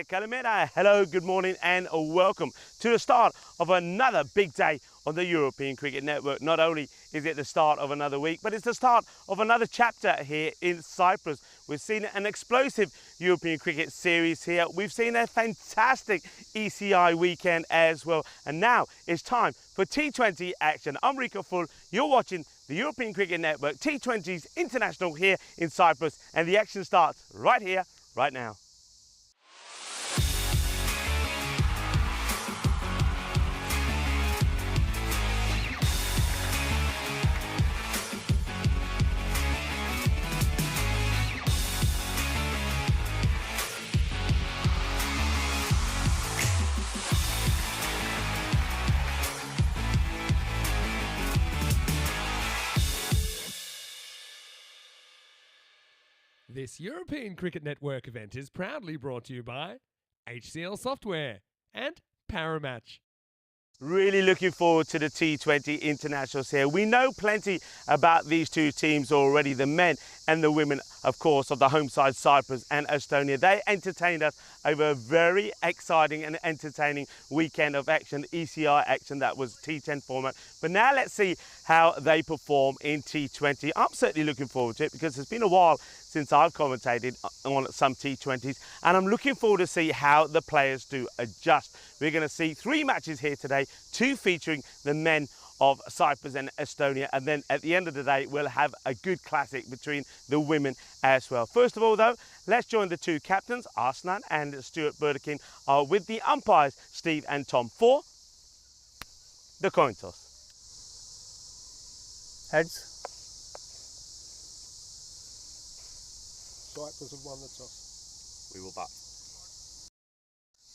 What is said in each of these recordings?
Kalimera, hello, good morning and welcome to the start of another big day on the European Cricket Network. Not only is it the start of another week, but it's the start of another chapter here in Cyprus. We've seen an explosive European cricket series here. We've seen a fantastic ECI weekend as well. And now it's time for T20 action. I'm Rico Full. You're watching the European Cricket Network, T20's International here in Cyprus. And the action starts right here, right now. This European Cricket Network event is proudly brought to you by HCL Software and Paramatch. Really looking forward to the T20 internationals here. We know plenty about these two teams already, the men and the women, of course, of the home side, Cyprus and Estonia. They entertained us over a very exciting and entertaining weekend of action, ECI action, that was T10 format. But now let's see how they perform in T20. I'm certainly looking forward to it because it's been a while since I've commentated on some T20s, and I'm looking forward to see how the players do adjust. We're going to see 3 matches here today, 2 featuring the men of Cyprus and Estonia, and then at the end of the day we'll have a good classic between the women as well. First of all though, let's join the 2 captains, Arslan and Stuart Burdekin, with the umpires Steve and Tom for the coin toss. Heads. Cyprus have won the toss. We will bat.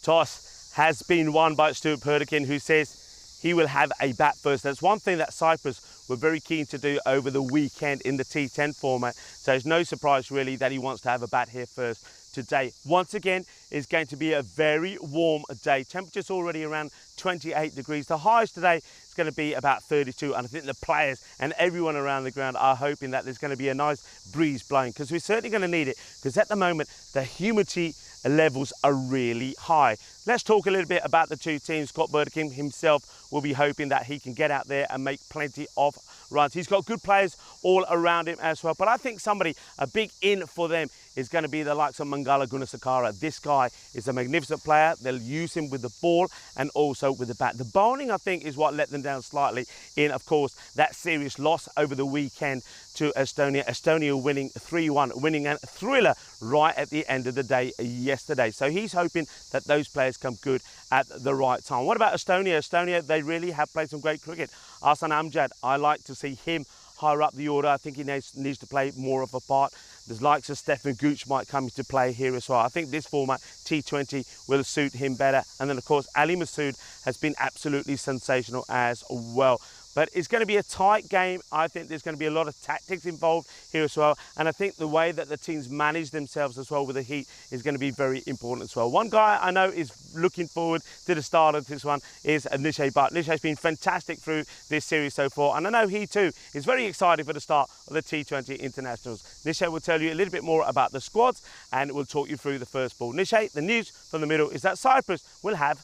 Toss has been won by Stuart Burdekin, who says he will have a bat first. That's one thing that Cyprus were very keen to do over the weekend in the T10 format. So it's no surprise really that he wants to have a bat here first today. Once again, it's going to be a very warm day. Temperature's already around 28 degrees. The highest today is going to be about 32, and I think the players and everyone around the ground are hoping that there's going to be a nice breeze blowing, because we're certainly going to need it, because at the moment the humidity levels are really high. Let's talk a little bit about the two teams. Scott Burdekin himself will be hoping that he can get out there and make plenty of runs. He's got good players all around him as well, but I think somebody, a big in for them, is going to be the likes of Mangala Gunasakara. This guy is a magnificent player. They'll use him with the ball and also with the bat. The bowling, I think, is what let them down slightly in, of course, that serious loss over the weekend to Estonia. Estonia winning 3-1, winning a thriller right at the end of the day yesterday. So he's hoping that those players come good at the right time. What about Estonia? Estonia, they really have played some great cricket. Ahsan Amjad, I like to see him higher up the order. I think he needs to play more of a part. The likes of Stefan Gooch might come into play here as well. I think this format, T20, will suit him better. And then, of course, Ali Masood has been absolutely sensational as well. But it's going to be a tight game. I think there's going to be a lot of tactics involved here as well. And I think the way that the teams manage themselves as well with the heat is going to be very important as well. One guy I know is looking forward to the start of this one is Nishay Bhatt. Nishay's been fantastic through this series so far. And I know he too is very excited for the start of the T20 Internationals. Nishay will tell you a little bit more about the squads and will talk you through the first ball. Nishay, the news from the middle is that Cyprus will have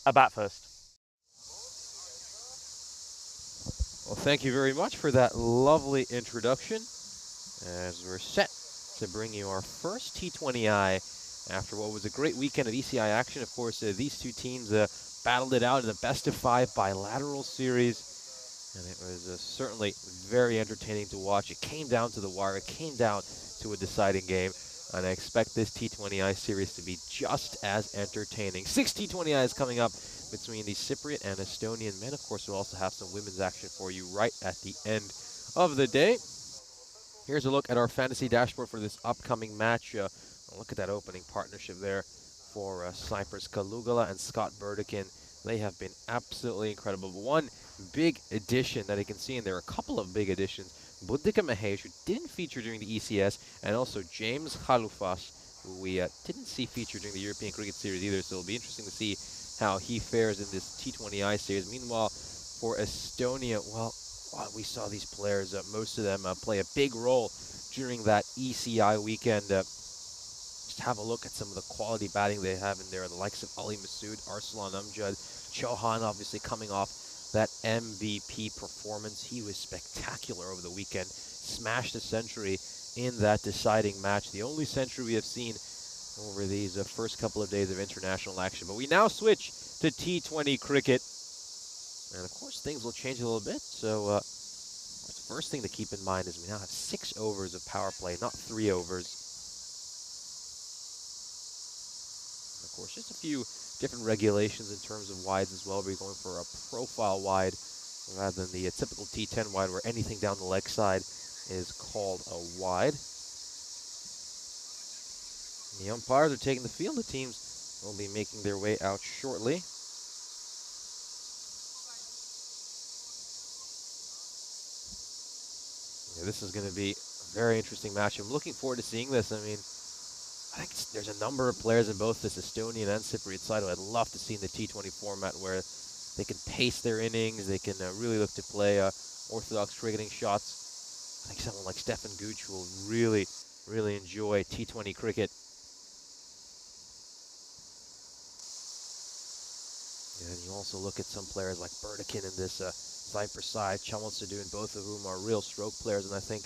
a bat first. Well, thank you very much for that lovely introduction, as we're set to bring you our first T20I after what was a great weekend of ECI action. Of course, these two teams battled it out in a best-of-5 bilateral series, and it was certainly very entertaining to watch. It came down to the wire. It came down to a deciding game, and I expect this T20I series to be just as entertaining. 6 T20Is coming up between the Cypriot and Estonian men. Of course, we'll also have some women's action for you right at the end of the day. Here's a look at our fantasy dashboard for this upcoming match. Look at that opening partnership there for Cyprus. Kalugala and Scott Burdekin. They have been absolutely incredible. One big addition that you can see, and there are a couple of big additions. Buddhika Mahesh, who didn't feature during the ECS, and also James Khalufas, who we didn't see featured during the European Cricket Series either, so it'll be interesting to see how he fares in this T20I series. Meanwhile, for Estonia, well, we saw these players, most of them play a big role during that ECI weekend. Just have a look at some of the quality batting they have in there, the likes of Ali Masood, Arslan Amjad, Chauhan obviously coming off that MVP performance. He was spectacular over the weekend, smashed a century in that deciding match, the only century we have seen over these first couple of days of international action. But we now switch to T20 cricket, and of course things will change a little bit. So the first thing to keep in mind is we now have 6 overs of power play, not 3 overs. Of course, just a few different regulations in terms of wides as well. We're going for a profile wide rather than the typical T10 wide, where anything down the leg side is called a wide. The umpires are taking the field. The teams will be making their way out shortly. Yeah, this is going to be a very interesting match. I'm looking forward to seeing this. I mean, I think there's a number of players in both this Estonian and Cypriot side who I'd love to see in the T20 format, where they can pace their innings, they can really look to play orthodox cricketing shots. I think someone like Stefan Gooch will really, really enjoy T20 cricket. And you also look at some players like Burdekin in this Cyprus side, Chamonsadun, both of whom are real stroke players. And I think,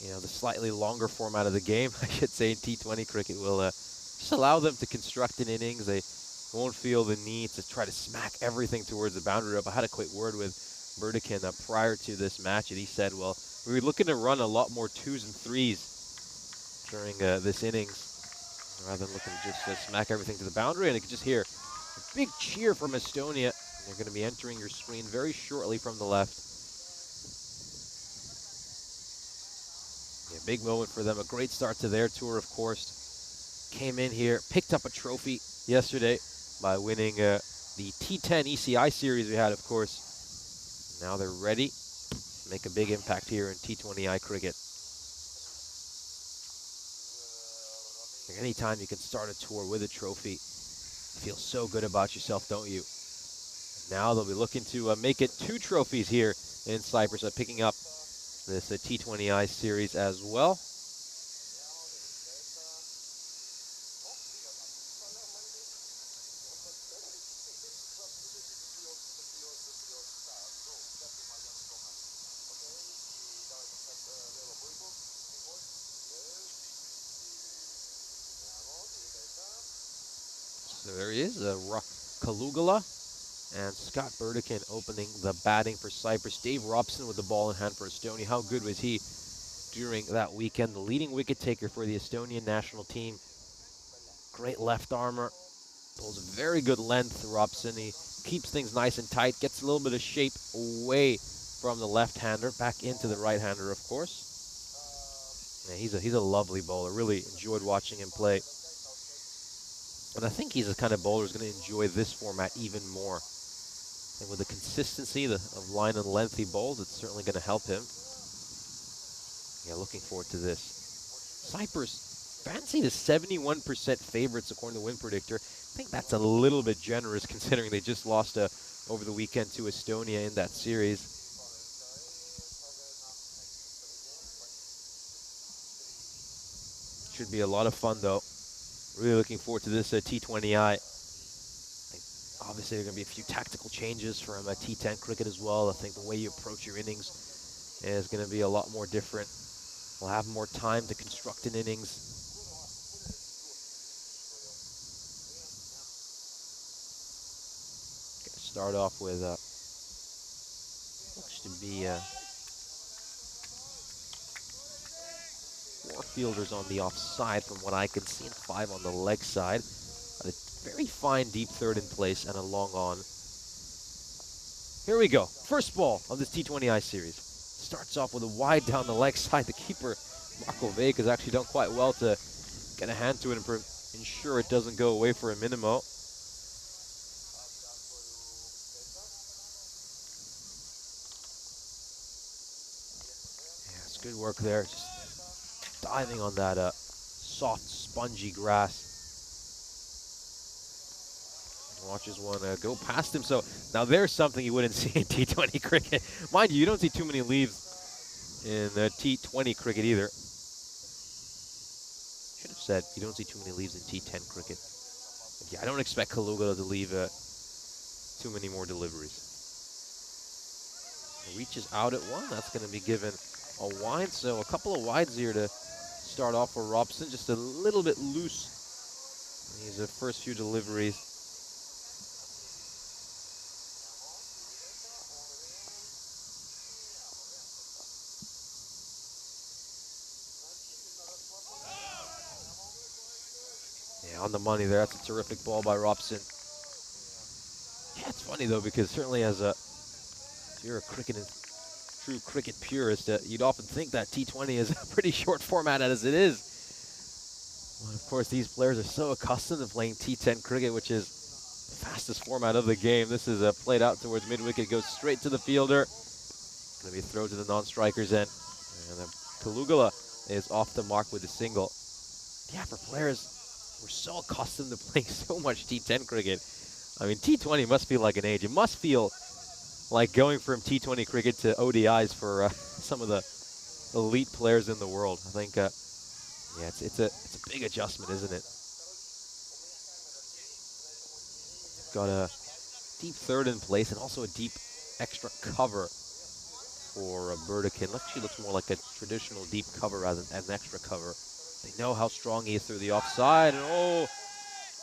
you know, the slightly longer format of the game, I should say, in T20 cricket will just allow them to construct an innings. They won't feel the need to try to smack everything towards the boundary rope. I had a quick word with Burdekin prior to this match, and he said, well, we were looking to run a lot more 2s and 3s during this innings, rather than looking to just smack everything to the boundary. And you can just hear a big cheer from Estonia. They're going to be entering your screen very shortly from the left. Yeah, big moment for them. A great start to their tour, of course. Came in here, picked up a trophy yesterday by winning the T10 ECI series we had, of course. Now they're ready to make a big impact here in T20I cricket. Anytime you can start a tour with a trophy, you feel so good about yourself, don't you? Now they'll be looking to make it 2 trophies here in Cyprus, picking up this T20I series as well. So there he is, Kalugala and Scott Burdekin opening the batting for Cyprus. Dave Robson with the ball in hand for Estonia. How good was he during that weekend? The leading wicket taker for the Estonian national team. Great left armor, pulls a very good length, Robson. He keeps things nice and tight, gets a little bit of shape away from the left-hander, back into the right-hander, of course. Yeah, he's a lovely bowler. Really enjoyed watching him play. And I think he's the kind of bowler who's going to enjoy this format even more. And with the consistency of line and length he bowls, it's certainly going to help him. Yeah, looking forward to this. Cyprus fancied as 71% favorites according to Win Predictor. I think that's a little bit generous considering they just lost over the weekend to Estonia in that series. Should be a lot of fun though. Really looking forward to this T20I. Obviously, there are going to be a few tactical changes from T10 cricket as well. I think the way you approach your innings is going to be a lot more different. We'll have more time to construct an innings. Going to start off with looks to be 4 fielders on the offside from what I can see, and 5 on the leg side. A very fine deep third in place and a long on. Here we go. First ball of this T20I series. Starts off with a wide down the leg side. The keeper, Marco Vega, has actually done quite well to get a hand to it and ensure it doesn't go away for a minimo. Yeah, it's good work there. Just diving on that soft, spongy grass. Watches one go past him. So now there's something you wouldn't see in T20 cricket. Mind you, you don't see too many leaves in T20 cricket either. Should have said you don't see too many leaves in T10 cricket. But yeah, I don't expect Kalugala to leave too many more deliveries. He reaches out at one. That's going to be given a wide. So a couple of wides here to start off for Robson. Just a little bit loose. These first few deliveries. On the money there. That's a terrific ball by Robson. Yeah, it's funny though, because certainly as if you're a true cricket purist, you'd often think that T20 is a pretty short format as it is. Well, of course, these players are so accustomed to playing T10 cricket, which is the fastest format of the game. This is played out towards mid-wicket, goes straight to the fielder. Going to be a throw to the non-striker's end. And Kalugala is off the mark with a single. Yeah, for players, we're so accustomed to playing so much T10 cricket. I mean, T20 must feel like an age. It must feel like going from T20 cricket to ODIs for some of the elite players in the world. I think, yeah, it's a big adjustment, isn't it? Got a deep third in place and also a deep extra cover for Burdekin. Actually looks more like a traditional deep cover rather than an extra cover. They know how strong he is through the offside, and oh,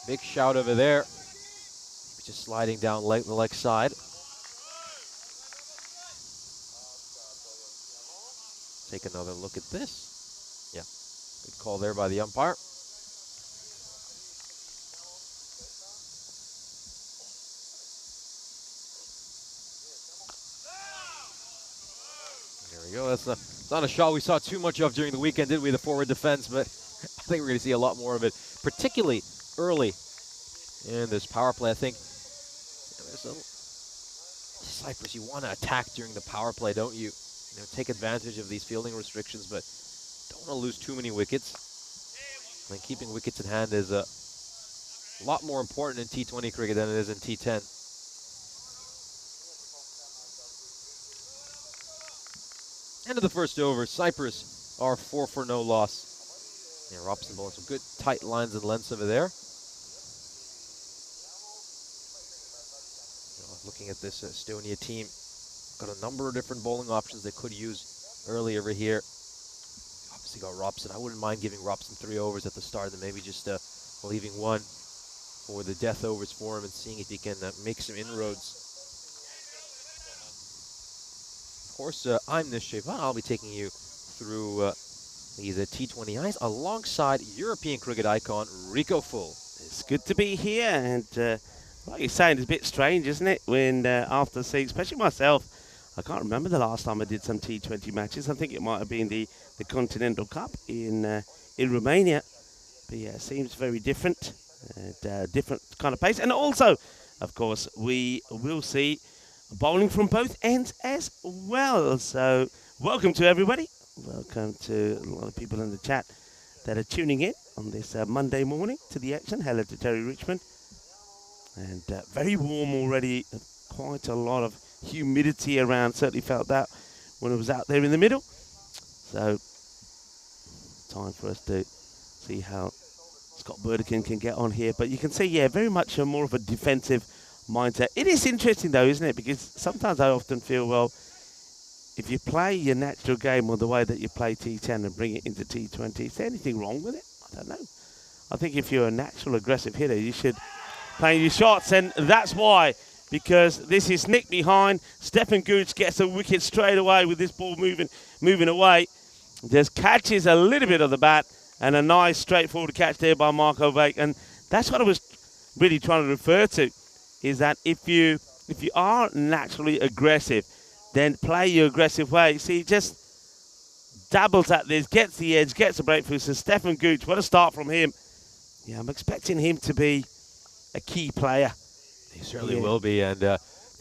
big shout over there. Just sliding down the leg side. Take another look at this. Yeah, good call there by the umpire. There we go. That's not a shot we saw too much of during the weekend, did we? The forward defense, but I think we're going to see a lot more of it, particularly early in this power play. I think there's Cyprus, you want to attack during the power play, don't you? You know, take advantage of these fielding restrictions, but don't want to lose too many wickets. I think keeping wickets in hand is a lot more important in T20 cricket than it is in T10. End of the first over. Cyprus are 4 for no loss. Yeah, Robson bowling some good tight lines and lengths over there. Looking at this Estonia team, got a number of different bowling options they could use early over here. Obviously got Robson. I wouldn't mind giving Robson 3 overs at the start, and maybe just leaving 1 for the death overs for him and seeing if he can make some inroads. Of course, I'm Nish. I'll be taking you through these T20Is alongside European cricket icon Rico Full. It's good to be here, and like you're saying, it's a bit strange, isn't it? When after seeing, especially myself, I can't remember the last time I did some T20 matches. I think it might have been the Continental Cup in Romania. But yeah, it seems very different, different kind of pace. And also, of course, we will see bowling from both ends as well. So welcome to everybody. Welcome to a lot of people in the chat that are tuning in on this Monday morning to the action. Hello to Terry Richmond. And very warm already, quite a lot of humidity around, certainly felt that when I was out there in the middle. So, time for us to see how Scott Burdekin can get on here. But you can see, yeah, very much more of a defensive mindset. It is interesting though, isn't it? Because sometimes I often feel, well, if you play your natural game or the way that you play T10 and bring it into T20, is there anything wrong with it? I don't know. I think if you're a natural aggressive hitter, you should playing your shots, and that's why, because this is nicked behind. Stefan Gooch gets a wicket straight away with this ball moving away. Just catches a little bit of the bat, and a nice straightforward catch there by Marco Vake. And that's what I was really trying to refer to, is that if you are naturally aggressive, then play your aggressive way. See, he just dabbles at this, gets the edge, gets a breakthrough. So Stefan Gooch, what a start from him. Yeah, I'm expecting him to be a key player. He certainly will be, and to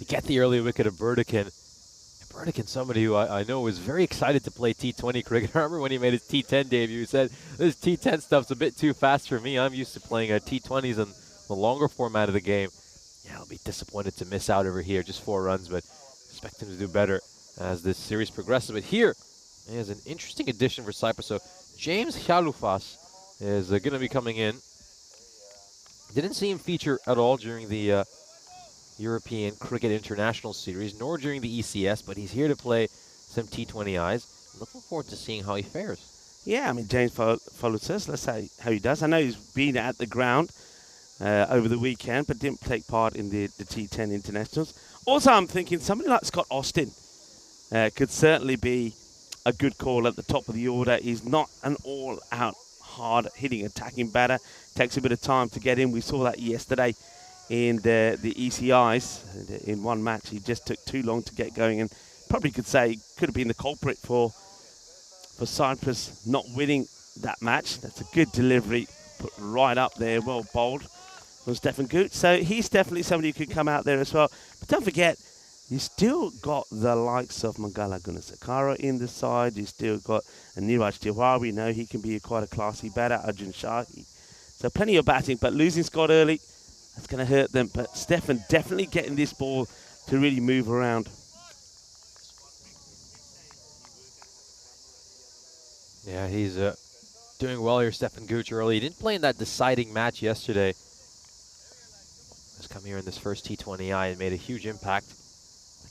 get the early wicket of Burdekin. Burdekin, somebody who I know was very excited to play T20 cricket. I remember when he made his T10 debut, he said, this T10 stuff's a bit too fast for me. I'm used to playing T20s in the longer format of the game. Yeah, I'll be disappointed to miss out over here, just 4 runs, but expect him to do better as this series progresses. But here is an interesting addition for Cyprus. So James Chalufas is going to be coming in. Didn't see him feature at all during the European Cricket International Series, nor during the ECS, but he's here to play some T20Is. Looking forward to seeing how he fares. Yeah, I mean, James follows us. Let's see how he does. I know he's been at the ground over the weekend, but didn't take part in the T10 Internationals. Also, I'm thinking somebody like Scott Austin could certainly be a good call at the top of the order. He's not an all-out hard-hitting attacking batter. Takes a bit of time to get in. We saw that yesterday in the ECIs. In one match, he just took too long to get going, and probably could say could have been the culprit for Cyprus not winning that match. That's a good delivery, put right up there, well bowled from Stefan Gooch. So he's definitely somebody who could come out there as well. But don't forget, you still got the likes of Mangala Gunasakara in the side. You still got Niraj Tiwari. We know he can be quite a classy batter. Arjun Shahi. So plenty of batting, but losing Scott early, that's going to hurt them. But Stefan definitely getting this ball to really move around. Yeah, he's doing well here, Stefan Gooch, early. He didn't play in that deciding match yesterday. He's come here in this first T20I and made a huge impact,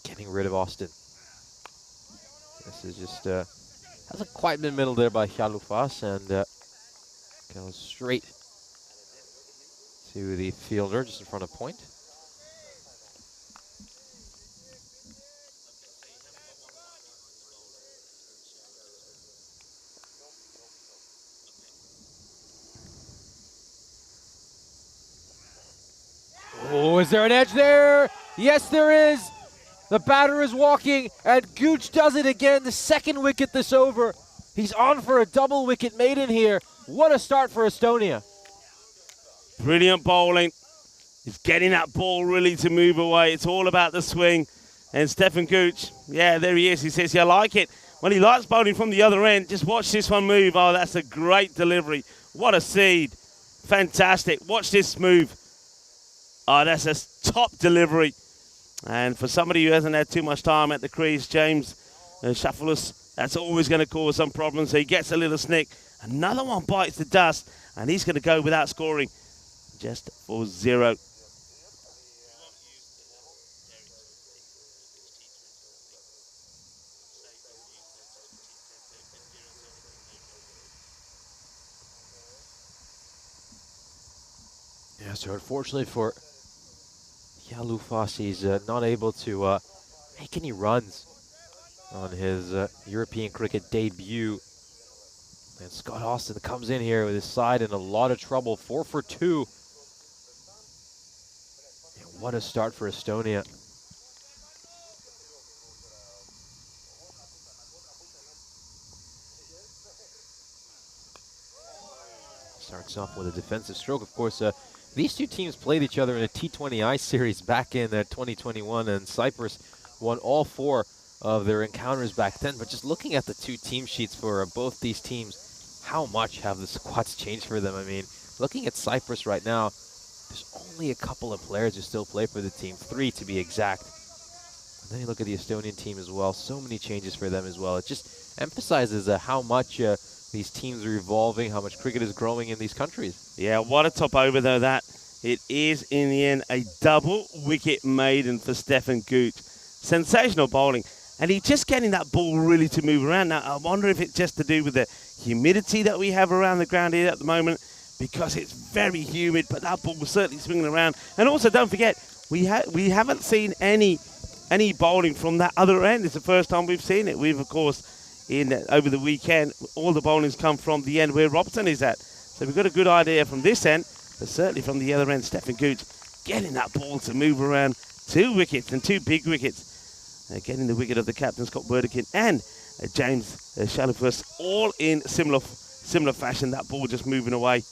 getting rid of Austin. This is just, hasn't quite been middled there by Chalufas, and goes straight to the fielder just in front of point. Oh, is there an edge there? Yes, there is. The batter is walking, and Gooch does it again. The second wicket this over. He's on for a double wicket maiden here. What a start for Estonia. Brilliant bowling. He's getting that ball really to move away. It's all about the swing. And Stefan Gooch, yeah, there he is. He says, "I like it." Well, he likes bowling from the other end. Just watch this one move. Oh, that's a great delivery. What a seed. Fantastic. Watch this move. Oh, that's a top delivery. And for somebody who hasn't had too much time at the crease, James Shaffelus, that's always going to cause some problems. So he gets a little snick. Another one bites the dust, and he's going to go without scoring just for 0. Yeah, so unfortunately for Yalufas, he's not able to make any runs on his European cricket debut. And Scott Austin comes in here with his side in a lot of trouble, 4 for 2. And what a start for Estonia. Starts off with a defensive stroke. Of course, these two teams played each other in a T20I series back in 2021, and Cyprus won all 4 of their encounters back then. But just looking at the two team sheets for both these teams, how much have the squads changed for them? I mean, looking at Cyprus right now, there's only a couple of players who still play for the team, 3 to be exact. And then you look at the Estonian team as well, so many changes for them as well. It just emphasizes how much these teams are evolving, how much cricket is growing in these countries. Yeah, what a top over though that. It is, in the end, a double wicket maiden for Stefan Gooch. Sensational bowling. And he's just getting that ball really to move around. Now, I wonder if it's just to do with the humidity that we have around the ground here at the moment, because it's very humid, but that ball was certainly swinging around. And also, don't forget, we haven't seen any bowling from that other end. It's the first time we've seen it. We've, of course, over the weekend, all the bowling's come from the end where Robson is at. So we've got a good idea from this end, but certainly from the other end, Stefan Gooch getting that ball to move around. 2 wickets and 2 big wickets. Getting the wicket of the captain, Scott Werdekin, and James Shalifus, all in similar fashion. That ball just moving away.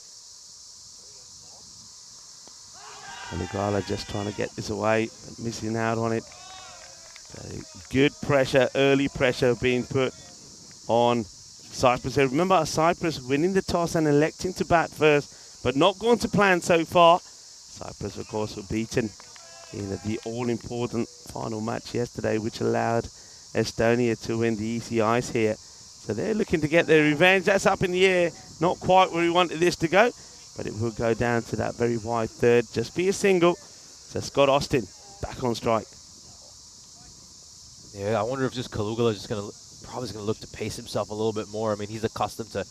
Kaligala just trying to get this away, but missing out on it. Good pressure, early pressure being put on Cyprus. So remember, Cyprus winning the toss and electing to bat first, but not going to plan so far. Cyprus, of course, were beaten in the all-important final match yesterday, which allowed Estonia to win the ECIs here. So they're looking to get their revenge. That's up in the air. Not quite where we wanted this to go, but it will go down to that very wide third. Just be a single. So Scott Austin back on strike. Yeah, I wonder if just Kalugala is just probably going to look to pace himself a little bit more. I mean, he's accustomed to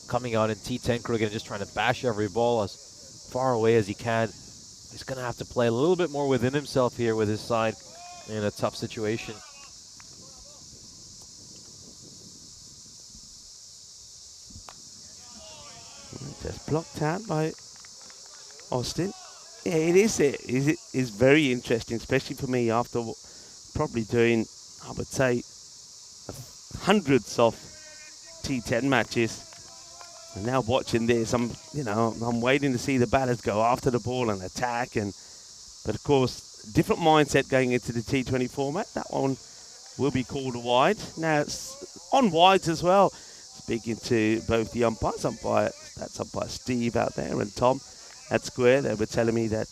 coming out in T10 cricket and just trying to bash every ball as far away as he can. He's going to have to play a little bit more within himself here with his side in a tough situation. Just blocked out by Austin. Yeah, it is. It is very interesting, especially for me after probably doing, I would say, hundreds of T10 matches. And now watching this, I'm waiting to see the batters go after the ball and attack. But of course, different mindset going into the T20 format. That one will be called a wide. Now it's on wides as well. Speaking to both the umpires, that's umpire Steve out there and Tom at Square, they were telling me that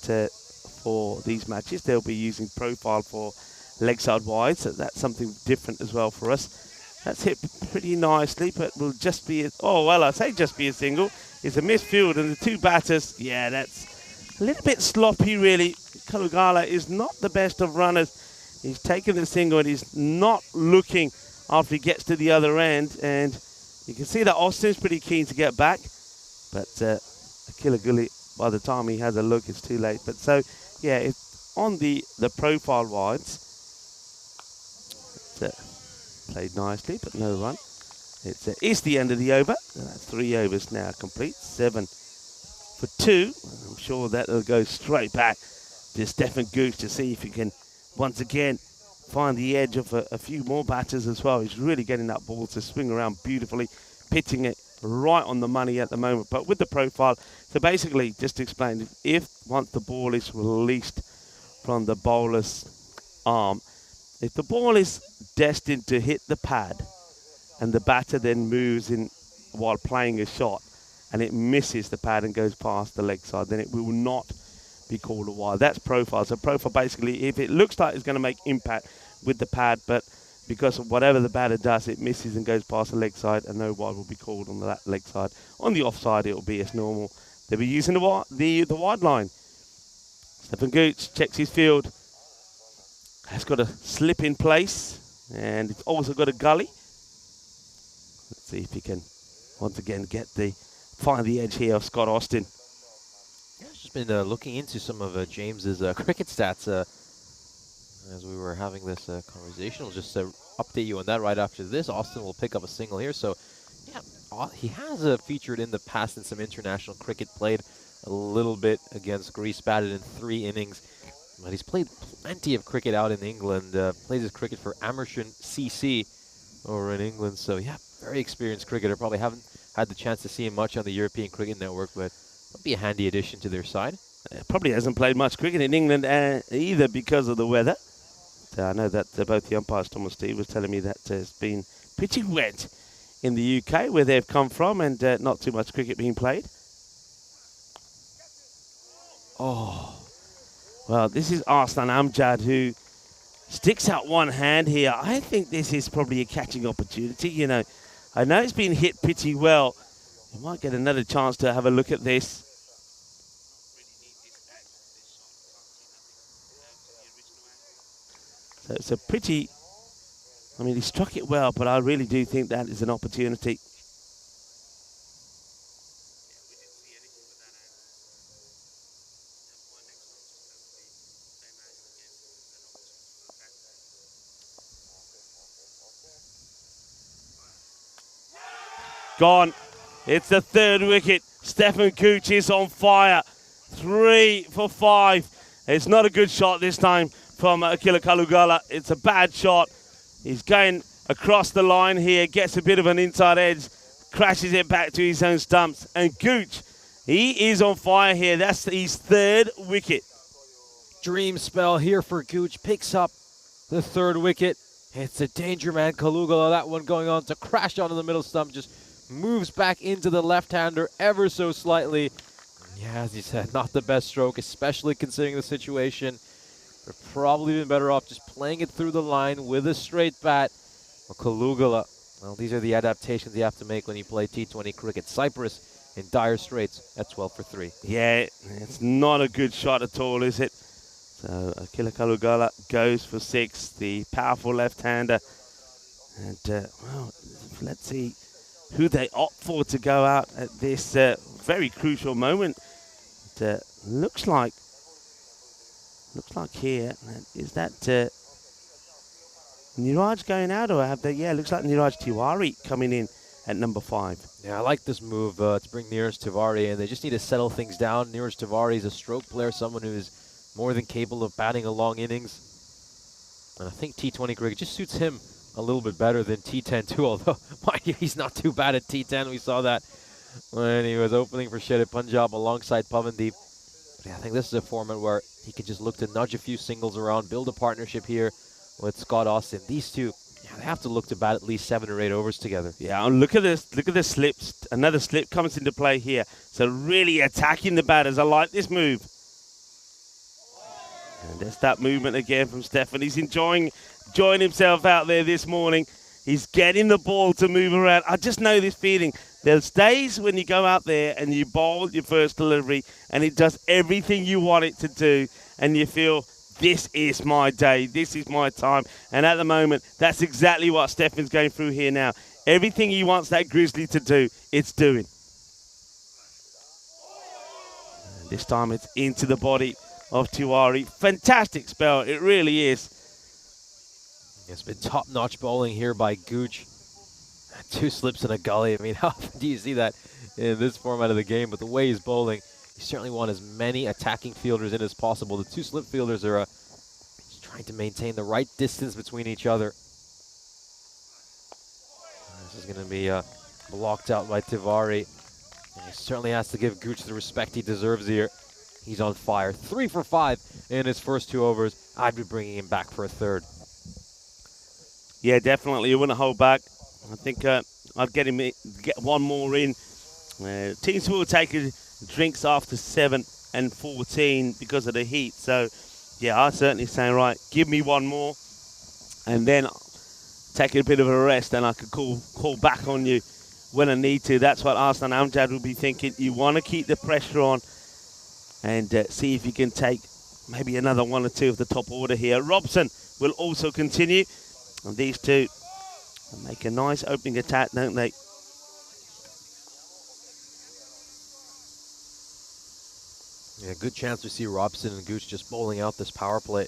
for these matches they'll be using profile for leg side wide. So that's something different as well for us. That's hit pretty nicely, but will just be I say just be a single. It's a misfield, and the 2 batters, yeah, that's a little bit sloppy, really. Kalugala is not the best of runners. He's taken the single, and he's not looking after he gets to the other end. And you can see that Austin's pretty keen to get back, but Kilaguli, by the time he has a look, it's too late. But so, yeah, it's on the profile wides. Played nicely, but no run. It's the end of the over. That's 3 overs now complete. 7 for 2. I'm sure that'll go straight back to Stefan Gooch to see if he can once again find the edge of a few more batters as well. He's really getting that ball to swing around beautifully, pitching it right on the money at the moment. But with the profile, so basically, just to explain, if once the ball is released from the bowler's arm, if the ball is destined to hit the pad and the batter then moves in while playing a shot and it misses the pad and goes past the leg side, then it will not be called a wild. That's profile. So profile basically, if it looks like it's going to make impact with the pad, but because of whatever the batter does, it misses and goes past the leg side, and no wild will be called on that leg side. On the offside, it will be as normal. They'll be using the wide line. Stefan Gooch checks his field. Has got a slip in place, and it's also got a gully. Let's see if he can once again find the edge here of Scott Austin. Yeah, I've just been looking into some of James's cricket stats as we were having this conversation. I'll just update you on that right after this. Austin will pick up a single here. So, yeah, he has featured in the past in some international cricket, played a little bit against Greece, batted in 3 innings. But he's played plenty of cricket out in England, plays his cricket for Amersham CC over in England. So, yeah, very experienced cricketer. Probably haven't had the chance to see him much on the European Cricket Network, but it'll be a handy addition to their side. Probably hasn't played much cricket in England either because of the weather. I know that both the umpires, Tom and Steve, was telling me that it's been pretty wet in the UK where they've come from, and not too much cricket being played. Oh, well, this is Arslan Amjad who sticks out one hand here. I think this is probably a catching opportunity. You know, I know it's been hit pretty well. You might get another chance to have a look at this. So it's a pretty, I mean, he struck it well, but I really do think that is an opportunity. Gone. It's the 3rd wicket. Stefan Gooch is on fire. 3 for 5. It's not a good shot this time from Akila Kalugala. It's a bad shot. He's going across the line here, gets a bit of an inside edge, crashes it back to his own stumps. And Gooch, he is on fire here. That's his 3rd wicket. Dream spell here for Gooch. Picks up the 3rd wicket. It's a danger man, Kalugala. That one going on to crash onto the middle stump. Just moves back into the left-hander ever so slightly. Yeah, as you said, not the best stroke, especially considering the situation. We're probably been better off just playing it through the line with a straight bat. Well, Kalugala, well, these are the adaptations you have to make when you play T20 cricket. Cyprus in dire straits at 12 for 3. Yeah, it's not a good shot at all, is it? So Akila Kalugala goes for 6, the powerful left-hander. And, well, let's see who they opt for to go out at this very crucial moment. It looks like here, is that Niraj going out, or have they? Yeah, looks like Niraj Tiwari coming in at number 5. Yeah, I like this move to bring Niraj Tiwari in. They just need to settle things down. Niraj Tiwari is a stroke player, someone who is more than capable of batting a long innings. And I think T20 cricket just suits him a little bit better than T10 too, although mind you, he's not too bad at T10. We saw that when he was opening for Sherif Punjab alongside Pavandeep. But yeah, I think this is a format where he could just look to nudge a few singles around, build a partnership here with Scott Austin. These two, yeah, they have to look to bat at least 7 or 8 overs together. Yeah, and look at this. Look at the slips. Another slip comes into play here. So really attacking the batters. I like this move. And there's that movement again from Stefan. He's enjoying himself out there this morning. He's getting the ball to move around. I just know this feeling. There's days when you go out there and you bowl your first delivery and it does everything you want it to do, and you feel, this is my day, this is my time. And at the moment, that's exactly what Stefan's going through here now. Everything he wants that Grizzly to do, it's doing. And this time it's into the body of Tiwari. Fantastic spell, it really is. It's been top-notch bowling here by Gooch. 2 slips and a gully. I mean, how often do you see that in this format of the game? But the way he's bowling, you certainly want as many attacking fielders in as possible. The 2 slip fielders are just trying to maintain the right distance between each other. This is going to be blocked out by Tiwari. And he certainly has to give Gooch the respect he deserves here. He's on fire. 3 for 5 in his first 2 overs. I'd be bringing him back for a 3rd. Yeah, definitely. You wouldn't hold back. I think I'd get one more in. Teams will take drinks after 7 and 14 because of the heat. So, yeah, I certainly say, right, give me one more, and then take a bit of a rest, and I could call back on you when I need to. That's what Arslan Amjad will be thinking. You want to keep the pressure on and see if you can take maybe another one or two of the top order here. Robson will also continue, and these two make a nice opening attack, don't they? Yeah, good chance we see Robson and Gooch just bowling out this power play.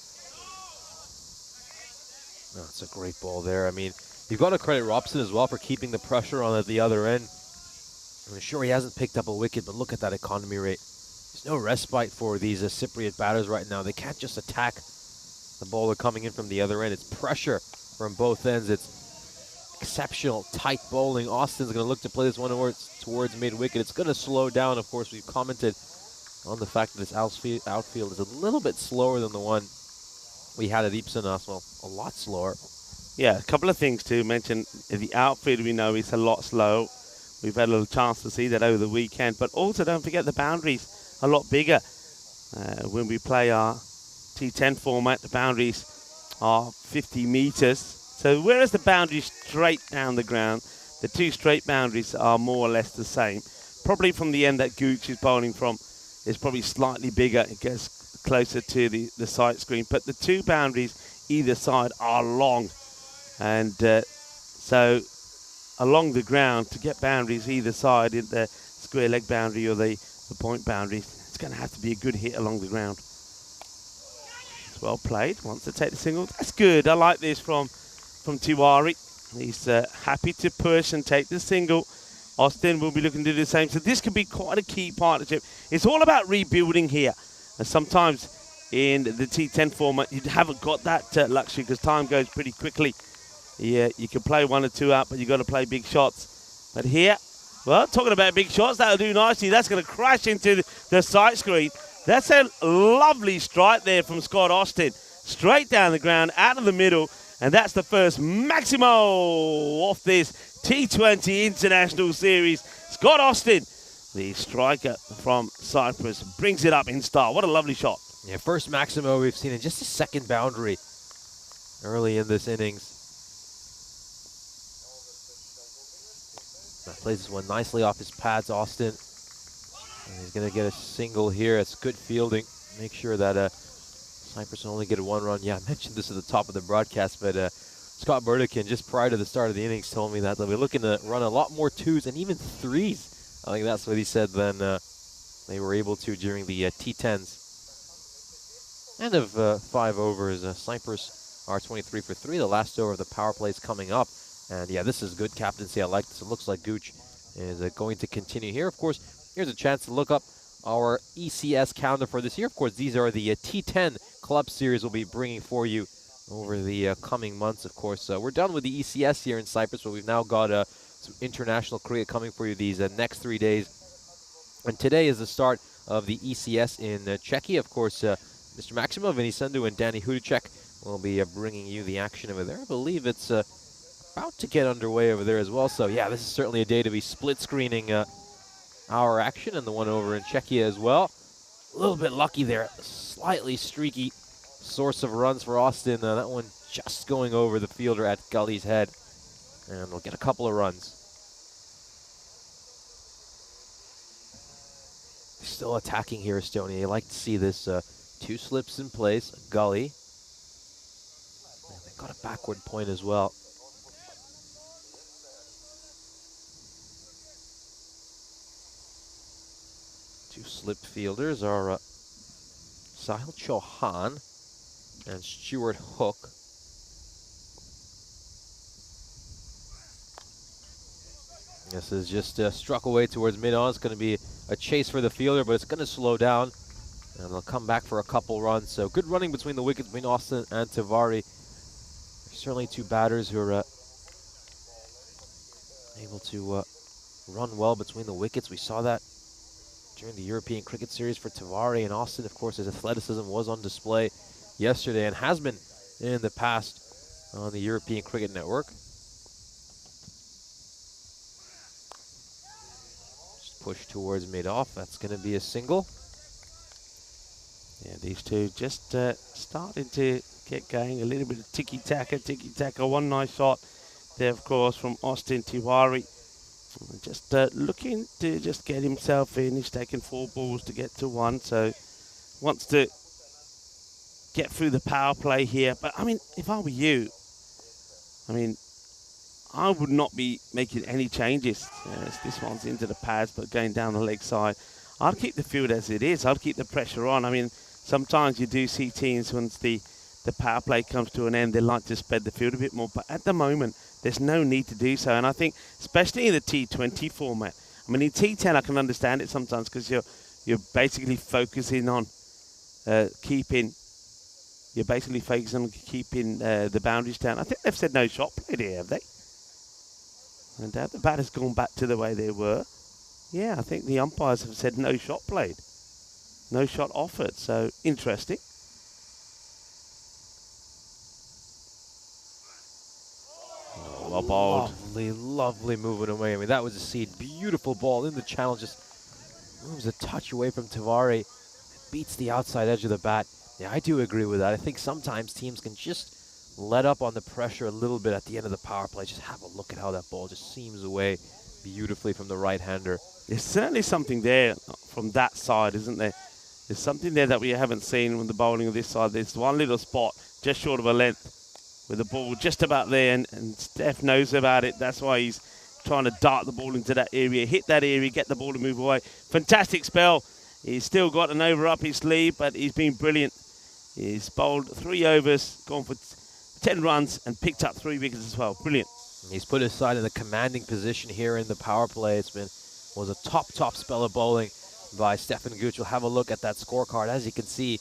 Oh, it's a great ball there. I mean, you've got to credit Robson as well for keeping the pressure on at the other end. I'm sure he hasn't picked up a wicket, but look at that economy rate. There's no respite for these Cypriot batters right now. They can't just attack the bowler coming in from the other end. It's pressure from both ends. It's exceptional, tight bowling. Austin's going to look to play this one towards mid-wicket. It's going to slow down. Of course, we've commented on the fact that this outfield is a little bit slower than the one we had at Ipsanas. Well, a lot slower. Yeah, a couple of things to mention. The outfield we know is a lot slow. We've had a little chance to see that over the weekend. But also don't forget the boundaries a lot bigger. When we play our T10 format, the boundaries are 50 meters. So whereas the boundaries straight down the ground, the two straight boundaries are more or less the same. Probably from the end that Gooch is bowling from is probably slightly bigger. It gets closer to the sight screen. But the two boundaries either side are long. And so along the ground, to get boundaries either side, in the square leg boundary or the point boundary, it's going to have to be a good hit along the ground. It's well played. Wants to take the single. That's good. I like this from Tiwari. He's happy to push and take the single. Austin will be looking to do the same. So this could be quite a key partnership. It's all about rebuilding here. And sometimes in the T10 format, you haven't got that luxury because time goes pretty quickly. Yeah, you can play one or two out, but you've got to play big shots. But here, well, talking about big shots, that'll do nicely. That's going to crash into the sight screen. That's a lovely strike there from Scott Austin. Straight down the ground, out of the middle. And that's the first Maximo off this T20 International Series. Scott Austin, the striker from Cyprus, brings it up in style. What a lovely shot. Yeah, first Maximo we've seen in just a second boundary early in this innings. That plays this one nicely off his pads, Austin. And he's going to get a single here. It's good fielding. Make sure that Cyprus will only get a one run. Yeah, I mentioned this at the top of the broadcast, but Scott Burdekin, just prior to the start of the innings, told me that they'll be looking to run a lot more twos and even threes. I think that's what he said than they were able to during the T10s. End of 5 overs. Cyprus are 23 for 3. The last over of the power play is coming up. And yeah, this is good captaincy. I like this. It looks like Gooch is going to continue here. Of course, here's a chance to look up our ECS calendar for this year. Of course, these are the T10 Club Series we'll be bringing for you over the coming months. Of course, we're done with the ECS here in Cyprus, but we've now got some international cricket coming for you these next 3 days. And today is the start of the ECS in Czechia. Of course, Mr. Maximo, Vinny Sandhu, and Danny Hudacek will be bringing you the action over there. I believe it's about to get underway over there as well. So, yeah, this is certainly a day to be split screening our action and the one over in Czechia as well. A little bit lucky there. Slightly streaky source of runs for Austin. That one just going over the fielder at Gully's head. And they'll get a couple of runs. Still attacking here, Estonia. You like to see this two slips in place, a gully. And they got a backward point as well. Two slip fielders are Sahil Chauhan and Stuart Hook. This is just struck away towards mid-on. It's going to be a chase for the fielder, but it's going to slow down. And they'll come back for a couple runs. So good running between the wickets between Austin and Tiwari. Certainly two batters who are able to run well between the wickets. We saw that during the European Cricket Series for Tiwari and Austin. Of course, his athleticism was on display yesterday and has been in the past on the European Cricket Network. Just push towards mid-off. That's going to be a single. Yeah, these two just starting to get going. A little bit of tiki-taka. One nice shot there, of course, from Austin Tiwari. Just looking to just get himself in. He's taken 4 balls to get to 1, so wants to get through the power play here. But, I mean, if I were you, I mean, I would not be making any changes. Yes, this one's into the pads, but going down the leg side. I'd keep the field as it is. I'd keep the pressure on. I mean, sometimes you do see teams once the power play comes to an end, they like to spread the field a bit more. But at the moment, there's no need to do so. And I think, especially in the T20 format, I mean, in T10, I can understand it sometimes because you're basically focusing on keeping the boundaries down. I think they've said no shot played here, have they? And the bat has gone back to the way they were. Yeah, I think the umpires have said no shot played. No shot offered, so interesting. Oh, well bowled. Lovely movement away. I mean, that was a seed. Beautiful ball in the channel. Just moves a touch away from Tiwari. Beats the outside edge of the bat. Yeah, I do agree with that. I think sometimes teams can just let up on the pressure a little bit at the end of the power play. Just have a look at how that ball just seams away beautifully from the right-hander. There's certainly something there from that side, isn't there? There's something there that we haven't seen with the bowling of this side. There's one little spot just short of a length with the ball just about there, and Steph knows about it. That's why he's trying to dart the ball into that area, hit that area, get the ball to move away. Fantastic spell. He's still got an over up his sleeve, but he's been brilliant. He's bowled 3 overs, gone for 10 runs, and picked up 3 wickets as well. Brilliant. He's put his side in a commanding position here in the power play. Was a top spell of bowling by Stefan Gooch. We'll have a look at that scorecard. As you can see,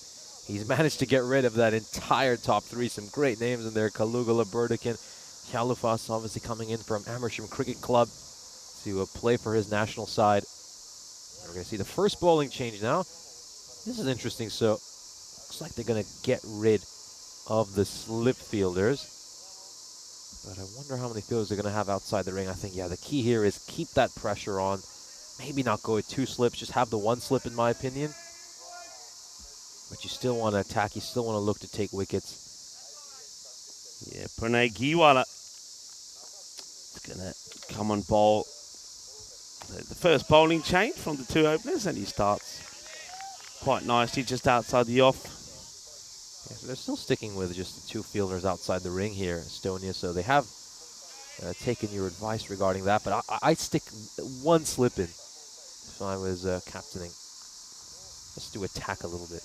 he's managed to get rid of that entire top 3. Some great names in there. Kalugala, Burdikin, Khalufas obviously coming in from Amersham Cricket Club to play for his national side. We're going to see the first bowling change now. This is interesting. So looks like they're going to get rid of the slip fielders. But I wonder how many fielders they're going to have outside the ring. I think, yeah, the key here is keep that pressure on. Maybe not go with 2 slips, just have the 1 slip in my opinion. But you still want to attack, you still want to look to take wickets. Yeah, Pranay Giwala is going to come on bowl. The first bowling change from the 2 openers, and he starts quite nicely just outside the off. Yeah, so they're still sticking with just the 2 fielders outside the ring here, Estonia, so they have taken your advice regarding that, but I'd stick 1 slip in if I was captaining, just to attack a little bit.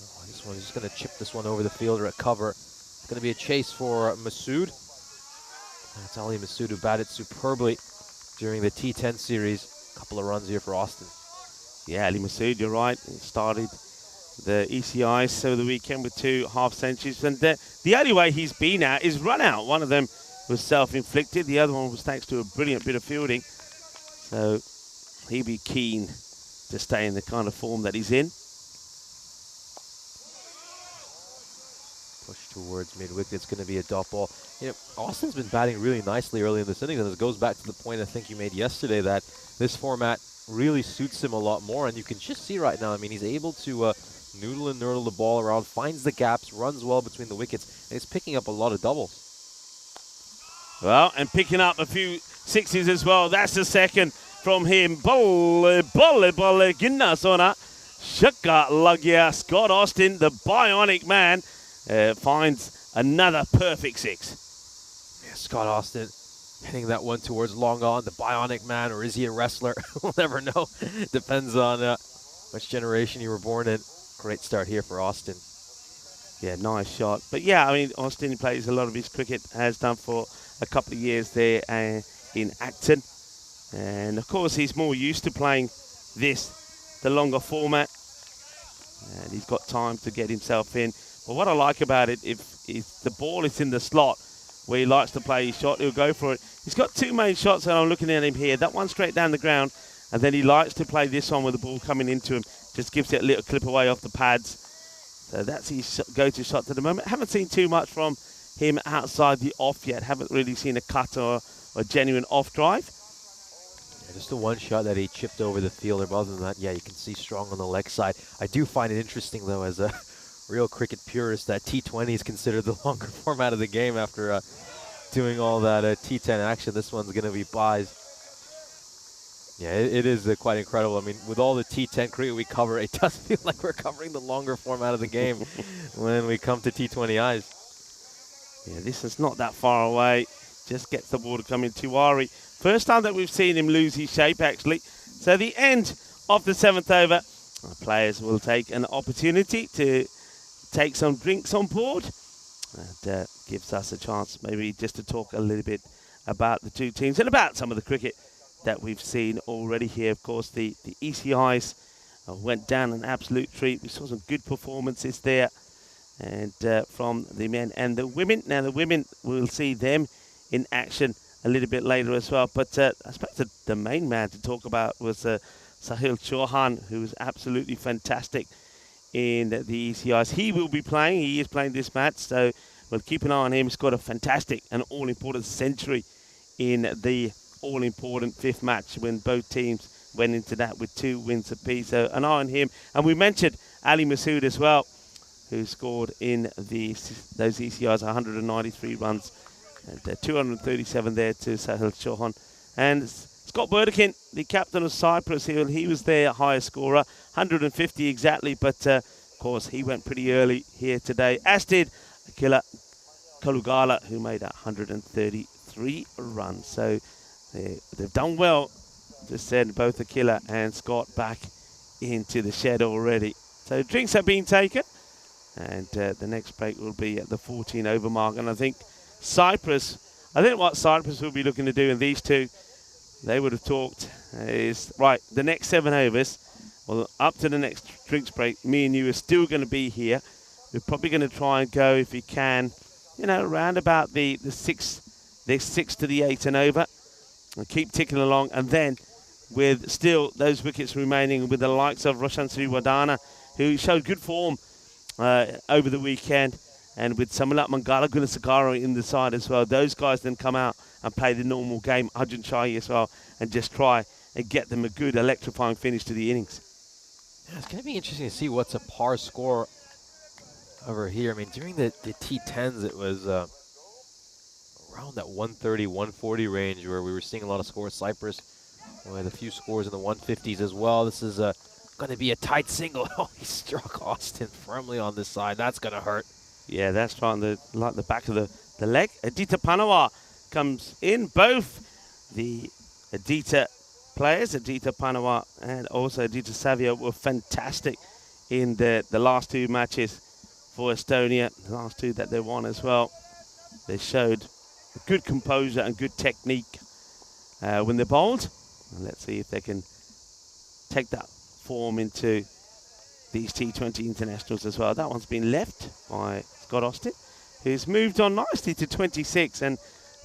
Oh, this one's just going to chip this one over the fielder at cover. It's going to be a chase for Masood. That's Ali Masood, who batted superbly during the T10 series. A couple of runs here for Austin. Yeah, Ali Masood, you're right. He started the ECIs over the weekend with 2 half-centuries. And the only way he's been out is run out. One of them was self-inflicted. The other one was thanks to a brilliant bit of fielding. So he'd be keen to stay in the kind of form that he's in. Push towards mid-wicket. It's going to be a dot ball. You know, Austin's been batting really nicely early in this inning, and it goes back to the point I think you made yesterday that this format really suits him a lot more, and you can just see right now, I mean, he's able to noodle and nurdle the ball around, finds the gaps, runs well between the wickets, and he's picking up a lot of doubles. Well, and picking up a few 6s as well. That's the second from him. Ginnasona. Shaka Lagya. Scott Austin, the bionic man, finds another perfect 6. Yeah, Scott Austin hitting that one towards long on, the bionic man, or is he a wrestler? We'll never know. Depends on which generation you were born in. Great start here for Austin. Yeah, nice shot. But yeah, I mean, Austin plays a lot of his cricket, has done for a couple of years there in Acton. And of course, he's more used to playing the longer format. And he's got time to get himself in. But what I like about it, if the ball is in the slot where he likes to play his shot, he'll go for it. He's got 2 main shots, and I'm looking at him here. That one straight down the ground, and then he likes to play this one with the ball coming into him. Just gives it a little clip away off the pads. So that's his go-to shot at the moment. Haven't seen too much from him outside the off yet. Haven't really seen a cut or a genuine off drive. Yeah, just the one shot that he chipped over the fielder. But other than that, yeah, you can see strong on the leg side. I do find it interesting, though, as a real cricket purist, that T20 is considered the longer format of the game after doing all that T10 action. This one's going to be buys. Yeah, it is quite incredible. I mean, with all the T10 cricket we cover, it does feel like we're covering the longer format of the game when we come to T20Is. Yeah, this is not that far away. Just gets the ball to come in. Tiwari. First time that we've seen him lose his shape, actually. So the end of the 7th over. Our players will take an opportunity to take some drinks on board. And gives us a chance maybe just to talk a little bit about the two teams and about some of the cricket that we've seen already here. Of course, the ECIs went down an absolute treat. We saw some good performances there, and from the men and the women. Now, the women, we'll see them in action a little bit later as well. But I suppose the main man to talk about was Sahil Chauhan, who was absolutely fantastic in the ECIs. He will be playing. He is playing this match, so we'll keep an eye on him. He's got a fantastic and all-important century in the all-important 5th match when both teams went into that with 2 wins apiece. So an eye on him. And we mentioned Ali Masood as well, who scored in those ECIs 193 runs and 237 there to Sahil Chauhan. And Scott Burdekin, the captain of Cyprus, he was their highest scorer, 150 exactly, but of course he went pretty early here today, as did Akila Kalugala, who made 133 runs. So they've done well to send both Akila and Scott back into the shed already. So drinks have been taken, and the next break will be at the 14 over mark. And I think what Cyprus will be looking to do in these two, they would have talked, is, right, the next 7 overs, well, up to the next drinks break, me and you are still going to be here. We're probably going to try and go, if we can, around about the 6 to the 8 and over, and keep ticking along. And then with still those wickets remaining, with the likes of Roshan Sriwadana, who showed good form over the weekend, and with Samilat Mangala Gunasagara in the side as well, those guys then come out and play the normal game, Arjun Shahi as well, and just try and get them a good electrifying finish to the innings. Yeah, it's going to be interesting to see what's a par score over here. I mean, during the T10s, it was around that 130, 140 range where we were seeing a lot of scores. Cyprus with a few scores in the 150s as well. This is going to be a tight single. Oh, he struck Austin firmly on this side. That's going to hurt. Yeah, that's right on the back of the leg. Aditya Panawa comes in. Both the Aditya players, Aditya Panawa and also Aditya Savia, were fantastic in the last 2 matches for Estonia, the last 2 that they won as well. They showed good composure and good technique when they bowled. And let's see if they can take that form into these T20 internationals as well. That one's been left by Scott Austin, who's moved on nicely to 26 and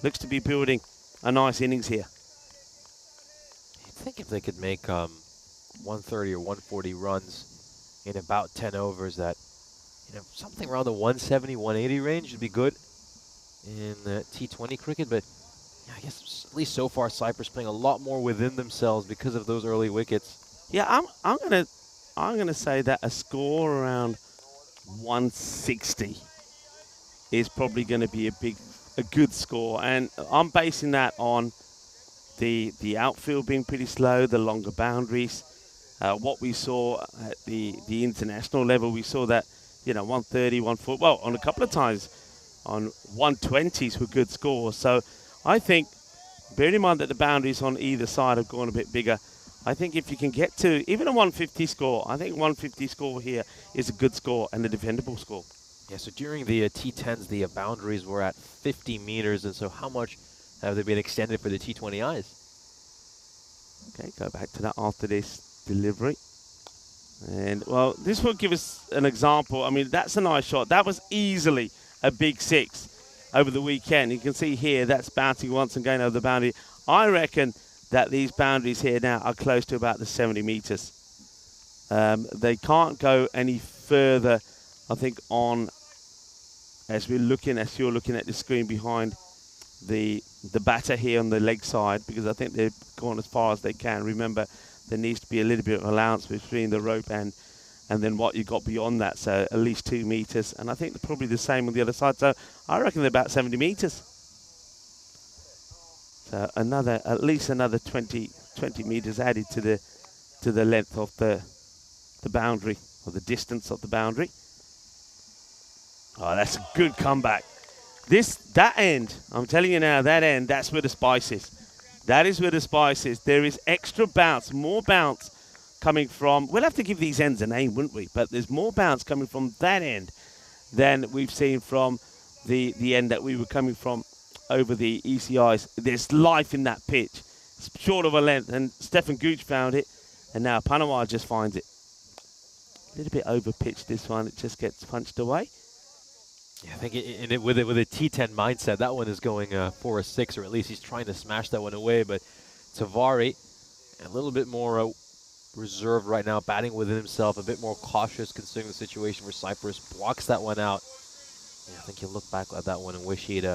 looks to be building a nice innings here. I think if they could make 130 or 140 runs in about 10 overs, that something around the 170, 180 range would be good in T20 cricket. But yeah, I guess at least so far, Cyprus playing a lot more within themselves because of those early wickets. Yeah, I'm gonna say that a score around 160 is probably going to be a good score, and I'm basing that on the outfield being pretty slow, the longer boundaries. What we saw at the international level, we saw that 130, 140, well, on a couple of times on 120s were good scores. So I think, bearing in mind that the boundaries on either side have gone a bit bigger, I think if you can get to even a 150 score, I think 150 score here is a good score and a defendable score. Yeah, so during the T10s, the boundaries were at 50 meters, and so how much have they been extended for the T20Is? Okay, go back to that after this delivery. And, well, this will give us an example. I mean, that's a nice shot. That was easily a big 6 over the weekend. You can see here that's bouncing once and going over the boundary. I reckon that these boundaries here now are close to about the 70 meters. They can't go any further I think on, as you're looking at the screen behind the batter here on the leg side, because I think they've gone as far as they can. Remember, there needs to be a little bit of allowance between the rope and then what you got beyond that, so at least 2 meters. And I think they're probably the same on the other side, so I reckon they're about 70 meters. So at least another 20 meters added to the length of the boundary, or the distance of the boundary. Oh, that's a good comeback. That end, I'm telling you now, that end, that's where the spice is. That is where the spice is. There is extra bounce, more bounce coming from, we'll have to give these ends a name, wouldn't we? But there's more bounce coming from that end than we've seen from the end that we were coming from over the ECIs. There's life in that pitch. It's short of a length, and Stefan Gooch found it, and now Panama just finds it. A little bit over pitched this one, it just gets punched away. Yeah, I think with a T10 mindset, that one is going for a 6, or at least he's trying to smash that one away. But Tavari, a little bit more reserved right now, batting within himself, a bit more cautious considering the situation for Cyprus, blocks that one out. Yeah, I think he'll look back at that one and wish he'd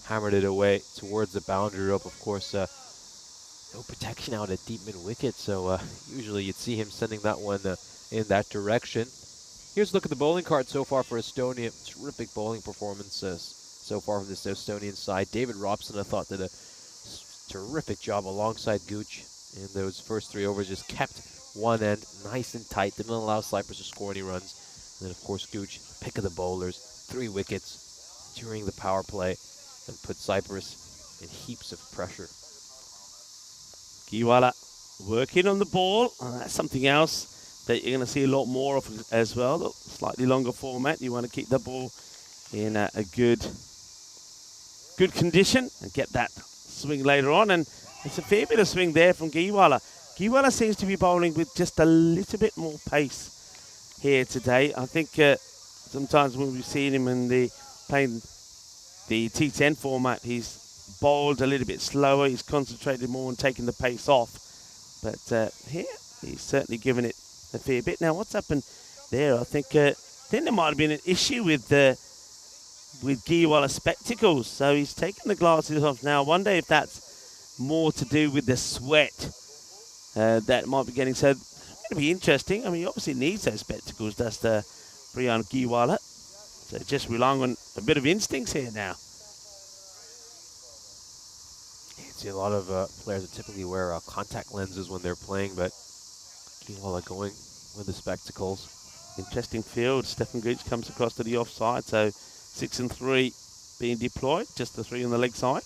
hammered it away towards the boundary rope. Of course, no protection out at deep mid-wicket, so usually you'd see him sending that one in that direction. Here's a look at the bowling card so far for Estonia. Terrific bowling performances so far from this Estonian side. David Robson, I thought, did a terrific job alongside Gooch in those first 3 overs. Just kept one end nice and tight, didn't allow Cyprus to score any runs. And then, of course, Gooch, pick of the bowlers, 3 wickets during the power play, and put Cyprus in heaps of pressure. Giwala working on the ball. That's something else that you're going to see a lot more of as well. The slightly longer format. You want to keep the ball in a good condition and get that swing later on. And it's a fair bit of swing there from Giwala. Giwala seems to be bowling with just a little bit more pace here today. I think sometimes when we've seen him playing the T10 format, he's bowled a little bit slower. He's concentrated more on taking the pace off. But here, he's certainly given it a fair bit. Now, what's happened there? I think there might have been an issue with Giwala's spectacles. So he's taken the glasses off now. I wonder if that's more to do with the sweat that might be getting. So it's going to be interesting. I mean, he obviously needs those spectacles, does Brian Giwala. So just relying on a bit of instincts here now. You see a lot of players that typically wear contact lenses when they're playing, but Giwala going with the spectacles. Interesting field. Stefan Gooch comes across to the offside, so 6 and 3 being deployed, just the 3 on the leg side.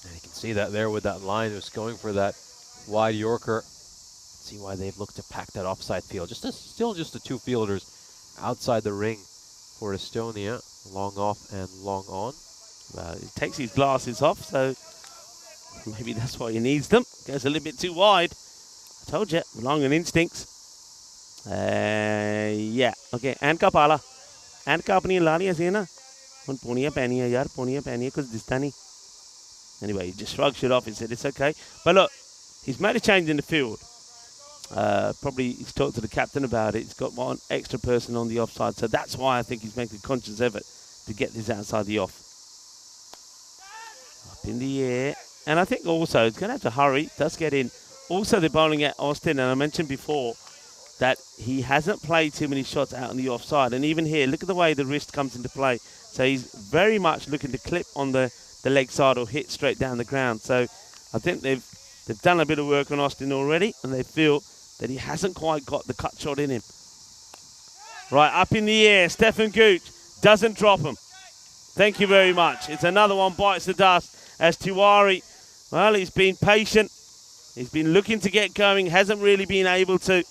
And you can see that there with that line, just going for that wide Yorker. See why they've looked to pack that offside field. Still just the 2 fielders outside the ring for Estonia, long off and long on. He takes his glasses off, so maybe that's why he needs them. Goes a little bit too wide. I told you, relying on instincts. Yeah, okay. And kapala. And kapani lani asina. Un punia penia yar punia penia kuch dista nahi. Anyway, he just shrugs it off and said it's okay. But look, he's made a change in the field. Probably he's talked to the captain about it. He's got one extra person on the offside, so that's why I think he's making a conscious effort to get this outside the off. Up in the air. And I think also he's going to have to hurry. Does get in. Also, they're bowling at Austin, and I mentioned before that he hasn't played too many shots out on the offside. And even here, look at the way the wrist comes into play. So he's very much looking to clip on the leg side or hit straight down the ground. So I think they've done a bit of work on Austin already, and they feel that he hasn't quite got the cut shot in him. Right, up in the air, Stefan Gooch doesn't drop him. Thank you very much. It's another one bites the dust as Tiwari, well, he's been patient. He's been looking to get going, hasn't really been able to,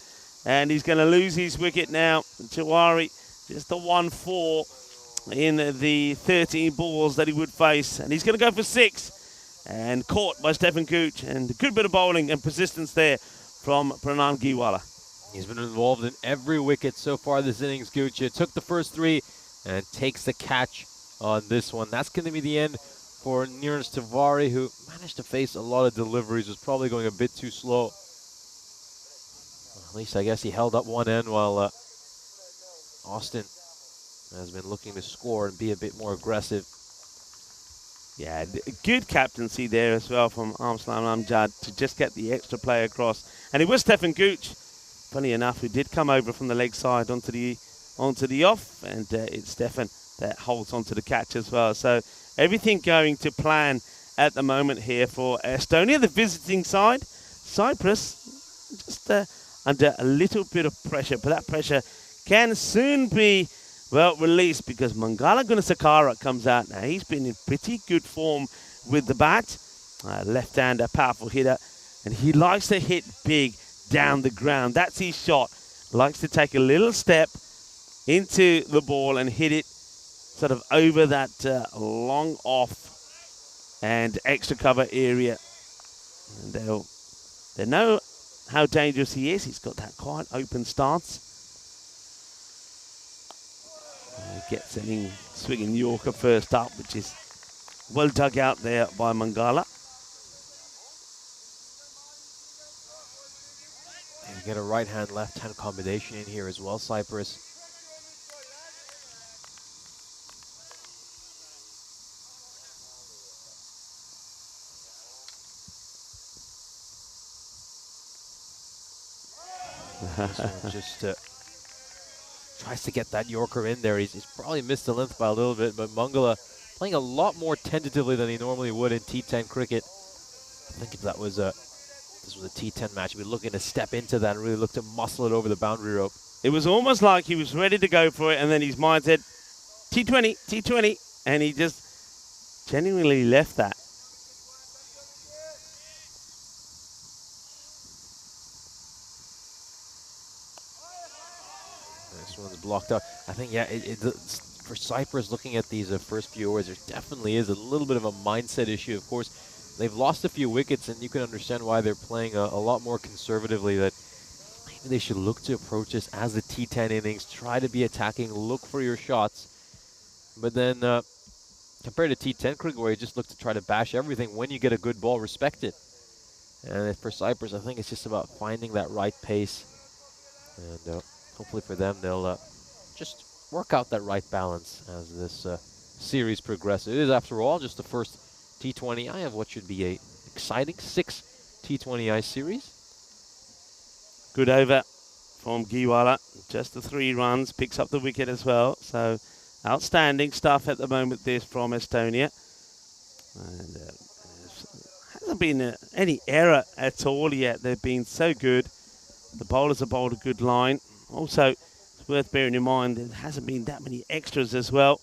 and he's going to lose his wicket now. Tiwari, just the 1-4 in the 13 balls that he would face, and he's going to go for 6, and caught by Stefan Gooch, and a good bit of bowling and persistence there from Pranan Giwala. He's been involved in every wicket so far this innings, Gooch. Took the first 3 and takes the catch on this one. That's going to be the end for Niraj Tiwari, who managed to face a lot of deliveries, was probably going a bit too slow. Well, at least I guess he held up one end while Austin has been looking to score and be a bit more aggressive. Yeah, good captaincy there as well from Arslan Amjad to just get the extra play across. And it was Stefan Gooch, funny enough, who did come over from the leg side onto the off, and it's Stefan that holds onto the catch as well. So everything going to plan at the moment here for Estonia, the visiting side. Cyprus just under a little bit of pressure, but that pressure can soon be, well, released because Mangala Gunasakara comes out now. He's been in pretty good form with the bat. Left-hander, powerful hitter, and he likes to hit big down the ground. That's his shot. Likes to take a little step into the ball and hit it sort of over that long off and extra cover area. And they know how dangerous he is. He's got that quite open stance. Gets an swinging Yorker first up, which is well dug out there by Mangala. And you get a right-hand, left-hand combination in here as well, Cyprus. This one just tries to get that Yorker in there. He's probably missed the length by a little bit, but Mangala playing a lot more tentatively than he normally would in T10 cricket. I think if that was this was a T10 match, he'd be looking to step into that and really look to muscle it over the boundary rope. It was almost like he was ready to go for it, and then his mind said, T20, T20, and he just genuinely left that. This one's blocked out. I think, yeah, for Cyprus, looking at these first few overs, there definitely is a little bit of a mindset issue. Of course, they've lost a few wickets, and you can understand why they're playing a lot more conservatively. That maybe they should look to approach this as the T10 innings, try to be attacking, look for your shots. But then, compared to T10 cricket, where you just look to try to bash everything, when you get a good ball, respect it. And for Cyprus, I think it's just about finding that right pace. And hopefully for them, they'll just work out that right balance as this series progresses. It is, after all, just the first T20I of what should be a exciting 6 T20I series. Good over from Giwala. Just the 3 runs. Picks up the wicket as well. So outstanding stuff at the moment this from Estonia. And hasn't been any error at all yet. They've been so good. The bowlers have bowled a good line. Also, it's worth bearing in mind there hasn't been that many extras as well.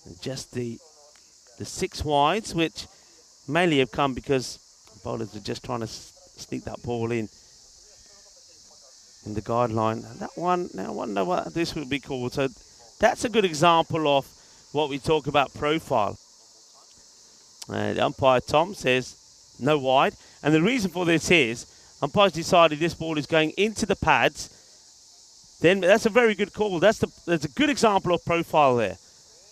And just the 6 wides, which mainly have come because bowlers are just trying to sneak that ball in the guideline. And that one, now I wonder what this would be called. So that's a good example of what we talk about profile. Umpire Tom says no wide. And the reason for this is umpires decided this ball is going into the pads. Then that's a very good call. That's a good example of profile there.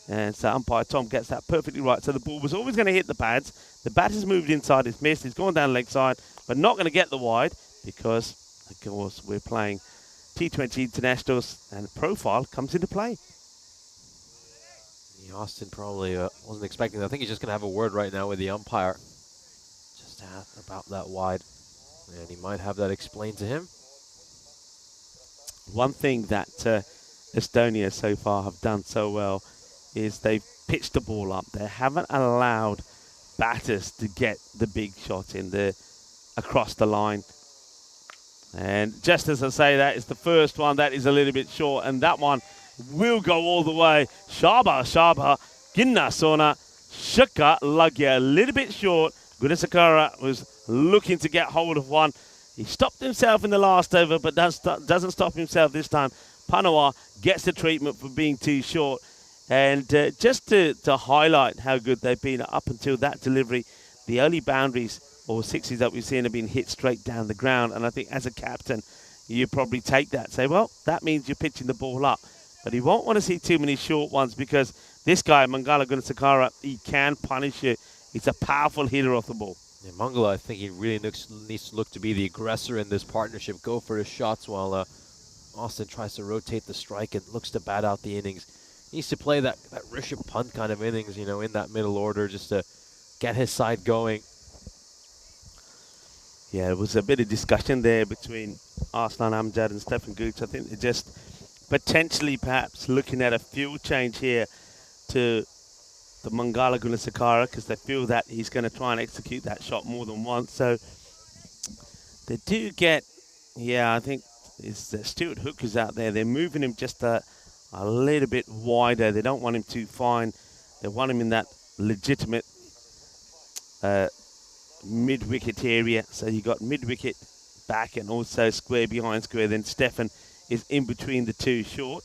And so umpire Tom gets that perfectly right. So the ball was always going to hit the pads. The bat has moved inside, it's missed, it's gone down leg side, but not going to get the wide because, of course, we're playing T20 internationals and profile comes into play. Austin probably wasn't expecting that. I think he's just going to have a word right now with the umpire just about that wide. And he might have that explained to him. One thing that Estonia so far have done so well is they've pitched the ball up. They haven't allowed batters to get the big shot in there across the line. And just as I say that, it's the first one that is a little bit short, and that one will go all the way. Shaba, Ginna Sona, Shaka Lagya, a little bit short. Gunasakara was looking to get hold of one. He stopped himself in the last over, but doesn't stop himself this time. Panawa gets the treatment for being too short. And just to highlight how good they've been up until that delivery, the only boundaries or sixes that we've seen have been hit straight down the ground. And I think as a captain, you probably take that. Say, well, that means you're pitching the ball up. But you won't want to see too many short ones because this guy, Mangala Gunasakara, he can punish you. He's a powerful hitter off the ball. Yeah, Mangala, I think he really needs to look to be the aggressor in this partnership. Go for his shots while Austin tries to rotate the strike and looks to bat out the innings. He needs to play that Rishabh Pant kind of innings, you know, in that middle order just to get his side going. Yeah, there was a bit of discussion there between Arslan Amjad and Stefan Gooch. I think they're just potentially perhaps looking at a fuel change here to the Mangala Gunasekara because they feel that he's going to try and execute that shot more than once. So they do get, yeah, I think it's Stuart Hooker's out there. They're moving him just a little bit wider. They don't want him too fine. They want him in that legitimate mid-wicket area. So you got mid-wicket back and also square behind square. Then Stefan is in between the two short.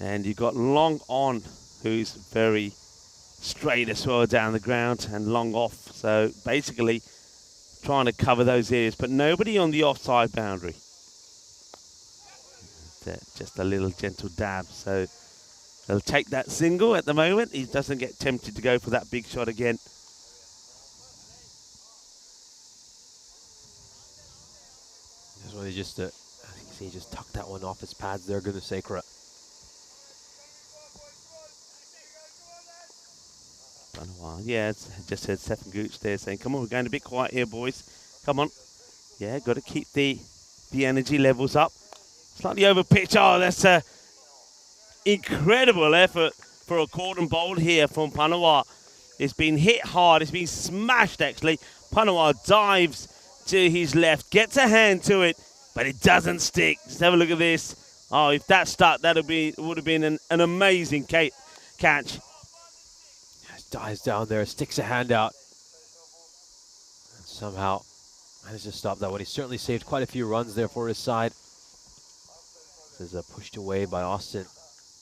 And you got long on, who's very straight as well down the ground, and long off. So basically trying to cover those areas, but nobody on the offside boundary. Just a little gentle dab. So they'll take that single at the moment. He doesn't get tempted to go for that big shot again. That's why they just, I think he just tucked that one off his pads there, Gunasekara. Yeah, it's just heard Stefan Gooch there saying, come on, we're going a bit quiet here, boys. Come on. Yeah, got to keep the energy levels up. Slightly over pitch. Oh, that's a incredible effort for a cordon bowl here from Panawa. It's been hit hard. It's been smashed, actually. Panawa dives to his left, gets a hand to it, but it doesn't stick. Just have a look at this. Oh, if that stuck, would have been an amazing catch. Dives down there, sticks a hand out, and somehow managed to stop that one. He certainly saved quite a few runs there for his side. This is pushed away by Austin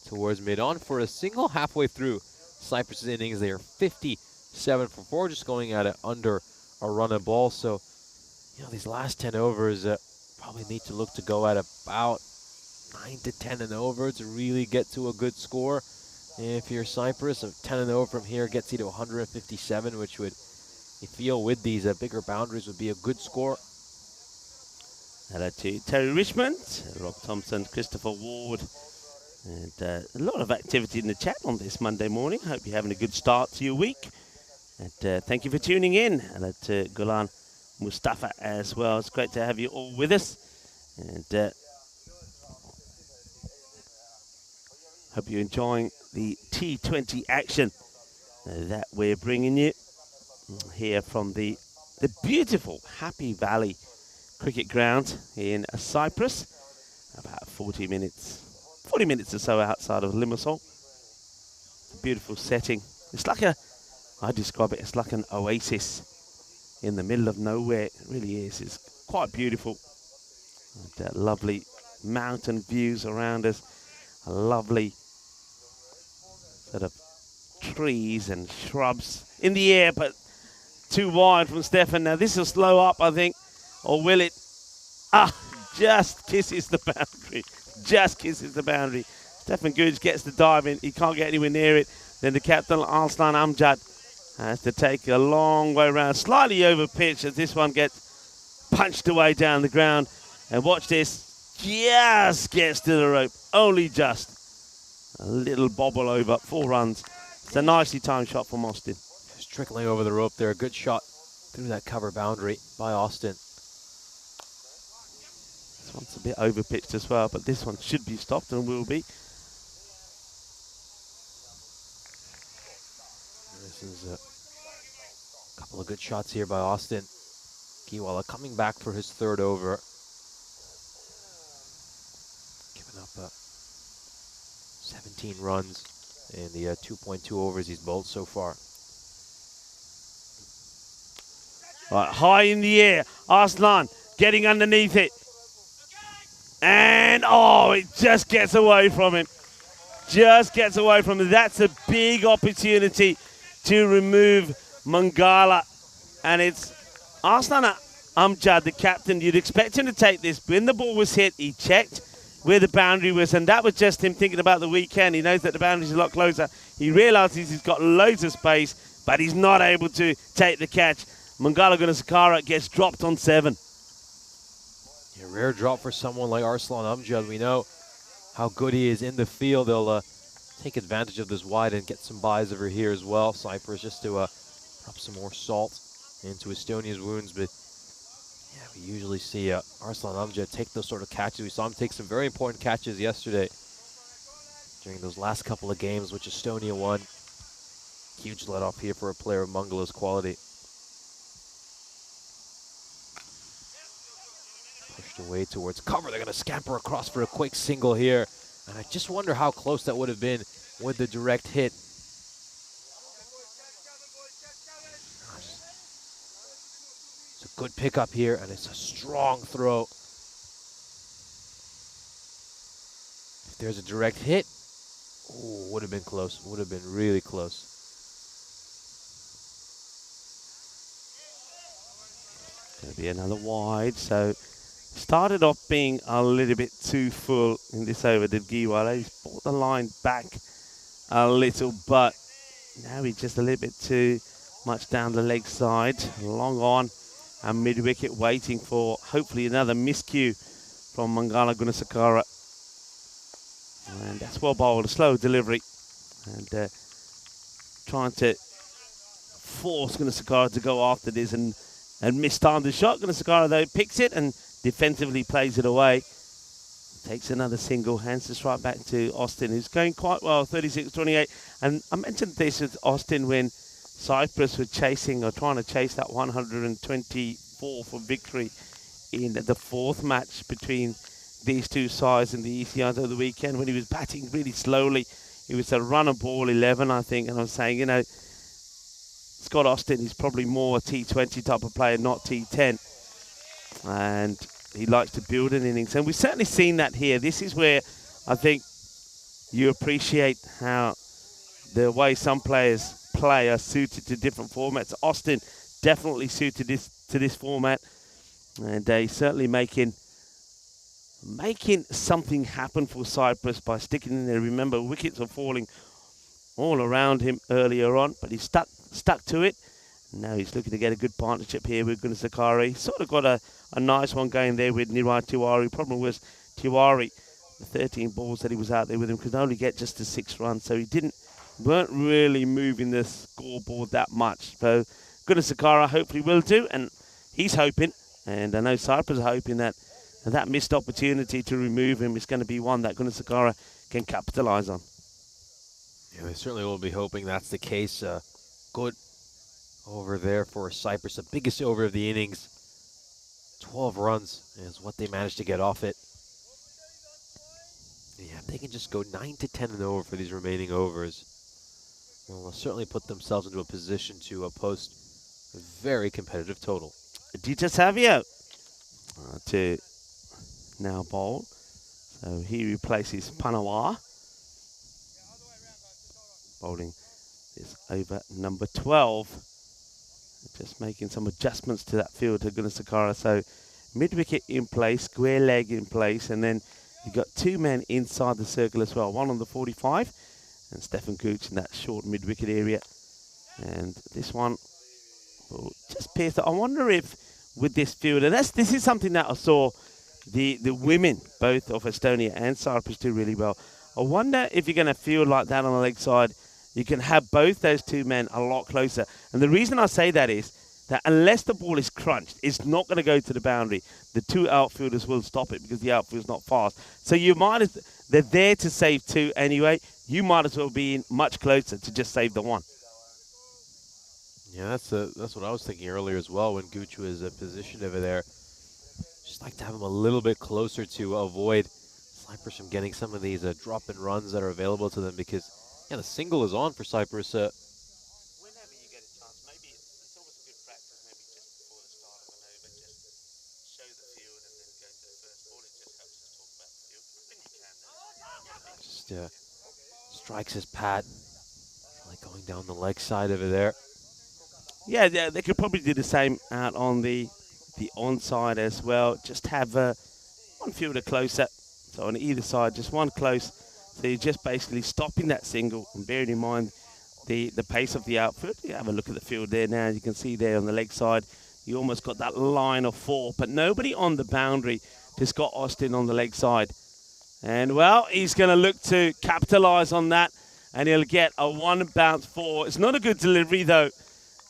towards mid-on for a single halfway through Cyprus's innings. They are 57 for 4, just going at it under a run a ball. So, you know, these last 10 overs probably need to look to go at about 9 to 10 and over to really get to a good score. If you're Cyprus, a 10 and 0 from here gets you to 157, which would, you feel with these bigger boundaries, would be a good score. Hello to Terry Richmond, Rob Thompson, Christopher Ward, and a lot of activity in the chat on this Monday morning. Hope you're having a good start to your week. And thank you for tuning in. Hello to Gulan Mustafa as well. It's great to have you all with us. And hope you're enjoying the T20 action that we're bringing you here from the beautiful Happy Valley cricket ground in Cyprus, about 40 minutes or so outside of Limassol. Beautiful setting. It's like I describe it as like an oasis in the middle of nowhere. It really is. It's quite beautiful. And, lovely mountain views around us. A lovely sort of trees and shrubs in the air, but too wide from Stefan. Now this will slow up, I think, or will it? Just kisses the boundary. Just kisses the boundary. Stefan Gooch gets the dive in. He can't get anywhere near it. Then the captain, Arslan Amjad, has to take a long way around, slightly over pitch as this one gets punched away down the ground. And watch this. Just gets to the rope. Only just. A little bobble over, 4 runs. It's a nicely timed shot from Austin. Just trickling over the rope there. A good shot through that cover boundary by Austin. This one's a bit over pitched as well, but this one should be stopped and will be. This is a couple of good shots here by Austin. Kiwala coming back for his 3rd over. Giving up 17 runs in the 2.2 overs he's bowled so far. Right, high in the air, Arslan getting underneath it. And, oh, it just gets away from him. Just gets away from him. That's a big opportunity to remove Mangala. And it's Arslan Amjad, the captain. You'd expect him to take this. When the ball was hit, he checked where the boundary was, and that was just him thinking about the weekend. He knows that the boundary's a lot closer. He realizes he's got loads of space, but he's not able to take the catch. Mangala Gunasekara gets dropped on 7. A rare drop for someone like Arslan Amjad. We know how good he is in the field. They'll take advantage of this wide and get some buys over here as well. Cyprus just to drop some more salt into Estonia's wounds. But yeah, we usually see Arslan Amjad take those sort of catches. We saw him take some very important catches yesterday during those last couple of games, which Estonia won. Huge let off here for a player of Mangala's quality. Pushed away towards cover. They're going to scamper across for a quick single here. And I just wonder how close that would have been with the direct hit. It's a good pickup here, and it's a strong throw. If there's a direct hit, ooh, would have been close. Would have been really close. Going to be another wide. So started off being a little bit too full in this over, did Giwala. He's brought the line back a little, but now he's just a little bit too much down the leg side. Long on and mid-wicket waiting for hopefully another miscue from Mangala Gunasakara. And that's well bowled, a slow delivery. And trying to force Gunasakara to go after this and mistime the shot. Gunasakara though picks it and defensively plays it away. Takes another single, hands this right back to Austin, who's going quite well, 36-28. And I mentioned this with Austin when Cyprus were chasing or trying to chase that 124 for victory in the fourth match between these two sides in the ECN over the weekend when he was batting really slowly. He was a run of ball 11, I think, and I was saying, you know, Scott Austin is probably more a T20 type of player, not T10. And he likes to build an innings. And we've certainly seen that here. This is where I think you appreciate how the way some players play are suited to different formats. Austin definitely suited to this format. And he's certainly making something happen for Cyprus by sticking in there. Remember, wickets are falling all around him earlier on, but he stuck to it. Now he's looking to get a good partnership here with Gunasakara. Sort of got a nice one going there with Nirai Tiwari. Problem was Tiwari, the 13 balls that he was out there with him, could only get just to 6 runs. So he weren't really moving the scoreboard that much. So Gunasakara hopefully will do, and he's hoping, and I know Cyprus are hoping that missed opportunity to remove him is going to be one that Gunasakara can capitalise on. Yeah, we certainly will be hoping that's the case. Good over there for Cyprus, the biggest over of the innings. 12 runs is what they managed to get off it. Yeah, if they can just go 9 to 10 and over for these remaining overs, they'll certainly put themselves into a position to post a very competitive total. Dita Savio to now bowl. So he replaces Panawar. Bowling is over number 12. Just making some adjustments to that field to Gunasakara. So mid-wicket in place, square leg in place, and then you've got 2 men inside the circle as well. One on the 45, and Stefan Gooch in that short mid-wicket area. And this one will just pierce it. I wonder if with this field, and this is something that I saw the women, both of Estonia and Cyprus, do really well. I wonder if you're going to field like that on the leg side, you can have both those 2 men a lot closer. And the reason I say that is that unless the ball is crunched, it's not going to go to the boundary. The 2 outfielders will stop it because the outfield's not fast. So they're there to save 2 anyway. You might as well be in much closer to just save the 1. Yeah, that's what I was thinking earlier as well when Gooch was positioned over there. Just like to have him a little bit closer to avoid Cyprus from getting some of these drop-in runs that are available to them, because yeah, the single is on for Cyprus. Whenever you get a chance, maybe it's always a good practice, maybe just before the start of an over, just show the field and then go to the first ball. It just helps us talk about the field when you can. Just strikes his pad, like going down the leg side over there. Yeah, they could probably do the same out on the onside as well. Just have one fielder closer, so on either side, just one close. So you're just basically stopping that single and bearing in mind the pace of the outfield. You have a look at the field there now. You can see there on the leg side, you almost got that line of 4, but nobody on the boundary to Scott Austin on the leg side. And, well, he's going to look to capitalise on that, and he'll get a 1 bounce 4. It's not a good delivery, though.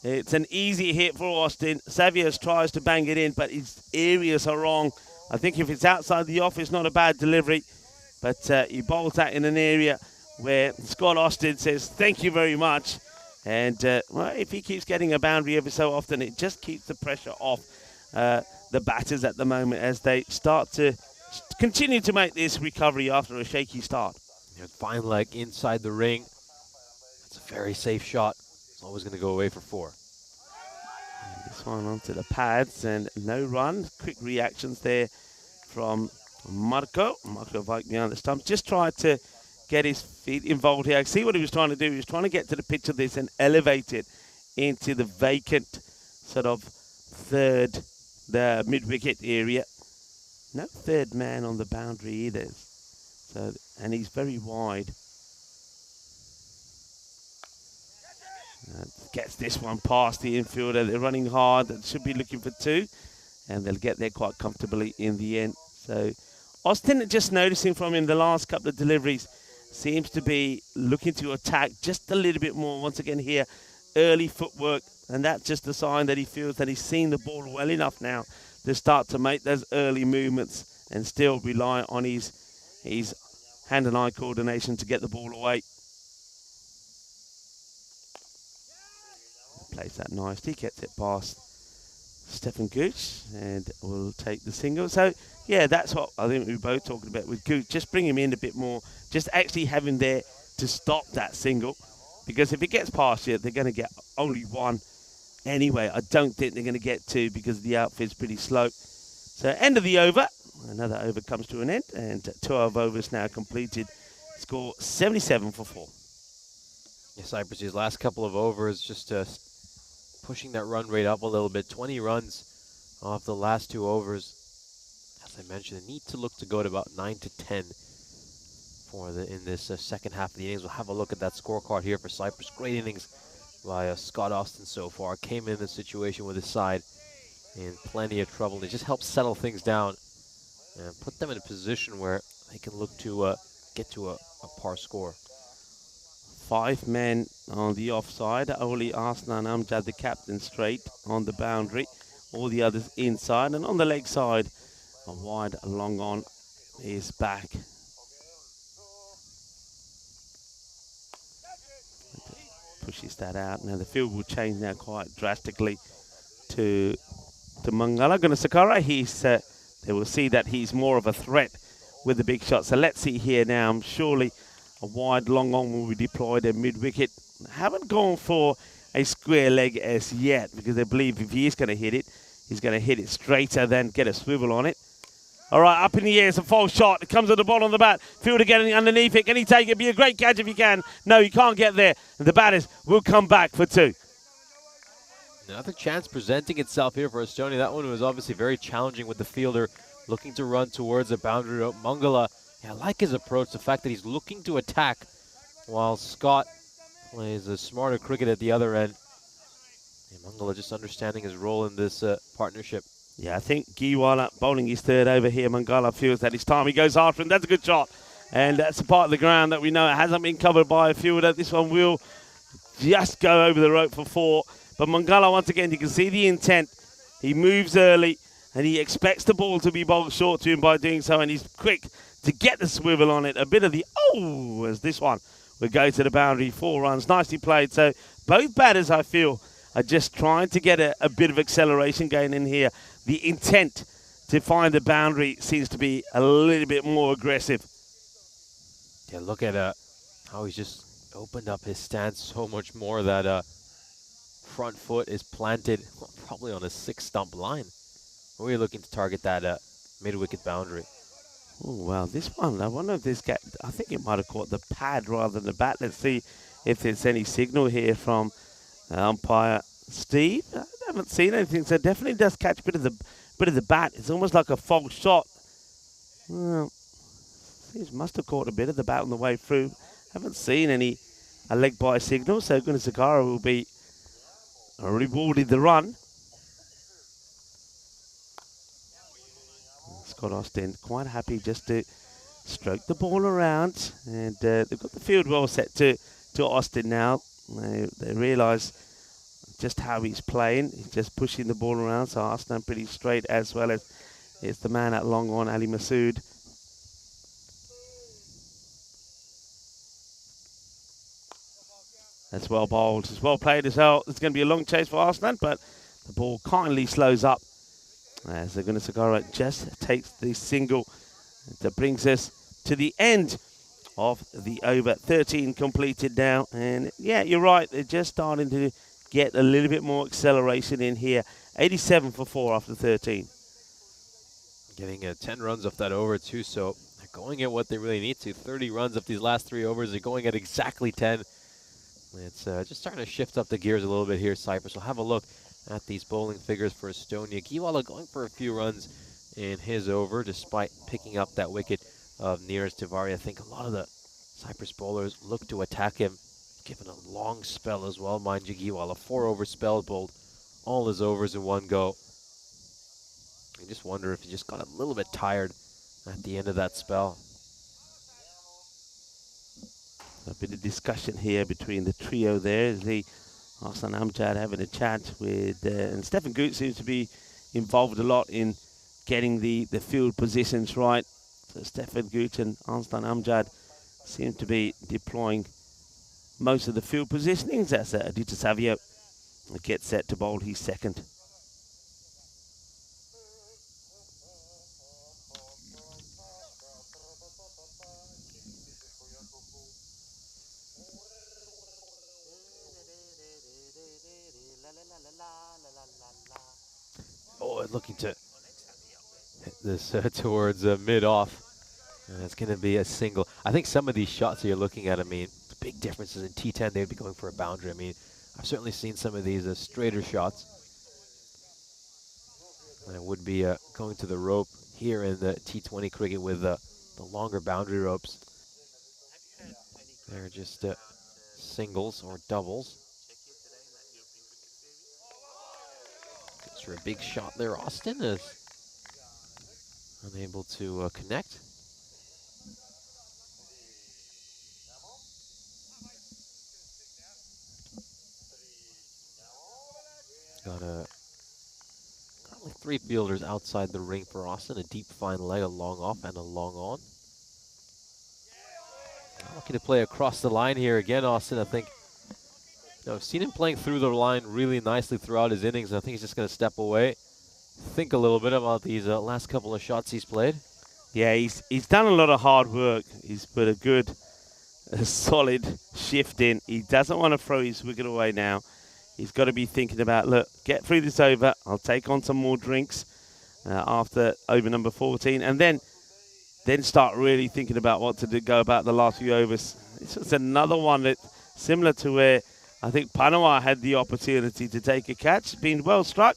It's an easy hit for Austin. Xavier tries to bang it in, but his areas are wrong. I think if it's outside the off, it's not a bad delivery. But he bowls that in an area where Scott Austin says, thank you very much. And, well, if he keeps getting a boundary every so often, it just keeps the pressure off the batters at the moment as they start to continue to make this recovery after a shaky start. Fine leg inside the ring. It's a very safe shot. It's always going to go away for 4. And this one onto the pads and no run. Quick reactions there from Marco. Marco Vike behind the stumps. Just tried to get his feet involved here. I see what he was trying to do. He was trying to get to the pitch of this and elevate it into the vacant sort of third, the mid-wicket area. No third man on the boundary either. So, and he's very wide. Gets this one past the infielder. They're running hard. They should be looking for 2. And they'll get there quite comfortably in the end. So Austin, just noticing from him the last couple of deliveries, seems to be looking to attack just a little bit more. Once again here, early footwork. And that's just a sign that he feels that he's seen the ball well enough now to start to make those early movements and still rely on his hand and eye coordination to get the ball away. Plays that nicely, gets it past Stefan Gooch and will take the single. So, yeah, that's what I think we were both talking about with Gooch. Just bring him in a bit more. Just actually have him there to stop that single. Because if it gets past you, they're going to get only 1. Anyway, I don't think they're going to get 2 because the outfit's pretty slow. So, end of the over. Another over comes to an end. And 12 overs now completed. Score 77 for 4. Yeah, Cyprus' last couple of overs just pushing that run rate up a little bit. 20 runs off the last 2 overs. As I mentioned, they need to look to go to about 9 to 10 in this second half of the innings. We'll have a look at that scorecard here for Cyprus. Great innings by Scott Austin so far. Came in this situation with his side in plenty of trouble. It just helps settle things down and put them in a position where they can look to get to a par score. 5 men on the offside. Only Arslan Amjad, the captain, straight on the boundary. All the others inside. And on the leg side, a wide long on is back. Pushes that out. Now the field will change now quite drastically to Mangala. Gunasekara, they will see that he's more of a threat with the big shot. So let's see here now. Surely a wide long on will be deployed at mid-wicket. Haven't gone for a square leg as yet because they believe if he is going to hit it, he's going to hit it straighter than get a swivel on it. All right, up in the air, it's a false shot. It comes at the ball on the bat. Fielder getting underneath it. Can he take it? Be a great catch if he can. No, he can't get there. And the batters will come back for 2. Another chance presenting itself here for Estonia. That one was obviously very challenging with the fielder looking to run towards the boundary. Mangala, yeah, I like his approach, the fact that he's looking to attack while Scott plays a smarter cricket at the other end. Yeah, Mangala just understanding his role in this partnership. Yeah, I think Giwala bowling his 3rd over here. Mangala feels that it's time. He goes after him. That's a good shot. And that's the part of the ground that we know it hasn't been covered by a fielder. This one will just go over the rope for 4. But Mangala, once again, you can see the intent. He moves early, and he expects the ball to be bowled short to him by doing so, and he's quick to get the swivel on it. A bit of the, as this one would go to the boundary. 4 runs. Nicely played. So both batters, I feel, are just trying to get a bit of acceleration going in here. The intent to find the boundary seems to be a little bit more aggressive. Yeah, look at how he's just opened up his stance so much more. That front foot is planted probably on a 6-stump line. We're looking to target that mid-wicket boundary. Oh, well, this one, I wonder if this guy, I think it might have caught the pad rather than the bat. Let's see if there's any signal here from umpire Steve. I haven't seen anything, so it definitely does catch a bit of the bat. It's almost like a false shot. Well, he must have caught a bit of the bat on the way through. Haven't seen a leg by signal, so Gunasekara will be rewarded the run. got Austin quite happy just to stroke the ball around, and they've got the field well set to Austin now. They realise just how he's playing. He's just pushing the ball around, so Austin pretty straight, as well as it's the man at long on, Ali Masood. That's well bowled. It's well played as well. It's going to be a long chase for Arslan, but the ball kindly slows up as the Gunasekara just takes the single. That brings us to the end of the over. 13 completed now. And yeah, you're right. They're just starting to get a little bit more acceleration in here. 87 for 4 after 13. Getting 10 runs off that over too, so they're going at what they really need to. 30 runs off these last 3 overs. They're going at exactly 10. It's just starting to shift up the gears a little bit here, Cyprus. We'll have a look at these bowling figures for Estonia. Giwala going for a few runs in his over, despite picking up that wicket of Neeraj Tiwari. I think a lot of the Cyprus bowlers look to attack him, given a long spell as well. Mind you, Giwala, 4-over spell, bowled all his overs in one go. I just wonder if he just got a little bit tired at the end of that spell. A bit of discussion here between the trio there. The Arslan Amjad having a chat with, and Stefan Gut seems to be involved a lot in getting the field positions right. So Stefan Gut and Arslan Amjad seem to be deploying most of the field positionings as Aditya Savio gets set to bowl his second. Oh, looking to hit this towards mid-off. And it's going to be a single. I think some of these shots you're looking at, I mean, the big differences in T10, they'd be going for a boundary. I mean, I've certainly seen some of these straighter shots. And it would be going to the rope here in the T20 cricket with the longer boundary ropes. They're just singles or doubles. Goes for a big shot there. Austin is unable to connect. Got currently 3 fielders outside the ring for Austin. A deep fine leg, a long off, and a long on. Looking to play across the line here again, Austin. I think I've seen him playing through the line really nicely throughout his innings. I think he's just going to step away, think a little bit about these last couple of shots he's played. Yeah, he's done a lot of hard work. He's put a good, solid shift in. He doesn't want to throw his wicket away now. He's got to be thinking about, look, get through this over. I'll take on some more drinks after over number 14, and then start really thinking about what to go about the last few overs. This was another one that similar to where I think Panama had the opportunity to take a catch. Been well struck.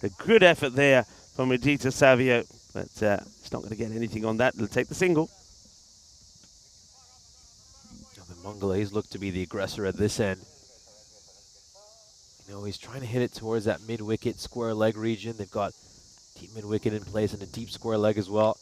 A good effort there from Aditya Savio, but he's not going to get anything on that. He'll take the single. The Mongolese look to be the aggressor at this end. You know, he's trying to hit it towards that mid-wicket square leg region. They've got deep mid-wicket in place and a deep square leg as well.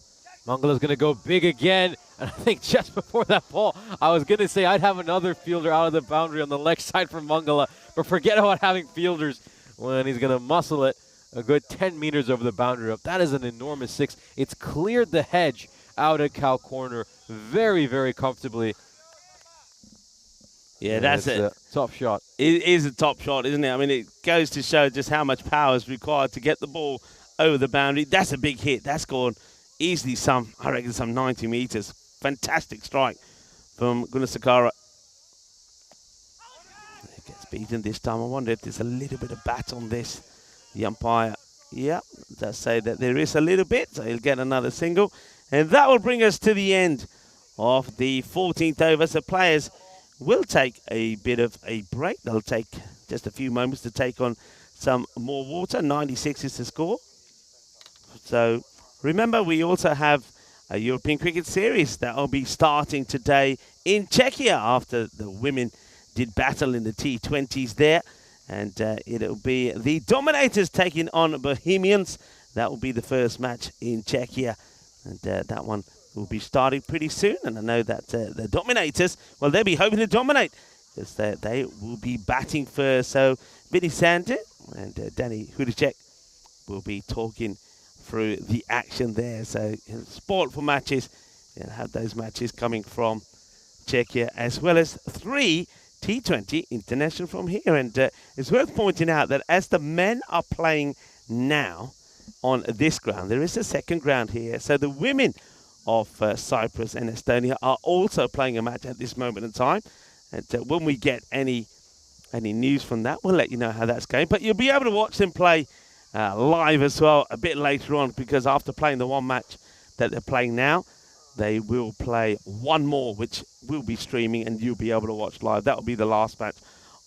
Mongola's going to go big again. And I think just before that ball, I was going to say I'd have another fielder out of the boundary on the leg side for Mongola. But forget about having fielders when he's going to muscle it a good 10 meters over the boundary rope. That is an enormous 6. It's cleared the hedge out at cow corner very, very comfortably. Yeah, that's a top shot. It is a top shot, isn't it? I mean, it goes to show just how much power is required to get the ball over the boundary. That's a big hit. That's gone easily I reckon some 90 meters. Fantastic strike from Gunasekara. It gets beaten this time. I wonder if there's a little bit of bat on this. The umpire, yeah, does say that there is a little bit, so he'll get another single. And that will bring us to the end of the 14th over. So players will take a bit of a break. They'll take just a few moments to take on some more water. 96 is the score. So remember, we also have a European Cricket Series that will be starting today in Czechia after the women did battle in the T20s there. And it'll be the Dominators taking on Bohemians. That will be the first match in Czechia And that one will be starting pretty soon. And I know that the Dominators, well, they'll be hoping to dominate because they will be batting first. So Vinny Sander and Danny Hudacek will be talking through the action there. So sport for matches. You'll have those matches coming from Czechia, as well as 3 T20 international from here. And it's worth pointing out that as the men are playing now on this ground, there is a second ground here. So the women of Cyprus and Estonia are also playing a match at this moment in time. And when we get any news from that, we'll let you know how that's going. But you'll be able to watch them play live as well a bit later on, because after playing the one match that they're playing now, they will play one more, which will be streaming and you'll be able to watch live. That will be the last match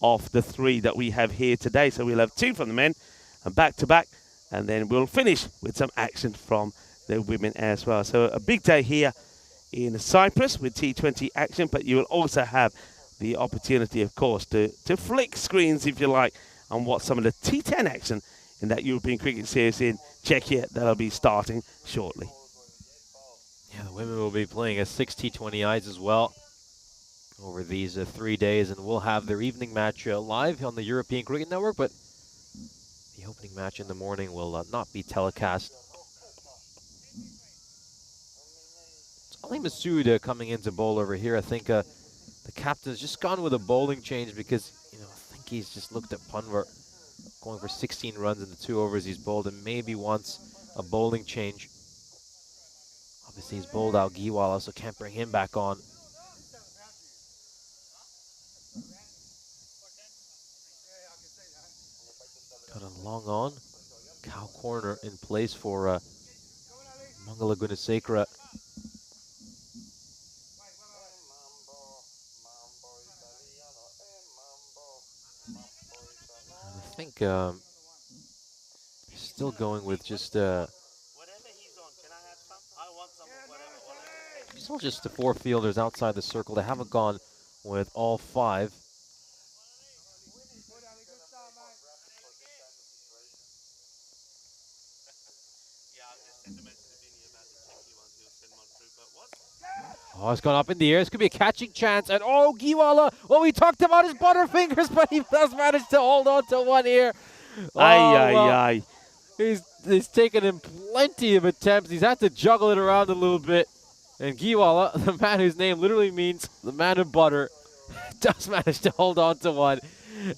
of the 3 that we have here today. So we'll have 2 from the men and back to back, and then we'll finish with some action from the women as well. So a big day here in Cyprus with T20 action, but you will also have the opportunity, of course, to flick screens, if you like, and watch some of the T10 action in that European Cricket Series in Czechia that'll be starting shortly. Yeah, the women will be playing as 6 T20Is as well over these 3 days, and we'll have their evening match live on the European Cricket Network, but the opening match in the morning will not be telecast. It's Ali Masood coming into bowl over here. I think the captain's just gone with a bowling change because, I think he's just looked at Punwar going for 16 runs in the 2 overs he's bowled and maybe wants a bowling change. Obviously, he's bowled out Giwala, so can't bring him back on. Got a long on. Cow corner in place for Mangala Gunasekara. I think still going with just still just the 4 fielders outside the circle. They haven't gone with all 5. Oh, it's gone up in the air. This could be a catching chance. And oh, Giwala, well, we talked about his butterfingers, but he does manage to hold on to one here. Aye. He's taken him plenty of attempts. He's had to juggle it around a little bit. And Giwala, the man whose name literally means the man of butter, does manage to hold on to one.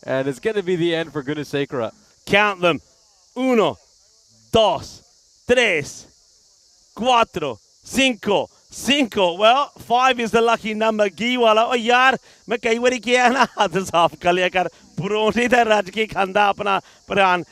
And it's going to be the end for Gunasekara. Count them. 1, 2, 3, 4, 5. 5. Well, 5 is the lucky number. Giwala. Oh यार, मैं कई बारी किया है ना, हाथ साफ कर लिया कर. पुरोने दा रज के खंदा अपना प्राण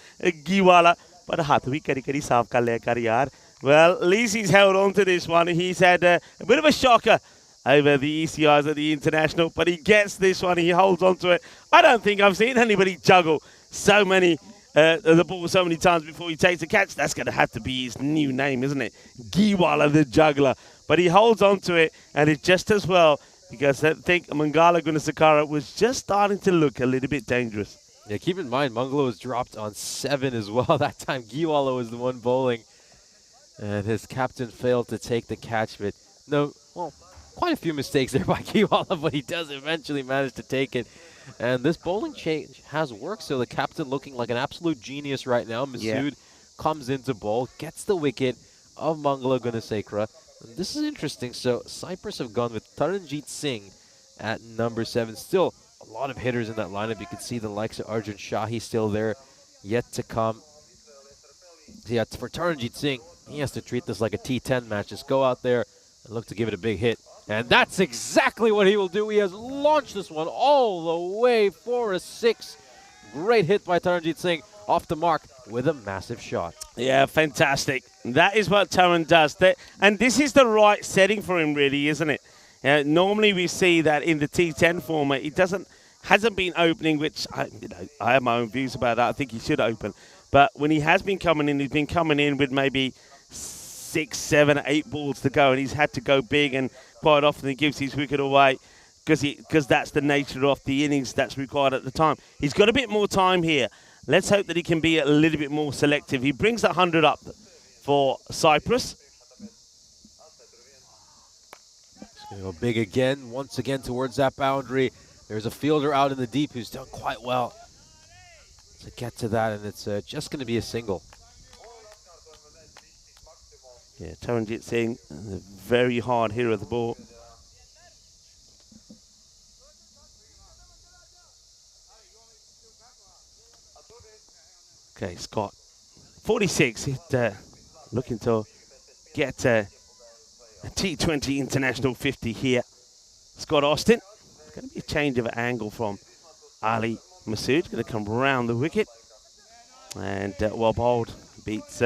Giwala. पर हाथ भी करी साफ कर लिया कर यार. Well, at least he's held on to this one. He's had a bit of a shocker over the ECIs at the International, but he gets this one. He holds on to it. I don't think I've seen anybody juggle the ball so many times before he takes a catch. That's going to have to be his new name, isn't it? Giwala the juggler. But he holds on to it, and it's just as well, because I think Mangala Gunasekara was just starting to look a little bit dangerous. Yeah, keep in mind, Mangala was dropped on 7 as well. That time, Giwala was the one bowling. And his captain failed to take the catch, but quite a few mistakes there by Giwala, but he does eventually manage to take it. And this bowling change has worked, so the captain looking like an absolute genius right now. Masood comes into bowl, gets the wicket of Mangala Gunasekara. And this is interesting. So Cyprus have gone with Taranjit Singh at number 7. Still a lot of hitters in that lineup. You can see the likes of Arjun Shahi still there, yet to come. So yeah, for Taranjit Singh, he has to treat this like a T10 match. Just go out there and look to give it a big hit. And that's exactly what he will do. He has launched this one all the way for a 6. Great hit by Taranjit Singh, off the mark with a massive shot. Yeah, fantastic. That is what Taran does. And this is the right setting for him, really, isn't it? Normally we see that in the T10 format, he hasn't been opening, which I have my own views about that. I think he should open. But when he has been coming in, he's been coming in with maybe 6, 7, 8 balls to go, and he's had to go big, and quite often he gives his wicket away because that's the nature of the innings that's required at the time. He's got a bit more time here. Let's hope that he can be a little bit more selective. He brings 100 up for Cyprus. Gonna go big again, once again towards that boundary. There's a fielder out in the deep who's done quite well to get to that, and it's just going to be a single. Yeah, Taranjit Singh, a very hard hitter of the ball. Okay, Scott, 46, looking to get a T20 International 50 here. Scott Austin, it's going to be a change of angle from Ali Masood, going to come round the wicket. And well bowled, beats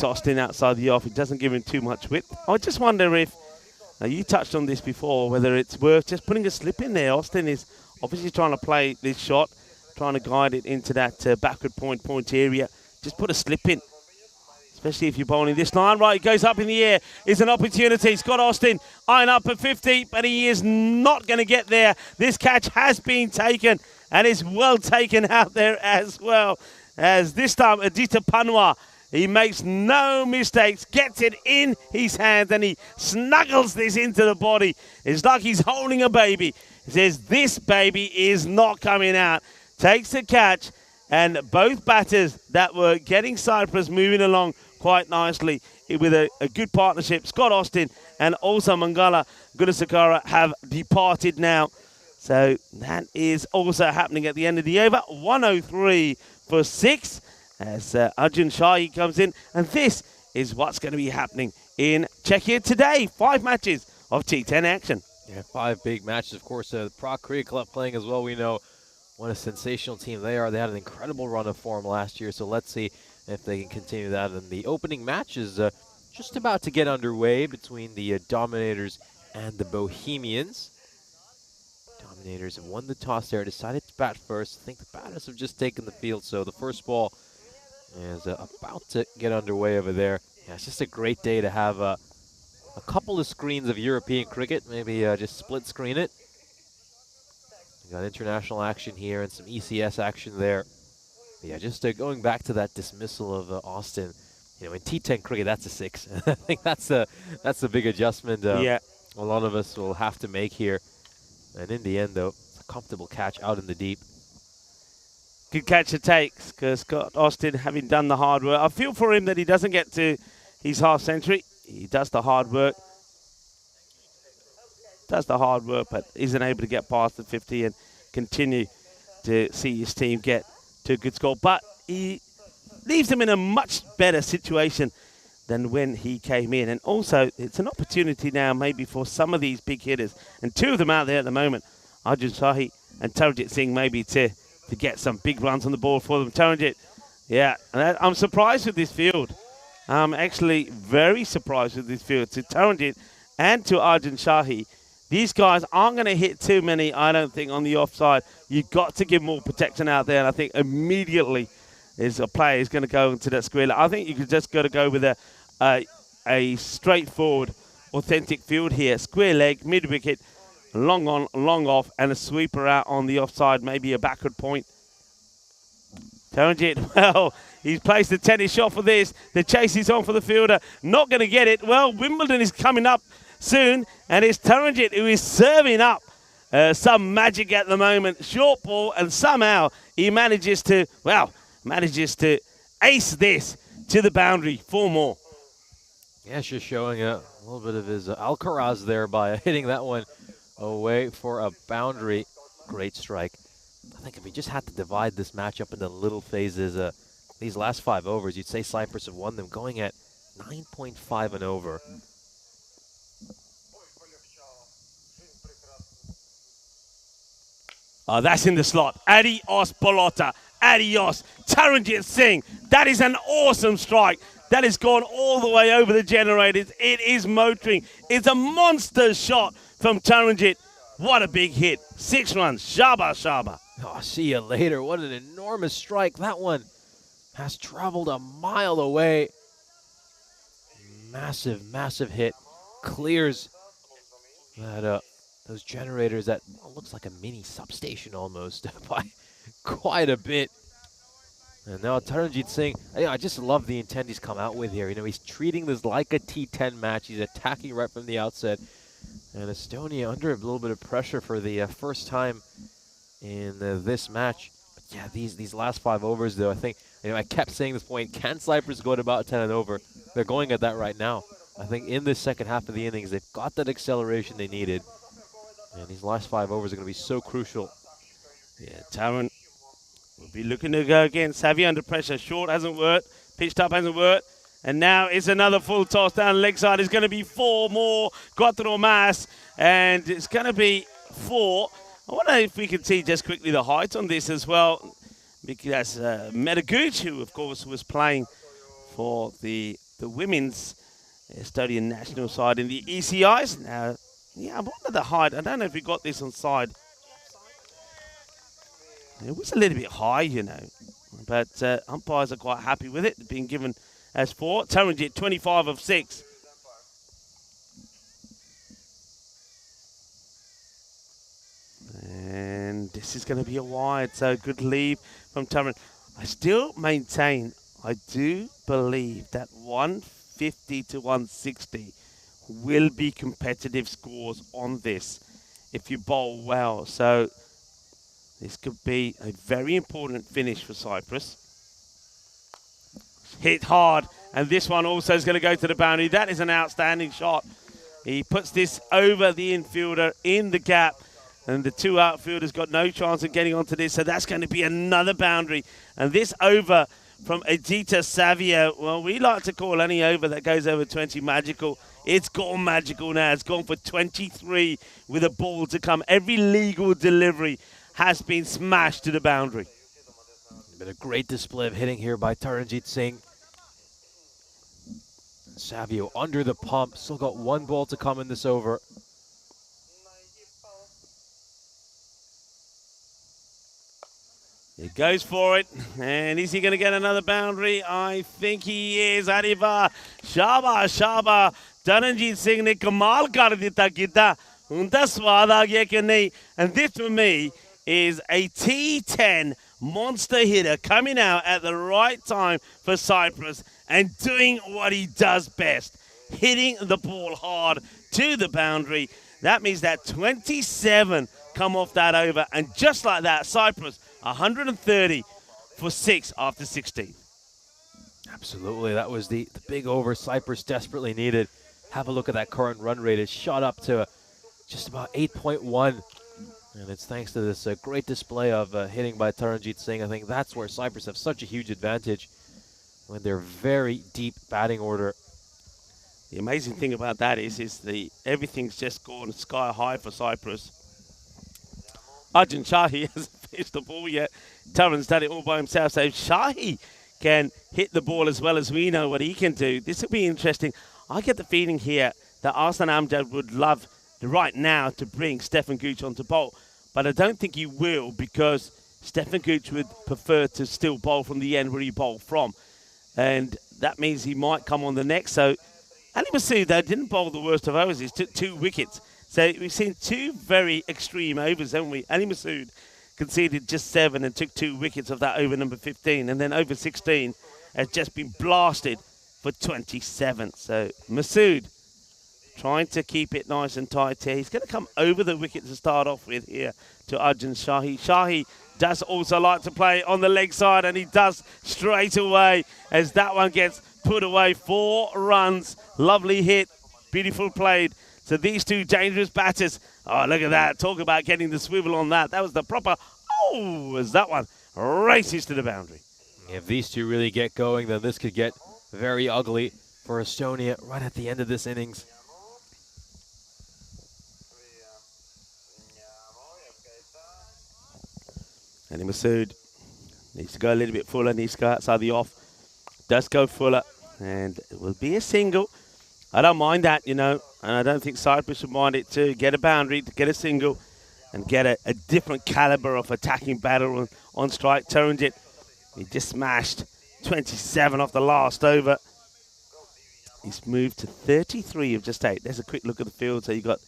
Austin outside the off. He doesn't give him too much width. I just wonder if, you touched on this before, whether it's worth just putting a slip in there. Austin is obviously trying to play this shot, trying to guide it into that backward point area. Just put a slip in, especially if you're bowling this line. Right, it goes up in the air. It's an opportunity. Scott Austin eyeing up at 50, but he is not going to get there. This catch has been taken, and is well taken out there as well. As this time, Aditya Panwar, he makes no mistakes, gets it in his hand, and he snuggles this into the body. It's like he's holding a baby. He says, this baby is not coming out. Takes the catch, and both batters that were getting Cyprus moving along quite nicely with a good partnership, Scott Austin and also Mangala Gunasakara, have departed now. So that is also happening at the end of the over. 103 for 6 as Arjun Shahi comes in. And this is what's going to be happening in Czechia today. 5 matches of T10 action. Yeah, 5 big matches. Of course, the Prague Cricket Club playing as well. We know what a sensational team they are. They had an incredible run of form last year, so let's see if they can continue that. And the opening match is just about to get underway between the Dominators and the Bohemians. Dominators have won the toss there, decided to bat first. I think the batters have just taken the field, so the first ball is about to get underway over there. Yeah, it's just a great day to have a couple of screens of European cricket, maybe just split screen it. We got international action here and some ECS action there. But yeah, just going back to that dismissal of Austin. You know, in T10 cricket, that's a 6. I think that's a big adjustment. Yeah, a lot of us will have to make here. And in the end, though, it's a comfortable catch out in the deep. Good catch it takes, because Scott Austin, having done the hard work, I feel for him that he doesn't get to his half century. He does the hard work. But isn't able to get past the 50 and continue to see his team get to a good score. But he leaves them in a much better situation than when he came in. And also, it's an opportunity now maybe for some of these big hitters, and 2 of them out there at the moment, Arjun Shahi and Taranjit Singh, maybe to get some big runs on the board for them. Taranjit, yeah, and I'm surprised with this field. I'm actually very surprised with this field. To Taranjit and to Arjun Shahi, these guys aren't going to hit too many, I don't think, on the offside. You've got to give more protection out there, and I think immediately is a player is going to go into that square leg. I think you could just got to go with a straightforward, authentic field here. Square leg, mid-wicket, long on, long off, and a sweeper out on the offside, maybe a backward point. Taranjit, well, he's placed the tennis shot for this. The chase is on for the fielder. Not going to get it. Well, Wimbledon is coming up soon, and it's Taranjit who is serving up some magic at the moment. Short ball, and somehow he manages to ace this to the boundary. 4 more. Yeah, just showing a little bit of his Alcaraz there by hitting that one away for a boundary. Great strike. I think if we just had to divide this match up into little phases, these last 5 overs, you'd say Cyprus have won them, going at 9.5 and over. Oh, that's in the slot. Adios, Bolota. Adios. Taranjit Singh. That is an awesome strike. That has gone all the way over the generators. It is motoring. It's a monster shot from Taranjit. What a big hit. 6 runs. Shaba, shaba. Oh, see you later. What an enormous strike. That one has traveled a mile away. Massive, massive hit. Clears that those generators that looks like a mini substation almost by quite a bit. And now Taranjit Singh, I just love the intent he's come out with here. You know, he's treating this like a T10 match. He's attacking right from the outset. And Estonia under a little bit of pressure for the first time in this match. But yeah, these last 5 overs, though, I think, you know, I kept saying this point, can Cyprus go at about 10 and over? They're going at that right now. I think in this second half of the innings, they've got that acceleration they needed. And these last 5 overs are going to be so crucial. Yeah, Taran will be looking to go again. Savvy under pressure. Short hasn't worked. Pitched up hasn't worked. And now it's another full toss down the leg side. It's going to be 4 more. Cuatro más. And it's going to be 4. I wonder if we can see just quickly the height on this as well. Because Metaguch, who of course was playing for the women's Estonian national side in the ECIs. Now, yeah, I wonder the height. I don't know if we got this on side. It was a little bit high, you know, but umpires are quite happy with it, being given as 4. Taranjit, 25 of 6. And this is going to be a wide, so good lead from Taran. I still maintain, I do believe that 150 to 160 will be competitive scores on this if you bowl well. So this could be a very important finish for Cyprus. Hit hard, and this one also is going to go to the boundary. That is an outstanding shot. He puts this over the infielder in the gap, and the 2 outfielders got no chance of getting onto this, so that's going to be another boundary. And this over from Edita Savio, well, we like to call any over that goes over 20 magical. It's gone magical now. It's gone for 23 with a ball to come. Every legal delivery has been smashed to the boundary. Been a great display of hitting here by Taranjit Singh. Savio under the pump. Still got 1 ball to come in this over. He goes for it, and is he going to get another boundary? I think he is. Arriva, Shaba, Shaba, Taranjit Singh ne kamal kar dita kita. Unta swad aa gaya ki nahi. And this for me is a T10 monster hitter coming out at the right time for Cyprus and doing what he does best, hitting the ball hard to the boundary. That means that 27 come off that over, and just like that, Cyprus 130 for 6 after 16. Absolutely, that was the big over Cyprus desperately needed. Have a look at that current run rate. It's shot up to just about 8.1. And it's thanks to this great display of hitting by Taranjit Singh. I think that's where Cyprus have such a huge advantage when they're very deep batting order. The amazing thing about that is everything's just gone sky high for Cyprus. Arjun Shahi hasn't pitched the ball yet. Taran's done it all by himself. So if Shahi can hit the ball as well as we know what he can do, this will be interesting. I get the feeling here that Arslan Amjad would love right now to bring Stefan Gooch onto bowl. But I don't think he will, because Stefan Gooch would prefer to still bowl from the end where he bowled from. And that means he might come on the next. So Ali Masood, though, didn't bowl the worst of overs. He took 2 wickets. So we've seen 2 very extreme overs, haven't we? Ali Masood conceded just 7 and took 2 wickets of that over number 15. And then over 16 has just been blasted for 27. So Masood trying to keep it nice and tight here. He's going to come over the wicket to start off with here to Arjun Shahi. Shahi does also like to play on the leg side, and he does straight away as that one gets put away. 4 runs. Lovely hit. Beautiful played. So these 2 dangerous batters. Oh, look at that. Talk about getting the swivel on that. That was the proper, as that one races to the boundary. If these 2 really get going, then this could get very ugly for Estonia right at the end of this innings. And Masood needs to go a little bit fuller, needs to go outside the off. Does go fuller, and it will be a single. I don't mind that, you know, and I don't think Cyprus would mind it too. Get a boundary, to get a single, and get a different caliber of attacking batter on strike. Taranjit, he just smashed 27 off the last over. He's moved to 33 of just 8. There's a quick look at the field. So you've got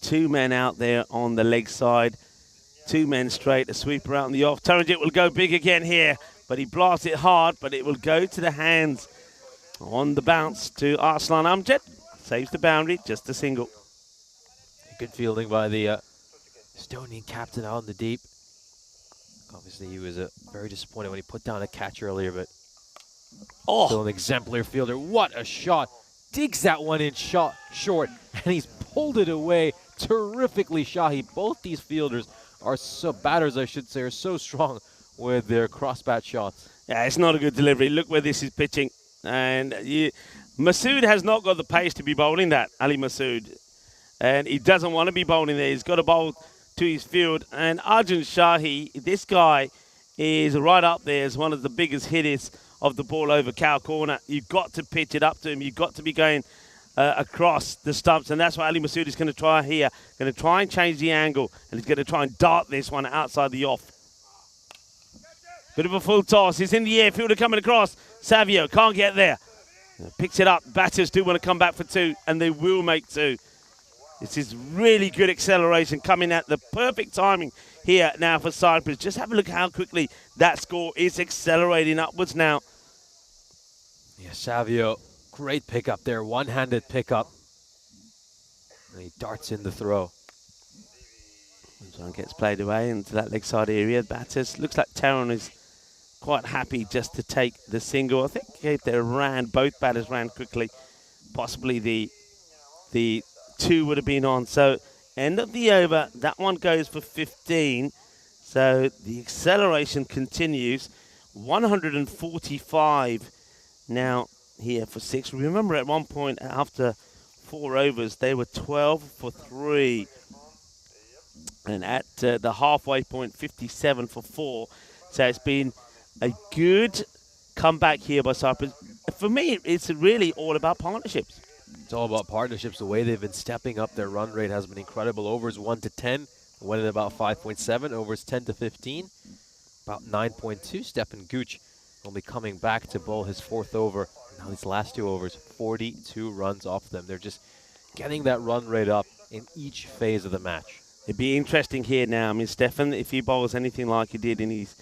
2 men out there on the leg side. 2 men straight, a sweeper out on the off. Taranjit will go big again here. but he blasts it hard, but it will go to the hands on the bounce to Arslan Amjad. Saves the boundary, just a single. Good fielding by the Estonian captain out in the deep. Obviously, he was very disappointed when he put down a catch earlier, but still an exemplary fielder. What a shot. Digs that one in short, and he's pulled it away terrifically, Shahi. Both these fielders are batters, I should say, are so strong with their cross-bat shots. Yeah, it's not a good delivery. Look where this is pitching. And Masood has not got the pace to be bowling that, Ali Masood. And he doesn't want to be bowling there. He's got to bowl to his field. And Arjun Shahi, this guy is right up there as one of the biggest hitters of the ball over cow corner. You've got to pitch it up to him. You've got to be going across the stumps. And that's what Ali Masood is going to try here. Going to try and change the angle. And he's going to try and dart this one outside the off. Bit of a full toss. He's in the air. Fielder coming across. Savio can't get there. Picks it up. Batters do want to come back for two. And they will make two. This is really good acceleration coming at the perfect timing here now for Cyprus. Just have a look how quickly that score is accelerating upwards now. Yeah, Savio, great pickup there. One-handed pickup. And he darts in the throw. This one gets played away into that leg side area. Batters, looks like Taron is quite happy just to take the single. I think if they ran, both batters ran quickly. Possibly the two would have been on. So end of the over, that one goes for 15. So the acceleration continues. 145 now here for 6. Remember at one point after 4 overs, they were 12 for 3. And at the halfway point, 57 for 4. So it's been a good comeback here by Cyprus. For me, it's really all about partnerships. It's all about partnerships. The way they've been stepping up their run rate has been incredible. Overs 1 to 10, went at about 5.7. Overs 10 to 15, about 9.2. Stefan Guc will be coming back to bowl his 4th over. Now these last 2 overs, 42 runs off them. They're just getting that run rate up in each phase of the match. It'd be interesting here now. I mean, Stefan, if he bowls anything like he did in his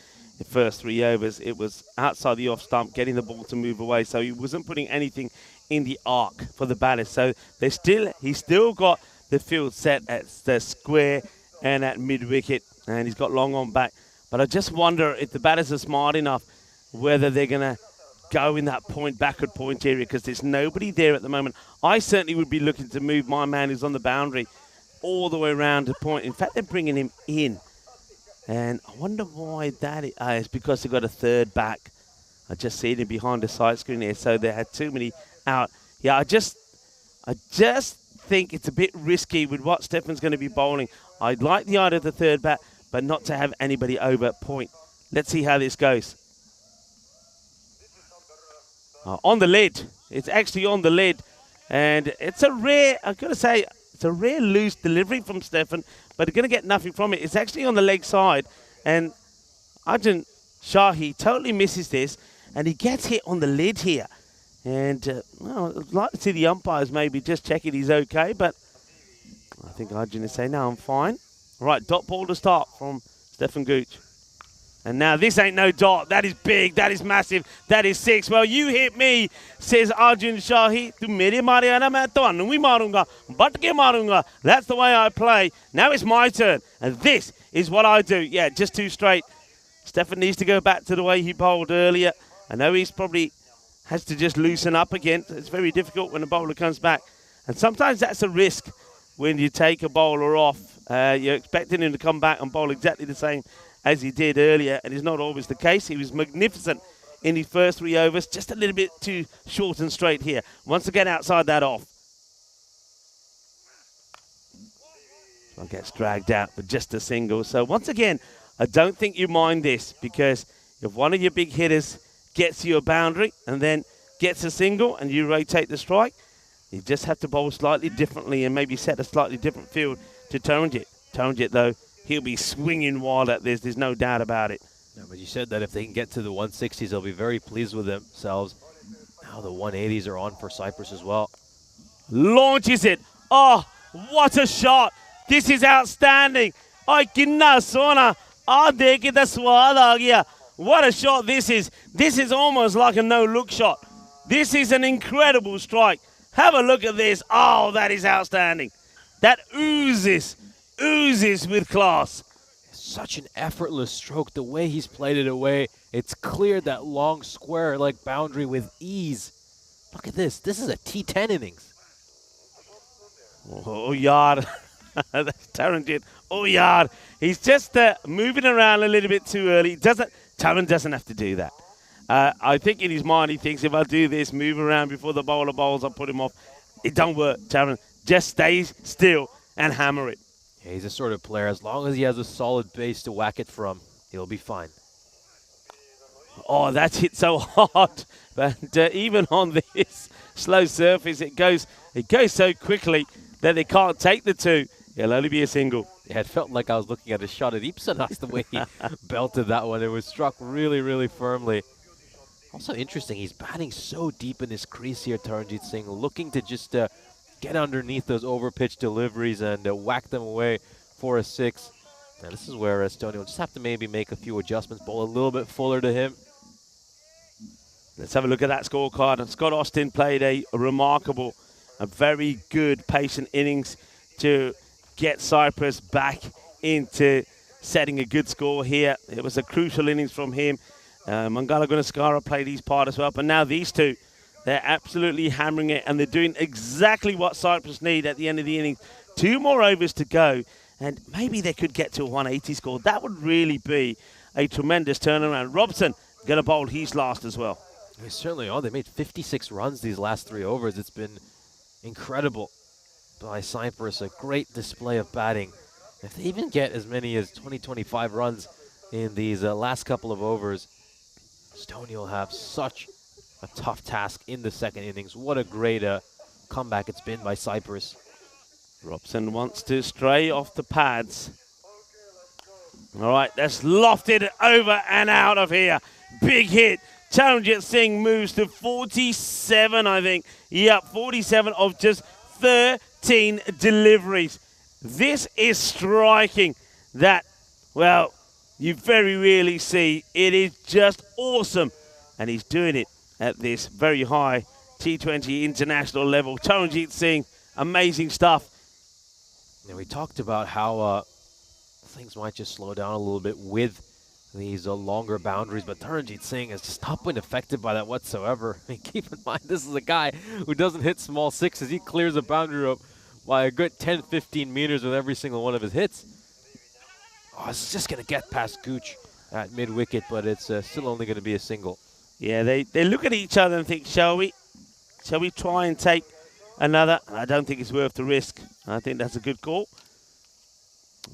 first 3 overs, it was outside the off stump, getting the ball to move away. So he wasn't putting anything in the arc for the batters. So he's still got the field set at the square and at mid-wicket, and he's got long on back. But I just wonder if the batters are smart enough, whether they're going to go in that backward point area, because there's nobody there at the moment. I certainly would be looking to move my man who's on the boundary all the way around the point. In fact, they're bringing him in. And I wonder why that is. It's because they've got a third back. I just see him behind the side screen there, so they had too many out. Yeah, I just think it's a bit risky with what Stefan's going to be bowling. I'd like the idea of the third back, but not to have anybody over point. Let's see how this goes. On the lid. It's actually on the lid. And it's a rare, I've got to say, it's a rare loose delivery from Stefan, but they're going to get nothing from it. It's actually on the leg side, and Arjun Shahi totally misses this, and he gets hit on the lid here. And, well, I'd like to see the umpires maybe just checking he's okay, but I think Arjun is saying, no, I'm fine. All right, dot ball to start from Stefan Guc. And now this ain't no dot. That is big. That is massive. That is 6. Well, you hit me, says Arjun Shahi. Tu mere mariana main tohanu hi marunga. Bat ke marunga. That's the way I play. Now it's my turn. And this is what I do. Yeah, just too straight. Stefan needs to go back to the way he bowled earlier. I know he's probably has to just loosen up again. It's very difficult when a bowler comes back. And sometimes that's a risk when you take a bowler off. You're expecting him to come back and bowl exactly the same as he did earlier, and it's not always the case. He was magnificent in his first 3 overs, just a little bit too short and straight here. Once again, outside that off. One gets dragged out with just a single. So once again, I don't think you mind this, because if one of your big hitters gets you a boundary and then gets a single and you rotate the strike, you just have to bowl slightly differently and maybe set a slightly different field to Taranjit. Taranjit, though, he'll be swinging wild at this. There's no doubt about it. Yeah, but you said that if they can get to the 160s, they'll be very pleased with themselves. Now the 180s are on for Cyprus as well. Launches it. Oh, what a shot. This is outstanding. Ay, kinna sona. Ah, dekhe the swad aa gaya. what a shot this is. This is almost like a no-look shot. This is an incredible strike. Have a look at this. Oh, that is outstanding. That oozes with class. Such an effortless stroke. The way he's played it away, it's cleared that long square-like boundary with ease. Look at this. This is a T10 innings. Oh, yard. That's Taranjit. Oh, yard. He's just moving around a little bit too early. Taran doesn't have to do that. I think in his mind he thinks if I do this, move around before the bowler bowls, I'll put him off. It don't work, Taran. Just stay still and hammer it. Yeah, he's the sort of player, as long as he has a solid base to whack it from, he'll be fine. Oh, that's hit so hard. But even on this slow surface, it goes so quickly that they can't take the two. It'll only be a single. Yeah, it felt like I was looking at a shot at Ipsanas the way he belted that one. It was struck really, really firmly. Also interesting, he's batting so deep in his crease here, Taranjit Singh, looking to just get underneath those overpitched deliveries and whack them away for a 6. Now this is where Estonia will just have to maybe make a few adjustments, bowl a little bit fuller to him. Let's have a look at that scorecard. And Scott Austin played a very good, patient innings to get Cyprus back into setting a good score here. It was a crucial innings from him. Mangala Gunaskara played his part as well. But now these two, they're absolutely hammering it, and they're doing exactly what Cyprus need at the end of the innings. 2 more overs to go, and maybe they could get to a 180 score. That would really be a tremendous turnaround. Robson going to bowl his last as well. They certainly are. They made 56 runs these last 3 overs. It's been incredible by Cyprus. A great display of batting. If they even get as many as 20-25 runs in these last couple of overs, Estonia will have such a tough task in the second innings. What a great comeback it's been by Cyprus. Robson wants to stray off the pads. All right, that's lofted over and out of here. Big hit. Taranjit Singh moves to 47, I think. Yep, 47 of just 13 deliveries. This is striking that, well, you very rarely see. It is just awesome. And he's doing it at this very high T20 international level. Taranjit Singh, amazing stuff. Now, we talked about how things might just slow down a little bit with these longer boundaries, but Taranjit Singh has just not been affected by that whatsoever. I mean, keep in mind, this is a guy who doesn't hit small sixes. He clears a boundary up by a good 10-15 meters with every single one of his hits. Oh, it's just going to get past Gooch at mid-wicket, but it's still only going to be a single. Yeah, they look at each other and think, shall we try and take another? I don't think it's worth the risk. I think that's a good call.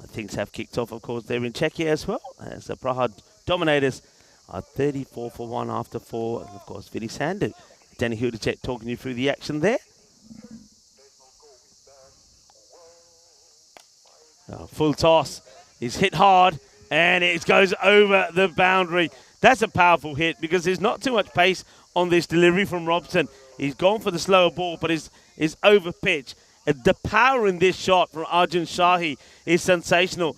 Things have kicked off, of course. They're in Czechia as well. As the Praha Dominators are 34 for 1 after 4. And, of course, Vinny Sandu. Danny Hudacek talking you through the action there. Full toss. He's hit hard, and it goes over the boundary. That's a powerful hit because there's not too much pace on this delivery from Robson. He's gone for the slower ball, but is over pitch. The power in this shot from Arjun Shahi is sensational.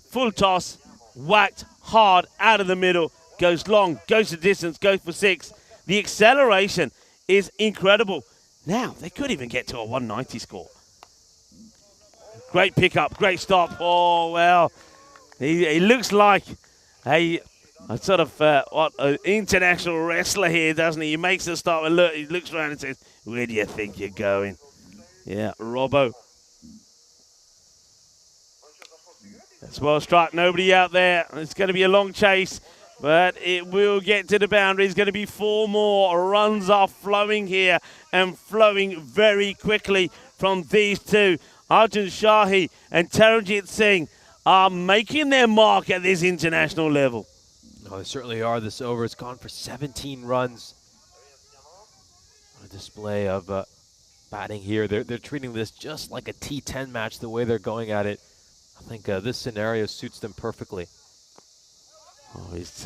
Full toss, whacked hard out of the middle, goes long, goes the distance, goes for 6. The acceleration is incredible. Now, they could even get to a 190 score. Great pickup, great stop. Oh, well, he looks like a sort of an international wrestler here, doesn't he? He makes the stop and look, he looks around and says, where do you think you're going? Yeah, Robbo. That's well struck. Nobody out there. It's going to be a long chase, but it will get to the boundary. It's going to be 4 more. Runs are flowing here and flowing very quickly from these two. Arjun Shahi and Taranjit Singh are making their mark at this international level. Oh, they certainly are. This over has gone for 17 runs. What a display of batting here. They're treating this just like a T10 match the way they're going at it. I think this scenario suits them perfectly. Oh, he's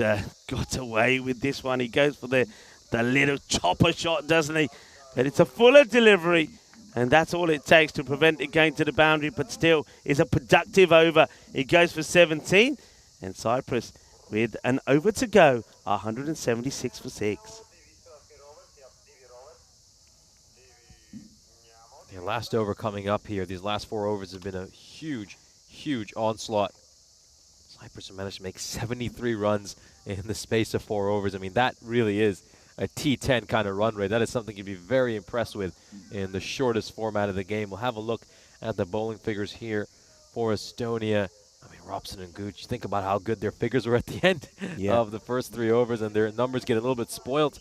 got away with this one. He goes for the little chopper shot, doesn't he? But it's a fuller delivery, and that's all it takes to prevent it going to the boundary, but still is a productive over. He goes for 17, and Cyprus with an over to go, 176 for 6. The last over coming up here. These last 4 overs have been a huge, huge onslaught. Cyprus managed to make 73 runs in the space of 4 overs. I mean, that really is a T10 kind of run rate. That is something you'd be very impressed with in the shortest format of the game. We'll have a look at the bowling figures here for Estonia. I mean, Robson and Gooch, think about how good their figures were at the end of the first 3 overs, and their numbers get a little bit spoilt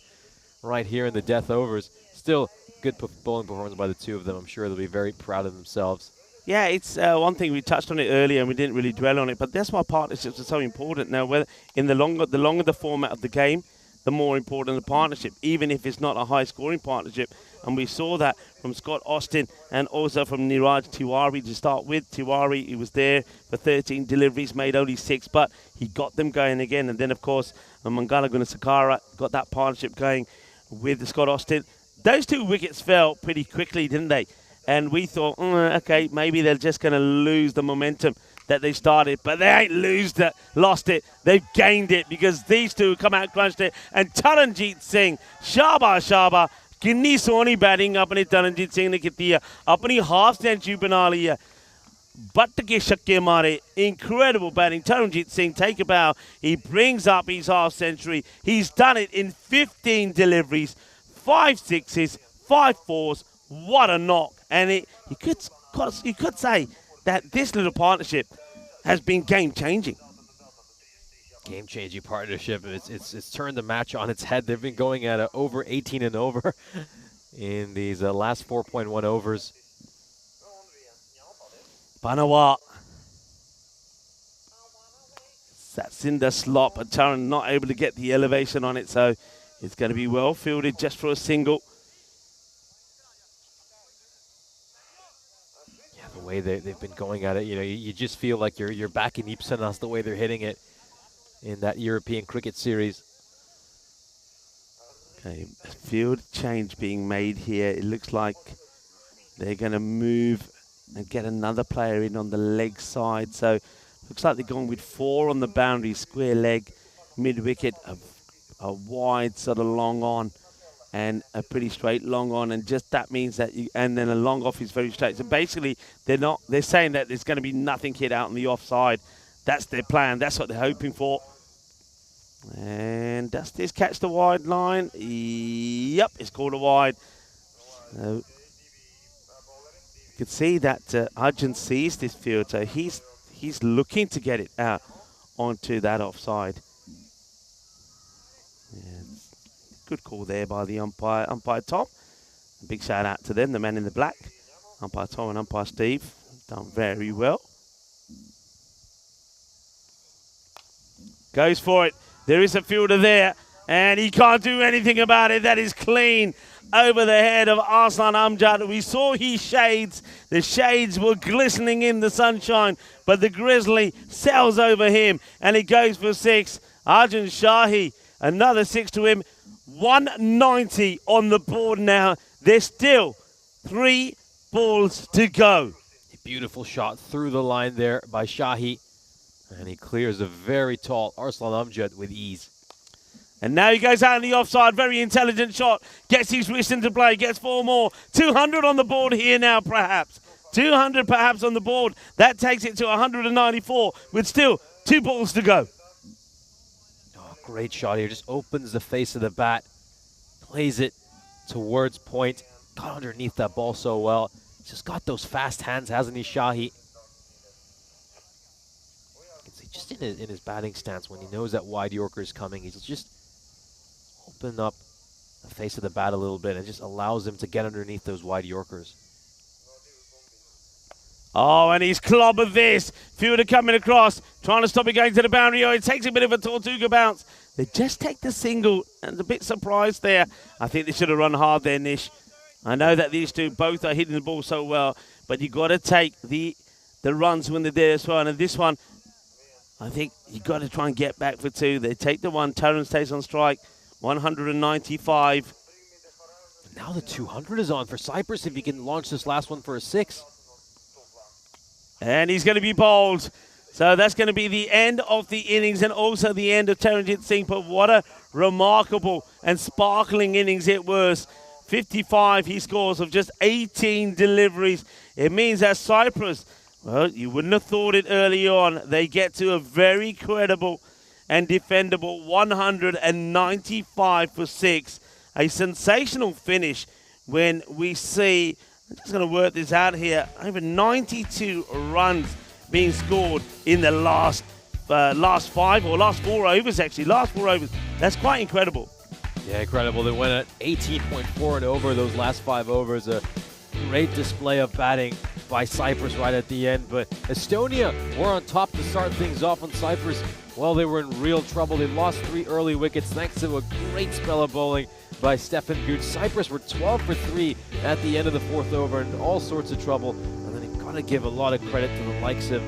right here in the death overs. Still, good bowling performance by the 2 of them. I'm sure they'll be very proud of themselves. Yeah, it's one thing we touched on it earlier and we didn't really dwell on it, but that's why partnerships are so important. Now, whether in the longer the format of the game, the more important the partnership, even if it's not a high-scoring partnership. And we saw that from Scott Austin and also from Niraj Tiwari to start with. Tiwari, he was there for 13 deliveries, made only 6, but he got them going again. And then, of course, Mangala Gunasakara got that partnership going with Scott Austin. Those 2 wickets fell pretty quickly, didn't they? And we thought, okay, maybe they're just going to lose the momentum that they started. But they ain't lost it. They've gained it because these 2 come out, crunched it. And Taranjit Singh, Shaba, कितनी सोहनी batting अपने तरनजीत सिंह ने की है, अपनी half century बना ली है, but के छक्के मारे. Incredible batting. Taranjit Singh, take a bow. He brings up his half century. He's done it in 15 deliveries, 5 sixes, 5 fours. What a knock. And you could say that this little partnership has been game-changing. Game-changing partnership. It's turned the match on its head. They've been going at over 18 and over in these last 4.1 overs. Banawa. That's in the slot, but Taran not able to get the elevation on it, so it's going to be well fielded just for a single. The way they've been going at it, you just feel like you're back in Ipsanas the way they're hitting it in that European cricket series. Okay, field change being made here. It looks like they're going to move and get another player in on the leg side. So looks like they're going with 4 on the boundary, square leg, mid wicket, a wide sort of long on, and a pretty straight long on, and just that means that and then a long off is very straight. So basically they're saying that there's going to be nothing hit out on the offside. That's their plan. That's what they're hoping for. And does this catch the wide line? Yep, it's called a wide. So you could see that Arjun sees this field, so he's looking to get it out onto that offside. Yeah, good call there by the umpire Tom. A big shout out to them, the man in the black. Umpire Tom and umpire Steve done very well. Goes for it. There is a fielder there, and he can't do anything about it. That is clean over the head of Arslan Amjad. We saw his shades. The shades were glistening in the sunshine, but the Grizzly sails over him, and he goes for 6. Arjun Shahi, another 6 to him. 190 on the board now. There's still 3 balls to go. A beautiful shot through the line there by Shahi. And he clears a very tall Arslan Amjad with ease. And now he goes out in the offside. Very intelligent shot. Gets his wrist into play. Gets 4 more. 200 on the board here now, perhaps. 200 perhaps on the board. That takes it to 194 with still 2 balls to go. Oh, great shot here. Just opens the face of the bat. Plays it towards point. Got underneath that ball so well. He's just got those fast hands, hasn't he, Shahi? Just in his batting stance, when he knows that wide Yorker is coming, he's just open up the face of the bat a little bit and just allows him to get underneath those wide Yorkers. Oh, and he's clobbered this. Fielder coming across, trying to stop it going to the boundary. Oh, it takes a bit of a Tortuga bounce. They just take the single, and a bit surprised there. I think they should have run hard there, Nish. I know that these two both are hitting the ball so well, but you got to take the runs when they're there as well. And this one, I think you got to try and get back for 2. They take the 1. Taran stays on strike. 195. Now the 200 is on for Cyprus if he can launch this last one for a 6. And he's going to be bowled. So that's going to be the end of the innings and also the end of Taranjit Singh. But what a remarkable and sparkling innings it was. 55 he scores of just 18 deliveries. It means that Cyprus, well, you wouldn't have thought it early on. They get to a very credible and defendable 195 for 6. A sensational finish when we see, I'm just going to work this out here, over 92 runs being scored in the last 4 overs, actually. Last 4 overs. That's quite incredible. Yeah, incredible. They went at 18.4 and over those last 5 overs. A great display of batting by Cyprus right at the end. But Estonia were on top to start things off on Cyprus. Well, they were in real trouble. They lost 3 early wickets thanks to a great spell of bowling by Stefan Gooch. Cyprus were 12 for 3 at the end of the 4th over in all sorts of trouble. And then you've got to give a lot of credit to the likes of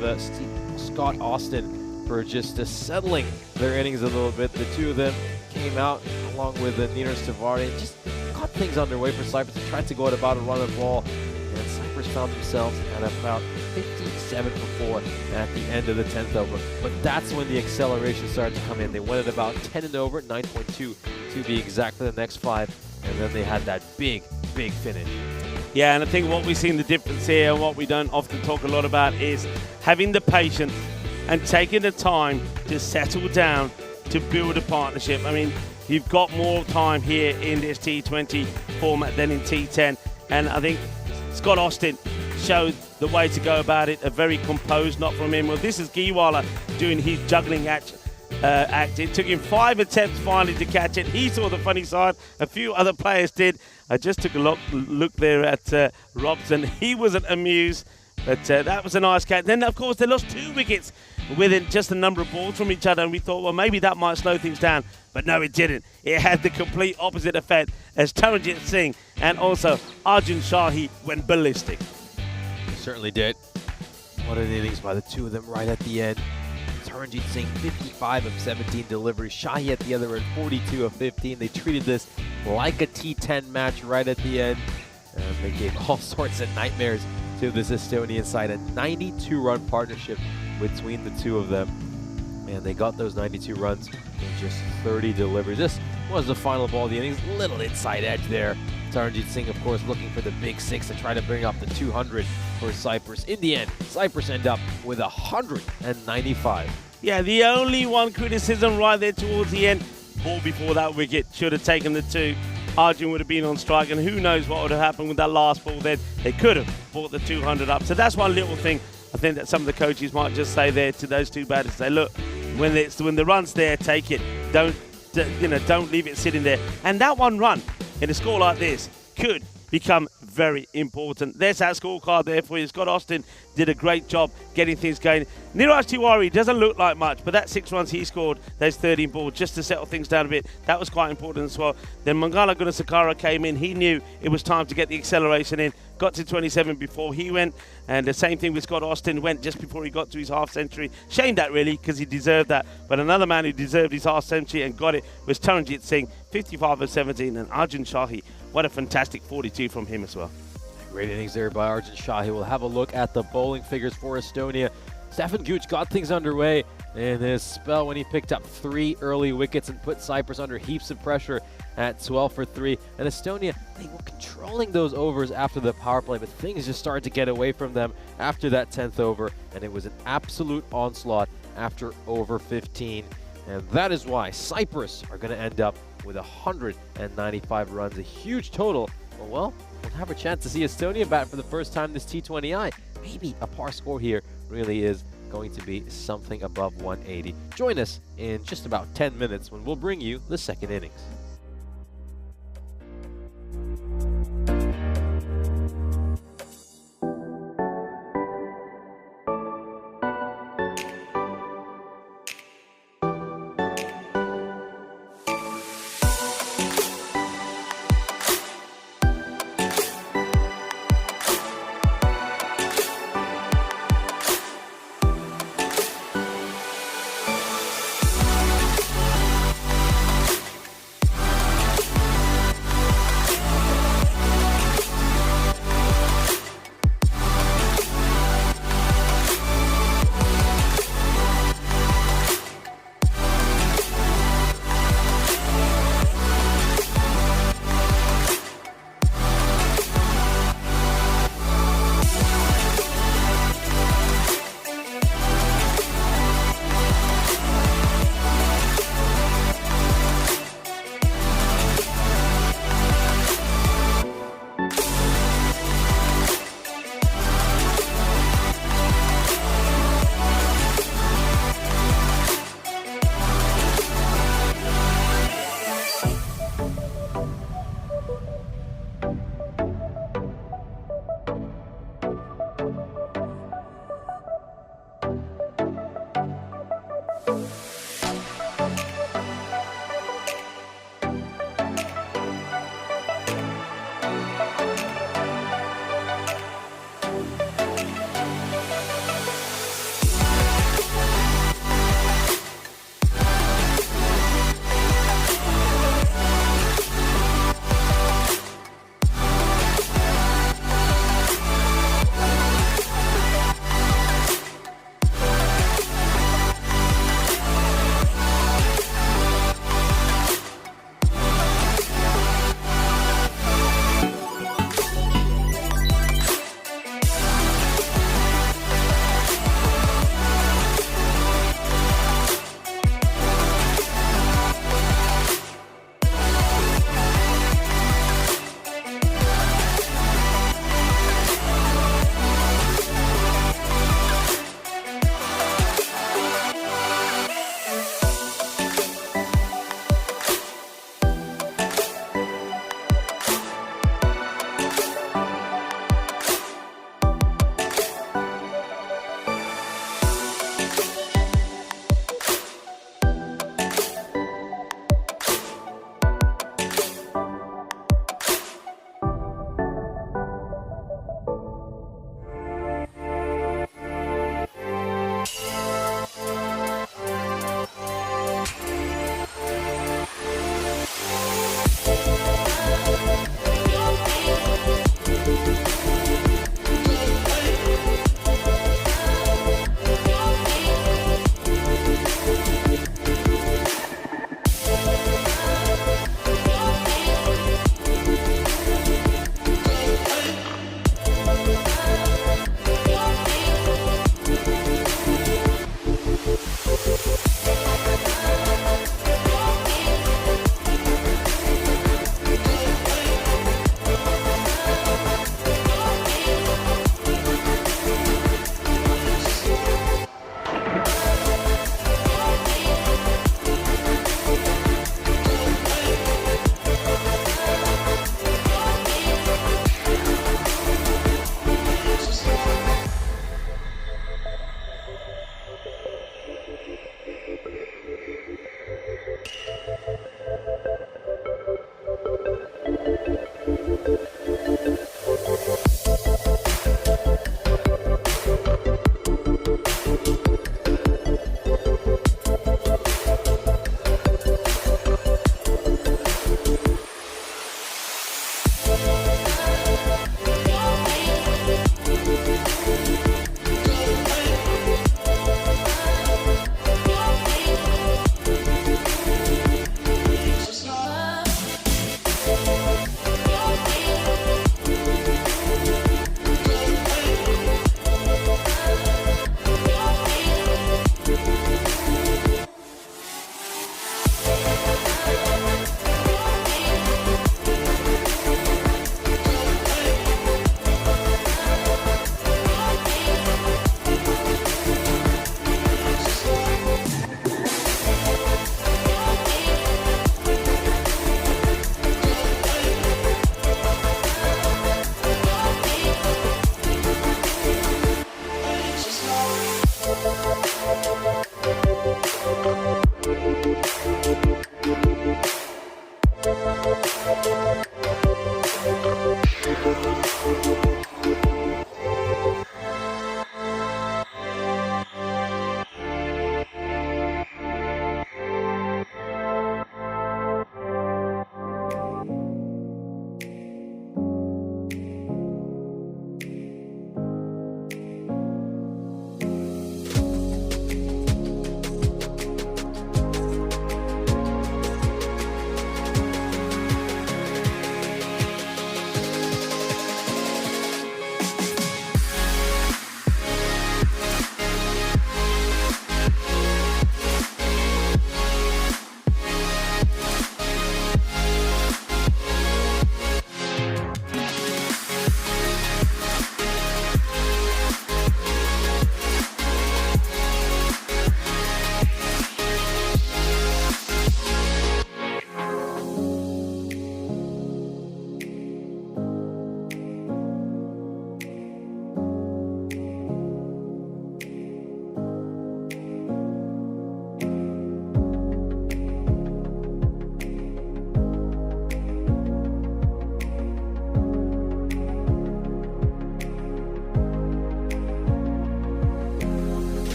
Scott Austin for just settling their innings a little bit. The two of them came out along with Ninos Tavares and just got things underway for Cyprus. They tried to go at about a run of ball, and Cyprus found themselves at about 57 for 4 at the end of the 10th over. But that's when the acceleration started to come in. They went at about 10 and over, 9.2 to be exact for the next 5, and then they had that big finish. Yeah, and I think what we've seen the difference here, and what we don't often talk a lot about, is having the patience and taking the time to settle down to build a partnership. I mean, you've got more time here in this T20 format than in T10, and I think Scott Austin showed the way to go about it, a very composed knock from him. Well, this is Giwala doing his juggling act. It took him 5 attempts finally to catch it. He saw the funny side. A few other players did. I just took a look there at Robson. He wasn't amused, but that was a nice catch. Then, of course, they lost 2 wickets within just a number of balls from each other, and we thought, well, maybe that might slow things down. But no, it didn't. It had the complete opposite effect as Taranjit Singh and also Arjun Shahi went ballistic. They certainly did. What an innings by the two of them right at the end. Taranjit Singh, 55 of 17 deliveries. Shahi at the other end, 42 of 15. They treated this like a T10 match right at the end. And they gave all sorts of nightmares to this Estonian side. A 92-run partnership between the two of them. And they got those 92 runs in just 30 deliveries. This was the final ball of the innings. Little inside edge there. Taranjit Singh, of course, looking for the big 6 to try to bring up the 200 for Cyprus. In the end, Cyprus end up with 195. Yeah, the only one criticism right there towards the end, ball before that wicket, should have taken the 2. Arjun would have been on strike, and who knows what would have happened with that last ball then. They could have brought the 200 up. So that's one little thing I think that some of the coaches might just say there to those 2 batters. Say, look, when the run's there, take it. Don't leave it sitting there. And that 1 run in a score like this could become very important. There's that scorecard there for you. Scott Austin did a great job getting things going. Niraj Tiwari doesn't look like much, but that 6 runs he scored, those 13 balls, just to settle things down a bit, that was quite important as well. Then Mangala Gunasakara came in. He knew it was time to get the acceleration in. Got to 27 before he went, and the same thing with Scott Austin, went just before he got to his half century. Shame that really, because he deserved that. But another man who deserved his half century and got it was Taranjit Singh, 55 of 17, and Arjun Shahi. What a fantastic 42 from him as well. Great innings there by Arjun Shahi. We'll have a look at the bowling figures for Estonia. Stefan Gooch got things underway in his spell when he picked up 3 early wickets and put Cyprus under heaps of pressure at 12 for 3. And Estonia, they were controlling those overs after the power play, but things just started to get away from them after that 10th over, and it was an absolute onslaught after over 15. And that is why Cyprus are going to end up with 195 runs, a huge total. Well, we'll have a chance to see Estonia bat for the first time this T20I. Maybe a par score here really is going to be something above 180. Join us in just about 10 minutes when we'll bring you the second innings.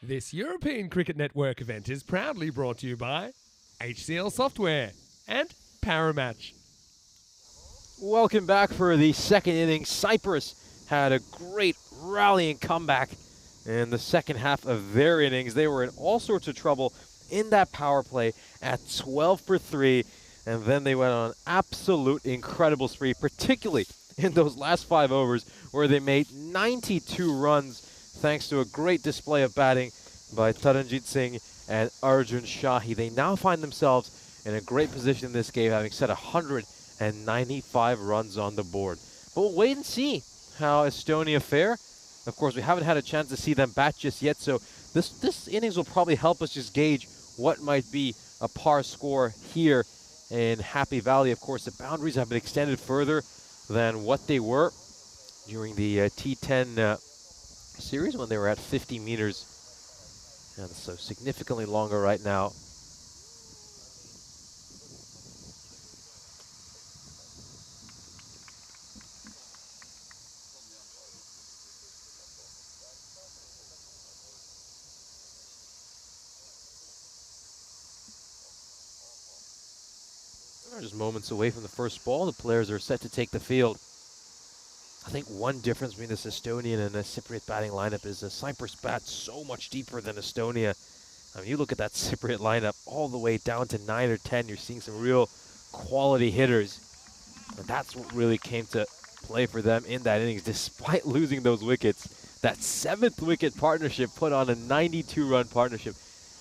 This European Cricket Network event is proudly brought to you by HCL Software and Paramatch. Welcome back for the second inning. Cyprus had a great rallying comeback in the second half of their innings. They were in all sorts of trouble in that power play at 12 for 3, and then they went on an absolute incredible spree, particularly in those last 5 overs where they made 92 runs thanks to a great display of batting by Taranjit Singh and Arjun Shahi. They now find themselves in a great position in this game, having set 195 runs on the board. But we'll wait and see how Estonia fare. Of course, we haven't had a chance to see them bat just yet, so this innings will probably help us just gauge what might be a par score here in Happy Valley. Of course, the boundaries have been extended further than what they were during the T10 series when they were at 50 meters. And so significantly longer right now. We're just moments away from the first ball. The players are set to take the field. I think one difference between this Estonian and the Cypriot batting lineup is Cyprus bats so much deeper than Estonia. I mean, you look at that Cypriot lineup all the way down to 9 or 10, you're seeing some real quality hitters. And that's what really came to play for them in that innings, despite losing those wickets. That 7th wicket partnership put on a 92-run partnership.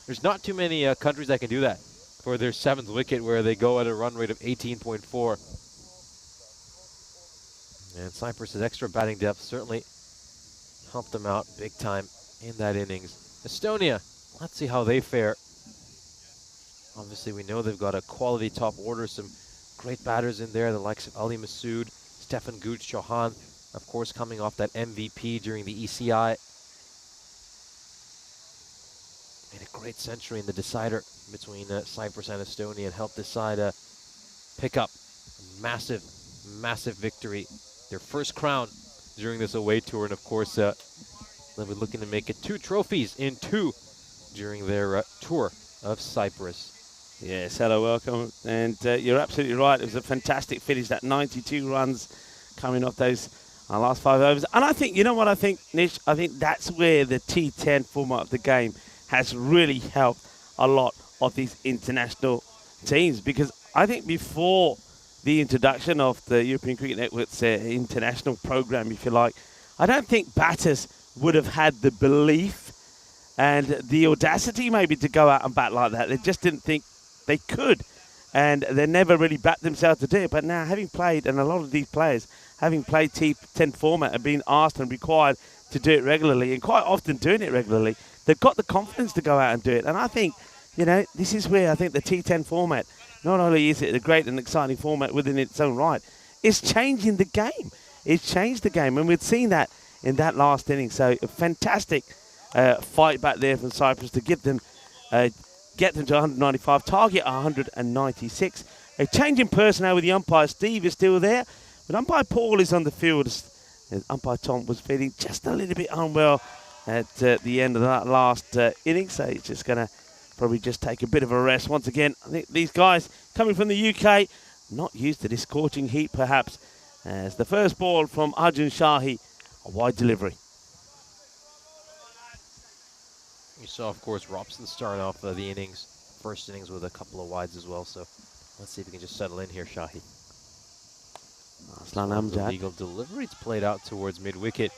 There's not too many countries that can do that for their 7th wicket, where they go at a run rate of 18.4. And Cyprus's extra batting depth certainly helped them out big time in that innings. Estonia, let's see how they fare. Obviously, we know they've got a quality top order, some great batters in there, the likes of Ali Masood, Stefan Gooch, Chauhan, of course, coming off that MVP during the ECI. Made a great century in the decider between Cyprus and Estonia and helped this side pick up a massive, massive victory. Their first crown during this away tour, and of course, they'll be looking to make it 2 trophies in 2 during their tour of Cyprus. Yes, hello, welcome. And you're absolutely right. It was a fantastic finish, that 92 runs coming off those last 5 overs. And I think, you know what I think, Nish? I think that's where the T10 format of the game has really helped a lot of these international teams, because I think before the introduction of the European Cricket Network's international program, if you like, I don't think batters would have had the belief and the audacity maybe to go out and bat like that. They just didn't think they could, and they never really backed themselves to do it. But now, having played, and a lot of these players, having played T10 format and been asked and required to do it regularly, and quite often doing it regularly, they've got the confidence to go out and do it. And I think, you know, this is where I think the T10 format, not only is it a great and exciting format within its own right, it's changing the game. It's changed the game, and we've seen that in that last inning. So a fantastic fight back there from Cyprus to give them, get them to 195, target 196. A change in personnel with the umpire. Steve is still there, but umpire Paul is on the field. Umpire Tom was feeling just a little bit unwell at the end of that last inning, so he's just going to probably just take a bit of a rest. Once again, I think these guys coming from the UK, not used to this scorching heat perhaps, as the first ball from Arjun Shahi, a wide delivery. You saw, of course, Robson start off the innings, first innings with a couple of wides as well, so let's see if we can just settle in here, Shahi. Aslan Amjad. Legal delivery, it's played out towards mid-wicket,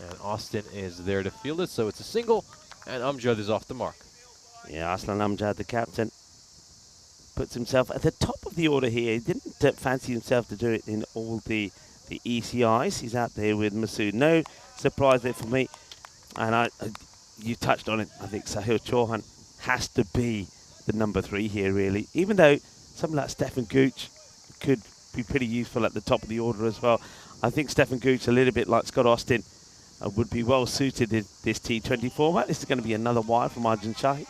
and Austin is there to field it, so it's a single, and Amjad is off the mark. Yeah, Aslan Amjad, the captain, puts himself at the top of the order here. He didn't fancy himself to do it in all the ECIs. He's out there with Masood. No surprise there for me. And you touched on it. I think Sahil Chauhan has to be the number 3 here, really. Even though something like Stefan Gooch could be pretty useful at the top of the order as well. I think Stefan Gooch, a little bit like Scott Austin, would be well suited in this T20 format. This is going to be another wide from Arjun Shahi.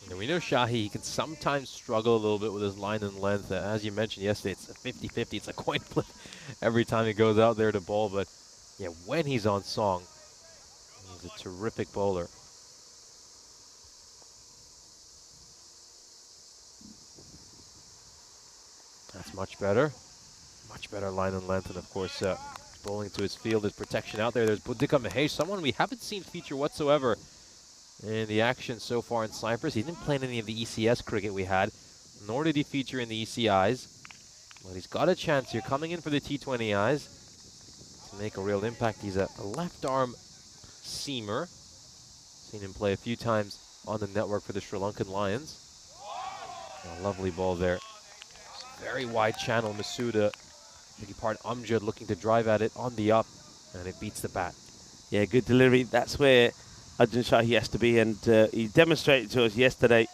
And we know Shahi, he can sometimes struggle a little bit with his line and length. As you mentioned yesterday, it's a 50-50. It's a coin flip every time he goes out there to bowl. But yeah, when he's on song, He's a terrific bowler. That's much better. Much better line and length, and of course, bowling to his field, his protection out there. There's Budika Mahesh, someone we haven't seen feature whatsoever in the action so far in Cyprus. He didn't play in any of the ECS cricket we had, nor did he feature in the ECIs. But he's got a chance here, coming in for the T20Is to make a real impact. He's a left-arm seamer. Seen him play a few times on the network for the Sri Lankan Lions. A lovely ball there. Very wide channel, Masuda. Big part, Amjad looking to drive at it on the up, and it beats the bat. Yeah, good delivery. That's where Arjun Shahi has to be, and he demonstrated to us yesterday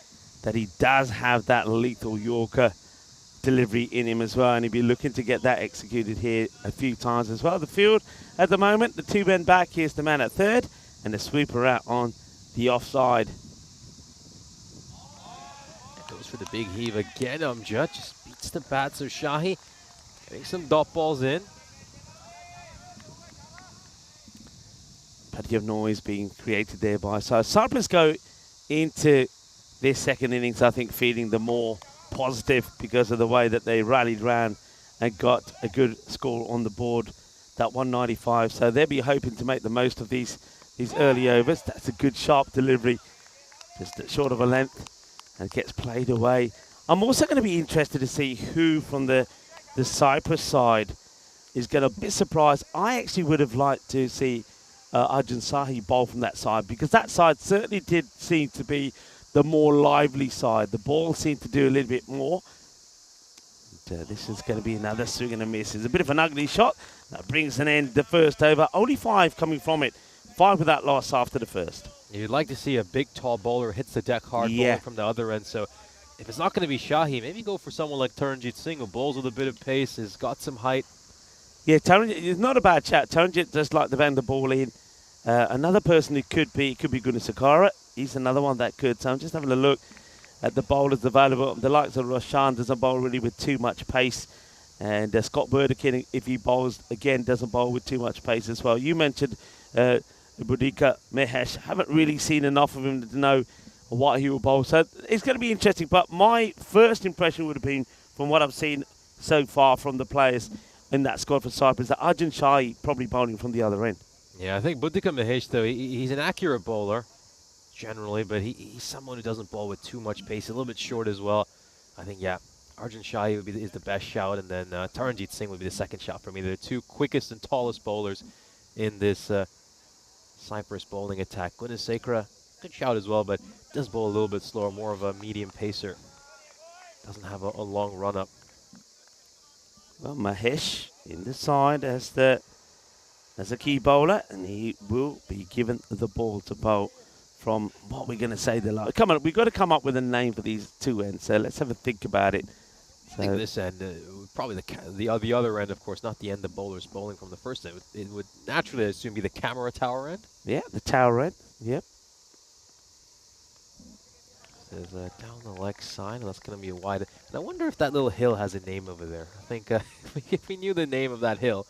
that he does have that lethal Yorker delivery in him as well, and he'll be looking to get that executed here a few times as well. The field at the moment, the two men back. Here's the man at third, and the sweeper out on the offside. Goes for the big heave again. Amjad just beats the bat, so Shahi getting some dot balls in. Plenty of noise being created there by Cyprus go into this second innings, I think, feeling the more positive because of the way that they rallied round and got a good score on the board, that 195. So they'll be hoping to make the most of these early overs. That's a good sharp delivery, just short of a length, and gets played away. I'm also going to be interested to see who from the Cyprus side is going to be surprised. I actually would have liked to see Arjun Shahi bowl from that side, because that side certainly did seem to be the more lively side. The ball seemed to do a little bit more. And, this is going to be another swing and a miss. It's a bit of an ugly shot. That brings an end to the first over. Only 5 coming from it. 5 without loss after the first. You'd like to see a big, tall bowler hits the deck hard, bowling from the other end. So if it's not going to be Shahi, maybe go for someone like Taranjit Singh, who bowls with a bit of pace, has got some height. Yeah, Taranjit is not a bad chat. Taranjit does like to bend the ball in. Another person who could be Gunasakara. He's another one that could. So I'm just having a look at the bowlers available. The likes of Roshan doesn't bowl really with too much pace. And Scott Burdekin, if he bowls, again, doesn't bowl with too much pace as well. You mentioned Budika Mahesh. Haven't really seen enough of him to know what he will bowl. So it's going to be interesting. But my first impression would have been, from what I've seen so far from the players in that squad for Cyprus, that Arjun Shahi probably bowling from the other end. Yeah, I think Budika Mahesh, though, he's an accurate bowler, generally, but he's someone who doesn't bowl with too much pace, a little bit short as well. I think, yeah, Arjun Shahi is the best shout, and then Taranjit Singh would be the second shout for me. They're the two quickest and tallest bowlers in this Cyprus bowling attack. Gunasakara, good shout as well, but does bowl a little bit slower, more of a medium pacer. Doesn't have a long run-up. Well, Mahesh in the side as a key bowler, and he will be given the ball to bowl from what we're going to say. Come on, we've got to come up with a name for these two ends, so let's have a think about it. I think this end, probably the other end, of course, not the end the bowler's bowling from the first end. It would naturally, I assume, be the camera tower end. Yeah, the tower end, yep. There's down the leg side, that's going to be a wide. And I wonder if that little hill has a name over there. I think if we knew the name of that hill,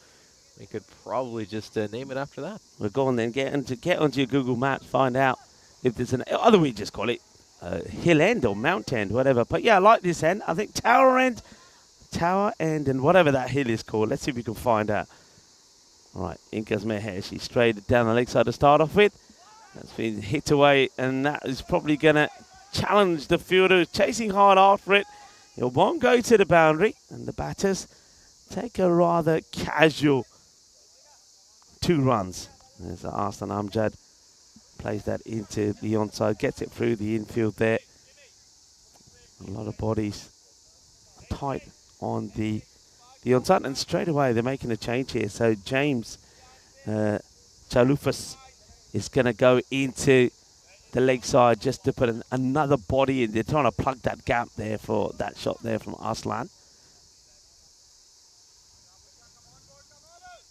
we could probably just name it after that. We'll go on then, get onto your Google Maps, find out if there's other we just call it hill end or mount end, whatever. But yeah, I like this end. I think tower end, and whatever that hill is called. Let's see if we can find out. All right, in goes Mahesh. He's straight down the leg side to start off with. That's been hit away, and that is probably going to challenge the fielder who's chasing hard after it. It won't go to the boundary, and the batters take a rather casual 2 runs. There's Arslan Amjad, plays that into the onside, gets it through the infield there. A lot of bodies tight on the onside, and straight away they're making a change here. So James Chalufas is going to go into the leg side just to put another body in. They're trying to plug that gap there for that shot there from Arslan.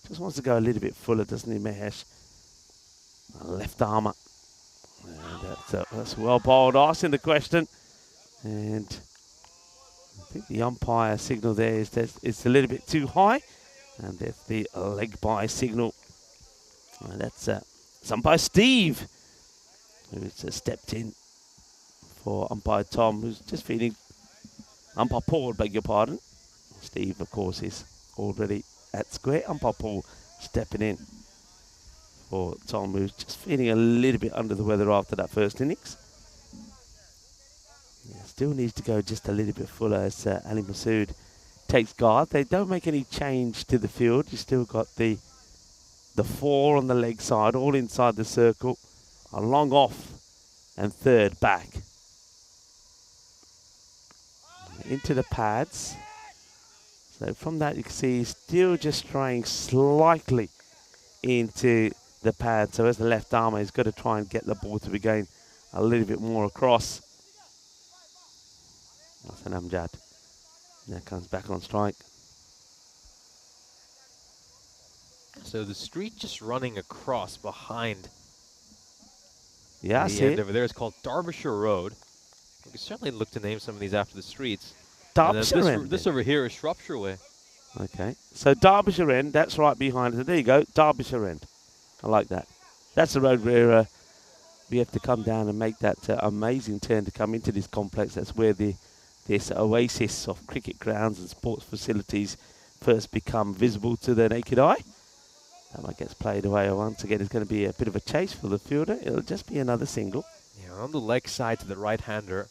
Just wants to go a little bit fuller, doesn't he, Mahesh? Left armour. That's well bowled. Asking the question. And I think the umpire signal there is that it's a little bit too high. And that's the leg by signal. And that's It's umpire Steve, who's stepped in for umpire Tom, who's just feeling, umpire Paul, beg your pardon. Steve, of course, is already at square. Umpire Paul stepping in for Tom, who's just feeling a little bit under the weather after that first innings. Yeah, still needs to go just a little bit fuller as Ali Masood takes guard. They don't make any change to the field. You still got the 4 on the leg side, all inside the circle. A long off and third back. Into the pads. So from that you can see he's still just straying slightly into the pad. So as the left armer, he's got to try and get the ball to be going a little bit more across. That's an Amjad. Now comes back on strike. So the street just running across behind. Yeah, I the see end it. over there is called Derbyshire Road. We can certainly look to name some of these after the streets. Derbyshire this, End. this over here is Shropshire Way. Okay, so Derbyshire End, that's right behind it. There you go, Derbyshire End. I like that. That's the road where we have to come down and make that amazing turn to come into this complex. That's where this oasis of cricket grounds and sports facilities first become visible to the naked eye. That one gets played away. Once again, it's going to be a bit of a chase for the fielder. It'll just be another single. Yeah, on the leg side to the right-hander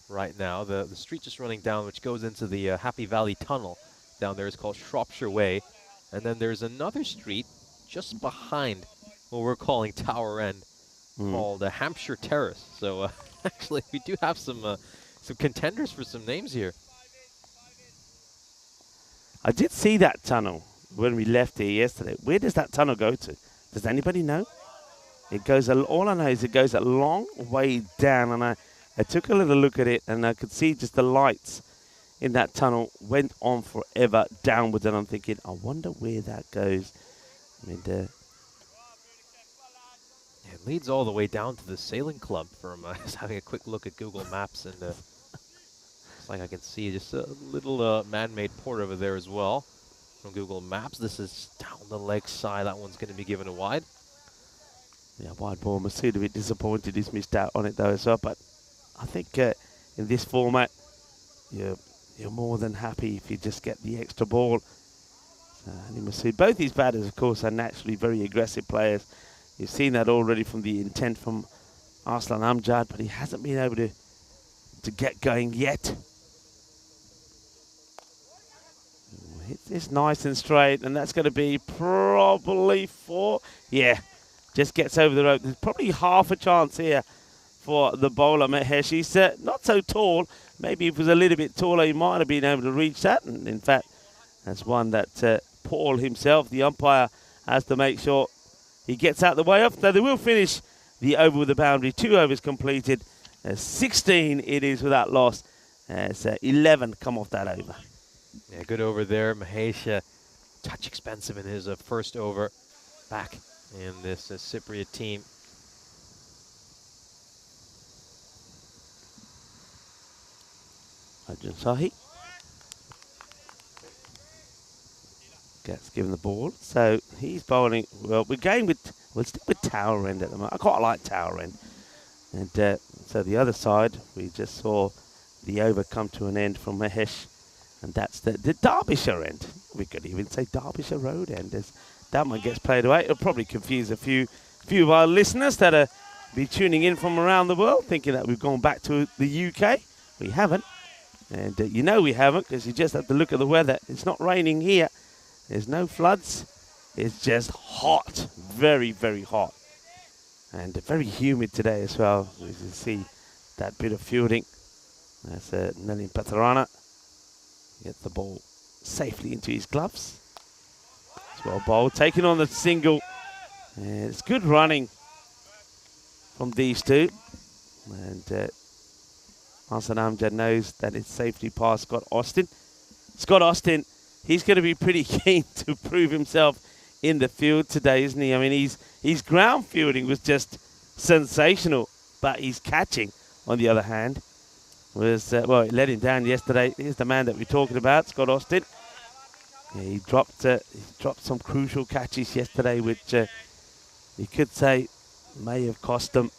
right now. The street just running down, which goes into the Happy Valley Tunnel. Down there is called Shropshire Way. And then there's another street just behind what we're calling Tower End called Hampshire Terrace. So actually, we do have some contenders for some names here. I did see that tunnel when we left here yesterday. Where does that tunnel go to? Does anybody know? It goes, all I know is it goes a long way down, and I took a little look at it, and I could see just the lights in that tunnel went on forever downwards, and I'm thinking, I wonder where that goes. I mean, it leads all the way down to the sailing club from just having a quick look at Google Maps, and it's like I can see just a little man-made port over there as well from Google Maps. This is down the leg side. That one's going to be given a wide. yeah, wide ball. Masood a bit disappointed he's missed out on it though as well, but I think in this format, you're more than happy if you just get the extra ball. Masood, both these batters, of course, are naturally very aggressive players. You've seen that already from the intent from Arslan Amjad, but he hasn't been able to get going yet. Hits this nice and straight, and that's going to be probably 4. Yeah, just gets over the rope. There's probably half a chance here for the bowler, Mahesh. He's not so tall. Maybe if he was a little bit taller, he might have been able to reach that. And in fact, that's one that Paul himself, the umpire, has to make sure he gets out the way of. So they will finish the over with the boundary. 2 overs completed. 16 it is without loss. 11 come off that over. Yeah, good over there. Mahesh, touch expensive in his first over back in this Cypriot team. Arjun Sahi gets given the ball. So he's bowling. Well, we're still with Tower End at the moment. I quite like Tower End. And so the other side, we just saw the over come to an end from Mahesh. And that's the Derbyshire End. We could even say Derbyshire Road End. As that one gets played away. It'll probably confuse a few of our listeners that are be tuning in from around the world, thinking that we've gone back to the UK. We haven't. And you know we haven't, because you just have to look at the weather. It's not raining here. There's no floods. It's just hot. Very, very hot. And very humid today as well. As you see that bit of fielding. That's Nalin Patarana. Gets the ball safely into his gloves. It's well bowled. Taking on the single. And it's good running from these two. And Hassan Amjad knows that it's safety past Scott Austin. Scott Austin, he's going to be pretty keen to prove himself in the field today, isn't he? I mean, his ground fielding was just sensational, but his catching, on the other hand, was, well, it let him down yesterday. Here's the man that we're talking about, Scott Austin. Yeah, he dropped some crucial catches yesterday, which you could say may have cost them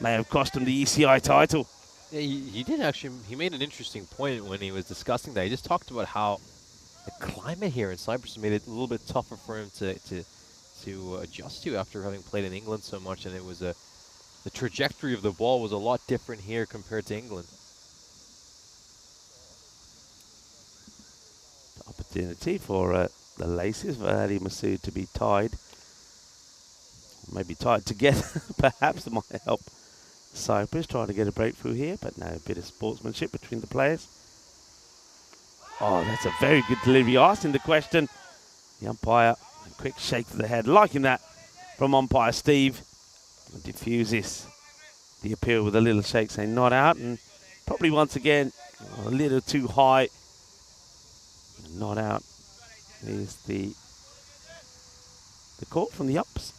the ECI title. Yeah, he did actually. He made an interesting point when he was discussing that. He just talked about how the climate here in Cyprus made it a little bit tougher for him to adjust to after having played in England so much, and it was the trajectory of the ball was a lot different here compared to England. Opportunity for the Laces, for Ali Masood to be tied. Maybe tied together, perhaps it might help Cyprus trying to get a breakthrough here, but no, a bit of sportsmanship between the players. Oh, that's a very good delivery. Asking the question, the umpire, a quick shake of the head, liking that from umpire Steve. And diffuses the appeal with a little shake, saying not out, and probably once again a little too high. Not out is the call from the ups.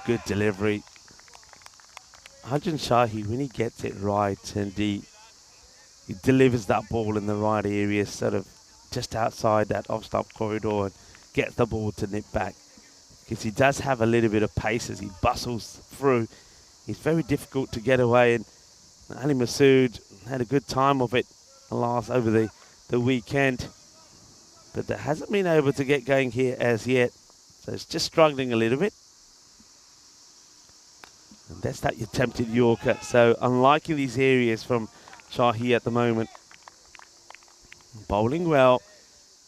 Good delivery. Arjun Shahi, when he gets it right and he delivers that ball in the right area, sort of just outside that off-stop corridor, and gets the ball to nip back. Because he does have a little bit of pace as he bustles through. He's very difficult to get away, and Ali Masood had a good time of it over the weekend. But that hasn't been able to get going here as yet. So it's just struggling a little bit. And that's that attempted Yorker. So unliking these areas from Shahi at the moment. Bowling well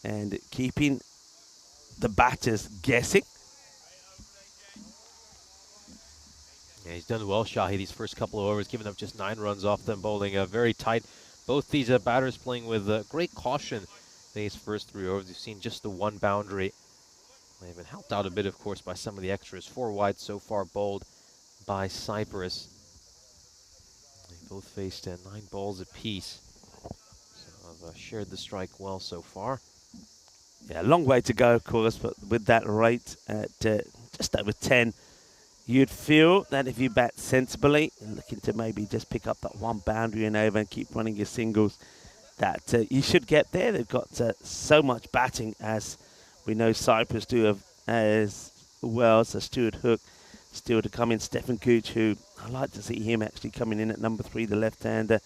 and keeping the batters guessing. Yeah, he's done well, Shahi, these first couple of overs, giving up just 9 runs off them, bowling very tight. Both these batters playing with great caution these first 3 overs. You've seen just the 1 boundary. They've been helped out a bit, of course, by some of the extras. 4 wide so far bowled by Cyprus. They both faced 9 balls apiece. So have shared the strike well so far. Yeah, a long way to go, of course, but with that rate at just over 10, you'd feel that if you bat sensibly and looking to maybe just pick up that 1 boundary and over and keep running your singles, that you should get there. They've got so much batting, as we know Cyprus do, as well. So Stuart Hook still to come in. Stefan Gooch, who I like to see him actually coming in at number 3, the left-hander.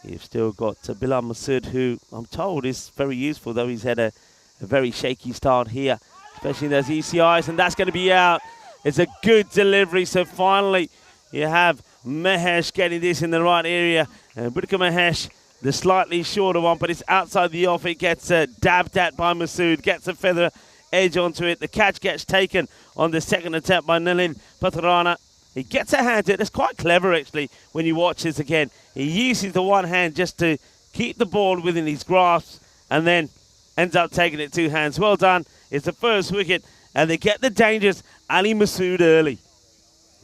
You've still got Bilal Masood, who I'm told is very useful, though he's had a very shaky start here, especially in those ECIs, and that's going to be out. It's a good delivery, so finally you have Mahesh getting this in the right area. And Budika Mahesh, the slightly shorter one, but it's outside the off. It gets dabbed at by Masood, gets a feather edge onto it. The catch gets taken on the second attempt by Nalin Patharana. He gets a hand to it. It's quite clever, actually, when you watch this again. He uses the one hand just to keep the ball within his grasp and then ends up taking it 2 hands. Well done. It's the first wicket, and they get the dangerous Ali Masood early.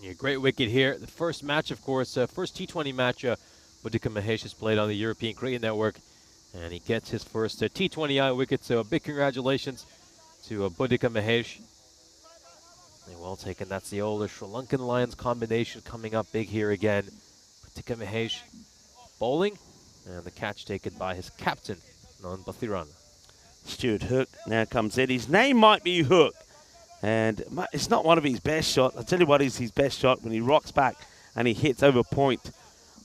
Yeah, great wicket here. The first match, of course, first T20 match Budika Mahesh has played on the European Cricket Network, and he gets his first T20I wicket, so a big congratulations to Budika Mahesh. And well taken. That's the old Sri Lankan Lions combination coming up big here again. Budika Mahesh bowling, and the catch taken by his captain, Nan Patharana. Stuart Hook now comes in. His name might be Hook, and it's not one of his best shots. I'll tell you what is his best shot: when he rocks back and he hits over point,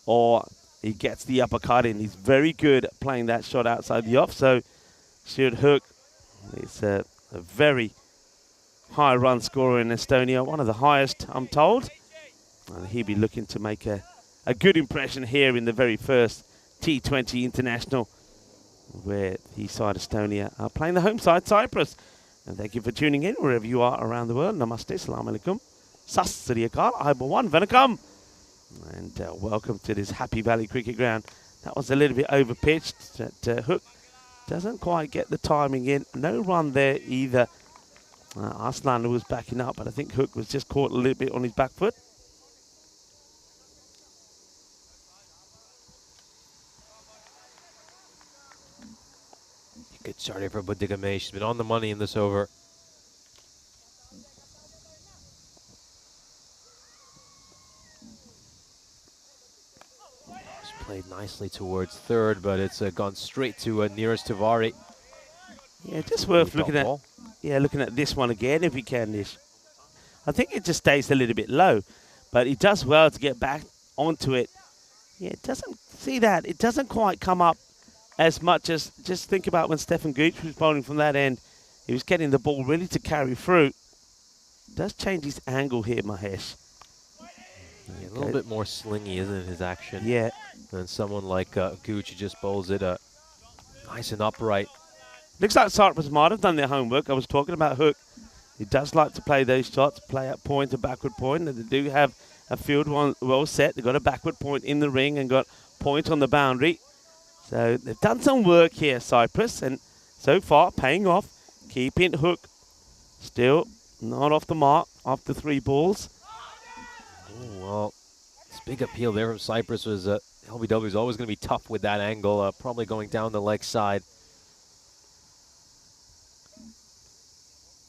or he gets the uppercut in. He's very good at playing that shot outside the off. So Stuart Hook is a very high run scorer in Estonia, one of the highest, I'm told. And he'll be looking to make a good impression here in the very first T20 International, where the side Estonia are playing the home side, Cyprus. And thank you for tuning in wherever you are around the world. Namaste, salam alaikum, sat sri akal, aibawan, vanakam. And welcome to this Happy Valley cricket ground. That was a little bit over pitched. That Hook doesn't quite get the timing in. No run there either. Arslan was backing up, but I think Hook was just caught a little bit on his back foot. Good start here for Budika Mahesh. She's been on the money in this over. It's played nicely towards third, but it's gone straight to nearest Tavari. Yeah, just worth looking at. Yeah, looking at this one again, if we can, Nish. I think it just stays a little bit low, but he does well to get back onto it. Yeah, it doesn't see that. It doesn't quite come up as much as, just think about when Stefan Gooch was bowling from that end. He was getting the ball ready to carry through. Does change his angle here, Mahesh. Yeah, a little bit more slingy, isn't it, his action? Yeah. Than someone like Gooch, who just bowls it nice and upright. Looks like Cyprus might have done their homework. I was talking about Hook. He does like to play those shots, play at point to backward point, and they do have a field one well set. They've got a backward point in the ring and got point on the boundary. So they've done some work here, Cyprus, and so far paying off. Keeping Hook still not off the mark after 3 balls. Oh, well, this big appeal there from Cyprus was LBW is always going to be tough with that angle, probably going down the leg side.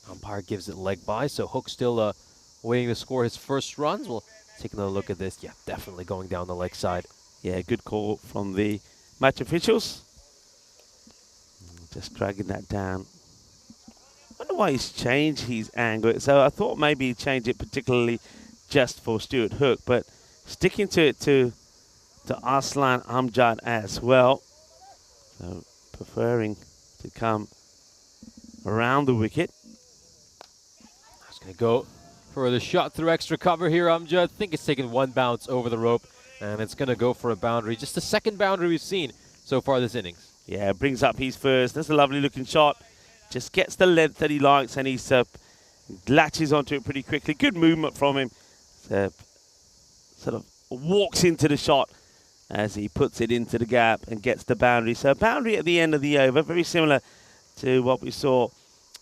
Umpire gives it leg by, so Hook still waiting to score his first runs. We'll take another look at this. Yeah, definitely going down the leg side. Yeah, good call from the match officials. Just dragging that down. I wonder why he's changed his angle. So I thought maybe he changed it particularly just for Stuart Hook, but sticking to it to Arslan Amjad as well. So preferring to come around the wicket. He's going to go for the shot through extra cover here, Amjad. I think it's taken 1 bounce over the rope, and it's going to go for a boundary. Just the second boundary we've seen so far this innings. Yeah, brings up his first. That's a lovely looking shot. Just gets the length that he likes, and he latches onto it pretty quickly. Good movement from him. Sort of walks into the shot as he puts it into the gap and gets the boundary. So a boundary at the end of the over, very similar to what we saw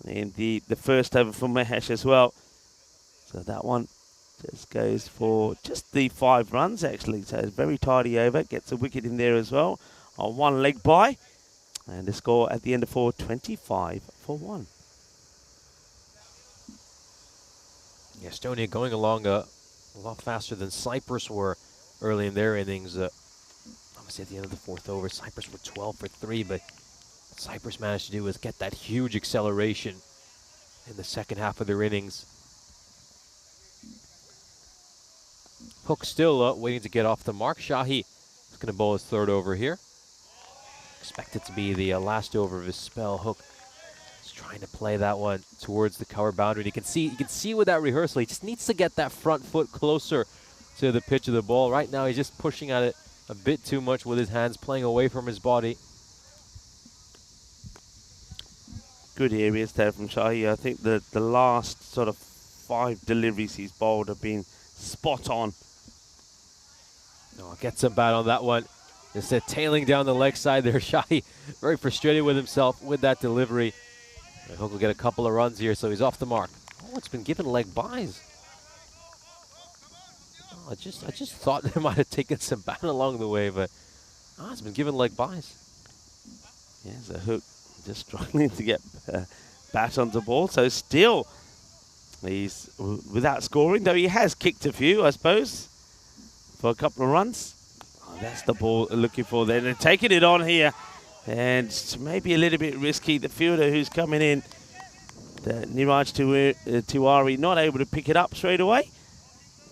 in the first over from Mahesh as well. So that one just goes for just the 5 runs, actually. So it's a very tidy over. Gets a wicket in there as well on 1 leg by. And the score at the end of 4, 25 for 1. Yeah, Estonia going along a lot faster than Cyprus were early in their innings. Obviously, at the end of the 4th over, Cyprus were 12 for 3, but what Cyprus managed to do was get that huge acceleration in the second half of their innings. Hook still waiting to get off the mark. Shahi is going to bowl his 3rd over here. Expected to be the last over of his spell. Hook is trying to play that one towards the cover boundary. You can see with that rehearsal, he just needs to get that front foot closer to the pitch of the ball. Right now, he's just pushing at it a bit too much with his hands, playing away from his body. Good areas there from Shahi. I think the last sort of 5 deliveries he's bowled have been spot on. Oh, gets him bad on that one. Just tailing down the leg side there. Shahi very frustrated with himself with that delivery. And Hook will get a couple of runs here, so he's off the mark. Oh, it's been given leg byes. Oh, I just thought they might have taken some bat along the way, but it's been given leg byes. Yeah, so Hook just struggling to get bat on the ball. So still, he's without scoring, though he has kicked a few, I suppose, for a couple of runs. Oh, that's the ball they're looking for there. They're taking it on here, and it's maybe a little bit risky. The fielder who's coming in, Niraj Tiwari, not able to pick it up straight away.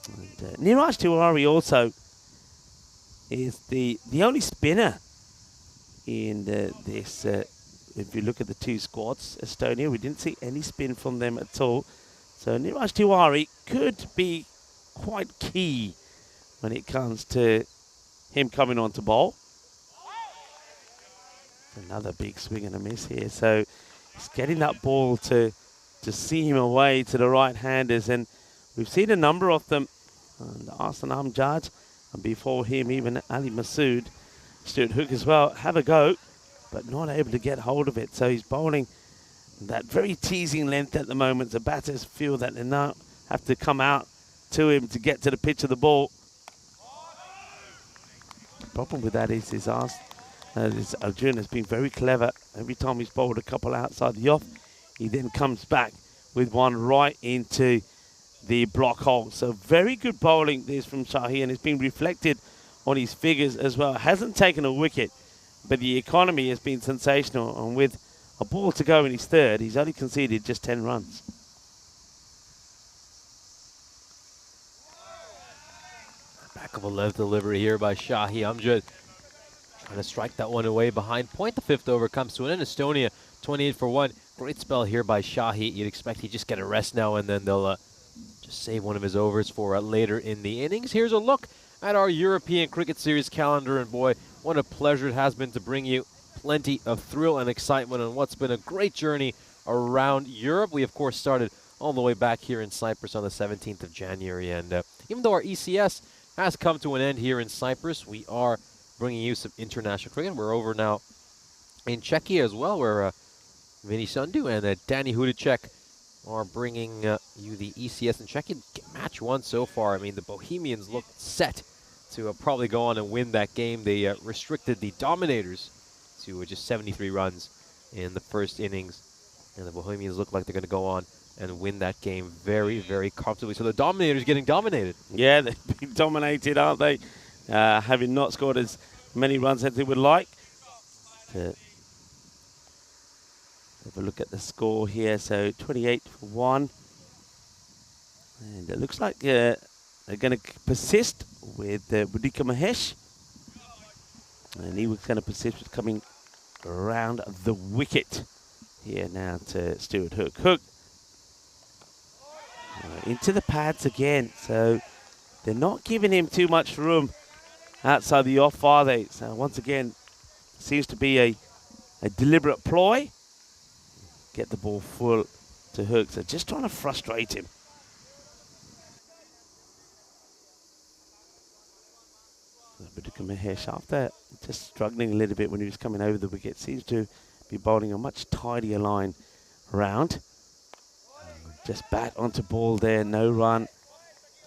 And, Niraj Tiwari also is the only spinner in this. If you look at the 2 squads, Estonia, we didn't see any spin from them at all. So Niraj Tiwari could be quite key when it comes to him coming on to bowl. Another big swing and a miss here. So he's getting that ball to see him away to the right-handers. And we've seen a number of them. And Arslan Amjad, and before him, even Ali Masood, Stuart Hook as well, have a go, but not able to get hold of it. So he's bowling that very teasing length at the moment. The batters feel that they now have to come out to him to get to the pitch of the ball. The problem with that is Arjun has been very clever. Every time he's bowled a couple outside the off, he then comes back with one right into the block hole. So very good bowling this from Shahi, and it's been reflected on his figures as well. Hasn't taken a wicket, but the economy has been sensational. And with a ball to go in his third. He's only conceded just 10 runs. Back of a left delivery here by Shahi Amjad. Trying to strike that one away behind point. The fifth over comes to an end. Estonia 28 for 1. Great spell here by Shahi. You'd expect he'd just get a rest now and then they'll just save one of his overs for later in the innings. Here's a look at our European Cricket Series calendar, and boy, what a pleasure it has been to bring you plenty of thrill and excitement on what's been a great journey around Europe. We, of course, started all the way back here in Cyprus on the 17th of January, and even though our ECS has come to an end here in Cyprus, we are bringing you some international cricket. We're over now in Czechia as well, where Vinny Sundu and Danny Hudacek are bringing you the ECS in Czechia. Match one so far. I mean, the Bohemians look set to probably go on and win that game. They restricted the Dominators to just 73 runs in the first innings, and the Bohemians look like they're going to go on and win that game very, very comfortably. So the Dominators getting dominated. Yeah, they've been dominated, aren't they? Having not scored as many runs as they would like. Have a look at the score here. So 28 for 1. And it looks like they're going to persist with Budika Mahesh. And he was going to persist with coming around the wicket. Here now to Stuart Hook. Hook into the pads again. So they're not giving him too much room outside the off, are they? So once again, seems to be a deliberate ploy. Get the ball full to Hook. So just trying to frustrate him. Budika Mahesh, after just struggling a little bit when he was coming over the wicket, seems to be bowling a much tidier line round. Just bat onto ball there, no run.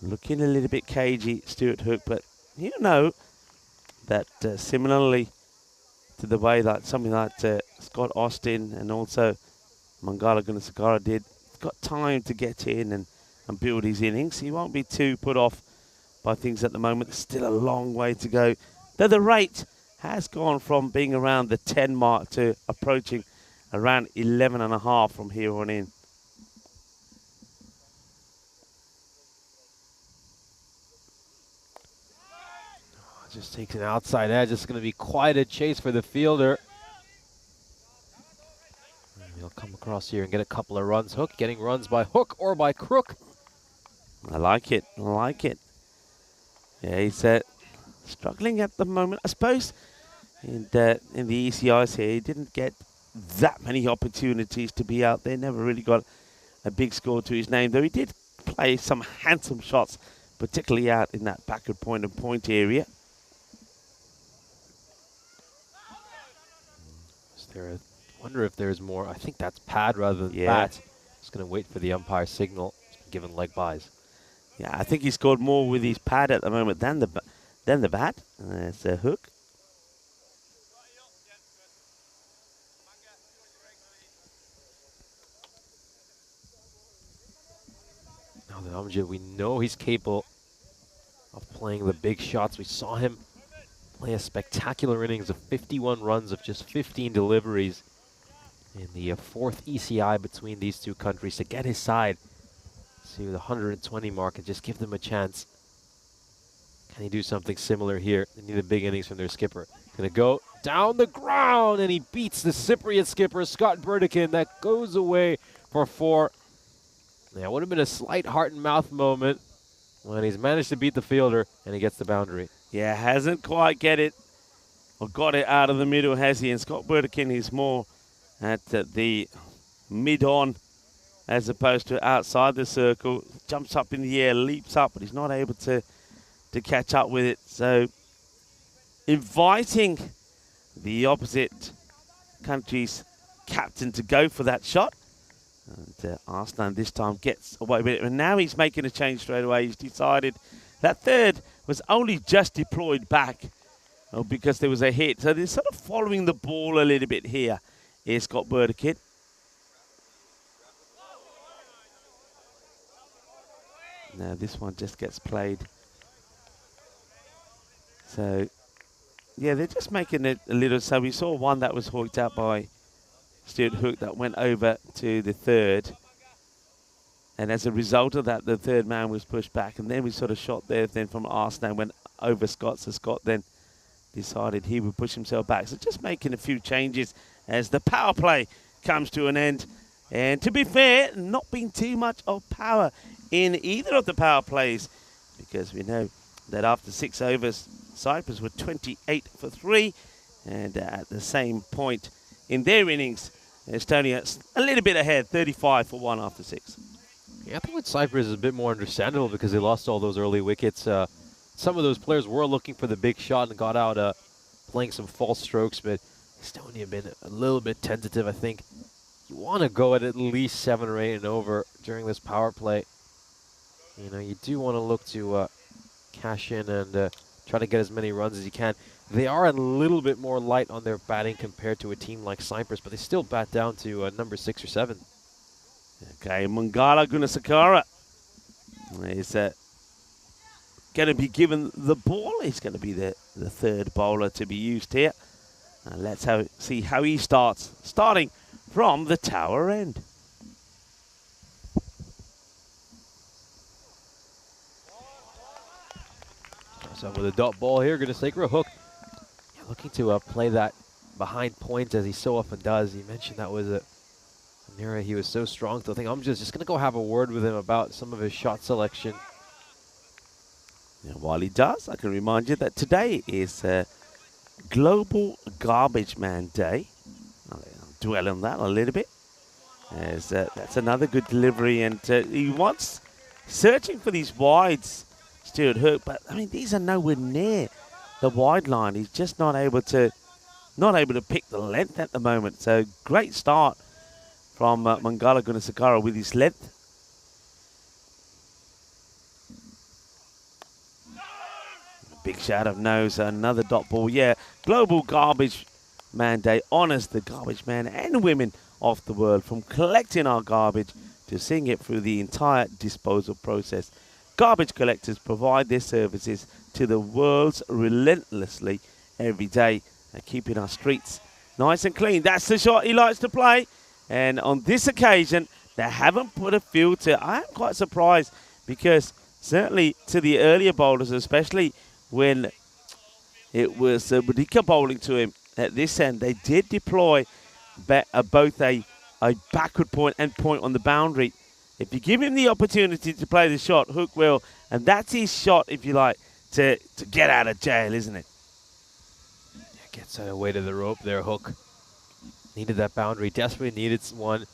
Looking a little bit cagey, Stuart Hook, but you know that similarly to the way that something like Scott Austin and also Mangala Gunasagara did, he's got time to get in and build his innings. He won't be too put off by things at the moment. There's still a long way to go. Though the rate has gone from being around the 10 mark to approaching around 11.5 from here on in. Just takes an outside edge. It's going to be quite a chase for the fielder. He'll come across here and get a couple of runs. Hook getting runs by hook or by crook. I like it. I like it. Yeah, he's struggling at the moment. I suppose in the ECIs here, he didn't get that many opportunities to be out there. Never really got a big score to his name, though he did play some handsome shots, particularly out in that backward point and point area. I wonder if there's more. I think that's pad rather than bat. Just going to wait for the umpire signal. Given leg buys. Yeah, I think he scored more with his pad at the moment than the bat. It's a Hook. Now the Amjad, we know he's capable of playing the big shots. We saw him play a spectacular innings of 51 runs of just 15 deliveries in the fourth ECI between these two countries to get his side to the 120 mark and just give them a chance. Can he do something similar here? They need a big innings from their skipper. Gonna go down the ground, and he beats the Cypriot skipper, Scott Burdekin. That goes away for 4. Yeah, would have been a slight heart and mouth moment when he's managed to beat the fielder and he gets the boundary. Yeah, hasn't quite got it out of the middle, has he? And Scott Burdekin is more at the mid-on as opposed to outside the circle. Jumps up in the air, leaps up, but he's not able to catch up with it. So inviting the opposite country's captain to go for that shot. And Arslan this time gets away with it. And now he's making a change straight away. He's decided that third was only just deployed back because there was a hit. So they're sort of following the ball a little bit here. Here's Scott Burdekin. Now this one just gets played. So, yeah, they're just making it a little. So we saw one that was hooked out by Stuart Hook that went over to the third. And as a result of that, the third man was pushed back. And then we sort of shot there then from Arsenal, went over Scott. So Scott then decided he would push himself back. So just making a few changes as the power play comes to an end. And to be fair, not being too much of power in either of the power plays, because we know that after 6 overs, Cyprus were 28 for 3. And at the same point in their innings, Estonia a little bit ahead, 35 for 1 after 6. Yeah, I think with Cyprus is a bit more understandable because they lost all those early wickets. Some of those players were looking for the big shot and got out playing some false strokes, but Estonia have been a little bit tentative, I think. You want to go at least 7 or 8 and over during this power play. You know, you do want to look to cash in and try to get as many runs as you can. They are a little bit more light on their batting compared to a team like Cyprus, but they still bat down to number 6 or 7. Okay, Mangala Gunasakara is going to be given the ball. He's going to be the third bowler to be used here. And let's see how he starts, starting from the tower end. So with a dot ball here, Gunasakara hook. Yeah, looking to play that behind points as he so often does. You mentioned that was an area he was so strong. So I think I'm just going to go have a word with him about some of his shot selection. Now, while he does, I can remind you that today is Global Garbage Man Day. I'll dwell on that a little bit, as that's another good delivery, and he wants searching for these wides, Stuart Hook, but I mean these are nowhere near the wide line. He's just not able to pick the length at the moment. So great start from Mangala Gunasakara with his length. Big shout of nose, another dot ball. Yeah, Global Garbage Man Day honours the garbage men and women of the world, from collecting our garbage to seeing it through the entire disposal process. Garbage collectors provide their services to the world relentlessly every day, keeping our streets nice and clean. That's the shot he likes to play. And on this occasion, they haven't put a filter. I am quite surprised, because certainly to the earlier bowlers, especially when it was Budika bowling to him at this end, they did deploy both a backward point and point on the boundary. If you give him the opportunity to play the shot, Hook will, and that's his shot, if you like, to get out of jail, isn't it? Yeah, gets out of the way to the rope there, Hook. Needed that boundary, desperately needed one.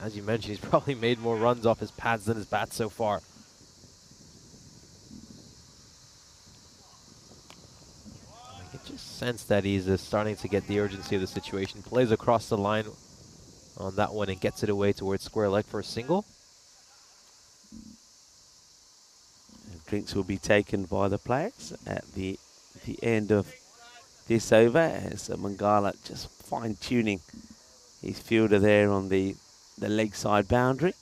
As you mentioned, he's probably made more runs off his pads than his bats so far. I can just sense that he's starting to get the urgency of the situation. Plays across the line on that one and gets it away towards square leg for a single. And drinks will be taken by the players at the end of this over, as Mangala just fine-tuning his fielder there on the leg side boundary.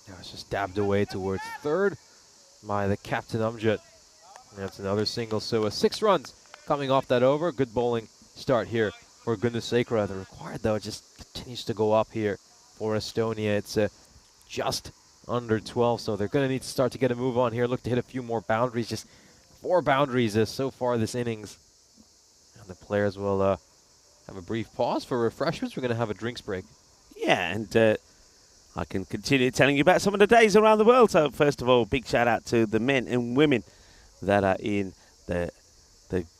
Now it's just dabbed away towards third by the captain Amjad. That's another single, so 6 runs coming off that over. Good bowling start here for Gunasakara. The required, though, just continues to go up here for Estonia. It's just under 12, so they're going to need to start to get a move on here. Look to hit a few more boundaries. Just 4 boundaries so far this innings. And the players will have a brief pause for refreshments. We're going to have a drinks break. Yeah, and I can continue telling you about some of the days around the world. So first of all, big shout out to the men and women that are in the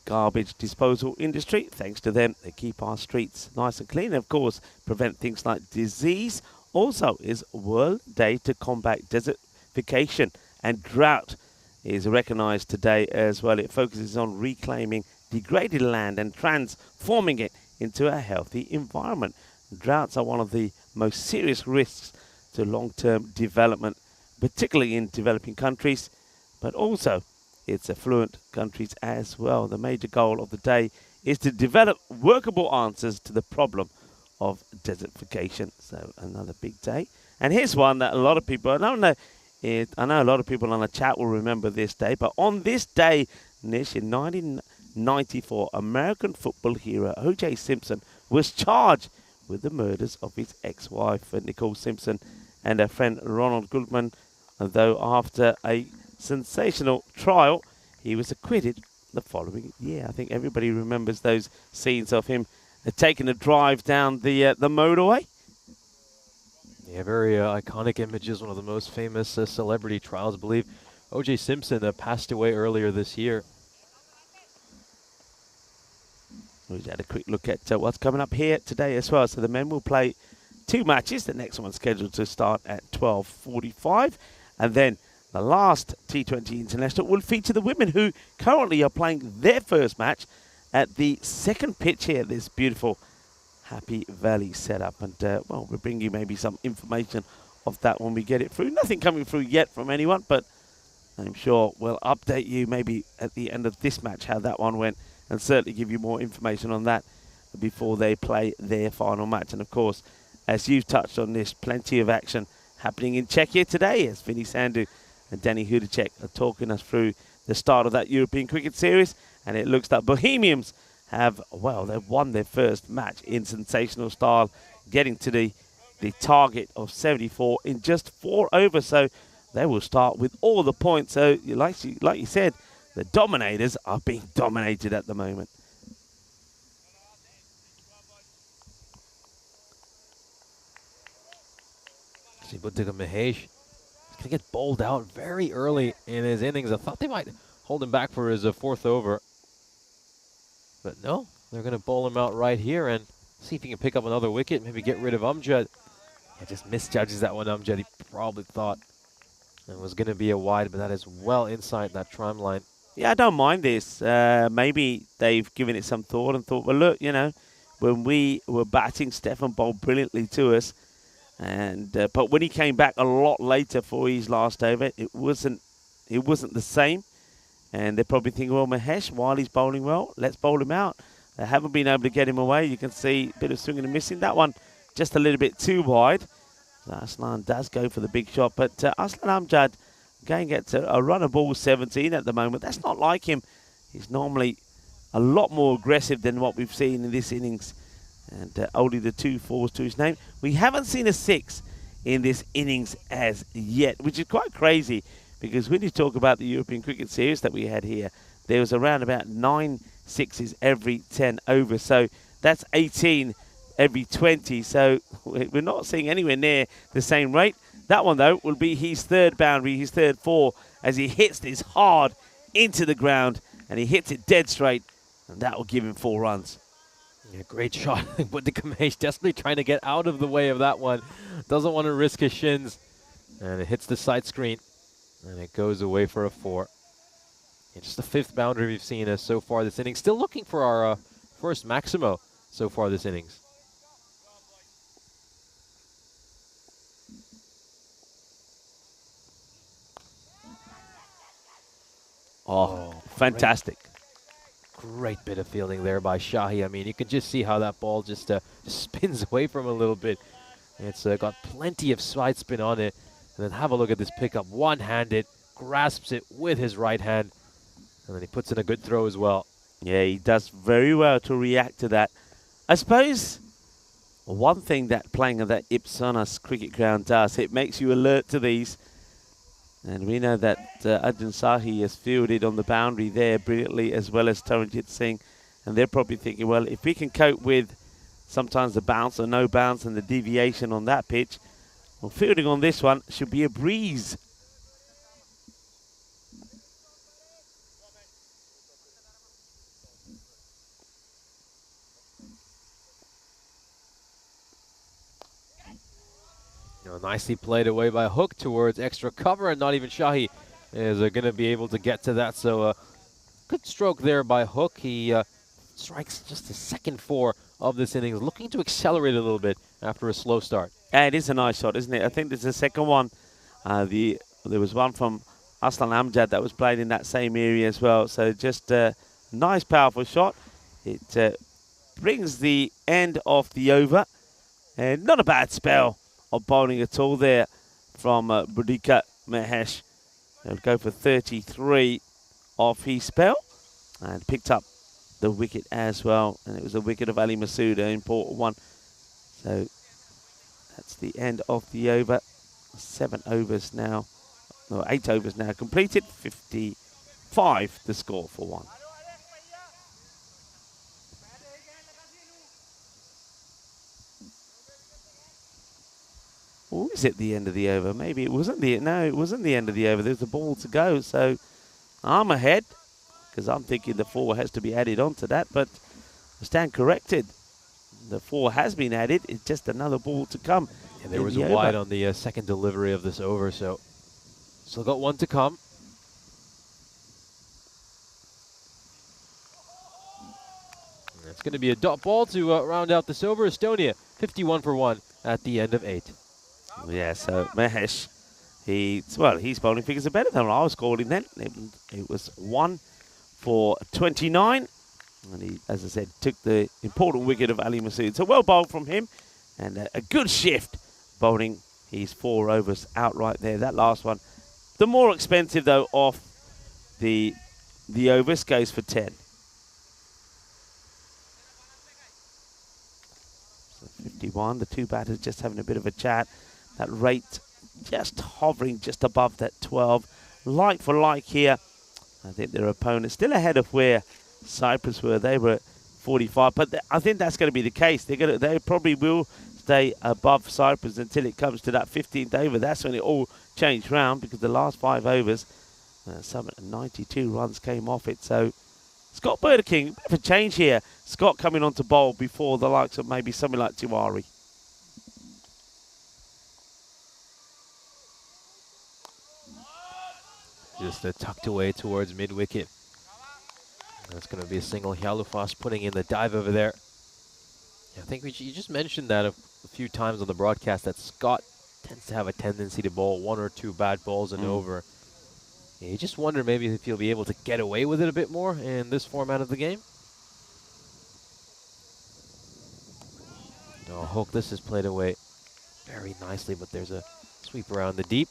garbage disposal industry. Thanks to them, they keep our streets nice and clean, and of course prevent things like disease. Also is World Day to combat desertification, and drought is recognized today as well. It focuses on reclaiming degraded land and transforming it into a healthy environment. Droughts are one of the most serious risks to long-term development, particularly in developing countries, but also its affluent countries as well. The major goal of the day is to develop workable answers to the problem of desertification. So another big day. And here's one that a lot of people, I don't know I know a lot of people on the chat will remember this day, but on this day, Nish, in 1994, American football hero O.J. Simpson was charged with the murders of his ex-wife, Nicole Simpson, and her friend Ronald Goodman. Though after a sensational trial, he was acquitted the following year. I think everybody remembers those scenes of him taking a drive down the motorway. Yeah, very iconic images, one of the most famous celebrity trials, I believe. O.J. Simpson passed away earlier this year. We had a quick look at what's coming up here today as well. So the men will play 2 matches. The next one's scheduled to start at 12:45. And then the last T20 International will feature the women, who currently are playing their first match at the second pitch here, this beautiful Happy Valley setup. And, well, we'll bring you maybe some information of that when we get it through. Nothing coming through yet from anyone, but I'm sure we'll update you maybe at the end of this match how that one went, and certainly give you more information on that before they play their final match. And, of course, as you've touched on this, plenty of action happening in Czechia today, as Vinny Sandu and Danny Hudacek are talking us through the start of that European Cricket Series. And it looks like Bohemians have, well, they've won their first match in sensational style, getting to the target of 74 in just 4 overs. So they will start with all the points. So like you said, the dominators are being dominated at the moment. Sibutika Mahesh is going to get bowled out very early in his innings. I thought they might hold him back for his 4th over. But no, they're going to bowl him out right here and see if he can pick up another wicket, maybe get rid of Amjad. He just misjudges that one, Amjad. He probably thought it was going to be a wide, but that is well inside that trim line. Yeah, I don't mind this. Maybe they've given it some thought and thought, well, look, you know, when we were batting, Stefan bowled brilliantly to us. And but when he came back a lot later for his last over, it wasn't the same. And they're probably thinking, well, Mahesh, while he's bowling well, let's bowl him out. They haven't been able to get him away. You can see a bit of swinging and missing. That one just a little bit too wide. So Aslan does go for the big shot. But Aslan Amjad going at a run of ball 17 at the moment. That's not like him. He's normally a lot more aggressive than what we've seen in this innings. And only the 2 4s to his name. We haven't seen a 6 in this innings as yet, which is quite crazy, because when you talk about the European Cricket Series that we had here, there was around about 9 6s every 10 overs. So that's 18 every 20. So we're not seeing anywhere near the same rate. That one, though, will be his 3rd boundary, his 3rd 4, as he hits this hard into the ground, and he hits it dead straight, and that will give him 4 runs. Yeah, great shot. But the Kamesh desperately trying to get out of the way of that one. Doesn't want to risk his shins. And it hits the side screen. And it goes away for a 4. And just the 5th boundary we've seen so far this inning. Still looking for our first Maximo so far this innings. Oh, fantastic. Great bit of fielding there by Shahi. I mean, you can just see how that ball just spins away from him a little bit. It's got plenty of side spin on it. And then have a look at this pickup. One-handed, grasps it with his right hand. And then he puts in a good throw as well. Yeah, he does very well to react to that. I suppose one thing that playing on that Ipsanas cricket ground does, it makes you alert to these. And we know that Arjun Sahi has fielded on the boundary there brilliantly, as well as Taranjit Singh. And they're probably thinking, well, if we can cope with sometimes the bounce or no bounce and the deviation on that pitch, well, fielding on this one should be a breeze. Nicely played away by Hook towards extra cover, and not even Shahi is going to be able to get to that. So good stroke there by Hook. He strikes just the 2nd 4 of this innings, looking to accelerate a little bit after a slow start. Yeah, it is a nice shot, isn't it? I think there's a second one. There was one from Aslan Amjad that was played in that same area as well. So just a nice, powerful shot. It brings the end of the over. And not a bad spell of bowling at all there from Boudica Mahesh. He'll go for 33 off his spell and picked up the wicket as well. And it was a wicket of Ali Masood, an important one. So that's the end of the over. 7 overs now, no, 8 overs now completed. 55 the score for one. Or is it the end of the over? Maybe it wasn't the, no, it wasn't the end of the over. There's a ball to go, so I'm ahead because I'm thinking the 4 has to be added on to that, but I stand corrected. The 4 has been added. It's just another ball to come. Yeah, there was a wide on the second delivery of this over, so still got one to come. And it's going to be a dot ball to round out this over. Estonia 51 for 1 at the end of 8. Yeah, so Mahesh, his bowling figures are better than what I was calling then. It was 1 for 29. And he, as I said, took the important wicket of Ali Masood. So well bowled from him, and a good shift bowling his 4 overs outright there. That last one, the more expensive though of the overs, goes for 10. So 51. The 2 batters just having a bit of a chat. That rate just hovering just above that 12. Like for like here. I think their opponents still ahead of where Cyprus were. They were 45, but I think that's going to be the case. They probably will stay above Cyprus until it comes to that 15th over. That's when it all changed round, because the last 5 overs, some 92 runs came off it. So Scott Burger King, bit of a change here. Scott coming on to bowl before the likes of maybe something like Tiwari. Just tucked away towards mid-wicket. That's going to be a single. Yalufas putting in the dive over there. Yeah, I think you just mentioned that a few times on the broadcast, that Scott tends to have a tendency to bowl 1 or 2 bad balls and over. Yeah, you just wonder maybe if he'll be able to get away with it a bit more in this format of the game. Oh, Hook, this is played away very nicely, but there's a sweep around the deep.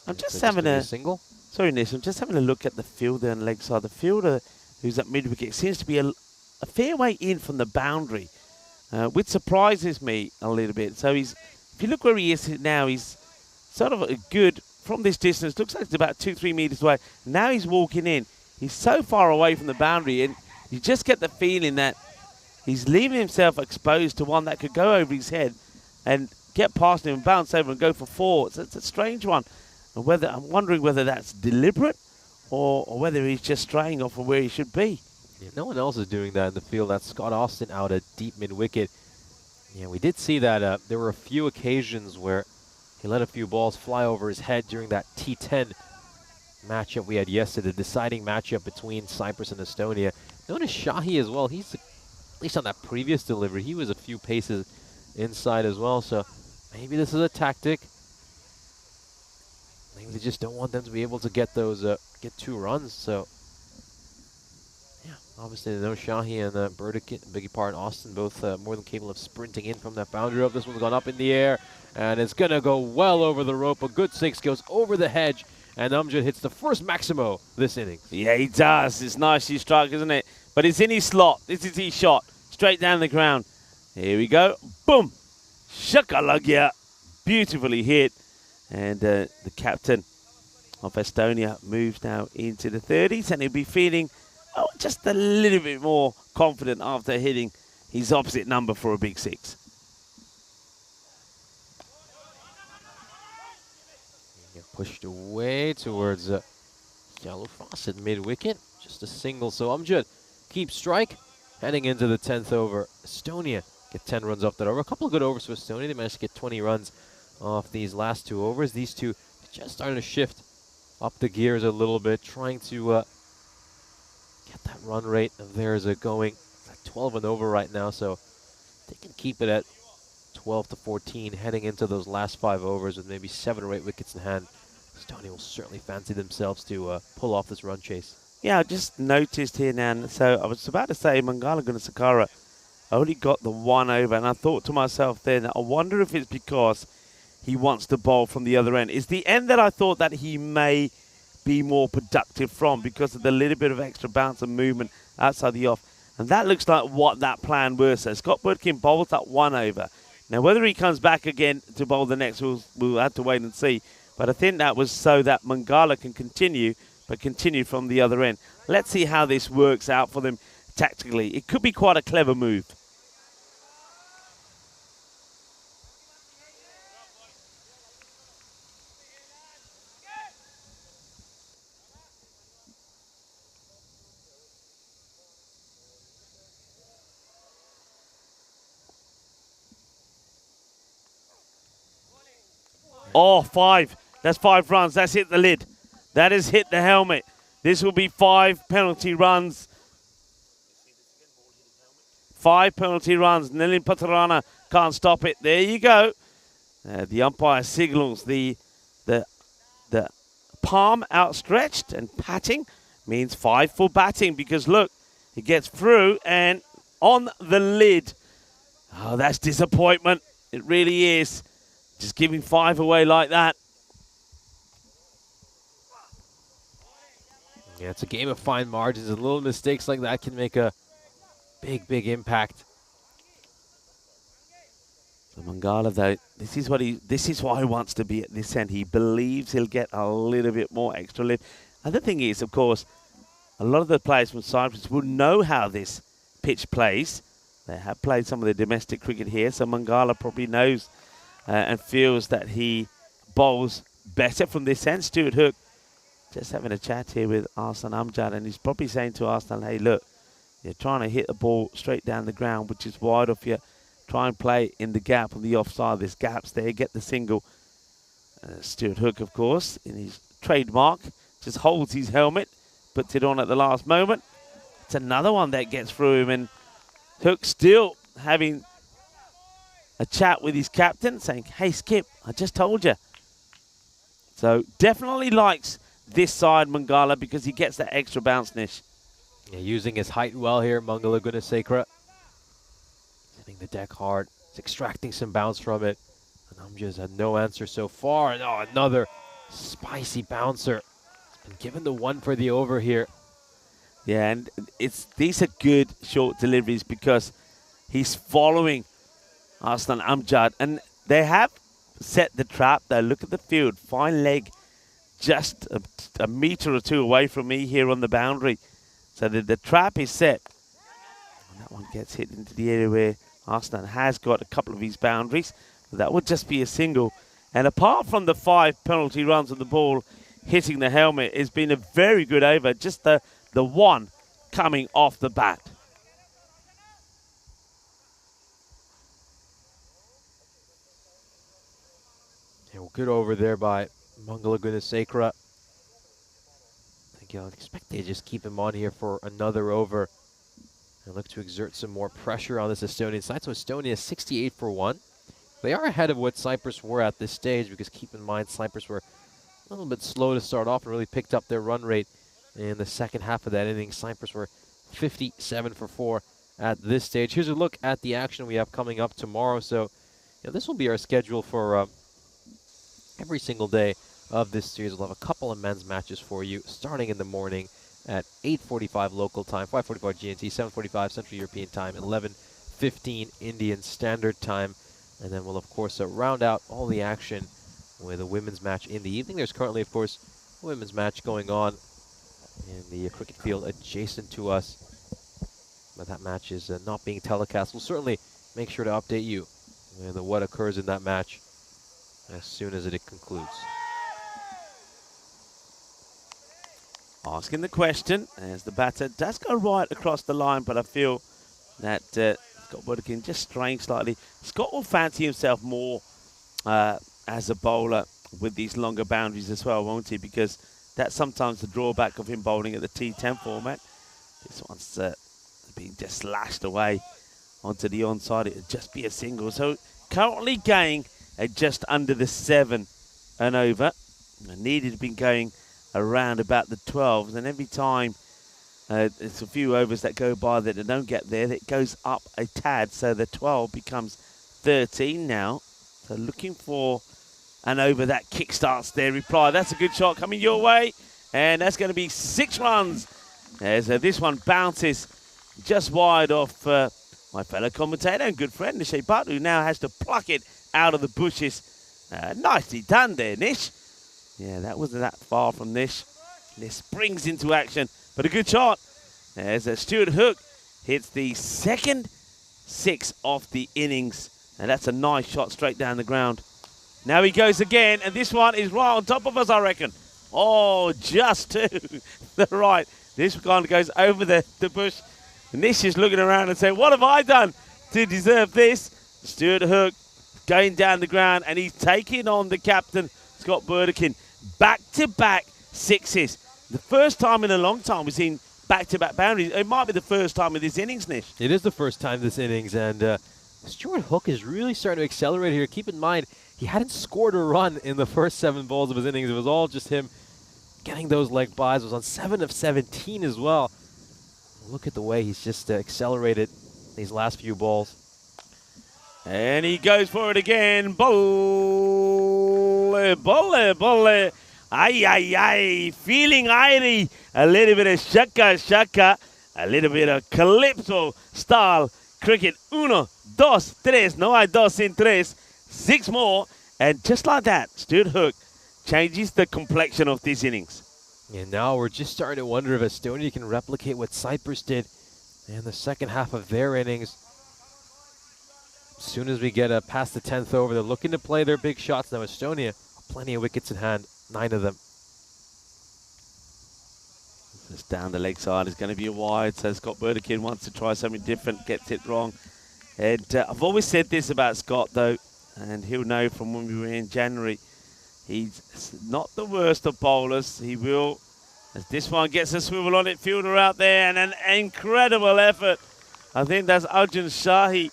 I'm just having a single. Sorry, Nish, I'm just having a look at the fielder on the leg side. The fielder who's at mid-wicket seems to be a fair way in from the boundary, which surprises me a little bit. So if you look where he is now, he's sort of a good, from this distance, looks like it's about 2-3 meters away. Now he's walking in. He's so far away from the boundary, and you just get the feeling that he's leaving himself exposed to one that could go over his head and get past him and bounce over and go for 4. So it's a strange one. And I'm wondering whether that's deliberate or whether he's just straying off from where he should be. Yeah, no one else is doing that in the field. That's Scott Austin out at deep mid-wicket. Yeah, we did see that there were a few occasions where he let a few balls fly over his head during that T10 matchup we had yesterday, the deciding matchup between Cyprus and Estonia. Notice Shahi as well. He's, at least on that previous delivery, he was a few paces inside as well. So maybe this is a tactic. Maybe they just don't want them to be able to get those, get 2 runs. So, yeah, obviously, no Shahi and Burdick, beg your pardon, Austin, both more than capable of sprinting in from that boundary rope. This one's gone up in the air, and it's going to go well over the rope. A good 6 goes over the hedge, and Amjad hits the first Maximo this innings. Yeah, he does. It's nicely struck, isn't it? But it's in his slot. This is his shot. Straight down the ground. Here we go. Boom. Shakalagya. Beautifully hit. And the captain of Estonia moves now into the 30s, and he'll be feeling just a little bit more confident after hitting his opposite number for a big 6. Pushed away towards Yalufas at mid-wicket. Just a single, so Amjad keeps strike. Heading into the 10th over. Estonia get 10 runs off that over. A couple of good overs for Estonia. They managed to get 20 runs off these last 2 overs. These two just starting to shift up the gears a little bit, trying to get that run rate of theirs going at 12 and over right now. So they can keep it at 12 to 14 heading into those last 5 overs with maybe 7 or 8 wickets in hand. Estonia will certainly fancy themselves to pull off this run chase. Yeah, I just noticed here now, so I was about to say Mangala Gunasakara only got the 1 over, and I thought to myself then, I wonder if it's because he wants to bowl from the other end. It's the end that I thought that he may be more productive from because of the little bit of extra bounce and movement outside the off. And that looks like what that plan was. So Scott Woodkin bowls that 1 over. Now, whether he comes back again to bowl the next, we'll have to wait and see. But I think that was so that Mangala can continue, but continue from the other end. Let's see how this works out for them tactically. It could be quite a clever move. Oh, 5. That's 5 runs. That's hit the lid. That has hit the helmet. This will be 5 penalty runs. 5 penalty runs. Nilin Patarana can't stop it. There you go. The umpire signals the palm outstretched and patting means 5 for batting because look, it gets through and on the lid. Oh, that's disappointment. It really is. Just giving 5 away like that. Yeah, it's a game of fine margins, and little mistakes like that can make a big, big impact. So Mangala, though, this is why he wants to be at this end. He believes he'll get a little bit more extra lift. Other thing is, of course, a lot of the players from Cyprus will know how this pitch plays. They have played some of the domestic cricket here, so Mangala probably knows and feels that he bowls better from this end. Stuart Hook just having a chat here with Arslan Amjad, and he's probably saying to Arslan, hey, look, you're trying to hit the ball straight down the ground, which is wide off you. Try and play in the gap on the offside. There's gaps there. Get the single. Stuart Hook, of course, in his trademark, just holds his helmet, puts it on at the last moment. It's another one that gets through him, and Hook still having a chat with his captain, saying, hey, Skip, I just told you. So definitely likes this side, Mangala, because he gets that extra bounce niche. Yeah, using his height well here, Mangala Gunasekara. Hitting the deck hard. He's extracting some bounce from it. And Amjad's had no answer so far. And oh, another spicy bouncer. He's been given the 1 for the over here. Yeah, and these are good short deliveries because he's following Arslan Amjad. And they have set the trap, though. Look at the field. Fine leg just a metre or 2 away from me here on the boundary. So the trap is set. And that one gets hit into the area where Arslan has got a couple of his boundaries. But that would just be a single. And apart from the 5 penalty runs on the ball hitting the helmet, it's been a very good over. Just the 1 coming off the bat. Yeah, well, good over there by Mangala Gunasekara. I think I'll expect they just keep him on here for another over and look to exert some more pressure on this Estonian side. So Estonia 68 for 1. They are ahead of what Cyprus were at this stage because keep in mind Cyprus were a little bit slow to start off and really picked up their run rate in the second half of that inning. Cyprus were 57 for 4 at this stage. Here's a look at the action we have coming up tomorrow. So this will be our schedule for every single day of this series. We'll have a couple of men's matches for you starting in the morning at 8:45 local time, 5:45 GMT, 7:45 Central European time, 11:15 Indian Standard Time. And then we'll, of course, round out all the action with a women's match in the evening. There's currently, of course, a women's match going on in the cricket field adjacent to us. But that match is not being telecast. We'll certainly make sure to update you with what occurs in that match as soon as it concludes. Asking the question as the batter does go right across the line, but I feel that Scott Woodkin just straying slightly. Scott will fancy himself more as a bowler with these longer boundaries as well, won't he? Because that's sometimes the drawback of him bowling at the T10 format. This one's being just slashed away onto the onside. It would just be a single. So currently going at just under the 7 and over. And needed to be going around about the 12s, and every time it's a few overs that go by that they don't get there, that goes up a tad, so the 12 becomes 13 now. So looking for and over that kickstarts their reply. That's a good shot coming your way, and that's going to be 6 runs as this one bounces just wide off my fellow commentator and good friend Nish Bhatt, who now has to pluck it out of the bushes. Nicely done there, Nish. Yeah, that wasn't that far from Nish. Nish springs into action, but a good shot as Stuart Hook hits the second 6 off the innings, and that's a nice shot straight down the ground. Now he goes again, and this one is right on top of us, I reckon. Oh, just to the right. This one goes over the bush. Nish is looking around and saying, what have I done to deserve this? Stuart Hook going down the ground, and he's taking on the captain, Scott Burdekin. Back-to-back 6s. The first time in a long time we've seen back-to-back boundaries. It might be the first time in this innings, Nish. It is the first time this innings, and Stuart Hook is really starting to accelerate here. Keep in mind, he hadn't scored a run in the first 7 balls of his innings. It was all just him getting those leg buys. It was on 7 of 17 as well. Look at the way he's just accelerated these last few balls. And he goes for it again. Bolle, bolle, bolle. Ay, ay, ay. Feeling airy. A little bit of shaka, shaka. A little bit of calypso style cricket. 1, 2, 3. No hay dos sin tres. 6 more. And just like that, Stuart Hook changes the complexion of these innings. And now we're just starting to wonder if Estonia can replicate what Cyprus did in the second half of their innings. As soon as we get past the 10th over, they're looking to play their big shots. Now Estonia, plenty of wickets in hand, 9 of them. This down the leg side is going to be a wide, so Scott Burdekin wants to try something different, gets it wrong. And I've always said this about Scott, though, and he'll know from when we were in January. He's not the worst of bowlers. He will, as this one gets a swivel on it, fielder out there, and an incredible effort. I think that's Arjun Shahi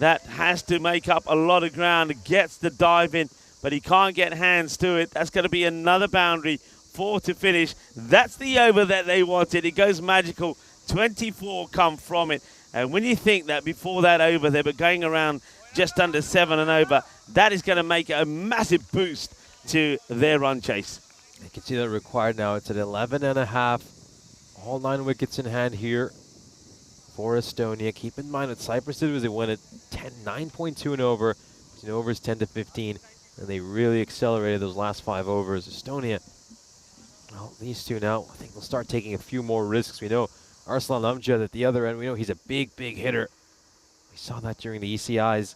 that has to make up a lot of ground, gets the dive in, but he can't get hands to it. That's going to be another boundary, 4 to finish. That's the over that they wanted. It goes magical. 24 come from it. And when you think that before that over, they were going around just under 7 and over, that is going to make a massive boost to their run chase. You can see that required now. It's at 11.5. All 9 wickets in hand here for Estonia. Keep in mind what Cyprus did was they went at 9.2 and over. The over is 10 to 15, and they really accelerated those last 5 overs. Estonia, well, these two now, I think they'll start taking a few more risks. We know Arslan Amjad at the other end, we know he's a big, big hitter. We saw that during the ECIs.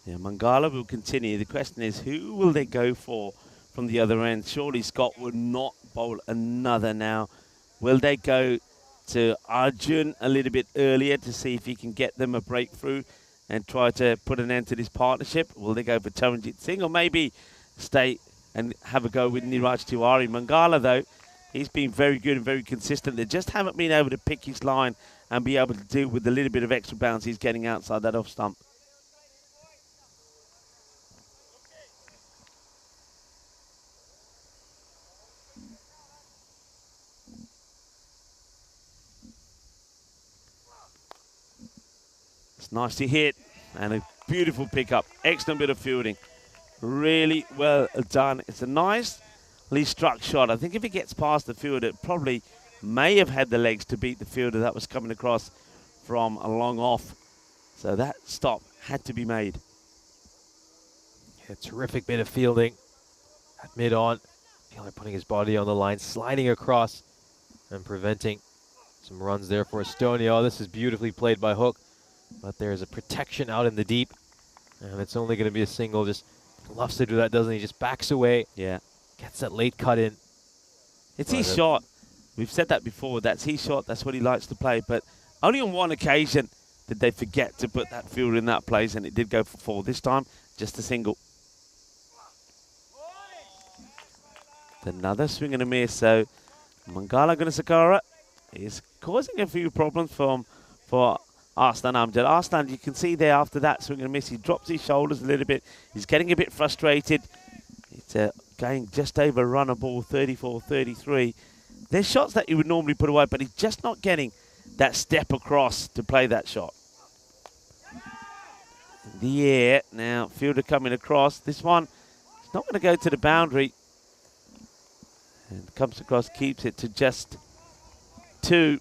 Yeah, Mangala will continue. The question is, who will they go for from the other end? Surely Scott would not bowl another now. Will they go to Arjun a little bit earlier to see if he can get them a breakthrough and try to put an end to this partnership? Will they go for Charanjit Singh, or maybe stay and have a go with Niraj Tiwari? Mangala, though, he's been very good and very consistent. They just haven't been able to pick his line and be able to deal with the little bit of extra bounce he's getting outside that off stump. It's nicely hit and a beautiful pickup. Excellent bit of fielding. Really well done. It's a nicely struck shot. I think if it gets past the fielder, it probably may have had the legs to beat the fielder that was coming across from a long off. So that stop had to be made. A terrific bit of fielding at mid-on. Fielder putting his body on the line, sliding across and preventing some runs there for Estonia. Oh, this is beautifully played by Hook. But there's a protection out in the deep, and it's only going to be a single. Just loves to do that, doesn't he? Just backs away. Yeah. Gets that late cut in. It's his shot. We've said that before. That's his shot. That's what he likes to play. But only on one occasion did they forget to put that fielder in that place, and it did go for 4. This time, just a single. Another swing and a miss. So Mangala Gunasakara is causing a few problems for Arslan Amjad. Arslan, you can see there after that swing and a miss, he drops his shoulders a little bit. He's getting a bit frustrated. It's going just over runner ball, 34-33. There's shots that he would normally put away, but he's just not getting that step across to play that shot. in the air. Now, fielder coming across. This one is not going to go to the boundary. And comes across, keeps it to just 2.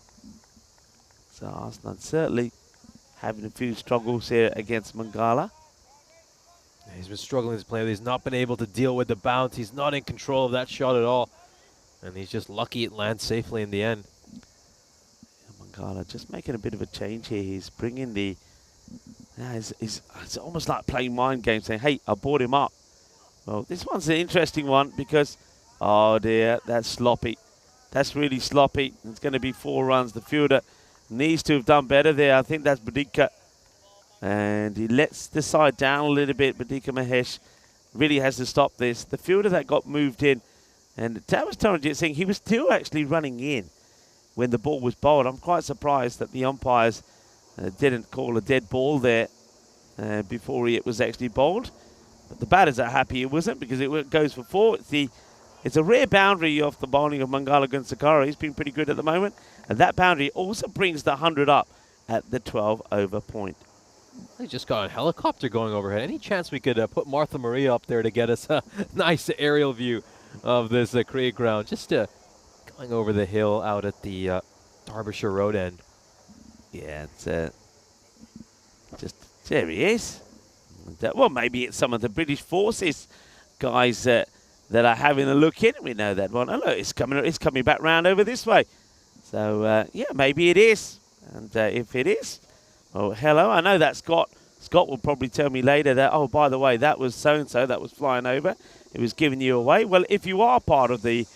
So Arslan certainly having a few struggles here against Mangala. He's been struggling to play. He's not been able to deal with the bounce. He's not in control of that shot at all. And he's just lucky it lands safely in the end. Mangala just making a bit of a change here. He's bringing the... it's almost like playing mind games, saying, hey, I brought him up. Well, this one's an interesting one because, oh dear, that's sloppy. That's really sloppy. It's going to be 4 runs. The fielder needs to have done better there. I think that's Boudica. And he lets the side down a little bit. Boudica Mahesh really has to stop this. The fielder that got moved in, and Tamas Taranjit Singh, he was still actually running in when the ball was bowled. I'm quite surprised that the umpires didn't call a dead ball there before it was actually bowled. But the batters are happy it wasn't, because it goes for 4. It's a rare boundary off the bowling of Mangala Gunsakara. He's been pretty good at the moment. And that boundary also brings the 100 up at the 12-over point. He just got a helicopter going overhead. Any chance we could put Martha Maria up there to get us a nice aerial view of this cricket ground? Just going over the hill out at the Derbyshire Road end. Yeah, it's just, there he is. Well, maybe it's some of the British Forces guys that are having a look in. We know that one. Oh, look, it's coming back round over this way. So, yeah, maybe it is. And if it is, oh, hello. I know that Scott will probably tell me later that, oh, by the way, that was so-and-so that was flying over. It was giving you away. Well, if you are part of the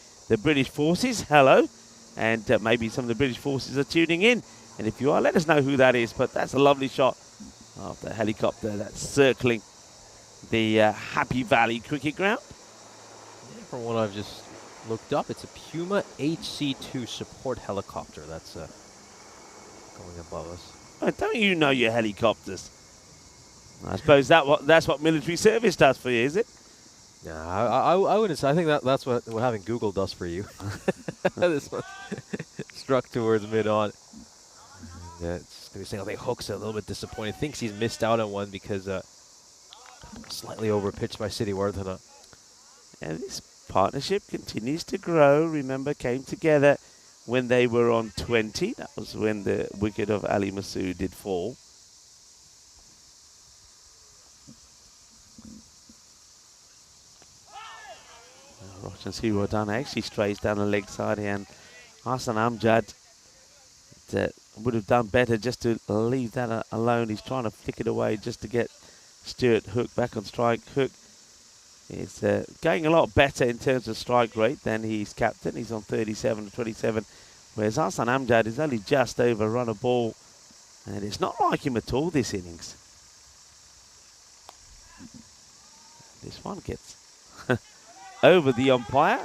British Forces, hello. And maybe some of the British Forces are tuning in. And if you are, let us know who that is. But that's a lovely shot of the helicopter that's circling the Happy Valley cricket ground. Yeah, from what I've just looked up, it's a Puma HC2 support helicopter that's going above us. Oh, don't you know your helicopters? I suppose that's what military service does for you, is it? No, I wouldn't say. I think that's what having Google does for you. This one struck towards mid-on. Yeah, it's going to be saying, I think Hook's a little bit disappointed. Thinks he's missed out on one because slightly overpitched by City Wardhana. And this partnership continues to grow. Remember, came together when they were on 20. That was when the wicket of Ali Masood did fall. Roshan Sriwardana actually strays down the leg side here, and Hassan Amjad would have done better just to leave that alone. He's trying to flick it away just to get Stuart Hook back on strike. Hook is going a lot better in terms of strike rate than his captain. He's on 37 to 27, whereas Hassan Amjad is only just over run a ball, and it's not like him at all this innings. This one gets over the umpire,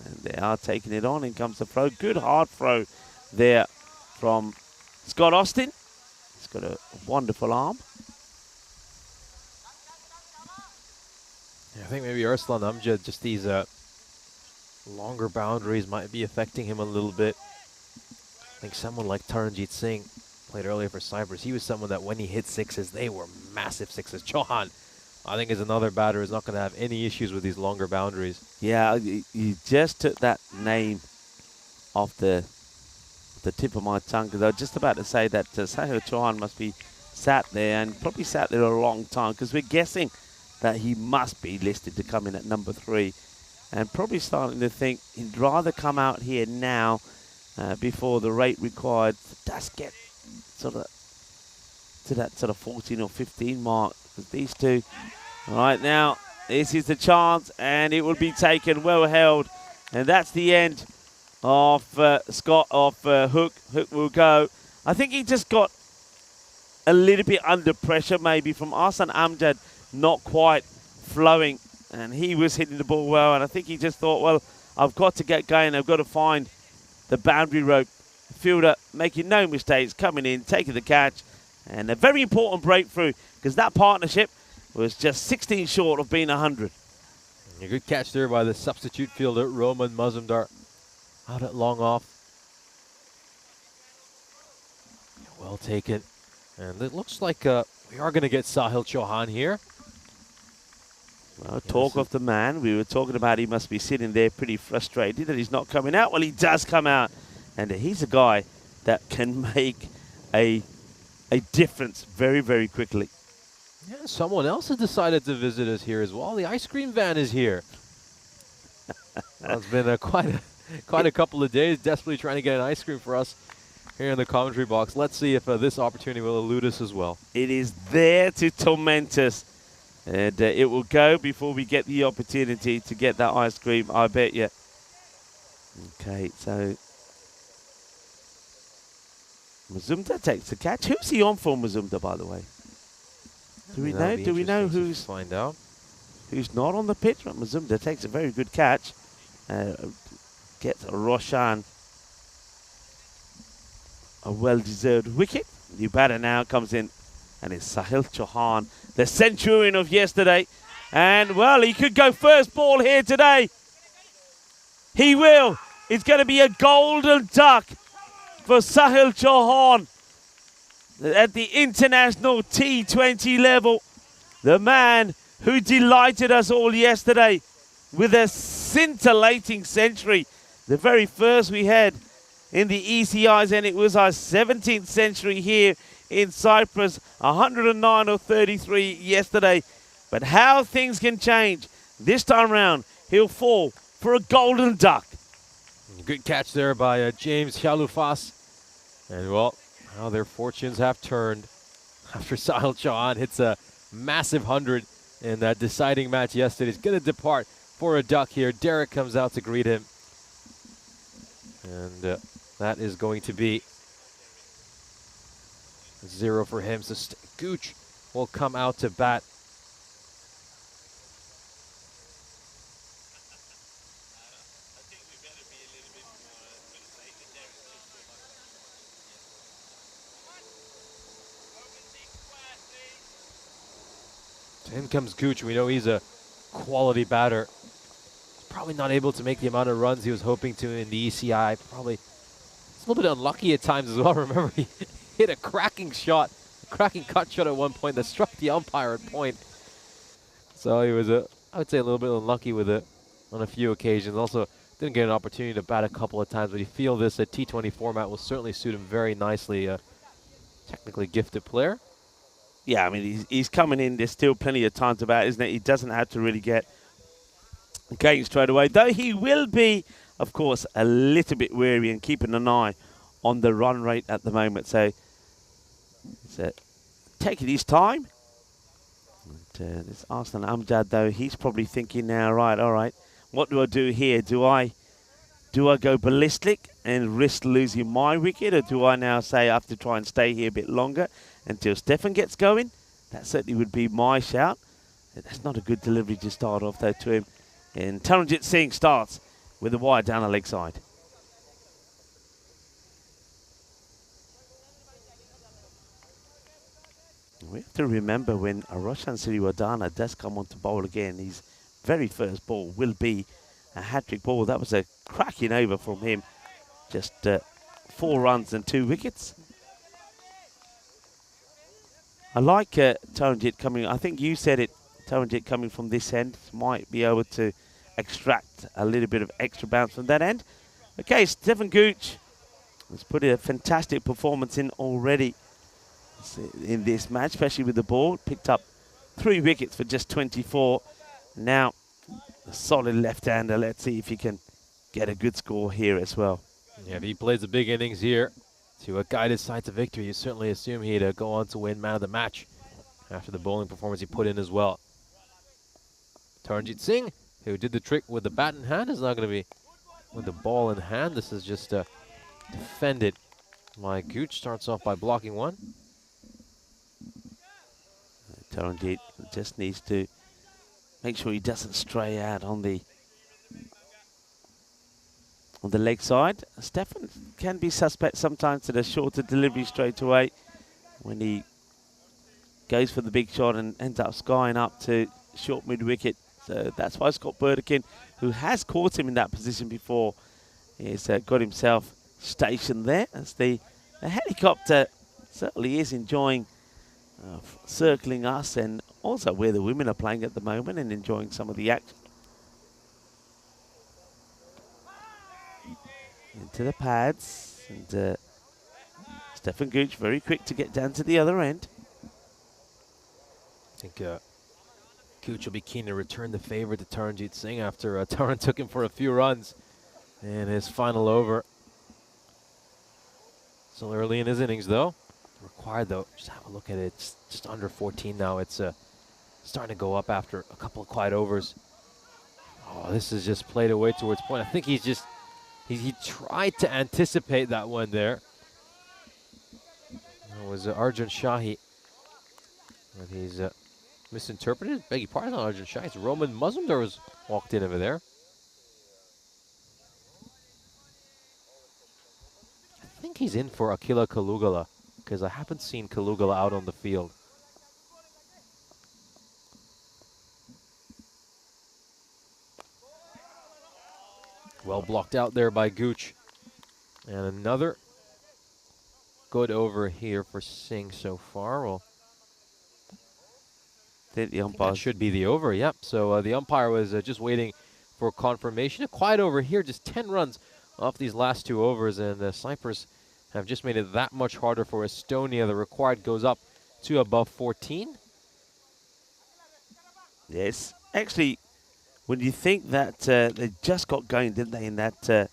and they are taking it on. In comes the throw. Good hard throw there from Scott Austin. He's got a wonderful arm. Yeah, I think maybe Arslan Amjad, just these longer boundaries might be affecting him a little bit. I think someone like Taranjit Singh played earlier for Cyprus. He was someone that when he hit sixes, they were massive sixes. Chauhan, I think, is another batter who's not going to have any issues with these longer boundaries. Yeah, you just took that name off the tip of my tongue, because I was just about to say that Sahil Chauhan must be sat there, and probably sat there a long time, because we're guessing that he must be listed to come in at number 3, and probably starting to think he'd rather come out here now before the rate required does get sort of to that sort of 14 or 15 mark. Because these two, right now, this is the chance, and it will be taken, well held, and that's the end of Hook. Hook will go. I think he just got a little bit under pressure, maybe from Arslan Amjad, not quite flowing, and he was hitting the ball well, and I think he just thought, well, I've got to get going. I've got to find the boundary rope. Fielder making no mistakes, coming in, taking the catch, and a very important breakthrough, because that partnership was just 16 short of being 100. A good catch there by the substitute fielder, Roman Mazumdar, out at long off. Well taken. And it looks like We are going to get Sahil Chauhan here. Well, talk of the man. We were talking about he must be sitting there pretty frustrated that he's not coming out. Well, he does come out. And he's a guy that can make a difference very, very quickly. Yeah, someone else has decided to visit us here as well. The ice cream van is here. Well, it's been quite a couple of days desperately trying to get an ice cream for us here in the commentary box. Let's see if this opportunity will elude us as well. It is there to torment us. And it will go before we get the opportunity to get that ice cream, I bet you. Okay, so Mazumda takes the catch. Who's he on for, Mazumda, by the way? Do we know? Do we know who's find out? Who's not on the pitch? Well, Mazumda takes a very good catch. Gets Roshan a well-deserved wicket. New batter now comes in, and it's Sahil Chauhan, the centurion of yesterday. And, well, he could go first ball here today. He will. It's going to be a golden duck for Sahil Chauhan at the international T20 level. The man who delighted us all yesterday with a scintillating century. The very first we had in the ECIs, and it was our 17th century here in Cyprus, 109 or 33 yesterday. But how things can change. This time round, he'll fall for a golden duck. Good catch there by James Chalufas. And, well, how their fortunes have turned after Sahil Chauhan hits a massive 100 in that deciding match yesterday. He's going to depart for a duck here. Derek comes out to greet him. And that is going to be 0 for him. So Gooch will come out to bat. In comes Gooch. We know he's a quality batter. Probably not able to make the amount of runs he was hoping to in the ECI. Probably it's a little bit unlucky at times as well. Remember, he hit a cracking shot, a cracking cut shot at one point that struck the umpire at point. So he was, I would say, a little bit unlucky with it on a few occasions. Also, didn't get an opportunity to bat a couple of times, but you feel this T20 format will certainly suit him very nicely. Technically gifted player. Yeah, I mean, he's coming in. There's still plenty of time to bat, isn't it? He doesn't have to really get going straight away. Though he will be, of course, a little bit wary and keeping an eye on the run rate at the moment. So taking his time. And, this Arslan Amjad, though, he's probably thinking now, right, all right, what do I do here? Do I go ballistic and risk losing my wicket, or do I now say I have to try and stay here a bit longer until Stefan gets going? That certainly would be my shout. That's not a good delivery to start off, though, to him. And Taranjit Singh starts with a wide down the leg side. We have to remember when Roshan Siriwardana does come on to bowl again, his very first ball will be a hat-trick ball. That was a cracking over from him. Just 4 runs and 2 wickets. I like Taranjit coming. I think you said it. Taranjit coming from this end might be able to extract a little bit of extra bounce from that end. Okay, Stefan Gooch has put a fantastic performance in already in this match, especially with the ball. Picked up 3 wickets for just 24. Now, a solid left-hander. Let's see if he can get a good score here as well. Yeah, if he plays a big innings here to guide his side to victory, you certainly assume he'd go on to win man of the match after the bowling performance he put in as well. Taranjit Singh, who did the trick with the bat in hand, is now going to be with the ball in hand. This is just defended. My Gooch starts off by blocking one. Taranjit just needs to make sure he doesn't stray out on the leg side. Stefan can be suspect sometimes to the shorter delivery straight away when he goes for the big shot and ends up skying up to short mid-wicket. So that's why Scott Burdekin, who has caught him in that position before, has got himself stationed there as the helicopter certainly is enjoying circling us, and also where the women are playing at the moment and enjoying some of the action. Into the pads, and Stefan Gooch very quick to get down to the other end. I think Gooch will be keen to return the favor to Taranjit Singh after Taran took him for a few runs in his final over. Still early in his innings, though. Required, though, just have a look at it. It's just under 14 now. It's starting to go up after a couple of quiet overs. Oh, this is just played away towards point. I think he's just, he tried to anticipate that one there. It was Arjun Shahi. But he's misinterpreted. Beg your pardon, Arjun Shahi. It's Roman Mazumdar was walked in over there. I think he's in for Akila Kalugala, because I haven't seen Kalugala out on the field. Well blocked out there by Gooch. And another good over here for Singh so far. Well, the umpire that should be the over, yep. So the umpire was just waiting for confirmation. A quiet over here, just 10 runs off these last 2 overs, and Cyprus have just made it that much harder for Estonia. The required goes up to above 14. Yes, actually, when you think that they just got going, didn't they, in that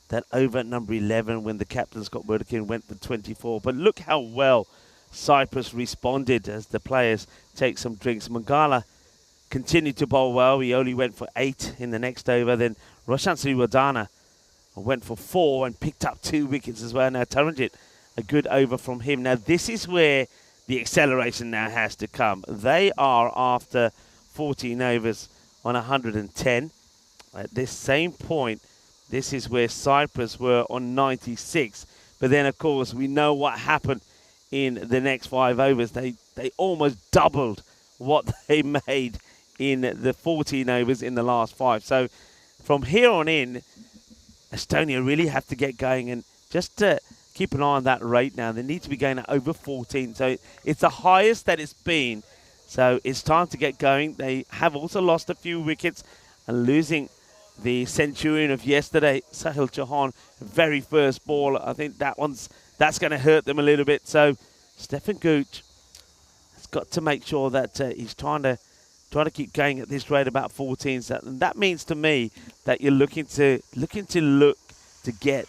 that over at number 11 when the captain Scott Burdekin went to 24. But look how well Cyprus responded as the players take some drinks. Mangala continued to bowl well. He only went for 8 in the next over. Then Roshan Sriwadana went for 4 and picked up 2 wickets as well. Now Taranjit, a good over from him. Now this is where the acceleration now has to come. They are after 14 overs on 110. At this same point, this is where Cyprus were on 96. But then, of course, we know what happened in the next 5 overs. They almost doubled what they made in the 14 overs in the last 5. So from here on in, Estonia really have to get going and just keep an eye on that rate now. They need to be going at over 14. So it's the highest that it's been. So it's time to get going. They have also lost a few wickets and losing the centurion of yesterday, Sahil Chauhan, very first ball. I think that's going to hurt them a little bit. So Stefan Gooch has got to make sure that he's trying to keep going at this rate about 14. So, and that means to me that you're looking to get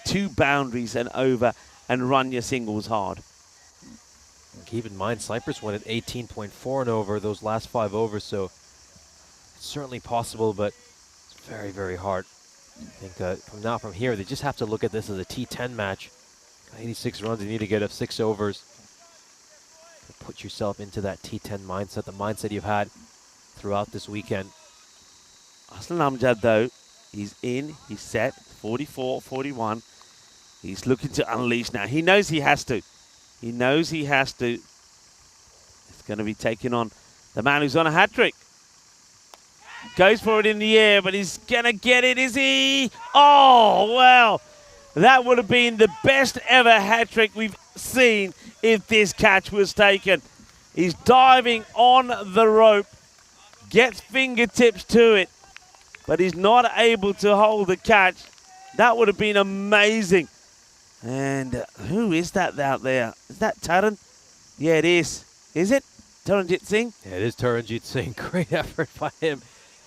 2 boundaries and over and run your singles hard. Keep in mind, Cyprus went at 18.4 and over those last 5 overs, so it's certainly possible, but it's very, very hard. I think from here, they just have to look at this as a T10 match. 86 runs, you need to get up 6 overs. Put yourself into that T10 mindset, the mindset you've had throughout this weekend. Aslan Amjad, though, he's in, he's set, 44, 41. He's looking to unleash now. He knows he has to. He knows he has to. It's going to be taking on the man who's on a hat-trick. Goes for it in the air, but he's going to get it, is he? Oh, well, that would have been the best ever hat-trick we've seen if this catch was taken. He's diving on the rope, gets fingertips to it, but he's not able to hold the catch. That would have been amazing. And who is that out there? Is that Taran? Yeah, it is. Is it? Taranjit Singh? Yeah, it is Taranjit Singh. Great effort by him.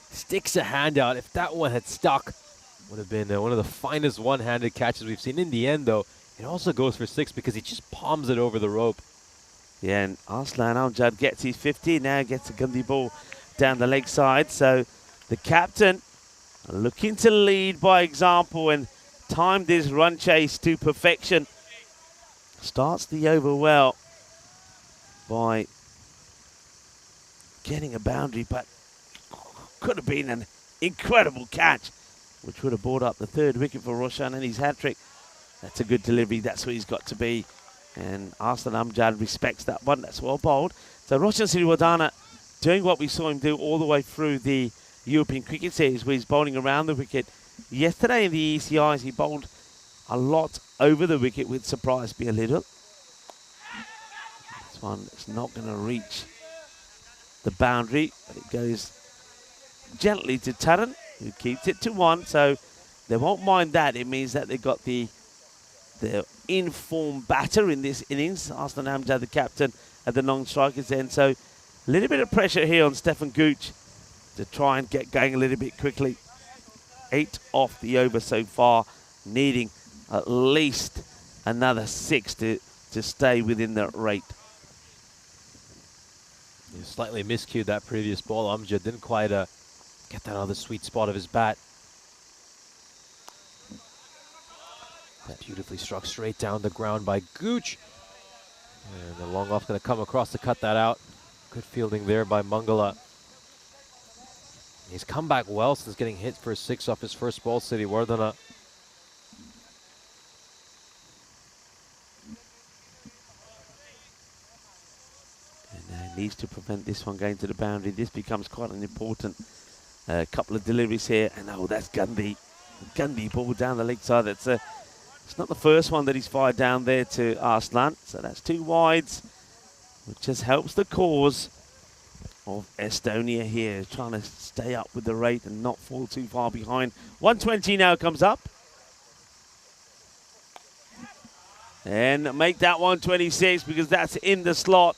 Sticks a hand out. If that one had stuck, would have been one of the finest one-handed catches we've seen. In the end, though, it also goes for 6 because he just palms it over the rope. Yeah, and Aslan Amjad gets his 50. Now gets a Gandhi ball down the leg side. So the captain looking to lead by example and timed this run chase to perfection. Starts the over well by getting a boundary, but could have been an incredible catch, which would have brought up the 3rd wicket for Roshan and his hat-trick. That's a good delivery. That's where he's got to be. And Aslan Amjad respects that one. That's well bowled. So Roshan Sriwadana doing what we saw him do all the way through the European Cricket Series, where he's bowling around the wicket. Yesterday in the ECIs, he bowled a lot over the wicket, which surprised me a little. This one is not going to reach the boundary, but it goes gently to Taran, who keeps it to 1, so they won't mind that. It means that they've got the in-form batter in this innings. Arslan Amjad, the captain, at the non-strikers end, so a little bit of pressure here on Stefan Gooch to try and get going a little bit quickly. 8 off the over so far, needing at least another 6 to stay within the rate. He slightly miscued that previous ball. Amjad didn't quite get that out of the sweet spot of his bat. That beautifully struck straight down the ground by Gooch. And the long off going to come across to cut that out. Good fielding there by Mangala. He's come back well since getting hit for a 6 off his first ball, Siddhi Wardana. And needs to prevent this one going to the boundary. This becomes quite an important couple of deliveries here. And oh, that's Gandhi. Gandhi ball down the leg side. That's it's not the first one that he's fired down there to Arslan. So that's 2 wides, which just helps the cause of Estonia here, trying to stay up with the rate and not fall too far behind. 120 now comes up. And make that 126 because that's in the slot.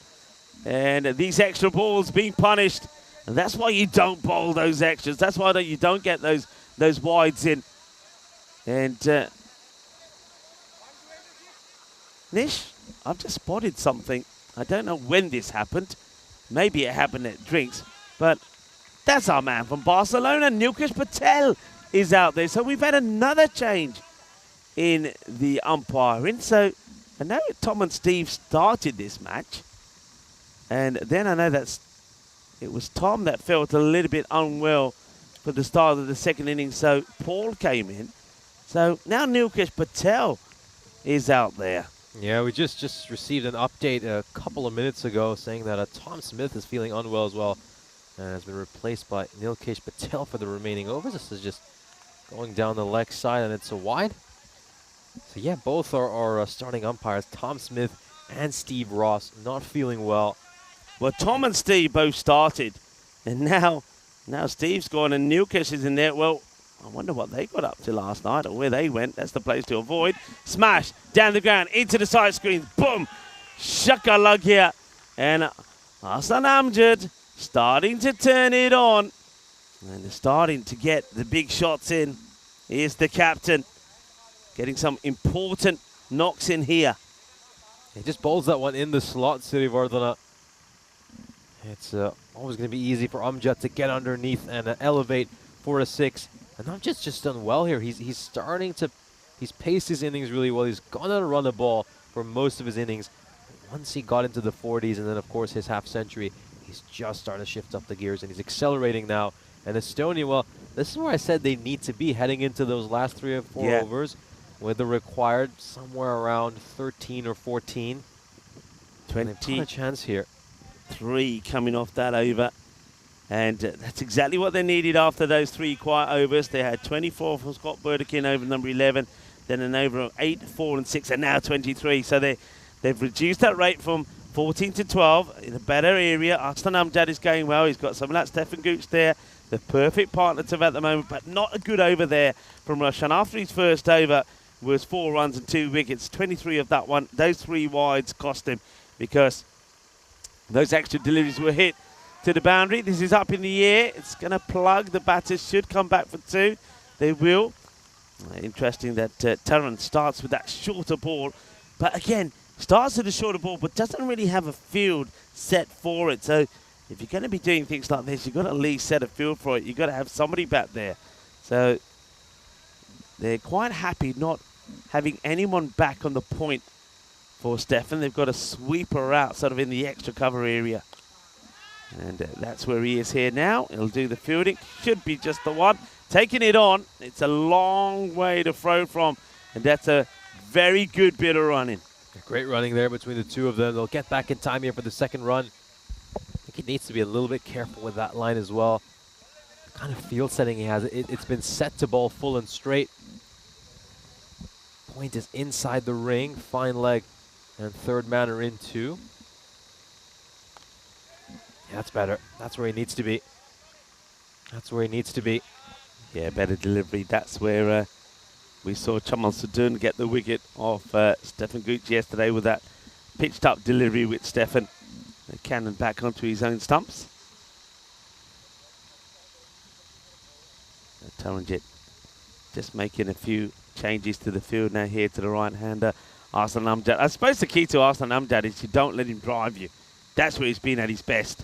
And these extra balls being punished. And that's why you don't bowl those extras. That's why you don't get those wides in. And Nish, I've just spotted something. I don't know when this happened. Maybe it happened at drinks. But that's our man from Barcelona. Nilkesh Patel is out there. So we've had another change in the umpiring. So I know Tom and Steve started this match. And then I know that it was Tom that felt a little bit unwell for the start of the second innings. So Paul came in. So now Nilkesh Patel is out there. Yeah, we just received an update a couple of minutes ago saying that Tom Smith is feeling unwell as well and has been replaced by Nilkesh Patel for the remaining overs. This is just going down the leg side and it's a wide. So yeah, both are starting umpires, Tom Smith and Steve Ross, not feeling well. Well, Tom and Steve both started, and now Steve's gone and Nilkesh is in there. Well, I wonder what they got up to last night or where they went. That's the place to avoid. Smash down the ground into the side screen. Boom! Shakalug here. And Arslan Amjad starting to turn it on. And they're starting to get the big shots in. Here's the captain. Getting some important knocks in here. He just bowls that one in the slot, Siddhi Wardana. It's always going to be easy for Amjad to get underneath and elevate for a 6. And Amjad's just done well here. He's starting to, he's paced his innings really well. He's gone on to run the ball for most of his innings. Once he got into the 40s and then, of course, his half century, he's just starting to shift up the gears and he's accelerating now. And Estonia, well, this is where I said they need to be heading into those last 3 or 4 overs with the required somewhere around 13 or 14. 20. They've got a chance here. 3 coming off that over. And that's exactly what they needed after those 3 quiet overs. They had 24 from Scott Burdekin over number 11, then an over of 8, 4 and 6, and now 23. So they've reduced that rate from 14 to 12 in a better area. Arslan Amjad is going well. He's got some of that Stefan Gooch there. The perfect partner to have at the moment, but not a good over there from Rushan. After his first over was 4 runs and 2 wickets. 23 of that one. Those 3 wides cost him because those extra deliveries were hit to the boundary. This is up in the air. It's going to plug. The batters should come back for 2. They will. Interesting that Taran starts with that shorter ball. But again, starts with a shorter ball, but doesn't really have a field set for it. So if you're going to be doing things like this, you've got to at least set a field for it. You've got to have somebody back there. So they're quite happy not having anyone back on the point for Stefan. They've got a sweeper out sort of in the extra cover area. And that's where he is here now. He'll do the fielding. Should be just the one. Taking it on. It's a long way to throw from. And that's a very good bit of running. Great running there between the 2 of them. They'll get back in time here for the second run. I think he needs to be a little bit careful with that line as well. The kind of field setting he has. It's been set to bowl full and straight. Point is inside the ring. Fine leg. And third man are in 2. Yeah, that's better. That's where he needs to be. That's where he needs to be. Yeah, better delivery. That's where we saw Chamal Sudun get the wicket of Stefan Gooch yesterday with that pitched up delivery with Stefan. The cannon back onto his own stumps. Taranjit just making a few changes to the field now here to the right-hander, Arslan Amjad. I suppose the key to Arslan Amjad is you don't let him drive you. That's where he's been at his best.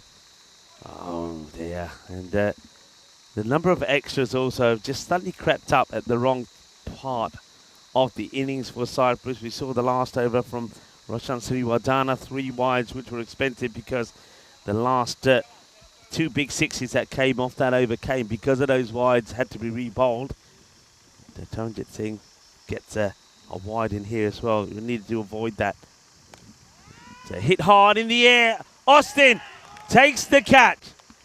Oh, dear. And the number of extras also have just suddenly crept up at the wrong part of the innings for Cyprus. We saw the last over from Roshan Sriwadana, 3 wides, which were expensive because the last 2 big sixes that came off that over came because of those wides, had to be re-bowled. The Taranjit Singh gets a wide in here as well. We need to avoid that. So hit hard in the air. Austin takes the catch.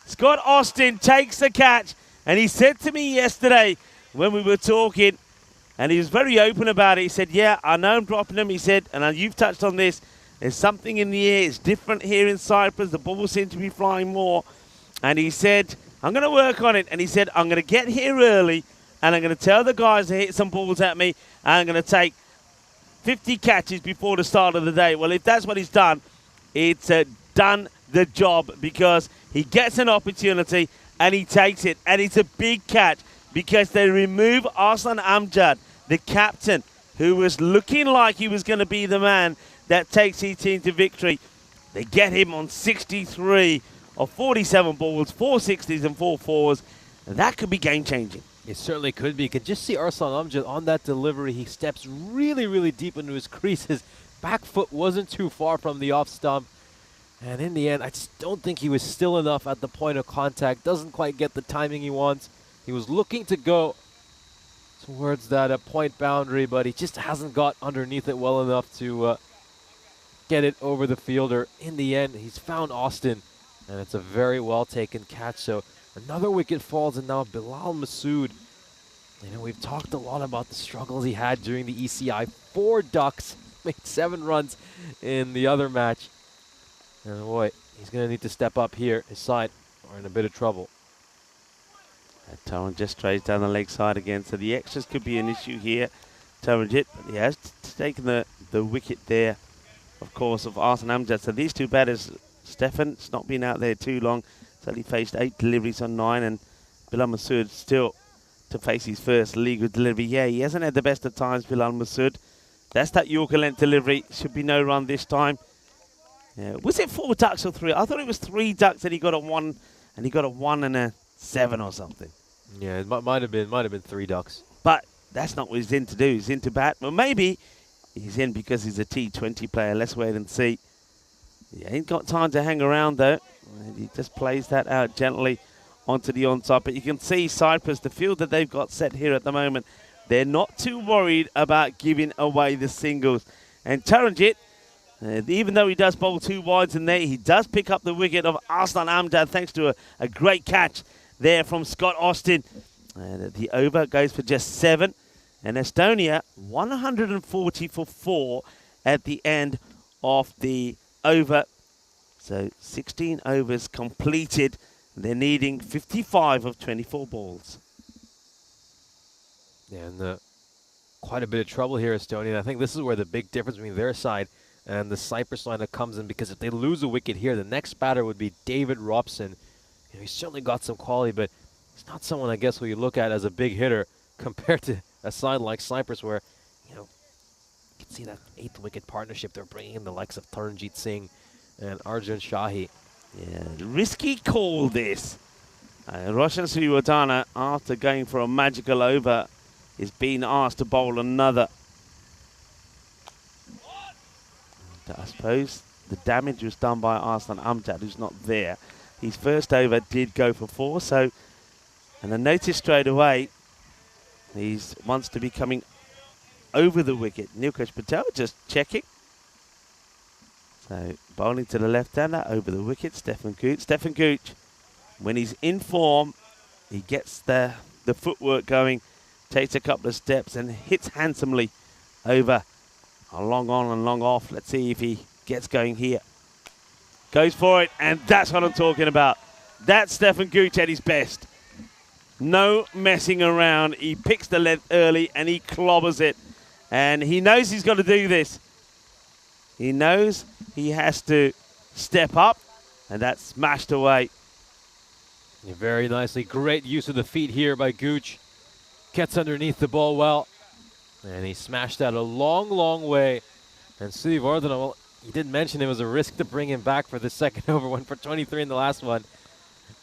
Scott Austin takes the catch. And he said to me yesterday when we were talking, and he was very open about it. He said, yeah, I know I'm dropping them. He said, and you've touched on this, there's something in the air. It's different here in Cyprus. The balls seem to be flying more. And he said, I'm going to work on it. And he said, I'm going to get here early, and I'm going to tell the guys to hit some balls at me, and I'm going to take 50 catches before the start of the day. Well, if that's what he's done, it's done the job, because he gets an opportunity and he takes it. And it's a big catch because they remove Arslan Amjad, the captain, who was looking like he was going to be the man that takes his team to victory. They get him on 63 of 47 balls, 4 60s and 4 4s. And that could be game-changing. It certainly could be. You can just see Arslan Amjad on that delivery. He steps really, really deep into his crease. His back foot wasn't too far from the off stump. And in the end, I just don't think he was still enough at the point of contact. Doesn't quite get the timing he wants. He was looking to go towards that point boundary, but he just hasn't got underneath it well enough to get it over the fielder. In the end, he's found Austin, and it's a very well-taken catch. So another wicket falls, and now Bilal Masood. You know, we've talked a lot about the struggles he had during the ECI. 4 ducks, made 7 runs in the other match. And boy, he's going to need to step up here. His side are in a bit of trouble. Taran just trays down the leg side again, so the extras could be an issue here. Taranjit, but he has taken the wicket there, of course, of Arslan Amjad. So these two batters, Stefan's not been out there too long. He's only faced 8 deliveries on 9, and Bilal Masood still to face his first legal delivery. Yeah, he hasn't had the best of times, Bilal Masood. That's that Yorker length delivery. Should be no run this time. Yeah. Was it 4 ducks or 3? I thought it was 3 ducks and he got a 1, and he got a 1 and a 7 or something. Yeah, it might have been 3 ducks. But that's not what he's in to do. He's in to bat. Well, maybe he's in because he's a T20 player. Let's wait and see. He ain't got time to hang around, though. And he just plays that out gently onto the onside. But you can see Cyprus, the field that they've got set here at the moment, they're not too worried about giving away the singles. And Taranjit, even though he does bowl 2 wides in there, he does pick up the wicket of Arslan Amjad thanks to a great catch there from Scott Austin. And the over goes for just 7. And Estonia, 140 for 4 at the end of the over. So 16 overs completed. They're needing 55 of 24 balls. Yeah, and quite a bit of trouble here, Estonia. I think this is where the big difference between their side and the Cyprus lineup comes in, because if they lose a wicket here, the next batter would be David Robson. You know, he's certainly got some quality, but he's not someone, I guess, who you look at as a big hitter compared to a side like Cyprus, where, you know, you can see that 8th wicket partnership. They're bringing in the likes of Taranjit Singh and Arjun Shahi. Yeah, risky call this. Roshan Sriwadana, after going for a magical over, is being asked to bowl another. I suppose the damage was done by Arslan Amjad, who's not there. His first over did go for 4, so, and I noticed straight away he wants to be coming over the wicket. Nilkesh Patel just checking. So bowling to the left-hander over the wicket, Stefan Gooch. Stefan Gooch, when he's in form, he gets the footwork going, takes a couple of steps and hits handsomely over. A long on and long off. Let's see if he gets going here. Goes for it, and that's what I'm talking about. That's Stefan Gooch at his best. No messing around. He picks the length early, and he clobbers it. And he knows he's got to do this. He knows he has to step up, and that's smashed away. Yeah, very nicely. Great use of the feet here by Gooch. Gets underneath the ball well. And he smashed that a long, long way. And Sivardana, well, he did mention it was a risk to bring him back for the second over. Went for 23 in the last one.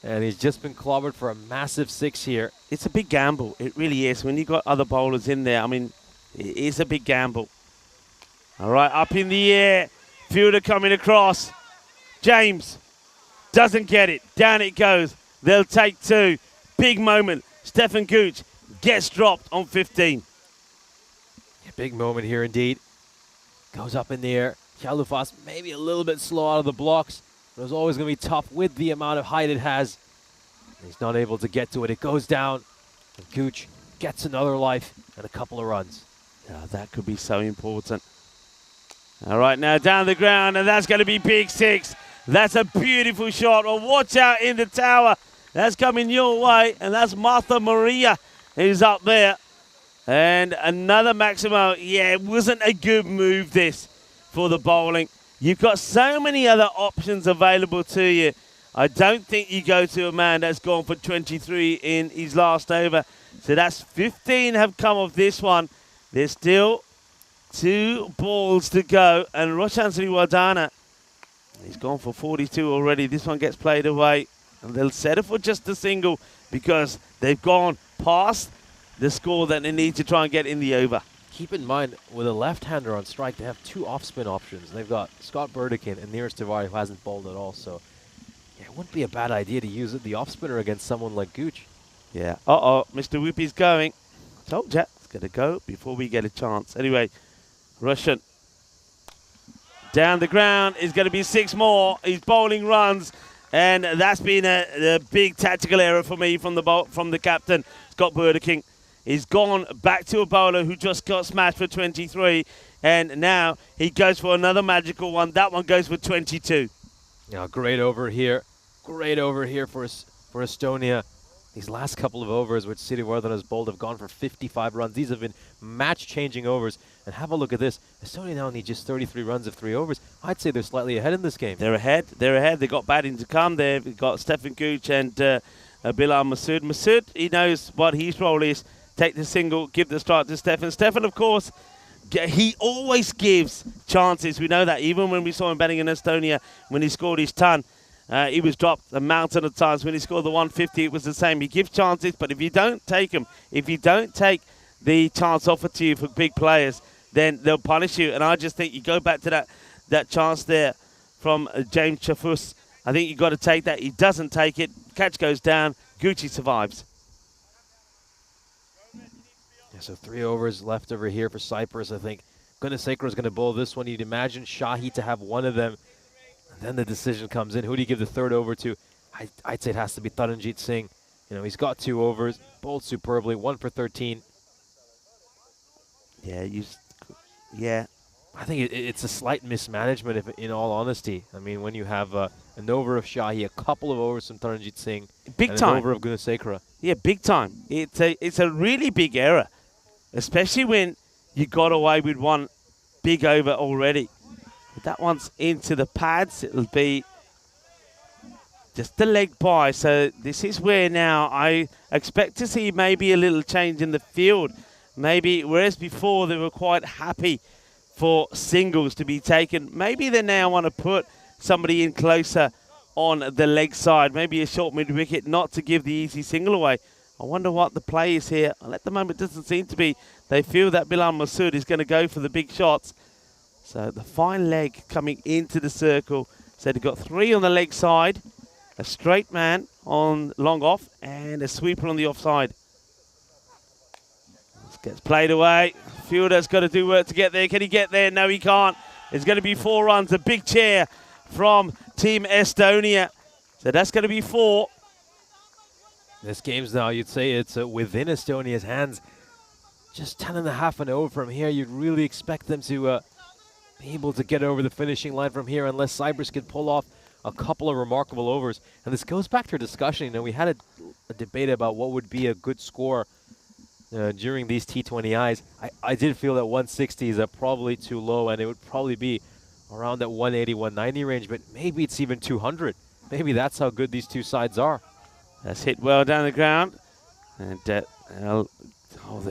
And he's just been clobbered for a massive 6 here. It's a big gamble. It really is. When you've got other bowlers in there, I mean, it is a big gamble. All right, up in the air. Fielder coming across. James doesn't get it. Down it goes. They'll take 2. Big moment. Stefan Gooch gets dropped on 15. Yeah, big moment here indeed. Goes up in the air. Chalufas maybe a little bit slow out of the blocks. But it was always going to be tough with the amount of height it has. He's not able to get to it. It goes down. And Gooch gets another life and a couple of runs. Yeah, that could be so important. All right, now down the ground, and that's going to be big 6. That's a beautiful shot. Well, watch out in the tower. That's coming your way, and that's Martha Maria who's up there. And another Maximo. Yeah, it wasn't a good move, this, for the bowling. You've got so many other options available to you. I don't think you go to a man that's gone for 23 in his last over. So that's 15 have come off this one. There's still 2 balls to go. And Roshan Sriwadana, he's gone for 42 already. This one gets played away. And they'll settle for just a single because they've gone past the score that they need to try and get in the over. Keep in mind, with a left-hander on strike, they have 2 off-spin options. They've got Scott Burdekin and Neeraj Tiwari, who hasn't bowled at all. So yeah, it wouldn't be a bad idea to use the off-spinner against someone like Gooch. Yeah. Uh-oh, Mr. Whoopi's going. Told ya, it's going to go before we get a chance. Anyway, Russian. Down the ground is going to be 6 more. He's bowling runs. And that's been a big tactical error for me from the captain, Scott Burdekin. He's gone back to a bowler who just got smashed for 23. And now he goes for another magical one. That one goes for 22. Yeah, great over here. Great over here for Estonia. These last couple of overs, which Siriwardana has bowled, have gone for 55 runs. These have been match-changing overs. And have a look at this. Estonia now need just 33 runs of 3 overs. I'd say they're slightly ahead in this game. They're ahead. They're ahead. They've got batting to come. They've got Stefan Gooch and Bilal Masood. Masood, he knows what his role is. Take the single, give the strike to Stefan. Stefan, of course, he always gives chances. We know that. Even when we saw him batting in Estonia, when he scored his ton, he was dropped a mountain of times. When he scored the 150, it was the same. He gives chances, but if you don't take them, if you don't take the chance offered to you for big players, then they'll punish you. And I just think you go back to that chance there from James Chafus. I think you've got to take that. He doesn't take it. Catch goes down. Gucci survives. Yeah, so 3 overs left over here for Cyprus. I think Gunasekara is going to bowl this one. You'd imagine Shahi to have one of them. And then the decision comes in. Who do you give the 3rd over to? I'd say it has to be Taranjit Singh. You know, he's got 2 overs, bowled superbly, 1 for 13. Yeah, I think it's a slight mismanagement, in all honesty. I mean, when you have an over of Shahi, a couple of overs from Taranjit Singh, big and time. an over of Gunasekara. Yeah, big time. It's a really big error, especially when you got away with one big over already. If that one's into the pads, it'll be just the leg by. So this is where now I expect to see maybe a little change in the field. Maybe, whereas before they were quite happy for singles to be taken, maybe they now want to put somebody in closer on the leg side, maybe a short mid-wicket, not to give the easy single away. I wonder what the play is here. And at the moment, it doesn't seem to be. They feel that Bilal Masood is going to go for the big shots. So the fine leg coming into the circle. So they've got 3 on the leg side, a straight man on long off, and a sweeper on the offside. Gets played away. Fielder's got to do work to get there. Can he get there? No, he can't. It's going to be 4 runs. A big chair from Team Estonia. So that's going to be 4. This game's now, you'd say it's within Estonia's hands. Just 10.5 and over from here. You'd really expect them to be able to get over the finishing line from here, unless Cyprus could pull off a couple of remarkable overs. And this goes back to our discussion. You know, we had a debate about what would be a good score during these T20Is. I did feel that 160 is probably too low, and it would probably be around that 180, 190 range, but maybe it's even 200. Maybe that's how good these two sides are. That's hit well down the ground. And they'll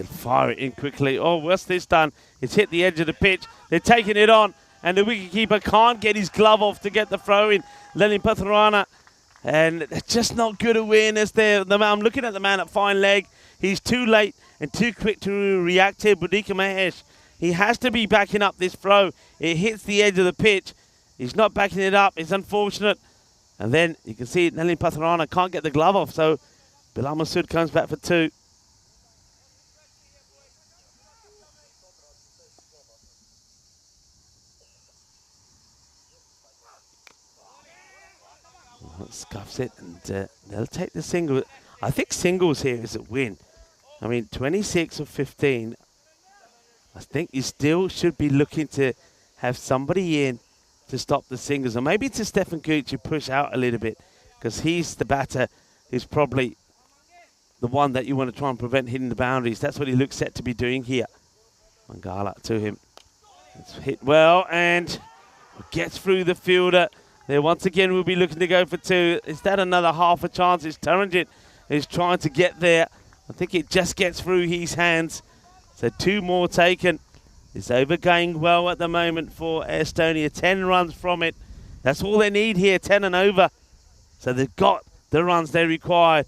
fire it in quickly. Oh, what's this done? It's hit the edge of the pitch. They're taking it on, and the wicketkeeper can't get his glove off to get the throw in. Lenin Patharana, and just not good awareness there. I'm looking at the man at fine leg. He's too late and too quick to react here. Budika Mahesh, he has to be backing up this throw. It hits the edge of the pitch. He's not backing it up. It's unfortunate. And then you can see Lenin Patharana can't get the glove off, so Bilal Masood comes back for 2. Scuffs it, and they'll take the single. I think singles here is a win. I mean, 26 of 15. I think you still should be looking to have somebody in to stop the singles. Or maybe to Stefan Gooch, you push out a little bit, because he's the batter who's probably the one that you want to try and prevent hitting the boundaries. That's what he looks set to be doing here. Mangala to him. It's hit well and gets through the fielder. There once again we'll be looking to go for 2. Is that another half a chance? It's Taranjit who's trying to get there. I think it just gets through his hands. So 2 more taken. It's over going well at the moment for Estonia. 10 runs from it. That's all they need here, 10 and over. So they've got the runs they require.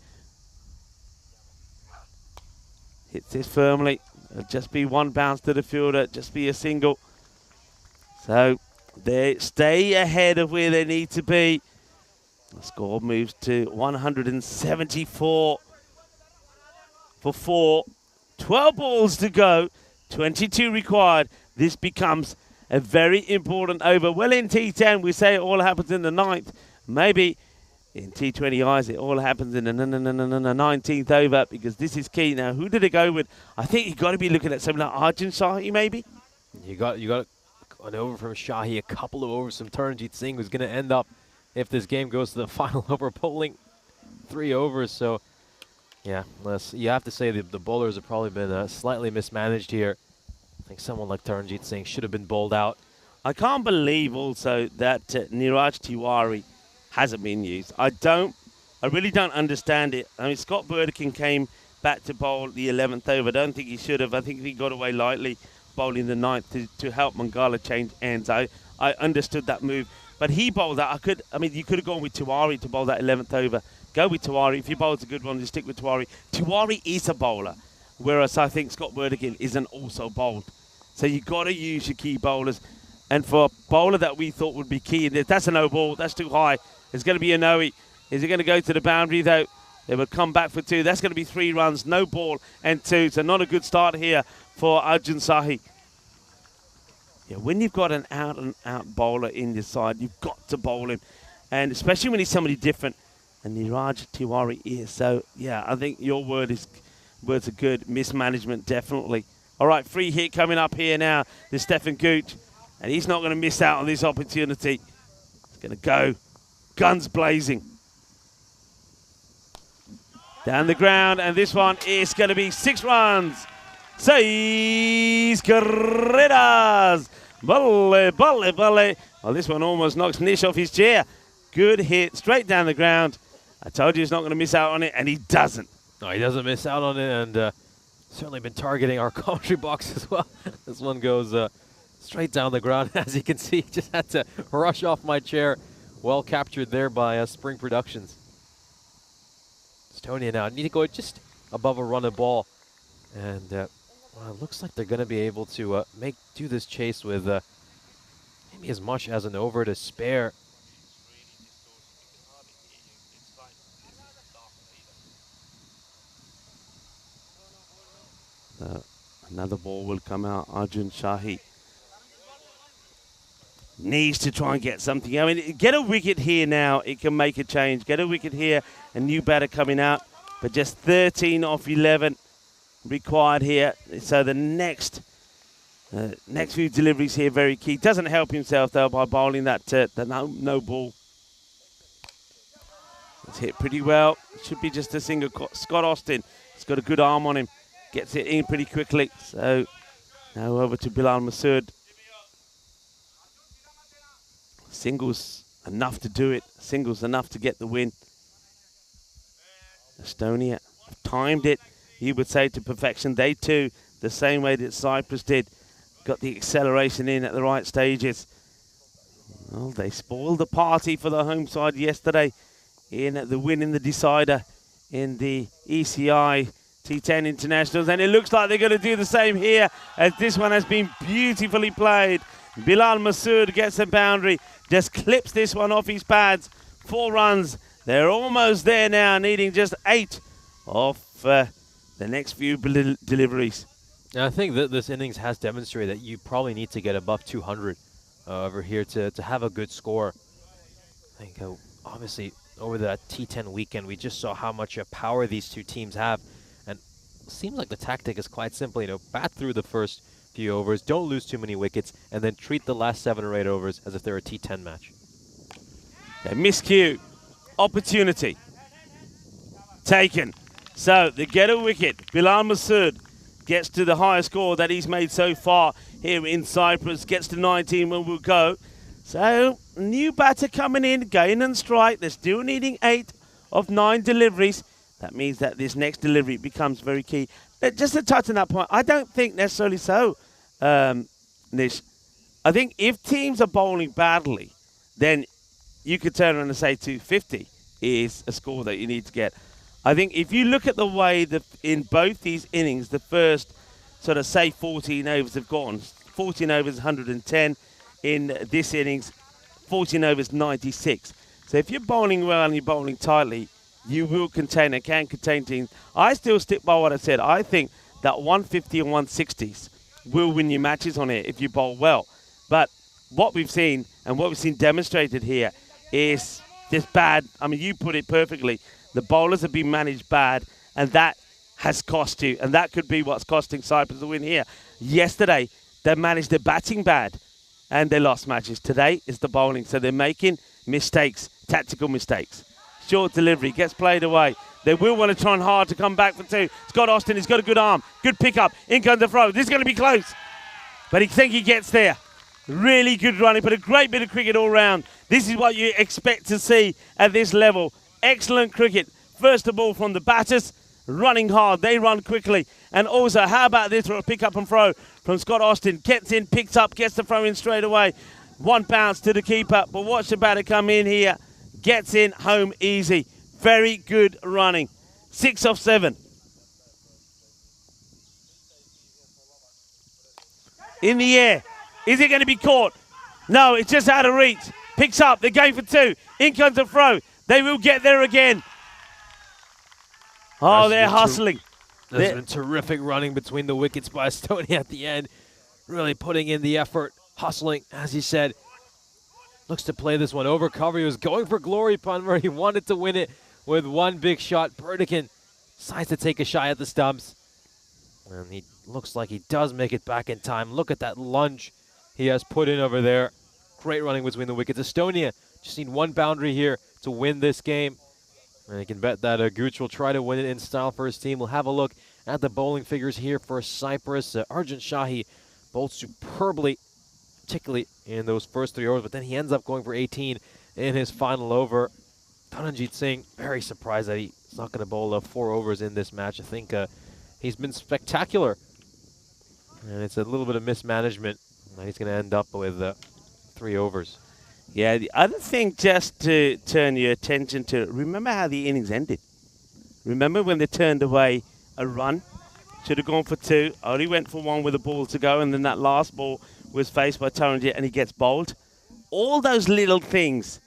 Hits this firmly. It'll just be 1 bounce to the fielder, just be a single. So they stay ahead of where they need to be. The score moves to 174 for 4. 12 balls to go, 22 required. This becomes a very important over. Well, in T10, we say it all happens in the 9th. Maybe in T20Is, it all happens in the 19th over, because this is key. Now, who did it go with? I think you've got to be looking at something like Arjun Shahi, maybe? You got an over from Shahi, a couple of overs from Taranjit Singh, who's going to end up, if this game goes to the final over, bowling 3 overs. So, yeah, you have to say the bowlers have probably been slightly mismanaged here. I think someone like Taranjit Singh should have been bowled out. I can't believe also that Niraj Tiwari hasn't been used. I really don't understand it. I mean, Scott Burdekin came back to bowl the 11th over. I don't think he should have. I think he got away lightly bowling the 9th to help Mangala change ends. I understood that move. But he bowled that. You could have gone with Tiwari to bowl that 11th over. Go with Tiwari. If your bowl's a good one, just stick with Tiwari. Tiwari is a bowler, whereas I think Scott Burdekin isn't also bowled. So you've got to use your key bowlers. And for a bowler that we thought would be key, that's a no ball. That's too high. It's going to be a no. Is it going to go to the boundary, though? They will come back for 2. That's going to be 3 runs, no ball, and 2. So not a good start here for Arjun Shahi. Yeah, when you've got an out-and-out bowler in your side, you've got to bowl him. And especially when he's somebody different. And Niraj Tiwari is. So, yeah, I think your words are good. Mismanagement, definitely. All right, free hit coming up here now. There's Stefan Gooch. And he's not going to miss out on this opportunity. He's going to go guns blazing. Down the ground, and this one is going to be 6 runs. 6 carreras. Balle. Well, this one almost knocks Nish off his chair. Good hit, straight down the ground. I told you he's not going to miss out on it, and he doesn't. No, he doesn't miss out on it, and certainly been targeting our commentary box as well. This one goes straight down the ground. As you can see, just had to rush off my chair. Well captured there by Spring Productions. Estonia now need to go just above a run of ball. And well, it looks like they're going to be able to do this chase with maybe as much as an over to spare. Another ball will come out. Arjun Shahi needs to try and get something. I mean, get a wicket here now. It can make a change. Get a wicket here. A new batter coming out. But just 13 off 11 required here. So the next few deliveries here very key. Doesn't help himself, though, by bowling that no ball. It's hit pretty well. Should be just a single. Scott Austin has got a good arm on him. Gets it in pretty quickly. So now over to Bilal Masood. Singles enough to do it. Singles enough to get the win. Estonia timed it, you would say, to perfection. They too, the same way that Cyprus did, got the acceleration in at the right stages. Well, they spoiled the party for the home side yesterday in the win in the decider in the ECI T10 Internationals, and it looks like they're going to do the same here, as this one has been beautifully played. Bilal Masood gets a boundary, just clips this one off his pads. 4 runs. They're almost there now, needing just 8 of the next few deliveries. And I think that this innings has demonstrated that you probably need to get above 200 over here to have a good score. I think obviously over that T10 weekend, we just saw how much power these two teams have. And it seems like the tactic is quite simple, bat through the first few overs, don't lose too many wickets, and then treat the last 7 or 8 overs as if they're a T10 match. A miscue. Opportunity taken. So they get a wicket. Bilal Masood gets to the highest score that he's made so far here in Cyprus. Gets to 19 when we'll go. So new batter coming in, gain and strike. They're still needing 8 of 9 deliveries. That means that this next delivery becomes very key. Just to touch on that point, I don't think necessarily so, Nish. I think if teams are bowling badly, then you could turn around and say 250 is a score that you need to get. I think if you look at the way that in both these innings, the first sort of say 14 overs have gone, 14 overs 110 in this innings, 14 overs 96. So if you're bowling well and you're bowling tightly, you will contain and can contain teams. I still stick by what I said. I think that 150 and 160s will win you matches on it if you bowl well. But what we've seen and what we've seen demonstrated here is this bad. I mean, you put it perfectly. The bowlers have been managed bad, and that has cost you. And that could be what's costing Cyprus the win here. Yesterday, they managed their batting bad, and they lost matches. Today is the bowling. So they're making mistakes, tactical mistakes. Short delivery, gets played away. They will want to try and hard to come back for 2. Scott Austin, he's got a good arm. Good pickup. In comes the throw. This is going to be close. But he think he gets there. Really good running, but a great bit of cricket all round. This is what you expect to see at this level. Excellent cricket. First of all from the batters, running hard. They run quickly. And also, how about this for a pick up and throw from Scott Austin? Gets in, picks up, gets the throw in straight away. 1 bounce to the keeper, but watch the batter come in here. Gets in, home easy. Very good running. 6 off 7. In the air. Is it going to be caught? No, it's just out of reach. Picks up, they're going for 2. In comes the throw. They will get there again. Oh, they're hustling. There's been terrific running between the wickets by Estonia at the end. Really putting in the effort, hustling, as he said. Looks to play this one over cover. He was going for glory punter. He wanted to win it with 1 big shot. Burdikin decides to take a shot at the stumps. And he looks like he does make it back in time. Look at that lunge he has put in over there. Great running between the wickets. Estonia just need 1 boundary here to win this game. And you can bet that Gooch will try to win it in style for his team. We'll have a look at the bowling figures here for Cyprus. Arjun Shahi bowled superbly, particularly in those first 3 overs, but then he ends up going for 18 in his final over. Dhananjit Singh, very surprised that he's not going to bowl 4 overs in this match. I think he's been spectacular, and it's a little bit of mismanagement. And he's going to end up with 3 overs. Yeah, the other thing, just to turn your attention to, remember how the innings ended. Remember when they turned away a run? Should have gone for 2. Only went for 1 with a ball to go, and then that last ball was faced by Taranjit, and he gets bowled. All those little things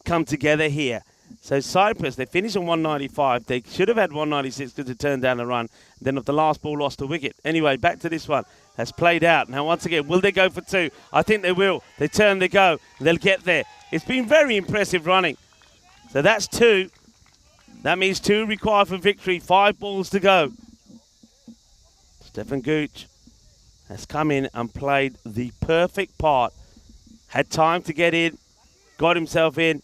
come together here. So Cyprus, they finished on 195. They should have had 196 because they turned down a run. Then if the last ball lost a wicket. Anyway, back to this one. That's played out. Now, once again, will they go for 2? I think they will. They turn, they go. They'll get there. It's been very impressive running. So that's 2. That means 2 required for victory. 5 balls to go. Stefan Gooch has come in and played the perfect part. Had time to get in. Got himself in.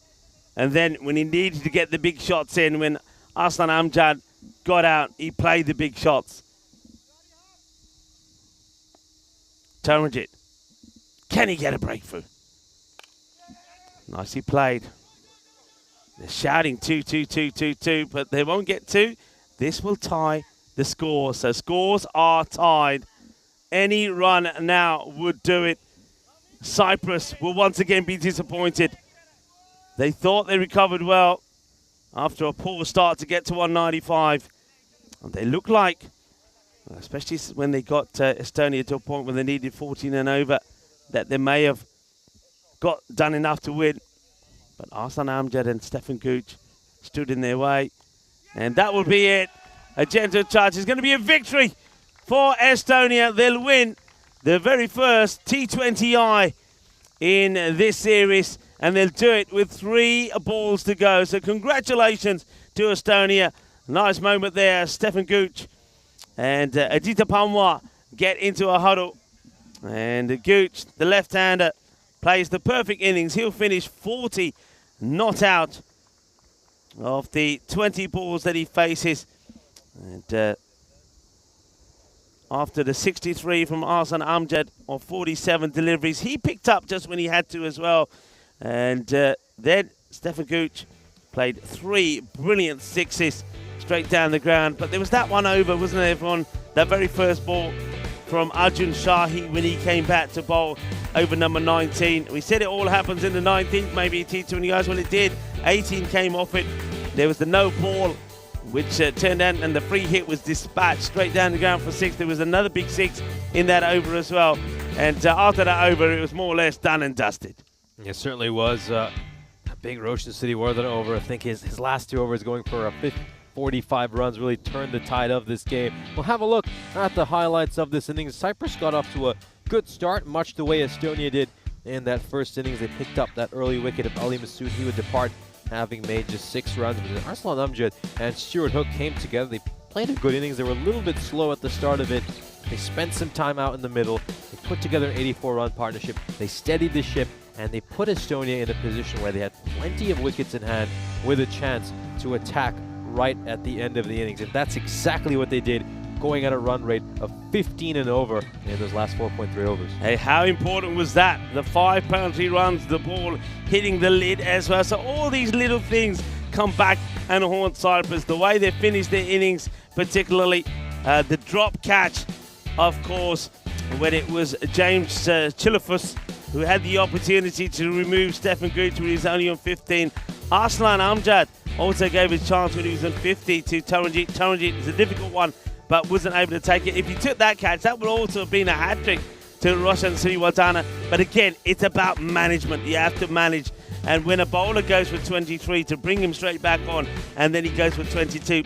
And then when he needed to get the big shots in, when Aslan Amjad got out, he played the big shots. Taranjit, can he get a breakthrough? Nicely played. They're shouting 2-2-2-2-2, but they won't get 2. This will tie the score. So scores are tied. Any run now would do it. Cyprus will once again be disappointed. They thought they recovered well after a poor start to get to 195. And they look like, especially when they got Estonia to a point when they needed 14 and over, that they may have done enough to win. But Arslan Amjad and Stefan Gooch stood in their way. And that will be it. A gentle touch. It's going to be a victory for Estonia. They'll win the very first T20I in this series. And they'll do it with 3 balls to go. So congratulations to Estonia. Nice moment there. Stefan Gooch and Adita Panwa get into a huddle. And Gooch, the left-hander, plays the perfect innings. He'll finish 40 not out of the 20 balls that he faces. And after the 63 from Arslan Amjad of 47 deliveries, he picked up just when he had to as well. And then Stefan Gooch played 3 brilliant sixes straight down the ground. But there was that one over, wasn't there, everyone? That very first ball from Arjun Shahi when he came back to bowl over number 19. We said it all happens in the 19th, maybe T20 Well, it did. 18 came off it. There was the no ball, which turned out, and the free hit was dispatched straight down the ground for 6. There was another big 6 in that over as well. And after that over, it was more or less done and dusted. It certainly was a big Roshan City Worthen over. I think his last 2 overs going for a 45 runs really turned the tide of this game. We'll have a look at the highlights of this innings. Cyprus got off to a good start, much the way Estonia did in that first innings. They picked up that early wicket of Ali Masood. He would depart having made just 6 runs. But Arslan Amjad and Stuart Hook came together. They played a good innings. They were a little bit slow at the start of it. They spent some time out in the middle. They put together an 84-run partnership. They steadied the ship, and they put Estonia in a position where they had plenty of wickets in hand with a chance to attack right at the end of the innings. And that's exactly what they did, going at a run rate of 15 and over in those last 4.3 overs. Hey, how important was that? The 5 penalty runs, the ball hitting the lid as well. So all these little things come back and haunt Cyprus. The way they finished their innings, particularly the drop catch, of course, when it was James Chilifus who had the opportunity to remove Stefan Gooch when he was only on 15. Arslan Amjad also gave his chance when he was on 50 to Taranjit. Taranjit is a difficult one, but wasn't able to take it. If he took that catch, that would also have been a hat-trick to Roshan Sriwadana. But again, it's about management. You have to manage. And when a bowler goes for 23, to bring him straight back on, and then he goes for 22,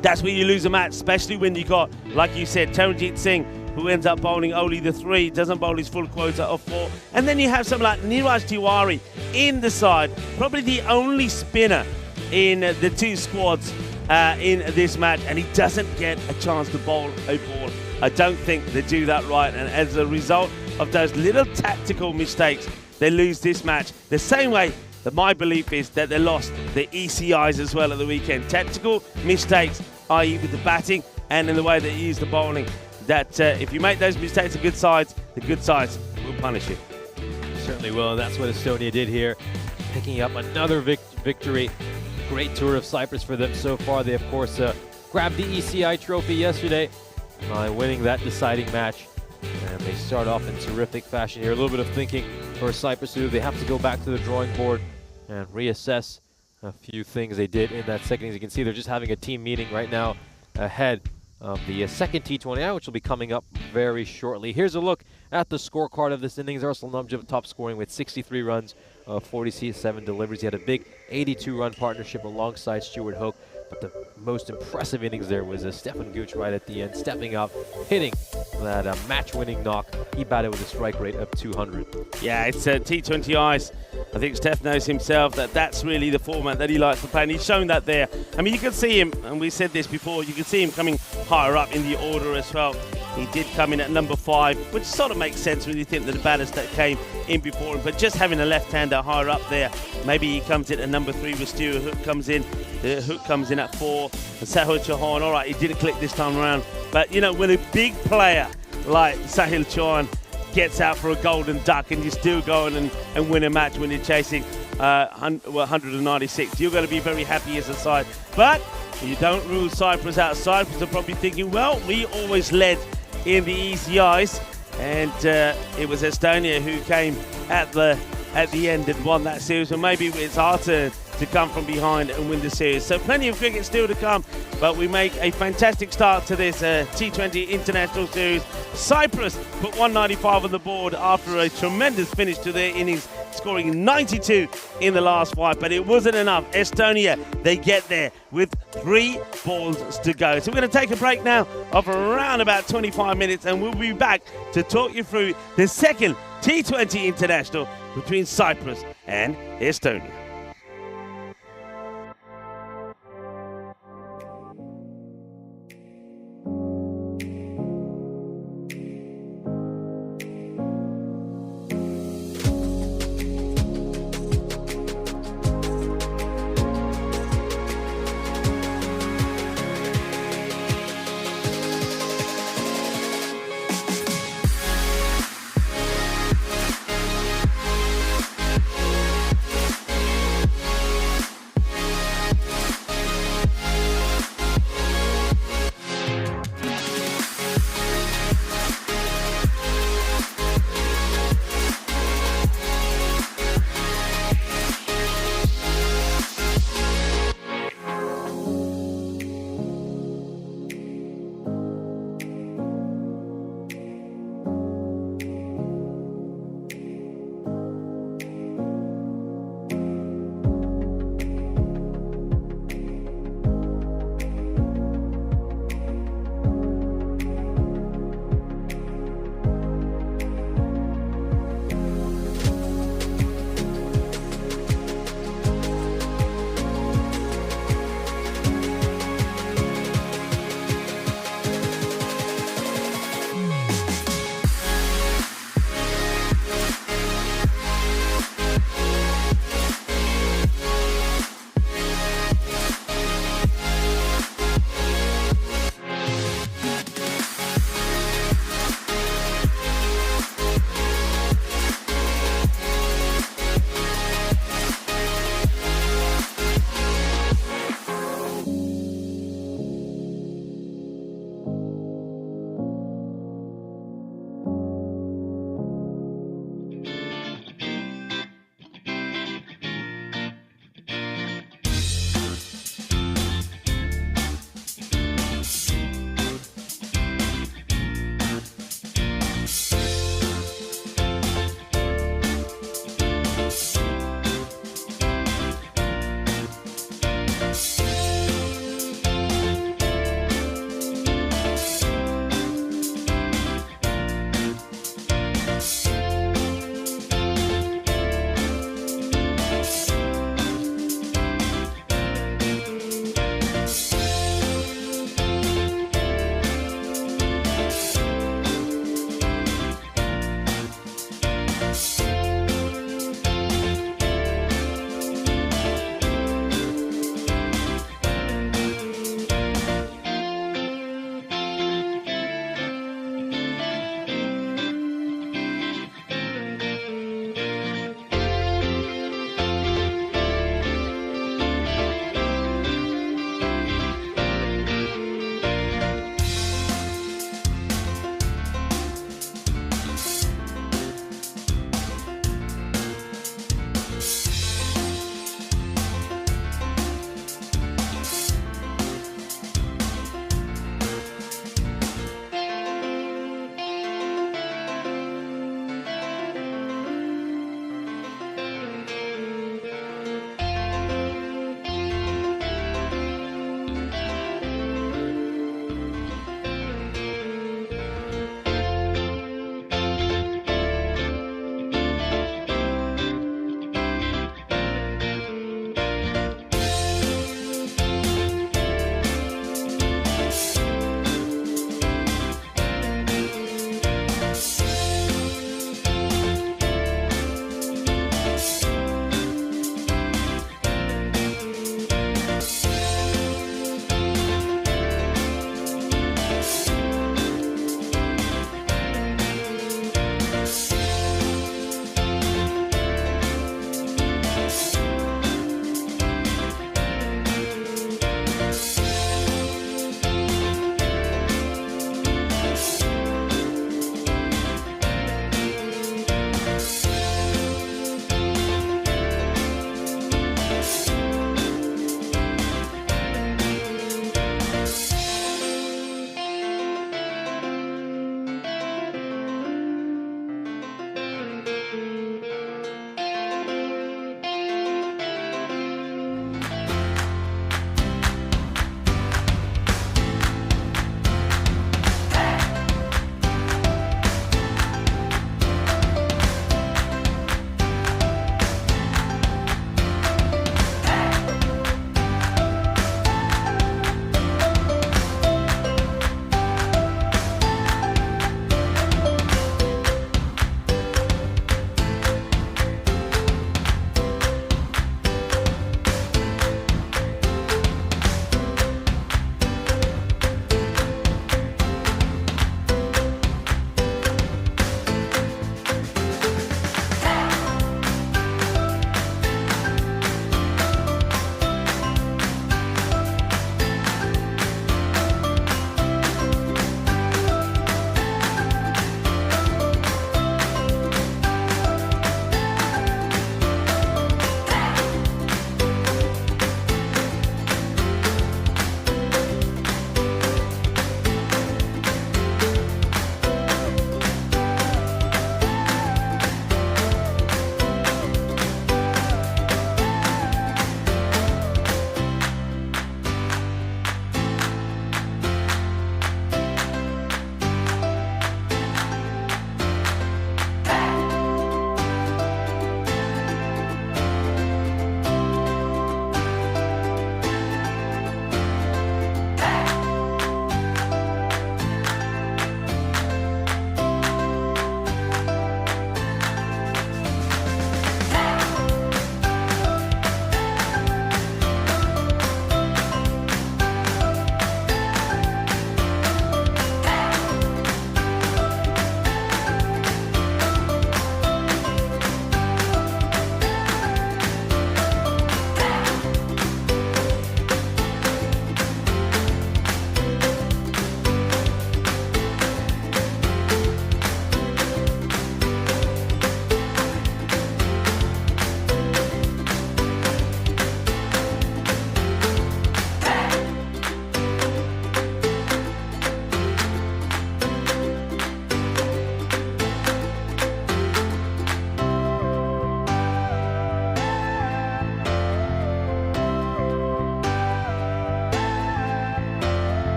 that's where you lose a match, especially when you got, like you said, Taranjit Singh, who ends up bowling only the 3, doesn't bowl his full quota of 4. And then you have someone like Niraj Tiwari in the side, probably the only spinner in the 2 squads in this match, and he doesn't get a chance to bowl a ball. I don't think they do that right, and as a result of those little tactical mistakes, they lose this match. The same way that my belief is that they lost the ECIs as well at the weekend. Tactical mistakes, i.e. with the batting and in the way they use the bowling. That if you make those mistakes to the good sides will punish you. Certainly will, and that's what Estonia did here, picking up another victory. Great tour of Cyprus for them so far. They, of course, grabbed the ECI trophy yesterday by winning that deciding match. And they start off in terrific fashion here. A little bit of thinking for Cyprus to do. They have to go back to the drawing board and reassess a few things they did in that second. As you can see, they're just having a team meeting right now ahead of the second T20I, which will be coming up very shortly. Here's a look at the scorecard of this innings. Arslan Amjad top scoring with 63 runs, 47 deliveries. He had a big 82-run partnership alongside Stuart Hook. But the most impressive innings there was Stefan Gooch right at the end, stepping up, hitting that match-winning knock. He batted with a strike rate of 200. Yeah, it's T20Is. I think Steph knows himself that that's really the format that he likes to play, and he's shown that there. I mean, you can see him, and we said this before, you can see him coming higher up in the order as well. He did come in at number 5, which sort of makes sense when you think that the batters that came in before him. But just having a left-hander higher up there, maybe he comes in at number 3 with Stuart Hook comes in. Hook comes in at 4. And Sahil Chauhan, all right, he didn't click this time around. But, you know, when a big player like Sahil Chauhan gets out for a golden duck and you still go on and win a match when you're chasing 196, you're going to be very happy as a side. But you don't rule Cyprus out. Cyprus are probably thinking, well, we always led in the ECIs, and it was Estonia who came at the end and won that series. And maybe it's our turn to come from behind and win the series. So plenty of cricket still to come, but we make a fantastic start to this T20 International Series. Cyprus put 195 on the board after a tremendous finish to their innings, scoring 92 in the last 5, but it wasn't enough. Estonia, they get there with 3 balls to go. So we're going to take a break now of around about 25 minutes, and we'll be back to talk you through the second T20 International between Cyprus and Estonia.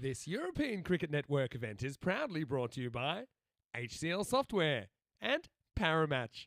This European Cricket Network event is proudly brought to you by HCL Software and Paramatch.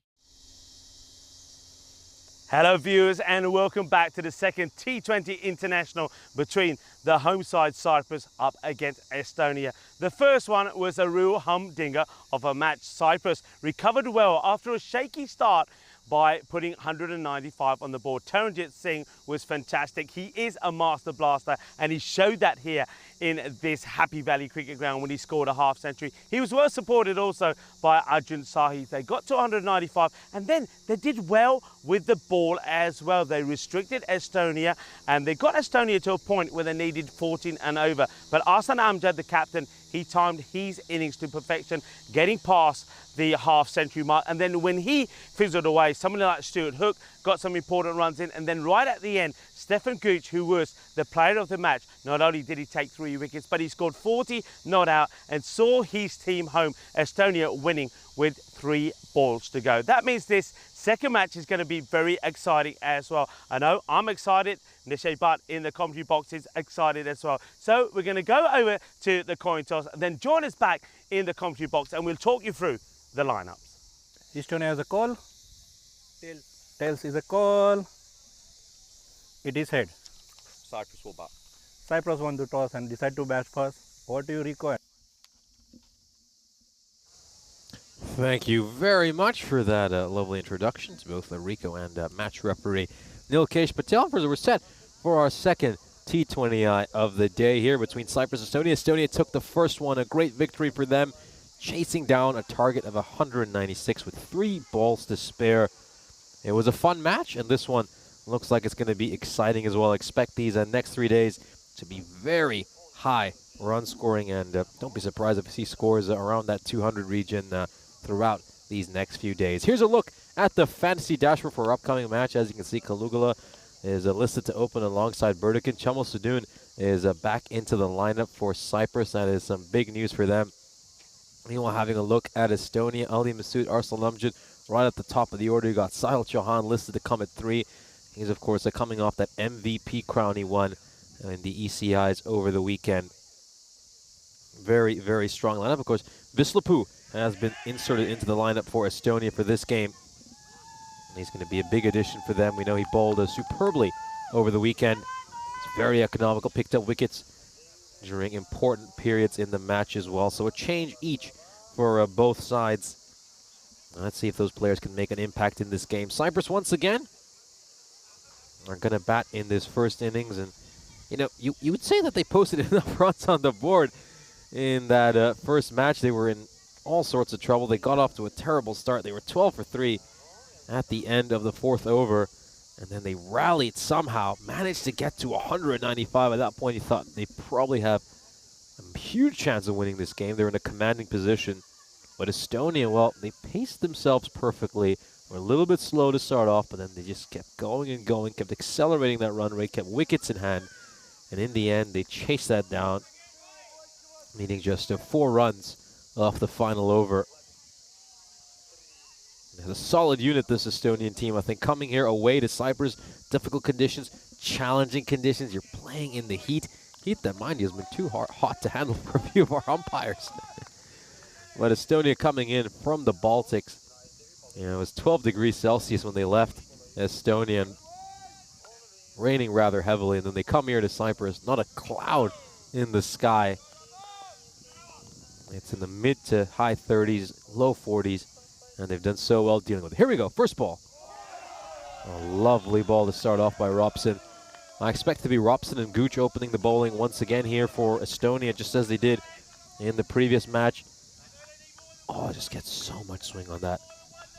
Hello viewers and welcome back to the second T20 International between the home side Cyprus up against Estonia. The first one was a real humdinger of a match. Cyprus recovered well after a shaky start by putting 195 on the board. Taranjit Singh was fantastic. He is a master blaster and he showed that here in this Happy Valley cricket ground when he scored a half century. He was well supported also by Arjun Sahi. They got to 195 and then they did well with the ball as well. They restricted Estonia and they got Estonia to a point where they needed 14 and over. But Ahsan Amjad, the captain, he timed his innings to perfection, getting past the half century mark. And then when he fizzled away, somebody like Stuart Hook got some important runs in. And then right at the end, Stefan Gooch, who was the player of the match, not only did he take 3 wickets, but he scored 40 not out and saw his team home, Estonia winning with 3 balls to go. That means this second match is going to be very exciting as well. I know I'm excited. Nishay Butt in the commentary box is excited as well. So we're going to go over to the coin toss and then join us back in the commentary box and we'll talk you through the lineups. Estonia has a call. Tails. Tails is a call. It is head. Cyprus will bat. Cyprus won the toss and decide to bat first. What do you require? Thank you very much for that lovely introduction to both Rico and match referee Nilkesh Patel. We're set for our second T20I of the day here between Cyprus and Estonia. Estonia took the first one, a great victory for them, chasing down a target of 196 with 3 balls to spare. It was a fun match, and this one looks like it's going to be exciting as well. Expect these next 3 days to be very high run scoring, and don't be surprised if you see scores around that 200 region throughout these next few days. Here's a look at the fantasy dashboard for our upcoming match. As you can see, Kalugala is listed to open alongside Burdikin. Chamal Sudun is back into the lineup for Cyprus. That is some big news for them. Meanwhile, having a look at Estonia, Ali Masood, Arslan Amjad, right at the top of the order. You got Sahil Chauhan listed to come at 3. He's, of course, coming off that MVP crown he won in the ECIs over the weekend. Very, very strong lineup. Of course, Vislapu has been inserted into the lineup for Estonia for this game. And he's going to be a big addition for them. We know he bowled superbly over the weekend. It's very economical, picked up wickets during important periods in the match as well. So a change each for both sides. Let's see if those players can make an impact in this game. Cyprus, once again, are going to bat in this first innings. And, you know, you would say that they posted enough runs on the board in that first match. They were in all sorts of trouble. They got off to a terrible start. They were 12 for 3 at the end of the 4th over. And then they rallied somehow, managed to get to 195. At that point, you thought they probably have a huge chance of winning this game. They're in a commanding position. But Estonia, well, they paced themselves perfectly. Were a little bit slow to start off, but then they just kept going and going, kept accelerating that run rate, kept wickets in hand. And in the end, they chased that down, needing just 4 runs off the final over. It's a solid unit, this Estonian team. I think coming here away to Cyprus, difficult conditions, challenging conditions. You're playing in the heat. Heat that, mind you, has been too hot to handle for a few of our umpires. But Estonia coming in from the Baltics. You know, it was 12 degrees Celsius when they left Estonia, and raining rather heavily. And then they come here to Cyprus, not a cloud in the sky. It's in the mid to high 30s, low 40s. And they've done so well dealing with it. Here we go, first ball. A lovely ball to start off by Robson. I expect to be Robson and Gooch opening the bowling once again here for Estonia, just as they did in the previous match. Oh, just gets so much swing on that.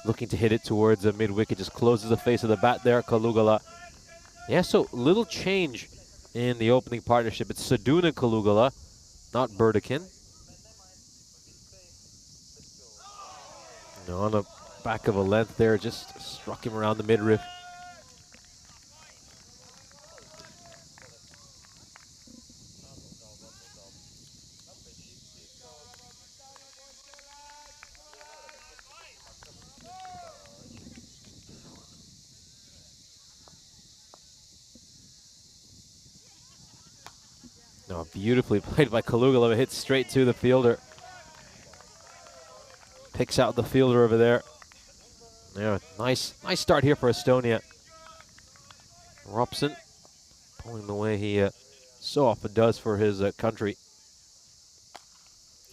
Looking to hit it towards the mid-wicket, just closes the face of the bat there, Kalugala. Yeah, so little change in the opening partnership. It's Sudun and Kalugala, not Burdikin. On the back of a length there, just struck him around the midriff. No, beautifully played by Kalugula. It hits straight to the fielder. Picks out the fielder over there. Yeah, nice start here for Estonia. Robson pulling the way he so often does for his country.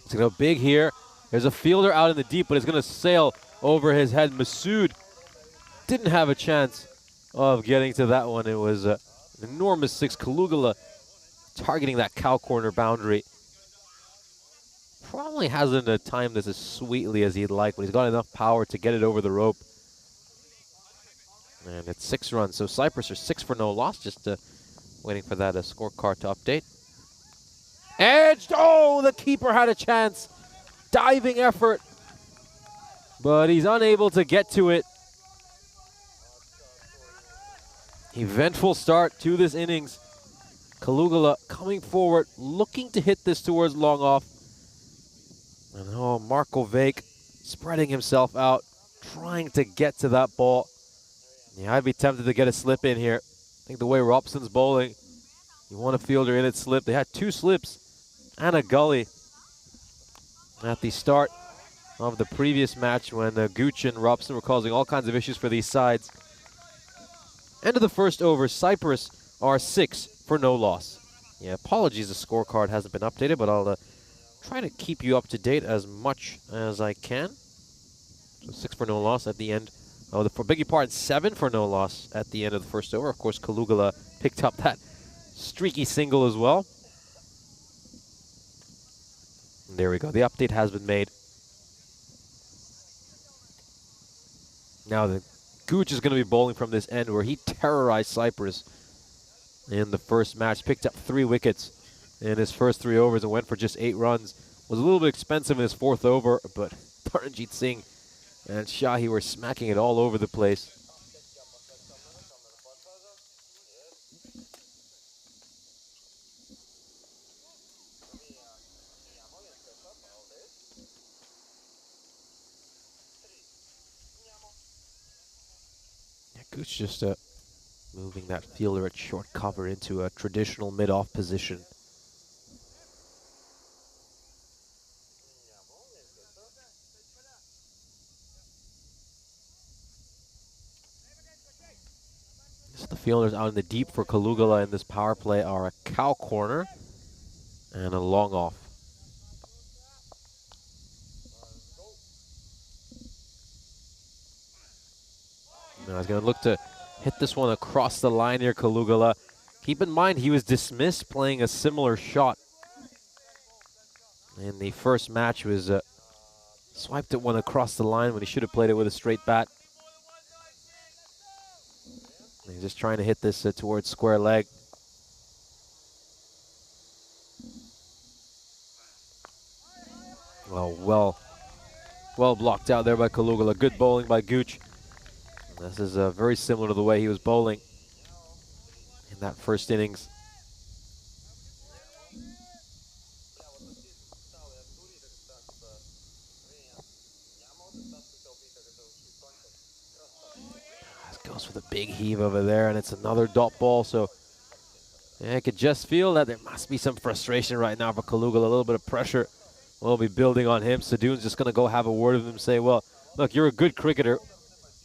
It's going to go big here. There's a fielder out in the deep, but it's going to sail over his head. Masood didn't have a chance of getting to that one. It was an enormous six. Kalugula targeting that cow corner boundary. Probably hasn't timed this as sweetly as he'd like, but he's got enough power to get it over the rope. And it's 6 runs, so Cyprus are 6 for no loss, just waiting for that scorecard to update. Edged! Oh, the keeper had a chance. Diving effort, but he's unable to get to it. Eventful start to this innings. Kalugula coming forward, looking to hit this towards long off. And oh, Marko Vake spreading himself out, trying to get to that ball. Yeah, I'd be tempted to get a slip in here. I think the way Robson's bowling, you want a fielder in its slip. They had 2 slips and a gully at the start of the previous match when Gooch and Robson were causing all kinds of issues for these sides. End of the first over, Cyprus are 6 for no loss. Yeah, apologies the scorecard hasn't been updated, but I'll try to keep you up to date as much as I can. So 6 for no loss at the end. Oh, for beg your pardon, 7 for no loss at the end of the first over. Of course, Kalugula picked up that streaky single as well. And there we go. The update has been made. Now the Gooch is going to be bowling from this end where he terrorized Cyprus in the first match. Picked up 3 wickets in his first 3 overs and went for just 8 runs. Was a little bit expensive in his 4th over, but Taranjit Singh and Shahi were smacking it all over the place. Yeah, Gooch just moving that fielder at short cover into a traditional mid-off position. The fielders out in the deep for Kalugula in this power play are a cow corner and a long off. Now he's going to look to hit this one across the line here, Kalugula. Keep in mind he was dismissed playing a similar shot in the first match. Was swiped at one across the line when he should have played it with a straight bat. He's just trying to hit this towards square leg. Well blocked out there by Kalugula. Good bowling by Gooch. This is very similar to the way he was bowling in that first innings. Goes for the big heave over there, and it's another dot ball. So yeah, I could just feel that there must be some frustration right now for Kalugula. A little bit of pressure will be building on him. Sadoon's just going to go have a word with him, say, well, look, you're a good cricketer.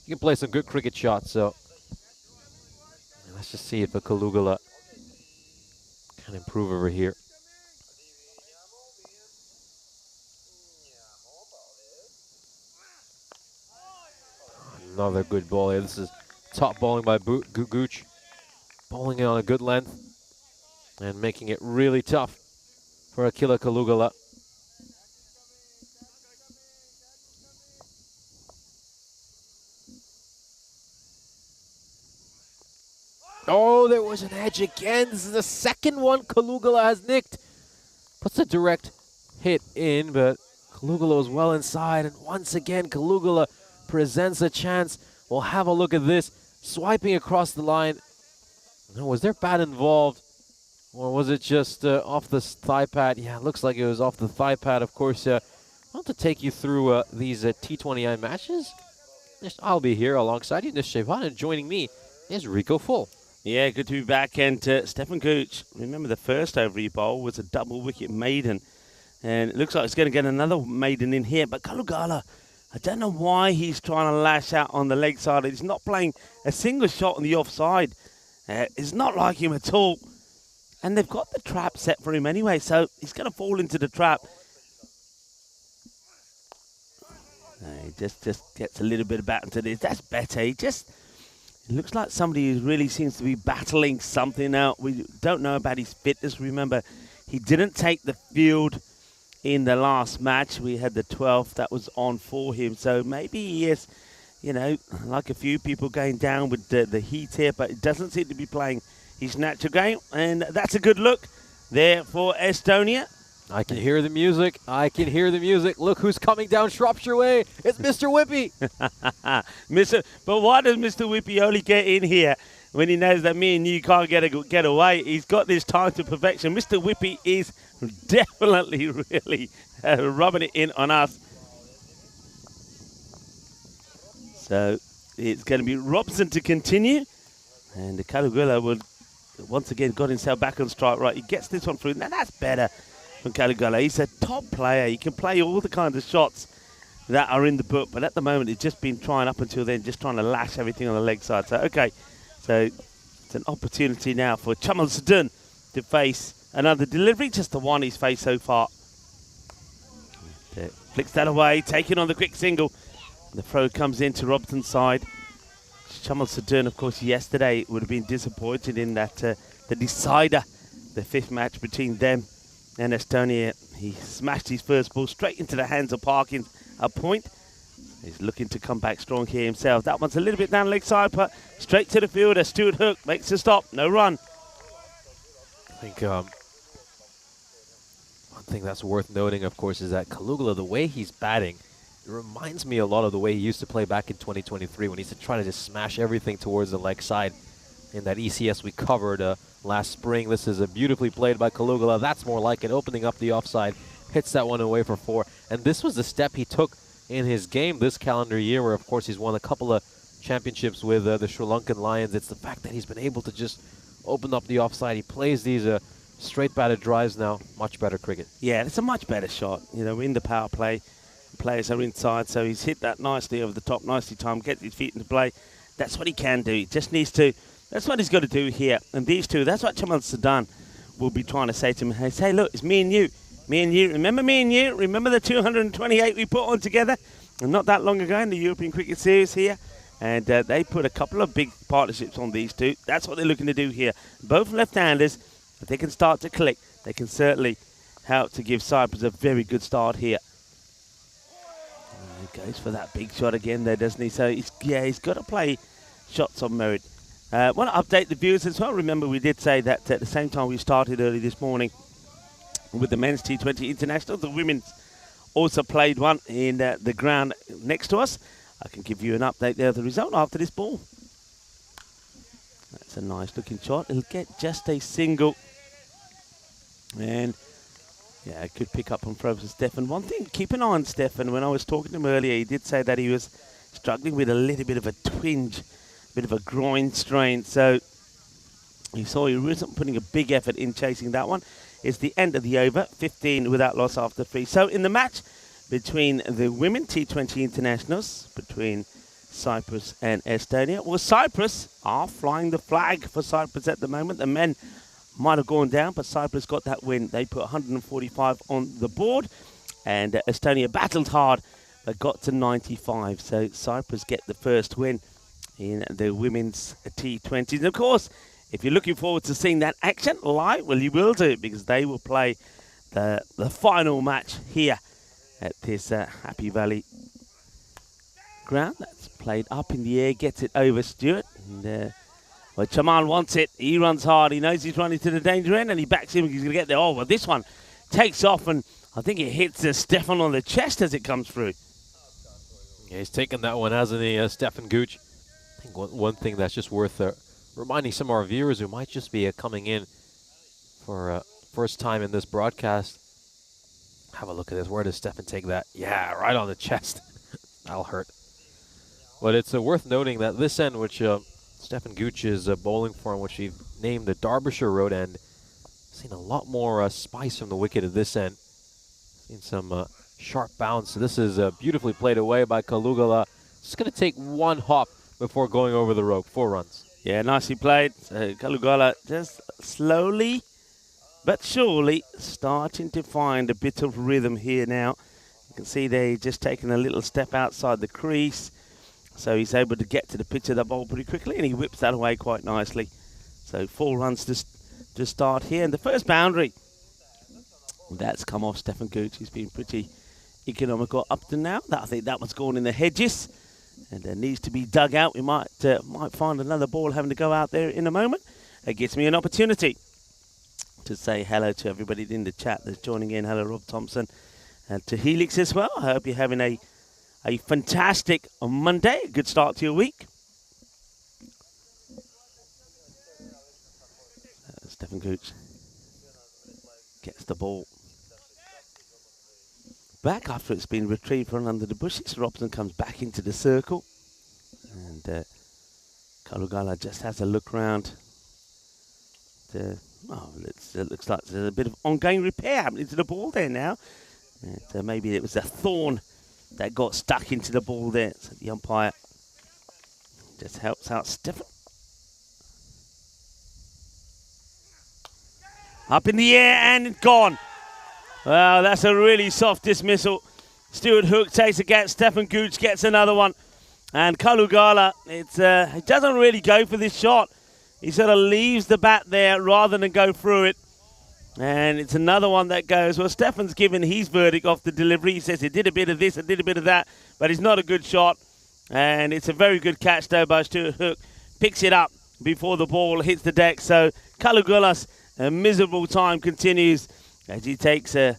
You can play some good cricket shots. So let's just see if Kalugula can improve over here. Another good ball here. This is top bowling by Gooch. Bowling it on a good length and making it really tough for Akila Kalugula. Oh, there was an edge again. This is the second one Kalugula has nicked. Puts a direct hit in, but Kalugula was well inside. And once again, Kalugula presents a chance. We'll have a look at this. Swiping across the line. Now, was there bat involved? Or was it just off the thigh pad? Yeah, it looks like it was off the thigh pad. Of course, I want to take you through these T20I matches. I'll be here alongside you, Nishchevan, and joining me is Rico Full. Yeah, good to be back. And Stefan Gooch, remember the first over he bowled was a double wicket maiden. And it looks like he's going to get another maiden in here. But Kalugala, I don't know why he's trying to lash out on the leg side. He's not playing a single shot on the offside. It's not like him at all. And they've got the trap set for him anyway, so he's going to fall into the trap. He just gets a little bit of bat into this. That's better. It looks like somebody who really seems to be battling something out. We don't know about his fitness. Remember, he didn't take the field in the last match. We had the 12th that was on for him. So maybe he is, you know, like a few people going down with the heat here, but it doesn't seem to be playing his natural game. And that's a good look there for Estonia. I can hear the music. I can hear the music. Look who's coming down Shropshire Way. It's Mr. Whippy. But why does Mr. Whippy only get in here when he knows that me and you can't get away? He's got this time to perfection. Mr. Whippy is definitely really rubbing it in on us. So it's going to be Robson to continue. And the Kalugula would once again got himself back on strike right. He gets this one through. Now that's better from Kalugula. He's a top player. He can play all the kinds of shots that are in the book. But at the moment, he's just been trying up until then, just trying to lash everything on the leg side. So, okay. So it's an opportunity now for Chamal Sudun to face another delivery. Just the one he's faced so far. Flicks that away, taking on the quick single. The throw comes into Robson's side. Chamal Sudun, of course, yesterday would have been disappointed in that the decider, the fifth match between them and Estonia. He smashed his first ball straight into the hands of Parkins at point. He's looking to come back strong here himself. That one's a little bit down leg side, but straight to the fielder. Stuart Hook makes a stop, no run. I think one thing that's worth noting, of course, is that Kalugula, the way he's batting, it reminds me a lot of the way he used to play back in 2023 when he used to try to just smash everything towards the leg side in that ECS we covered last spring. This is a beautifully played by Kalugula. That's more like it, opening up the offside, hits that one away for 4. And this was the step he took in his game this calendar year, where, of course, he's won a couple of championships with the Sri Lankan Lions. It's the fact that he's been able to just open up the offside. He plays these straight batted drives now. Much better cricket. Yeah, it's a much better shot. You know, in the power play, players are inside, so he's hit that nicely over the top, nicely timed, gets his feet into play. That's what he can do. He just needs to, that's what he's got to do here. And these two, that's what Chamal Sudun will be trying to say to him. Hey, say, look, it's me and you. Me and you. Remember me and you? Remember the 228 we put on together? And not that long ago in the European Cricket Series here. And they put a couple of big partnerships on these two. That's what they're looking to do here. Both left-handers, if they can start to click, they can certainly help to give Cyprus a very good start here. He goes for that big shot again there, doesn't he? So, he's got to play shots on merit. Want to update the viewers as well. Remember, we did say that at the same time we started early this morning with the men's T20 International, the women's also played one in the ground next to us. I can give you an update there of the result after this ball. That's a nice looking shot. It'll get just a single. And yeah, it could pick up on throws for Stefan. One thing, keep an eye on Stefan. When I was talking to him earlier, he did say that he was struggling with a little bit of a twinge, a bit of a groin strain. So you saw he wasn't putting a big effort in chasing that one. It's the end of the over, 15 without loss after 3. So in the match between the women T20 internationals, between Cyprus and Estonia, well, Cyprus are flying the flag for Cyprus at the moment. The men might have gone down, but Cyprus got that win. They put 145 on the board, and Estonia battled hard, but got to 95. So Cyprus get the first win in the women's T20s. And of course, if you're looking forward to seeing that action live, well, you will do, because they will play the final match here at this Happy Valley ground. That's played up in the air, gets it over Stuart. And, well, Chamal wants it. He runs hard. He knows he's running to the danger end, and he backs him. He's going to get there. Oh, well, this one takes off, and I think it hits Stefan on the chest as it comes through. Yeah, he's taken that one, hasn't he, Stefan Gooch? I think one thing that's just worth reminding some of our viewers who might just be coming in for first time in this broadcast. Have a look at this. Where does Stefan take that? Yeah, right on the chest. That'll hurt. But it's worth noting that this end, which Stefan Gooch's bowling form, which he named the Derbyshire Road End. Seen a lot more spice from the wicket at this end. Seen some sharp bounce. So this is beautifully played away by Kalugala. Just going to take one hop before going over the rope. 4 runs. Yeah, nicely played. Kalugala just slowly but surely starting to find a bit of rhythm here now. You can see they're just taking a little step outside the crease. So he's able to get to the pitch of the ball pretty quickly, and he whips that away quite nicely. So 4 runs to start here. And the first boundary, that's come off Stefan Gooch. He's been pretty economical up to now. I think that one's gone in the hedges, and needs to be dug out. We might find another ball having to go out there in a moment. It gives me an opportunity to say hello to everybody in the chat that's joining in. Hello, Rob Thompson, and to Helix as well. I hope you're having a fantastic Monday. Good start to your week. Stefan Gooch gets the ball back after it's been retrieved from under the bushes. Robson comes back into the circle, and Kalugala just has a look round. It looks like there's a bit of ongoing repair happening to the ball there now. And, maybe it was a thorn that got stuck into the ball there. So the umpire just helps out Stefan. Up in the air and gone. Well, that's a really soft dismissal. Stuart Hook takes against Stefan Gooch, gets another one. And Kalugala, he doesn't really go for this shot. He sort of leaves the bat there rather than go through it. And it's another one that goes. Well, Stefan's given his verdict off the delivery. He says he did a bit of this and did a bit of that, but it's not a good shot. And it's a very good catch, though, by Stuart Hook. Picks it up before the ball hits the deck. So Kalugala's miserable time continues as he takes a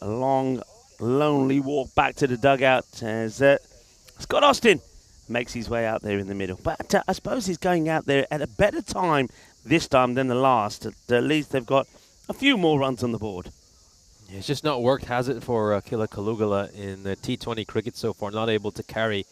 long, lonely walk back to the dugout as Scott Austin makes his way out there in the middle. But I suppose he's going out there at a better time this time than the last. At least they've got a few more runs on the board. Yeah, it's just not worked, has it, for Kila Kalugala in the T20 cricket so far? Not able to carry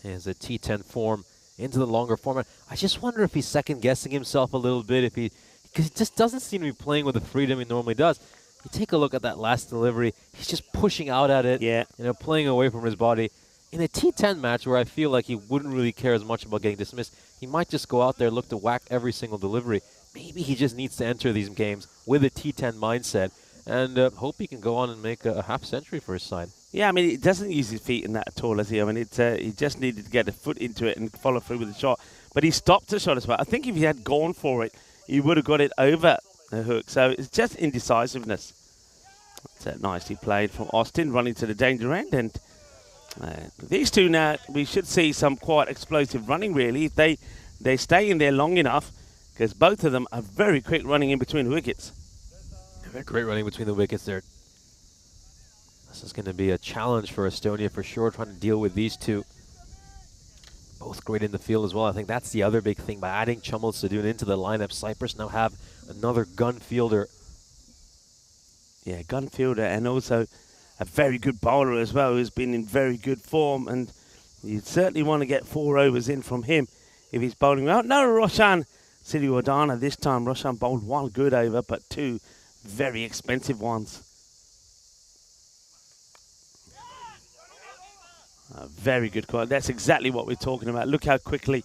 his T10 form into the longer format. I just wonder if he's second-guessing himself a little bit, because he just doesn't seem to be playing with the freedom he normally does. You take a look at that last delivery, he's just pushing out at it, playing away from his body. In a T10 match where I feel like he wouldn't really care as much about getting dismissed, he might just go out there, look to whack every single delivery. Maybe he just needs to enter these games with a T10 mindset and hope he can go on and make a half century for his side. Yeah, I mean, he doesn't use his feet in that at all, does he? I mean, he just needed to get a foot into it and follow through with the shot. But he stopped the shot as well. I think if he had gone for it, he would have got it over the hook. So it's just indecisiveness. It's nicely played from Austin, running to the danger end. And these two now, we should see some quite explosive running, really, if they stay in there long enough, because both of them are very quick running in between the wickets. They're great running between the wickets there. This is going to be a challenge for Estonia for sure, trying to deal with these two. Both great in the field as well. I think that's the other big thing. By adding Chamal Sadoun into the lineup, Cyprus now have another gun fielder. Yeah, gun fielder, and also a very good bowler as well, who's been in very good form. And you'd certainly want to get 4 overs in from him if he's bowling well. No, Roshan Siriwardana this time. Roshan bowled 1 good over, but 2 very expensive ones. Very good call. That's exactly what we're talking about. Look how quickly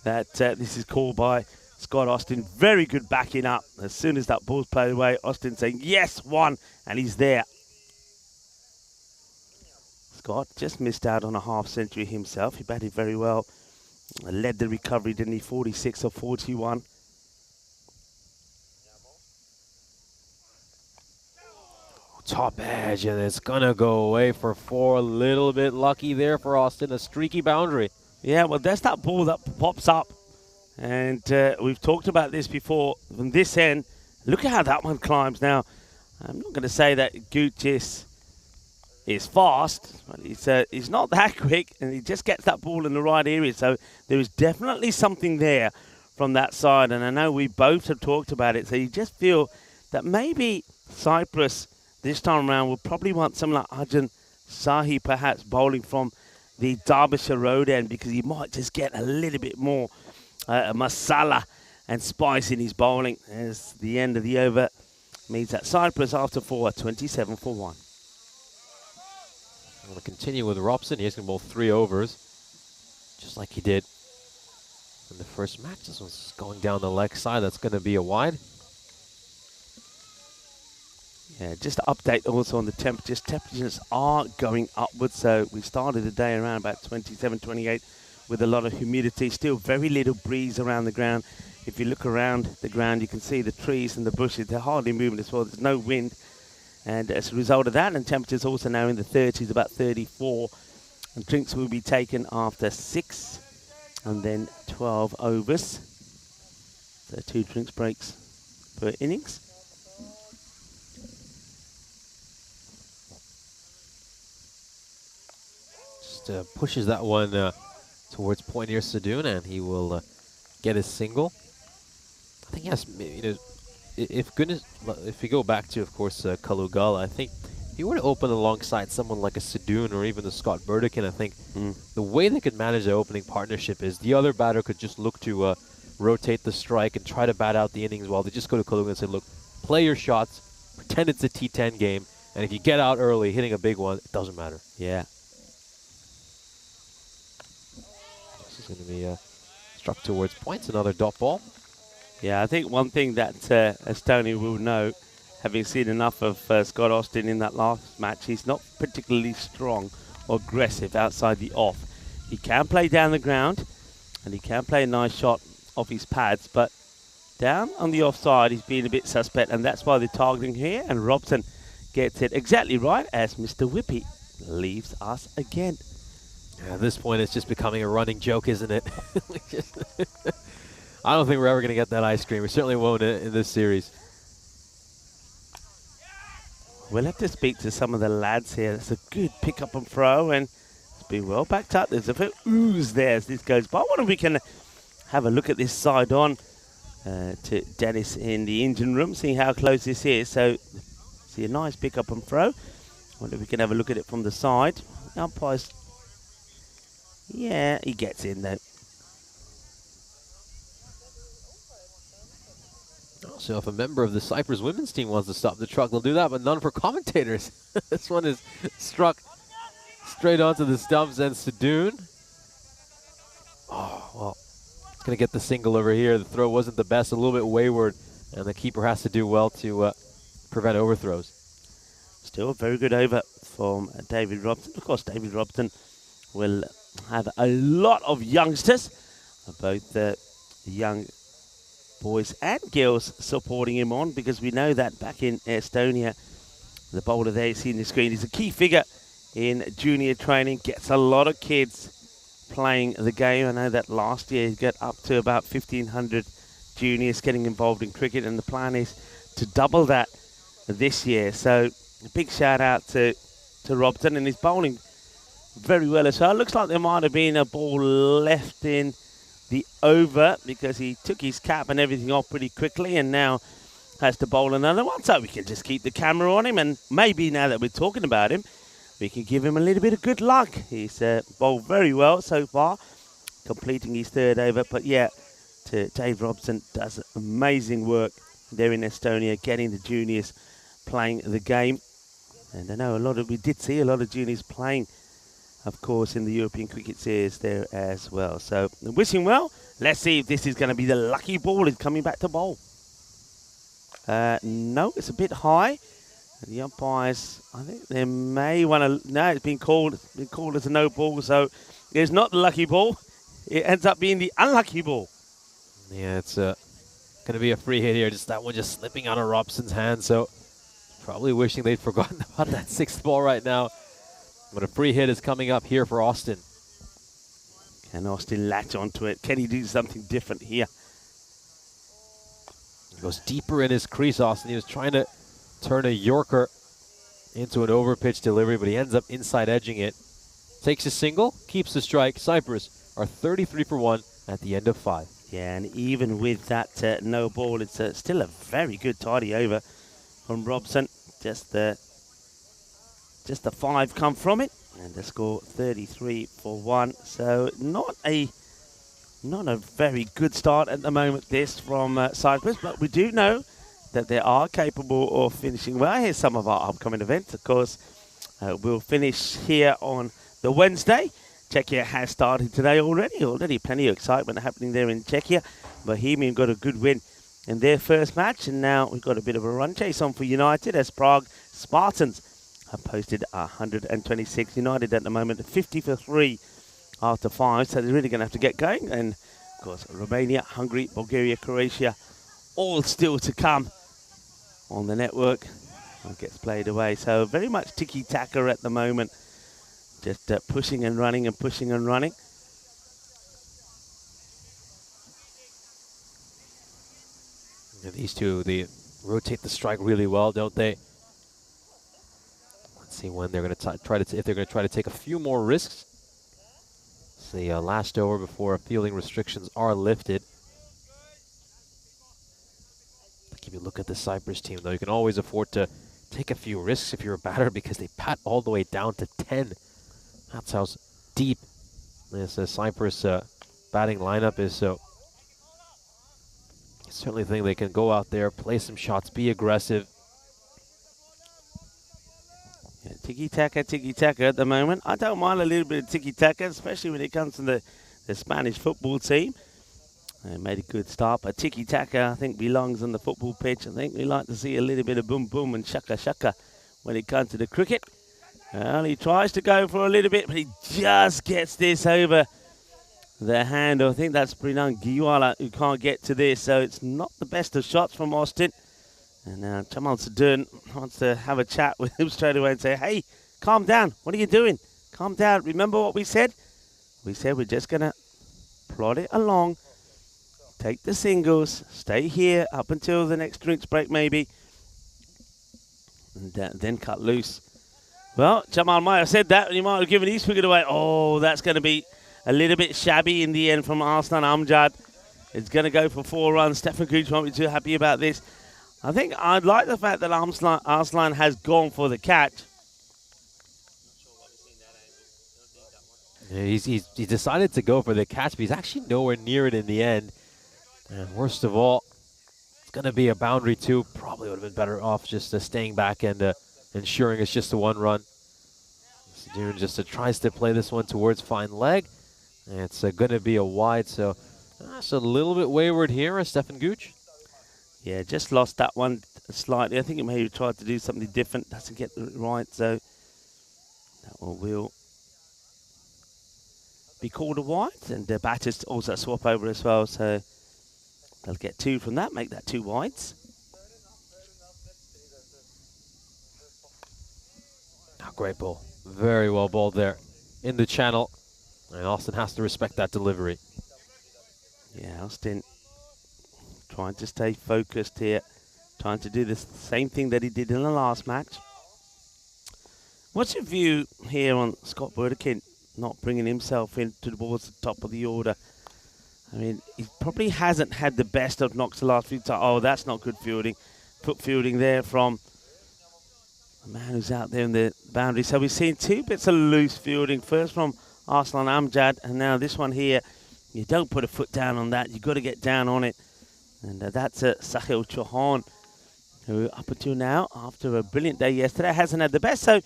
that this is called by Scott Austin. Very good backing up. As soon as that ball's played away, Austin saying, yes, 1, and he's there. Scott just missed out on a half century himself. He batted very well. Led the recovery, didn't he? 46 of 41. Top edge, and it's going to go away for 4. A little bit lucky there for Austin. A streaky boundary. Yeah, well, there's that ball that pops up. And we've talked about this before. From this end, look at how that one climbs now. I'm not going to say that Gooch is fast, but he's not that quick, and he just gets that ball in the right area. So there is definitely something there from that side, and I know we both have talked about it. So you just feel that maybe Cyprus this time around will probably want someone like Arjun Sahi perhaps bowling from the Derbyshire Road end, because he might just get a little bit more masala and spice in his bowling. As the end of the over means that Cyprus after 4 are 27 for 1. I'm going to continue with Robson. He's going to bowl 3 overs, just like he did in the first match. This one's going down the leg side. That's going to be a wide. Yeah, just to update also on the temperatures. Temperatures are going upwards, so we started the day around about 27, 28 with a lot of humidity. Still very little breeze around the ground. If you look around the ground, you can see the trees and the bushes. They're hardly moving as well. There's no wind. And as a result of that, and temperatures also now in the 30s, about 34. And drinks will be taken after 6 and then 12 overs. So 2 drinks breaks per innings. Pushes that one towards point near Sadoun, and he will get his single. I think yes, you know, if we go back to, of course, Kalugala, I think if he were to open alongside someone like a Sadoun or even the Scott Burdekin, I think the way they could manage their opening partnership is the other batter could just look to rotate the strike and try to bat out the innings while they just go to Kalugala and say, look, play your shots, pretend it's a T10 game, and if you get out early hitting a big one, it doesn't matter. Yeah. Going to be struck towards points, another dot ball. Yeah, I think one thing that Estonia will know, having seen enough of Scott Austin in that last match, he's not particularly strong or aggressive outside the off. He can play down the ground, and he can play a nice shot off his pads, but down on the offside, he's being a bit suspect, and that's why they're targeting here, and Robson gets it exactly right as Mr. Whippy leaves us again. At this point, it's just becoming a running joke, isn't it? I don't think we're ever going to get that ice cream. We certainly won't in this series. We'll have to speak to some of the lads here. It's a good pick-up and throw, and it's been well backed up. There's a bit ooze there as this goes by. I wonder if we can have a look at this side on to Dennis in the engine room, see how close this is. So, see a nice pick-up and throw. I wonder if we can have a look at it from the side. The umpire's... Yeah, he gets in though. So if a member of the Cyprus women's team wants to stop the truck, they'll do that, but none for commentators. This one is struck straight onto the stumps, and Sadoun. Oh, well, it's going to get the single over here. The throw wasn't the best, a little bit wayward, and the keeper has to do well to prevent overthrows. Still a very good over from David Robson. Of course, David Robson will have a lot of youngsters, both young boys and girls supporting him on, because we know that back in Estonia, the bowler there you see on the screen is a key figure in junior training, gets a lot of kids playing the game. I know that last year he got up to about 1,500 juniors getting involved in cricket, and the plan is to double that this year. So a big shout out to Robson, and his bowling very well as well. Looks like there might have been a ball left in the over because he took his cap and everything off pretty quickly, and now has to bowl another one. So we can just keep the camera on him, and maybe now that we're talking about him, we can give him a little bit of good luck. He's bowled very well so far, completing his 3rd over. But yeah, Dave Robson does amazing work there in Estonia, getting the juniors playing the game. And I know we did see a lot of juniors playing, of course, in the European Cricket Series there as well. So, wishing well. Let's see if this is going to be the lucky ball. He's coming back to bowl. No, it's a bit high. The umpires, I think they may want to... No, it's been called as a no ball, so it's not the lucky ball. It ends up being the unlucky ball. Yeah, it's going to be a free hit here. Just that one just slipping out of Robson's hand, so probably wishing they'd forgotten about that 6th ball right now. But a free hit is coming up here for Austin. Can Austin latch onto it? Can he do something different here? He goes deeper in his crease, Austin. He was trying to turn a Yorker into an overpitch delivery, but he ends up inside edging it. Takes a single, keeps the strike. Cyprus are 33 for 1 at the end of 5. Yeah, and even with that no ball, it's still a very good tidy over from Robson. Just the 5 come from it, and the score 33 for 1. So not a Not a very good start at the moment, this from Cyprus, but we do know that they are capable of finishing well. Here's some of our upcoming events, of course. We'll finish here on the Wednesday. Czechia has started today already. Plenty of excitement happening there in Czechia. Bohemian got a good win in their first match, and now we've got a bit of a run chase on for United as Prague Spartans have posted 126. United at the moment 50 for 3 after 5, so they're really going to have to get going. And of course, Romania, Hungary, Bulgaria, Croatia, all still to come on the network. It gets played away, so very much tiki-taka at the moment. Just pushing and running and pushing and running. Yeah, these two, they rotate the strike really well, don't they? Let's see when they're going to try to, if they're going to try to take a few more risks. It's the last over before fielding restrictions are lifted. If you look at the Cyprus team, though, you can always afford to take a few risks if you're a batter because they bat all the way down to 10. That's how deep this Cyprus batting lineup is. So I certainly think they can go out there, play some shots, be aggressive. Yeah, tiki-taka at the moment. I don't mind a little bit of tiki-taka, especially when it comes to the Spanish football team. They made a good start, but tiki-taka, I think, belongs on the football pitch. I think we like to see a little bit of boom-boom and shaka-shaka when it comes to the cricket. Well, he tries to go for a little bit, but he just gets this over the hand. I think that's Prinan Giwala who can't get to this, so it's not the best of shots from Austin. And now Jamal Sadun wants to have a chat with him straight away and say, hey, calm down. What are you doing? Calm down. Remember what we said? We said we're just going to plod it along, take the singles, stay here up until the next drinks break maybe, and then cut loose. Well, Jamal might have said that, and he might have given his wicket away. Oh, that's going to be a little bit shabby in the end from Arslan Amjad. It's going to go for 4 runs. Stefan Gooch won't be too happy about this. I think I'd like the fact that Arslan has gone for the catch. Yeah, he decided to go for the catch, but he's actually nowhere near it in the end. And worst of all, it's going to be a boundary too. Probably would have been better off just staying back and ensuring it's just a 1 run. Sadun just tries to play this one towards fine leg. And it's going to be a wide, so that's a little bit wayward here, Stefan Gooch. Yeah, just lost that one slightly. I think he maybe tried to do something different. Doesn't get it right, so that one will be called a wide. And the batters also swap over as well, so they'll get 2 from that, make that 2 wides. Oh, great ball. Very well bowled there in the channel. And Austin has to respect that delivery. Yeah, Austin trying to stay focused here, trying to do the same thing that he did in the last match. What's your view here on Scott Burdekin not bringing himself in towards the top of the order? I mean, he probably hasn't had the best of knocks the last few times. Oh, that's not good fielding. Put fielding there from the man who's out there in the boundary. So we've seen 2 bits of loose fielding. First from Arslan Amjad, and now this one here. You don't put a foot down on that. You've got to get down on it. And that's Sahil Chauhan, who up until now, after a brilliant day yesterday, hasn't had the best. So I'm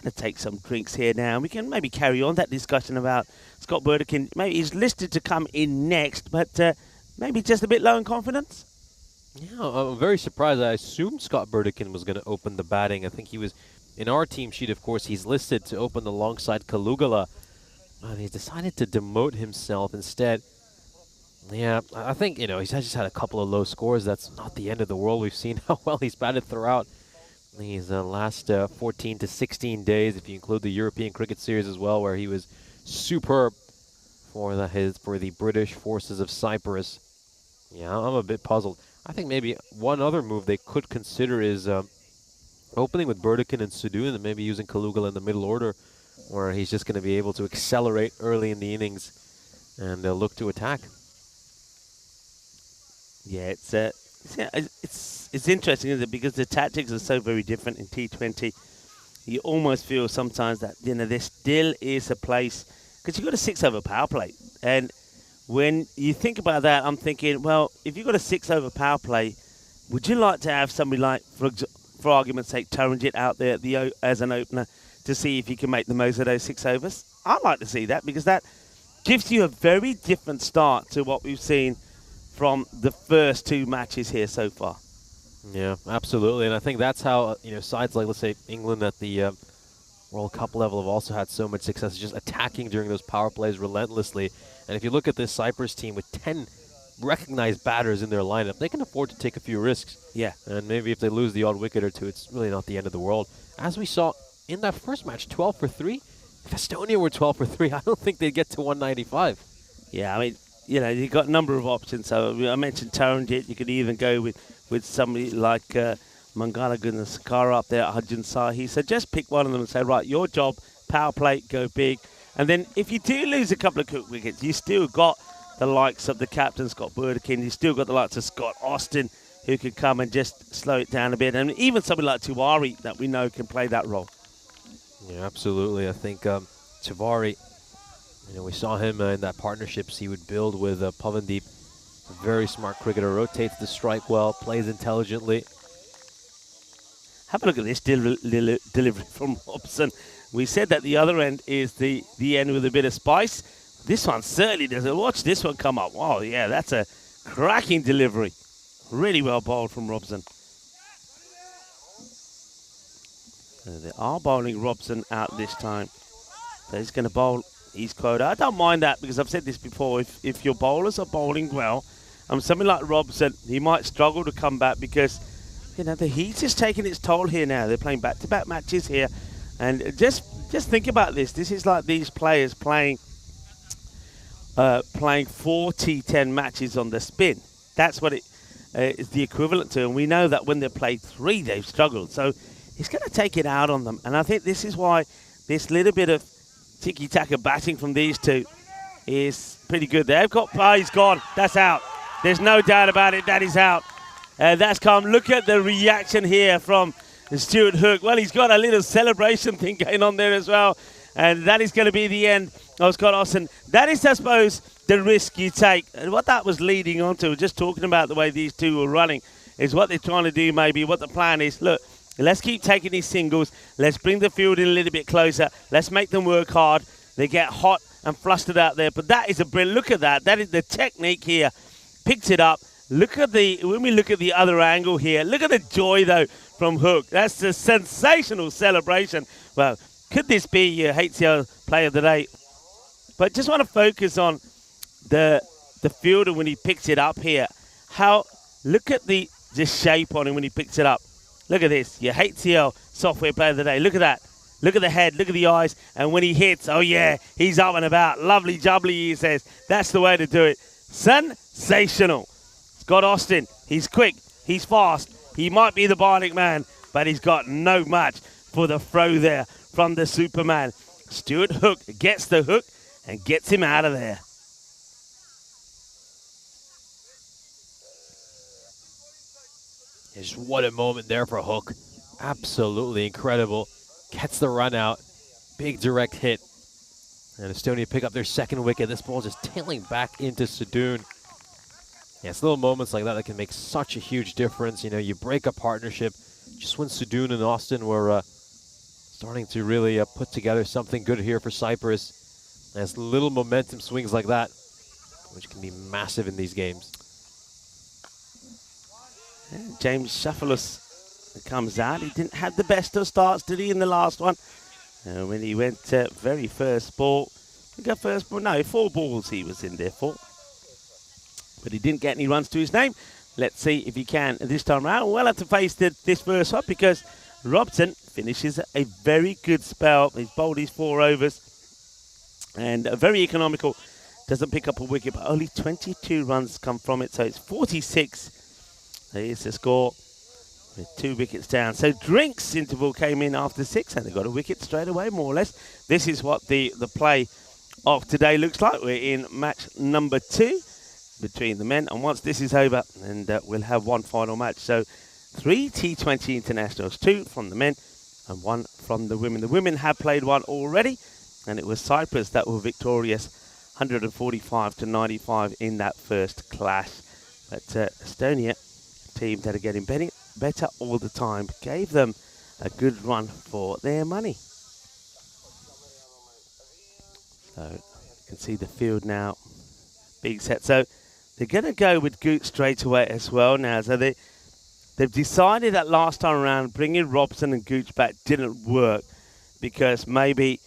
going to take some drinks here now. We can maybe carry on that discussion about Scott Burdekin. Maybe he's listed to come in next, but maybe just a bit low in confidence. Yeah, I'm very surprised. I assumed Scott Burdekin was going to open the batting. I think he was in our team sheet, of course. He's listed to open alongside Kalugala. He's decided to demote himself instead. Yeah, I think, you know, he's just had a couple of low scores. That's not the end of the world. We've seen how well he's batted throughout these last 14 to 16 days, if you include the European Cricket Series as well, where he was superb for the British forces of Cyprus. Yeah, I'm a bit puzzled. I think maybe one other move they could consider is opening with Burdekin and Sadun and maybe using Kalugala in the middle order, where he's just going to be able to accelerate early in the innings and look to attack. Yeah, it's interesting, isn't it? Because the tactics are so very different in T20. You almost feel sometimes that, you know, there still is a place, because you've got a 6-over power play, and when you think about that, I'm thinking, well, if you've got a 6-over power play, would you like to have somebody like, for argument's sake, Taranjit out there as an opener to see if you can make the most of those 6 overs? I'd like to see that, because that gives you a very different start to what we've seen from the first 2 matches here so far. Yeah, absolutely. And I think that's how, sides like, let's say, England at the World Cup level have also had so much success, just attacking during those power plays relentlessly. And if you look at this Cyprus team with 10 recognized batters in their lineup, they can afford to take a few risks. Yeah. And maybe if they lose the odd wicket or 2, it's really not the end of the world. As we saw in that first match, 12 for 3. If Estonia were 12 for 3, I don't think they'd get to 195. Yeah, I mean, you've got a number of options. So I mentioned Taranjit. You could even go with somebody like Mangala Gunasakara up there at Hajjun Sahi. So just pick one of them and say, right, your job, power play, go big. And then if you do lose a couple of quick wickets, you still got the likes of the captain, Scott Burdekin. You still got the likes of Scott Austin, who could come and just slow it down a bit. And even somebody like Tiwari that we know can play that role. Yeah, absolutely. I think Tiwari, we saw him in that partnerships he would build with Pavandeep. A very smart cricketer, rotates the strike well, plays intelligently. Have a look at this delivery from Robson. We said that the other end is the end with a bit of spice. This one certainly doesn't. Watch this one come up. Wow, yeah, that's a cracking delivery. Really well bowled from Robson. So they are bowling Robson out this time. So he's going to bowl his quota. I don't mind that, because I've said this before. If your bowlers are bowling well, something like Robson, he might struggle to come back, because the heat is taking its toll here now. They're playing back-to-back matches here. And just think about this. This is like these players playing 4 T10 matches on the spin. That's what it is the equivalent to. And we know that when they've played 3, they've struggled. So he's going to take it out on them. And I think this is why this little bit of tiki-taka batting from these two is pretty good. They've got, he's gone. That's out. There's no doubt about it. That is out. That's come. Look at the reaction here from Stuart Hook. Well, he's got a little celebration thing going on there as well. And that is going to be the end of Scott Austin. That is, I suppose, the risk you take. And what that was leading on to, just talking about the way these two were running, is what they're trying to do maybe, what the plan is. Look, let's keep taking these singles. Let's bring the field in a little bit closer. Let's make them work hard. They get hot and flustered out there. But that is a brilliant. Look at that. That is the technique here. Picked it up. Look at when we look at the other angle here, look at the joy, though, from Hook. That's a sensational celebration. Well, could this be your HCL player of the day? But just want to focus on the fielder when he picks it up here. Look at the shape on him when he picks it up. Look at this, your HCL software player of the day. Look at that. Look at the head, look at the eyes. And when he hits, oh yeah, he's up and about. Lovely jubbly, he says. That's the way to do it. Sensational. Scott Austin, he's quick, he's fast. He might be the bowling man, but he's got no match for the throw there from the Superman. Stuart Hook gets the hook and gets him out of there. Just what a moment there for Hook. Absolutely incredible. Gets the run out. Big direct hit. And Estonia pick up their 2nd wicket. This ball just tailing back into Sadoun. Yeah, it's little moments like that that can make such a huge difference. You break a partnership. Just when Sadoun and Austin were starting to really put together something good here for Cyprus. There's little momentum swings like that, which can be massive in these games. Yeah, James Shafalus comes out. He didn't have the best of starts, did he, in the last one? When he went very first ball. He got first ball. No, 4 balls he was in there for. But he didn't get any runs to his name. Let's see if he can this time around. We'll have to face this first one, because Robson finishes a very good spell. He's bowled his 4 overs. And very economical. Doesn't pick up a wicket, but only 22 runs come from it. So it's 46. Here's the score with 2 wickets down. So Drink's interval came in after 6, and they got a wicket straight away, more or less. This is what the play of today looks like. We're in match number 2 between the men, and once this is over, and we'll have one final match. So 3 T20 internationals, 2 from the men and 1 from the women. The women have played one already, and it was Cyprus that were victorious 145 to 95 in that first clash. But Estonia, team that are getting better all the time, gave them a good run for their money. So you can see the field now being set. So they're going to go with Gooch straight away as well now. So they've decided that last time around bringing Robson and Gooch back didn't work because maybe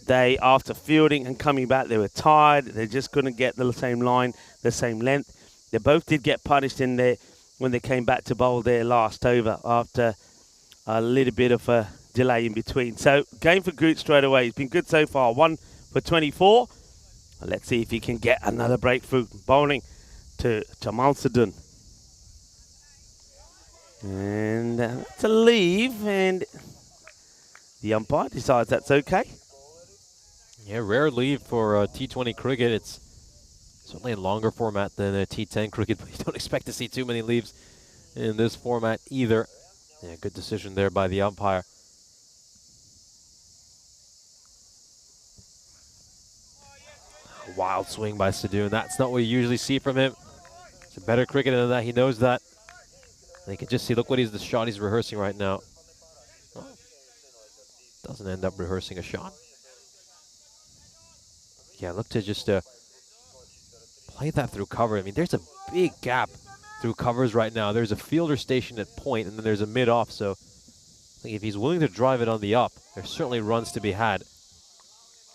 they, after fielding and coming back, they were tired. They just couldn't get the same line, the same length. They both did get punished in there when they came back to bowl their last over after a little bit of a delay in between. So game for Gooch straight away. He's been good so far. 1 for 24. Let's see if he can get another breakthrough. Bowling to Malsadun. And that's a leave, and the umpire decides that's okay. Yeah, rare leave for T20 cricket. It's certainly a longer format than a T10 cricket, but you don't expect to see too many leaves in this format either. Yeah, good decision there by the umpire. A wild swing by Sadoun. That's not what you usually see from him. It's a better cricketer than that. He knows that. And you can just see, look what the shot he's rehearsing right now. Oh, doesn't end up rehearsing a shot. Yeah, look to just play that through cover. I mean, there's a big gap through covers right now. There's a fielder stationed at point, and then there's a mid-off. So I think if he's willing to drive it on the up, there's certainly runs to be had.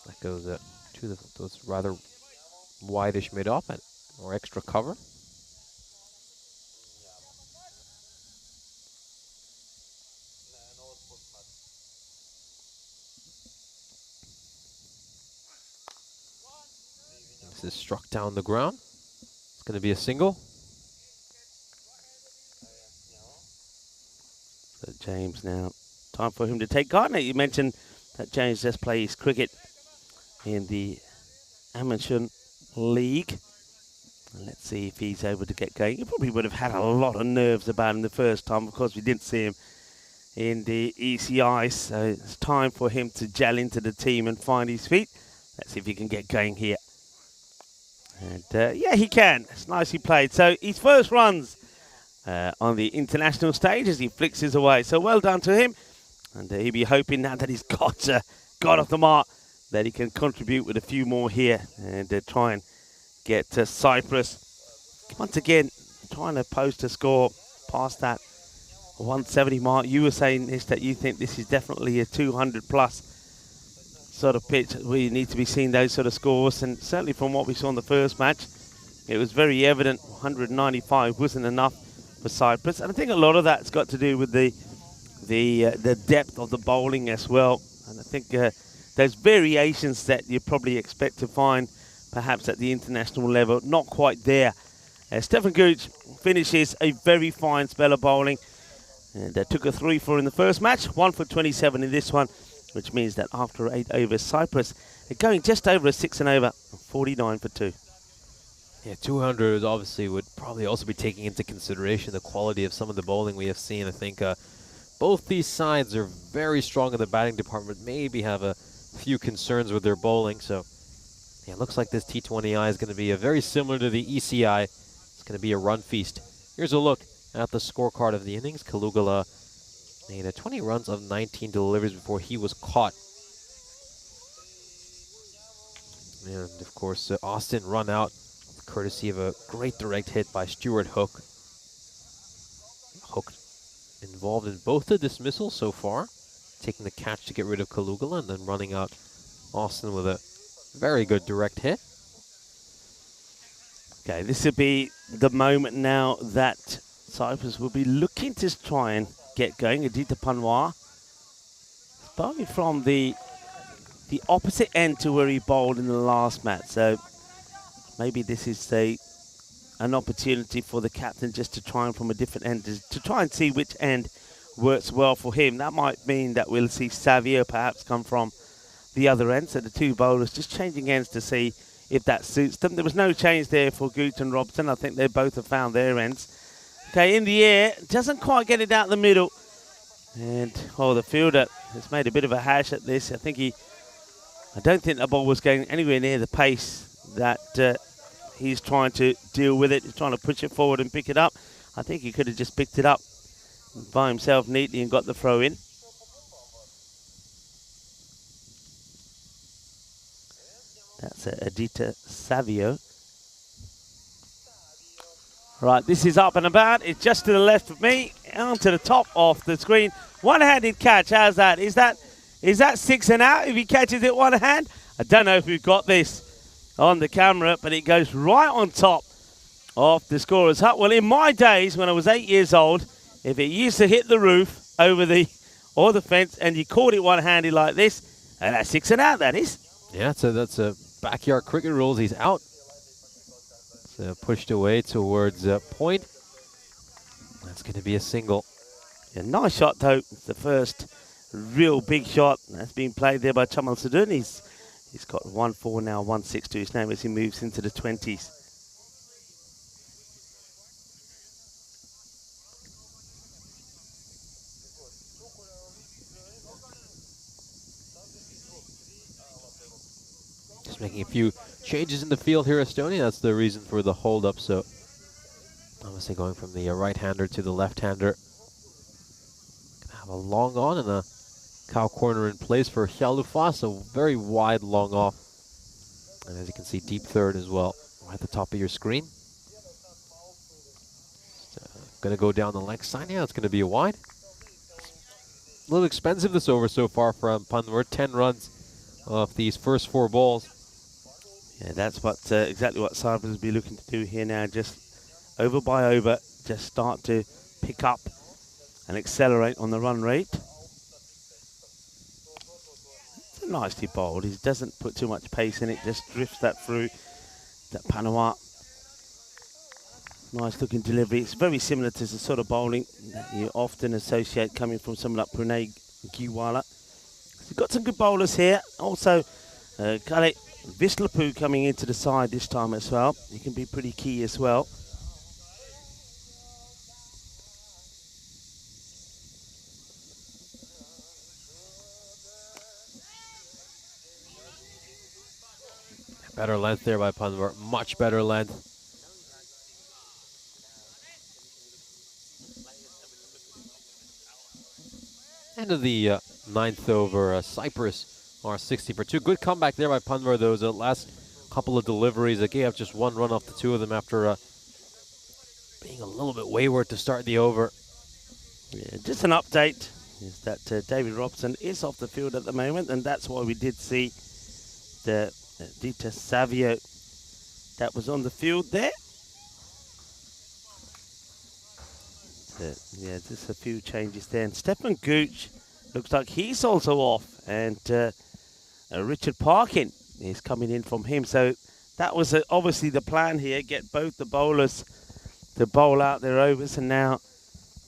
That goes to those rather wide-ish mid-off or extra cover. This is struck down the ground. It's going to be a single. So James now, time for him to take Gardner. You mentioned that James just plays cricket in the Amateur League. And let's see if he's able to get going. He probably would have had a lot of nerves about him the first time. Of course, we didn't see him in the ECI, so it's time for him to gel into the team and find his feet. Let's see if he can get going here. And yeah, he can. It's nicely played. So his first runs on the international stage as he flicks his away. So well done to him. And he'll be hoping now that he's got off the mark that he can contribute with a few more here and try and get Cyprus once again trying to post a score past that 170 mark. You were saying this, that you think this is definitely a 200 plus sort of pitch. We need to be seeing those sort of scores, and certainly from what we saw in the first match, it was very evident 195 wasn't enough for Cyprus, and I think a lot of that's got to do with the depth of the bowling as well. And I think there's variations that you probably expect to find perhaps at the international level, not quite there. Stefan Gooch finishes a very fine spell of bowling, and took a 3-4 in the first match, 1 for 27 in this one, which means that after 8 overs, Cyprus are going just over a 6 and over, 49 for 2. Yeah, 200 obviously would probably also be taking into consideration the quality of some of the bowling we have seen. I think both these sides are very strong in the batting department, maybe have a few concerns with their bowling. So yeah, it looks like this T20I is going to be very similar to the ECI. It's going to be a run feast. Here's a look at the scorecard of the innings. Kalugala made 20 runs of 19 deliveries before he was caught. And of course, Austin run out courtesy of a great direct hit by Stuart Hook. Hook involved in both the dismissals so far, taking the catch to get rid of Kalugala and then running out Austin with a very good direct hit. Okay, this will be the moment now that Cyprus will be looking to try and get going. Aditya Panwar, starting from the opposite end to where he bowled in the last match. So maybe this is an opportunity for the captain just to try and from a different end, to try and see which end works well for him. That might mean that we'll see Savio perhaps come from the other end. So the two bowlers just changing ends to see if that suits them. There was no change there for Gooch and Robson. I think they both have found their ends. Okay, in the air, doesn't quite get it out the middle. And, oh, the fielder has made a bit of a hash at this. I don't think the ball was going anywhere near the pace that he's trying to deal with it. He's trying to push it forward and pick it up. I think he could have just picked it up by himself neatly and got the throw in. That's Adita Savio. Right, this is up and about. It's just to the left of me, onto the top of the screen. One-handed catch. How's that? Is that 6 and out if he catches it one hand? I don't know if we've got this on the camera, but it goes right on top of the scorer's hut. Well, in my days, when I was 8 years old, if it used to hit the roof over the fence and you caught it one-handed like this, and that's 6 and out, that is. Yeah, so that's a backyard cricket rules. He's out. So pushed away towards point. That's going to be a single. Yeah, nice shot, though. It's the first real big shot that's been played there by Chamal Sadun. He's got 1-4 now, 1-6 to his name as he moves into the 20s. Just making a few changes in the field here, Estonia. That's the reason for the hold-up. So obviously going from the right-hander to the left-hander. Gonna have a long on and a cow corner in place for Hjalufas, a very wide long off. And as you can see, deep third as well, right at the top of your screen. Gonna go down the length side. Yeah, it's gonna be a wide. A little expensive this over so far from Panmur. 10 runs off these first 4 balls. Yeah, that's what exactly what Cyprus will be looking to do here now. Just over by over, just start to pick up and accelerate on the run rate. It's nicely bowled. He doesn't put too much pace in it, just drifts that through that Panama. Nice looking delivery. It's very similar to the sort of bowling that you often associate coming from someone like Pranay Giwala. We've got some good bowlers here. Also, Kale Vislapu coming into the side this time as well. He can be pretty key as well. Better length there by Panmur. Much better length. End of the 9th over. Cyprus are 60 for 2. Good comeback there by Panmur. Those last couple of deliveries that gave up just 1 run off the 2 of them after being a little bit wayward to start the over. Yeah, just an update is that David Robson is off the field at the moment, and that's why we did see the Dita Savio that was on the field there. Yeah, just a few changes there. And Stefan Gooch looks like he's also off, and Richard Parkin is coming in from him. So that was obviously the plan here, get both the bowlers to bowl out their overs, and now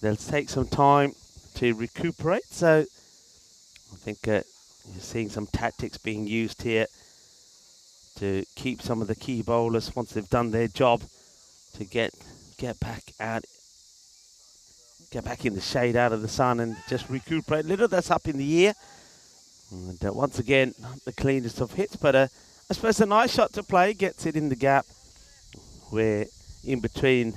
they'll take some time to recuperate. So I think you're seeing some tactics being used here to keep some of the key bowlers, once they've done their job, to get back out, get back in the shade out of the sun and just recuperate a little. That's up in the air. And once again, not the cleanest of hits, but I suppose a nice shot to play, gets it in the gap where in between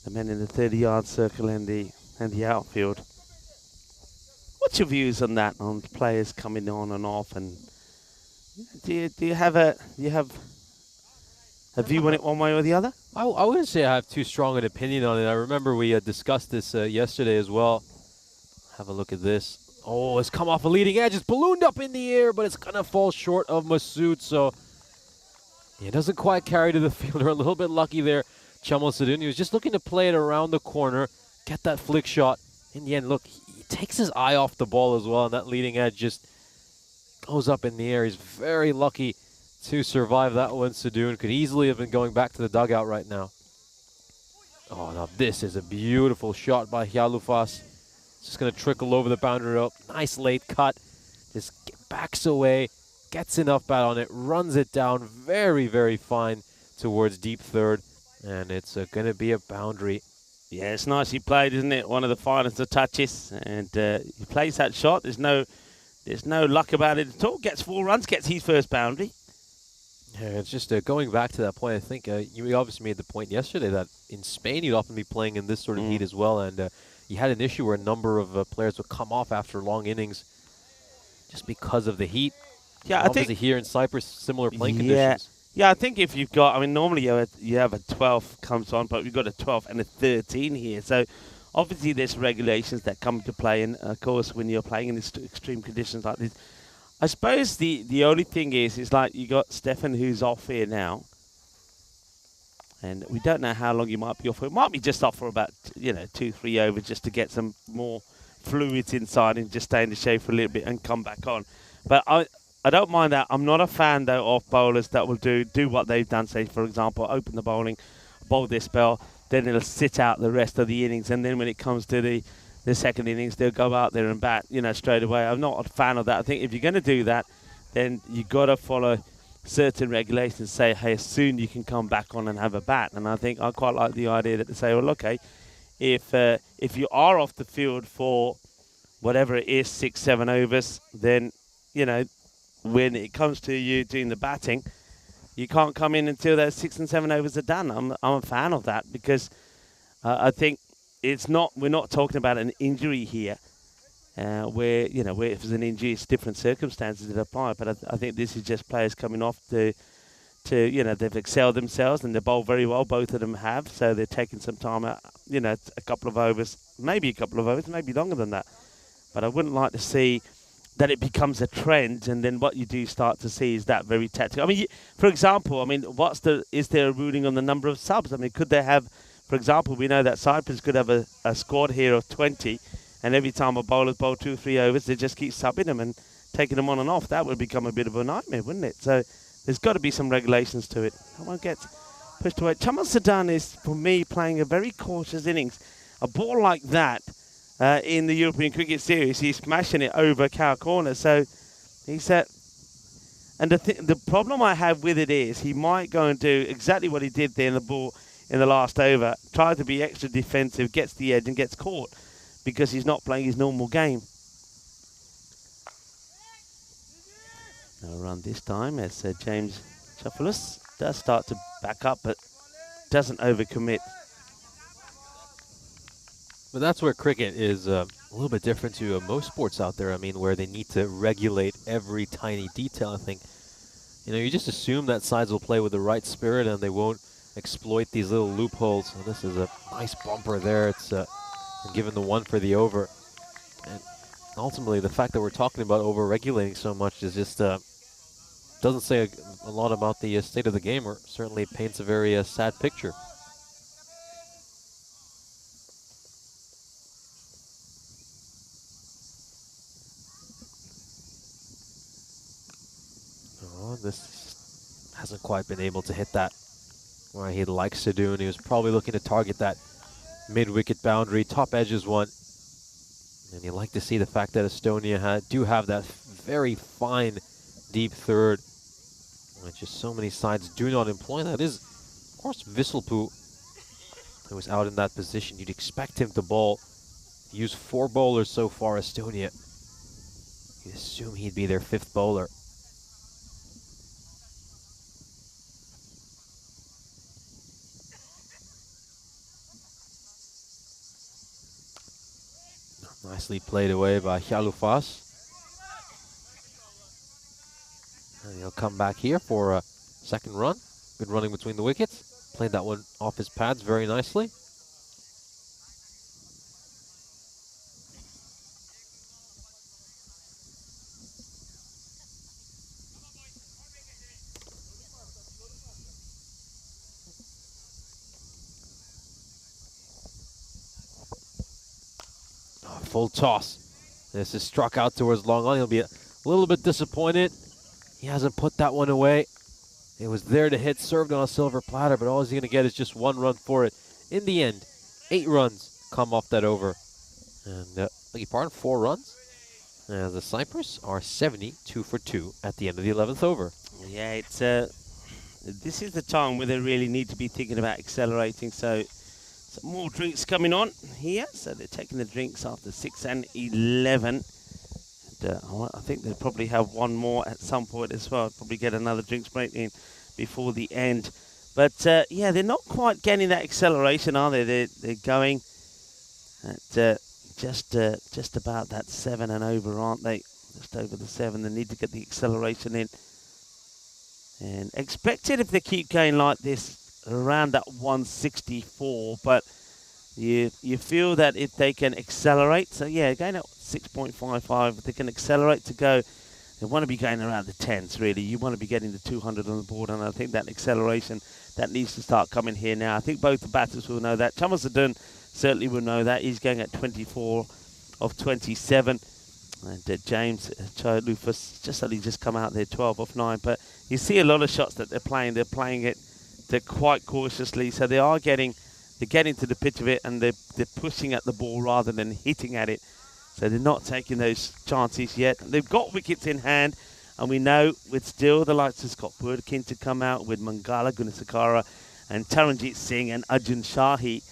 the men in the 30-yard circle and the outfield. What's your views on that, on players coming on and off, and do you have a view on it one way or the other? I wouldn't say I have too strong an opinion on it. I remember we discussed this yesterday as well. Have a look at this. Oh, it's come off a leading edge. It's ballooned up in the air, but it's going to fall short of Masood. So it doesn't quite carry to the fielder. A little bit lucky there. Chamal Sadun, he was just looking to play it around the corner, get that flick shot. In the end, look, he takes his eye off the ball as well, and that leading edge just goes up in the air. He's very lucky to survive that one. Sadun could easily have been going back to the dugout right now. Oh, now this is a beautiful shot by Hjalufas. Just going to trickle over the boundary rope. Nice late cut. Just backs away, gets enough bat on it, runs it down very, very fine towards deep third. And it's going to be a boundary. Yeah, it's nicely played, isn't it? One of the finest of touches. And he plays that shot. There's no luck about it at all. Gets 4 runs, gets his first boundary. Yeah, it's just going back to that point. I think you obviously made the point yesterday that in Spain you'd often be playing in this sort of heat as well, and you had an issue where a number of players would come off after long innings just because of the heat. Yeah, and I obviously think. here in Cyprus, similar playing Yeah. conditions. Yeah, I think if you've got, I mean, normally you have a 12 comes on, but we've got a 12 and a 13 here. So obviously there's regulations that come into play, and of course when you're playing in extreme conditions like this, I suppose the only thing is like you got Stefan who's off here now, and we don't know how long he might be off for. It might be just off for about 2-3 overs just to get some more fluids inside and just stay in the shade for a little bit and come back on. But I don't mind that. I'm not a fan though of bowlers that will do what they've done. Say for example, open the bowling, bowl their spell, then they'll sit out the rest of the innings, and then when it comes to the second innings, they'll go out there and bat, straight away. I'm not a fan of that. I think if you're going to do that, then you got to follow certain regulations. Say, hey, soon you can come back on and have a bat. And I think I quite like the idea that they say, well, okay, if you are off the field for whatever it is, 6-7 overs, then when it comes to you doing the batting, you can't come in until those 6 and 7 overs are done. I'm a fan of that because I think we're not talking about an injury here, where if there's an injury, it's different circumstances that apply. But I think this is just players coming off to they've excelled themselves and they bowl very well. Both of them have, so they're taking some time out. A couple of overs, maybe longer than that. But I wouldn't like to see that it becomes a trend, and then what you do start to see is that very tactical. I mean, for example, is there a ruling on the number of subs? I mean, could they have, for example, we know that Cyprus could have a squad here of 20, and every time a bowler's bowled 2-3 overs, they just keep subbing them and taking them on and off. That would become a bit of a nightmare, wouldn't it? So there's got to be some regulations to it. I won't get pushed away. Chaman Sudan is, for me, playing a very cautious innings. A ball like that, in the European Cricket Series, he's smashing it over cow corner. So he's and the problem I have with it is he might go and do exactly what he did there in the ball in the last over, try to be extra defensive, gets the edge and gets caught because he's not playing his normal game. No run this time as James Chaffalus does start to back up but doesn't overcommit. But that's where cricket is a little bit different to most sports out there. I mean, where they need to regulate every tiny detail. I think, you just assume that sides will play with the right spirit and they won't exploit these little loopholes. So this is a nice bumper there. It's given the one for the over. And ultimately, the fact that we're talking about over-regulating so much is just doesn't say a lot about the state of the game, or certainly paints a very sad picture. This hasn't quite been able to hit that where he likes to do, and he was probably looking to target that mid-wicket boundary. Top edges one. And you like to see the fact that Estonia do have that very fine deep third, which just so many sides do not employ. That is, of course, Visselpuu, who was out in that position. You'd expect him to bowl. Use 4 bowlers so far, Estonia. You'd assume he'd be their 5th bowler. Nicely played away by Chalufas. And he'll come back here for a second run. Good running between the wickets. Played that one off his pads very nicely. Full toss. This is struck out towards long on. He'll be a little bit disappointed. He hasn't put that one away. It was there to hit, served on a silver platter, but all he's going to get is just 1 run for it. In the end, 8 runs come off that over. And, beg your pardon, 4 runs. The Cyprus are 72 for 2 at the end of the 11th over. Yeah, it's this is the time where they really need to be thinking about accelerating. So some more drinks coming on here. So they're taking the drinks after 6 and 11. And, I think they'll probably have one more at some point as well. Probably get another drinks break in before the end. But yeah, they're not quite getting that acceleration, are they? They're going at just about that 7 and over, aren't they? Just over the 7. They need to get the acceleration in. And expected if they keep going like this around that 164, but you feel that if they can accelerate, so yeah, going at 6.55, if they can accelerate to go, they want to be going around the 10s really. You want to be getting the 200 on the board, and I think that acceleration that needs to start coming here now. I think both the batters will know that. Chamasudun certainly will know that. He's going at 24 of 27. And James Lufus just come out there 12 off 9. But you see a lot of shots that they're playing. They're playing it quite cautiously. So they're getting to the pitch of it, and they're pushing at the ball rather than hitting at it. So they're not taking those chances yet. They've got wickets in hand. And we know with still the likes of Scott Burdekin to come out with Mangala Gunasakara and Taranjit Singh and Arjun Shahi.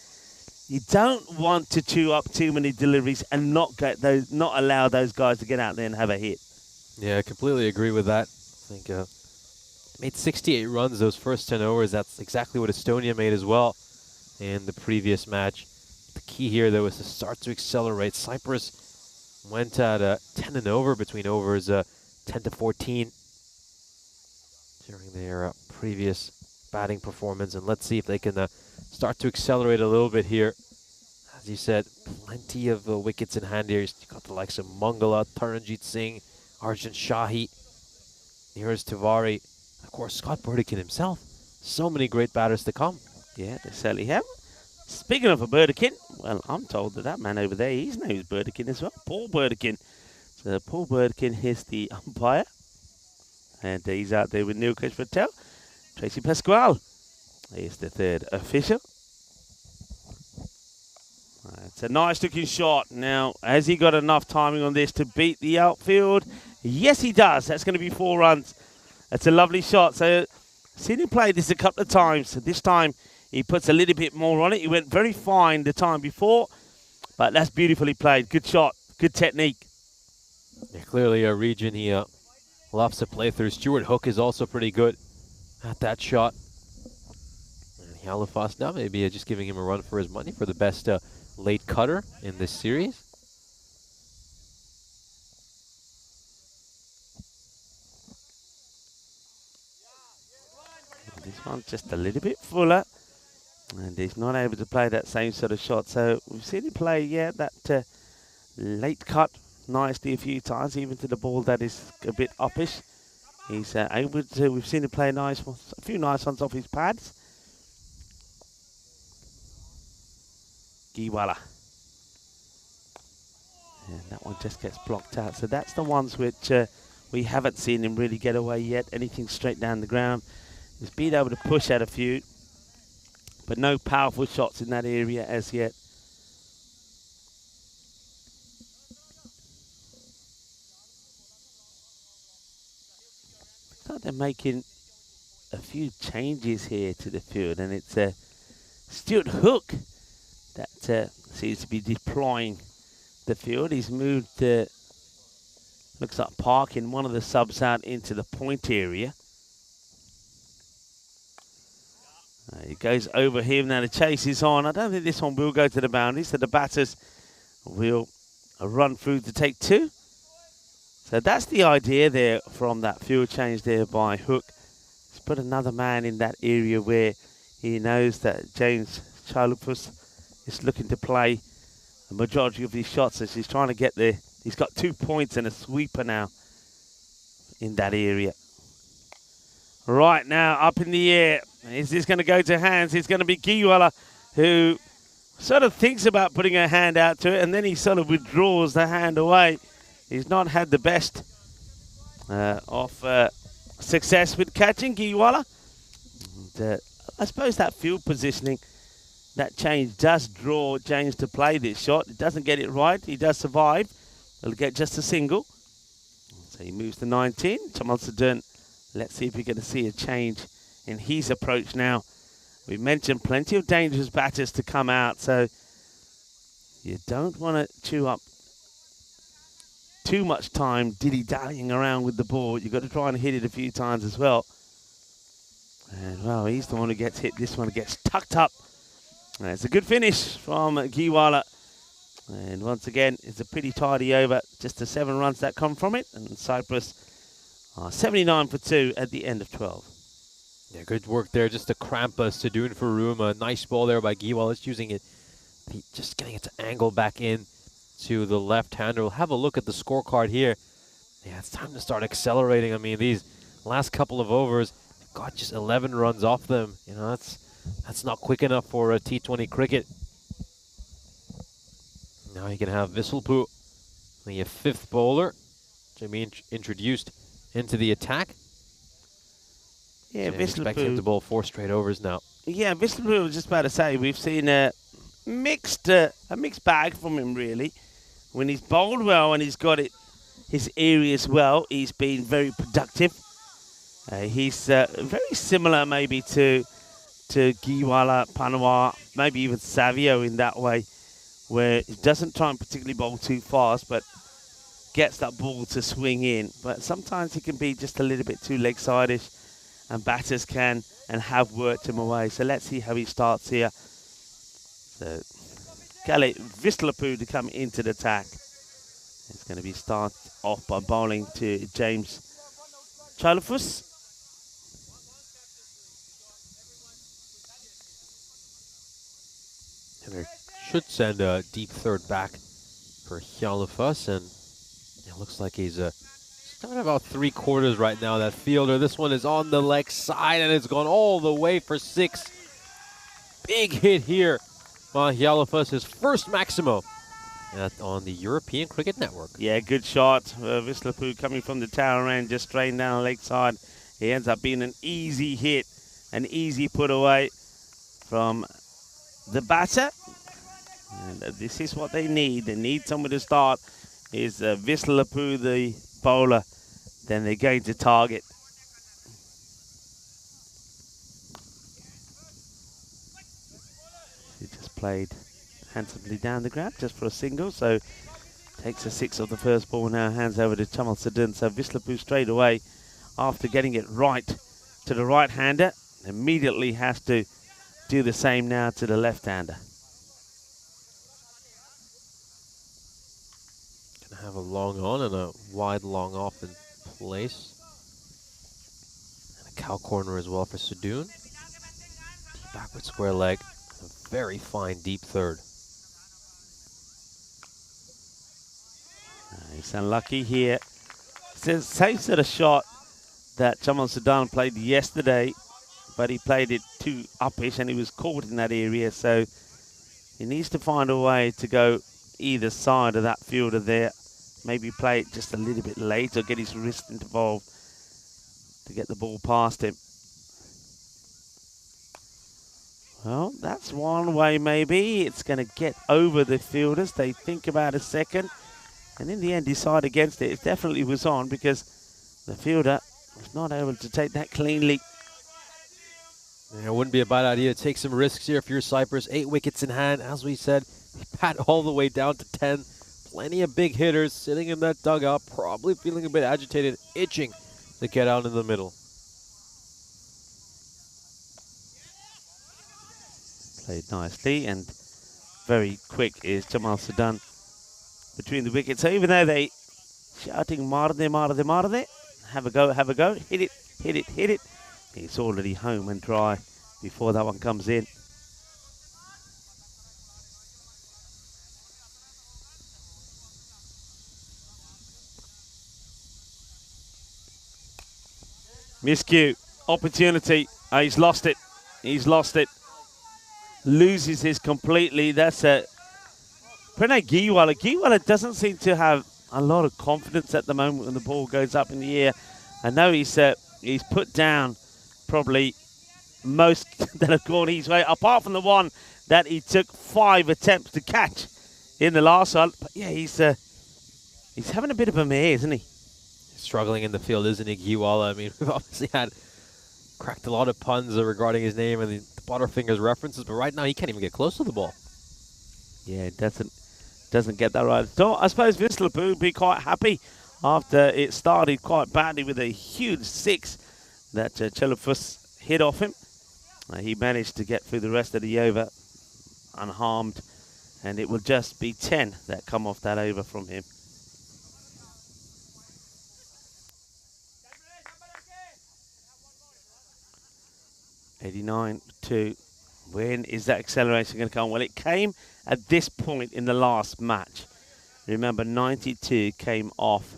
You don't want to chew up too many deliveries and not allow those guys to get out there and have a hit. Yeah, I completely agree with that. I think made 68 runs those first 10 overs. That's exactly what Estonia made as well in the previous match. The key here, though, is to start to accelerate. Cyprus went at 10 and over between overs 10 to 14 during their previous batting performance, and let's see if they can start to accelerate a little bit here. As you said, plenty of wickets in hand here. You've got the likes of Mangala, Taranjit Singh, Arjun Shahi, Neeraj Tiwari, of course Scott Burdekin himself. So many great batters to come. Yeah, they certainly have. Speaking of a Burdekin, well, I'm told that man over there, his name is Burdekin as well, Paul Burdekin. So Paul Burdekin is the umpire, and he's out there with Nilkesh Patel. Tracy Pasquale is the third official. It's a nice looking shot. Now, has he got enough timing on this to beat the outfield? Yes, he does. That's going to be 4 runs. That's a lovely shot. So, seen him play this a couple of times. So this time, he puts a little bit more on it. He went very fine the time before, but that's beautifully played. Good shot. Good technique. Yeah, clearly a region he loves to play through. Stuart Hook is also pretty good at that shot. And Halifas now maybe just giving him a run for his money for the best late cutter in this series. This one's just a little bit fuller, and he's not able to play that same sort of shot. So we've seen him play, yeah, that late cut nicely a few times, even to the ball that is a bit uppish. He's able to, we've seen him play a few nice ones off his pads. Giwala. And that one just gets blocked out. So that's the ones which we haven't seen him really get away yet. Anything straight down the ground. He's been able to push at a few, but no powerful shots in that area as yet. Looks like they're making a few changes here to the field, and it's Stuart Hook that seems to be deploying the field. He's moved, looks like parking one of the subs out into the point area. He goes over him, now the chase is on. I don't think this one will go to the boundary, so the batters will run through to take 2. So that's the idea there from that field change there by Hook. He's put another man in that area where he knows that James Chalupus is looking to play the majority of his shots as he's trying to get there. He's got 2 points and a sweeper now in that area. Right now, up in the air. Is this going to go to hands? It's going to be Giwala, who sort of thinks about putting a hand out to it, and then he sort of withdraws the hand away. He's not had the best of success with catching Giwala. And, I suppose that field positioning, that change does draw James to play this shot. He doesn't get it right. He does survive. He'll get just a single. So he moves to 19. Chamal Sadun. Let's see if we're going to see a change in his approach now. We mentioned plenty of dangerous batters to come out, so you don't want to chew up too much time dilly-dallying around with the ball. You've got to try and hit it a few times as well. And well, he's the one who gets hit. This one gets tucked up. It's a good finish from Giwala. And once again, it's a pretty tidy over. Just the 7 runs that come from it. And Cyprus are 79 for 2 at the end of 12. Yeah, good work there. Just to cramp us to doing for room. A nice ball there by Giwala. It's using it, just getting it to angle back in to the left-hander. We'll have a look at the scorecard here. Yeah, it's time to start accelerating. I mean, these last couple of overs, got just 11 runs off them. You know, that's not quick enough for a T20 cricket. Now you can have Visselpuu, the 5th bowler, to be introduced into the attack. Yeah, so expect him to bowl 4 straight overs now. Yeah, Visselpuu, I was just about to say, we've seen a mixed bag from him, really. When he's bowled well and he's got his areas well, he's been very productive. He's very similar maybe to Giwala, Panawar, maybe even Savio in that way, where he doesn't try and particularly bowl too fast, but gets that ball to swing in. But sometimes he can be just a little bit too leg-side-ish, and batters can and have worked him away. So let's see how he starts here. So Kalle Visselpuu to come into the attack. It's going to be start off by bowling to James Chalufus. And they should send a deep third back for Chalufus, and it looks like he's starting about 3/4 right now, that fielder. This one is on the leg side, and it's gone all the way for 6. Big hit here by Chalufus, his first Maximo on the European Cricket Network. Yeah, good shot. Visselpuu coming from the tower end, just straight down the leg side. He ends up being an easy hit, an easy put away from the batter. And this is what they need. They need someone to start. Is Visselpuu the bowler? Then they're going to target. He just played handsomely down the ground just for a single. So takes a 6 of the first ball now, hands over to Chamal Sadun. So Visselpuu straight away, after getting it right to the right-hander, immediately has to do the same now to the left-hander. Gonna have a long on and a wide long off in place. And a cow corner as well for Sadun. Deep backward square leg. A very fine deep third. He's unlucky here. It's the same sort of shot that Chamal Sadun played yesterday, but he played it too uppish and he was caught in that area, so he needs to find a way to go either side of that fielder there. Maybe play it just a little bit late or get his wrist involved to get the ball past him. Well, that's one way maybe. It's going to get over the fielders. They think about a second and in the end decide against it. It definitely was on because the fielder was not able to take that cleanly. Yeah, it wouldn't be a bad idea to take some risks here if you're Cyprus. 8 wickets in hand. As we said, pat all the way down to 10. Plenty of big hitters sitting in that dugout, probably feeling a bit agitated, itching to get out in the middle. Played nicely and very quick is Chamal Sadun between the wickets. So even though they shouting Marde, Marde, Marde, have a go, hit it, hit it, hit it. It's already home and dry before that one comes in. Miscue, opportunity. He's lost it. He's lost it. Loses his completely. That's a Pranay Giwala. Giwala doesn't seem to have a lot of confidence at the moment when the ball goes up in the air. I know he's put down probably most that have gone his way, apart from the one that he took 5 attempts to catch in the last one. But yeah, he's having a bit of a mare, isn't he? Struggling in the field, isn't he, Giwala? I mean, we've obviously cracked a lot of puns regarding his name and the Butterfingers references, but right now he can't even get close to the ball. Yeah, it doesn't get that right. So I suppose Visselpuu would be quite happy after it started quite badly with a huge 6 that Chalufus hit off him. He managed to get through the rest of the over unharmed, and it will just be 10 that come off that over from him. $89-2. When is that acceleration going to come? Well, it came at this point in the last match. Remember, 92 came off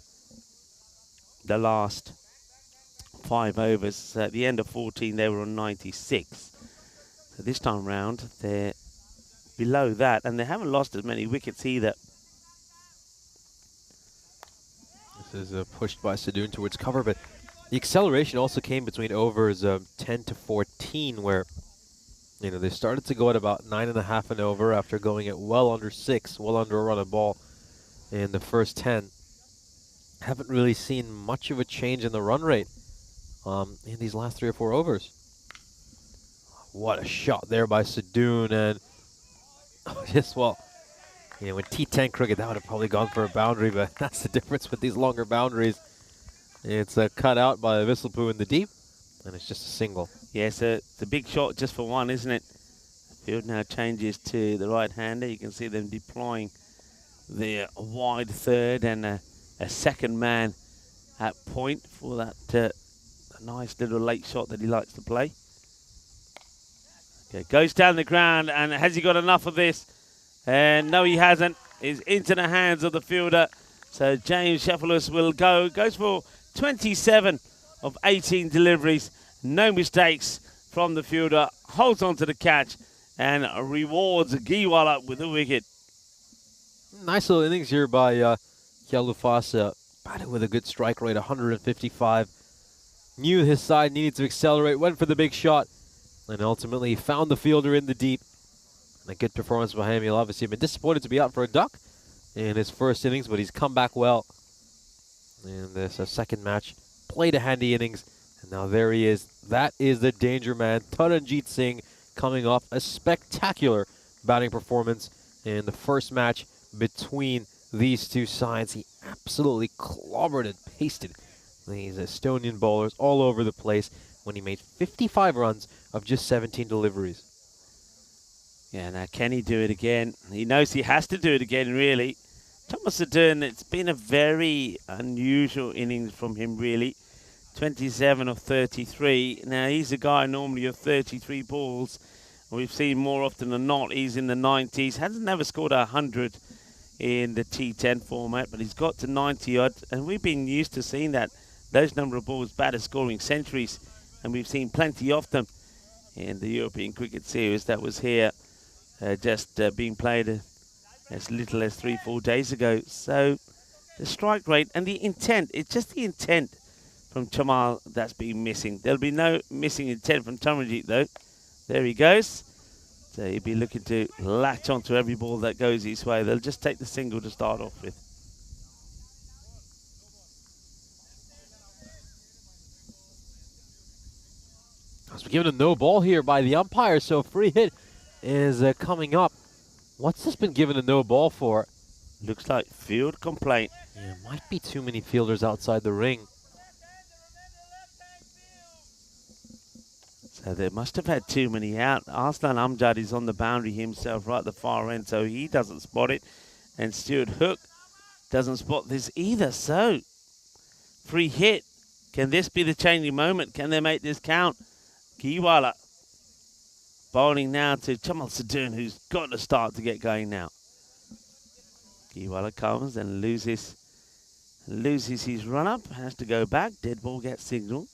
the last 5 overs. So at the end of 14, they were on 96. So this time round, they're below that, and they haven't lost as many wickets either. This is pushed by Sadoun towards cover, but the acceleration also came between overs 10 to 14, where they started to go at about 9.5 and over after going at well under 6, well under a run a ball in the first 10. Haven't really seen much of a change in the run rate in these last 3 or 4 overs. What a shot there by Sadoun, and just, well, when T10 cricket, that would have probably gone for a boundary, but that's the difference with these longer boundaries. It's cut out by a Whistlepoo in the deep, and it's just a single. Yes, it's a big shot just for one, isn't it? The field now changes to the right-hander. You can see them deploying the wide third and a second man at point for that nice little late shot that he likes to play. Okay, goes down the ground, and has he got enough of this? And no, he hasn't. It's into the hands of the fielder. So James Sheffield will goes for 27 of 18 deliveries. No mistakes from the fielder. Holds on to the catch and rewards Giwala with a wicket. Nice little innings here by Yalufasa. Batted with a good strike rate, 155. Knew his side needed to accelerate, went for the big shot, and ultimately found the fielder in the deep. And a good performance by him. He'll obviously have been disappointed to be out for a duck in his first innings, but he's come back well in this second match. Played a handy innings, and now there he is. That is the danger man, Taranjit Singh, coming off a spectacular batting performance in the first match between these two sides. He absolutely clobbered and pasted these Estonian bowlers all over the place when he made 55 runs of just 17 deliveries. Yeah, now can he do it again? He knows he has to do it again, really. Thomas Sadoun, it's been a very unusual innings from him, really. 27 of 33. Now, he's a guy normally of 33 balls. We've seen more often than not, he's in the 90s. Hasn't never scored 100 in the T10 format, but he's got to 90-odd. And we've been used to seeing that, those number of balls, batters scoring centuries. And we've seen plenty of them in the European Cricket Series that was here. Just being played as little as 3-4 days ago. So the strike rate and the intent, it's just the intent from Chamal that's been missing. There'll be no missing intent from Taranjit though. There he goes. So he'll be looking to latch onto every ball that goes his way. They'll just take the single to start off with. As we're given a no ball here by the umpire, so free hit is coming up. What's this been given a no ball for? Looks like field complaint. Yeah, might be too many fielders outside the ring. So they must have had too many out. Arslan Amjad is on the boundary himself right at the far end, so he doesn't spot it. And Stuart Hook doesn't spot this either. So, free hit. Can this be the changing moment? Can they make this count? Giwala bowling now to Chamal Sadoun, who's got to start to get going now. Giwala comes and loses his run-up. Has to go back. Dead ball gets signalled.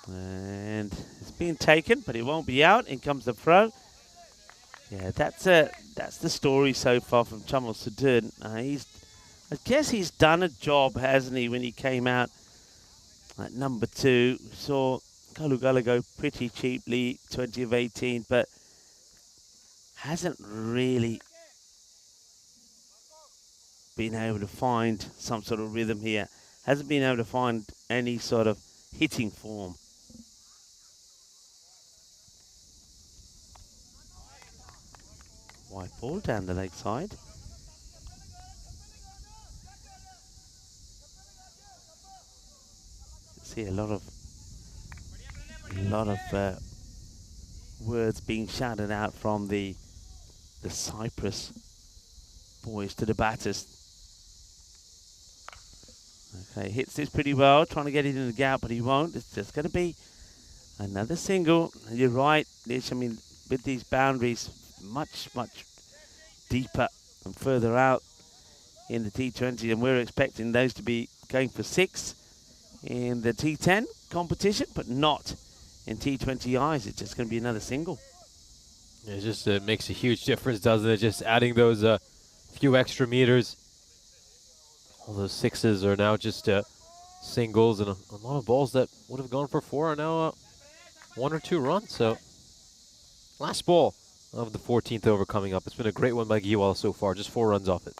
And it's been taken, but it won't be out. In comes the throw. Yeah, that's the story so far from Chamal Sadoun. I guess he's done a job, hasn't he, when he came out at number 2. Saw Galugala go pretty cheaply, 20 of 18, but hasn't really been able to find some sort of rhythm here. Hasn't been able to find any sort of hitting form. White ball down the leg side. See a lot of words being shouted out from the Cyprus boys to the batters. Okay, hits this pretty well, trying to get it in the gap, but he won't. It's just going to be another single. And you're right, Nish, I mean, with these boundaries, much deeper and further out in the T20, and we're expecting those to be going for 6 in the T10 competition, but not in T20Is. It's just going to be another single. It just makes a huge difference, doesn't it? Just adding those few extra meters. All those 6s are now just singles, and a lot of balls that would have gone for 4 are now 1 or 2 runs. So last ball of the 14th over coming up. It's been a great one by Giwal so far, just 4 runs off it.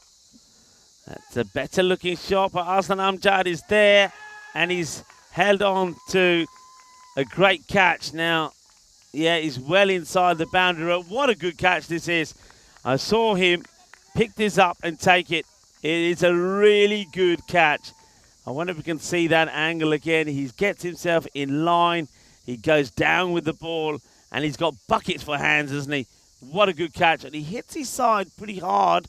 That's a better looking shot, but Aslan Amjad is there, and he's held on to a great catch now. Yeah, he's well inside the boundary. What a good catch this is. I saw him pick this up and take it. It is a really good catch. I wonder if we can see that angle again. He gets himself in line. He goes down with the ball, and he's got buckets for hands, hasn't he? What a good catch. And he hits his side pretty hard.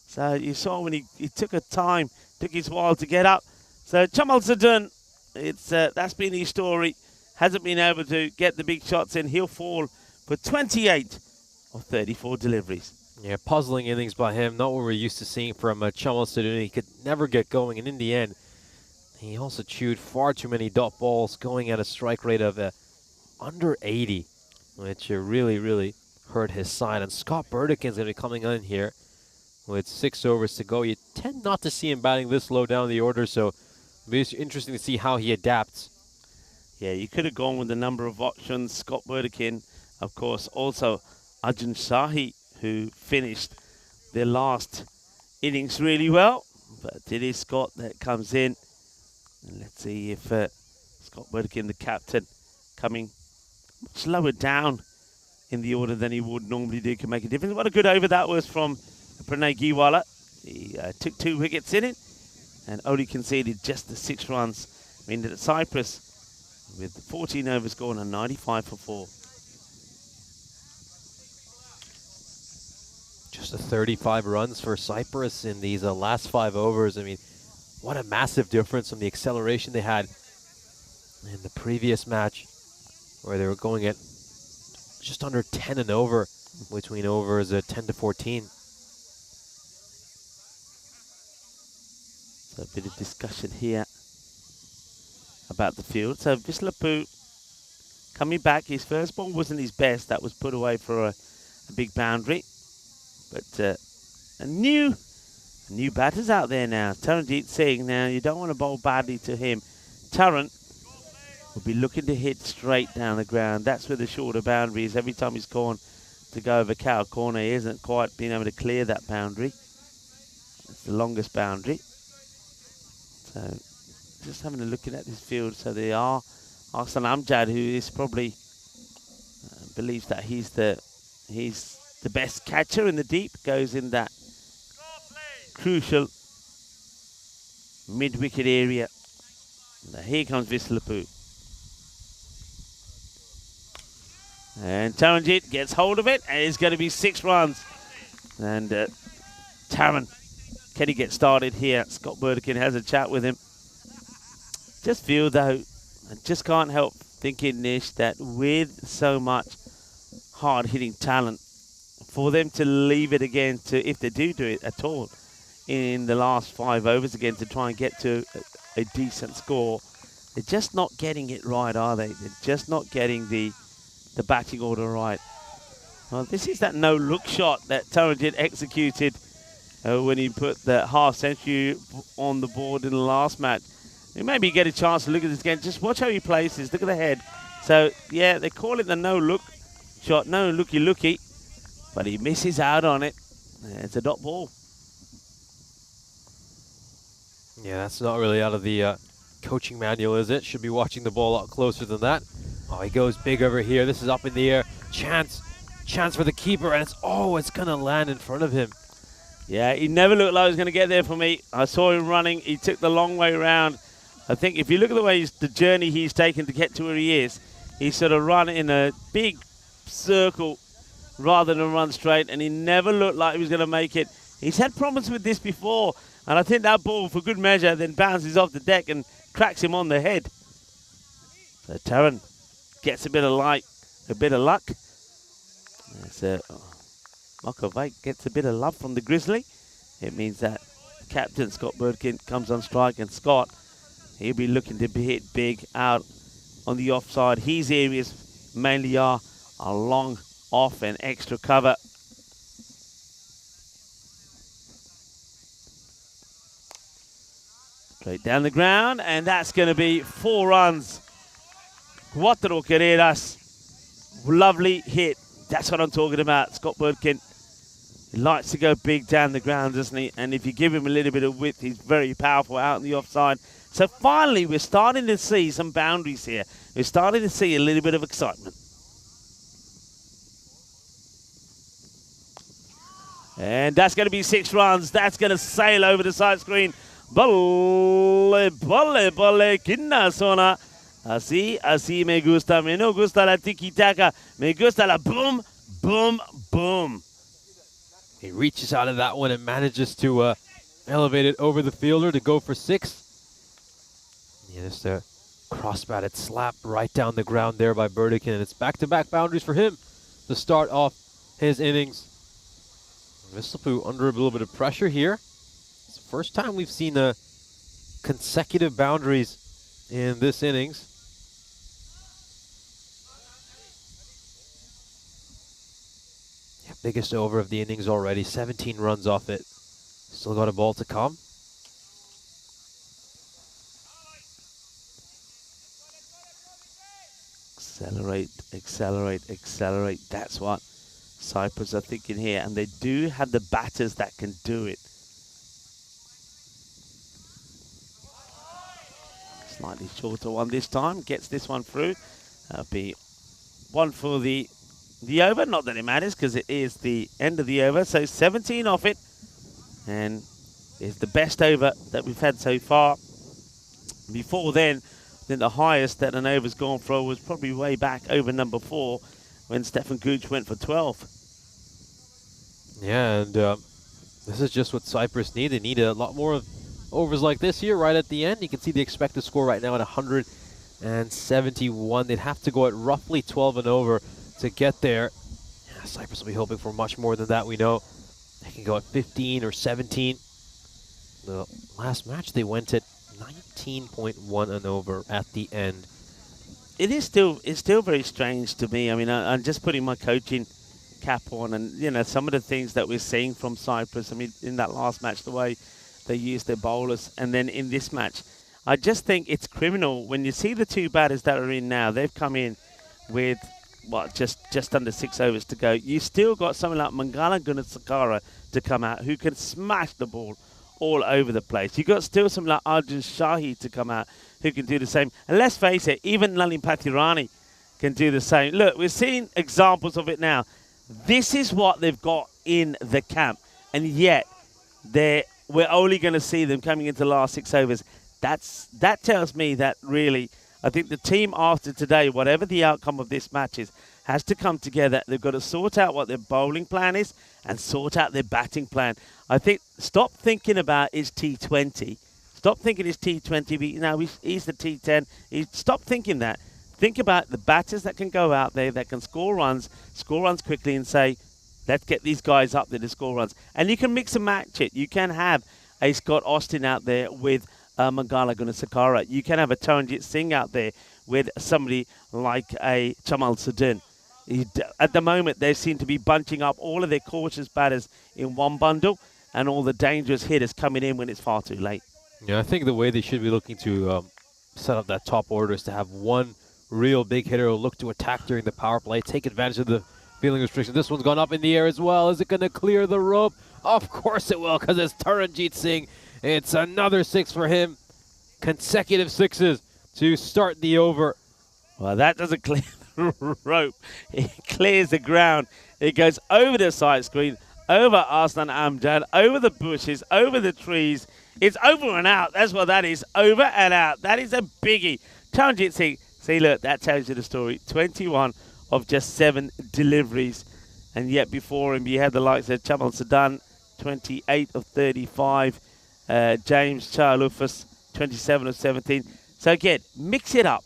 So you saw when he took his while to get up. So Chamal Sadun, that's been his story. Hasn't been able to get the big shots in. He'll fall for 28 of 34 deliveries. Yeah, puzzling innings by him. Not what we're used to seeing from Chamal Sadun. He could never get going, and in the end, he also chewed far too many dot balls, going at a strike rate of under 80, which really hurt his side. And Scott Burdikin's going to be coming in here with 6 overs to go. You tend not to see him batting this low down the order, so it'll be interesting to see how he adapts. Yeah, you could have gone with a number of options. Scott Burdikin, of course, also Arjun Shahi, who finished their last innings really well. But it is Scott that comes in. And let's see if Scott Burdikin, the captain, coming much lower down in the order than he would normally do, can make a difference. What a good over that was from Pranay Giwala. He took 2 wickets in it and only conceded just the 6 runs. I mean, that Cyprus, with 14 overs gone, and 95 for 4. Just 35 runs for Cyprus in these last 5 overs. I mean, what a massive difference from the acceleration they had in the previous match, where they were going at just under 10 and over between overs 10 to 14. So a bit of discussion here about the field. So Vislapu coming back. His first ball wasn't his best. That was put away for a big boundary. But a new batter's out there now. Taranjeet Singh. Now, you don't want to bowl badly to him. Taran will be looking to hit straight down the ground. That's where the shorter boundary is. Every time he's gone to go over cow corner, he hasn't quite been able to clear that boundary. It's the longest boundary. So just having a look at this field. So they are Aslan Amjad, who is probably believes that he's the best catcher in the deep, goes in that crucial mid-wicket area. Now here comes Vislapu. And Taranjeet gets hold of it, and it's going to be 6 runs. And Taran, can he get started here? Scott Burdikin has a chat with him. Just feel, though, I just can't help thinking, Nish, that with so much hard-hitting talent, for them to leave it again to, if they do it at all, in the last 5 overs again to try and get to a decent score, they're just not getting it right, are they? They're just not getting the batting order right. Well, this is that no-look shot that Taranjeet executed when he put the half-century on the board in the last match. Maybe you get a chance to look at this again. Just watch how he plays this. Look at the head. So, yeah, they call it the no-look shot, no looky-looky, but he misses out on it. It's a dot ball. Yeah, that's not really out of the coaching manual, is it? Should be watching the ball a lot closer than that. Oh, he goes big over here. This is up in the air. Chance chance for the keeper, and it's going to land in front of him. Yeah, he never looked like he was going to get there for me. I saw him running. He took the long way around. I think if you look at the way the journey he's taken to get to where he is, he's sort of run in a big circle rather than run straight, and he never looked like he was going to make it. He's had problems with this before, and I think that ball, for good measure, then bounces off the deck and cracks him on the head. So Taran gets a bit of light, a bit of luck. Mokovic gets a bit of love from the Grizzly. It means that captain Scott Birdkin comes on strike, and Scott, he'll be looking to be hit big out on the offside. His areas mainly are a long off and extra cover. Straight down the ground, and that's going to be 4 runs. Cuatro carreras. Lovely hit. That's what I'm talking about. Scott Birdkin, he likes to go big down the ground, doesn't he? And if you give him a little bit of width, he's very powerful out on the offside. So finally, we're starting to see some boundaries here. We're starting to see a little bit of excitement. And that's going to be 6 runs. That's going to sail over the side screen. Bolle, bolle, bolle, kinna sona. Así me gusta. Me no gusta la tiki-taka. Me gusta la boom, boom, boom. He reaches out of that one and manages to elevate it over the fielder to go for 6. Yeah, just a cross-batted slap right down the ground there by Burdikin, and it's back-to-back boundaries for him to start off his innings. Visselpuu under a little bit of pressure here. It's the first time we've seen consecutive boundaries in this innings. Yeah, biggest over of the innings already, 17 runs off it. Still got a ball to come. Accelerate, accelerate, accelerate. That's what Cyprus are thinking here. And they do have the batters that can do it. Slightly shorter one this time. Gets this one through. That'll be 1 for the over. Not that it matters because it is the end of the over. So 17 off it. And it's the best over that we've had so far. Before then, I think the highest that an over's gone for was probably way back over number 4 when Stefan Gooch went for 12. Yeah, and this is just what Cyprus need. They need a lot more of overs like this here right at the end. You can see the expected score right now at 171. They'd have to go at roughly 12 and over to get there. Yeah, Cyprus will be hoping for much more than that, we know. They can go at 15 or 17. The last match they went at 19.1 and over at the end. It's still very strange to me. I mean, I'm just putting my coaching cap on, and you know, some of the things that we're seeing from Cyprus. I mean, in that last match, the way they used their bowlers, and then in this match, I just think it's criminal when you see the 2 batters that are in now. They've come in with what, just under 6 overs to go. You still got someone like Mangala Gunasakara to come out who can smash the ball all over the place. You got still some like Arjun Shahi to come out who can do the same. And let's face it, even Nalin Patirani can do the same. Look, we're seeing examples of it now. This is what they've got in the camp, and yet we're only going to see them coming into the last 6 overs. That tells me that really, I think the team after today, whatever the outcome of this match is, has to come together. They've got to sort out what their bowling plan is and sort out their batting plan. I think stop thinking about it's T20. Stop thinking it's T20. You know, he's the T10. Stop thinking that. Think about the batters that can go out there, that can score runs quickly, and say, let's get these guys up there to score runs. And you can mix and match it. You can have a Scott Austin out there with Mangala Gunasakara. You can have a Taranjit Singh out there with somebody like a Chamal Sudin. At the moment, they seem to be bunching up all of their cautious batters in one bundle and all the dangerous hitters coming in when it's far too late. Yeah, I think the way they should be looking to set up that top order is to have one real big hitter who will look to attack during the power play, take advantage of the fielding restriction. This one's gone up in the air as well. Is it going to clear the rope? Of course it will, because it's Taranjit Singh. It's another 6 for him. Consecutive 6s to start the over. Well, that doesn't clear the rope. It clears the ground. It goes over the side screen, over Arslan Amjad, over the bushes, over the trees. It's over and out. That's what that is. Over and out. That is a biggie. Taranjit Singh. See, look, that tells you the story. 21 of just 7 deliveries. And yet before him, you had the likes of Chamal Sadan, 28 of 35. James Charlufus, 27 of 17. So again, mix it up.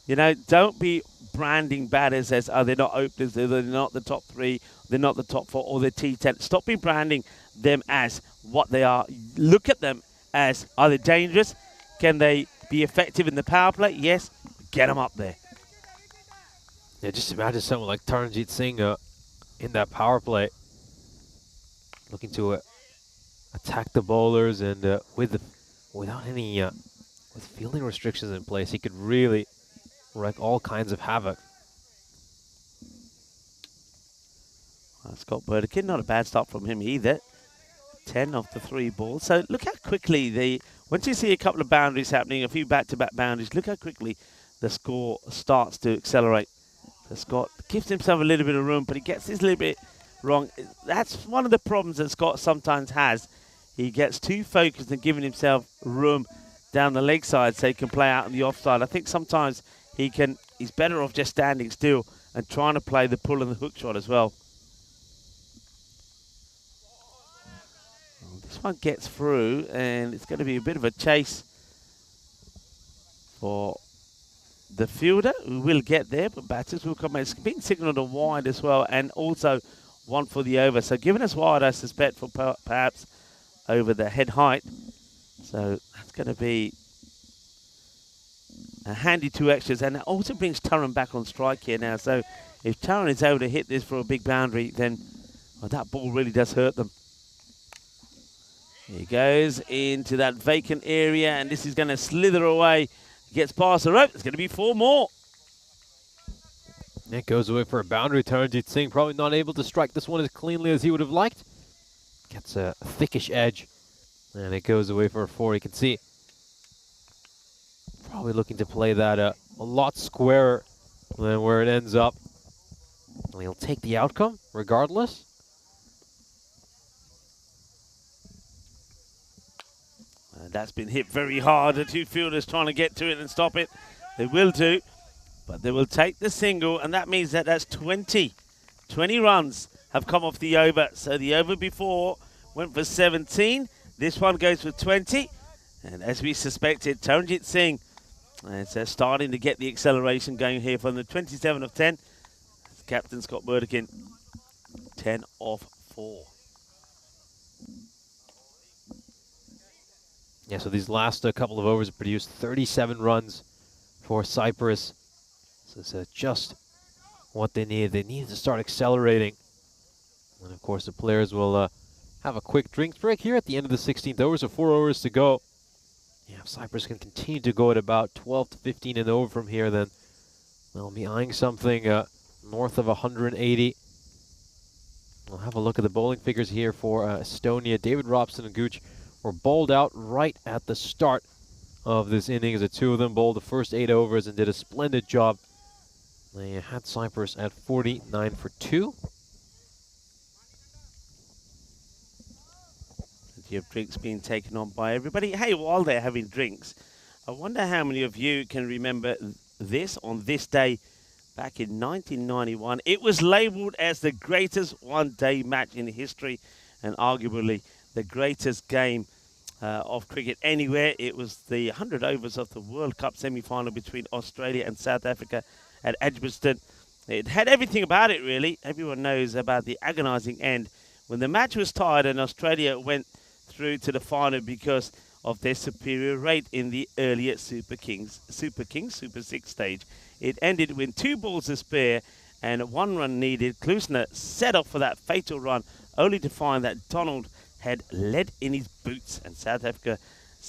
You know, don't be branding batters as, they're not openers, they're not the top 3, they're not the top 4, or the T10. Stop be branding them as what they are. Look at them as, are they dangerous? Can they be effective in the power play? Yes. Get them up there. Yeah, just imagine someone like Taranjit Singh in that power play, looking to attack the bowlers, and without any with fielding restrictions in place, he could really wreak all kinds of havoc. Scott Burdekin, not a bad start from him either. 10 of the 3 balls. So look how quickly once you see a couple of boundaries happening, a few back-to-back boundaries, look how quickly the score starts to accelerate. So Scott gives himself a little bit of room, but he gets this little bit wrong. That's one of the problems that Scott sometimes has. He gets too focused and giving himself room down the leg side so he can play out on the offside. I think sometimes he's better off just standing still and trying to play the pull and the hook shot as well. This one gets through, and it's going to be a bit of a chase for the fielder, who will get there, but batters will come. It's been signalled a wide as well, and also one for the over. So given us wide, I suspect, for perhaps over the head height. So that's going to be a handy 2 extras, and it also brings Taran back on strike here now. So if Taran is able to hit this for a big boundary, then that ball really does hurt them. He goes into that vacant area, and this is going to slither away. Gets past the rope. There's going to be 4 more. It goes away for a boundary. Taranjit Singh probably not able to strike this one as cleanly as he would have liked. Gets a thickish edge, and it goes away for a 4. You can see probably looking to play that a lot squarer than where it ends up. And he'll take the outcome regardless. That's been hit very hard. The 2 fielders trying to get to it and stop it. They will do, but they will take the single, and that means that that's 20. 20 runs have come off the over. So the over before went for 17. This one goes for 20. And as we suspected, Taranjit Singh is starting to get the acceleration going here from the 27 of 10. Captain Scott Burdekin, 10 of 4. Yeah, so these last couple of overs have produced 37 runs for Cyprus. So it's just what they need. They need to start accelerating. And of course, the players will have a quick drinks break here at the end of the 16th over, so 4 overs to go. Yeah, if Cyprus can continue to go at about 12 to 15 and over from here, then they'll be eyeing something north of 180. We'll have a look at the bowling figures here for Estonia. David Robson and Gooch were bowled out right at the start of this innings. The 2 of them bowled the first 8 overs and did a splendid job. They had Cyprus at 49 for 2. Plenty of drinks being taken on by everybody. Hey, while they're having drinks, I wonder how many of you can remember this on this day back in 1991. It was labelled as the greatest one-day match in history, and arguably the greatest game of cricket anywhere. It was the 100 overs of the World Cup semi-final between Australia and South Africa at Edgbaston. It had everything about it, really. Everyone knows about the agonising end when the match was tied and Australia went through to the final because of their superior rate in the earlier Super 6 stage. It ended with 2 balls to spare and 1 run needed. Klusner set off for that fatal run, only to find that Donald had lead in his boots, and South Africa,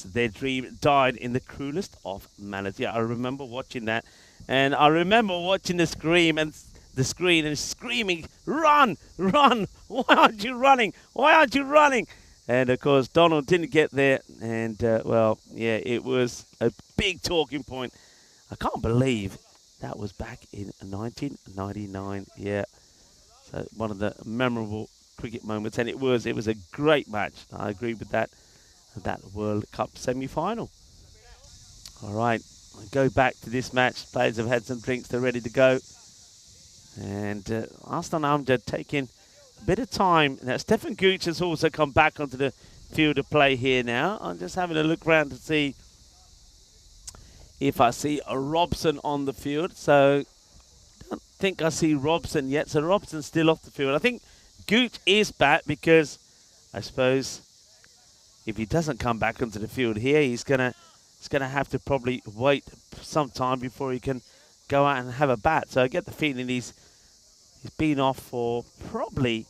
their dream died in the cruelest of manners. Yeah, I remember watching that, and I remember watching the screen and screaming, "Run, run! Why aren't you running? Why aren't you running?" And of course, Donald didn't get there, and well, yeah, it was a big talking point. I can't believe That was back in 1999. Yeah. So one of the memorable cricket moments, and it was a great match. I agree with that. That World Cup semi-final. All right, I go back to this match. Players have had some drinks. They're ready to go. And Aslan Amjad taking a bit of time. Now, Stefan Gooch has also come back onto the field of play here now. I'm just having a look around to see if I see a Robson on the field. So, don't think I see Robson yet. So, Robson's still off the field. I think Gooch is back because I suppose if he doesn't come back onto the field here, he's gonna have to probably wait some time before he can go out and have a bat. So I get the feeling he's been off for probably,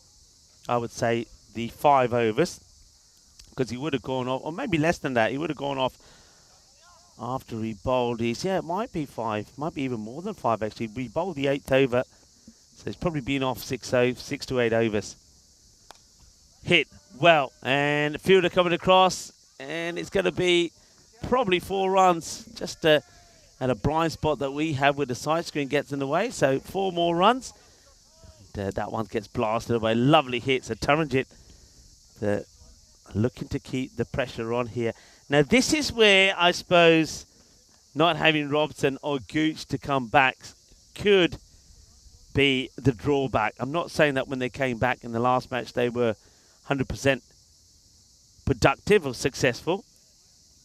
I would say, the 5 overs, because he would have gone off, or maybe less than that. He would have gone off after he bowled his, yeah, it might be 5, might be even more than 5 actually. We bowled the 8th over, so he's probably been off 6 to 8 overs. Hit well, and the fielder coming across, and it's going to be probably 4 runs, just at a blind spot that we have where the side screen gets in the way. So 4 more runs. And, that one gets blasted away. Lovely hit. So Taranjit looking to keep the pressure on here. Now this is where I suppose not having Robson or Gooch to come back could be the drawback. I'm not saying that when they came back in the last match they were 100% productive or successful.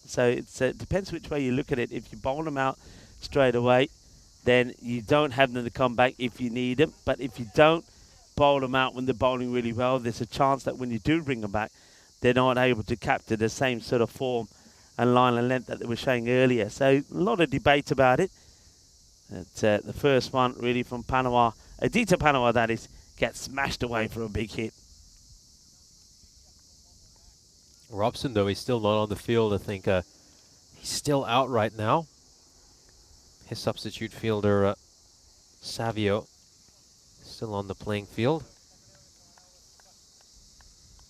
So it depends which way you look at it. If you bowl them out straight away, then you don't have them to come back if you need them. But if you don't bowl them out when they're bowling really well, there's a chance that when you do bring them back, they're not able to capture the same sort of form and line and length that they were showing earlier. So a lot of debate about it. The first one really from Panawar, Aditya Panawar that is, gets smashed away for a big hit. Robson, though, he's still not on the field. I think he's still out right now. His substitute fielder, Savio, still on the playing field.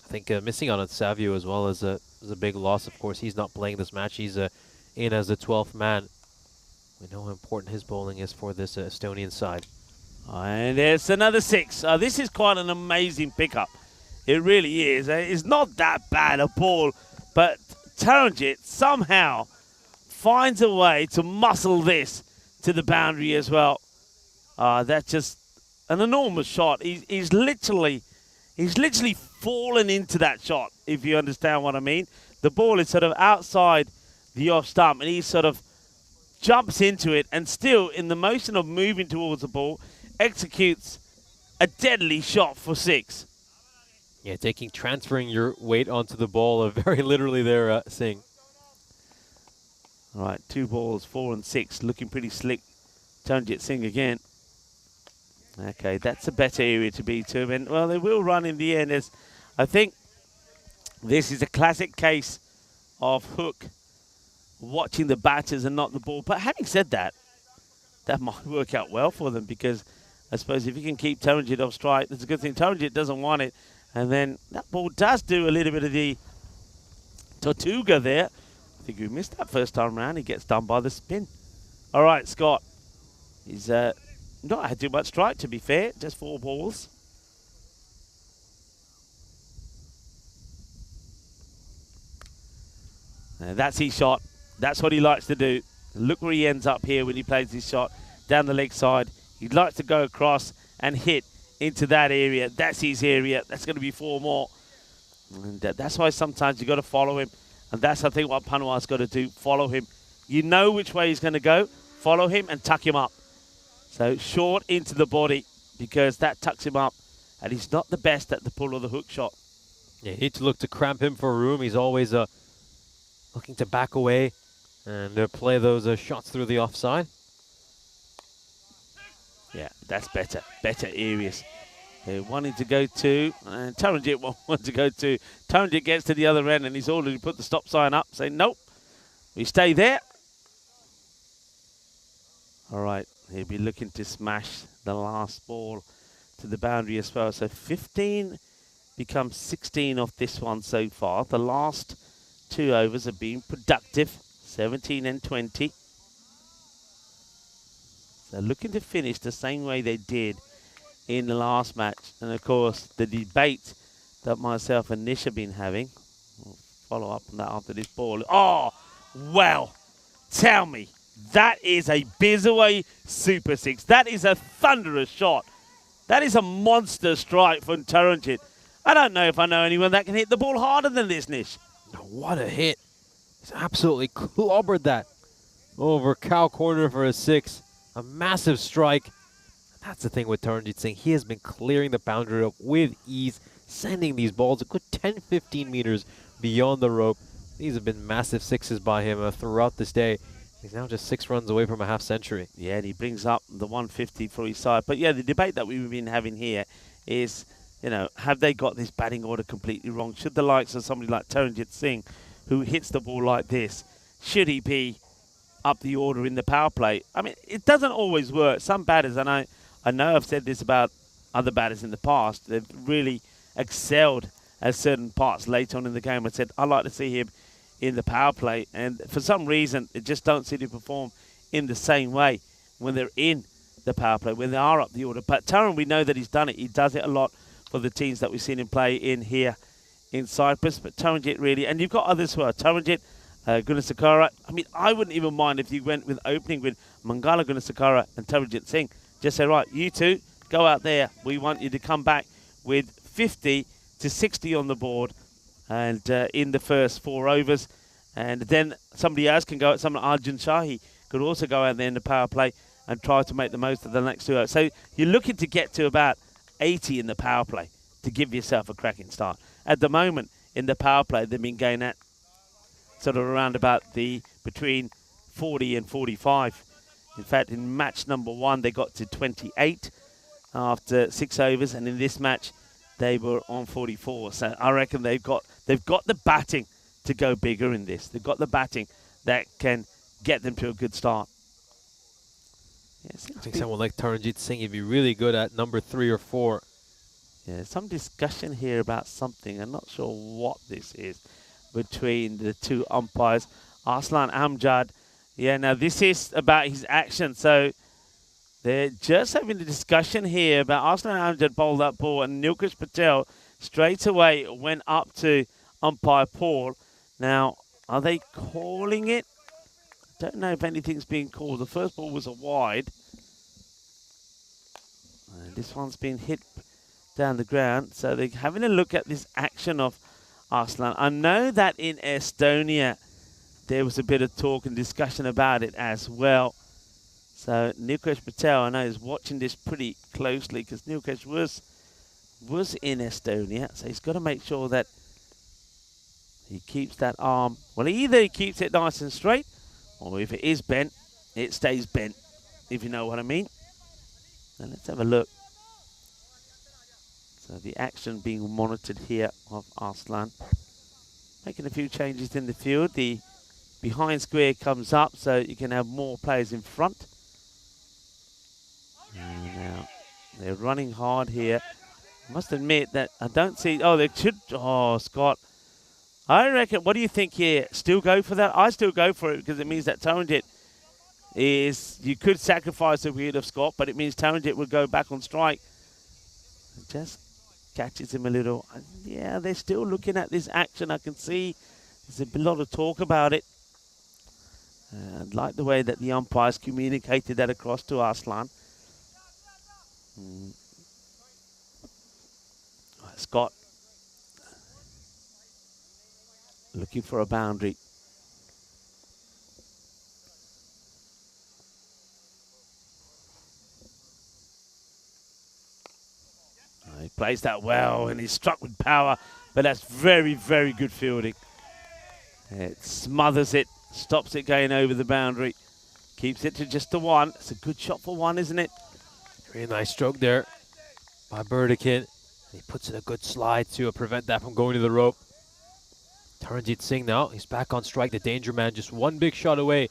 I think missing out on Savio as well is a big loss. Of course, he's not playing this match. He's in as the 12th man. We know how important his bowling is for this Estonian side. And there's another 6. This is quite an amazing pickup. It really is. It's not that bad a ball, but Taranjit somehow finds a way to muscle this to the boundary as well. That's just an enormous shot. He's literally fallen into that shot, if you understand what I mean. The ball is sort of outside the off stump, and he sort of jumps into it, and still, in the motion of moving towards the ball, executes a deadly shot for 6. Yeah, transferring your weight onto the ball, very literally there, Singh. All right, 2 balls, 4 and 6, looking pretty slick. Taranjit Singh again. Okay, that's a better area to be to, and well, they will run in the end. As I think this is a classic case of Hook watching the batters and not the ball. But having said that, that might work out well for them, because I suppose if you can keep Taranjit off strike, that's a good thing. Taranjit doesn't want it. And then that ball does do a little bit of the Tortuga there. I think we missed that first time around. He gets done by the spin. All right, Scott. He's not had too much strike, to be fair. Just 4 balls. And that's his shot. That's what he likes to do. Look where he ends up here when he plays his shot. Down the leg side. He likes to go across and hit into that area. That's his area. That's going to be 4 more. And that's why sometimes you've got to follow him. And that's, I think, what Panawar's got to do. Follow him. You know which way he's going to go. Follow him and tuck him up. So short into the body, because that tucks him up. And he's not the best at the pull or the hook shot. Yeah, you need to look to cramp him for room. He's always looking to back away and play those shots through the offside. Yeah, that's better. Better areas. They're wanting to go to, and Taranjit wants to go to. Taranjit gets to the other end, and he's already put the stop sign up, saying, nope, we stay there. All right, he'll be looking to smash the last ball to the boundary as well. So 15 becomes 16 off this one so far. The last 2 overs have been productive, 17 and 20. They're looking to finish the same way they did in the last match. And of course, the debate that myself and Nish have been having, we'll follow up on that after this ball. Oh, well, tell me, that is a Bizaway Super 6. That is a thunderous shot. That is a monster strike from Taranjit. I don't know if I know anyone that can hit the ball harder than this, Nish. What a hit. He's absolutely clobbered that over cow corner for a 6. A massive strike. That's the thing with Taranjit Singh. He has been clearing the boundary up with ease, sending these balls a good 10-15 meters beyond the rope. These have been massive 6s by him throughout this day. He's now just 6 runs away from a half century. Yeah, and he brings up the 150 for his side. But yeah, the debate that we've been having here is, you know, have they got this batting order completely wrong? Should the likes of somebody like Taranjit Singh, who hits the ball like this, should he be up the order in the power play? I mean, it doesn't always work. Some batters, and I know I've said this about other batters in the past, they've really excelled at certain parts later on in the game. I said, I'd like to see him in the power play, and for some reason it just don't seem to perform in the same way when they're in the power play, when they are up the order. But Taran, we know that he's done it. He does it a lot for the teams that we've seen him play in here in Cyprus. But Taranjit really, and you've got others who are Taranjit, Gunasakara. I mean, I wouldn't even mind if you went with opening with Mangala Gunasakara and Taranjit Singh. Just say, right, you two, go out there. We want you to come back with 50 to 60 on the board and in the first 4 overs. And then somebody else can go at someone like Arjun Shahi could also go out there in the power play and try to make the most of the next 2 overs. So you're looking to get to about 80 in the power play to give yourself a cracking start. At the moment, in the power play, they've been going at sort of around about the between 40 and 45. In fact, in match number 1, they got to 28 after 6 overs, and in this match, they were on 44. So I reckon they've got the batting to go bigger in this. They've got the batting that can get them to a good start. Yeah, I think someone like Taranjit Singh would be really good at number 3 or 4. Yeah, some discussion here about something. I'm not sure what this is between the 2 umpires. Arslan Amjad. Yeah, now this is about his action. So they're just having a discussion here about Arslan Amjad bowled that ball, and Nilkesh Patel straight away went up to umpire Paul. Now, are they calling it? Don't know if anything's being called. The first ball was a wide. And this one's been hit down the ground. So they're having a look at this action of Arslan. I know that in Estonia, there was a bit of talk and discussion about it as well. So Nilkesh Patel, I know, is watching this pretty closely because Nilkesh was in Estonia. So he's got to make sure that he keeps that arm. Well, either he keeps it nice and straight, or if it is bent, it stays bent, if you know what I mean. Now let's have a look. So the action being monitored here of Arslan. Making a few changes in the field. The behind square comes up so you can have more players in front. And now they're running hard here. I must admit that I don't see... Oh, they should... Oh, Scott. I reckon... What do you think here? Still go for that? I still go for it because it means that Taranjit is... You could sacrifice the wheel of Scott, but it means Taranjit would go back on strike. Just catches him a little. Yeah, they're still looking at this action. I can see there's a lot of talk about it. I like the way that the umpires communicated that across to Arslan. Scott looking for a boundary. He plays that well and he's struck with power, but that's very, very good fielding. It smothers it, stops it going over the boundary, keeps it to just the 1. It's a good shot for 1, isn't it? Really nice stroke there by Burdikin. He puts in a good slide to prevent that from going to the rope. Taranjit Singh now, he's back on strike. The danger man just 1 big shot away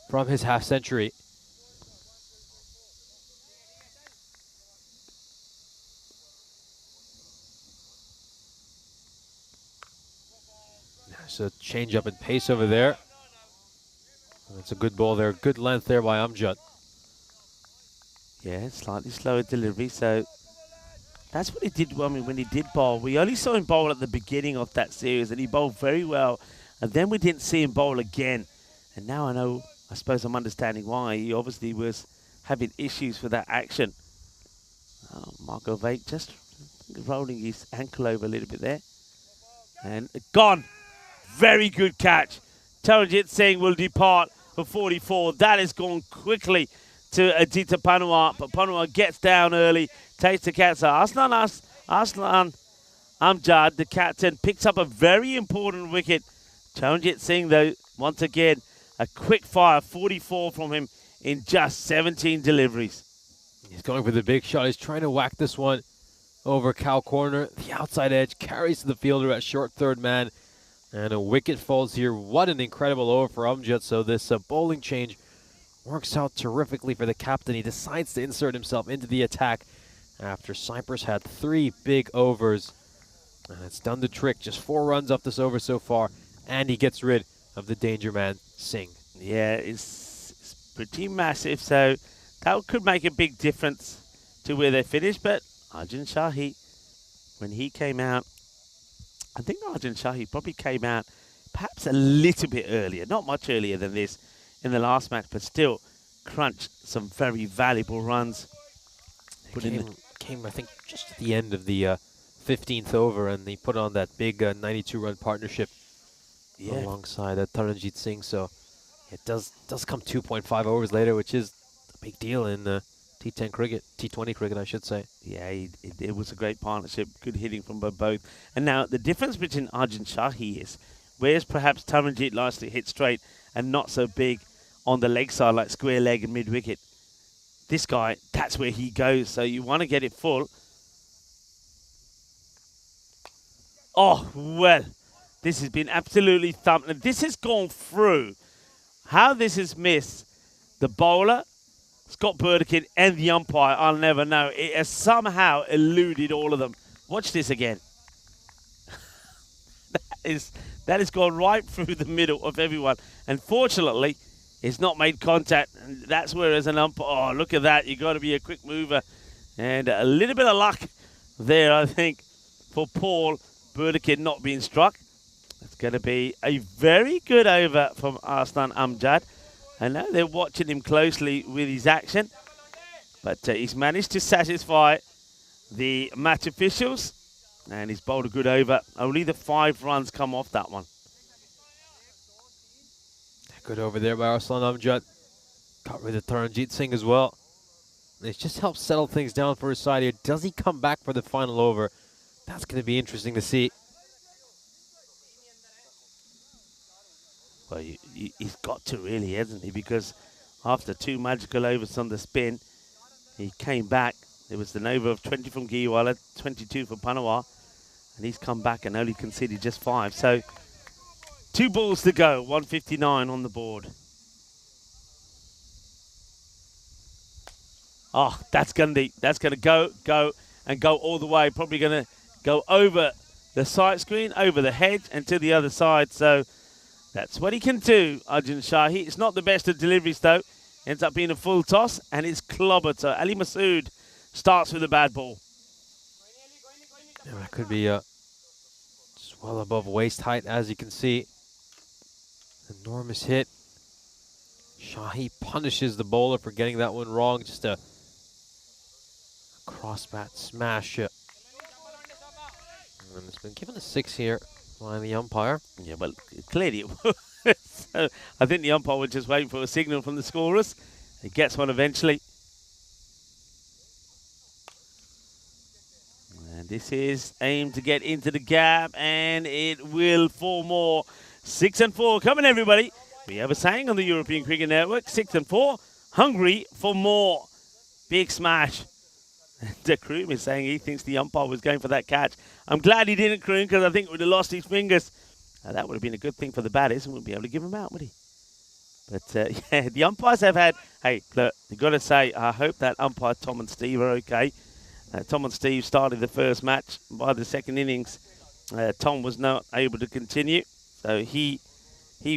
from his half century. There's a change up in pace over there. That's a good ball there. Good length there by Amjad. Yeah, slightly slower delivery. So that's what he did. I mean, when he did bowl, we only saw him bowl at the beginning of that series, and he bowled very well. And then we didn't see him bowl again. And now I suppose I'm understanding why. He obviously was having issues for that action. Oh, Marco Vake just rolling his ankle over a little bit there. And gone. Very good catch. Taranjit Singh will depart for 44. That has gone quickly to Aditya Panwar, but Panwar gets down early, takes the catch. So Aslan Amjad, the captain, picks up a very important wicket. Taranjit Singh, though, once again, a quick fire, 44 from him in just 17 deliveries. He's going for the big shot. He's trying to whack this one over cow corner. The outside edge carries to the fielder at short third man. And a wicket falls here. What an incredible over for Amjad. So this bowling change works out terrifically for the captain. He decides to insert himself into the attack after Cyprus had 3 big overs. And it's done the trick. Just 4 runs off this over so far. And he gets rid of the danger man, Singh. Yeah, it's pretty massive. So that could make a big difference to where they finish. But Arjun Shahi, when he came out, I think Arjun Shahi probably came out perhaps a little bit earlier, not much earlier than this in the last match, but still crunched some very valuable runs. Came, I think, just at the end of the 15th over, and he put on that big 92-run partnership alongside Taranjit Singh. So it does come 2.5 overs later, which is a big deal in T10 cricket, T20 cricket, I should say. Yeah, it was a great partnership, good hitting from both. And now the difference between Arjun Shahi is, whereas perhaps Taranjit likes to hit straight and not so big on the leg side, like square leg and mid-wicket, this guy, that's where he goes. So you want to get it full. Oh, well, this has been absolutely thumped. And this has gone through. How this has missed the bowler, Scott Burdekin, and the umpire, I'll never know. It has somehow eluded all of them. Watch this again. that has gone right through the middle of everyone. Unfortunately, it's not made contact. And that's where as an umpire, oh, look at that. You've got to be a quick mover. And a little bit of luck there, I think, for Paul Burdekin not being struck. It's going to be a very good over from Arslan Amjad. I know they're watching him closely with his action, but he's managed to satisfy the match officials, and he's bowled a good over. Only the 5 runs come off that one. Good over there by Arslan Amjad. Got rid of Taranjit Singh as well. And it's just helped settle things down for his side here. Does he come back for the final over? That's going to be interesting to see. Well, he's got to really, hasn't he? Because after 2 magical overs on the spin, he came back. There was an over of 20 from Giwala, 22 for Panawar, and he's come back and only conceded just 5. So 2 balls to go, 159 on the board. Oh, that's going to go all the way. Probably going to go over the sight screen, over the hedge, and to the other side. So that's what he can do, Arjun Shahi. It's not the best of deliveries, though. Ends up being a full toss, and it's clobbered. So Ali Masood starts with a bad ball. Yeah, that could be just well above waist height, as you can see. Enormous hit. Shahi punishes the bowler for getting that one wrong. Just a cross-bat smash. And it's been given a 6 here by the umpire. Yeah, but clearly it was. So I think the umpire was just waiting for a signal from the scorers. He gets one eventually. And this is aimed to get into the gap, and it will for more. 6 and 4 coming, everybody. We have a saying on the European Cricket Network, 6 and 4, hungry for more. Big smash. De Kroom is saying he thinks the umpire was going for that catch. I'm glad he didn't, Kroom, because I think he would have lost his fingers. That would have been a good thing for the batters and wouldn't be able to give him out, would he? But, yeah, the umpires have had... Hey, look, you've got to say, I hope that umpire Tom and Steve are okay. Tom and Steve started the first match. By the second innings, Tom was not able to continue. So he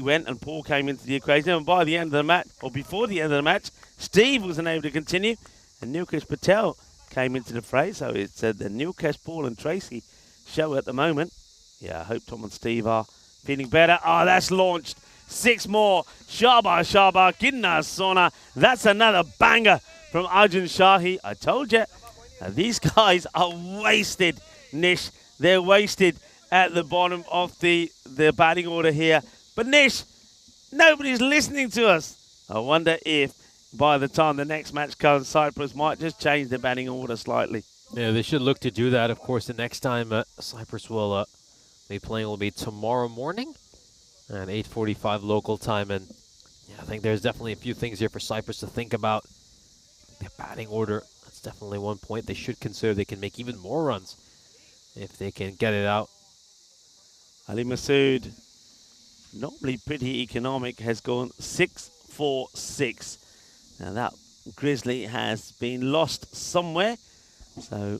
went and Paul came into the equation. And by the end of the match, or before the end of the match, Steve wasn't able to continue. And Nilkesh Patel came into the fray, so it's the Nilkesh, Paul and Tracy show at the moment. Yeah, I hope Tom and Steve are feeling better. Oh, that's launched. 6 more. Shaba, Kinna, Sona. That's another banger from Arjun Shahi. I told you, these guys are wasted, Nish. They're wasted at the bottom of the batting order here. But Nish, nobody's listening to us. I wonder if by the time the next match comes, Cyprus might just change the batting order slightly. Yeah, they should look to do that. Of course, the next time Cyprus will be playing will be tomorrow morning at 8:45 local time. And yeah, I think there's definitely a few things here for Cyprus to think about. Their batting order, that's definitely one point they should consider. They can make even more runs if they can get it out. Ali Masood, normally pretty economic, has gone 6 for 6. Now that Grizzly has been lost somewhere, so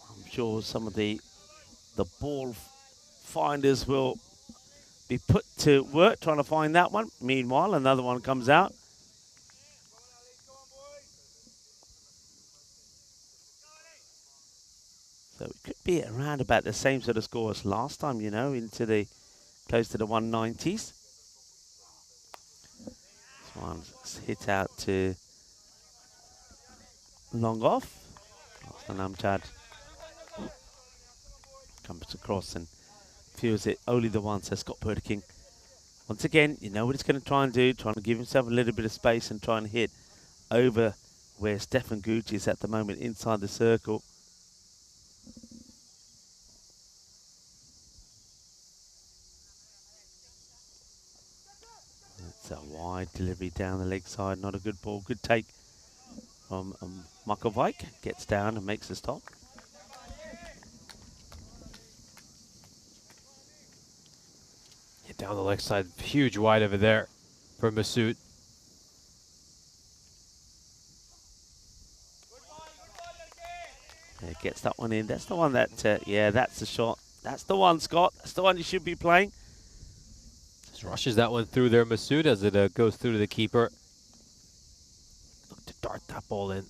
I'm sure some of the ball finders will be put to work trying to find that one. Meanwhile, another one comes out. So it could be around about the same sort of score as last time, you know, into the close to the 190s. This one's hit out to long off. Amjad comes across and feels it only the one, says Scott Perdiking. Once again, you know what he's going to try and do, trying to give himself a little bit of space and try and hit over where Stefan Gucci is at the moment inside the circle. That's a wide delivery down the leg side, not a good ball, good take from Makovic. Gets down and makes the stop. Yeah, down the leg side, huge wide over there for Masood. Yeah, gets that one in. That's the one that, yeah, that's the shot. That's the one, Scott. That's the one you should be playing. Just rushes that one through there, Masood, as it goes through to the keeper. Look to dart that ball in.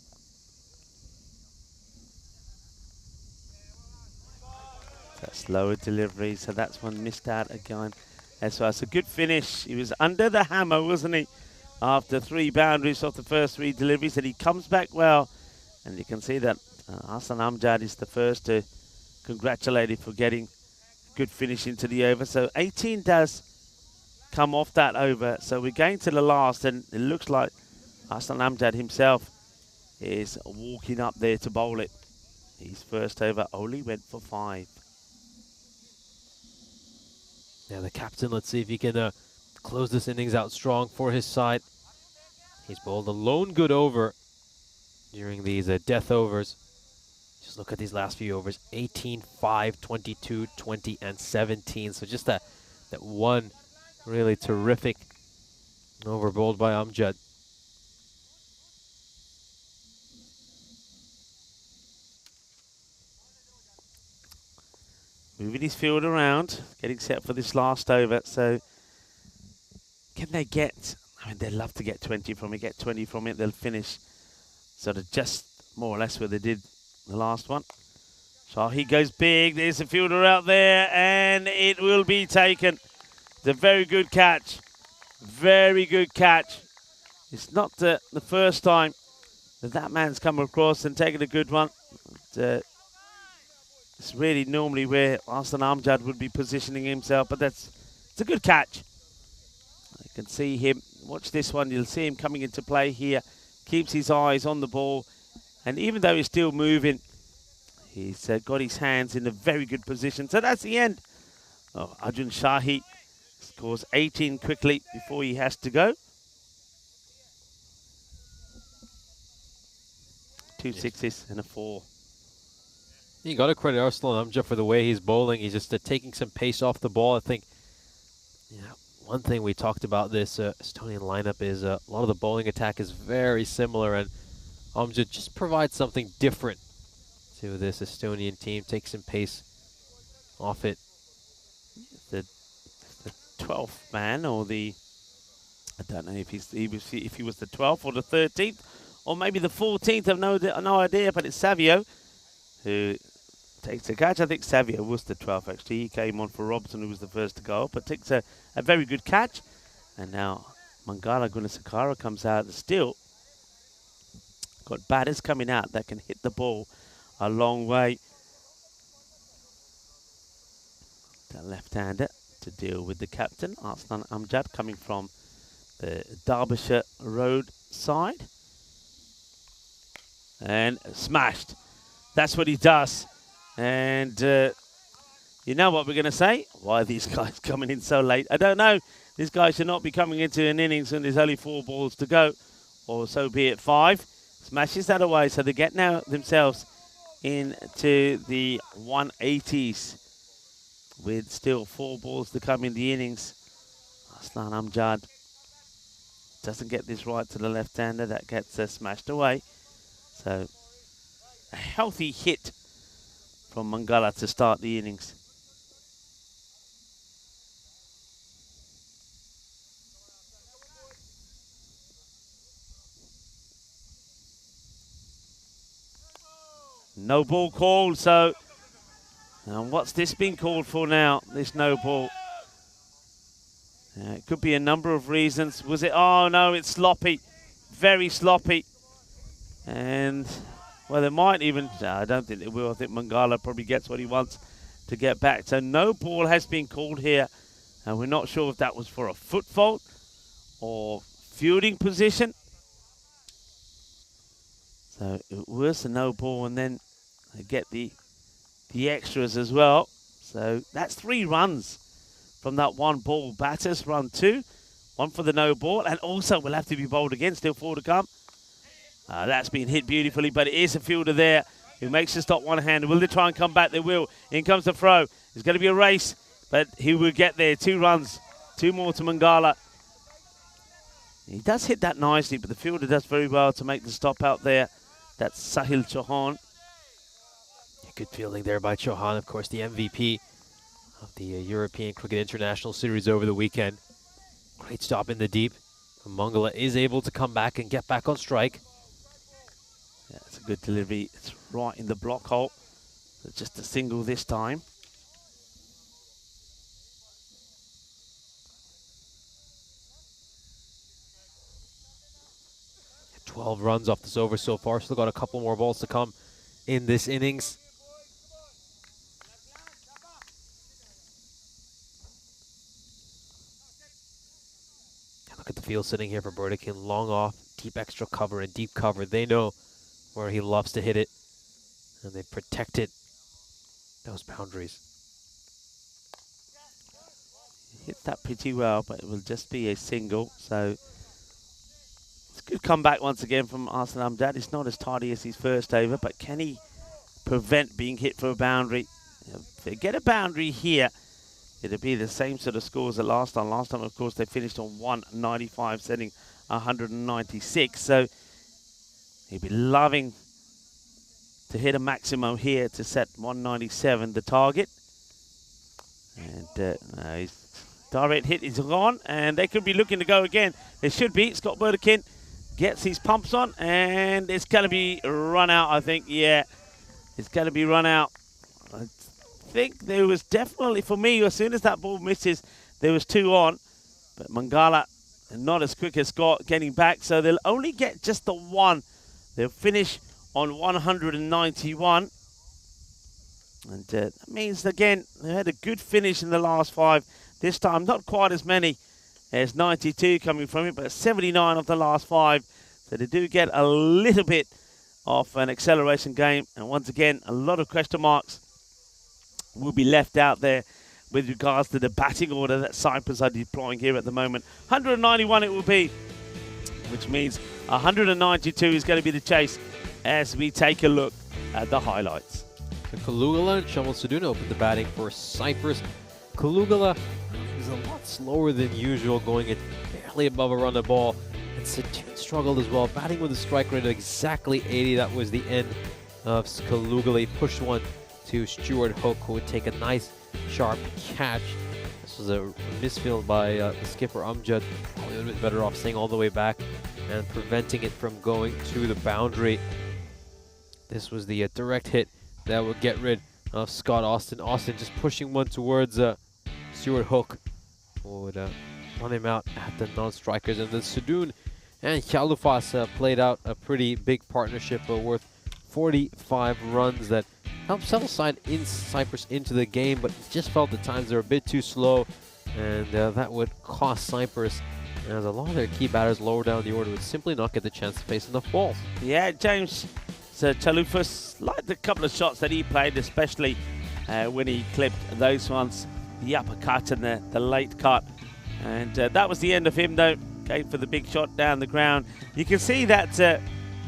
That slower delivery, so that's one missed out again. That's a good finish. He was under the hammer, wasn't he? After 3 boundaries off the first 3 deliveries, and he comes back well. And you can see that Hassan Amjad is the first to congratulate him for getting a good finish into the over. So 18 does come off that over. So we're going to the last, and it looks like Hassan Amjad himself is walking up there to bowl it. His first over only went for 5. Yeah, the captain, let's see if he can close this innings out strong for his side. He's bowled a lone good over during these death overs. Just look at these last few overs. 18, 5, 22, 20, and 17. So just that one really terrific over bowled by Amjad. Moving his field around, getting set for this last over. So can they get, I mean, they'd love to get 20 from it, get 20 from it, they'll finish sort of just more or less where they did the last one. So he goes big, there's a fielder out there, and it will be taken. It's a very good catch, very good catch. It's not the first time that man's come across and taken a good one. It's really normally where Hassan Amjad would be positioning himself, but it's a good catch. You can see him, watch this one, you'll see him coming into play here. Keeps his eyes on the ball, and even though he's still moving, he's got his hands in a very good position. So that's the end. Oh, Arjun Shahi scores 18 quickly before he has to go. 2 sixes and a 4. You got to credit Arslan Amjad for the way he's bowling. He's just taking some pace off the ball. I think, you know, one thing we talked about this Estonian lineup is a lot of the bowling attack is very similar, and Amjad just provides something different to this Estonian team. Takes some pace off it. The 12th man, or the, I don't know if he was the 12th or the 13th or maybe the 14th. I've no idea, but it's Savio who takes the catch. I think Savio was the 12th, actually. He came on for Robson, who was the first to go up, but takes a very good catch. And now Mangala Gunasekara comes out still. Got batters coming out that can hit the ball a long way. The left-hander to deal with the captain, Arslan Amjad, coming from the Derbyshire Road side. And smashed. That's what he does. And you know what we're going to say? Why are these guys coming in so late? I don't know. This guy should not be coming into an innings when there's only 4 balls to go. Or so be it 5. Smashes that away. So they get now themselves into the 180s. With still 4 balls to come in the innings. Arslan Amjad doesn't get this right to the left-hander. That gets smashed away. So a healthy hit from Mangala to start the innings. No ball called, so and what's this been called for now, this no ball? It could be a number of reasons. Was it? Oh no, it's sloppy, very sloppy. And well, they might even, no, I don't think they will. I think Mangala probably gets what he wants to get back. So no ball has been called here. And we're not sure if that was for a foot fault or fielding position. So it was a no ball, and then they get the extras as well. So that's 3 runs from that 1 ball. Batters run 2, 1 for the no ball, and also will have to be bowled again. Still 4 to come. That's been hit beautifully, but it is a fielder there who makes the stop one-handed. Will they try and come back? They will. In comes the throw. It's going to be a race, but he will get there. 2 runs, 2 more to Mangala. He does hit that nicely, but the fielder does very well to make the stop out there. That's Sahil Chauhan. Good fielding there by Chauhan, of course, the MVP of the European Cricket International Series over the weekend. Great stop in the deep. Mangala is able to come back and get back on strike. Yeah, it's a good delivery. It's right in the block hole. So just a single this time. Yeah, 12 runs off this over so far. Still got a couple more balls to come in this innings. Look at the field sitting here for Burdekin. Long off, deep extra cover and deep cover. They know where he loves to hit it, and they protected those boundaries. Hit that pretty well, but it will just be a single. So it's a good comeback once again from Arslan Amjad. It's not as tidy as his first over, but can he prevent being hit for a boundary? If they get a boundary here, it'll be the same sort of scores as last time. Last time, of course, they finished on 195, setting 196. So he'd be loving to hit a maximum here to set 197, the target. And his direct hit is gone, and they could be looking to go again. They should be. Scott Burdekin gets his pumps on, and it's going to be run out, I think. Yeah, it's going to be run out. I think there was definitely, for me, as soon as that ball misses, there was 2 on. But Mangala not as quick as Scott getting back, so they'll only get just the 1. They'll finish on 191. And that means, again, they had a good finish in the last 5. This time, not quite as many as 92 coming from it, but 79 of the last 5. So they do get a little bit of an acceleration game. And once again, a lot of question marks will be left out there with regards to the batting order that Cyprus are deploying here at the moment. 191 it will be, which means 192 is going to be the chase as we take a look at the highlights. Kalugala and Shamal Saduna open the batting for Cyprus. Kalugala is a lot slower than usual, going at barely above a run a ball. And Saduna struggled as well, batting with a strike rate of exactly 80. That was the end of Kalugala. He pushed one to Stuart Hook, who would take a nice sharp catch. This was a misfield by the skipper Amjad. Probably a little bit better off staying all the way back and preventing it from going to the boundary. This was the direct hit that would get rid of Scott Austin. Austin just pushing one towards Stuart Hook, who would run him out at the non-strikers. And then Sudun and Khalufas played out a pretty big partnership worth 45 runs that helped settle side in Cyprus into the game, but just felt at times they were a bit too slow, and that would cost Cyprus, as a lot of their key batters lower down the order would simply not get the chance to face enough balls. Yeah, James Chalufas liked a couple of shots that he played, especially when he clipped those ones, the uppercut and the late cut. And that was the end of him, though. Going for the big shot down the ground. You can see that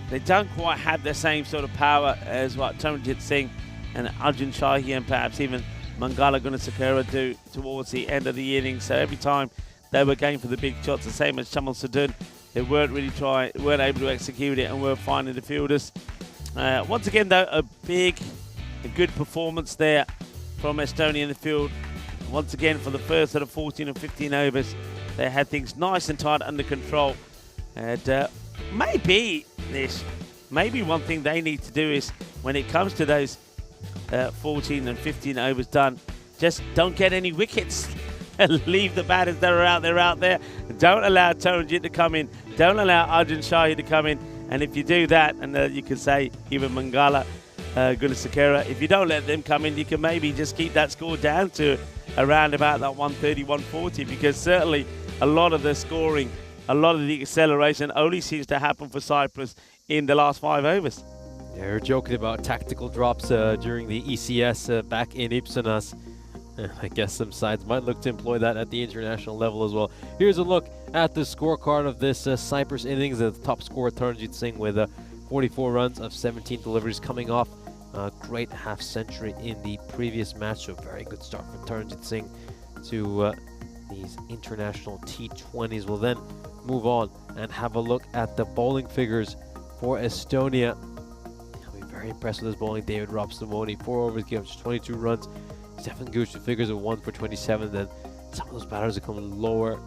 they don't quite have the same sort of power as what Taranjit Singh and Arjun Shahi and perhaps even Mangala Gunasekera do towards the end of the innings. So every time they were going for the big shots, the same as Chamal Sudun, they weren't able to execute it and were finding the fielders. Once again, though, a good performance there from Estonia in the field. Once again, for the first of the 14 and 15 overs, they had things nice and tight under control. And maybe one thing they need to do is, when it comes to those 14 and 15 overs done, just don't get any wickets. Leave the batters that are out there. Don't allow Taranjit to come in. Don't allow Arjun Shahi to come in. And if you do that, and you can say even Mangala Gunasekera, if you don't let them come in, you can maybe just keep that score down to around about that 130, 140, because certainly a lot of the scoring, a lot of the acceleration only seems to happen for Cyprus in the last 5 overs. Yeah, we're joking about tactical drops during the ECS back in Ipsanas. I guess some sides might look to employ that at the international level as well. Here's a look at the scorecard of this Cyprus innings. The top scorer, Taranjit Singh, with 44 runs of 17 deliveries, coming off a great half-century in the previous match. So very good start from Taranjit Singh to these international T20s. We'll then move on and have a look at the bowling figures for Estonia. I'll be very impressed with this bowling. David Rapstamoni, 4 overs, gave up just 22 runs. Stefan Gush, the figures of 1 for 27. Then some of those batters are coming lower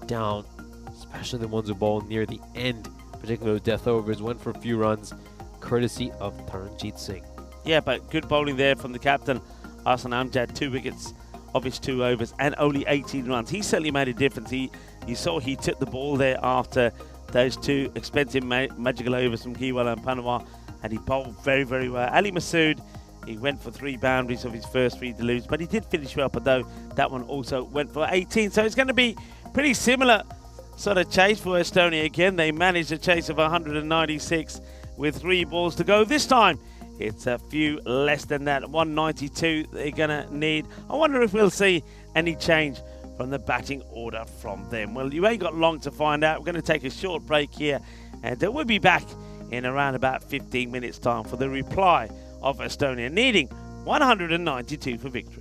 down, especially the ones who bowl near the end, particularly with death overs, went for a few runs, courtesy of Taranjit Singh. Yeah, but good bowling there from the captain, Ahsan Amjad. 2 wickets of his 2 overs and only 18 runs. He certainly made a difference. You saw he took the ball there after those 2 expensive magical overs from Kiwala and Panama, and he bowled very, very well. Ali Masood, he went for 3 boundaries of his first 3 deliveries, but he did finish well, but though that one also went for 18. So it's going to be pretty similar sort of chase for Estonia. Again, they managed a chase of 196 with 3 balls to go. This time, it's a few less than that, 192 they're going to need. I wonder if we'll see any change from the batting order from them. Well, you ain't got long to find out. We're going to take a short break here, and we'll be back in around about 15 minutes' time for the reply of Estonia, needing 192 for victory.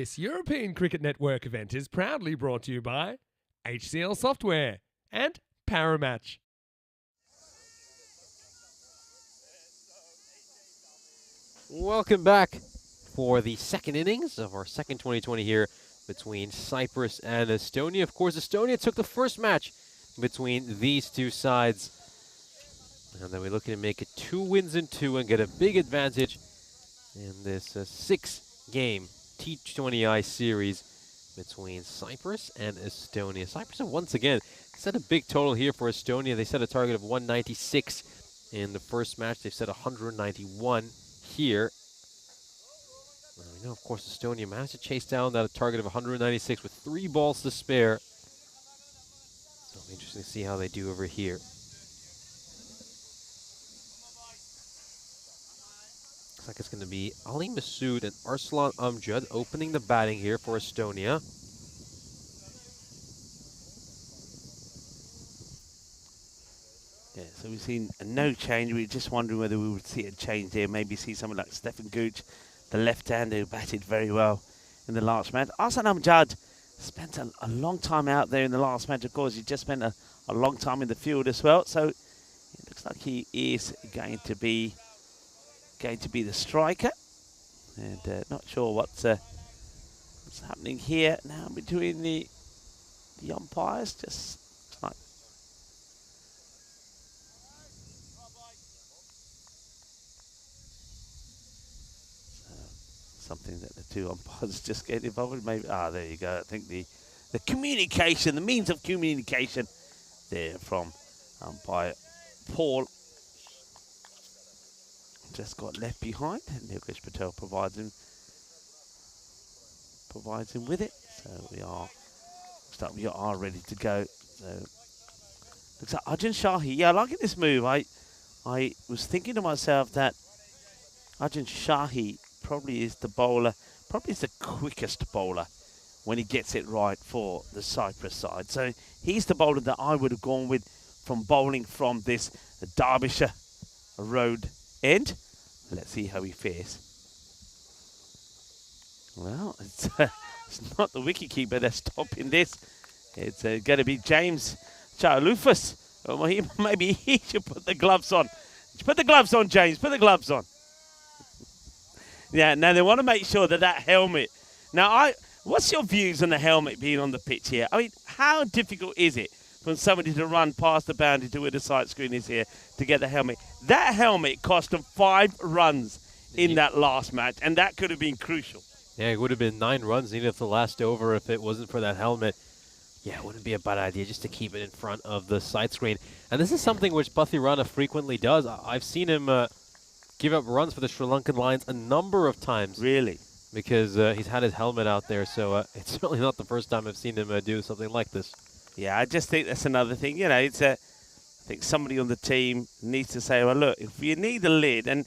This European Cricket Network event is proudly brought to you by HCL Software and Paramatch. Welcome back for the second innings of our second 2020 here between Cyprus and Estonia. Of course, Estonia took the first match between these two sides. And then we're looking to make it 2 wins in 2 and get a big advantage in this 6-game T20I series between Cyprus and Estonia. Cyprus have once again set a big total here for Estonia. They set a target of 196 in the first match. They've set 191 here. Well, we know, of course, Estonia managed to chase down that target of 196 with 3 balls to spare. So it'll be interesting to see how they do over here. Looks like it's going to be Ali Masood and Arslan Amjad opening the batting here for Estonia. Yeah, so we've seen no change. We were just wondering whether we would see a change there. Maybe see someone like Stefan Gooch, the left-hander who batted very well in the last match. Arslan Amjad spent a long time out there in the last match. Of course, he just spent a long time in the field as well. So it looks like he is going to be the striker. And not sure what's happening here now between the umpires. Just like something that the two umpires just get involved with. Maybe there you go. I think the communication, the means of communication there from umpire Paul just got left behind, and Nilkesh Patel provides him with it. So we are ready to go. So looks like Arjun Shahi. Yeah, I like this move. I was thinking to myself that Arjun Shahi probably is the bowler, probably is the quickest bowler when he gets it right for the Cyprus side. So he's the bowler that I would have gone with from bowling from this Derbyshire road end. Let's see how he fares. Well, it's not the wicketkeeper that's stopping this. It's going to be James Charlufus. Well, maybe he should put the gloves on. Put the gloves on, James. Put the gloves on. Yeah, now they want to make sure that helmet. Now, what's your views on the helmet being on the pitch here? I mean, how difficult is it for somebody to run past the boundary to where the sight screen is here to get the helmet? That helmet cost them 5 runs in that last match, and that could have been crucial. Yeah, it would have been 9 runs needed for the last over if it wasn't for that helmet. Yeah, it wouldn't be a bad idea just to keep it in front of the sight screen. And this is something which Pathirana frequently does. I've seen him give up runs for the Sri Lankan Lions a number of times. Really? Because he's had his helmet out there, so it's certainly not the first time I've seen him do something like this. Yeah, I just think that's another thing. You know, I think somebody on the team needs to say, well, look, if you need a lid, and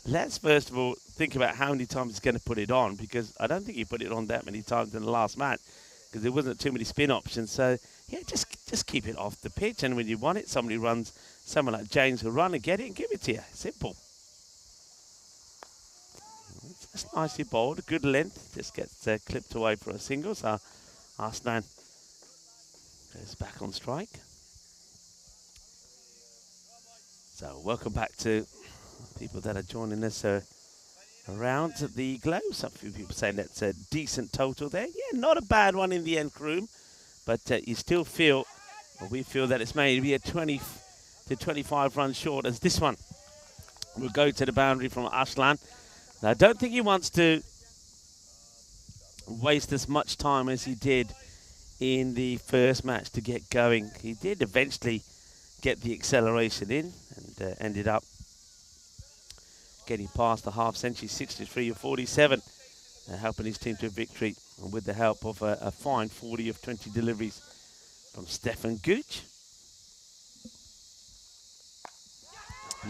let's first of all think about how many times he's going to put it on, because I don't think he put it on that many times in the last match, because there wasn't too many spin options. So, yeah, just keep it off the pitch, and when you want it, somebody runs, someone like James will run and get it and give it to you. Simple. It's nicely bowled, good length, just gets clipped away for a single. So Arslan goes back on strike. So welcome back to people that are joining us around the globe. Some few people saying that's a decent total there. Yeah, not a bad one in the end, room, but you still feel, or we feel that it's maybe a 20 to 25 runs short as this one will go to the boundary from Arslan. Now, I don't think he wants to waste as much time as he did in the first match to get going. He did eventually get the acceleration in and ended up getting past the half century, 63 of 47, helping his team to a victory with the help of a fine 40 of 20 deliveries from Stefan Gooch.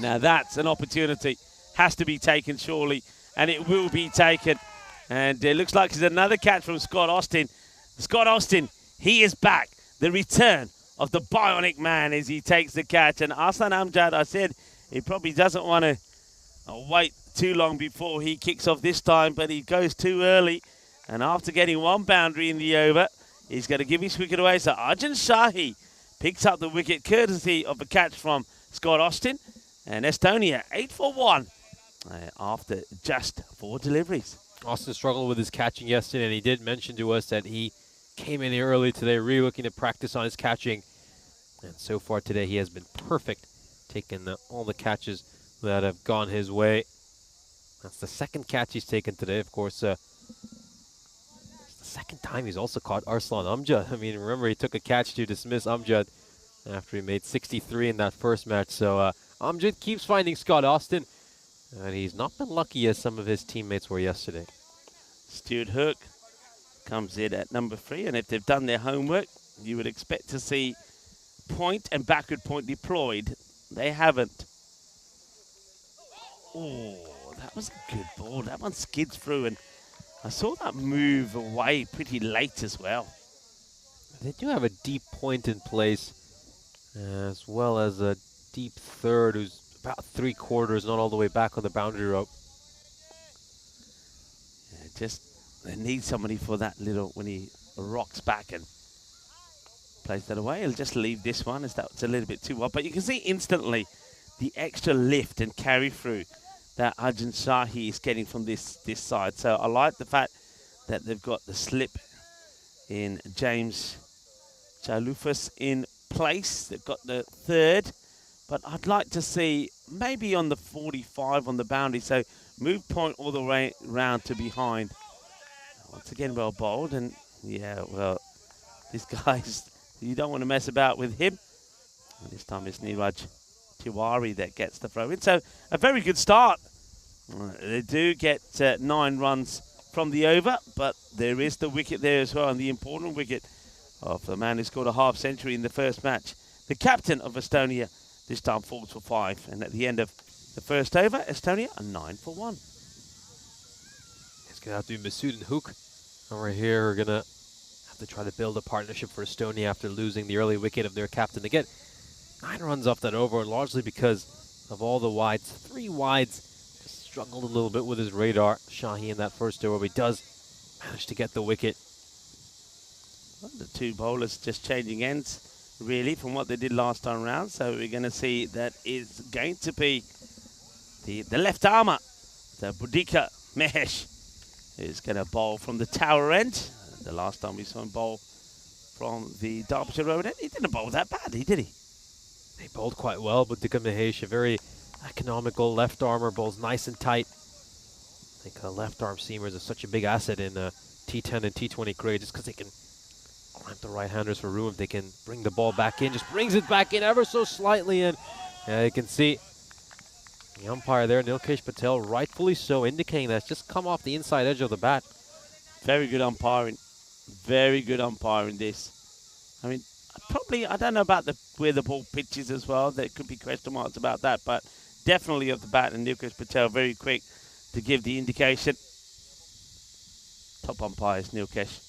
Now that's an opportunity, has to be taken surely, and it will be taken. And it looks like it's another catch from Scott Austin. Scott Austin, he is back. The return of the bionic man as he takes the catch. And Arslan Amjad, I said, he probably doesn't want to wait too long before he kicks off this time, but he goes too early. And after getting one boundary in the over, he's going to give his wicket away. So Arjun Shahi picks up the wicket courtesy of a catch from Scott Austin. And Estonia 8 for 1 after just 4 deliveries. Austin struggled with his catching yesterday, and he did mention to us that he came in here early today, really looking to practice on his catching. And so far today, he has been perfect, taking all the catches that have gone his way. That's the second catch he's taken today. Of course, it's the second time he's also caught Arslan Amjad. I mean, remember, he took a catch to dismiss Amjad after he made 63 in that first match. So Amjad keeps finding Scott Austin, and he's not been lucky as some of his teammates were yesterday. Stuart Hook comes in at number 3, and if they've done their homework, you would expect to see point and backward point deployed. They haven't. Oh, that was a good ball. That one skids through, and I saw that move away pretty late as well. They do have a deep point in place, as well as a deep third who's about 3/4, not all the way back on the boundary rope. Yeah, just they need somebody for that little, when he rocks back and plays that away. He'll just leave this one as that's a little bit too wide. But you can see instantly the extra lift and carry through that Arjun Shahi is getting from this side. So I like the fact that they've got the slip in James Chalufas in place. They've got the third. But I'd like to see maybe on the 45 on the boundary. So move point all the way round to behind. Once again, well bowled. And yeah, well, this guy's, you don't want to mess about with him. And this time it's Niraj Tiwari that gets the throw in. So a very good start. They do get 9 runs from the over, but there is the wicket there as well, and the important wicket of the man who scored a half century in the first match. The captain of Estonia this time falls for 5, and at the end of the first over, Estonia are 9 for 1. It's going to have to be Masood and Hook over here. We're going to have to try to build a partnership for Estonia after losing the early wicket of their captain. They get 9 runs off that over, largely because of all the wides. 3 wides. Just struggled a little bit with his radar. Shahi in that first over, but he does manage to get the wicket. Well, the 2 bowlers just changing ends, really, from what they did last time around. So we're going to see that is going to be the left armour, the Budika Mehesh, is going to bowl from the tower end. The last time we saw him bowl from the Derbyshire Road end, he didn't bowl that badly, did he? He bowled quite well, Budika Mehesh, a very economical left armour, bowls nice and tight. I think left arm seamers are such a big asset in T10 and T20 cricket, just because they can clamp the right-handers for room. If they can bring the ball back in, just brings it back in ever so slightly, and you can see the umpire there, Nilkesh Patel, rightfully so, indicating that it's just come off the inside edge of the bat. Very good umpiring. Very good umpiring this. I mean, probably, I don't know about where the ball pitches as well. There could be question marks about that, but definitely of the bat, and Nilkesh Patel very quick to give the indication. Top umpires, Nilkesh.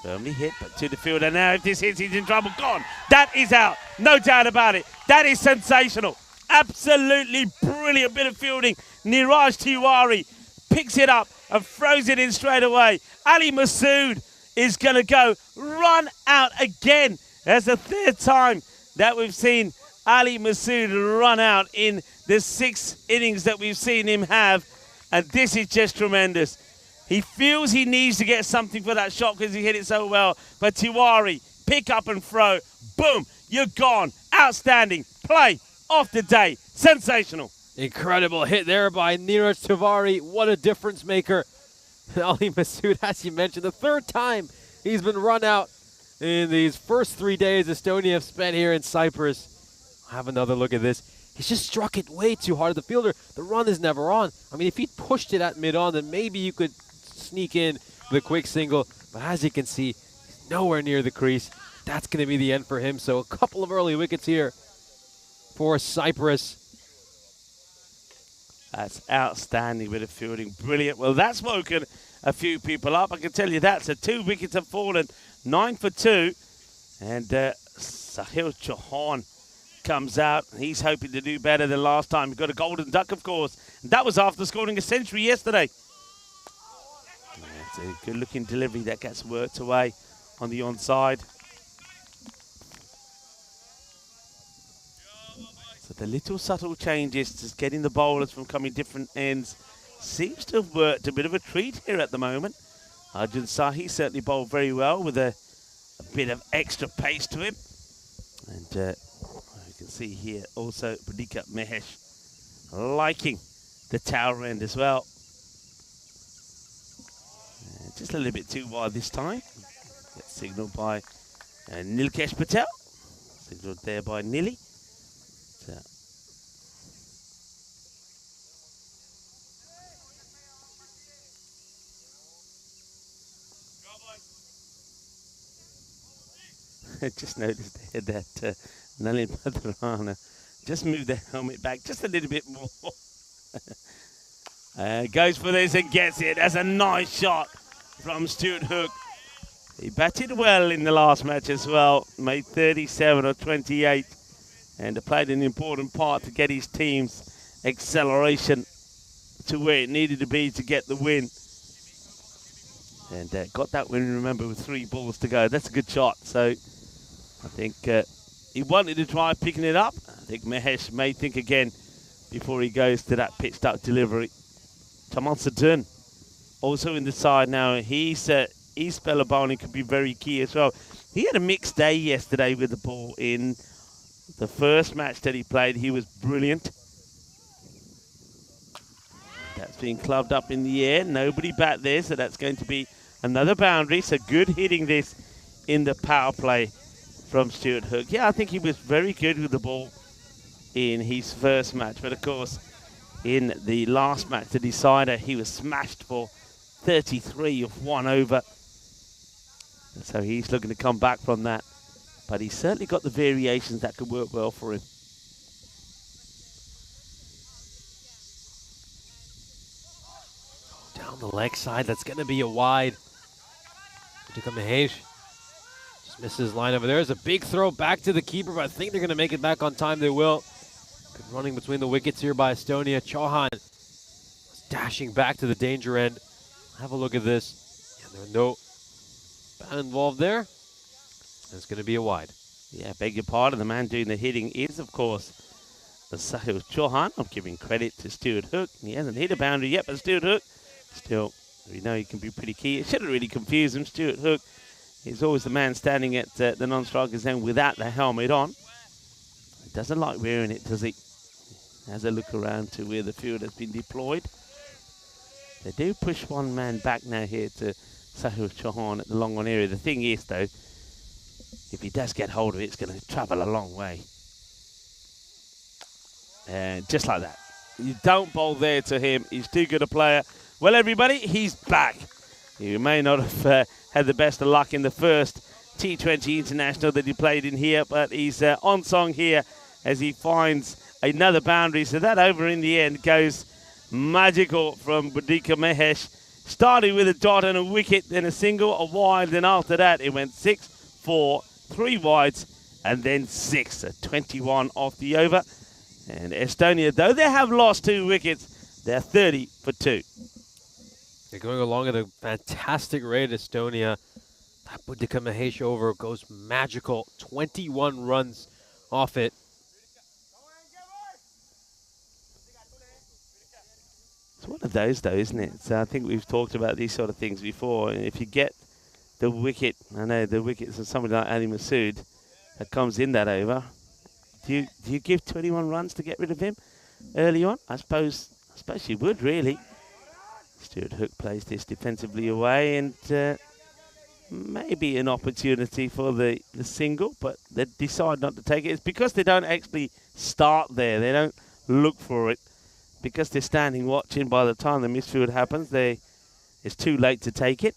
Firmly hit, but to the fielder now. If this hits, he's in trouble. Gone. That is out. No doubt about it. That is sensational. Absolutely brilliant bit of fielding. Niraj Tiwari picks it up and throws it in straight away. Ali Masood is going to go run out again. That's the 3rd time that we've seen Ali Masood run out in the 6 innings that we've seen him have. And this is just tremendous. He feels he needs to get something for that shot because he hit it so well. But Tiwari, pick up and throw. Boom, you're gone. Outstanding. Play of the day. Sensational. Incredible hit there by Niraj Tiwari. What a difference maker. Ali Masood, as you mentioned, the 3rd time he's been run out in these first 3 days Estonia have spent here in Cyprus. Have another look at this. He's just struck it way too hard. The fielder, the run is never on. I mean, if he pushed it at mid-on, then maybe you could sneak in the quick single. But as you can see, he's nowhere near the crease. That's going to be the end for him. So a couple of early wickets here for Cyprus. That's outstanding bit of fielding. Brilliant. Well, that's woken a few people up. I can tell you that. So 2 wickets have fallen. 9 for 2. And Sahil Chauhan comes out. He's hoping to do better than last time. He got a golden duck, of course. And that was after scoring a century yesterday. It's a good-looking delivery that gets worked away on the onside. So the little subtle changes, just getting the bowlers from coming different ends, seems to have worked a bit of a treat here at the moment. Arjun Sahi certainly bowled very well with a bit of extra pace to him. And you can see here also Bodika Mehesh liking the tower end as well. Just a little bit too wide this time. Gets signalled by Nilkesh Patel. Signalled there by Nili. So. I just noticed there that Nalin Padrana just moved the helmet back just a little bit more. Goes for this and gets it. That's a nice shot from Stuart Hook. He batted well in the last match as well. Made 37 or 28 and played an important part to get his team's acceleration to where it needed to be to get the win. And got that win, remember, with 3 balls to go. That's a good shot. So I think he wanted to try picking it up. I think Mehesh may think again before he goes to that pitched up delivery. Tamal Sadun also in the side now. His spell of bowling could be very key as well. He had a mixed day yesterday with the ball. In the first match that he played, he was brilliant. That's being clubbed up in the air. Nobody bat there, so that's going to be another boundary. So good hitting this in the power play from Stuart Hook. Yeah, I think he was very good with the ball in his first match. But of course, in the last match, the decider, he was smashed for 33 of 1 over. So he's looking to come back from that. But he's certainly got the variations that could work well for him. Down the leg side, that's going to be a wide. Bodika Mehesh just misses line over there. It's a big throw back to the keeper, but I think they're going to make it back on time. They will. Good running between the wickets here by Estonia. Chauhan was dashing back to the danger end. Have a look at this. Yeah, there are no bat involved there. And it's going to be a wide. Yeah, beg your pardon. The man doing the hitting is, of course, Sahil Chauhan. I'm giving credit to Stuart Hook. He hasn't hit a boundary yet, but Stuart Hook, still, we know he can be pretty key. It shouldn't really confuse him. Stuart Hook is always the man standing at the non-striker's end without the helmet on. He doesn't like wearing it, does he? Has a look around to where the field has been deployed. They do push one man back now here to Sahil Chauhan at the long on area. The thing is, though, if he does get hold of it, it's going to travel a long way. And just like that. You don't bowl there to him. He's too good a player. Well, everybody, he's back. He may not have had the best of luck in the first T20 International that he played in here, but he's on song here as he finds another boundary. So that over in the end goes magical from Bodika Mehesh. Started with a dot and a wicket, then a single, a wide, then after that it went 6, 4, 3 wides, and then 6. So 21 off the over. And Estonia, though they have lost 2 wickets, they're 30 for 2. They're going along at a fantastic rate, Estonia. That Bodika Mehesh over goes magical. 21 runs off it. It's one of those, though, isn't it? So I think we've talked about these sort of things before. And if you get the wicket, I know the wickets of somebody like Ali Masood that comes in that over, do you give 21 runs to get rid of him early on? I suppose you would, really. Stuart Hook plays this defensively away, and maybe an opportunity for the single, but they decide not to take it. It's because they don't actually start there. They don't look for it. Because they're standing watching, by the time the misfield happens, it's too late to take it.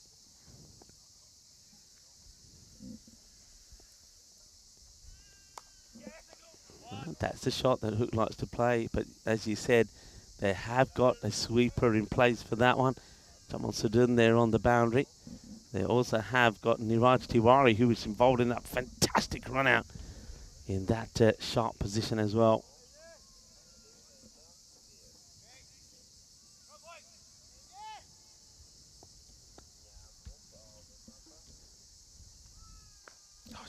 That's the shot that Hook likes to play, but as you said, they have got a sweeper in place for that one. Jamal Sudun there on the boundary. They also have got Niraj Tiwari, who was involved in that fantastic run out in that sharp position as well.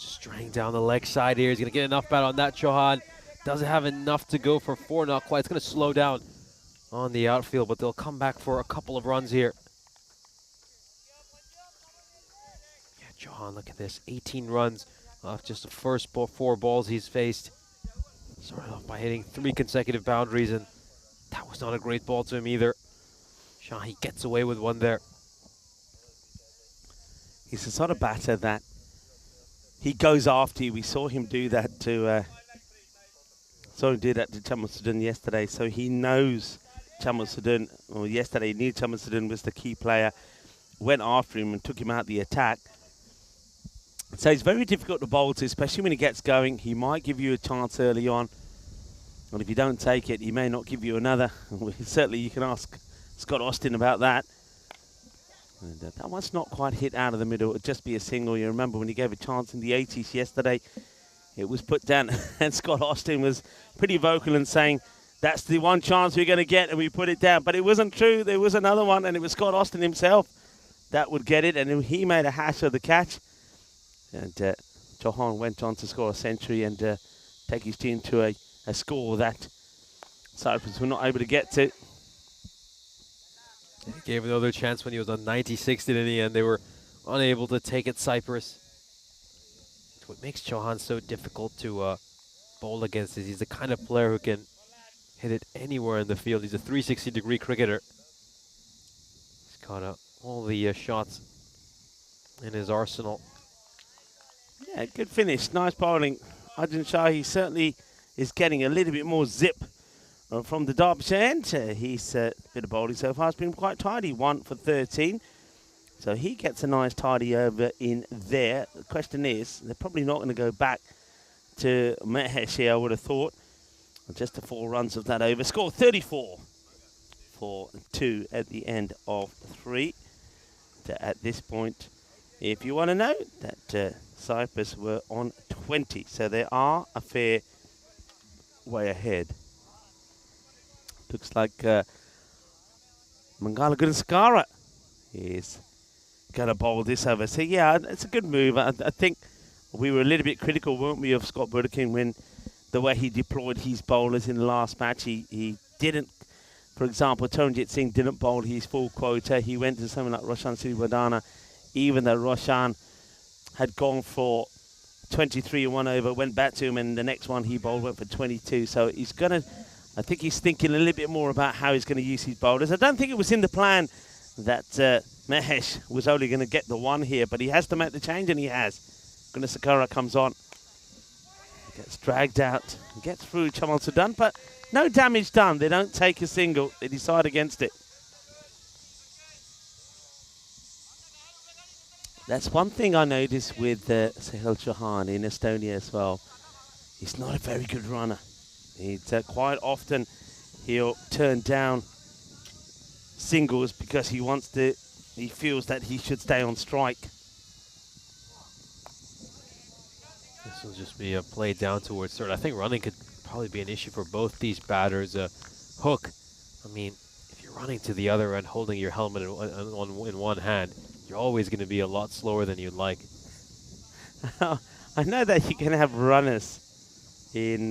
Straying down the leg side here. He's going to get enough bat on that, Chauhan. Doesn't have enough to go for 4, not quite. It's going to slow down on the outfield, but they'll come back for a couple of runs here. Yeah, Chauhan, look at this. 18 runs off just the first 4 balls he's faced. Started off by hitting 3 consecutive boundaries, and that was not a great ball to him either. He gets away with one there. He's the sort of batter that he goes after you. We saw him do that to Cyprus-Estonia yesterday. So he knows Cyprus-Estonia, or yesterday he knew Cyprus-Estonia was the key player, went after him and took him out the attack. So it's very difficult to bowl to, especially when he gets going. He might give you a chance early on, and if you don't take it, he may not give you another. Certainly you can ask Scott Austin about that. And that one's not quite hit out of the middle. It'd just be a single. You remember when he gave a chance in the 80s yesterday, it was put down, and Scott Austin was pretty vocal in saying, that's the one chance we're going to get, and we put it down. But it wasn't true. There was another one, and it was Scott Austin himself that would get it, and he made a hash of the catch. And Chauhan went on to score a century and take his team to a score that Cyprus were not able to get to. He gave another chance when he was on 96, and in the end they were unable to take it, Cyprus. It's what makes Chauhan so difficult to bowl against is he's the kind of player who can hit it anywhere in the field. He's a 360-degree cricketer. He's got all the shots in his arsenal. Yeah, good finish. Nice bowling. Arjun Shahi certainly is getting a little bit more zip from the Derbyshire end. He's bit of bowling so far. It's been quite tidy. 1 for 13. So he gets a nice tidy over in there. The question is, they're probably not going to go back to Mahesh here, I would have thought. Just the 4 runs of that over. Score 34 for 2 at the end of 3. At this point, if you want to know, that Cyprus were on 20. So they are a fair way ahead. Looks like Mangala Gunasekara is going to bowl this over. So, yeah, it's a good move. I think we were a little bit critical, weren't we, of Scott Burdekin when the way he deployed his bowlers in the last match. He didn't, for example, Taranjit Singh didn't bowl his full quota. He went to someone like Roshan Sriwadana, even though Roshan had gone for 23 and 1 over, went back to him, and the next one he bowled went for 22. So he's going to, I think he's thinking a little bit more about how he's going to use his bowlers. I don't think it was in the plan that Mahesh was only going to get the 1 here, but he has to make the change, and he has. Gunasekara comes on, gets dragged out, gets through Cyprus-Estonia, but no damage done. They don't take a single. They decide against it. That's one thing I noticed with Sahil Chauhan in Estonia as well. He's not a very good runner. He's quite often he'll turn down singles because he feels that he should stay on strike. This will just be a play down towards third. I think running could probably be an issue for both these batters. Hook, I mean, if you're running to the other end, holding your helmet in one hand, you're always going to be a lot slower than you'd like. I know that you can have runners in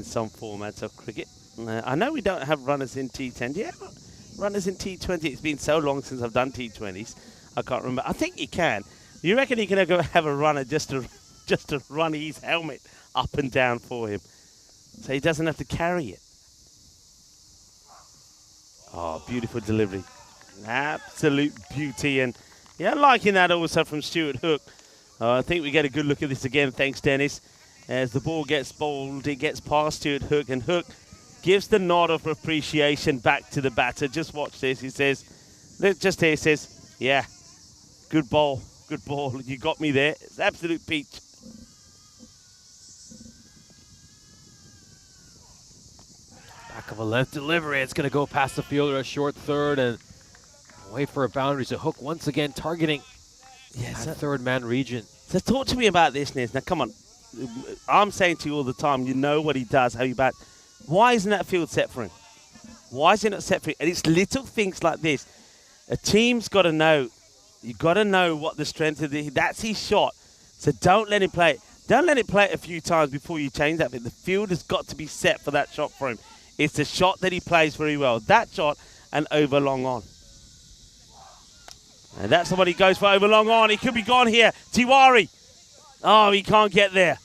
some formats of cricket. I know we don't have runners in T10. Yeah, runners in T20. It's been so long since I've done T20s. I can't remember. I think you can. You reckon you can go have a runner just to run his helmet up and down for him, so he doesn't have to carry it. Oh, beautiful delivery. Absolute beauty. And yeah, liking that also from Stuart Hook. I think we get a good look at this again. Thanks, Dennis. As the ball gets bowled, it gets past Stuart Hook, and Hook gives the nod of appreciation back to the batter. Just watch this. He says, look, just here, he says, yeah, good ball, good ball. You got me there. It's absolute peach. Back of a left delivery. It's going to go past the fielder, a short third, and wait for a boundary. So Hook once again targeting that third man region. So talk to me about this, Niz. Now, come on. I'm saying to you all the time, you know what he does, how he bats. Why isn't that field set for him? Why is it not set for him? And it's little things like this. A team's got to know. You've got to know what the strength of that's his shot. So don't let him play it. Don't let it play it a few times before you change that bit. The field has got to be set for that shot for him. It's the shot that he plays very well. That shot and over long on. And that's what he goes for, over long on. He could be gone here. Tiwari. Oh, he can't get there.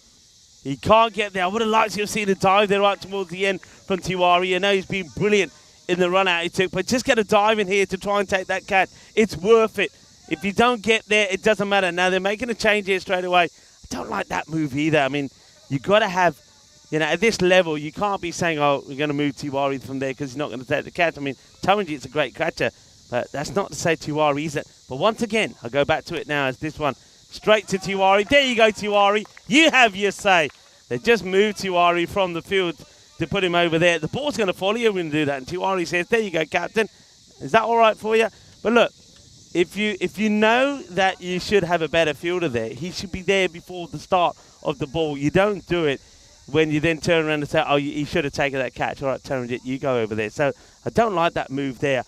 He can't get there. I would have liked to have seen a dive there right towards the end from Tiwari. I know he's been brilliant in the run out he took, but just get a dive in here to try and take that catch. It's worth it. If you don't get there, it doesn't matter. Now they're making a change here straight away. I don't like that move either. I mean, you got to have, at this level, you can't be saying, oh, we're going to move Tiwari from there because he's not going to take the catch. I mean, Taranjit's a great catcher, but that's not to say Tiwari isn't. But once again, I'll go back to it now as this one. Straight to Tiwari. There you go, Tiwari. You have your say. They just moved Tiwari from the field to put him over there. The ball's going to follow you when you do that. And Tiwari says, there you go, captain. Is that all right for you? But look, if you know that you should have a better fielder there, he should be there before the start of the ball. You don't do it when you then turn around and say, oh, he should have taken that catch. All right, Taranjit, you go over there. So I don't like that move there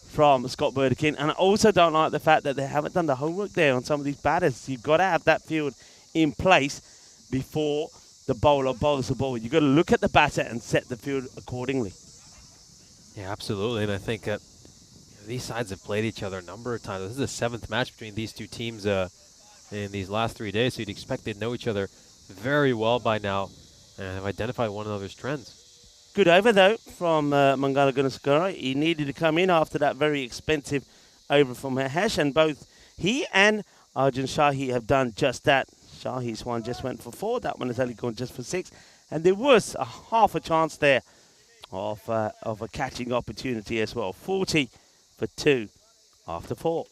from Scott Burdekin. And I also don't like the fact that they haven't done the homework there on some of these batters. You've got to have that field in place before the bowler bowls the ball. You've got to look at the batter and set the field accordingly. Yeah, absolutely. And I think that these sides have played each other a number of times. This is the 7th match between these two teams in these last 3 days, so you'd expect they'd know each other very well by now and have identified one another's trends. Good over, though, from Mangala Gunasakura. He needed to come in after that very expensive over from Mahesh, and both he and Arjun Shahi have done just that. Shahi's one just went for 4. That one has only gone just for 6. And there was a half a chance there of a catching opportunity as well. 40 for 2 after 4.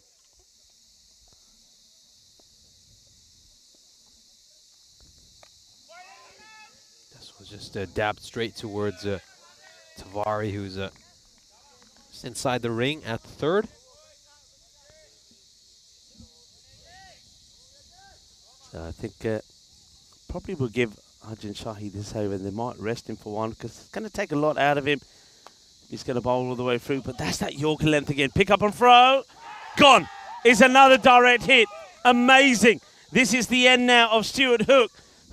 This was just dabbed straight towards Tiwari, who's just inside the ring at third. So I think probably will give Arjun Shahi this over, and they might rest him for one because it's going to take a lot out of him. He's going to bowl all the way through, but that's that Yorker length again. Pick up and throw. Gone. It's another direct hit. Amazing. This is the end now of Stuart Hook.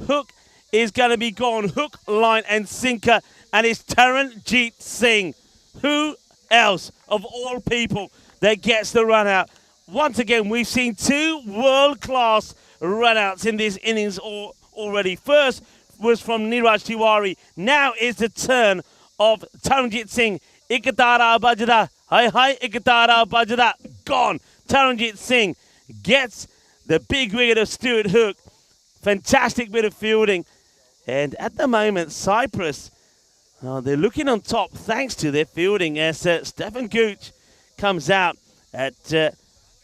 Hook is going to be gone. Hook, line, and sinker. And it's Taranjit Singh. Who else, of all people, that gets the run out? Once again, we've seen 2 world-class run-outs in this innings already. First was from Niraj Tiwari. Now is the turn of Taranjit Singh. Ikatara Bajra. Hi, Ikatara Bajra. Gone. Taranjit Singh gets the big wicket of Stuart Hook. Fantastic bit of fielding. And at the moment, Cyprus, they're looking on top thanks to their fielding as Stefan Gooch comes out at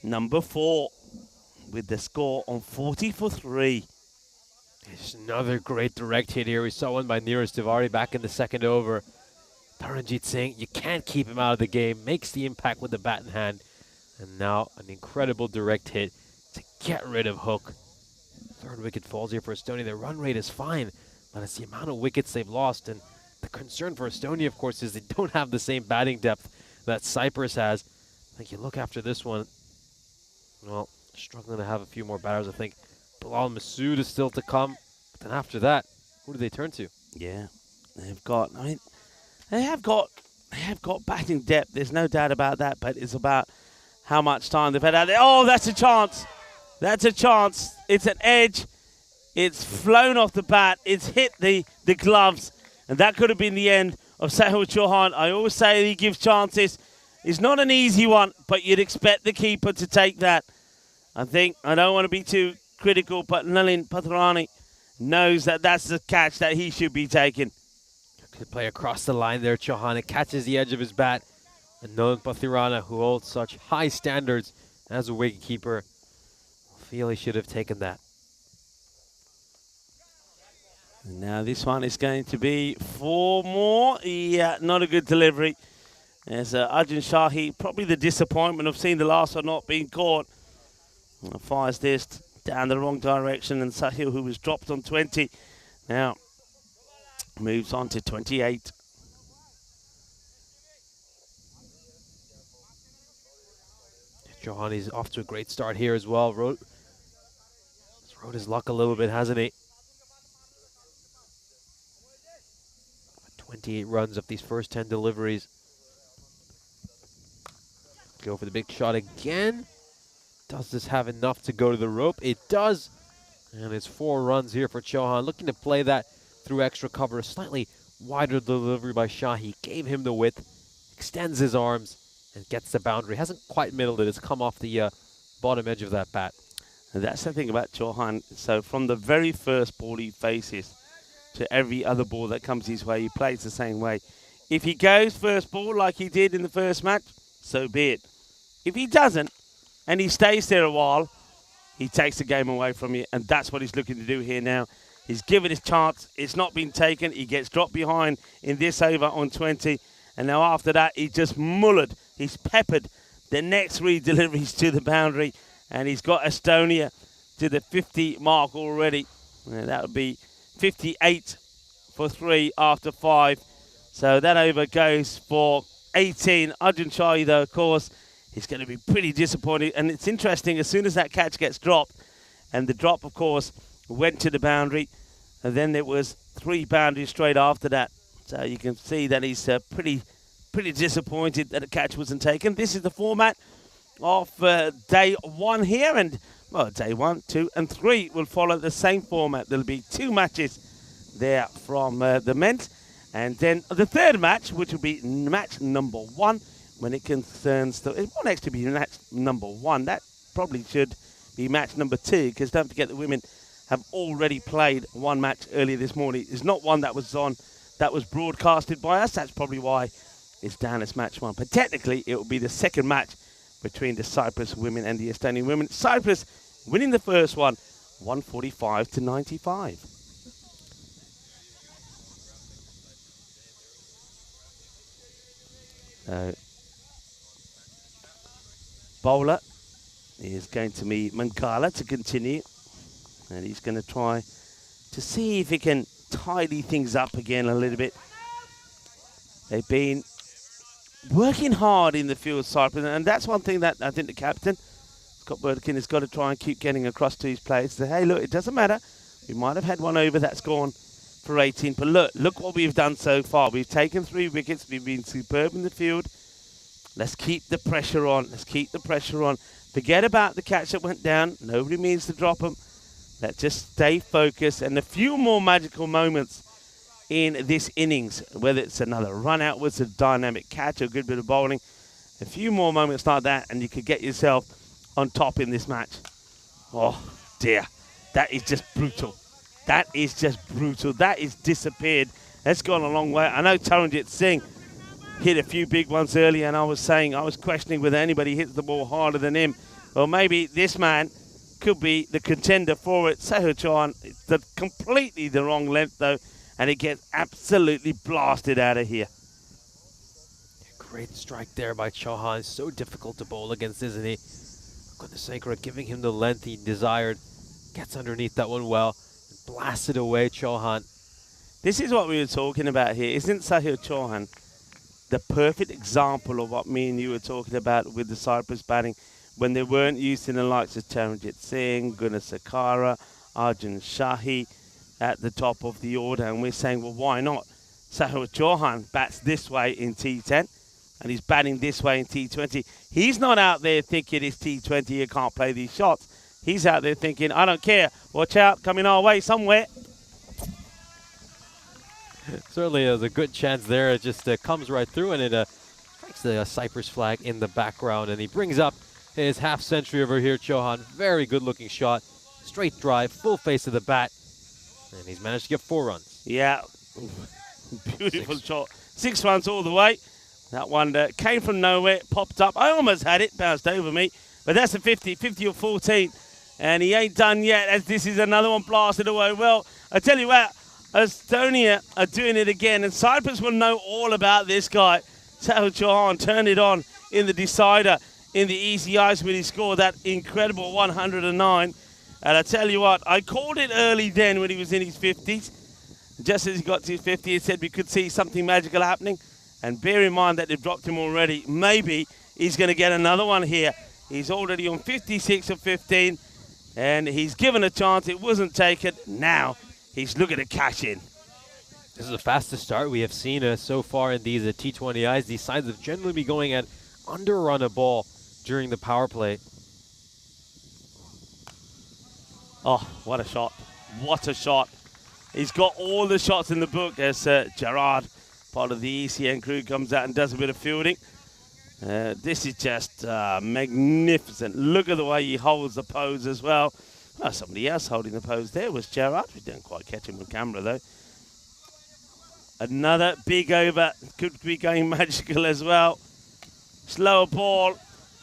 number 4 with the score on 40 for 3. It's another great direct hit here. We saw one by Niraj Tiwari back in the second over. Taranjit Singh, you can't keep him out of the game. Makes the impact with the bat in hand. And now an incredible direct hit to get rid of Hook. Third wicket falls here for Estonia. Their run rate is fine, but it's the amount of wickets they've lost. And the concern for Estonia, of course, is they don't have the same batting depth that Cyprus has. I think you look after this one, well, struggling to have a few more batters. I think Bilal Masood is still to come. But then after that, who do they turn to? Yeah, they've got, they have got batting depth. There's no doubt about that, but it's about how much time they've had out there. Oh, that's a chance. That's a chance. It's an edge. It's flown off the bat. It's hit the gloves. And that could have been the end of Sahil Chauhan. I always say he gives chances. It's not an easy one, but you'd expect the keeper to take that. I don't want to be too critical, but Nalin Pathrani knows that that's the catch that he should be taking. Could play across the line there, Chauhan. It catches the edge of his bat. And Nalin Pathrani, who holds such high standards as a wicketkeeper, feel he should have taken that. And now this one is going to be 4 more. Yeah, not a good delivery. There's Arjun Shahi, probably the disappointment of seeing the last one not being caught. Fires this down the wrong direction, and Sahil, who was dropped on 20, now moves on to 28. Chauhan is off to a great start here as well. Rode his luck a little bit, hasn't he? 28 runs of these first 10 deliveries. Go for the big shot again. Does this have enough to go to the rope? It does. And it's 4 runs here for Chauhan, looking to play that through extra cover. A slightly wider delivery by Shahi. Gave him the width, extends his arms, and gets the boundary. Hasn't quite middled it. It's come off the bottom edge of that bat. And that's the thing about Chauhan. So from the very first ball he faces to every other ball that comes his way, he plays the same way. If he goes first ball like he did in the first match, so be it. If he doesn't, and he stays there a while, he takes the game away from you, and that's what he's looking to do here now. He's given his chance. It's not been taken. He gets dropped behind in this over on 20, and now after that, he just mullered. He's peppered the next 3 deliveries to the boundary, and he's got Estonia to the 50 mark already. And that would be 58 for 3 after 5. So that over goes for 18. Arjun Chai, though, of course, he's going to be pretty disappointed. And it's interesting, as soon as that catch gets dropped, and the drop, of course, went to the boundary, and then there was 3 boundaries straight after that. So you can see that he's pretty disappointed that the catch wasn't taken. This is the format of day 1 here, and well, day 1, 2, and 3 will follow the same format. There'll be 2 matches there from the men's, and then the third match, which will be match number 1. When it concerns, it won't actually be match number 1. That probably should be match number 2, because don't forget the women have already played 1 match earlier this morning. It's not one that was on, that was broadcasted by us. That's probably why it's down as match 1. But technically, it will be the second match between the Cyprus women and the Estonian women. Cyprus winning the first one, 145 to 95. Bowler is going to be Mankala to continue, and he's going to try to see if he can tidy things up again a little bit. They've been working hard in the field, Cyprus, and that's one thing that I think the captain, Scott Burdekin, has got to try and keep getting across to his players. Say, hey, look, it doesn't matter. We might have had one over that's gone for 18, but look what we've done so far. We've taken 3 wickets. We've been superb in the field. Let's keep the pressure on. Let's keep the pressure on. Forget about the catch that went down. Nobody means to drop them. Let's just stay focused. And a few more magical moments in this innings, whether it's another run outwards, a dynamic catch, a good bit of bowling, a few more moments like that, and you could get yourself on top in this match. Oh, dear. That is just brutal. That is just brutal. That is disappeared. That's gone a long way. I know Taranjit Singh hit a few big ones earlier, and I was questioning whether anybody hits the ball harder than him. Well, maybe this man could be the contender for it. Sahil Chauhan, it's completely the wrong length, though, and it gets absolutely blasted out of here. Great strike there by Chauhan. So difficult to bowl against, isn't he? Gunasekara giving him the length he desired. Gets underneath that one well. And blasts it away, Chauhan. This is what we were talking about here. Isn't Sahil Chauhan the perfect example of what me and you were talking about with the Cyprus batting when they weren't using the likes of Taranjit Singh, Gunasekara, Arjun Shahi at the top of the order, and we're saying, well, why not? Sahil Chauhan bats this way in T10, and he's batting this way in T20. He's not out there thinking it's T20, you can't play these shots. He's out there thinking, I don't care, watch out, coming our way somewhere. Certainly there's a good chance there. It just comes right through, and it strikes the Cyprus flag in the background, and he brings up his half century over here, Chauhan. Very good looking shot. Straight drive, full face of the bat, and he's managed to get 4 runs. Yeah, beautiful shot. 6 runs all the way. That one came from nowhere, popped up. I almost had it, bounced over me, but that's a 50 or 14, and he ain't done yet, as this is another one blasted away. Well, I tell you what, Estonia are doing it again, and Cyprus will know all about this guy. Sahil Chauhan turned it on in the decider in the ECIs when he scored that incredible 109. And I tell you what, I called it early then when he was in his 50s. Just as he got to his 50s, he said we could see something magical happening. And bear in mind that they've dropped him already. Maybe he's going to get another one here. He's already on 56 of 15, and he's given a chance. It wasn't taken. Now he's looking to cash in. This is the fastest start we have seen so far in these T20Is. These sides have generally been going at under a run a ball during the power play. Oh, what a shot. What a shot. He's got all the shots in the book as Gerard, part of the ECN crew, comes out and does a bit of fielding. This is just magnificent. Look at the way he holds the pose as well. Well, somebody else holding the pose there was Gerard. We didn't quite catch him on camera, though. Another big over. Could be going magical as well. Slower ball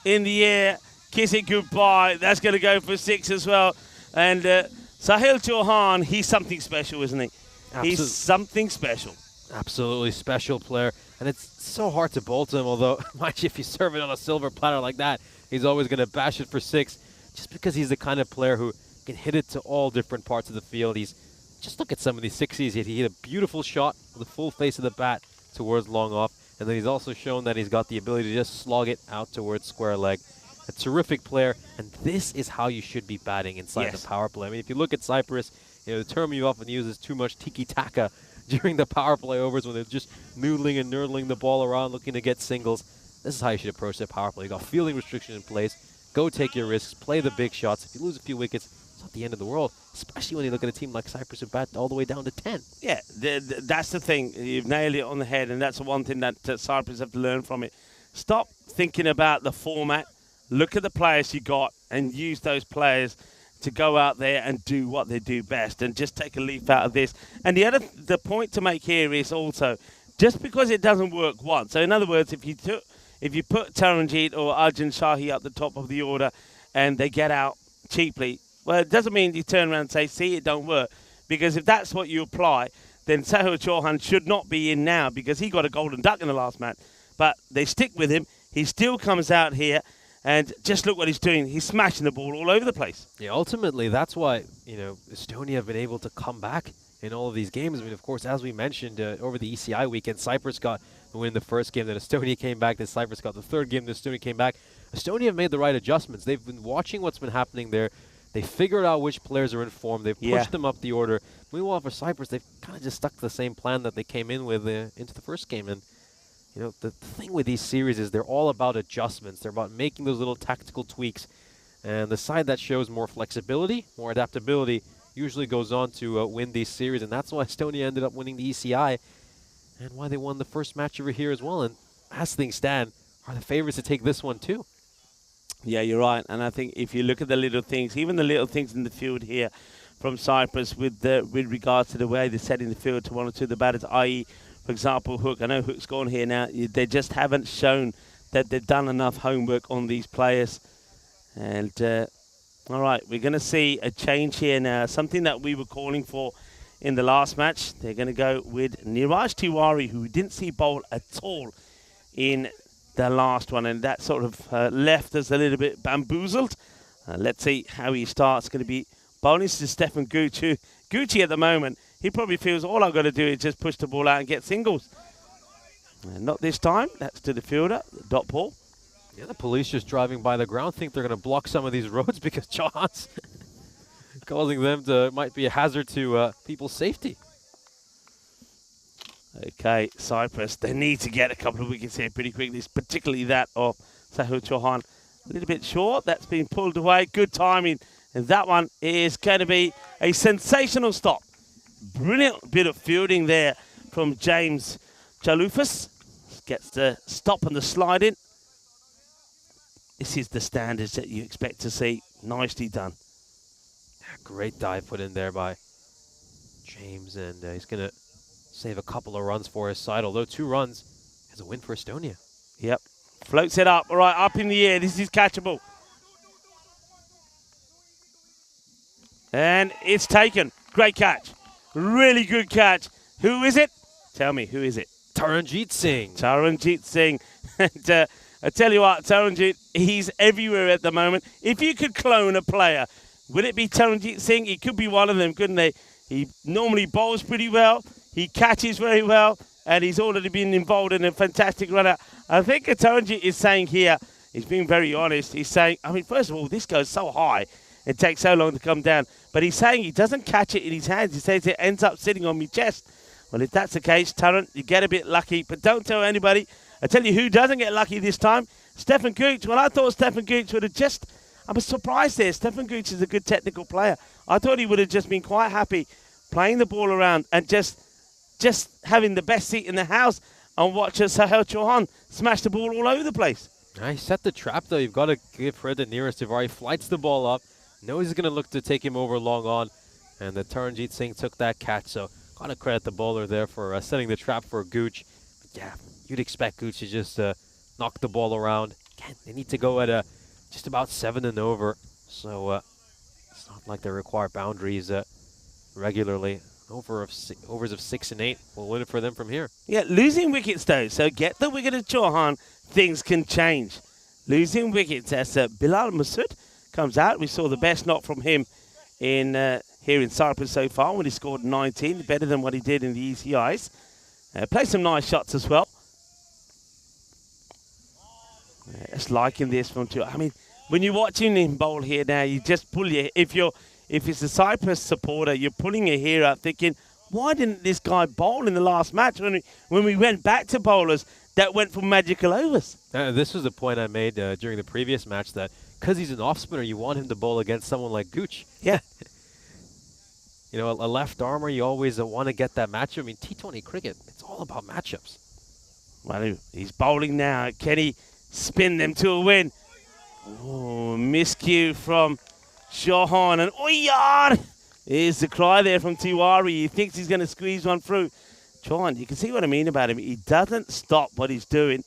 in the air. Kiss it goodbye. That's going to go for 6 as well. And Sahil Chauhan, he's something special, isn't he? He's something special. Absolutely special player. And it's so hard to bowl to him, although, mind you, if you serve it on a silver platter like that, he's always going to bash it for 6, just because he's the kind of player who can hit it to all different parts of the field. Just look at some of these 6s. He hit a beautiful shot with the full face of the bat towards long off, and then he's also shown that he's got the ability to just slog it out towards square leg. A terrific player, and this is how you should be batting inside the power play. I mean, if you look at Cyprus, the term you often use is too much tiki-taka during the power play overs when they're just noodling and nurdling the ball around looking to get singles. This is how you should approach that power play. You got fielding restriction in place. Go take your risks. Play the big shots. If you lose a few wickets, it's not the end of the world, especially when you look at a team like Cyprus who bat all the way down to 10. Yeah, that's the thing. You've nailed it on the head, and that's the one thing that Cyprus have to learn from it. Stop thinking about the format. Look at the players you got and use those players to go out there and do what they do best, and just take a leaf out of this. And the point to make here is also, just because it doesn't work once. So in other words, if you put Taranjeet or Arjun Shahi up the top of the order and they get out cheaply, well, it doesn't mean you turn around and say, see, it don't work. Because if that's what you apply, then Sahil Chauhan should not be in now, because he got a golden duck in the last match. But they stick with him. He still comes out here. And just look what he's doing. He's smashing the ball all over the place. Yeah, ultimately, that's why, Estonia have been able to come back in all of these games. I mean, of course, as we mentioned, over the ECI weekend, Cyprus got the win in the first game, then Estonia came back, then Cyprus got the third game, then Estonia came back. Estonia have made the right adjustments. They've been watching what's been happening there. They figured out which players are in form. They've pushed them up the order. Meanwhile, for Cyprus, they've kind of just stuck to the same plan that they came in with into the first game. And the thing with these series is they're all about adjustments. They're about making those little tactical tweaks. And the side that shows more flexibility, more adaptability, usually goes on to win these series. And that's why Estonia ended up winning the ECI and why they won the first match over here as well. And as things stand, are the favorites to take this one too. Yeah, you're right. And I think if you look at the little things, even the little things in the field here from Cyprus with regards to the way they're setting the field to one or two of the batters, i.e., for example, Hook. I know Hook's gone here now. They just haven't shown that they've done enough homework on these players. And, all right, we're going to see a change here now. Something that we were calling for in the last match. They're going to go with Niraj Tiwari, who we didn't see bowl at all in the last one. And that sort of left us a little bit bamboozled. Let's see how he starts. Going to be bowling to Stefan Gucci. Gucci at the moment, he probably feels all I've got to do is just push the ball out and get singles. And not this time. That's to the fielder, the dot ball. Yeah, the police just driving by the ground think they're going to block some of these roads because Chauhan's causing them to, might be a hazard to people's safety. Okay, Cyprus, they need to get a couple of wickets here pretty quickly, particularly that of Sahil Chauhan. A little bit short, that's been pulled away. Good timing. And that one is going to be a sensational stop. Brilliant bit of fielding there from James Chaloufas. Gets the stop and the slide in. This is the standards that you expect to see. Nicely done. Great dive put in there by James, and he's going to save a couple of runs for his side, although 2 runs is a win for Estonia. Yep. Floats it up. All right, up in the air. This is catchable. And it's taken. Great catch. Really good catch. Who is it? Tell me, who is it? Taranjeet Singh. Taranjeet Singh. And I tell you what, Taranjeet, he's everywhere at the moment. If you could clone a player, would it be Taranjeet Singh? He could be one of them, couldn't he? He normally bowls pretty well. He catches very well. And he's already been involved in a fantastic run-out. I think Taranjeet is saying here, he's being very honest. He's saying, I mean, first of all, this goes so high. It takes so long to come down. But he's saying he doesn't catch it in his hands. He says it ends up sitting on my chest. Well, if that's the case, Tarrant, you get a bit lucky, but don't tell anybody. I tell you who doesn't get lucky this time, Stefan Gooch. Well, I thought Stefan Gooch would have just, I was surprised there. Stefan Gooch is a good technical player. I thought he would have just been quite happy playing the ball around and just having the best seat in the house and watch Sahel Chauhan smash the ball all over the place. He set the trap, though. You've got to give credit nearest Tiwari. Flights the ball up. Knows he's going to look to take him over long on. And the Taranjeet Singh took that catch. So got to credit the bowler there for setting the trap for Gooch. But yeah, you'd expect Gooch to just knock the ball around. Again, they need to go at just about 7 and over. So it's not like they require boundaries regularly. Overs of 6 and 8 will win it for them from here. Yeah, losing wickets though. So get the wicket of Chauhan. Things can change. Losing wickets as Bilal Masood comes out. We saw the best knock from him in here in Cyprus so far when he scored 19, better than what he did in the ECIs. Played some nice shots as well. Just liking this from two. I mean, when you're watching him bowl here now, you just pull your. If it's a Cyprus supporter, you're pulling your hair up, thinking, why didn't this guy bowl in the last match when we went back to bowlers that went for magical overs? This was the point I made during the previous match, that because he's an off spinner, you want him to bowl against someone like Gooch. Yeah. You know, a left armer, you always want to get that matchup. I mean, T20 cricket, it's all about matchups. Well, he's bowling now. Can he spin them to a win? Oh, miscue from Chauhan. And Oyar! Here's the cry there from Tiwari. He thinks he's going to squeeze one through. Chauhan, you can see what I mean about him. He doesn't stop what he's doing.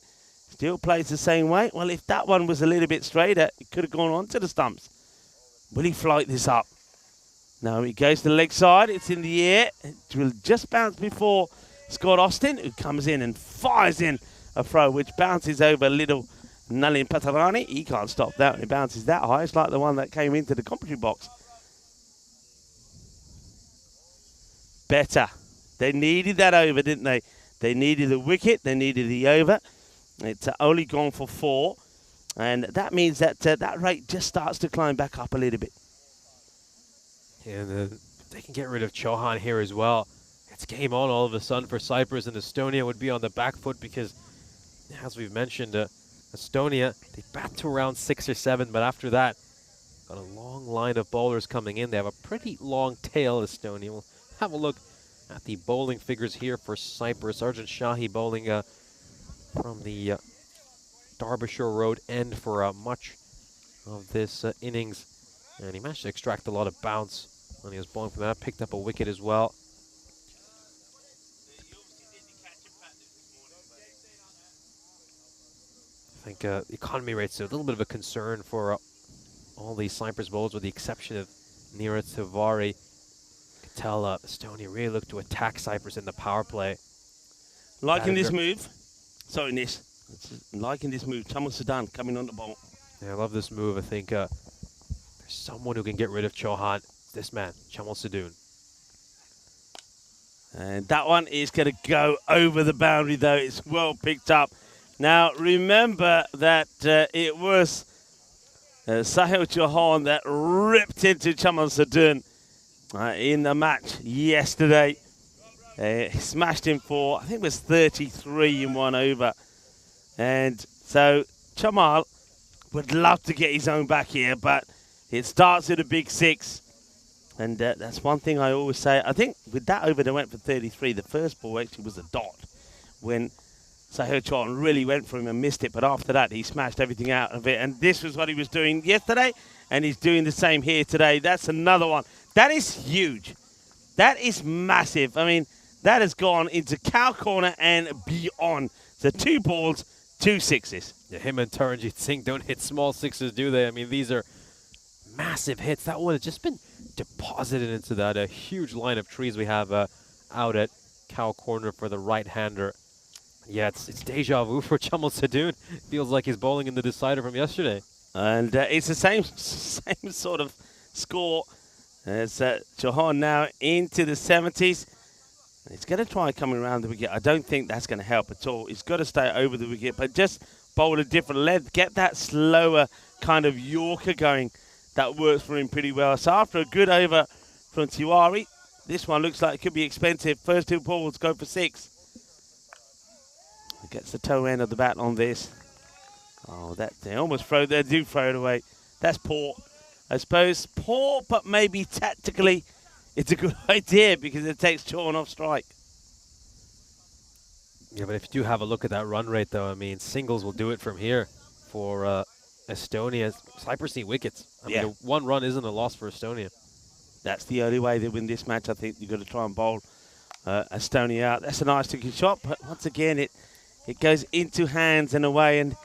Still plays the same way. Well, if that one was a little bit straighter, it could have gone on to the stumps. Will he float this up? No, he goes to the leg side. It's in the air. It will just bounce before Scott Austin, who comes in and fires in a throw, which bounces over little Nalin Patarani. He can't stop that when it bounces that high. It's like the one that came into the commentary box. Better. They needed that over, didn't they? They needed the wicket. They needed the over. It's only gone for 4. And that means that that rate just starts to climb back up a little bit. And they can get rid of Chauhan here as well. It's game on all of a sudden for Cyprus, and Estonia would be on the back foot because, as we've mentioned, Estonia, they bat to around 6 or 7, but after that, got a long line of bowlers coming in. They have a pretty long tail, Estonia. We'll have a look at the bowling figures here for Cyprus. Arjun Shahi bowling from the Derbyshire Road end for much of this innings. And he managed to extract a lot of bounce when he was bowling from that. Picked up a wicket as well. I think the economy rate's a little bit of a concern for all these Cyprus bowlers, with the exception of Neeraj Tiwari. You can tell Estonia really looked to attack Cyprus in the power play. Liking this move. Sorry, Nis. Liking this move. Chamal Sudan coming on the ball. Yeah, I love this move. I think there's someone who can get rid of Chauhan. This man, Chamal Sudan. And that one is going to go over the boundary, though. It's well picked up. Now, remember that it was Sahil Chauhan that ripped into Chamal Sudan in the match yesterday. He smashed him for, I think it was 33 in 1 over. And so Chamal would love to get his own back here, but it starts at a big 6. And that's one thing I always say. I think with that over, they went for 33. The first ball actually was a dot when Sahil Chauhan really went for him and missed it. But after that, he smashed everything out of it. And this was what he was doing yesterday, and he's doing the same here today. That's another one. That is huge. That is massive. I mean, that has gone into cow corner and beyond. So 2 balls, 2 sixes. Yeah, him and Taranjeet Singh don't hit small sixes, do they? I mean, these are massive hits. That one has just been deposited into that huge line of trees we have out at cow corner for the right-hander. Yeah, it's deja vu for Chamal Sudan. Feels like he's bowling in the decider from yesterday. And it's the same sort of score as Chauhan now into the 70s. He's going to try coming around the wicket. I don't think that's going to help at all. He's got to stay over the wicket, but just bowl a different length. Get that slower kind of Yorker going. That works for him pretty well. So after a good over from Tiwari, This one looks like it could be expensive. First 2 balls go for 6. Gets the toe end of the bat on this. Oh, that they almost throw. They do throw it away. That's poor. I suppose poor, but maybe tactically, it's a good idea because it takes Chorhan off strike. Yeah, but if you do have a look at that run rate, though, I mean, singles will do it from here for Estonia. Cyprus need wickets. I mean, 1 run isn't a loss for Estonia. That's the only way they win this match. I think you've got to try and bowl Estonia out. That's a nice looking shot, but once again, it goes into hands and away. And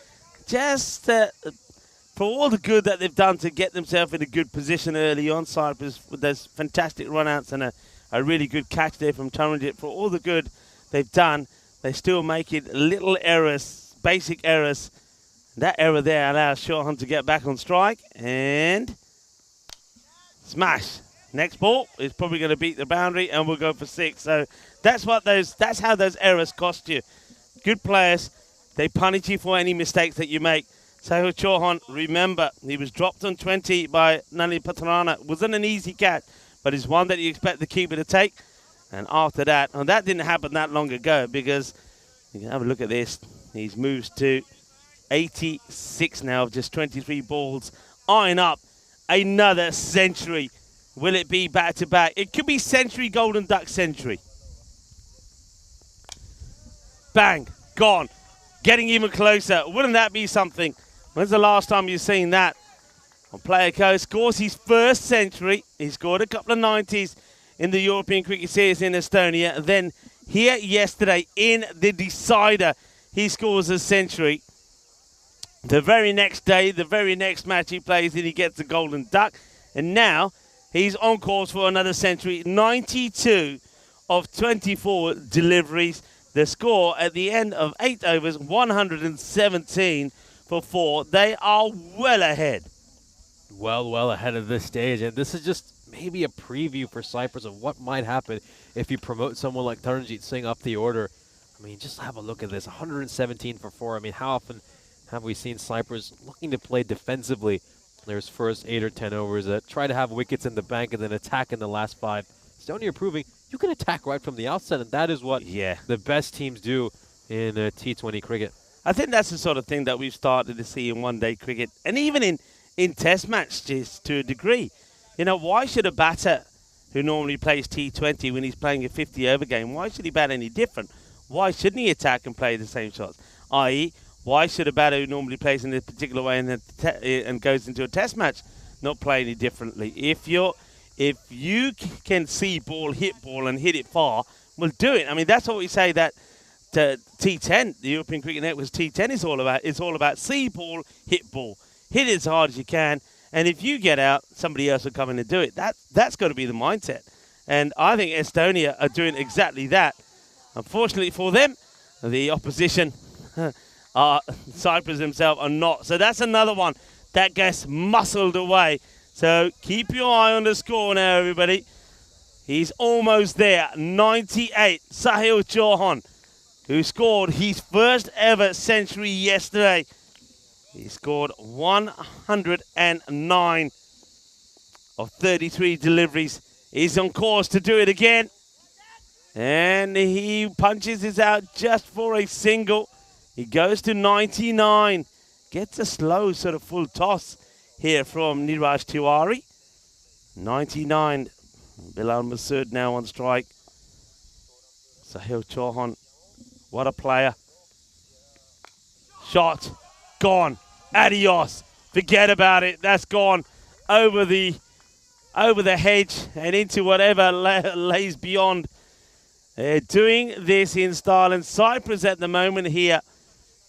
just for all the good that they've done to get themselves in a good position early on, Cyprus, with those fantastic run-outs and a really good catch there from Taranjit, for all the good they've done, they still make it little errors, basic errors. That error there allows Chorhan to get back on strike and smash. Next ball is probably going to beat the boundary and we'll go for 6. So that's how those errors cost you. Good players, they punish you for any mistakes that you make. So Chorhan, remember, he was dropped on 20 by Nani Patrana. Wasn't an easy catch, but it's one that you expect the keeper to take. And after that, and that didn't happen that long ago because you can have a look at this. He's moves to 86 now of just 23 balls, eyeing up another century. Will it be back-to-back? It could be century, golden duck century. Bang, gone. Getting even closer. Wouldn't that be something? When's the last time you've seen that? On player code, scores his first century. He scored a couple of 90s in the European Cricket Series in Estonia. Then here yesterday in the decider, he scores a century. The very next day, the very next match he plays in, he gets a golden duck. And now he's on course for another century. 92 of 24 deliveries. The score at the end of 8 overs, 117 for 4. They are well ahead. Well ahead of this stage. And this is just maybe a preview for Cyprus of what might happen if you promote someone like Taranjit Singh up the order. I mean, just have a look at this. 117 for 4. I mean, how often have we seen Cyprus looking to play defensively? There's first 8 or 10 overs that try to have wickets in the bank and then attack in the last 5. Estonia proving you can attack right from the outset, and that is what the best teams do in T20 cricket. I think that's the sort of thing that we've started to see in one-day cricket, and even in test matches to a degree. You know, why should a batter who normally plays T20 when he's playing a 50-over game, why should he bat any different? Why shouldn't he attack and play the same shots? I.e., why should a batter who normally plays in a particular way and goes into a test match not play any differently? If you can see ball, hit ball, and hit it far, well, do it. I mean, that's what we say that T10, the European Cricket Network's T10 is all about. It's all about see ball, hit it as hard as you can, and if you get out, somebody else will come in and do it. That's got to be the mindset, and I think Estonia are doing exactly that. Unfortunately for them, the opposition, Cyprus themselves, are not. So that's another one that gets muscled away. So keep your eye on the score now, everybody. He's almost there. 98, Sahil Chorhan, who scored his first ever century yesterday. He scored 109 of 33 deliveries. He's on course to do it again. And he punches this out just for a single. He goes to 99. Gets a slow sort of full toss here from Niraj Tiwari. 99. Bilal Masood now on strike. Sahil Chorhan, what a player. Shot, gone. Adios. Forget about it. That's gone over the hedge and into whatever lays beyond. They're doing this in style, and Cyprus at the moment here,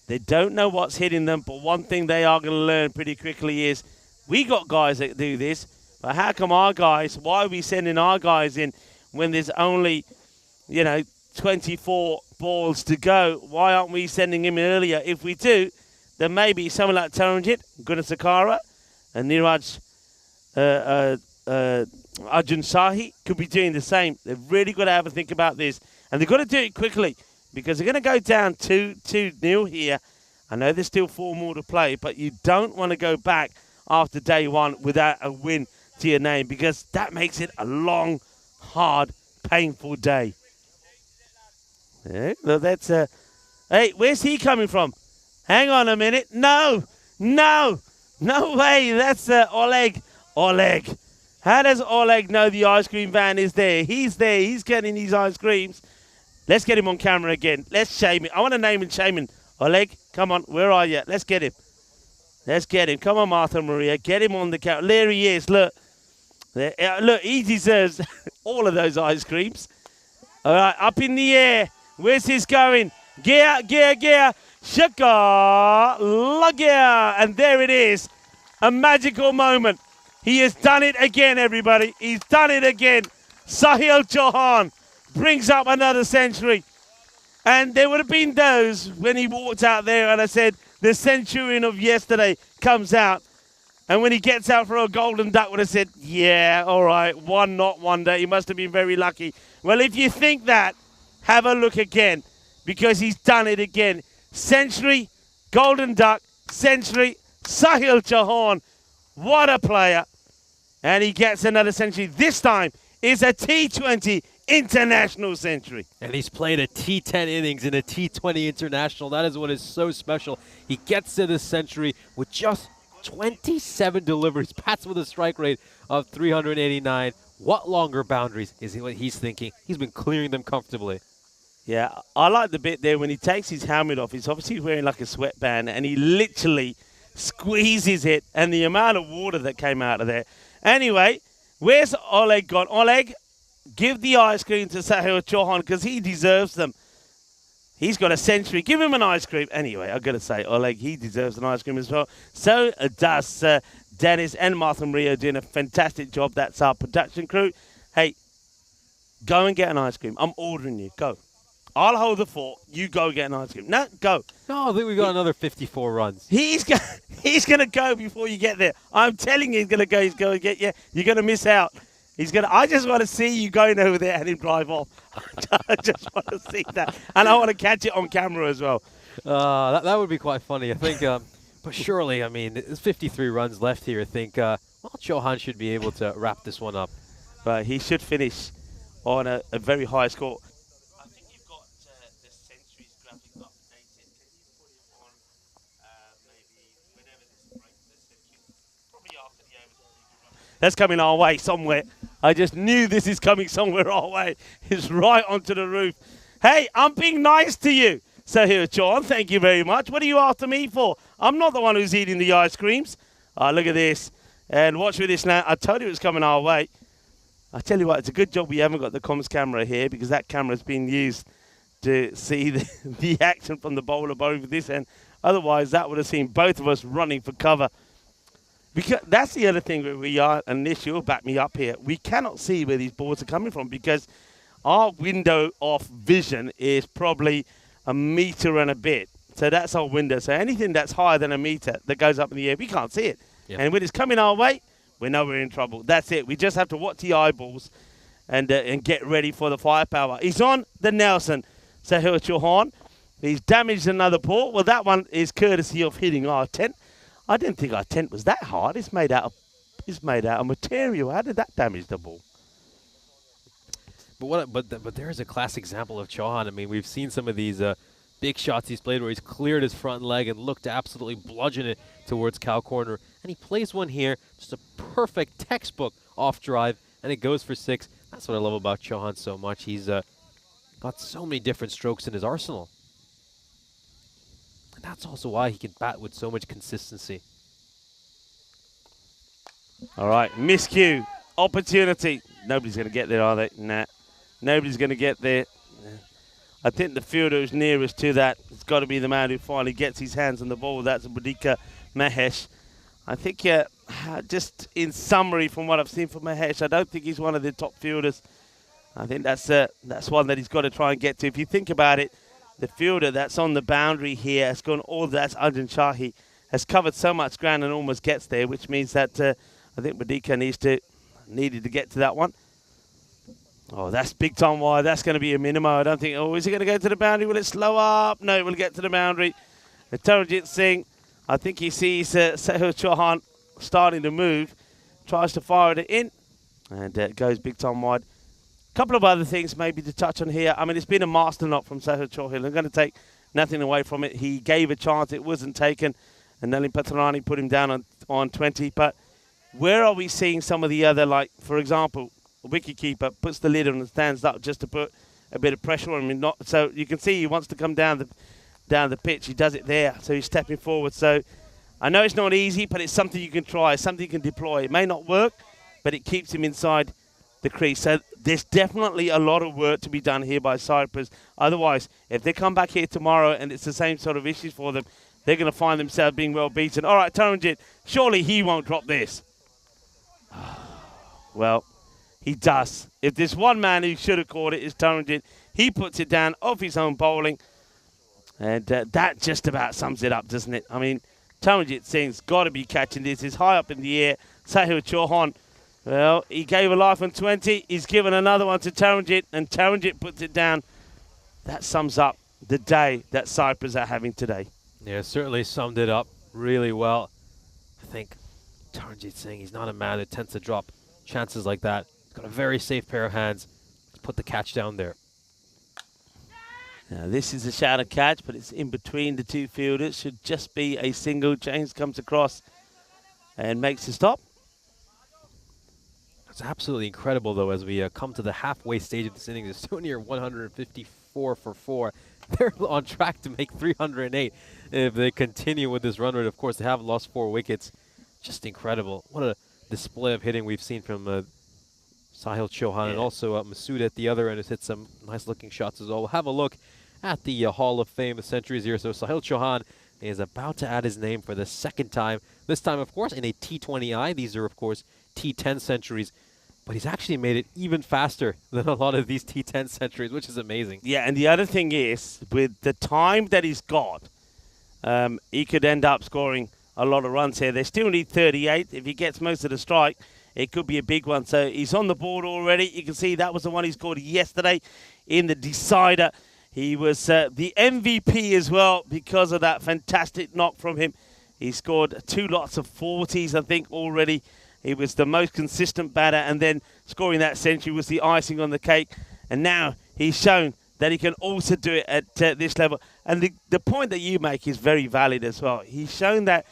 they don't know what's hitting them, but one thing they are going to learn pretty quickly is we got guys that do this, but how come our guys, why are we sending our guys in when there's only, 24 balls to go? Why aren't we sending him in earlier? If we do, then maybe someone like Taranjit, Gunasakara, and Niraj Arjun Sahi could be doing the same. They've really got to have a think about this, and they've got to do it quickly because they're going to go down 2-0 here. I know there's still 4 more to play, but you don't want to go back after day one without a win to your name because that makes it a long, hard painful day. Yeah, well, that's hey, where's he coming from? Hang on a minute. No way. That's Oleg. How does Oleg know the ice cream van is there? He's there. He's getting these ice creams. Let's get him on camera again. Let's shame him. I want to name and shame him. Oleg, come on. Where are you? Let's get him. Come on, Martha Maria. Get him on the camera. There he is. Look. Look, he deserves all of those ice creams. All right, up in the air. Where's this going? Gear. Shaka, Lagia. And there it is. A magical moment. He has done it again, everybody. He's done it again. Sahil Chauhan brings up another century. And there would have been those when he walked out there and I said, the centurion of yesterday comes out. And when he gets out for a golden duck, would have said, yeah, all right, one not one day. He must have been very lucky. Well, if you think that, have a look again because he's done it again. Century, golden duck, century, Sahil Chauhan. What a player. And he gets another century. This time is a T20 international century. And he's played a T10 innings in a T20 international. That is what is so special. He gets to the century with just 27 deliveries, bats with a strike rate of 389. What longer boundaries is what he's thinking? He's been clearing them comfortably. Yeah, I like the bit there when he takes his helmet off. He's obviously wearing like a sweatband and he literally squeezes it and the amount of water that came out of there. Anyway, where's Oleg gone? Oleg, give the ice cream to Sahil Chauhan because he deserves them. He's got a century. Give him an ice cream. Anyway, I've got to say, Oleg, he deserves an ice cream as well. So does Dennis and Martha Maria doing a fantastic job. That's our production crew. Hey, go and get an ice cream. I'm ordering you. Go. I'll hold the fort. You go get an ice cream. No, go. No, I think we got another 54 runs. He's going to go before you get there. I'm telling you he's going to go. He's going to get you. You're going to miss out. I just want to see you going over there and him drive off. I just want to see that. And I want to catch it on camera as well. That would be quite funny. I think, but surely, I mean, there's 53 runs left here. I think, Chauhan should be able to wrap this one up. But he should finish on a very high score. I think you've got the centuries graphic updated. Can you put it on maybe whenever this breaks the century? Probably after the over. That's coming our way somewhere. I just knew this is coming somewhere our way. It's right onto the roof. Hey, I'm being nice to you. So here, John, thank you very much. What are you after me for? I'm not the one who's eating the ice creams. Look at this. And watch with this now. I told you it was coming our way. I tell you what, it's a good job we haven't got the comms camera here because that camera's been used to see the action from the bowler over this end. Otherwise, that would have seen both of us running for cover. Because that's the other thing where we are, and this you'll back me up here. We cannot see where these balls are coming from because our window of vision is probably a meter and a bit. So that's our window. So anything that's higher than a meter that goes up in the air, we can't see it. Yep. And when it's coming our way, we know we're in trouble. That's it. We just have to watch the eyeballs and get ready for the firepower. He's on the Nelson. Sahil Chauhan. He's damaged another ball. Well, that one is courtesy of hitting our tent. I didn't think our tent was that hard. It's made out of material. How did that damage the ball? But there is a classic example of Chauhan. I mean, we've seen some of these big shots he's played where he's cleared his front leg and looked to absolutely bludgeon it towards cow corner. And he plays one here, just a perfect textbook off drive, and it goes for 6. That's what I love about Chauhan so much. He's got so many different strokes in his arsenal. And that's also why he can bat with so much consistency. All right, miscue, opportunity. Nobody's going to get there, are they? Nah, nobody's going to get there. I think the fielder who's nearest to that has got to be the man who finally gets his hands on the ball. That's Bodika Mahesh. I think, just in summary from what I've seen from Mahesh, I don't think he's one of the top fielders. I think that's one that he's got to try and get to. If you think about it, the fielder that's on the boundary here has gone all that's Arjun Shahi, has covered so much ground and almost gets there, which means that I think Bodika needed to get to that one. Oh, that's big time wide. That's going to be a minimum. I don't think, is it going to go to the boundary? Will it slow up? No, it will get to the boundary. Taranjit Singh, I think he sees Sahil Chauhan starting to move, tries to fire it in, and it goes big time wide. couple of other things maybe to touch on here. I mean, it's been a master knock from Sergio Chorhill. I'm going to take nothing away from it. He gave a chance. It wasn't taken. And Nelly Patrani put him down on 20. But where are we seeing some of the other, like, for example, a wicketkeeper puts the lid on and stands up just to put a bit of pressure on him. Not, so you can see he wants to come down the pitch. He does it there. So he's stepping forward. So I know it's not easy, but it's something you can try. It's something you can deploy. It may not work, but it keeps him inside the crease. So there's definitely a lot of work to be done here by Cyprus. Otherwise, if they come back here tomorrow and it's the same sort of issues for them, they're going to find themselves being well beaten. All right, Taranjit, surely he won't drop this. Well, he does. If there's one man who should have caught it, it's Taranjit. He puts it down off his own bowling. And that just about sums it up, doesn't it? I mean, Taranjit Singh's got to be catching this. He's high up in the air. Sahil Chauhan, well, he gave a life on 20. He's given another one to Taranjit, and Taranjit puts it down. That sums up the day that Cyprus are having today. Yeah, certainly summed it up really well. I think Taranjit Singh, he's not a man that tends to drop chances like that. He's got a very safe pair of hands. Let's put the catch down there. Now, this is a shouted catch, but it's in between the two fielders. Should just be a single. James comes across and makes the stop. It's absolutely incredible, though, as we come to the halfway stage of this innings. Estonia are 154 for 4. They're on track to make 308 if they continue with this run rate. Of course, they have lost 4 wickets. Just incredible. What a display of hitting we've seen from Sahil Chauhan, and also Masood at the other end has hit some nice-looking shots as well. We'll have a look at the Hall of Fame of centuries here. So Sahil Chauhan is about to add his name for the second time. This time, of course, in a T20I. These are, of course, T10 centuries. But he's actually made it even faster than a lot of these T10 centuries, which is amazing. Yeah, and the other thing is, with the time that he's got, he could end up scoring a lot of runs here. They still need 38. If he gets most of the strike, it could be a big one. So he's on the board already. You can see that was the one he scored yesterday in the decider. He was the MVP as well because of that fantastic knock from him. He scored 2 lots of 40s, I think, already. He was the most consistent batter, and then scoring that century was the icing on the cake. And now he's shown that he can also do it at this level. And the point that you make is very valid as well. He's shown that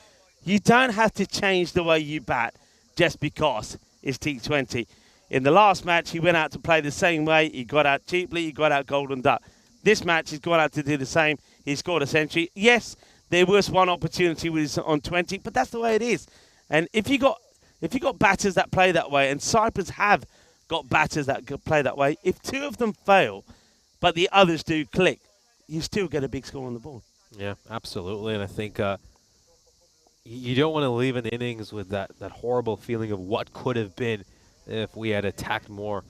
you don't have to change the way you bat just because it's T20. In the last match, he went out to play the same way. He got out cheaply. He got out golden duck. This match, he's gone out to do the same. He scored a century. Yes, there was one opportunity with his on 20, but that's the way it is. And if you got batters that play that way, and Cyprus have got batters that play that way, if 2 of them fail, but the others do click, you still get a big score on the board. Yeah, absolutely. And I think you don't want to leave an innings with that horrible feeling of what could have been if we had attacked more.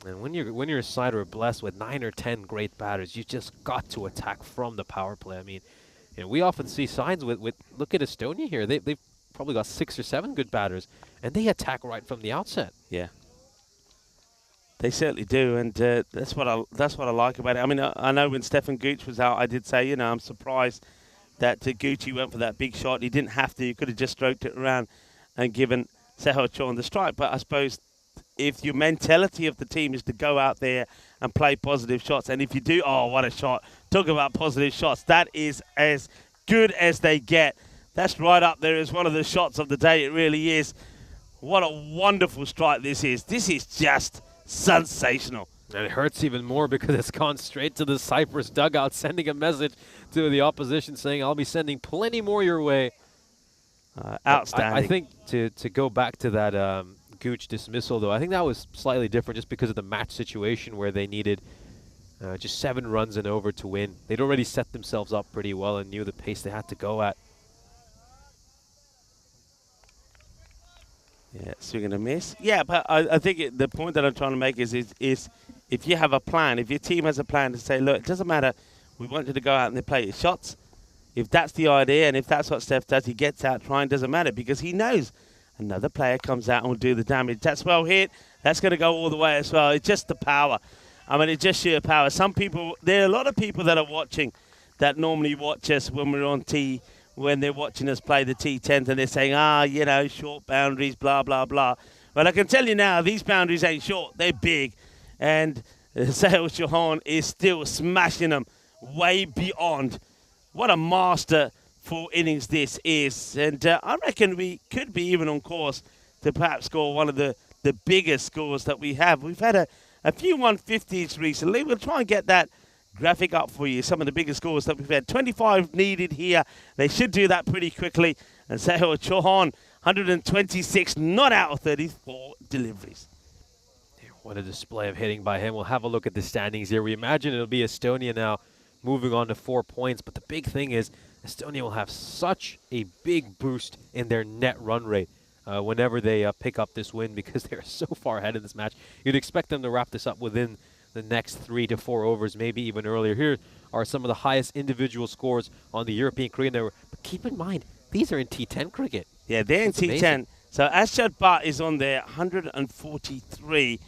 And when you're a side or blessed with 9 or 10 great batters, you just got to attack from the power play. I mean, we often see sides with look at Estonia here. They've probably got 6 or 7 good batters, and they attack right from the outset. Yeah, they certainly do, and that's what I like about it. I mean, I know when Stefan Gooch was out, I did say, I'm surprised that Gucci went for that big shot. He didn't have to. He could have just stroked it around and given Sehel Chon the strike. But I suppose if your mentality of the team is to go out there and play positive shots, and if you do, oh, what a shot. Talk about positive shots. That is as good as they get. That's right up there as one of the shots of the day. It really is. What a wonderful strike this is. This is just sensational. And it hurts even more because it's gone straight to the Cyprus dugout, sending a message to the opposition saying, I'll be sending plenty more your way. Outstanding. I think to go back to that Gooch dismissal, though, I think that was slightly different just because of the match situation where they needed just 7 runs and over to win. They'd already set themselves up pretty well and knew the pace they had to go at. Yeah, swing and a miss. Yeah, but I think the point that I'm trying to make is if you have a plan, if your team has a plan to say, look, it doesn't matter, we want you to go out and play your shots. If that's the idea and if that's what Steph does, he gets out trying, doesn't matter because he knows another player comes out and will do the damage. That's well hit. That's going to go all the way as well. It's just the power. I mean, it's just sheer power. There are a lot of people that are watching that normally watch us when we're on when they're watching us play the T10s and they're saying, short boundaries, blah, blah, blah. Well, I can tell you now, these boundaries ain't short. They're big. and Sahil Chauhan is still smashing them way beyond. What a master for innings this is. And I reckon we could be even on course to perhaps score one of the biggest scores that we have. We've had a few 150s recently. We'll try and get that graphic up for you, some of the biggest scores that we've had. 25 needed here. They should do that pretty quickly. And Sahil Chauhan, 126 not out of 34 deliveries. What a display of hitting by him. We'll have a look at the standings here. We imagine it'll be Estonia now moving on to 4 points. But the big thing is Estonia will have such a big boost in their net run rate whenever they pick up this win, because they're so far ahead in this match. You'd expect them to wrap this up within the next 3 to 4 overs, maybe even earlier. Here are some of the highest individual scores on the European Cricket Network. But keep in mind, these are in T10 cricket. Yeah, they're in That's T10. amazing. So Ashad Butt is on there, 143.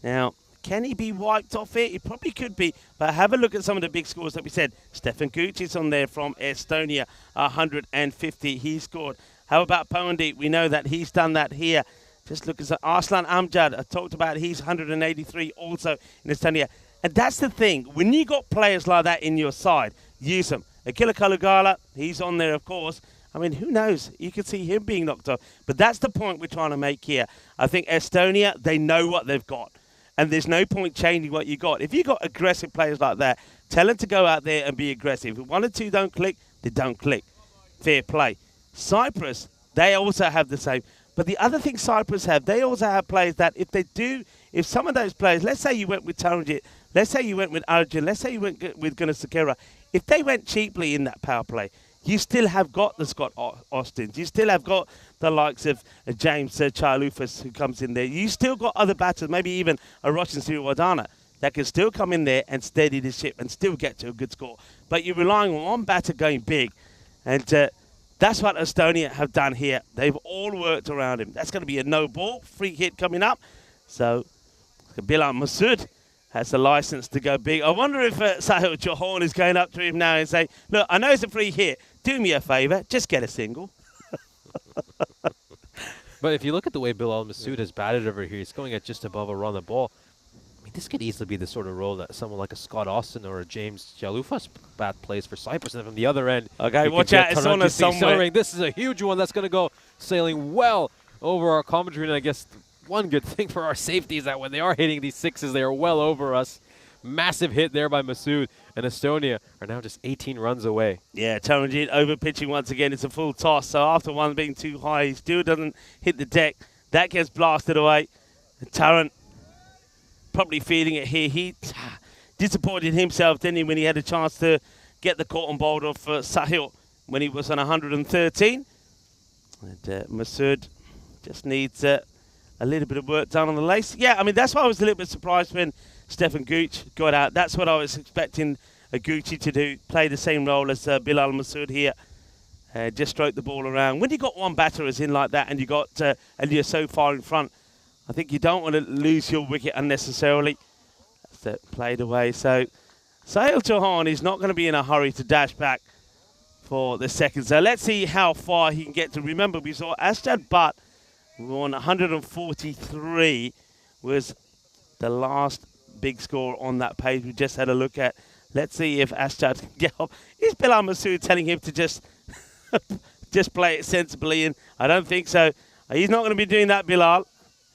Now, can he be wiped off it? He probably could be. But have a look at some of the big scores that we said. Stefan Gooch is on there from Estonia, 150. He scored. How about Powandeep? We know that he's done that here. Just look at Arslan Amjad. I talked about he's 183 also in Estonia. And that's the thing. When you got players like that in your side, use them. Akila Kalugala, he's on there, of course. I mean, who knows? You could see him being knocked off. But that's the point we're trying to make here. I think Estonia, they know what they've got. And there's no point changing what you got. If you got aggressive players like that, tell them to go out there and be aggressive. If 1 or 2 don't click, they don't click. Fair play. Cyprus, they also have the same. But the other thing Cyprus have, they also have players that if some of those players, let's say you went with Taranjit, let's say you went with Arjun, let's say you went with Gunasekera, if they went cheaply in that power play, you still have got the Scott Austins. You still have got the likes of James Charlufas who comes in there. You still got other batters, maybe even a Roshan Siriwadana, that can still come in there and steady the ship and still get to a good score. But you're relying on one batter going big. And that's what Estonia have done here. They've all worked around him. That's going to be a no ball, free hit coming up. So Bilal Masood has the license to go big. I wonder if Sahil Chauhan is going up to him now and say, look, I know it's a free hit. Do me a favour, just get a single. But if you look at the way Bilal Masood has batted over here, he's going at just above a run the ball. I mean, this could easily be the sort of role that someone like a Scott Austin or a James Jalufas bat plays for Cyprus. And from the other end, okay, watch out, it's on us somewhere. This is a huge one that's going to go sailing well over our commentary. And I guess one good thing for our safety is that when they are hitting these sixes, they are well over us. Massive hit there by Masood, and Estonia are now just 18 runs away. Yeah, Taranjit over pitching once again. It's a full toss, so after one being too high, he still doesn't hit the deck. That gets blasted away. And Taran probably feeling it here. He disappointed himself, didn't he, when he had a chance to get the caught on board of Sahil when he was on 113. And Masood just needs a little bit of work done on the lace. Yeah, I mean, that's why I was a little bit surprised when Stefan Gooch got out. That's what I was expecting Gucci to do, play the same role as Bilal Masood here. Just stroke the ball around. When you got one batter as in like that and and you're so far in front, I think you don't want to lose your wicket unnecessarily. That's it, played away. So Sahil Chauhan is not going to be in a hurry to dash back for the second. So let's see how far he can get to. Remember, we saw Ashad Butt on 143 was the last big score on that page we just had a look at. Let's see if Ashad can get up. Is Bilal Masood telling him to just play it sensibly? And I don't think so. He's not going to be doing that, Bilal.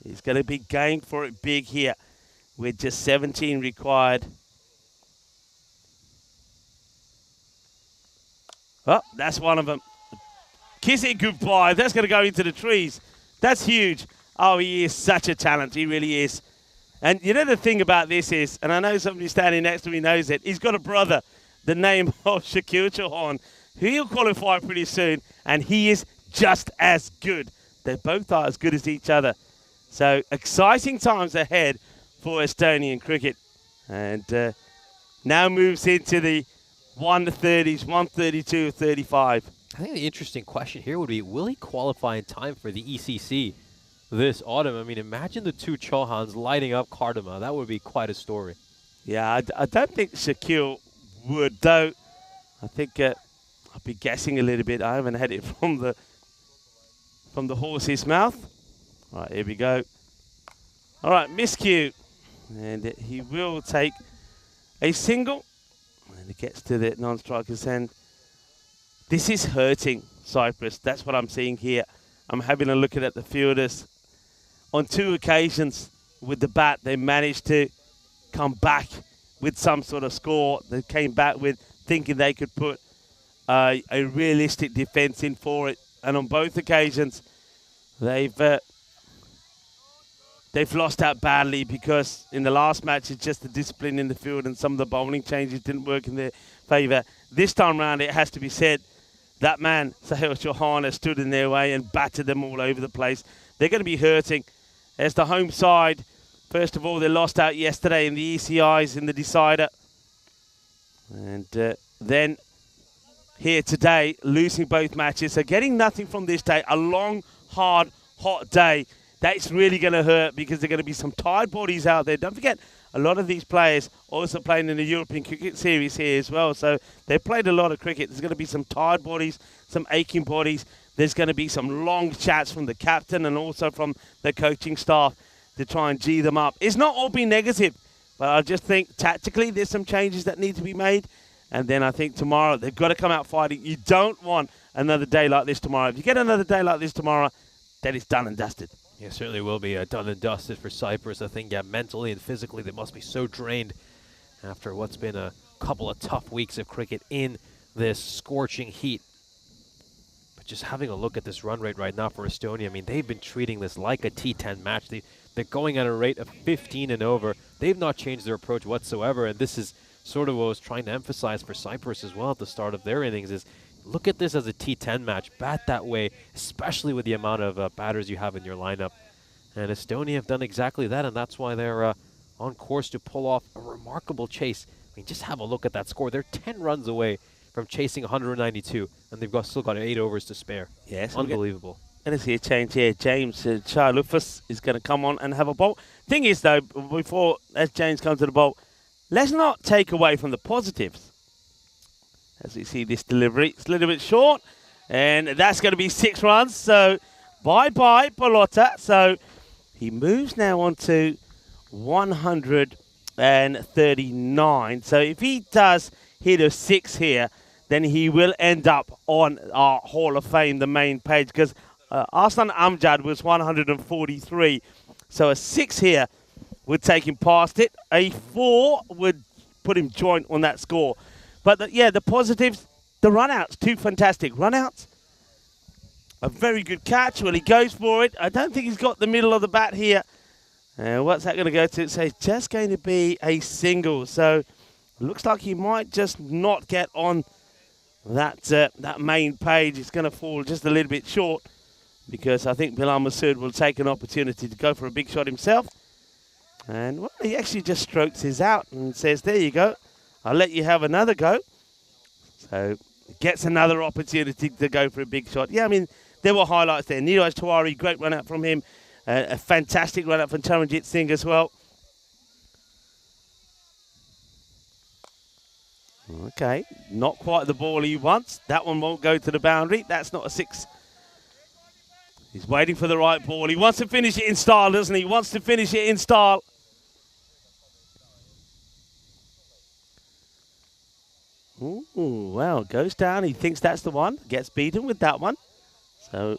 He's going to be going for it big here with just 17 required. Oh, that's one of them. Kiss it goodbye. That's going to go into the trees. That's huge. Oh, he is such a talent. He really is. And you know the thing about this is, and I know somebody standing next to me knows it, he's got a brother, the name of Shakil Chauhan, who he'll qualify pretty soon, and he is just as good. They both are as good as each other. So exciting times ahead for Estonian cricket. And now moves into the 130s, 132, 35. I think the interesting question here would be, will he qualify in time for the ECC this autumn? I mean, imagine the two Chauhans lighting up Cardamom. That would be quite a story. Yeah, I don't think Shakil would, though. I think I'll be guessing a little bit. I haven't had it from the horse's mouth. All right, here we go. All right, miscue. And he will take a single. And it gets to the non-striker's end. This is hurting Cyprus. That's what I'm seeing here. I'm having a look at the fielders. On 2 occasions with the bat, they managed to come back with some sort of score. They came back with thinking they could put a realistic defense in for it. And on both occasions, they've lost out badly because in the last match, it's just the discipline in the field and some of the bowling changes didn't work in their favour. This time round, it has to be said, that man, Sahil Chauhan, stood in their way and battered them all over the place. They're going to be hurting. As the home side, first of all, they lost out yesterday in the ECIs in the decider. And then here today, losing both matches. So getting nothing from this day, a long, hard, hot day. That's really going to hurt because there are going to be some tired bodies out there. Don't forget, a lot of these players also playing in the European Cricket Series here as well. So they've played a lot of cricket. There's going to be some tired bodies, some aching bodies. There's going to be some long chats from the captain and also from the coaching staff to try and G them up. It's not all been negative, but I just think tactically there's some changes that need to be made. And then I think tomorrow they've got to come out fighting. You don't want another day like this tomorrow. If you get another day like this tomorrow, then it's done and dusted. Yeah, certainly will be done and dusted for Cyprus. I think, yeah, mentally and physically they must be so drained after what's been a couple of tough weeks of cricket in this scorching heat. But just having a look at this run rate right now for Estonia, I mean, they've been treating this like a T10 match. They're going at a rate of 15 and over. They've not changed their approach whatsoever, and this is sort of what I was trying to emphasize for Cyprus as well at the start of their innings is look at this as a T10 match. Bat that way, especially with the amount of batters you have in your lineup. And Estonia have done exactly that, and that's why they're on course to pull off a remarkable chase. I mean, just have a look at that score. They're 10 runs away from chasing 192, and they've still got 8 overs to spare. Yes, unbelievable. Going to see a change here. James Charlufas is going to come on and have a bowl. Thing is, though, before as James comes to the bowl, let's not take away from the positives. As we see this delivery, it's a little bit short, and that's going to be 6 runs. So, bye-bye, Pallotta. So, he moves now on to 139. So, if he does hit a 6 here, then he will end up on our Hall of Fame, the main page, because Arslan Amjad was 143. So, a 6 here would take him past it. A 4 would put him joint on that score. But, the positives, the run-outs, 2 fantastic run-outs. A very good catch. Well, he goes for it. I don't think he's got the middle of the bat here. What's that going to go to? So it's just going to be a single. So looks like he might just not get on that main page. It's going to fall just a little bit short because I think Bilal Masood will take an opportunity to go for a big shot himself. And well, he actually just strokes his out and says, there you go. I'll let you have another go. So gets another opportunity to go for a big shot. Yeah, I mean, there were highlights there. Neeraj Tiwari, great run out from him. A fantastic run out from Charanjit Singh as well. Okay, not quite the ball he wants. That one won't go to the boundary. That's not a 6. He's waiting for the right ball. He wants to finish it in style, doesn't he? He wants to finish it in style. Ooh, well, goes down. He thinks that's the one. Gets beaten with that one. So,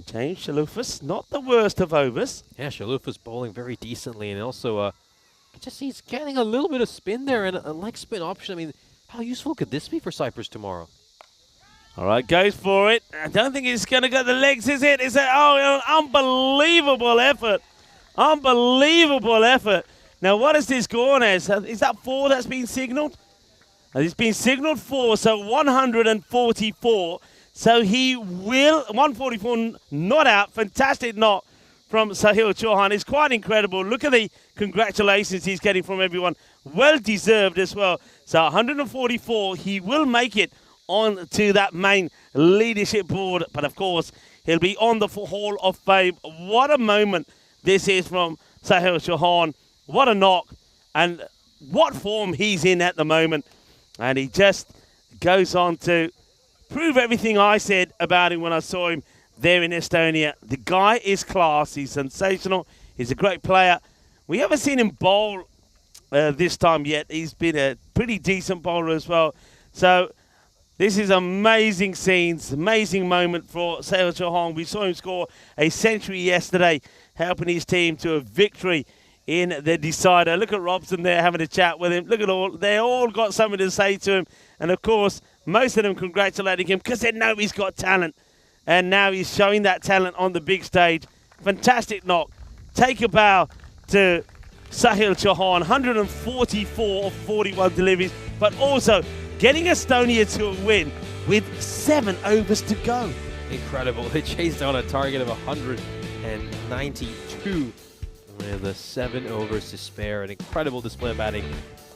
James Charlufas, not the worst of overs. Yeah, Charlufas bowling very decently, and also, just he's getting a little bit of spin there, and a leg spin option. I mean, how useful could this be for Cyprus tomorrow? All right, goes for it. I don't think he's going to get the legs, is it? Is it? Oh, unbelievable effort. Unbelievable effort. Now, what is this gone as? Is that 4 that's been signalled? It's been signalled 4, so 144. So he will, 144 not out. Fantastic knock from Sahil Chauhan. It's quite incredible. Look at the congratulations he's getting from everyone. Well deserved as well. So 144, he will make it on to that main leadership board. But of course, he'll be on the Hall of Fame. What a moment this is from Sahil Chauhan. What a knock. And what form he's in at the moment. And he just goes on to prove everything I said about him when I saw him there in Estonia. The guy is class. He's sensational. He's a great player. We haven't seen him bowl this time yet. He's been a pretty decent bowler as well. So this is amazing scenes, amazing moment for Sahil Chauhan. We saw him score a century yesterday, helping his team to a victory in the decider. Look at Robson there having a chat with him. Look at all, they all got something to say to him. And of course, most of them congratulating him because they know he's got talent. And now he's showing that talent on the big stage. Fantastic knock. Take a bow to Sahil Chauhan, 144 of 41 deliveries, but also getting Estonia to a win with 7 overs to go. Incredible. They chased down a target of 192 with 7 overs to spare. An incredible display of batting.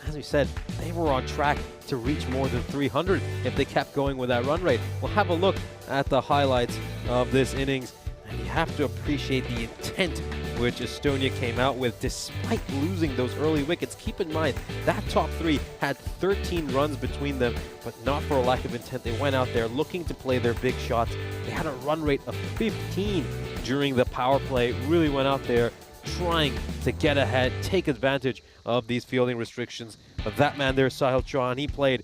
As we said, they were on track to reach more than 300 if they kept going with that run rate. We'll have a look at the highlights of this innings, and you have to appreciate the intent which Estonia came out with despite losing those early wickets. Keep in mind, that top 3 had 13 runs between them, but not for a lack of intent. They went out there looking to play their big shots. They had a run rate of 15 during the power play, really went out there trying to get ahead, take advantage of these fielding restrictions. But that man there, Sahil Chauhan, he played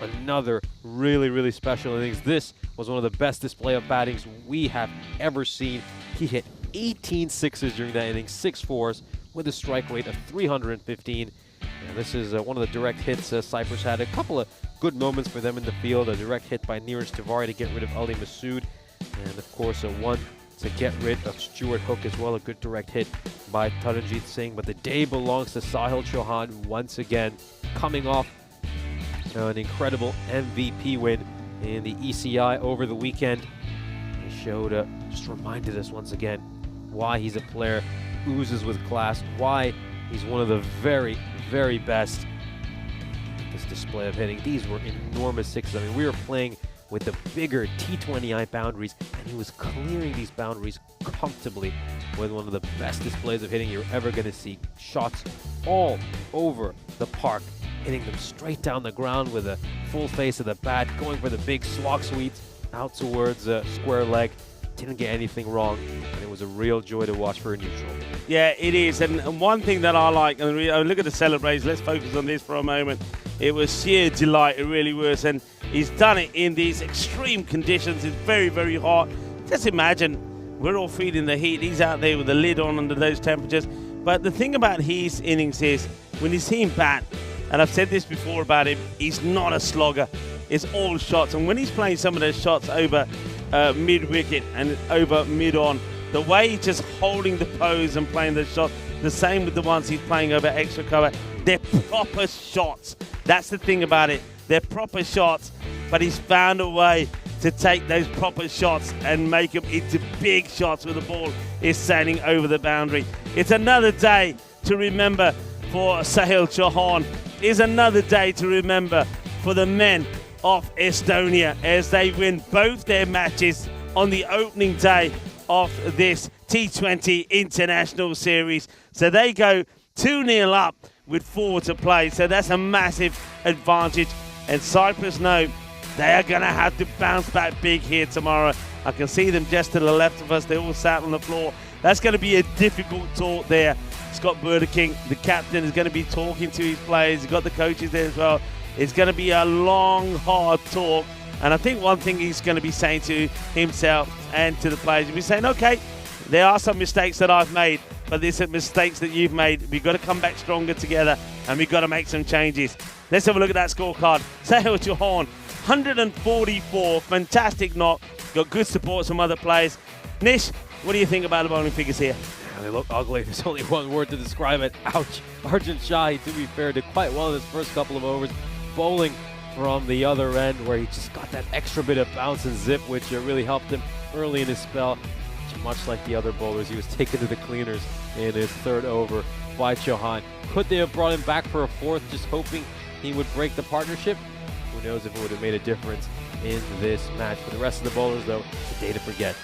another really, really special innings. This was one of the best display of battings we have ever seen. He hit 18 sixes during that inning, 6 fours with a strike rate of 315. And this is one of the direct hits Cyprus had. A couple of good moments for them in the field. A direct hit by Neeraj Tiwari to get rid of Ali Masood. And of course, one to get rid of Stuart Hook as well. A good direct hit by Taranjit Singh. But the day belongs to Sahil Chauhan once again, coming off an incredible MVP win in the ECI over the weekend. He showed, just reminded us once again why he's a player, oozes with class, why he's one of the very, very best. This display of hitting, these were enormous sixes. I mean, we were playing with the bigger T20I boundaries, and he was clearing these boundaries comfortably with one of the best displays of hitting you're ever going to see. Shots all over the park, hitting them straight down the ground with a full face of the bat, going for the big slog sweeps out towards square leg. Didn't get anything wrong, and it was a real joy to watch for a neutral. Yeah, it is. And one thing that I like, and look at the celebration, let's focus on this for a moment. It was sheer delight, it really was. And he's done it in these extreme conditions. It's very, very hot. Just imagine, we're all feeling the heat. He's out there with the lid on under those temperatures. But the thing about his innings is, when you see him bat, and I've said this before about him, he's not a slogger. It's all shots. And when he's playing some of those shots over mid-wicket and over mid-on, the way he's just holding the pose and playing the shots, the same with the ones he's playing over extra cover, they're proper shots. That's the thing about it. They're proper shots, but he's found a way to take those proper shots and make them into big shots where the ball is sailing over the boundary. It's another day to remember for Sahil Chauhan. It's another day to remember for the men of Estonia as they win both their matches on the opening day of this T20 International Series. So they go 2-0 up with 4 to play. So that's a massive advantage. And Cyprus know they are going to have to bounce back big here tomorrow. I can see them just to the left of us. They all sat on the floor. That's going to be a difficult talk there. Scott Burdeking, the captain, is going to be talking to his players. He's got the coaches there as well. It's going to be a long, hard talk. And I think one thing he's going to be saying to himself and to the players, he'll be saying, okay, there are some mistakes that I've made, but there's some mistakes that you've made. We've got to come back stronger together, and we've got to make some changes. Let's have a look at that scorecard. Sahil Chauhan, 144, fantastic knock. Got good support from other players. Nish, what do you think about the bowling figures here? They look ugly. There's only one word to describe it. Ouch. Arjun Shahi, to be fair, did quite well in his first couple of overs, bowling from the other end where he just got that extra bit of bounce and zip, which really helped him early in his spell. Much like the other bowlers, he was taken to the cleaners in his third over by Chauhan. Could they have brought him back for a fourth, just hoping he would break the partnership? Who knows if it would have made a difference in this match. For the rest of the bowlers, though, it's a day to forget.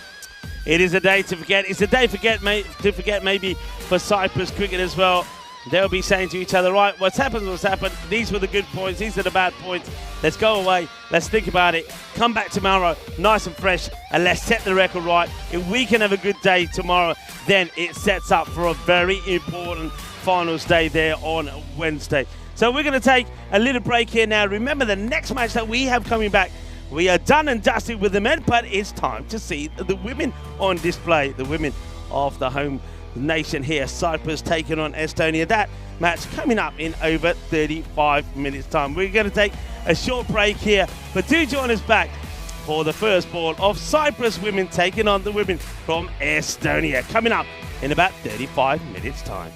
It is a day to forget. It's a day to forget maybe for Cyprus cricket as well. they'll be saying to each other, right, what's happened. These were the good points. These are the bad points. Let's go away. Let's think about it. Come back tomorrow nice and fresh, and let's set the record right. If we can have a good day tomorrow, then it sets up for a very important finals day there on Wednesday. So we're going to take a little break here now. Remember, the next match that we have coming back, we are done and dusted with the men, but it's time to see the women on display. The women of the home nation here, Cyprus taking on Estonia. That match coming up in over 35 minutes time. We're going to take a short break here, but do join us back for the first ball of Cyprus women taking on the women from Estonia, coming up in about 35 minutes time.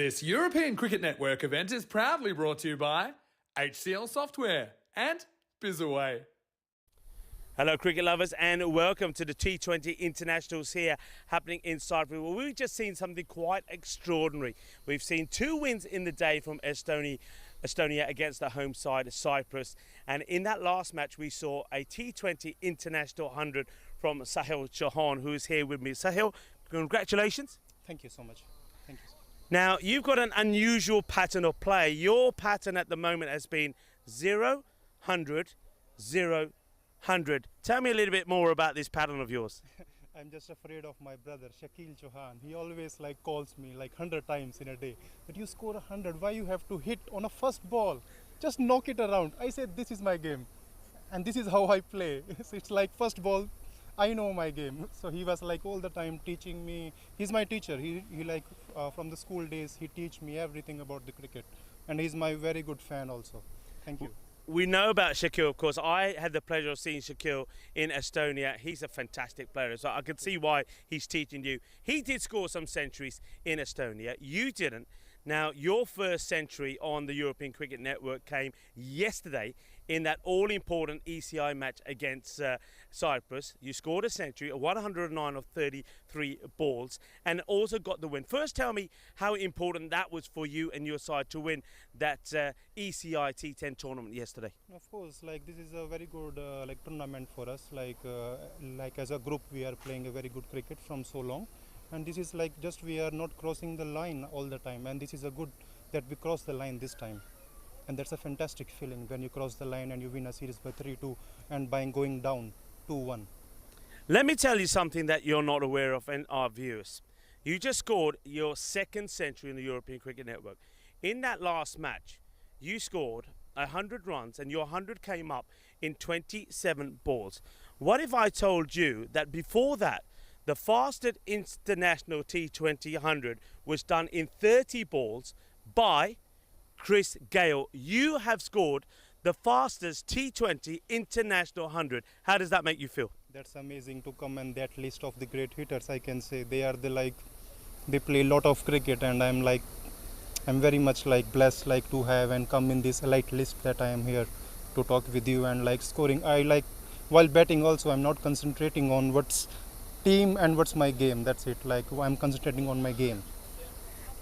This European Cricket Network event is proudly brought to you by HCL Software and Bizaway. Hello cricket lovers and welcome to the T20 Internationals here happening in Cyprus. Well, we've just seen something quite extraordinary. We've seen 2 wins in the day from Estonia against the home side Cyprus, and in that last match we saw a T20 International 100 from Sahil Chauhan, who is here with me. Sahil, congratulations. Thank you so much. Thank you. Now you've got an unusual pattern of play. Your pattern at the moment has been 0, 100, 0, 100. Tell me a little bit more about this pattern of yours. I'm just afraid of my brother, Shakil Chauhan. He always calls me 100 times in a day. But you score 100, why you have to hit on a first ball? Just knock it around. I said, this is my game. And this is how I play. It's like first ball, I know my game. So he was all the time teaching me. He's my teacher. He from the school days, he teach me everything about the cricket. And he's my very good fan also. Thank you. We know about Shakil, of course. I had the pleasure of seeing Shakil in Estonia. He's a fantastic player, so I can see why he's teaching you. He did score some centuries in Estonia. You didn't. Now, your first century on the European Cricket Network came yesterday in that all-important ECI match against Cyprus. You scored a century, 109 of 33 balls, and also got the win. First, tell me how important that was for you and your side to win that ECI T10 tournament yesterday. Of course, this is a very good tournament for us. As a group, we are playing a very good cricket from so long. And this is just we are not crossing the line all the time, and this is a good that we cross the line this time, and that's a fantastic feeling when you cross the line and you win a series by 3-2 and by going down 2-1. Let me tell you something that you're not aware of, and our viewers. You just scored your second century in the European Cricket Network. In that last match, you scored 100 runs, and your 100 came up in 27 balls. What if I told you that before that, the fastest international T20 100 was done in 30 balls by Chris Gale? You have scored the fastest T20 international 100. How does that make you feel? That's amazing to come in that list of the great hitters. I can say they are they play a lot of cricket, and I'm very much blessed to have and come in this elite list that I am here to talk with you and scoring. I while batting also, I'm not concentrating on what's team and what's my game. That's it. I'm concentrating on my game.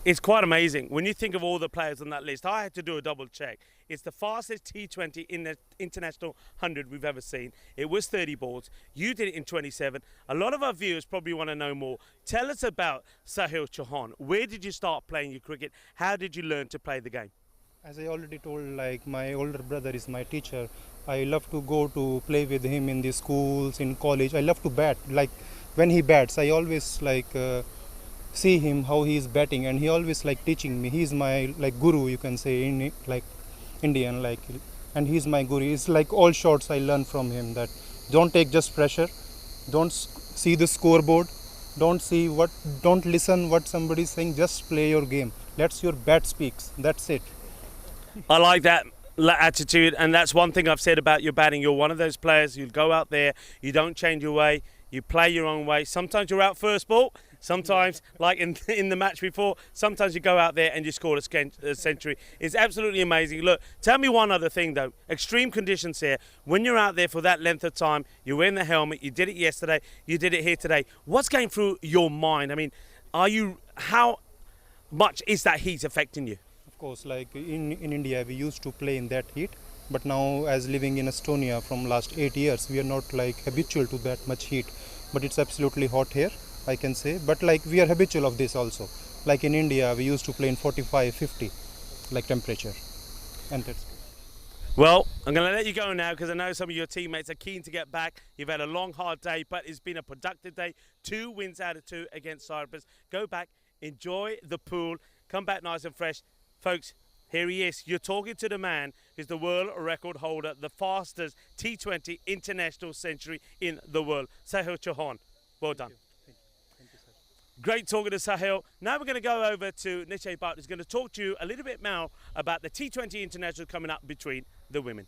It's quite amazing when you think of all the players on that list. I had to do a double check. It's the fastest T20 in the international 100 we've ever seen. It was 30 balls. You did it in 27. A lot of our viewers probably want to know more. Tell us about Sahil Chauhan. Where did you start playing your cricket? How did you learn to play the game? As I already told, my older brother is my teacher. I love to go to play with him in the schools, in college. I love to bat. When he bats, I always see him how he is batting, and he always teaching me. He's my guru, you can say, in Indian, and he's my guru. It's all shots I learn from him, that don't take just pressure, don't see the scoreboard, don't listen what somebody's saying, just play your game. Let your bat speaks. That's it. I like that attitude, and that's one thing I've said about your batting. You're one of those players, you go out there, you don't change your way, you play your own way. Sometimes you're out first ball, sometimes, like in the match before, sometimes you go out there and you score a century. It's absolutely amazing. Look, tell me one other thing though. Extreme conditions here. When you're out there for that length of time, you're wearing the helmet, you did it yesterday, you did it here today. What's going through your mind? I mean, how much is that heat affecting you? Of course, in India, we used to play in that heat. But now, as living in Estonia from last 8 years, we are not habitual to that much heat. But it's absolutely hot here, I can say. But we are habitual of this also. In India, we used to play in 45, 50, temperature. And that's good. Well, I'm going to let you go now because I know some of your teammates are keen to get back. You've had a long, hard day, but it's been a productive day. 2 wins out of 2 against Cyprus. Go back, enjoy the pool, come back nice and fresh. Folks, here he is. You're talking to the man who's the world record holder, the fastest T20 international century in the world, Sahil Chauhan. Well done. Thank you, sir. Great talking to Sahil. Now we're going to go over to Niche Bhatt, who's going to talk to you a little bit more about the T20 International coming up between the women.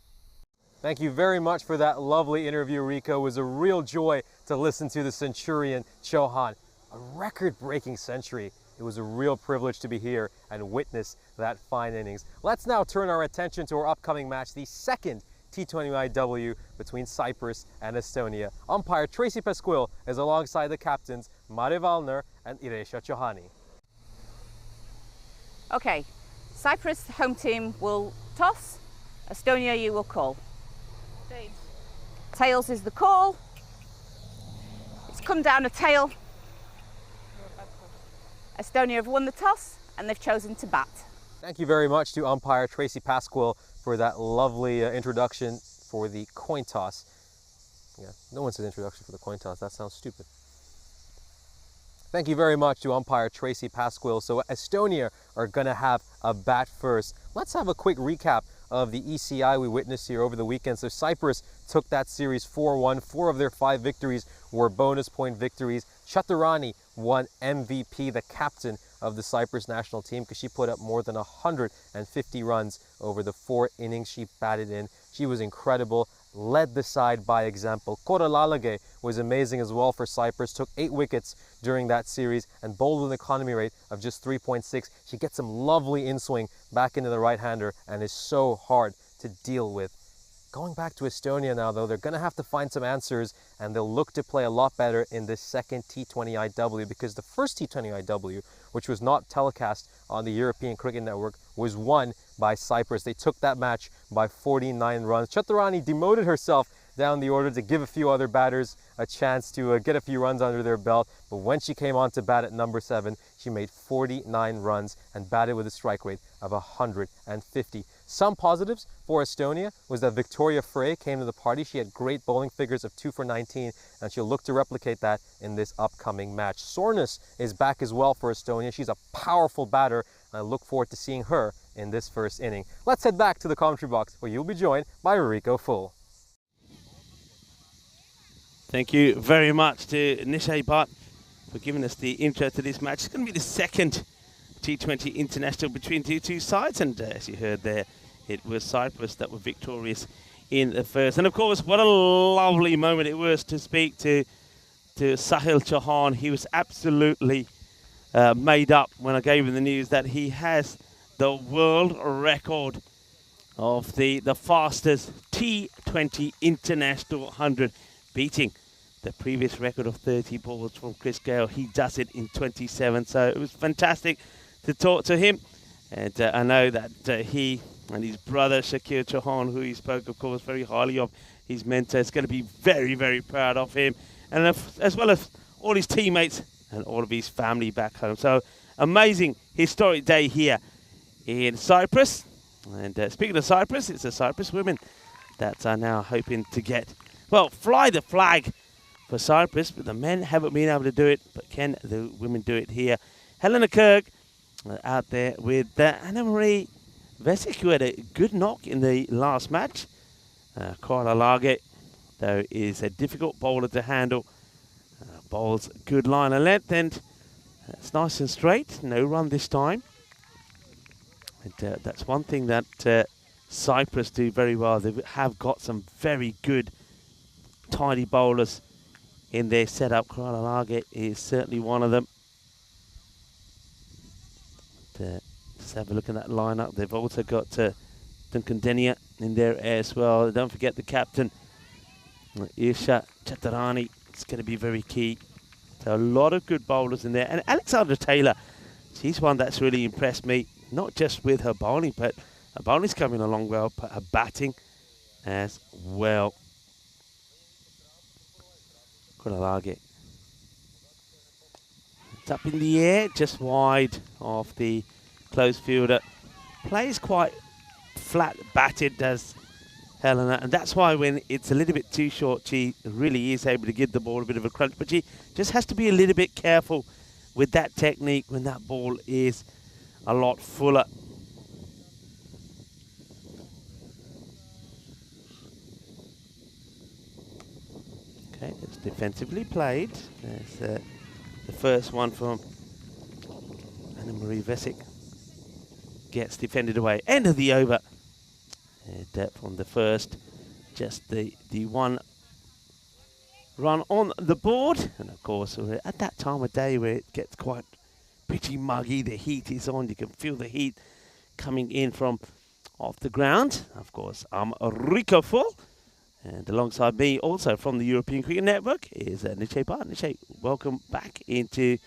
Thank you very much for that lovely interview, Rico. It was a real joy to listen to the Centurion Chauhan. A record-breaking century. It was a real privilege to be here and witness that fine innings. Let's now turn our attention to our upcoming match, the second T20IW between Cyprus and Estonia. Umpire Tracy Pasquil is alongside the captains Mare Valner and Iresha Chauhani. Okay, Cyprus home team will toss, Estonia you will call. Tails. Tails is the call. It's come down a tail. Estonia have won the toss and they've chosen to bat. Thank you very much to umpire Tracy Pasquil for that lovely introduction for the coin toss. Yeah, no one said introduction for the coin toss. That sounds stupid. Thank you very much to umpire Tracy Pasquil. So Estonia are going to have a bat first. Let's have a quick recap of the ECI we witnessed here over the weekend. So Cyprus took that series 4-1. 4 of their 5 victories were bonus point victories. Chaturani won MVP, the captain of the Cyprus national team, because she put up more than 150 runs over the 4 innings she batted in. She was incredible, led the side by example. Koralalage was amazing as well for Cyprus, took 8 wickets during that series and bowled with an economy rate of just 3.6. She gets some lovely in-swing back into the right-hander and is so hard to deal with. Going back to Estonia now, though, they're going to have to find some answers, and they'll look to play a lot better in this second T20IW, because the first T20IW, which was not telecast on the European Cricket Network, was won by Cyprus. They took that match by 49 runs. Chaturani demoted herself down the order to give a few other batters a chance to get a few runs under their belt, but when she came on to bat at number 7, she made 49 runs and batted with a strike rate of 150. Some positives for Estonia was that Victoria Frey came to the party. She had great bowling figures of 2 for 19, and she'll look to replicate that in this upcoming match. Soreness is back as well for Estonia. She's a powerful batter, and I look forward to seeing her in this first inning. Let's head back to the commentary box, where you'll be joined by Rico Full. Thank you very much to Nishay Bhatt for giving us the intro to this match. It's going to be the second T20 international between the two sides, and as you heard there, it was Cyprus that were victorious in the first. And of course, what a lovely moment it was to speak to Sahil Chauhan. He was absolutely made up when I gave him the news that he has the world record of the fastest T20 international 100, beating the previous record of 30 balls from Chris Gale. He does it in 27, so it was fantastic to talk to him. And I know that he and his brother Shakir Chauhan, who he spoke, of course, very highly of, his mentor, is going to be very, very proud of him, and as well as all his teammates and all of his family back home. So amazing, historic day here in Cyprus. And speaking of Cyprus, it's the Cyprus women that are now hoping to get, well, fly the flag for Cyprus, but the men haven't been able to do it. But can the women do it here? Helena Kirk out there with Anna-Marie Vesic, who had a good knock in the last match. Carla Lage, though, is a difficult bowler to handle. Bowls good line of length, and it's nice and straight. No run this time. And that's one thing that Cyprus do very well. They have got some very good tidy bowlers in their setup. Carla Lage is certainly one of them. Just have a look at that lineup. They've also got Duncan Denia in there as well. Don't forget the captain, Irsha Chaturani. It's going to be very key. So a lot of good bowlers in there. And Alexandra Taylor, she's one that's really impressed me, not just with her bowling, but her bowling's coming along well, but her batting as well. Kuralage. It's up in the air, just wide of the close fielder. Plays quite flat batted, does Helena, and that's why when it's a little bit too short, she really is able to give the ball a bit of a crunch, but she just has to be a little bit careful with that technique when that ball is a lot fuller. Okay, it's defensively played. There's the first one from Anna-Marie Vesic. Gets defended away. End of the over. And from the first, just the one run on the board. And of course, we're at that time of day where it gets quite pretty muggy. The heat is on. You can feel the heat coming in from off the ground. Of course, I'm Rico Full. And alongside me, also from the European Cricket Network, is Niche Bhatt. Niche, welcome back into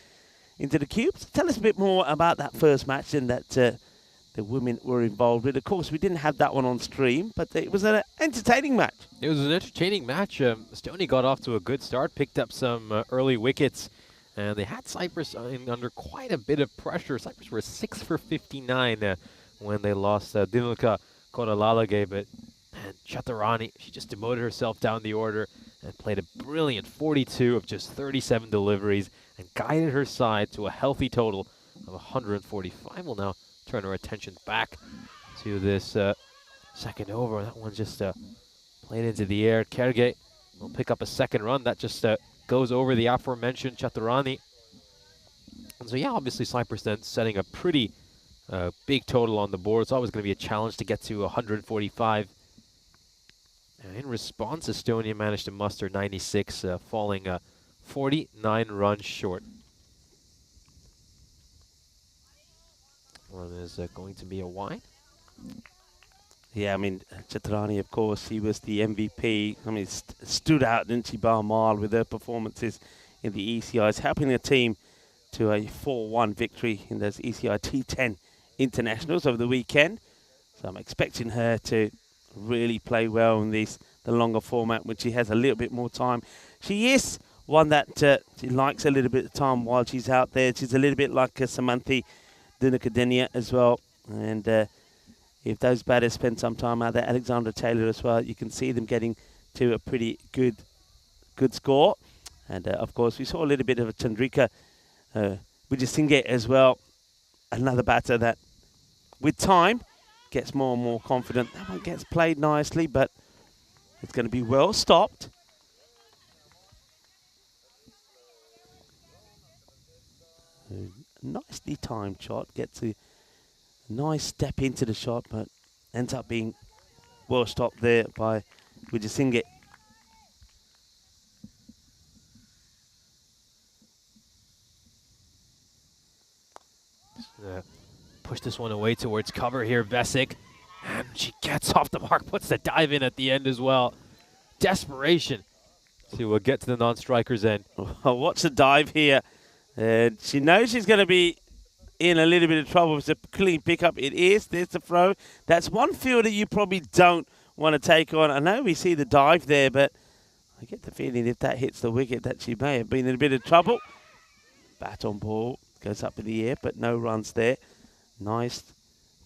the Cubes. Tell us a bit more about that first match and that the women were involved with. Of course, we didn't have that one on stream, but it was an entertaining match. It was an entertaining match. Estonia got off to a good start, picked up some early wickets, and they had Cyprus under quite a bit of pressure. Cyprus were 6 for 59 when they lost Dinilka Kodalalage, but and Chaturani, she just demoted herself down the order and played a brilliant 42 of just 37 deliveries and guided her side to a healthy total of 145. We'll now turn our attention back to this second over. That one just played into the air. Kerge will pick up a second run. That just goes over the aforementioned Chaturani. And so, yeah, obviously Cyprus then setting a pretty big total on the board. It's always going to be a challenge to get to 145. And in response, Estonia managed to muster 96, falling 49 runs short. One is going to be a wide. Yeah, I mean, Chaturani, of course, she was the MVP. I mean, stood out, didn't she, by a mile with her performances in the ECIs, helping the team to a 4-1 victory in those ECI T10 internationals over the weekend. So I'm expecting her to really play well in the longer format when she has a little bit more time. She is one that she likes a little bit of time while she's out there. She's a little bit like Samanthi Dunakadenia as well. And if those batters spend some time out there, Alexandra Taylor as well, you can see them getting to a pretty good score. And of course, we saw a little bit of a Chandrika Vijayasinghe as well. Another batter that, with time, gets more and more confident. That one gets played nicely, but it's going to be well stopped. Nicely timed shot. Gets a nice step into the shot, but ends up being well stopped there by Vijayasinghe. Push this one away towards cover here, Vesic. And she gets off the mark, puts the dive in at the end as well. Desperation to get to the non-striker's end. Watch the dive here. She knows she's going to be in a little bit of trouble. It's a clean pickup. It is. There's the throw. That's one fielder you probably don't want to take on. I know we see the dive there, but I get the feeling if that hits the wicket that she may have been in a bit of trouble. Bat on ball. Goes up in the air, but no runs there. Nice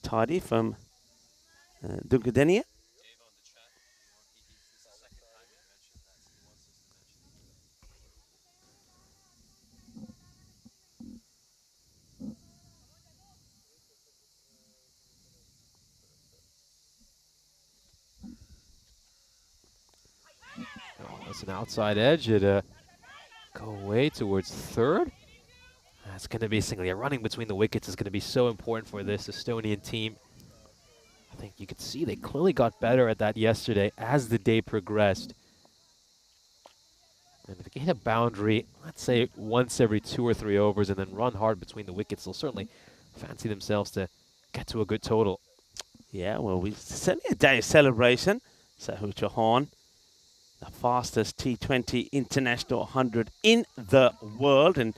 tidy from Dunkadenia. Oh, that's an outside edge. It go away towards third. That's going to be singly. Running between the wickets is going to be so important for this Estonian team. I think you could see they clearly got better at that yesterday as the day progressed. And if they can hit a boundary, let's say once every 2 or 3 overs and then run hard between the wickets, they'll certainly fancy themselves to get to a good total. Yeah, well, we certainly a day of celebration. Sahul Chauhan, the fastest T20 International 100 in the world. And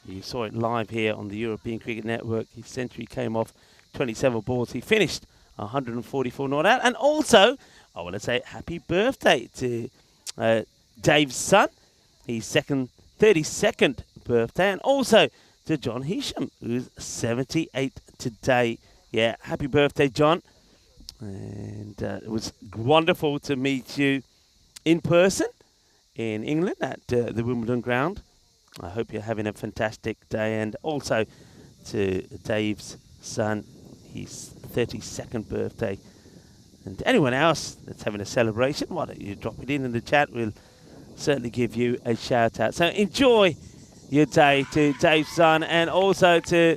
you saw it live here on the European Cricket Network. His century came off 27 balls. He finished 144 not out. And also, I want to say happy birthday to Dave's son. His 32nd birthday. And also to John Hisham, who's 78 today. Yeah, happy birthday, John. And it was wonderful to meet you in person in England at the Wimbledon ground. I hope you're having a fantastic day. And also to Dave's son, his 32nd birthday. And anyone else that's having a celebration, why don't you drop it in the chat? We'll certainly give you a shout out. So enjoy your day to Dave's son, and also to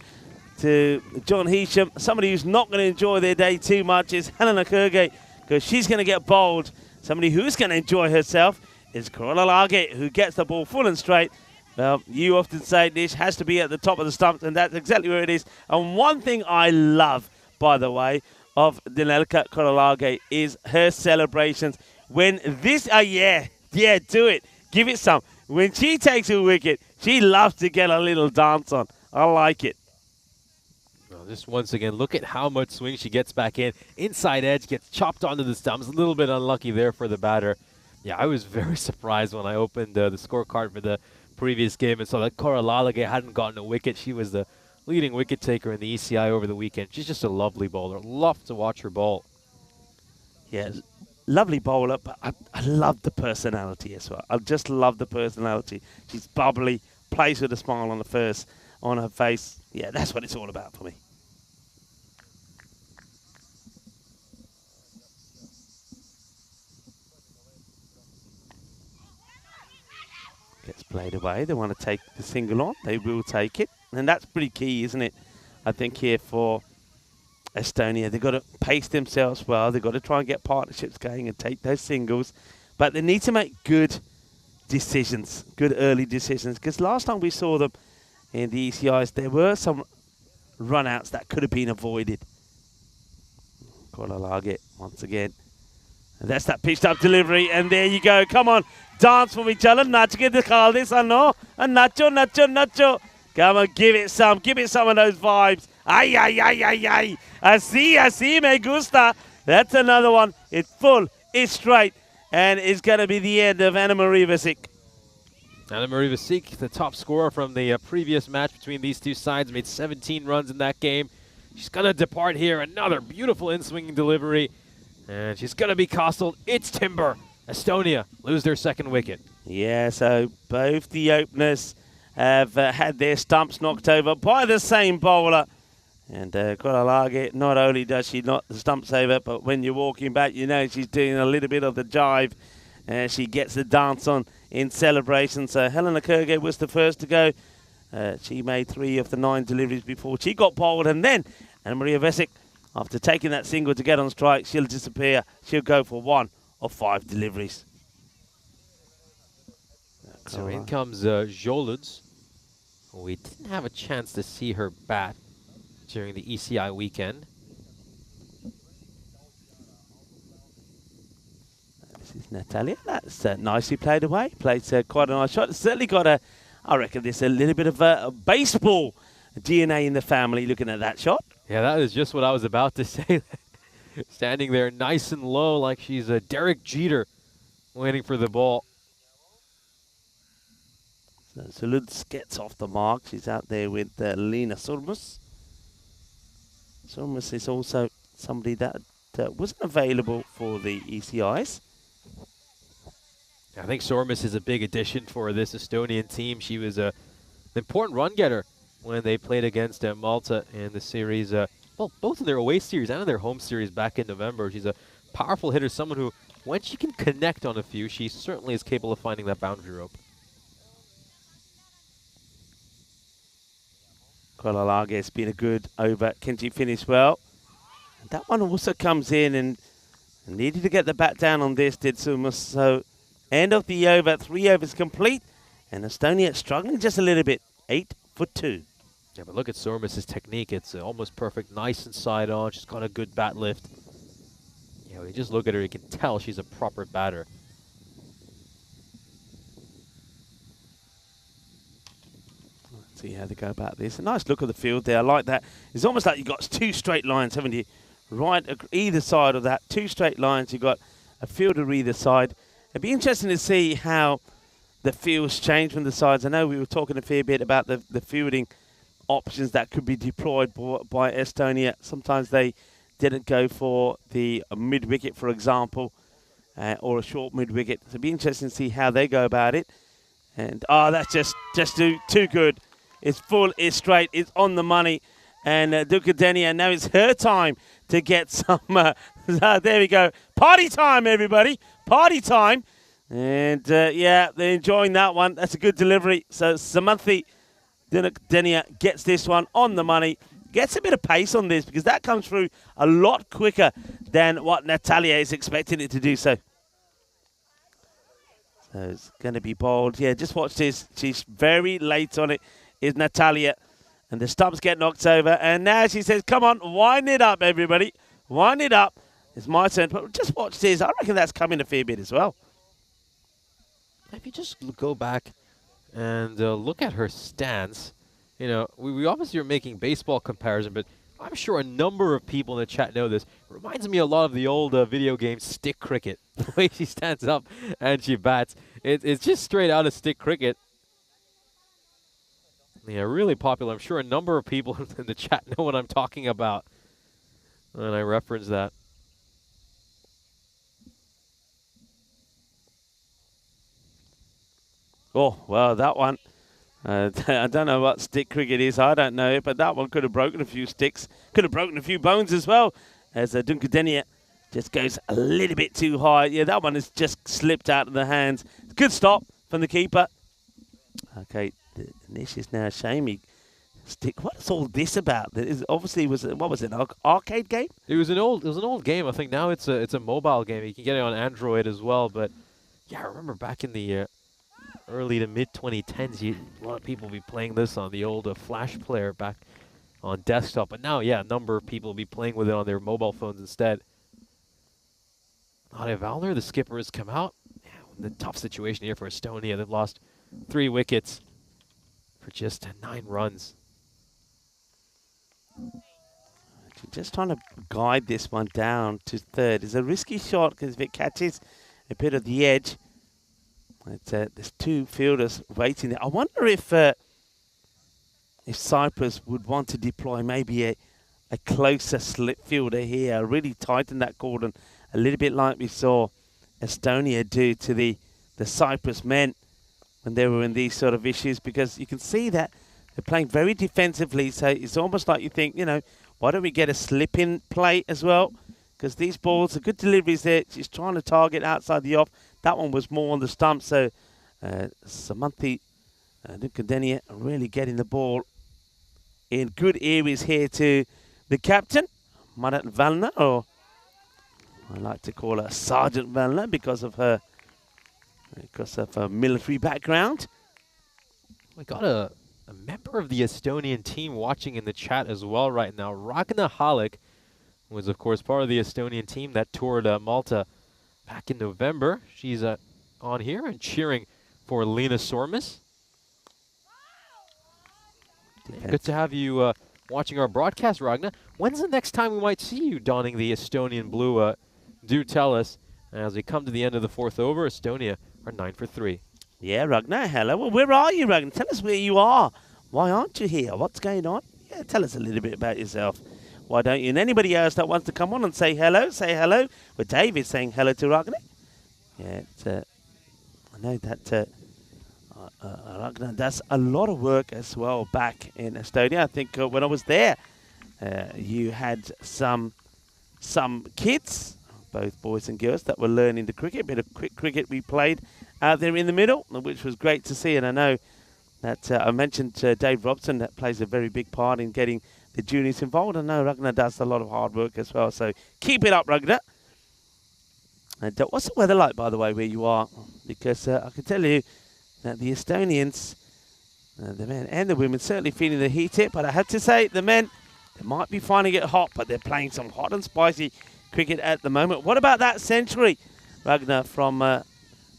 John Hisham. Somebody who's not going to enjoy their day too much is Helena Kurge, because she's going to get bowled. Somebody who's going to enjoy herself is Kodalalage, who gets the ball full and straight Well, you often say this has to be at the top of the stumps, and that's exactly where it is. And one thing I love, by the way, of Danelka Korolage is her celebrations. When this, yeah, do it. Give it some. When she takes a wicket, she loves to get a little dance on. I like it. Well, just once again, look at how much swing she gets back in. Inside edge, gets chopped onto the stumps. A little bit unlucky there for the batter. Yeah, I was very surprised when I opened the scorecard for the previous game and saw that Korolage hadn't gotten a wicket. She was the leading wicket taker in the ECI over the weekend. She's just a lovely bowler. Love to watch her bowl. Yeah, lovely bowler, but I love the personality as well. I just love the personality. She's bubbly, plays with a smile on her face. Yeah, that's what it's all about for me. Gets played away. They want to take the single on. They will take it. And that's pretty key, isn't it? I think here for Estonia. They've got to pace themselves well. They've got to try and get partnerships going and take those singles. But they need to make good decisions, good early decisions. Because last time we saw them in the ECIs, there were some run-outs that could have been avoided. Korolage once again. And that's that pitched up delivery, and there you go. Come on, dance for each other. Nacho que dejar this, no? And Nacho. Come on, give it some of those vibes. Ay, ay, ay, ay, ay. Así me gusta. That's another one. It's full, it's straight, and it's going to be the end of Anna Marie Vasik. Anna Marie Vasik, the top scorer from the previous match between these two sides, made 17 runs in that game. She's going to depart here. Another beautiful in-swinging delivery. And she's going to be castled. It's timber. Estonia lose their second wicket. Yeah, so both the openers have had their stumps knocked over by the same bowler. And Korolage, not only does she knock the stumps over, but when you're walking back, you know she's doing a little bit of the jive. And she gets the dance on in celebration. So Helena Kerge was the first to go. She made 3 of the 9 deliveries before she got bowled. And then Anna Maria Vasik, after taking that single to get on strike, she'll disappear. She'll go for 1 of 5 deliveries. So in comes Joluds. We didn't have a chance to see her bat during the ECI weekend. This is Natalia. That's nicely played away. Played quite a nice shot. It's certainly got I reckon there's a little bit of a baseball DNA in the family looking at that shot. Yeah, that is just what I was about to say. Standing there nice and low like she's a Derek Jeter waiting for the ball. So Lutz gets off the mark. She's out there with Lena Surmus. Surmus is also somebody that wasn't available for the ECIs. I think Surmus is a big addition for this Estonian team. She was an important run getter when they played against Malta in the series, well, both in their away series and in their home series back in November. She's a powerful hitter, someone who, when she can connect on a few, she certainly is capable of finding that boundary rope. Korolage has been a good over. Can she finish well? And that one also comes in and needed to get the bat down on this, did Sumus. So end of the over, 3 overs complete. And Estonia struggling just a little bit, 8 for 2. Yeah, but look at Surmus's technique. It's almost perfect, nice and side on. She's got a good bat lift. Yeah, when you just look at her, you can tell she's a proper batter. Let's see how they go about this. A nice look at the field there. I like that. It's almost like you've got 2 straight lines, haven't you? Right either side of that. 2 straight lines. You've got a fielder either side. It'd be interesting to see how the fields change from the sides. I know we were talking a fair bit about the fielding options that could be deployed by Estonia. Sometimes they didn't go for the mid-wicket, for example, or a short mid-wicket. So it'd be interesting to see how they go about it. And, that's just too good. It's full, it's straight, it's on the money. And Dukadenia, now it's her time to get some, there we go. Party time, everybody. Party time. And, yeah, they're enjoying that one. That's a good delivery. So Samanthi Denia gets this one on the money. Gets a bit of pace on this because that comes through a lot quicker than what Natalia is expecting it to do so. So it's going to be bowled. Yeah, just watch this. She's very late on it, is Natalia. And the stumps get knocked over. And now she says, come on, wind it up, everybody. Wind it up. It's my turn. But just watch this. I reckon that's coming a fair bit as well. If you just go back and look at her stance, you know, we obviously are making baseball comparison, but I'm sure a number of people in the chat know this. It reminds me a lot of the old video game stick cricket. The way she stands up and she bats. It's just straight out of stick cricket. Yeah, really popular. I'm sure a number of people in the chat know what I'm talking about when I reference that. Oh, well, that one. I don't know what stick cricket is. I don't know it, but that one could have broken a few sticks. Could have broken a few bones as well. As Dunkadenia just goes a little bit too high. Yeah, that one has just slipped out of the hands. Good stop from the keeper. Okay, Nish is now shaming. Stick. What's all this about? Obviously, what was it? An arcade game? It was an old game. I think now it's a mobile game. You can get it on Android as well. But yeah, I remember back in the early to mid 2010s, a lot of people be playing this on the old Flash player back on desktop. But now, yeah, a number of people will be playing with it on their mobile phones instead. Nadia Valner, the skipper, has come out. Yeah, in a tough situation here for Estonia. They've lost 3 wickets for just 9 runs. Just trying to guide this one down to third. It's a risky shot because if it catches a bit of the edge, there's 2 fielders waiting there. I wonder if Cyprus would want to deploy maybe a closer slip fielder here, really tighten that cordon a little bit like we saw Estonia do to the Cyprus men when they were in these sort of issues, because you can see that they're playing very defensively. So it's almost like you think, you know, why don't we get a slip-in play as well? Because these balls are good deliveries there. She's trying to target outside the off. That one was more on the stump. So Samanthi Dunkadenia really getting the ball in good areas here to the captain, Marat Valna, or I like to call her Sergeant Valna because of her military background. We got a member of the Estonian team watching in the chat as well right now. Ragna Halik was, of course, part of the Estonian team that toured Malta back in November. She's on here and cheering for Lena Sormus. Good to have you watching our broadcast, Ragna. When's the next time we might see you donning the Estonian blue? Do tell us. As we come to the end of the 4th over, Estonia are 9 for 3. Yeah, Ragnar, hello. Well, where are you, Ragnar? Tell us where you are. Why aren't you here? What's going on? Yeah, tell us a little bit about yourself. Why don't you? And anybody else that wants to come on and say hello, say hello. Well, David's saying hello to Ragnar. Yeah, I know that Ragnar does a lot of work as well back in Estonia. I think when I was there, you had some kids, both boys and girls, that were learning the cricket. A bit of quick cricket we played out there in the middle, which was great to see. And I know that I mentioned Dave Robson, that plays a very big part in getting the juniors involved. I know Ragnar does a lot of hard work as well. So keep it up, Ragnar. And what's the weather like, by the way, where you are? Because I can tell you that the Estonians, the men and the women, certainly feeling the heat here. But I have to say, the men, they might be finding it hot, but they're playing some hot and spicy cricket at the moment. What about that century, Ragnar, from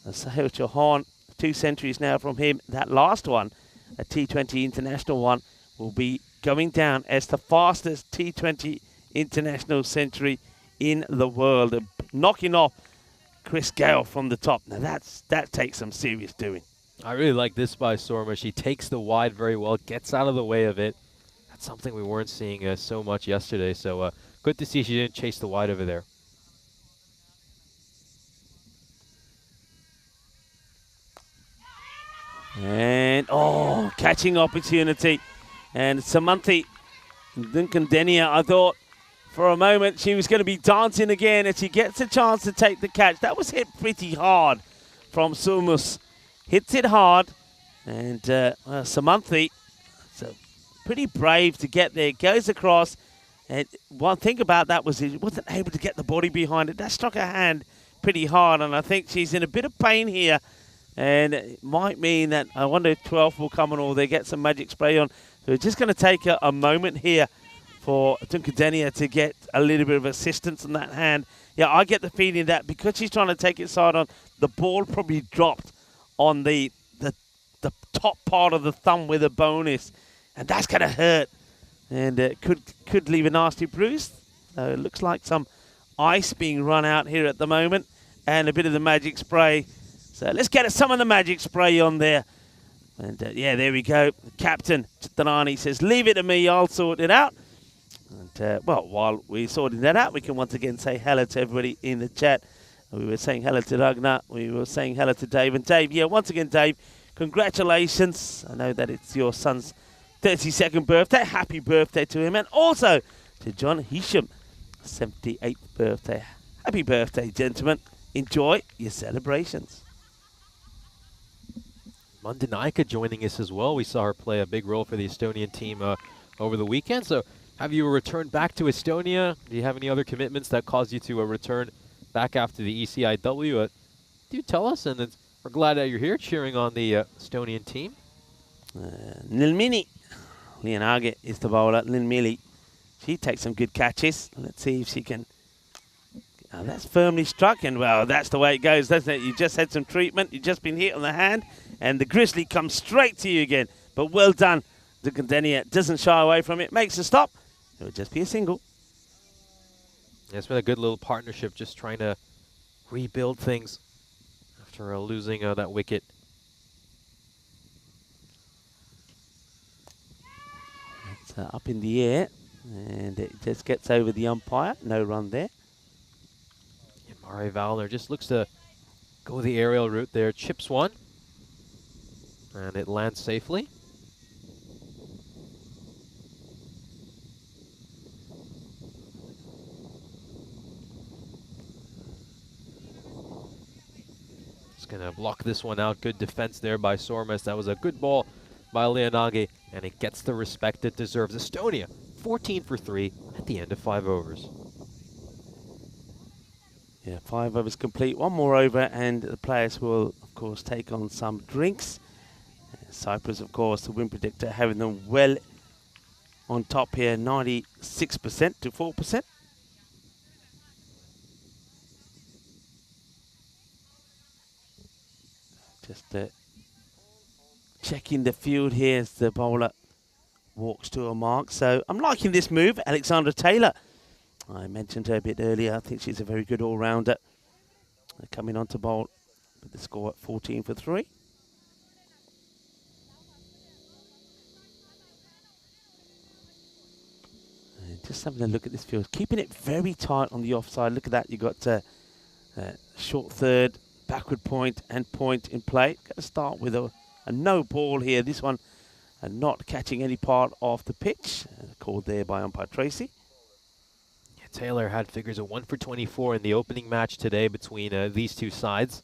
Sahil Chauhan? 2 centuries now from him. That last one, a T20 international one, will be going down as the fastest T20 international century in the world, knocking off Chris Gale from the top. Now that takes some serious doing. I really like this by Sorma. She takes the wide very well, gets out of the way of it. That's something we weren't seeing so much yesterday. So good to see she didn't chase the wide over there. And, oh, catching opportunity. And Samanthi Dunkadenia, I thought for a moment she was going to be dancing again as she gets a chance to take the catch. That was hit pretty hard from Sumus. Hits it hard. And Samanthi, so pretty brave to get there. Goes across. And one thing about that was he wasn't able to get the body behind it. That struck her hand pretty hard. And I think she's in a bit of pain here, And it might mean that I wonder if 12 will come on or they get some magic spray on. So it's just going to take a moment here for T20I to get a little bit of assistance in that hand. Yeah, I get the feeling that because she's trying to take it side on, the ball probably dropped on the top part of the thumb with a bonus. And that's going to hurt. And it could leave a nasty bruise. So it looks like some ice being run out here at the moment. And a bit of the magic spray. So let's get some of the magic spray on there. And yeah, there we go. The captain, Chitarani, says, leave it to me, I'll sort it out. And well, while we're sorting that out, we can once again say hello to everybody in the chat. We were saying hello to Ragnar. We were saying hello to Dave. And Dave, yeah, once again, Dave, congratulations. I know that it's your son's 32nd birthday. Happy birthday to him. And also to John Hisham, 78th birthday. Happy birthday, gentlemen. Enjoy your celebrations. Mundenaika joining us as well. We saw her play a big role for the Estonian team over the weekend. So have you returned back to Estonia? Do you have any other commitments that caused you to return back after the ECIW? Do tell us, and we're glad that you're here cheering on the Estonian team. Nilmini Lianage is the bowler. Nilmili, she takes some good catches. Let's see if she can. That's firmly struck, and well, that's the way it goes, doesn't it? You just had some treatment, you've just been hit on the hand, and the Grizzly comes straight to you again. But well done. T20I doesn't shy away from it, makes a stop. It would just be a single. Yeah, it's been a good little partnership, just trying to rebuild things after losing that wicket. It's up in the air, and it just gets over the umpire. No run there. Mari Valner just looks to go the aerial route there. Chips one. And it lands safely. Just going to block this one out. Good defense there by Sormas. That was a good ball by Lianage, and it gets the respect it deserves. Estonia, 14 for 3 at the end of 5 overs. Yeah, 5 overs complete. One more over, and the players will, of course, take on some drinks. Cyprus, of course, the win predictor, having them well on top here, 96% to 4%. Just checking the field here as the bowler walks to a mark. So I'm liking this move, Alexandra Taylor. I mentioned her a bit earlier. I think she's a very good all-rounder. Coming on to bowl with the score at 14 for 3. And just having a look at this field. Keeping it very tight on the offside. Look at that. You've got short third, backward point, and point in play. Got to start with a no ball here. This one not catching any part of the pitch. Called there by umpire Tracy. Taylor had figures of 1 for 24 in the opening match today between these two sides.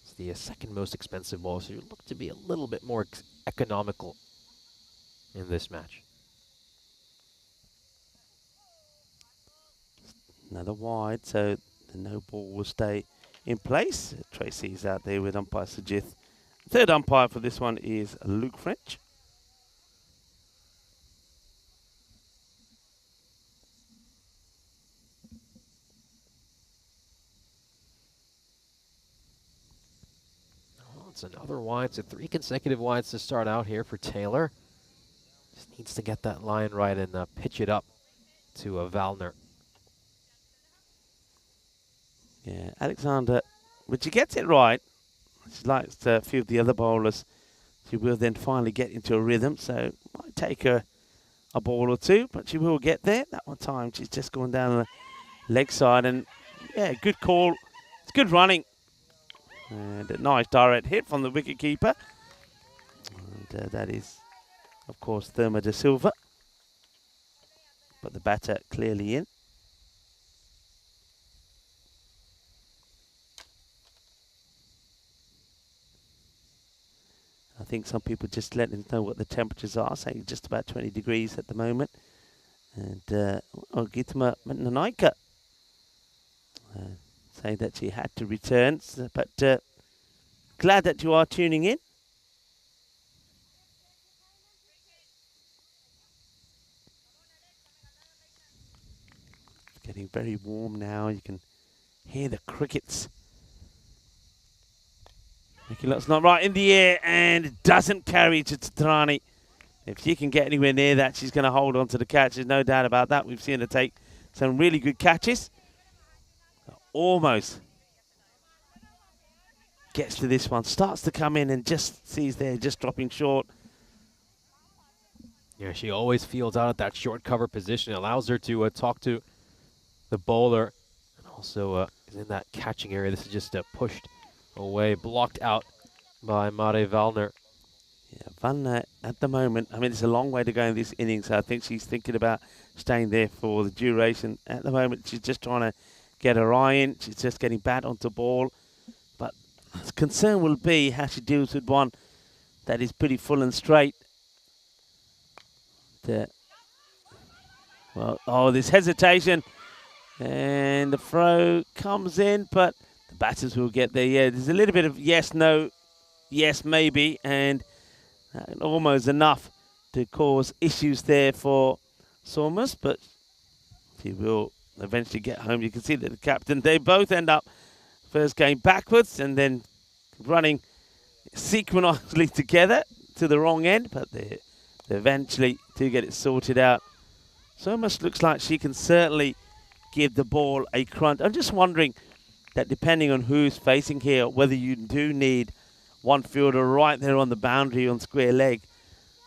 It's the second most expensive ball, so you look to be a little bit more economical in this match. Another wide, so the no ball will stay in place. Tracy's out there with umpire Sajith. Third umpire for this one is Luke French. It's another wide, so 3 consecutive wides to start out here for Taylor. Just needs to get that line right and pitch it up to Valner. Yeah, Alexander, when she gets it right, she likes a few of the other bowlers. She will then finally get into a rhythm, so it might take her a ball or two, but she will get there. That one time, she's just going down the leg side, and yeah, good call. It's good running. And a nice direct hit from the wicketkeeper. And that is, of course, Therma de Silva. But the batter clearly in. I think some people just letting us know what the temperatures are, saying just about 20 degrees at the moment. And Gitma Mundenaika saying that she had to return. But glad that you are tuning in. It's getting very warm now. You can hear the crickets. It's not right in the air, and it doesn't carry to Tatrani. If she can get anywhere near that, she's going to hold on to the catch. There's no doubt about that. We've seen her take some really good catches. Almost gets to this one. Starts to come in and just sees there, just dropping short. Yeah, she always fields out at that short cover position. It allows her to talk to the bowler. And also is in that catching area. This is just pushed away, blocked out by Mare Valner. Yeah, Valner at the moment, I mean, it's a long way to go in this innings. So I think she's thinking about staying there for the duration. At the moment, she's just trying to get her eye in. She's just getting bat onto ball. But the concern will be how she deals with one that is pretty full and straight. Well, oh, there's hesitation. And the throw comes in, but the batters will get there. Yeah, there's a little bit of yes, no, yes, maybe, and almost enough to cause issues there for Somers, but she will eventually get home. You can see that the captain, they both end up first going backwards and then running synchronously together to the wrong end, but they eventually do get it sorted out. Somers looks like she can certainly give the ball a crunch. I'm just wondering that depending on who's facing here, whether you do need one fielder right there on the boundary on square leg.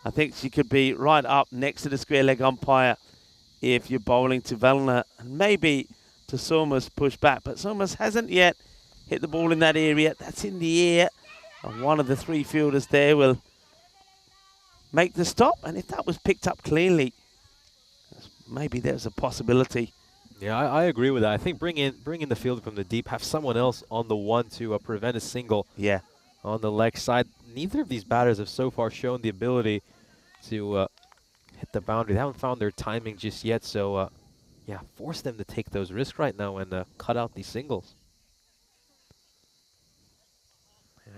I think she could be right up next to the square leg umpire if you're bowling to Valner, and maybe to Somers push back. But Somers hasn't yet hit the ball in that area. That's in the air. And one of the three fielders there will make the stop. And if that was picked up cleanly, maybe there's a possibility. Yeah, I agree with that. I think bring in the fielder from the deep, have someone else on the one to prevent a single. Yeah. On the leg side. Neither of these batters have so far shown the ability to hit the boundary. They haven't found their timing just yet, so yeah, force them to take those risks right now and cut out these singles.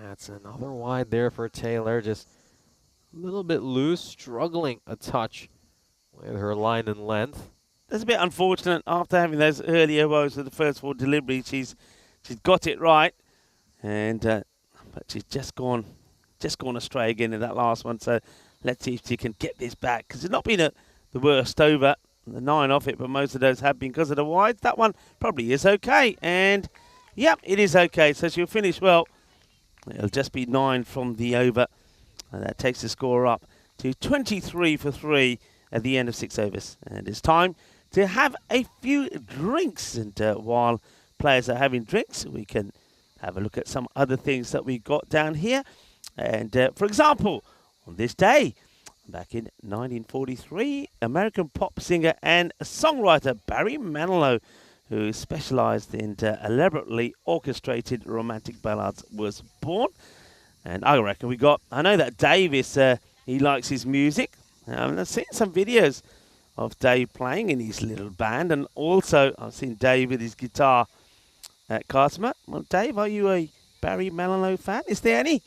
That's another wide there for Taylor, just a little bit loose, struggling a touch with her line and length. That's a bit unfortunate after having those earlier woes with the first four deliveries. She's got it right, and but she's just gone astray again in that last one. So let's see if she can get this back, because it's not been the worst over, the 9 off it, but most of those have been because of the wides. That one probably is okay, and yep, it is okay. So she'll finish well. It'll just be 9 from the over, and that takes the score up to 23 for 3 at the end of 6 overs. And it's time to have a few drinks, and while players are having drinks, we can have a look at some other things that we got down here. And for example, on this day, back in 1943, American pop singer and songwriter Barry Manilow, who specialized in elaborately orchestrated romantic ballads, was born. And I reckon I know that Dave he likes his music. I've seen some videos of Dave playing in his little band, and also I've seen Dave with his guitar at Cartama. Well, Dave, are you a Barry Manilow fan? Is there any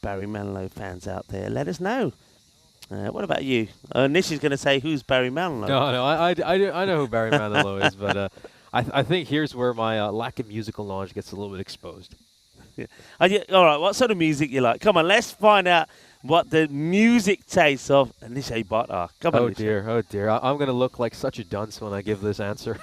Barry Manilow fans out there? Let us know. What about you? Nishi's going to say, who's Barry Manilow? No, I know who Barry Manilow is, but I think here's where my lack of musical knowledge gets a little bit exposed. Yeah. All right, what sort of music you like? Come on, let's find out what the music taste of Nisha Bhatt are. Come on, Nisha. Oh dear. I'm going to look like such a dunce when I give this answer.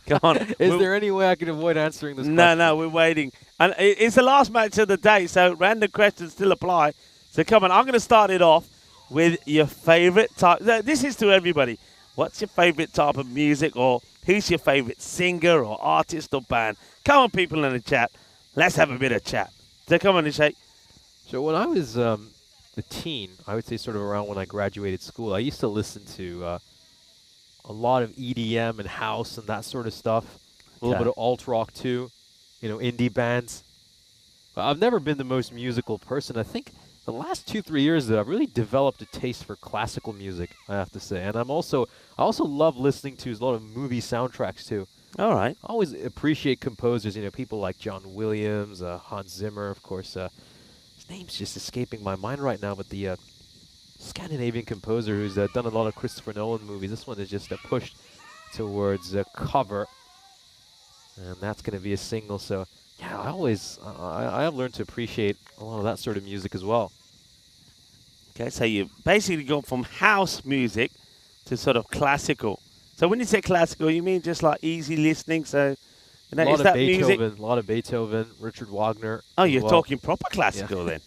Come on. Is there any way I can avoid answering this question? No, we're waiting. And it's the last match of the day, so random questions still apply. So come on, I'm going to start it off with your favorite type. This is to everybody. What's your favorite type of music, or who's your favorite singer or artist or band? Come on, people in the chat. Let's have a bit of chat. So come on, Nisha. So when I was a teen, I would say sort of around when I graduated school, I used to listen to a lot of EDM and house and that sort of stuff. A little bit of alt rock too, indie bands. But I've never been the most musical person. I think the last 2-3 years that I've really developed a taste for classical music, I have to say. And I also love listening to a lot of movie soundtracks too. All right. I always appreciate composers, people like John Williams, Hans Zimmer, of course. His name's just escaping my mind right now, but the Scandinavian composer who's done a lot of Christopher Nolan movies. This one is just pushed towards a cover, and that's going to be a single. So, yeah, I have learned to appreciate a lot of that sort of music as well. Okay, so you basically go from house music to sort of classical. So when you say classical, you mean just like easy listening? So, A lot is of that Beethoven, music? a lot of Beethoven, Richard Wagner. Oh, as you're well. talking proper classical then.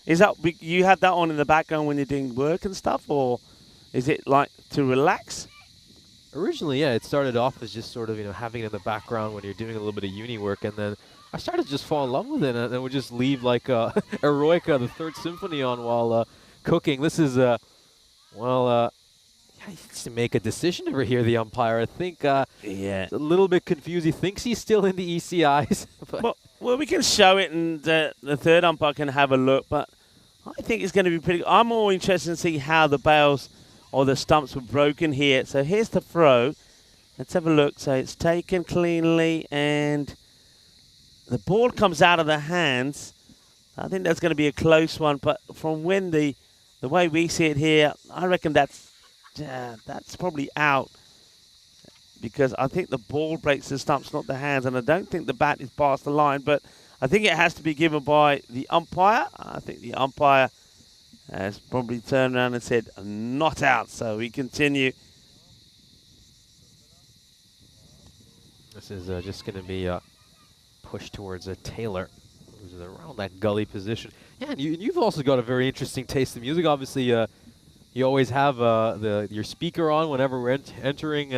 Is that you have that on in the background when you're doing work and stuff, or is it like to relax? Originally, yeah, it started off as just sort of, having it in the background when you're doing a little bit of uni work, and then I started to just fall in love with it, and then would just leave like Eroica, the Third Symphony on while cooking. This is, yeah, he needs to make a decision over here, the umpire. I think Yeah. it's a little bit confused. He thinks he's still in the ECIs. Well, we can show it, and the third umpire can have a look, but I think it's going to be pretty. I'm more interested in seeing how the bails or the stumps were broken here. So here's the throw. Let's have a look. So it's taken cleanly, and the ball comes out of the hands. I think that's going to be a close one, but from when the way we see it here, I reckon that's probably out, because I think the ball breaks the stumps, not the hands, and I don't think the bat is past the line, but I think it has to be given by the umpire. I think the umpire has probably turned around and said, not out, so we continue. This is just going to be pushed towards Taylor, who's around that gully position. Yeah, and you've also got a very interesting taste in music. Obviously, you always have your speaker on whenever we're entering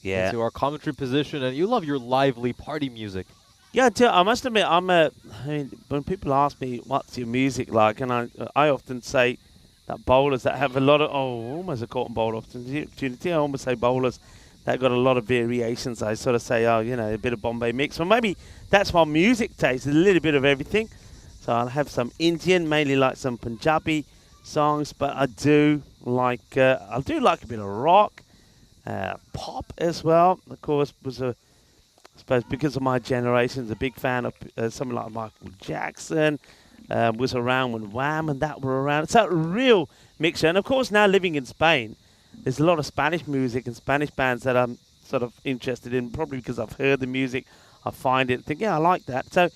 into our commentary position, and you love your lively party music. Yeah, I must admit, I mean, when people ask me what's your music like, and I often say that bowlers that have a lot of, almost a cotton bowl opportunity, I almost say bowlers that got a lot of variations. I sort of say, a bit of Bombay mix. Well, maybe that's my music taste, a little bit of everything. So I'll have some Indian, mainly like some Punjabi songs, but I do like a bit of rock, pop as well. Of course, I suppose because of my generation, a big fan of someone like Michael Jackson. Was around when Wham and that were around. It's a real mixture. And of course, now living in Spain, there's a lot of Spanish music and Spanish bands that I'm sort of interested in, probably because I've heard the music, I find it, think, yeah, I like that. So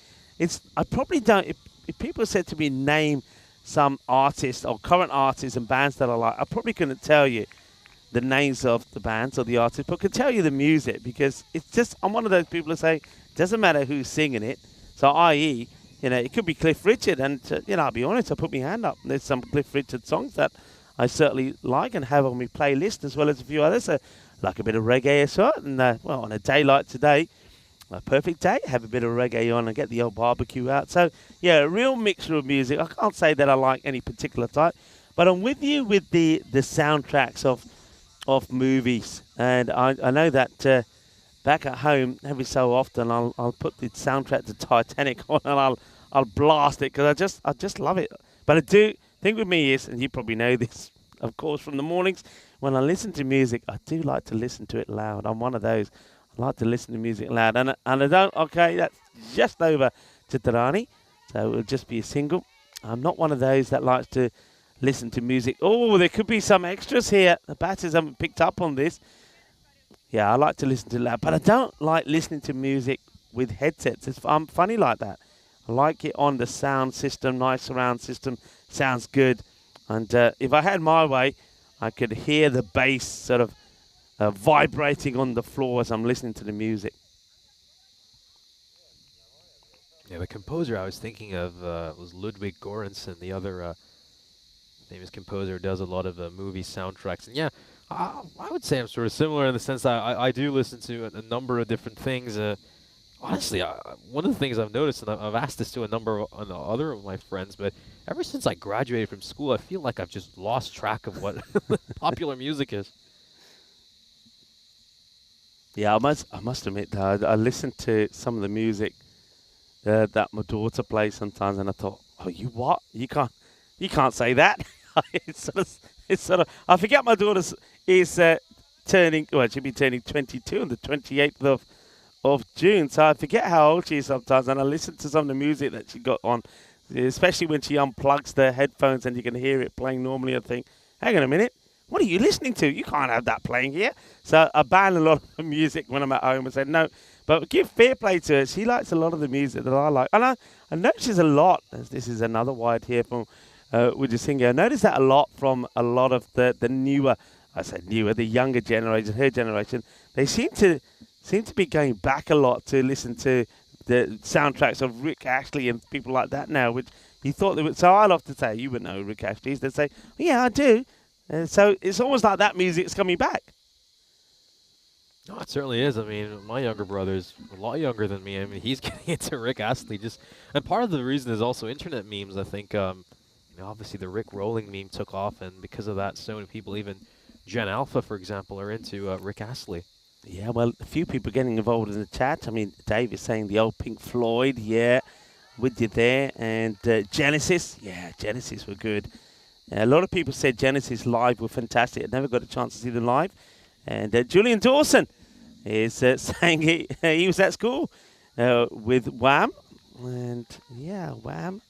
I probably don't, if people said to me, name some artists or current artists and bands that I like, I probably couldn't tell you the names of the bands or the artists, but could tell you the music, because it's just, I'm one of those people who say, it doesn't matter who's singing it. So i.e., it could be Cliff Richard, and I'll be honest, I put my hand up. There's some Cliff Richard songs that I certainly like and have on my playlist, as well as a few others. So like a bit of reggae as well. And on a day like today, a perfect day, have a bit of reggae on and get the old barbecue out. So yeah, a real mixture of music. I can't say that I like any particular type, but I'm with you with the soundtracks of movies. And I know that back at home, every so often I'll put the soundtrack to Titanic on and I'll blast it, because I just love it. But I do think with me is, and you probably know this, of course, from the mornings, when I listen to music, I do like to listen to it loud. I'm one of those. I like to listen to music loud. And I don't, okay, that's just over to Tarani. So it'll just be a single. I'm not one of those that likes to listen to music. Oh, there could be some extras here. The batters haven't picked up on this. Yeah, I like to listen to it loud, but I don't like listening to music with headsets. I'm funny like that. I like it on the sound system, nice surround system, sounds good. And if I had my way, I could hear the bass sort of vibrating on the floor as I'm listening to the music. Yeah, the composer I was thinking of was Ludwig Göransson, the other famous composer who does a lot of movie soundtracks. And yeah, I would say I'm sort of similar in the sense that I do listen to a number of different things. Honestly, one of the things I've noticed, and I've asked this to a number of other of my friends, but ever since I graduated from school, I feel like I've just lost track of what popular music is. Yeah, I must admit, though, I listen to some of the music that my daughter plays sometimes, and I thought, oh, you what? You can't say that. It's sort of. I forget my daughter is turning, well, she'll be turning 22 on the 28th of June. So I forget how old she is sometimes, and I listen to some of the music that she got on, especially when she unplugs the headphones and you can hear it playing normally. I think, hang on a minute, what are you listening to? You can't have that playing here. So I ban a lot of the music when I'm at home and said no. But give fair play to her. She likes a lot of the music that I like. And I notice a lot, as this is another wide here from Wijesinga. I notice that a lot from a lot of the newer, I say newer, the younger generation, her generation. They seem to be going back a lot to listen to the soundtracks of Rick Astley and people like that now, which you thought they would. So I'll often say, you would know who Rick Astley is. They'd say, yeah, I do. So it's almost like that music's coming back. No, it certainly is. I mean, my younger brother's a lot younger than me. I mean, he's getting into Rick Astley. And part of the reason is also internet memes. I think, obviously the Rick Rolling meme took off, and because of that, so many people, even Gen Alpha, for example, are into Rick Astley. Yeah, well, a few people getting involved in the chat. I mean, Dave is saying the old Pink Floyd, yeah, with you there. And Genesis, yeah, Genesis were good. A lot of people said Genesis live were fantastic. I never got a chance to see them live. And Julian Dawson is saying he was at school with Wham. And, yeah, Wham.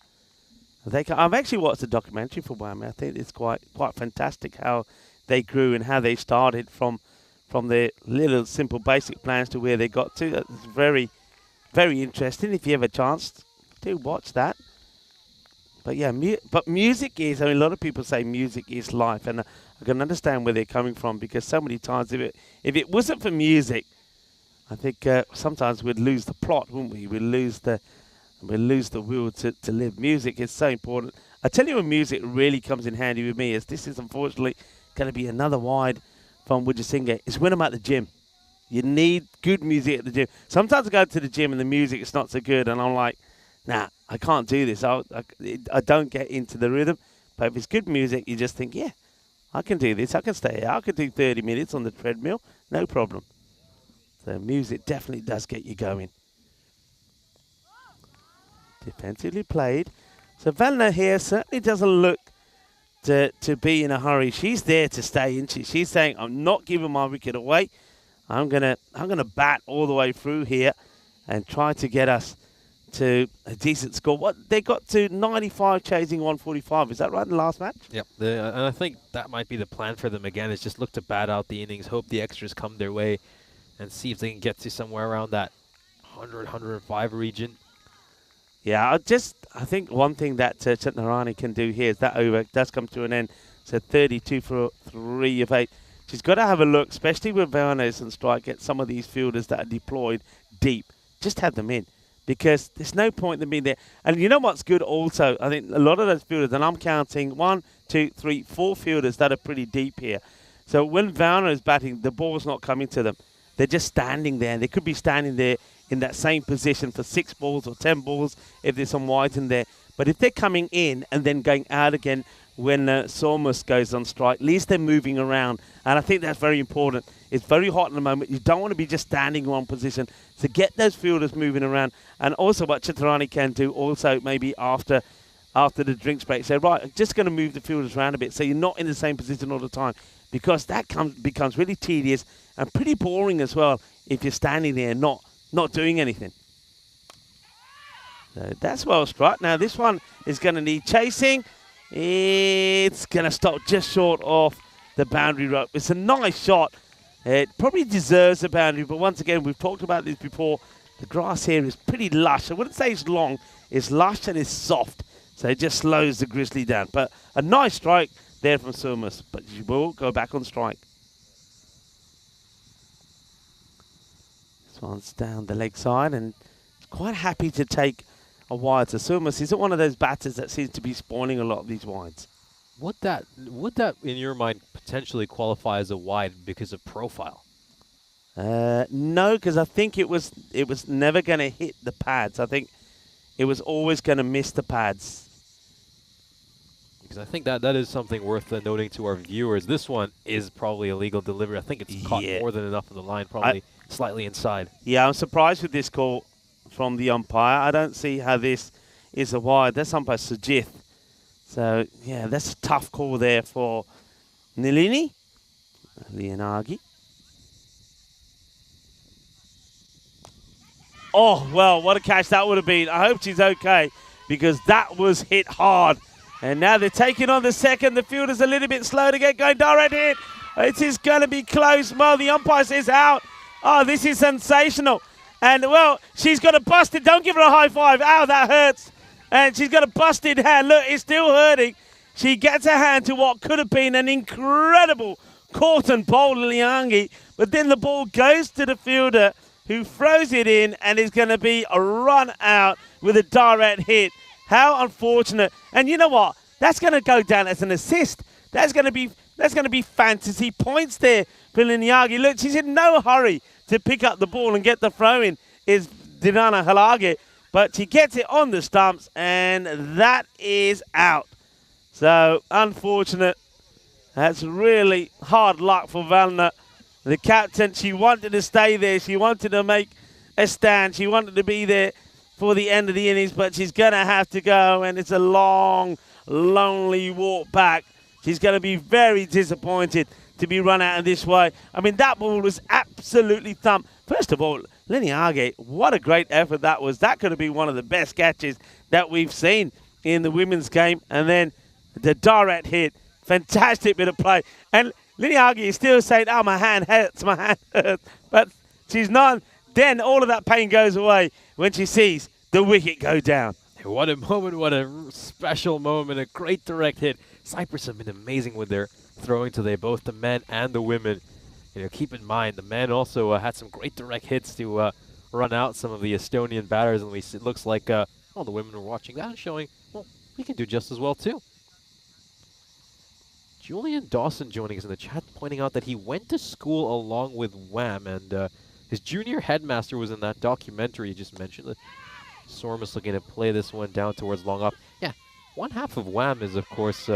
I've actually watched a documentary for Wham. I think it's quite fantastic how they grew and how they started from their little simple basic plans to where they got to. That's very, very interesting. If you have a chance, do watch that. But yeah, but music is, I mean, a lot of people say music is life, and I can understand where they're coming from, because so many times if it wasn't for music, I think sometimes we'd lose the plot, wouldn't we? We'd lose the will to live. Music is so important. I tell you when music really comes in handy with me, is this is unfortunately going to be another wide from Wijesinga, is when I'm at the gym. You need good music at the gym. Sometimes I go to the gym and the music is not so good, and I'm like, nah, I can't do this. I don't get into the rhythm. But if it's good music, you just think, yeah, I can do this. I can stay here. I can do 30 minutes on the treadmill. No problem. So music definitely does get you going. Defensively played. So Valna here certainly doesn't look to be in a hurry. She's there to stay, isn't she? She's saying, I'm not giving my wicket away. I'm gonna bat all the way through here and try to get us to a decent score. What they got to 95 chasing 145. Is that right in the last match? Yep. And I think that might be the plan for them again, is just look to bat out the innings, hope the extras come their way, and see if they can get to somewhere around that 100, 105 region. Yeah, I think one thing that Chetnarani can do here is that over does come to an end. So 32 for 3 of 8. She's got to have a look, especially with Varnes and strike, get some of these fielders that are deployed deep. Just have them in, because there's no point in them being there. And you know what's good also? I think a lot of those fielders, and I'm counting 1, 2, 3, 4 fielders that are pretty deep here. So when Varner is batting, the ball's not coming to them. They're just standing there. They could be standing there in that same position for 6 balls or 10 balls if there's some wides in there. But if they're coming in and then going out again when Sormus goes on strike, at least they're moving around. And I think that's very important. It's very hot in the moment. You don't want to be just standing in one position. So get those fielders moving around. And also what Chitarani can do also maybe after the drinks break, say, right, I'm just going to move the fielders around a bit so you're not in the same position all the time, because that becomes really tedious and pretty boring as well if you're standing there not doing anything. So that's well struck. Now this one is going to need chasing. It's going to stop just short of the boundary rope. It's a nice shot. It probably deserves a boundary, but once again, we've talked about this before. The grass here is pretty lush. I wouldn't say it's long. It's lush and it's soft, so it just slows the Grizzly down. But a nice strike there from Sumas, but you will go back on strike. This one's down the leg side and quite happy to take a wide. So Sumas isn't one of those batters that seems to be spoiling a lot of these wides. Would that, in your mind, potentially qualify as a wide because of profile? No, because I think it was never going to hit the pads. I think it was always going to miss the pads. Because I think that is something worth noting to our viewers. This one is probably a legal delivery. I think it's caught more than enough of the line, probably slightly inside. Yeah, I'm surprised with this call from the umpire. I don't see how this is a wide. That's umpire Sujith. So, yeah, that's a tough call there for Nilini. Leonagi. Oh, well, what a catch that would have been. I hope she's okay because that was hit hard. And now they're taking on the second. The fielder's a little bit slow to get going. Direct hit. It is going to be close. Well, the umpire says out. Oh, this is sensational. And, well, she's got a busted. Don't give her a high five. Ow, that hurts. And she's got a busted hand. Look, it's still hurting. She gets her hand to what could have been an incredible caught and bowled Liangi. But then the ball goes to the fielder, who throws it in, and is going to be a run out with a direct hit. How unfortunate. And you know what? That's going to go down as an assist. That's going to be fantasy points there for Liangi. Look, she's in no hurry to pick up the ball and get the throw in, is Dirana Halage. But she gets it on the stumps, and that is out. So, unfortunate. That's really hard luck for Valna. The captain, she wanted to stay there. She wanted to make a stand. She wanted to be there for the end of the innings, but she's going to have to go, and it's a long, lonely walk back. She's going to be very disappointed to be run out in this way. I mean, that ball was absolutely thumped. First of all, Liangi, what a great effort that was. That could have been one of the best catches that we've seen in the women's game. And then the direct hit, fantastic bit of play. And Liangi is still saying, oh, my hand hurts, my hand hurts. But she's not. Then all of that pain goes away when she sees the wicket go down. What a moment, what a special moment, a great direct hit. Cyprus have been amazing with their throwing today, both the men and the women. You know, keep in mind, the men also had some great direct hits to run out some of the Estonian batters, and it looks like all the women were watching that and showing, well, we can do just as well too. Julian Dawson joining us in the chat, pointing out that he went to school along with Wham, and his junior headmaster was in that documentary you just mentioned. Sormus looking to play this one down towards long off. Yeah, one half of Wham is, of course,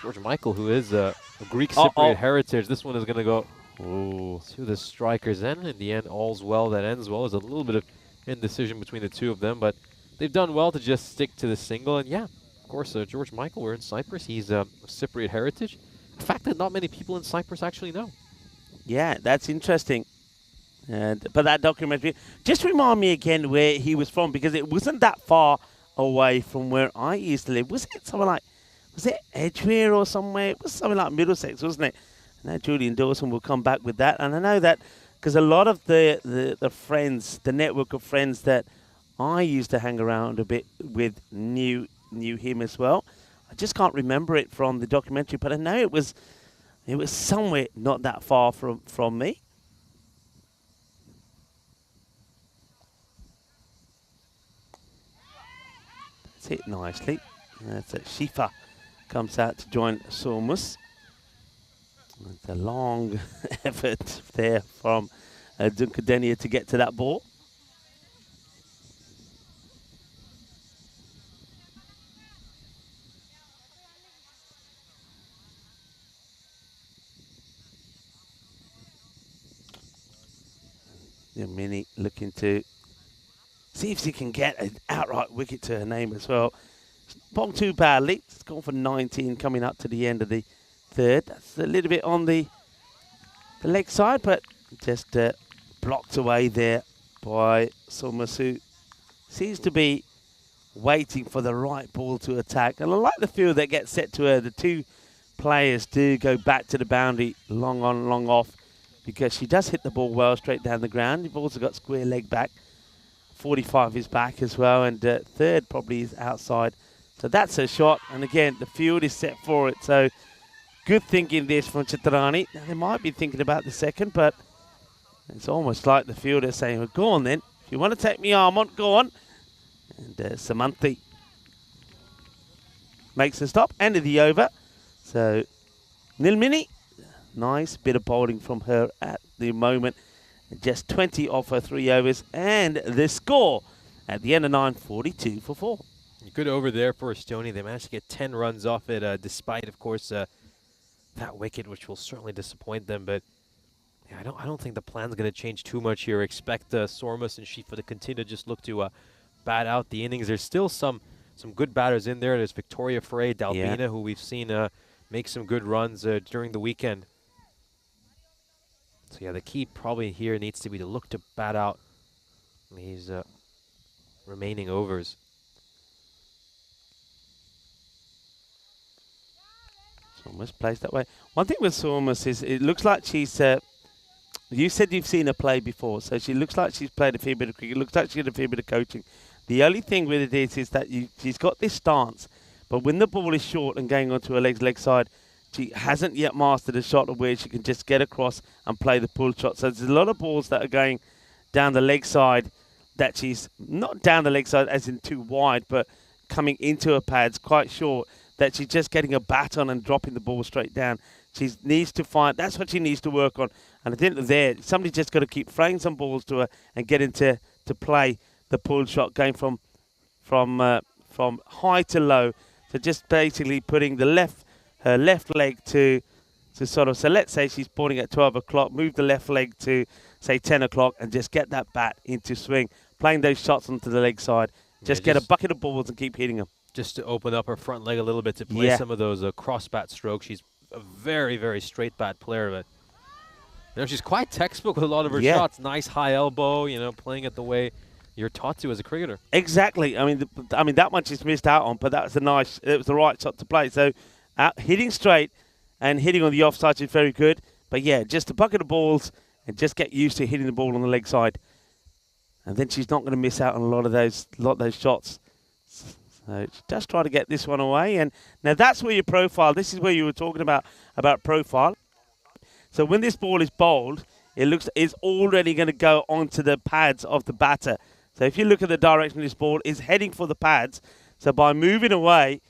George Michael, who is a Greek Cypriot heritage. This one is going to go to the strikers, and in the end, all's well that ends well. There's a little bit of indecision between the two of them, but they've done well to just stick to the single. And yeah, of course, George Michael, we're in Cyprus. He's a Cypriot heritage. A fact that not many people in Cyprus actually know. Yeah, that's interesting. But that documentary, just remind me again where he was from, because it wasn't that far away from where I used to live. Was it somewhere like, was it Edgware or somewhere? It was something like Middlesex, wasn't it? Now Julian Dawson will come back with that. And I know that because a lot of the friends, the network of friends that I used to hang around a bit with knew him as well. I just can't remember it from the documentary, but I know it was somewhere not that far from me. That's hit nicely. That's it. Shifa comes out to join Sormus. It's a long effort there from Dunkadenia to get to that ball. Mini looking to see if she can get an outright wicket to her name as well. Bowled too badly. It's gone for 19 coming up to the end of the third. That's a little bit on the leg side, but just blocked away there by Somasu. Seems to be waiting for the right ball to attack. And I like the field that gets set to her. The two players do go back to the boundary, long on, long off, because she does hit the ball well straight down the ground. You've also got square leg back. 45 is back as well, and third probably is outside. So that's her shot, and again, the field is set for it. So good thinking this from Chitrani. Now, they might be thinking about the second, but it's almost like the fielder saying, well, go on then. If you want to take me arm on, go on. And Samanthi makes a stop. End of the over. So Nilmini, nice bit of bowling from her at the moment. Just 20 off her 3 overs. And the score at the end of 9, 42 for 4. Good over there for Estonia. They managed to get 10 runs off it, despite, of course, that wicket, which will certainly disappoint them. But yeah, I don't think the plan's going to change too much here. Expect Sormus and Shifa to continue to just look to bat out the innings. There's still some good batters in there. There's Victoria Frey, Dalbina, who we've seen make some good runs during the weekend. So yeah, the key probably here needs to be to look to bat out these remaining overs. Almost placed that way. One thing with Sormus is it looks like she's. You said you've seen her play before, so she looks like she's played a fair bit of cricket. It looks like she did a fair bit of coaching. The only thing with it is that she's got this stance, but when the ball is short and going onto her leg side, she hasn't yet mastered a shot of where she can just get across and play the pull shot. So there's a lot of balls that are going down the leg side that she's not down the leg side as in too wide, but coming into her pads quite short, that she's just getting a bat on and dropping the ball straight down. She needs to find, that's what she needs to work on. And I think there, somebody's just got to keep throwing some balls to her and get into to play the pull shot, going from high to low. So just basically putting her left leg to sort of, so let's say she's boarding at 12 o'clock, move the left leg to, say, 10 o'clock, and just get that bat into swing, playing those shots onto the leg side. Just get a bucket of balls and keep hitting them. Just to open up her front leg a little bit to play some of those cross bat strokes. She's a very, very straight bat player, but you know, she's quite textbook with a lot of her shots. Nice high elbow, you know, playing it the way you're taught to as a cricketer. Exactly. I mean, that one she's missed out on, but that was it was the right shot to play. So hitting straight and hitting on the offside is very good. But yeah, just a bucket of balls and just get used to hitting the ball on the leg side. And then she's not going to miss out on a lot of those shots. So just try to get this one away. And now that's where your profile, this is where you were talking about profile. So when this ball is bowled, it's already going to go onto the pads of the batter. So if you look at the direction of this ball, it's heading for the pads. So by moving away,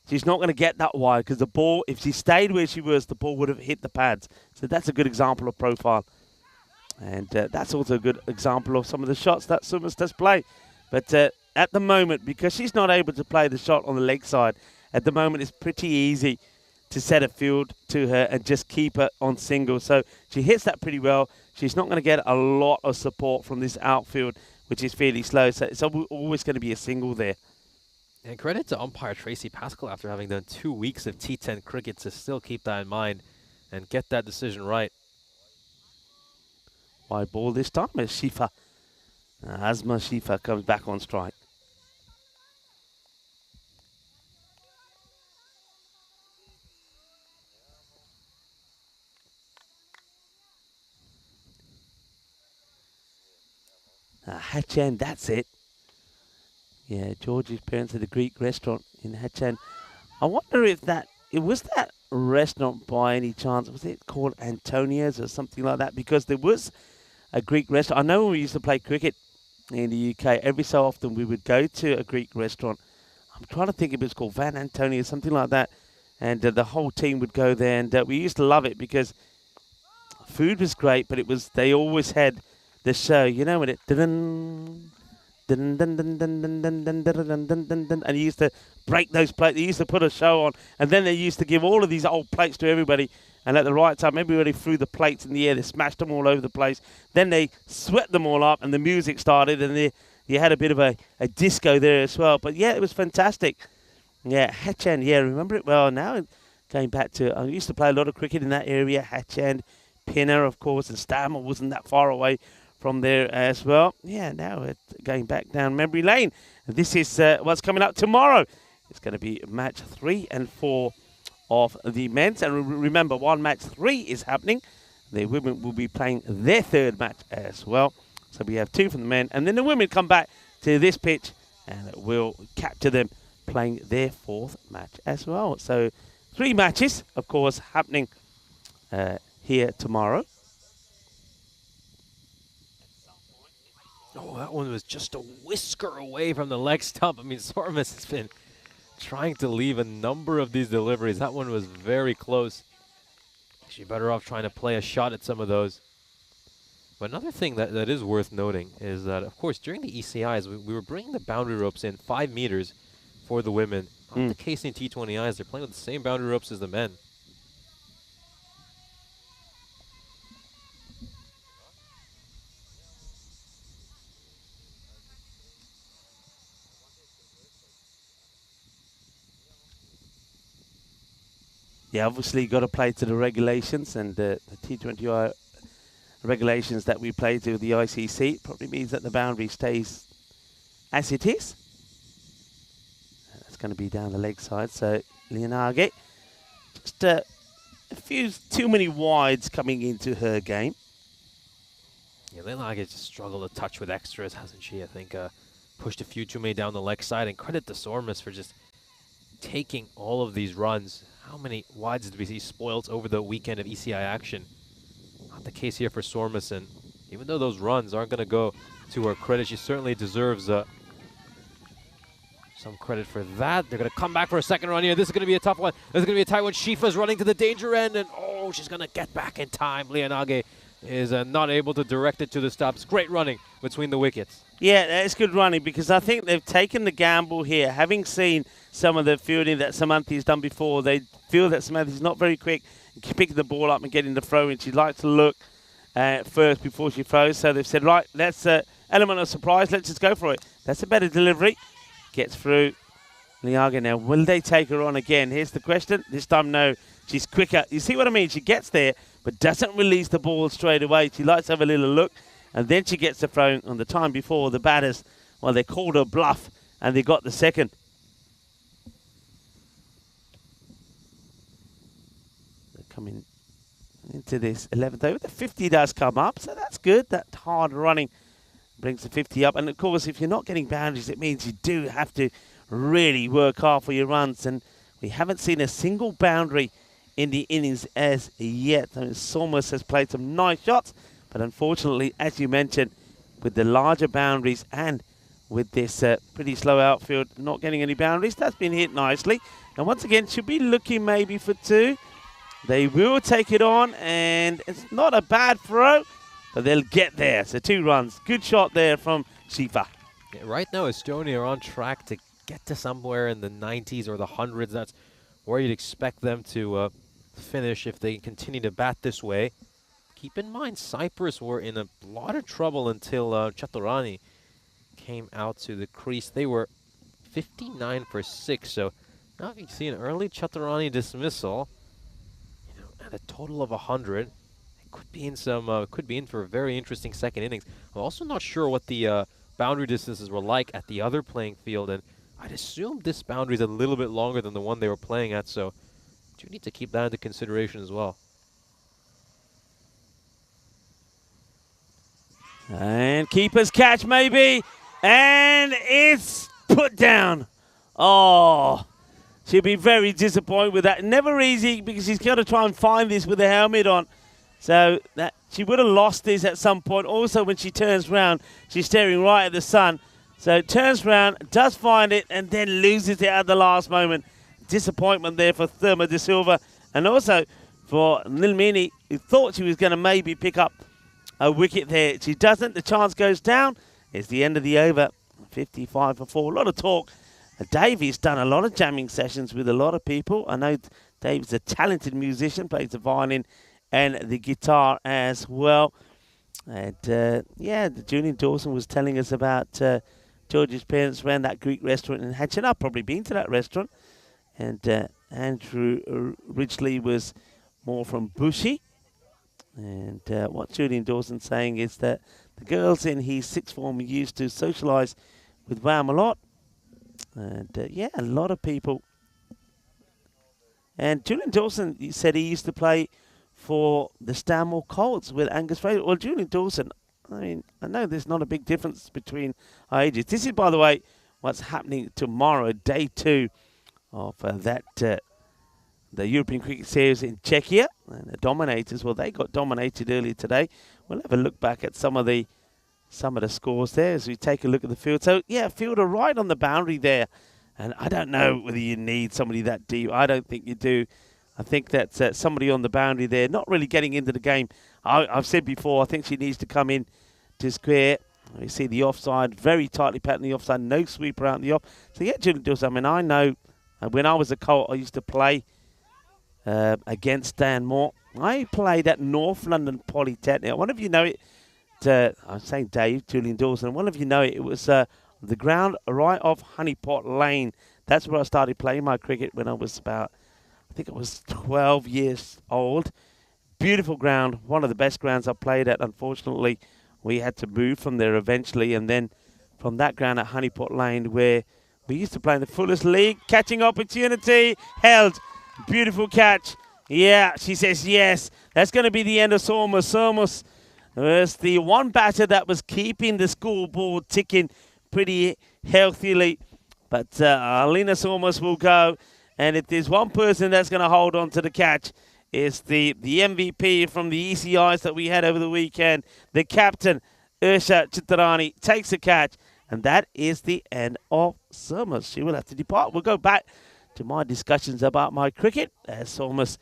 she's not going to get that wide, because the ball, if she stayed where she was, the ball would have hit the pads. So that's a good example of profile. And that's also a good example of some of the shots that Sumas does play. But at the moment, because she's not able to play the shot on the leg side, at the moment it's pretty easy to set a field to her and just keep her on single. So she hits that pretty well. She's not going to get a lot of support from this outfield, which is fairly slow. So it's always going to be a single there. And credit to umpire Tracy Pascal after having done 2 weeks of T10 cricket to still keep that in mind and get that decision right. Wide ball this time as Shifa. Asma Shifa comes back on strike. Hachan, that's it. Yeah, George's parents at a Greek restaurant in Hachan. I wonder if was that restaurant by any chance, was it called Antonia's or something like that? Because there was a Greek restaurant. I know when we used to play cricket in the UK, every so often we would go to a Greek restaurant. I'm trying to think if it's called Van Antonia, something like that. And the whole team would go there, and we used to love it because food was great, but they always had the show, you know, when it and you used to break those plates. They used to put a show on, and then they used to give all of these old plates to everybody. And at the right time, everybody threw the plates in the air. They smashed them all over the place. Then they swept them all up, and the music started, and you had a bit of a disco there as well. But yeah, it was fantastic. Yeah, Hachan, yeah, remember it well now. Going back to, I used to play a lot of cricket in that area. Hachan, Pinner, of course, and Stammer wasn't that far away from there as well. Yeah, now we're going back down memory lane. This is what's coming up tomorrow. It's going to be match 3 and 4 of the men's. And remember, while match 3 is happening, the women will be playing their 3rd match as well. So we have 2 from the men. And then the women come back to this pitch and we'll capture them playing their 4th match as well. So 3 matches, of course, happening here tomorrow. Oh, that one was just a whisker away from the leg stump. I mean, Sormus has been trying to leave a number of these deliveries. That one was very close. She's better off trying to play a shot at some of those. But another thing that is worth noting is that, of course, during the ECIs, we were bringing the boundary ropes in 5 meters for the women. Not the case in T20Is. They're playing with the same boundary ropes as the men. Yeah, obviously got to play to the regulations, and the T20I regulations that we play to the ICC. It probably means that the boundary stays as it is. That's going to be down the leg side. So Lianage, just a few too many wides coming into her game. Yeah, Lianage just struggled to touch with extras, hasn't she? I think pushed a few too many down the leg side, and credit to Sormus for just taking all of these runs. How many wides did we see spoiled over the weekend of ECI action? Not the case here for Sormus, and even though those runs aren't going to go to her credit, she certainly deserves some credit for that. They're going to come back for a second run here. This is going to be a tough one. This is going to be a tight one. Shifa's running to the danger end, and oh, she's going to get back in time. Lianage is not able to direct it to the stops. Great running between the wickets. Yeah, it's good running because I think they've taken the gamble here. Having seen some of the fielding that Samantha's done before, they feel that Samantha's not very quick picking the ball up and getting the throw in. She likes to look first before she throws. So they've said, right, let's element of surprise. Let's just go for it. That's a better delivery. Gets through. Lianage now. Will they take her on again? Here's the question. This time, no. She's quicker. You see what I mean? She gets there, but doesn't release the ball straight away. She likes to have a little look, and then she gets the throw on the time before the batters. Well, they called her bluff, and they got the second. They're coming into this 11th over. The 50 does come up, so that's good. That hard running brings the 50 up. And, of course, if you're not getting boundaries, it means you do have to really work hard for your runs. And we haven't seen a single boundary in the innings as yet. I mean, Sormus has played some nice shots, but unfortunately, as you mentioned, with the larger boundaries and with this pretty slow outfield, not getting any boundaries, that's been hit nicely. And once again, should be looking maybe for two. They will take it on, and it's not a bad throw, but they'll get there. So 2 runs. Good shot there from Shifa. Yeah, right now, Estonia are on track to get to somewhere in the 90s or the 100s. That's where you'd expect them to finish if they continue to bat this way. Keep in mind, Cyprus were in a lot of trouble until Chaturani came out to the crease. They were 59 for 6. So now you see an early Chaturani dismissal, and a total of 100. Could be in for a very interesting second innings. I'm also not sure what the boundary distances were like at the other playing field, and I'd assume this boundary is a little bit longer than the one they were playing at, so do need to keep that into consideration as well. And keeper's catch maybe, and it's put down. Oh, she'll be very disappointed with that. Never easy because she's got to try and find this with the helmet on. So that she would have lost this at some point. Also, when she turns round, she's staring right at the sun. So turns round, does find it, and then loses it at the last moment. Disappointment there for Therma de Silva. And also for Nilmini, who thought she was going to maybe pick up a wicket there. She doesn't. The chance goes down. It's the end of the over. 55 for 4. A lot of talk. Davey's done a lot of jamming sessions with a lot of people. I know Dave's a talented musician, plays the violin and the guitar as well. And yeah, Julian Dawson was telling us about George's parents ran that Greek restaurant in Hatchin. I've probably been to that restaurant. And Andrew Ridgely was more from Bushy. And what Julian Dawson's saying is that the girls in his sixth form used to socialise with Wham a lot. And yeah, a lot of people. And Julian Dawson, he said he used to play for the Stanmore Colts with Angus Fraser. Well, Julian Dawson, I mean, I know there's not a big difference between our ages. This is, by the way, what's happening tomorrow, day 2 of the European Cricket Series in Czechia. And the Dominators, well, they got dominated earlier today. We'll have a look back at some of the scores there as we take a look at the field. So, yeah, fielder right on the boundary there. And I don't know whether you need somebody that deep. I don't think you do. I think that somebody on the boundary there, not really getting into the game. I've said before, I think she needs to come in to square. We see the offside, very tightly patting the offside, no sweeper out in the off. So, yeah, Julian Dawson, I mean, I know when I was a Colt, I used to play against Dan Moore. I played at North London Polytechnic. One of you know it. I'm saying Dave, Julian Dawson. One of you know it. It was the ground right off Honeypot Lane. That's where I started playing my cricket when I was about, I think I was 12 years old. Beautiful ground, one of the best grounds I've played at. Unfortunately, we had to move from there eventually, and then from that ground at Honeypot Lane, where we used to play in the Fullest League. Catching opportunity, held. Beautiful catch. Yeah, she says yes. That's going to be the end of Sormus. Sormus was the one batter that was keeping the scoreboard ticking pretty healthily. But Alina Sormus will go. And if there's one person that's going to hold on to the catch, it's the MVP from the ECIs that we had over the weekend. The captain, Ursha Chitarani, takes the catch. And that is the end of Sormus. She will have to depart. We'll go back to my discussions about my cricket as Sormus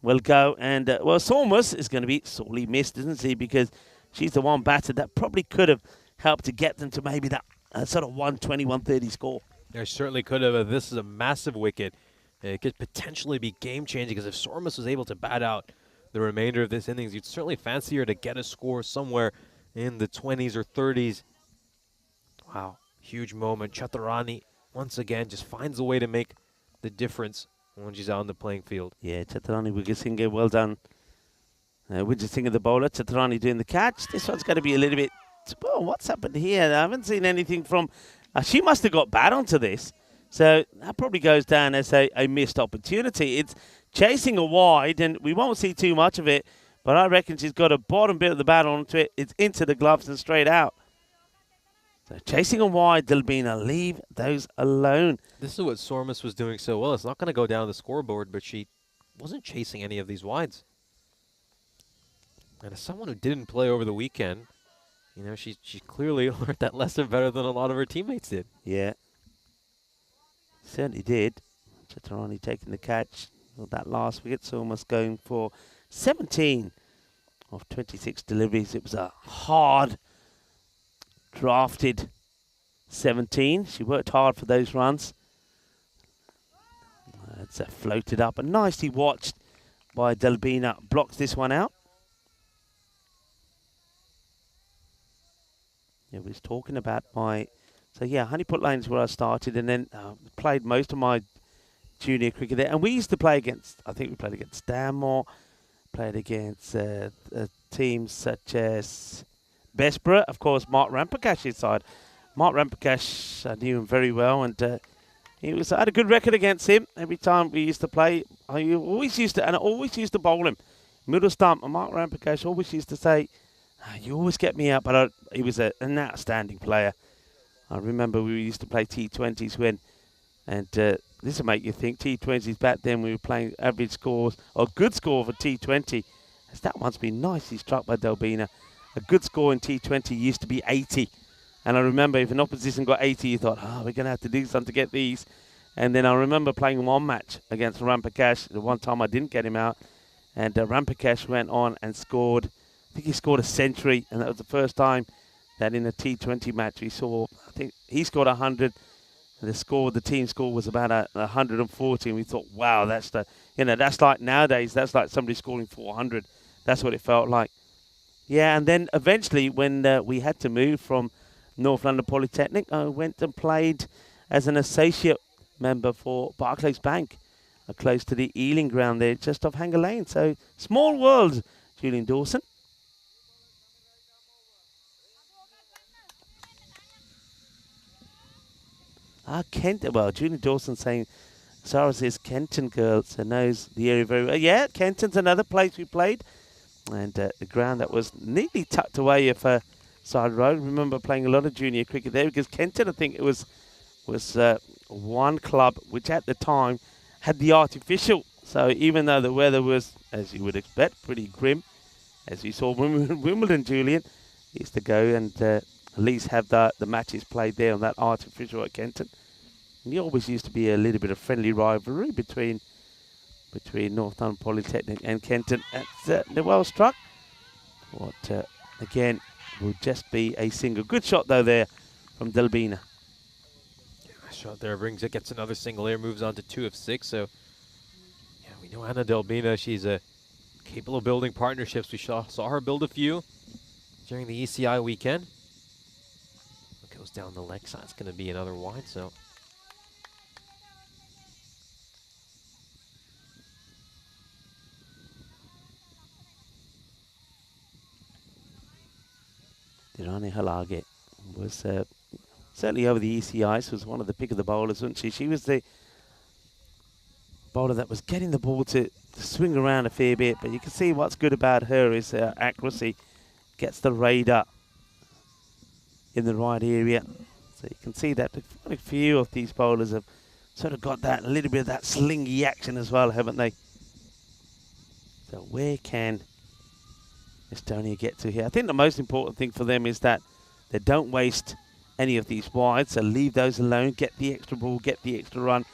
will go. And, well, Sormus is going to be sorely missed, isn't she? Because she's the one batter that probably could have helped to get them to maybe that sort of 120, 130 score. There certainly could have. This is a massive wicket. It could potentially be game-changing because if Sormus was able to bat out the remainder of this innings, you'd certainly fancy her to get a score somewhere in the 20s or 30s. Wow, huge moment. Chaturani, once again, just finds a way to make the difference when she's out on the playing field. Yeah, Chaturani Wijasinga, well done. Wijasinga the bowler, Chaturani doing the catch. This one's going to be a little bit, well, what's happened here? I haven't seen anything from, she must have got bat onto this. So that probably goes down as a missed opportunity. It's chasing a wide, and we won't see too much of it, but I reckon she's got a bottom bit of the bat onto it. It's into the gloves and straight out. So chasing a wide, Delbina, leave those alone. This is what Sormus was doing so well. It's not going to go down the scoreboard, but she wasn't chasing any of these wides. And as someone who didn't play over the weekend, you know, she clearly learned that lesson better than a lot of her teammates did. Yeah. Certainly did. Chaturani taking the catch. Well, that last wicket, Sormus going for 17 of 26 deliveries. It was a hard drafted 17. She worked hard for those runs. It's floated up and nicely watched by Delbina. Blocks this one out. Yeah, we was talking about my... So, yeah, Honeypot Lane is where I started, and then played most of my junior cricket there. And we used to play against, I think we played against Stanmore, played against teams such as Bessborough, of course, Mark Rampakash's side. Mark Rampakash, I knew him very well, and I had a good record against him. Every time we used to play, I always used to bowl him. Middle stump, and Mark Rampakash always used to say, you always get me out, but he was an outstanding player. I remember we used to play T20s when, and this will make you think, T20s back then we were playing average scores, or good score for T20, as that one's been nicely struck by Delbina. A good score in T20 used to be 80. And I remember if an opposition got 80, you thought, we're going to have to do something to get these. And then I remember playing one match against Rampakash. The one time I didn't get him out. And Rampakash went on and scored, I think he scored a century. And that was the first time that in a T20 match we saw, I think he scored 100. And the team score was about 140. And we thought, wow, that's like nowadays, that's like somebody scoring 400. That's what it felt like. Yeah, and then eventually when we had to move from North London Polytechnic, I went and played as an associate member for Barclays Bank, close to the Ealing ground there, just off Hanger Lane. So, small world, Julian Dawson. Julian Dawson saying, Sarah says Kenton girls, knows the area very well. Yeah, Kenton's another place we played. And the ground that was neatly tucked away of Side Road. Remember playing a lot of junior cricket there because Kenton, I think it was one club which at the time had the artificial. So even though the weather was, as you would expect, pretty grim, as you saw Wimbledon, Julian used to go and at least have the matches played there on that artificial at Kenton. And there always used to be a little bit of friendly rivalry between North London Polytechnic and Kenton. They're well struck. What, again, will just be a single. Good shot, though, there from Delbina. Yeah, shot there brings it, gets another single here, moves on to 2 of 6. So, yeah, we know Anna Delbina. She's capable of building partnerships. We saw her build a few during the ECI weekend. It goes down the leg side. It's going to be another wide, so... Dirani Halage was certainly over the easy ice, was one of the pick of the bowlers, wasn't she? She was the bowler that was getting the ball to swing around a fair bit, but you can see what's good about her is her accuracy. Gets the radar in the right area. So you can see that a few of these bowlers have sort of got that, a little bit of that slingy action as well, haven't they? So where can Estonia get to here? I think the most important thing for them is that they don't waste any of these wides, so leave those alone, get the extra ball, get the extra run.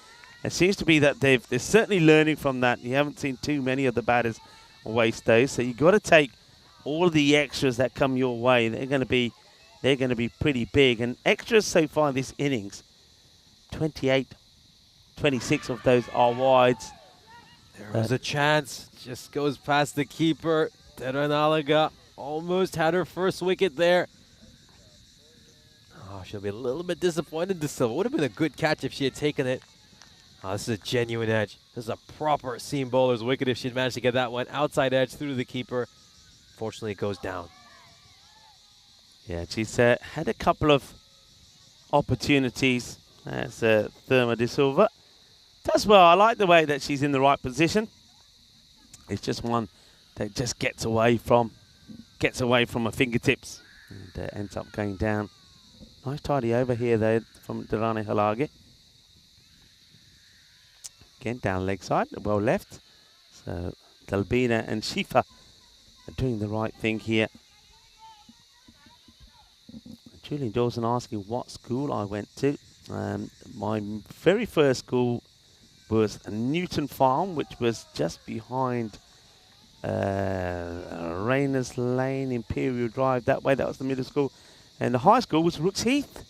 It seems to be that they're certainly learning from that. You haven't seen too many of the batters waste those, so you've got to take all of the extras that come your way. They're going to be pretty big, and extras so far this innings, 28, 26 of those are wides. There was a chance, just goes past the keeper. Teranalaga almost had her first wicket there. Oh, she'll be a little bit disappointed this Silva. Would have been a good catch if she had taken it. Oh, this is a genuine edge. This is a proper seam bowler's wicket if she'd managed to get that one. Outside edge through to the keeper. Fortunately, it goes down. Yeah, she's had a couple of opportunities as Therma de Silva. Does well. I like the way that she's in the right position. It's just one that just gets away from her fingertips and ends up going down. Nice tidy over here though from Dirani Halage. Again, down leg side, well left. So Dalbina and Shifa are doing the right thing here. Julian Dawson asking what school I went to. My very first school was Newton Farm, which was just behind Rayners Lane, Imperial Drive, that way. That was the middle school. And the high school was Rooks Heath.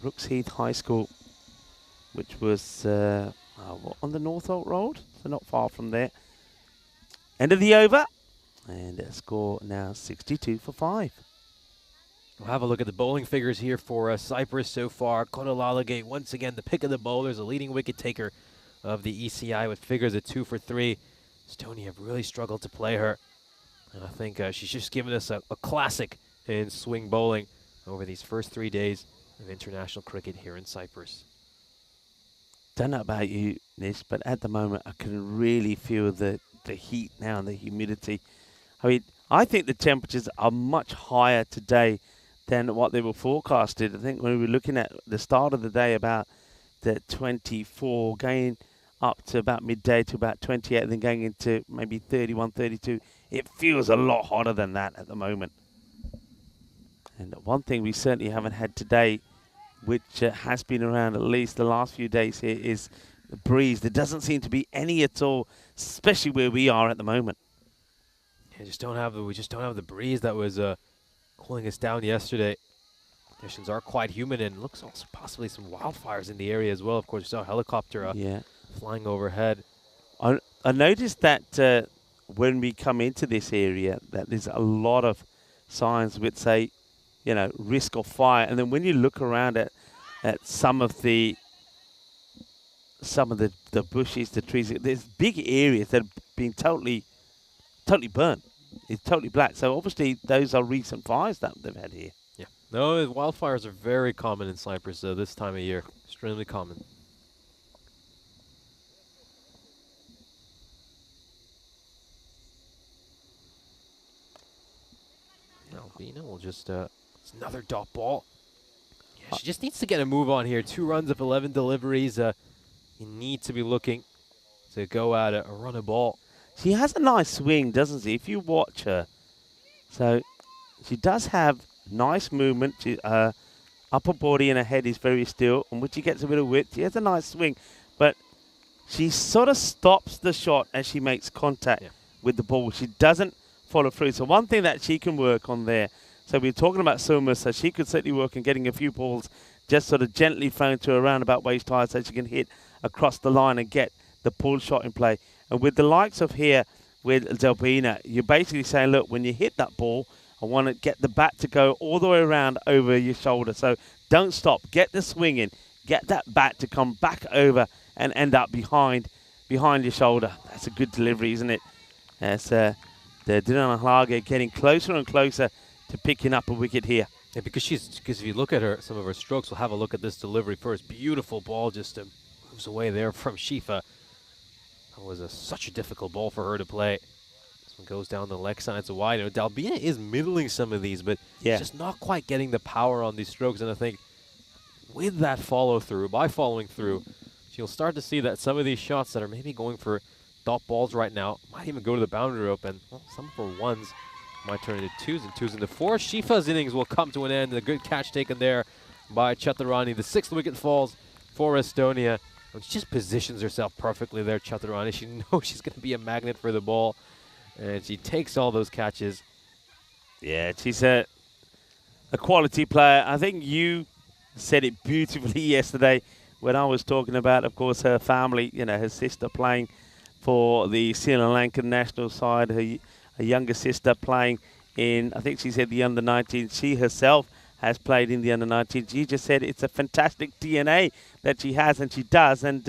Rooks Heath High School, which was on the Northolt Road, so not far from there. End of the over, and a score now 62 for 5. We'll have a look at the bowling figures here for Cyprus so far. Konolalage, once again, the pick of the bowlers, a leading wicket taker of the ECI with figures of 2 for 3. Estonia have really struggled to play her. And I think she's just given us a classic in swing bowling over these first 3 days of international cricket here in Cyprus. Don't know about you, Nish, but at the moment I can really feel the heat now and the humidity. I mean, I think the temperatures are much higher today than what they were forecasted. I think when we were looking at the start of the day about the 24, going up to about midday to about 28, and then going into maybe 31, 32. It feels a lot hotter than that at the moment. And one thing we certainly haven't had today, which has been around at least the last few days here, is the breeze. There doesn't seem to be any at all, especially where we are at the moment. Yeah, we just don't have the breeze that was cooling us down yesterday. Conditions are quite humid, and looks also possibly some wildfires in the area as well. Of course, we saw a helicopter flying overhead. I noticed that when we come into this area, that there's a lot of signs which say, you know, risk of fire. And then when you look around at some of the bushes, the trees, there's big areas that have been totally burnt. It's totally black. So obviously those are recent fires that they've had here. Yeah. No, wildfires are very common in Cyprus this time of year. Extremely common. Albina will just, it's another dot ball. Yeah, she just needs to get a move on here. 2 runs of 11 deliveries. You need to be looking to go at a run of ball. She has a nice swing, doesn't she, if you watch her. So she does have nice movement. Her upper body and her head is very still, and when she gets a bit of width, she has a nice swing. But she sort of stops the shot as she makes contact with the ball. She doesn't follow through. So one thing that she can work on there, so we're talking about Suma, so she could certainly work on getting a few balls just sort of gently thrown to her roundabout waist high so she can hit across the line and get the pull shot in play. And with the likes of here with Zelbina, you're basically saying, look, when you hit that ball, I want to get the bat to go all the way around over your shoulder. So don't stop. Get the swing in. Get that bat to come back over and end up behind your shoulder. That's a good delivery, isn't it? As the Dirana Halage getting closer and closer to picking up a wicket here. Yeah, because if you look at some of her strokes, we'll have a look at this delivery first. Beautiful ball, just moves away there from Shifa. That was such a difficult ball for her to play. This one goes down the leg side, it's wide. You know, Dalbina is middling some of these, but just not quite getting the power on these strokes. And I think with that follow-through, by following through, she'll start to see that some of these shots that are maybe going for dot balls right now might even go to the boundary rope, and well, some for ones might turn into twos and twos into fours. Shifa's innings will come to an end. A good catch taken there by Chaturani. The 6th wicket falls for Estonia. And she just positions herself perfectly there, Chaturani. She knows she's going to be a magnet for the ball, and she takes all those catches. Yeah, she's a quality player. I think you said it beautifully yesterday when I was talking about, of course, her family, you know, her sister playing for the Sri Lankan national side, her younger sister playing in, I think she said, the under-19. She herself has played in the under-19. She just said it's a fantastic DNA that she has, and she does. And,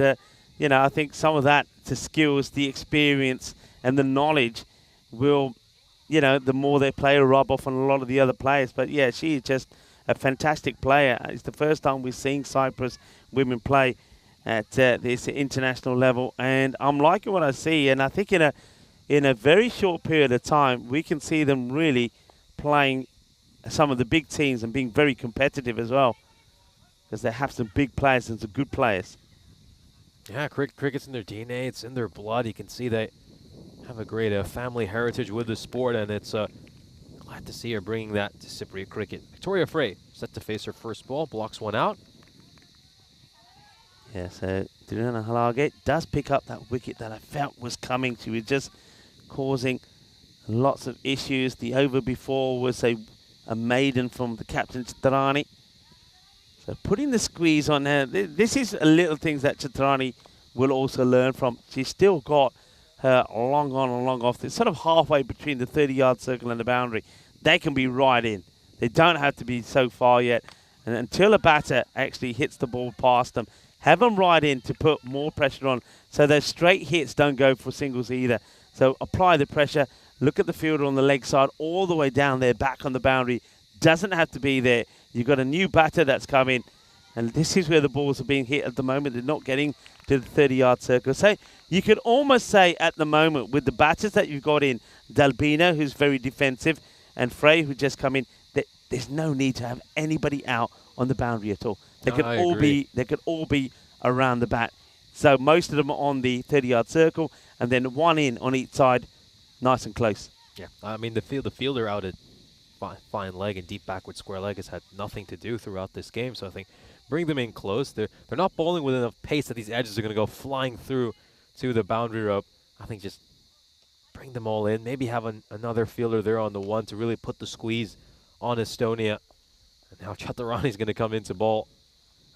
you know, I think some of that, the skills, the experience, and the knowledge will, you know, the more they play, rub off on a lot of the other players. But, yeah, she is just a fantastic player. It's the first time we've seen Cyprus women play at this international level, and I'm liking what I see. And I think in a very short period of time, we can see them really playing some of the big teams and being very competitive as well, because they have some big players and some good players. Yeah, cricket's in their DNA, it's in their blood. You can see they have a great family heritage with the sport, and it's glad to see her bringing that to Cypriot cricket. Victoria Frey set to face her first ball, blocks one out. Yeah, so Diruna Halage does pick up that wicket that I felt was coming. She was just causing lots of issues. The over before was a maiden from the captain, Chitrani. So putting the squeeze on her, this is a little things that Chitrani will also learn from. She's still got her long on and long off. It's sort of halfway between the 30-yard circle and the boundary. They can be right in. They don't have to be so far yet. And until a batter actually hits the ball past them, have them right in to put more pressure on so those straight hits don't go for singles either. So apply the pressure. Look at the fielder on the leg side all the way down there, back on the boundary. Doesn't have to be there. You've got a new batter that's come in, and this is where the balls are being hit at the moment. They're not getting to the 30-yard circle. So you could almost say at the moment, with the batters that you've got in, Dalbina, who's very defensive, and Frey, who just come in, there's no need to have anybody out on the boundary at all. They could all be around the bat. So most of them are on the 30-yard circle, and then one in on each side, nice and close. Yeah, I mean, the fielder out at fine leg and deep backward square leg has had nothing to do throughout this game. So I think bring them in close. They're not bowling with enough pace that these edges are going to go flying through to the boundary rope. I think just bring them all in. Maybe have another fielder there on the one to really put the squeeze on Estonia. And now Chaturani's going to come into ball.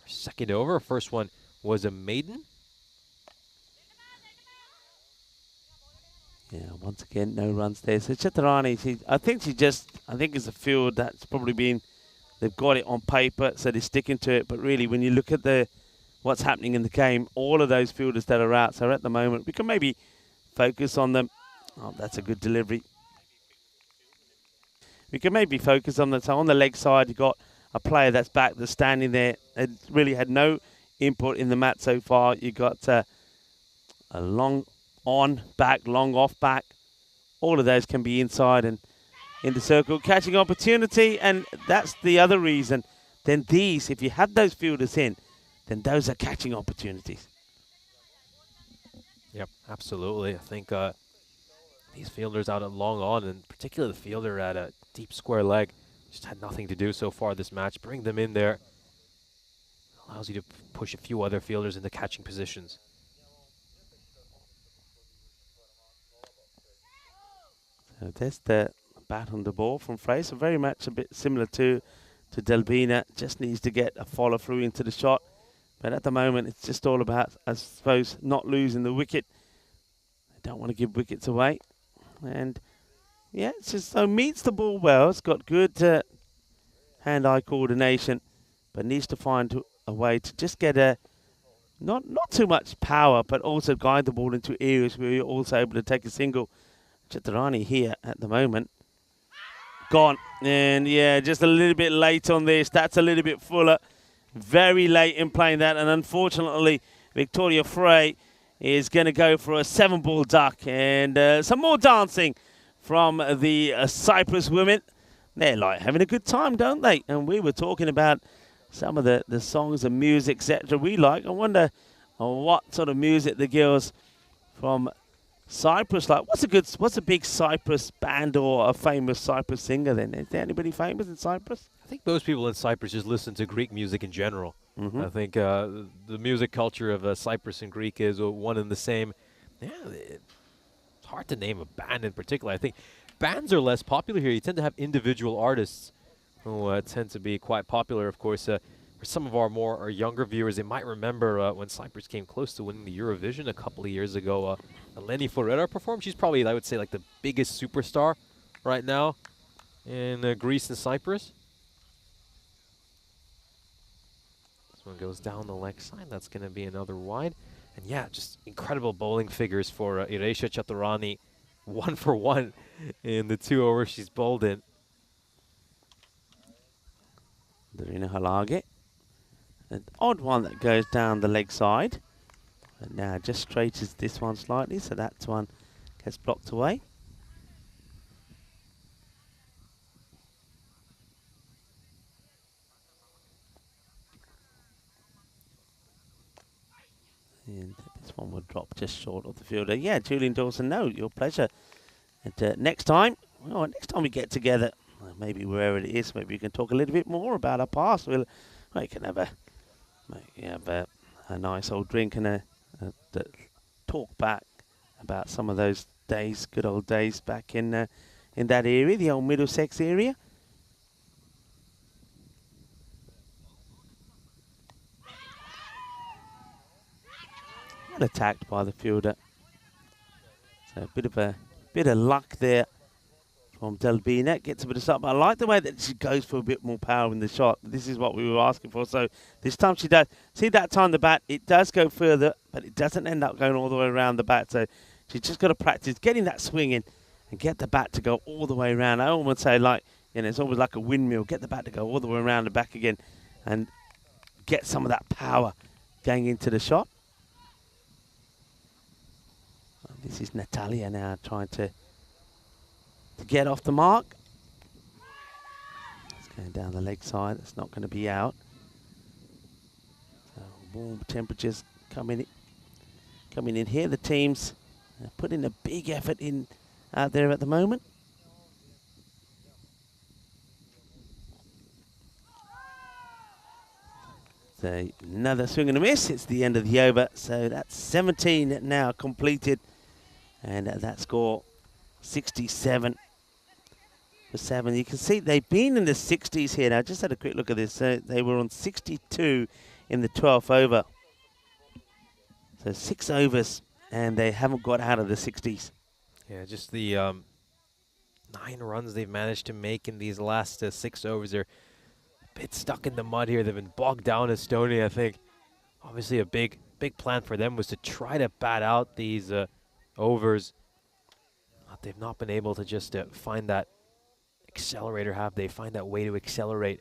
Second over. First one was a maiden. Yeah, once again, no runs there. So Chaturani, I think it's a field that's probably been, they've got it on paper, so they're sticking to it. But really, when you look at what's happening in the game, all of those fielders that are out, so at the moment, we can maybe focus on them. Oh, that's a good delivery. We can maybe focus on that. So on the leg side, you've got a player that's back, that's standing there. It really had no input in the mat so far. You've got a long on back, long off back. All of those can be inside and in the circle. Catching opportunity, and that's the other reason. Then these, if you have those fielders in, then those are catching opportunities. Yep, absolutely. I think these fielders out at long on, and particularly the fielder at a deep square leg, just had nothing to do so far this match. Bring them in there. Allows you to push a few other fielders into catching positions. So there's the bat on the ball from Frey. So very much a bit similar to Dalbina. Just needs to get a follow through into the shot. But at the moment, it's just all about, I suppose, not losing the wicket. They don't want to give wickets away. And yeah, it's just so meets the ball well. It's got good hand-eye coordination, but needs to find a way to just get not too much power, but also guide the ball into areas where you're also able to take a single. Chaturani here at the moment. gone. And yeah, just a little bit late on this. That's a little bit fuller. Very late in playing that. And unfortunately, Victoria Frey is going to go for a 7-ball duck. And some more dancing from the Cyprus women. They like having a good time, don't they? And we were talking about some of the songs and music, etc. we like. I wonder what sort of music the girls from Cyprus like. What's a big Cyprus band or a famous Cyprus singer then? Is there anybody famous in Cyprus? I think most people in Cyprus just listen to Greek music in general. I think the music culture of Cyprus and Greek is one and the same. Yeah, it's hard to name a band in particular. I think bands are less popular here. You tend to have individual artists who tend to be quite popular. Of course, for some of our younger viewers, they might remember when Cyprus came close to winning the Eurovision a couple of years ago. Eleni Forera performed. She's probably, I would say, like the biggest superstar right now in Greece and Cyprus. This one goes down the leg side. That's going to be another wide. And yeah, just incredible bowling figures for Iresia Chaturani. 1 for 1 in the 2 overs she's bowled in. Darina Halage. An odd one that goes down the leg side. And now just straightens this one slightly, so that one gets blocked away. And this one will drop just short of the fielder. Yeah, Julian Dawson, no, your pleasure. And next time we get together, maybe wherever it is, maybe we can talk a little bit more about our past. We can have a nice old drink and talk back about some of those days, good old days back in that area, the old Middlesex area. Well attacked by the fielder. So a bit of luck there from Delbina. Gets a bit of start, but I like the way that she goes for a bit more power in the shot. This is what we were asking for. So this time she does. See that time the bat, it does go further, but it doesn't end up going all the way around the bat. So she's just got to practice getting that swing in and get the bat to go all the way around. I almost say it's always like a windmill. Get the bat to go all the way around and back again and get some of that power going into the shot. This is Natalia now trying to get off the mark. It's going down the leg side. It's not going to be out. So warm temperatures coming in here. The teams are putting a big effort in out there at the moment. So another swing and a miss. It's the end of the over. So that's 17 now completed. And that score, 67 for 7. You can see they've been in the 60s here now. Just had a quick look at this. They were on 62 in the 12th over. So 6 overs, and they haven't got out of the 60s. Yeah, just the 9 runs they've managed to make in these last 6 overs. They're a bit stuck in the mud here. They've been bogged down Estonia, I think. Obviously a big plan for them was to try to bat out these overs. But they've not been able to just find that accelerator, have they? Find that way to accelerate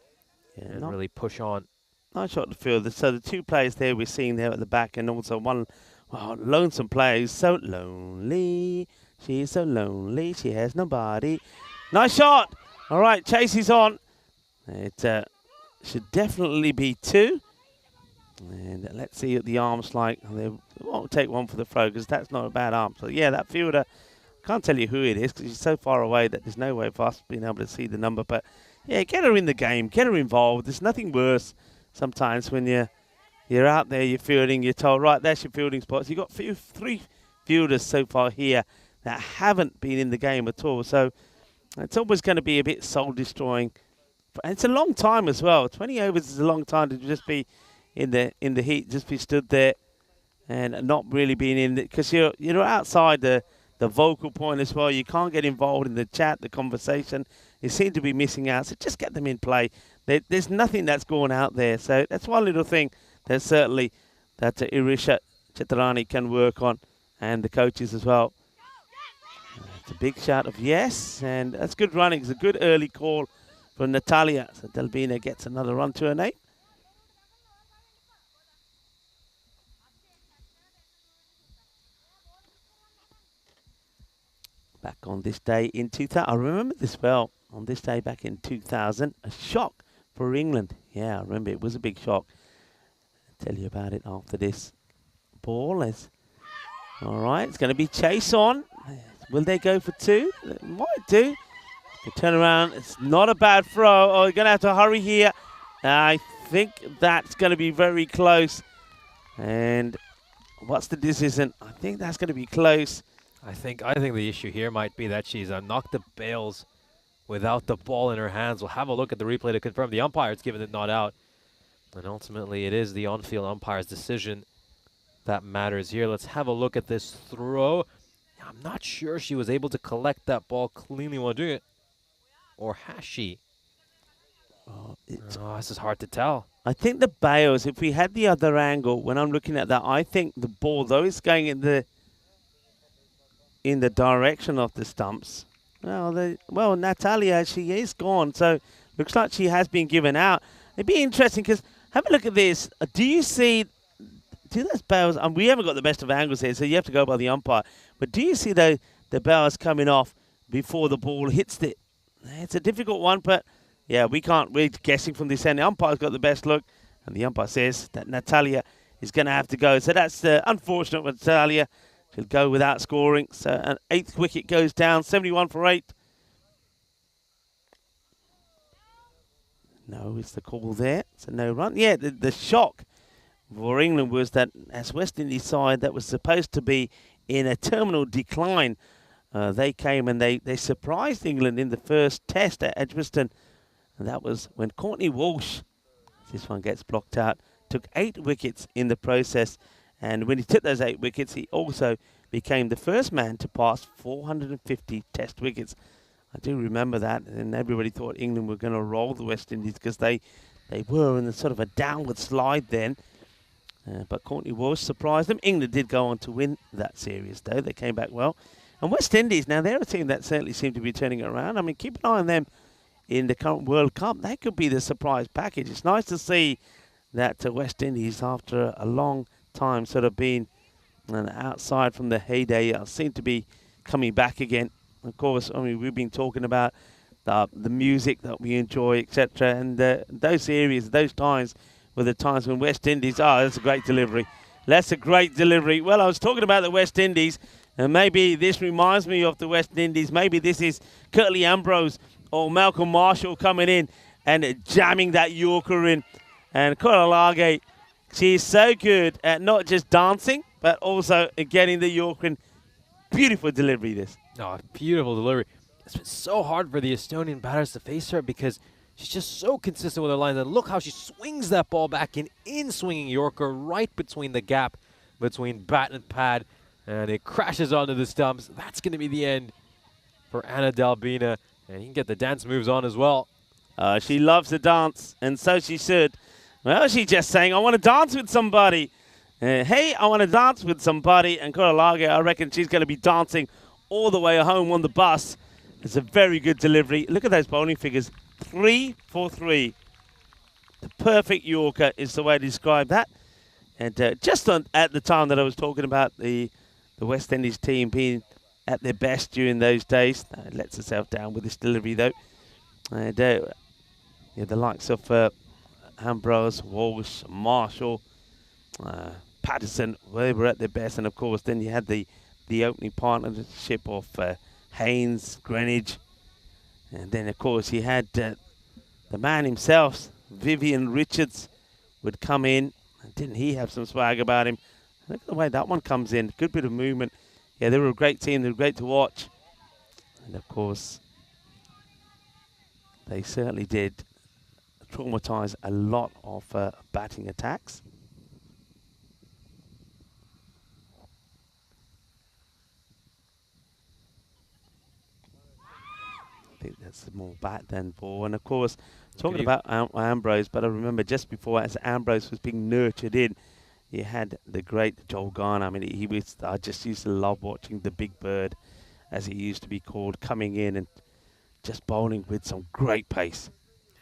and really push on. Nice shot to field. So the 2 players there we're seeing there at the back, and also one lonesome player who's so lonely. She's so lonely. She has nobody. Nice shot. All right, chase is on. It should definitely be 2. And let's see what the arm's like. They won't take one for the throw because that's not a bad arm. So, yeah, that fielder, can't tell you who it is because she's so far away that there's no way for us being able to see the number. But, yeah, get her in the game. Get her involved. There's nothing worse sometimes when you're out there, you're fielding, you're told, right, that's your fielding spots. You've got 3 fielders so far here that haven't been in the game at all. So, it's always going to be a bit soul-destroying. And it's a long time as well. 20 overs is a long time to just be in the heat, just be stood there and not really being in it, because you're outside the vocal point as well. You can't get involved in the chat, the conversation. You seem to be missing out, so just get them in play. There's nothing that's going out there, so that's one little thing that certainly that Irisha Chitarani can work on, and the coaches as well. It's a big shout of yes, and that's good running. It's a good early call from Natalia. So Delbina gets another run to her name. Back on this day in 2000, I remember this well, on this day back in 2000, a shock for England. Yeah, I remember it was a big shock. I'll tell you about it after this ball. All right, it's going to be chase on. Will they go for two? They might do. They turn around. It's not a bad throw. Oh, you're going to have to hurry here. I think that's going to be very close. And what's the decision? I think that's going to be close. I think the issue here might be that she's knocked the bails without the ball in her hands. We'll have a look at the replay to confirm. The umpire's given it not out. And ultimately, it is the on-field umpire's decision that matters here. Let's have a look at this throw. I'm not sure she was able to collect that ball cleanly while doing it. Or has she? Oh, this is hard to tell. I think the bails, if we had the other angle, when I'm looking at that, I think the ball, though it's going in the direction of the stumps. Well, Natalia, she is gone, so looks like she has been given out. It'd be interesting because have a look at this. Do you see those bails? And we haven't got the best of angles here, so you have to go by the umpire. But do you see the bails coming off before the ball hits it? It's a difficult one, but yeah, we're guessing from this end. The umpire's got the best look, and the umpire says that Natalia is going to have to go. So that's unfortunate for Natalia. She'll go without scoring. So an 8th wicket goes down, 71 for 8. No, it's the call there. It's a no run. Yeah, the shock for England was that as West Indies side that was supposed to be in a terminal decline, they came and they surprised England in the first test at Edgbaston. And that was when Courtney Walsh, this one gets blocked out, took 8 wickets in the process. And when he took those 8 wickets, he also became the first man to pass 450 test wickets. I do remember that, and everybody thought England were going to roll the West Indies because they were in a sort of a downward slide then. But Courtney Walsh surprised them. England did go on to win that series, though. They came back well. And West Indies, now they're a team that certainly seem to be turning it around. I mean, keep an eye on them in the current World Cup. They could be the surprise package. It's nice to see that West Indies, after a long time sort of being outside from the heyday, seem to be coming back again. Of course, I mean, we've been talking about the music that we enjoy, etc. And those areas, those times were the times when West Indies, that's a great delivery. That's a great delivery. Well, I was talking about the West Indies, and maybe this reminds me of the West Indies. Maybe this is Curtly Ambrose or Malcolm Marshall coming in and jamming that Yorker in. And Koralage, she is so good at not just dancing, but also getting the Yorker in. Beautiful delivery, this. Oh, beautiful delivery. It's been so hard for the Estonian batters to face her because she's just so consistent with her lines. And look how she swings that ball back in swinging Yorker right between the gap between bat and pad. And it crashes onto the stumps. That's going to be the end for Anna Delbina. And you can get the dance moves on as well. She loves to dance, and so she should. Well, she's just saying, I want to dance with somebody. Hey, I want to dance with somebody. And Koralage, I reckon she's going to be dancing all the way home on the bus. It's a very good delivery. Look at those bowling figures. 3 for 3. The perfect Yorker is the way to describe that. And just at the time that I was talking about the West Indies team being at their best during those days. Lets herself down with this delivery, though. And the likes of Ambrose, Walsh, Marshall, Patterson, they were at their best. And, of course, then you had the opening partnership of Haynes, Greenwich. And then, of course, you had the man himself, Vivian Richards, would come in. And didn't he have some swag about him? Look at the way that one comes in. Good bit of movement. Yeah, they were a great team. They were great to watch. And, of course, they certainly did traumatise a lot of batting attacks. I think that's more bat than ball. And, of course, talking about Ambrose, but I remember just before, as Ambrose was being nurtured in, you had the great Joel Garner. I mean, I just used to love watching the Big Bird as he used to be called, coming in and just bowling with some great pace.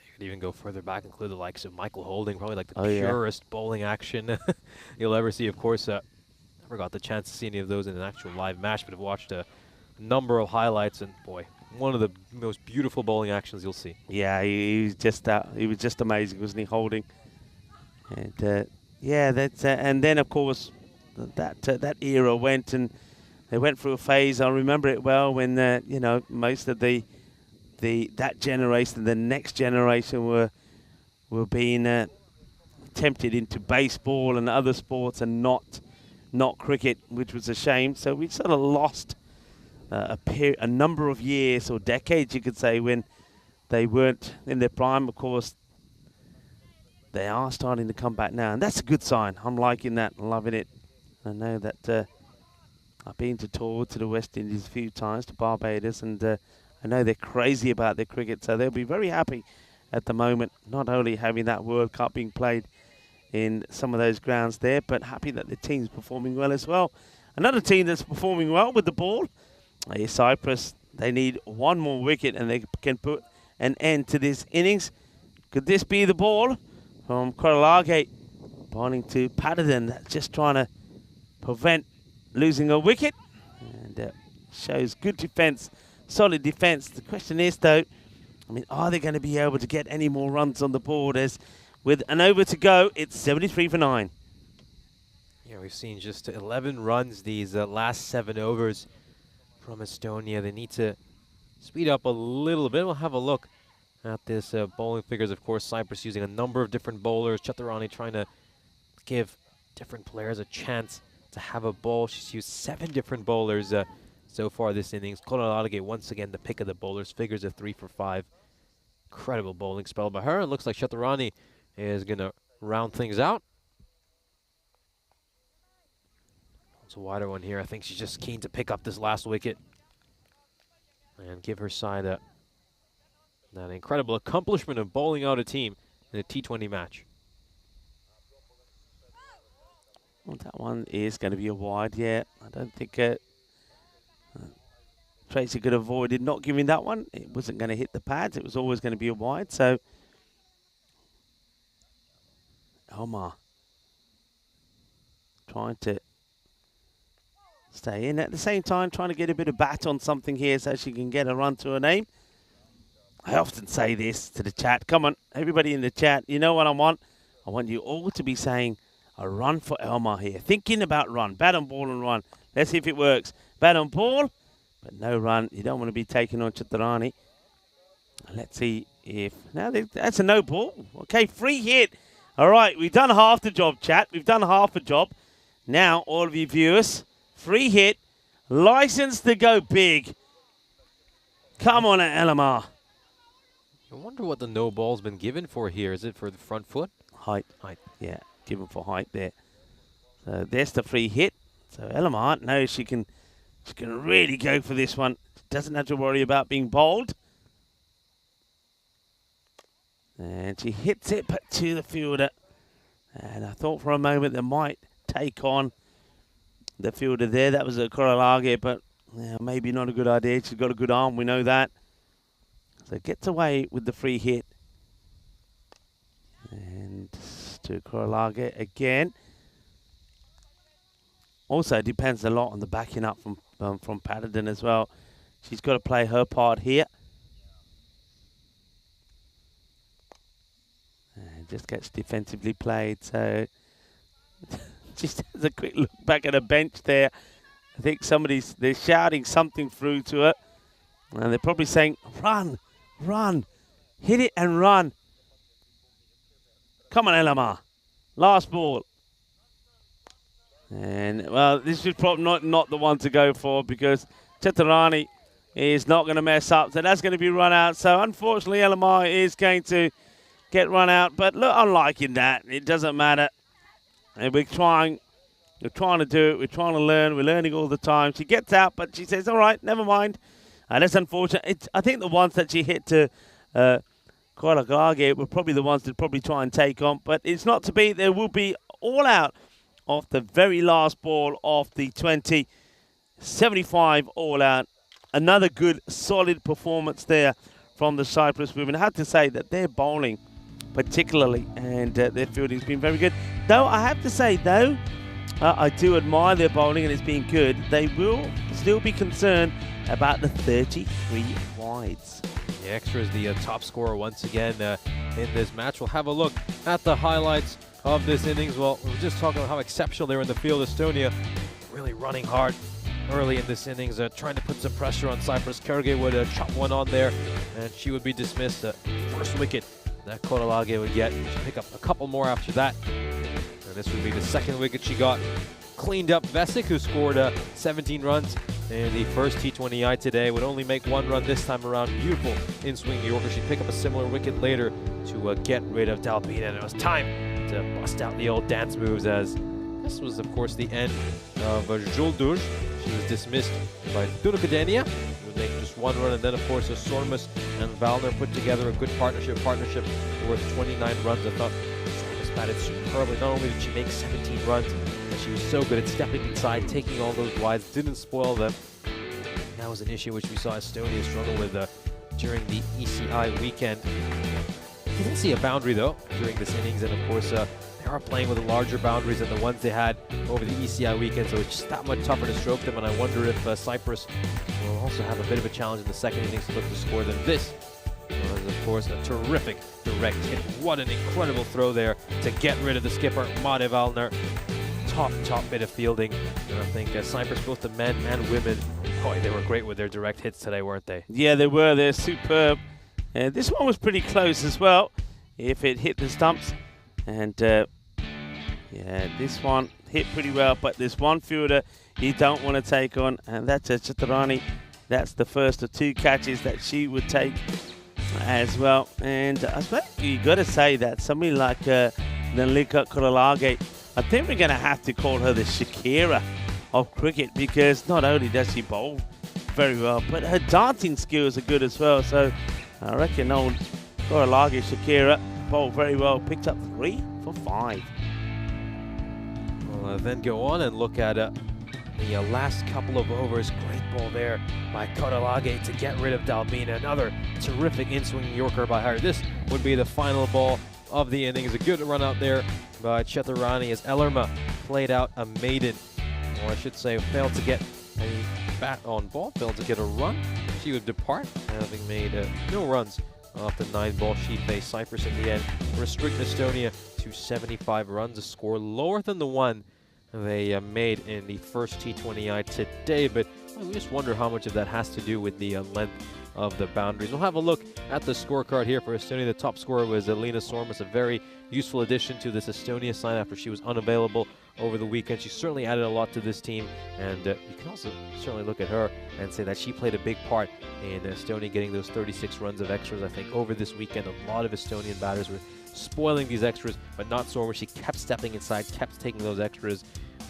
You could even go further back, include the likes of Michael Holding, probably like the Oh, yeah. purest bowling action you'll ever see. Of course, never got the chance to see any of those in an actual live match, but have watched a number of highlights, and boy, one of the most beautiful bowling actions you'll see. Yeah, he was just amazing, wasn't he, Holding? And yeah, that's and then of course that era went, and they went through a phase. I remember it well when you know, most of that generation, the next generation were being tempted into baseball and other sports and not cricket, which was a shame. So we sort of lost a number of years or decades, you could say, when they weren't in their prime. Of course, they are starting to come back now, and that's a good sign. I'm liking that, loving it. I know that I've been to tour to the West Indies a few times, to Barbados, and I know they're crazy about their cricket, so they'll be very happy at the moment, not only having that World Cup being played in some of those grounds there, but happy that the team's performing well as well. Another team that's performing well with the ball is Cyprus. They need one more wicket and they can put an end to this innings. Could this be the ball from Korolage, bowling to Patterson, that's just trying to prevent losing a wicket, and shows good defence, solid defence. The question is, though, I mean, are they going to be able to get any more runs on the board? As with an over to go, it's 73 for 9. Yeah, we've seen just 11 runs these last 7 overs from Estonia. They need to speed up a little bit. We'll have a look at this bowling figures. Of course, Cyprus using a number of different bowlers. Chaturani trying to give different players a chance to have a bowl. She's used 7 different bowlers so far this innings. Korolage once again the pick of the bowlers. Figures of 3 for 5. Incredible bowling spell by her. It looks like Chaturani is going to round things out. It's a wider one here. I think she's just keen to pick up this last wicket and give her side that incredible accomplishment of bowling out a team in a T20 match. Well, that one is going to be a wide, yeah. I don't think Tracy could have avoided not giving that one. It wasn't going to hit the pads. It was always going to be a wide. So, Omar trying to stay in. At the same time, trying to get a bit of bat on something here so she can get a run to her name. I often say this to the chat. Come on, everybody in the chat. You know what I want? I want you all to be saying a run for Elmar here. Thinking about run. Bat on ball and run. Let's see if it works. Bat on ball, but no run. You don't want to be taking on Chaturani. Let's see if... Now, that's a no ball. Okay, free hit. All right, we've done half the job, chat. We've done half a job. Now, all of you viewers, free hit. License to go big. Come on, Elmar. I wonder what the no ball's been given for here. Is it for the front foot? Height. Yeah, given for height there. So there's the free hit. So Elmar knows she can really go for this one. Doesn't have to worry about being bowled. And she hits it, but to the fielder. And I thought for a moment they might take on the fielder there. That was a Korolage, but yeah, maybe not a good idea. She's got a good arm, we know that. So gets away with the free hit. And to Korolage again. Also depends a lot on the backing up from Patterson as well. She's got to play her part here. And just gets defensively played. So just has a quick look back at the bench there. I think they're shouting something through to her. And they're probably saying, run, run, hit it and run. Come on, Elmar. Last ball. And, well, this is probably not the one to go for because Chaturani is not going to mess up. So that's going to be run out. So, unfortunately, Elmar is going to get run out. But, look, I'm liking that. It doesn't matter. And we're trying to do it. We're trying to learn. We're learning all the time. She gets out, but she says, all right, never mind. And that's unfortunate. I think the ones that she hit to Korolage were probably the ones that probably try and take on. But it's not to be. There will be all out of the very last ball of the 20. 75 all out. another good, solid performance there from the Cyprus women. I have to say that their bowling particularly and their fielding's been very good. Though I have to say, though, I do admire their bowling and it's been good, they will still be concerned about the 33 wides. The extra is the top scorer once again in this match. We'll have a look at the highlights of this innings. Well, we were just talking about how exceptional they were in the field. Estonia really running hard early in this innings, trying to put some pressure on Cyprus. Kerge would chop one on there, and she would be dismissed. First wicket that Korolage would get. She'd pick up a couple more after that. And this would be the second wicket she got. Cleaned up Vesic, who scored 17 runs in the first T20I today. Would only make 1 run this time around. Beautiful in-swing Yorker. She'd pick up a similar wicket later to get rid of Dalbina. And it was time to bust out the old dance moves, as this was, of course, the end of Juldur. She was dismissed by Dunukadenia, who would make just 1 run. And then, of course, Sormus and Valner put together a good partnership worth 29 runs. I thought Sormus batted superbly. Not only did she make 17 runs, but she was so good at stepping inside, taking all those wides, didn't spoil them. That was an issue which we saw Estonia struggle with during the ECI weekend. You didn't see a boundary, though, during this innings, and of course, they are playing with larger boundaries than the ones they had over the ECI weekend, so it's just that much tougher to stroke them, and I wonder if Cyprus will also have a bit of a challenge in the second innings to look to score than this. Was, of course, a terrific direct hit. What an incredible throw there to get rid of the skipper, Made Valner. Top bit of fielding, and I think Cyprus, both the men and women, boy, they were great with their direct hits today, weren't they? Yeah, they were. They're superb. And this one was pretty close as well, if it hit the stumps. And yeah, this one hit pretty well, but there's one fielder you don't want to take on, and that's Chaturani. That's the first of 2 catches that she would take as well. And I suppose you got to say that somebody like Nalika Korolage, I think we're going to have to call her the Shakira of cricket, because not only does she bowl very well, but her dancing skills are good as well. So I reckon old Korolage Shakira bowled very well, picked up 3 for 5. We'll then go on and look at the last couple of overs. Great ball there by Korolage to get rid of Dalbina. Another terrific in-swing Yorker by her. This would be the final ball of the innings. A good run out there by Chaturani as Ellerma played out a maiden, or I should say failed to get a bat on ball, failed to get a run. She would depart, having made no runs off the 9 ball she faced. Cyprus in the end restrict Estonia to 75 runs, a score lower than the one they made in the first T20I today, but we just wonder how much of that has to do with the length of the boundaries. We'll have a look at the scorecard here for Estonia. The top scorer was Lina Sormus, a very useful addition to this Estonia side after she was unavailable over the weekend. She certainly added a lot to this team, and you can also certainly look at her and say that she played a big part in Estonia getting those 36 runs of extras. I think over this weekend, a lot of Estonian batters were spoiling these extras, but not Sormus. She kept stepping inside, kept taking those extras,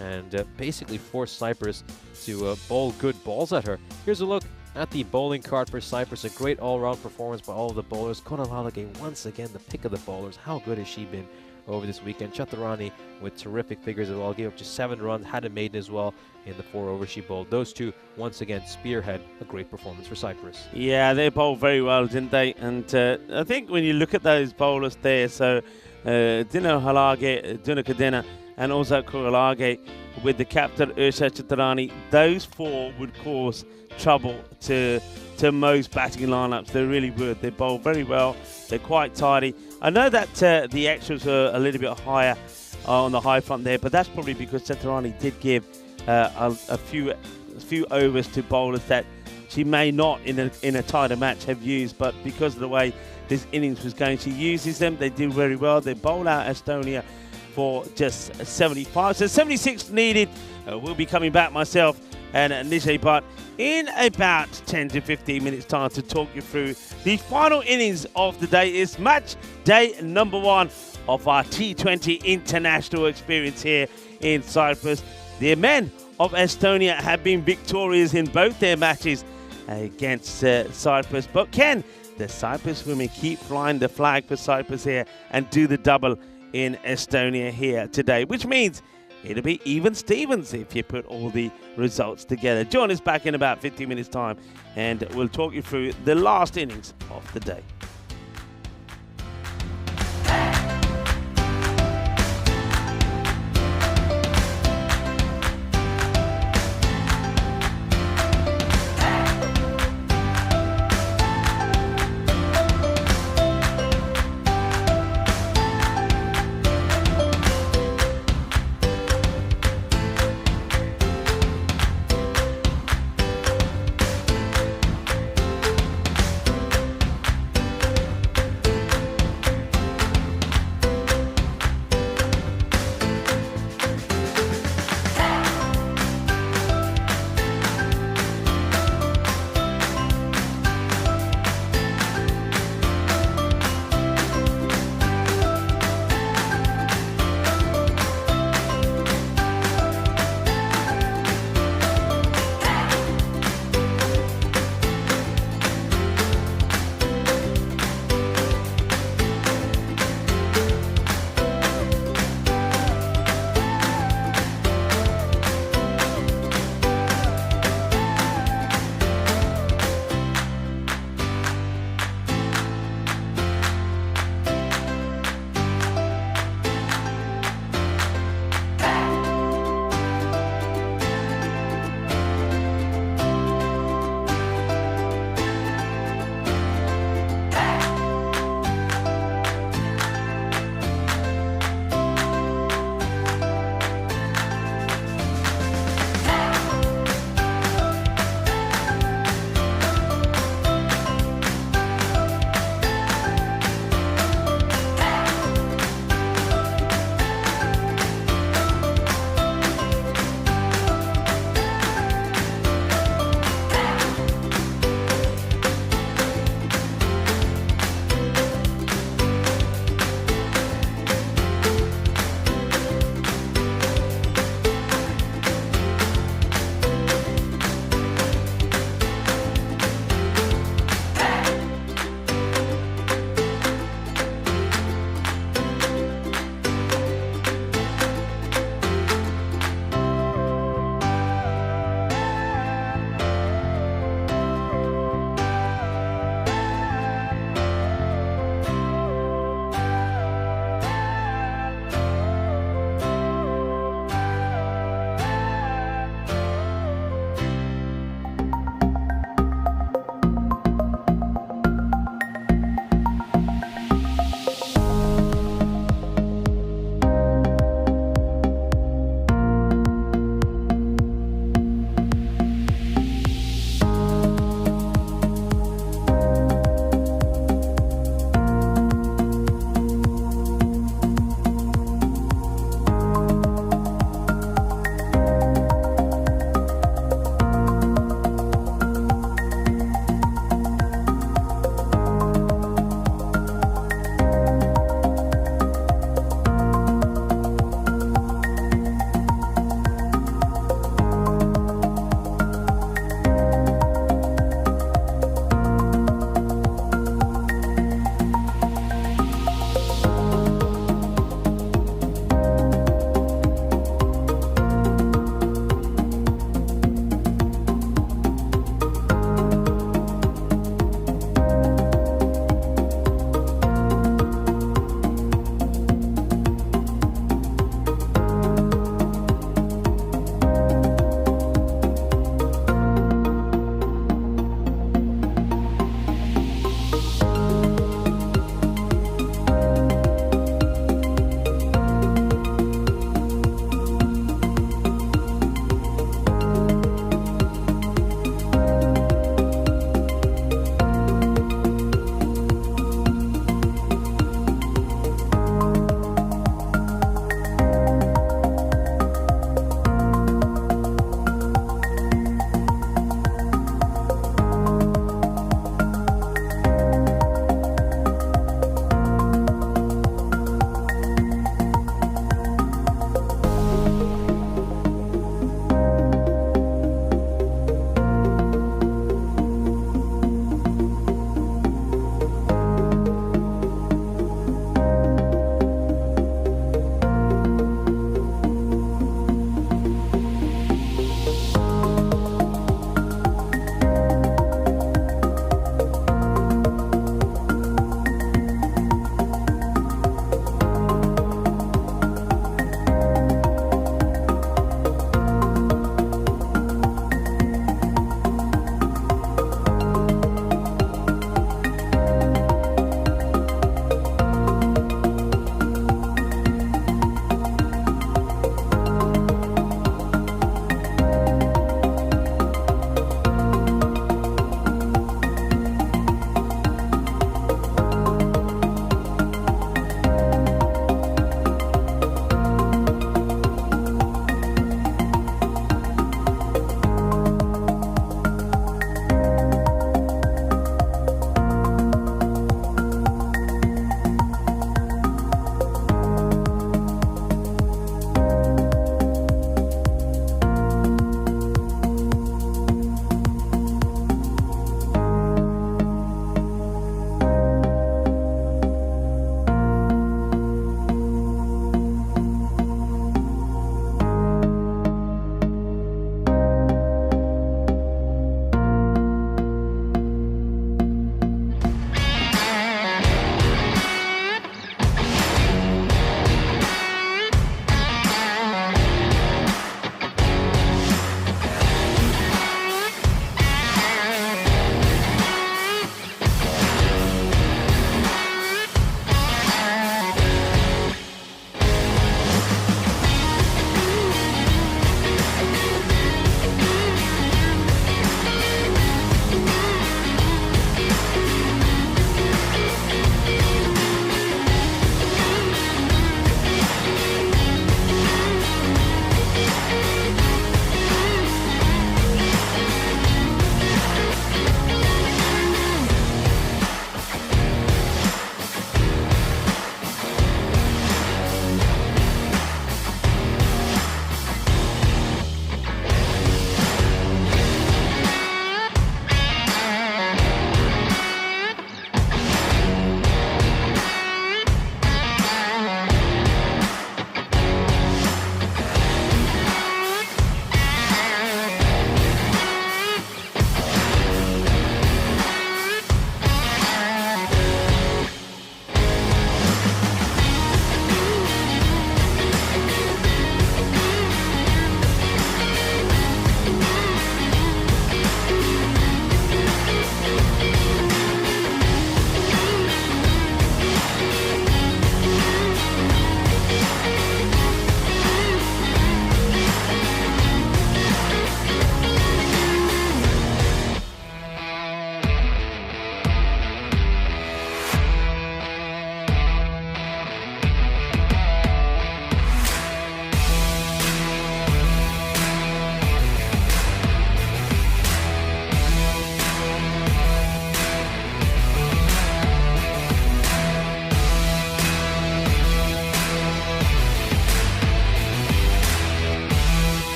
and basically forced Cyprus to bowl good balls at her. Here's a look at the bowling card for Cyprus. A great all-round performance by all of the bowlers. Korolage, once again, the pick of the bowlers. How good has she been over this weekend? Chaturani with terrific figures as well. Gave up just 7 runs, had a maiden as well in the 4 overs she bowled. Those two, once again, spearhead a great performance for Cyprus. Yeah, they bowled very well, didn't they? And I think when you look at those bowlers there, so Dino Halage, Dunukadena, and also Korolage with the captain Ursha Chaturani, those 4 would cause trouble to most batting lineups. They really would. They bowl very well. They're quite tidy. I know that the extras are a little bit higher on the high front there, but that's probably because Chaturani did give a few overs to bowlers that she may not in a tighter match have used, but because of the way this innings was going, she uses them. They do very well. They bowl out Estonia for just 75. So 76 needed. We'll be coming back, myself and Nijay Bhatt, in about 10 to 15 minutes time to talk you through the final innings of the day. It's match day number 1 of our T20 international experience here in Cyprus. The men of Estonia have been victorious in both their matches against Cyprus, but can the Cyprus women keep flying the flag for Cyprus here and do the double in Estonia here today, which means it'll be even Stevens if you put all the results together. Join us back in about 15 minutes time and we'll talk you through the last innings of the day.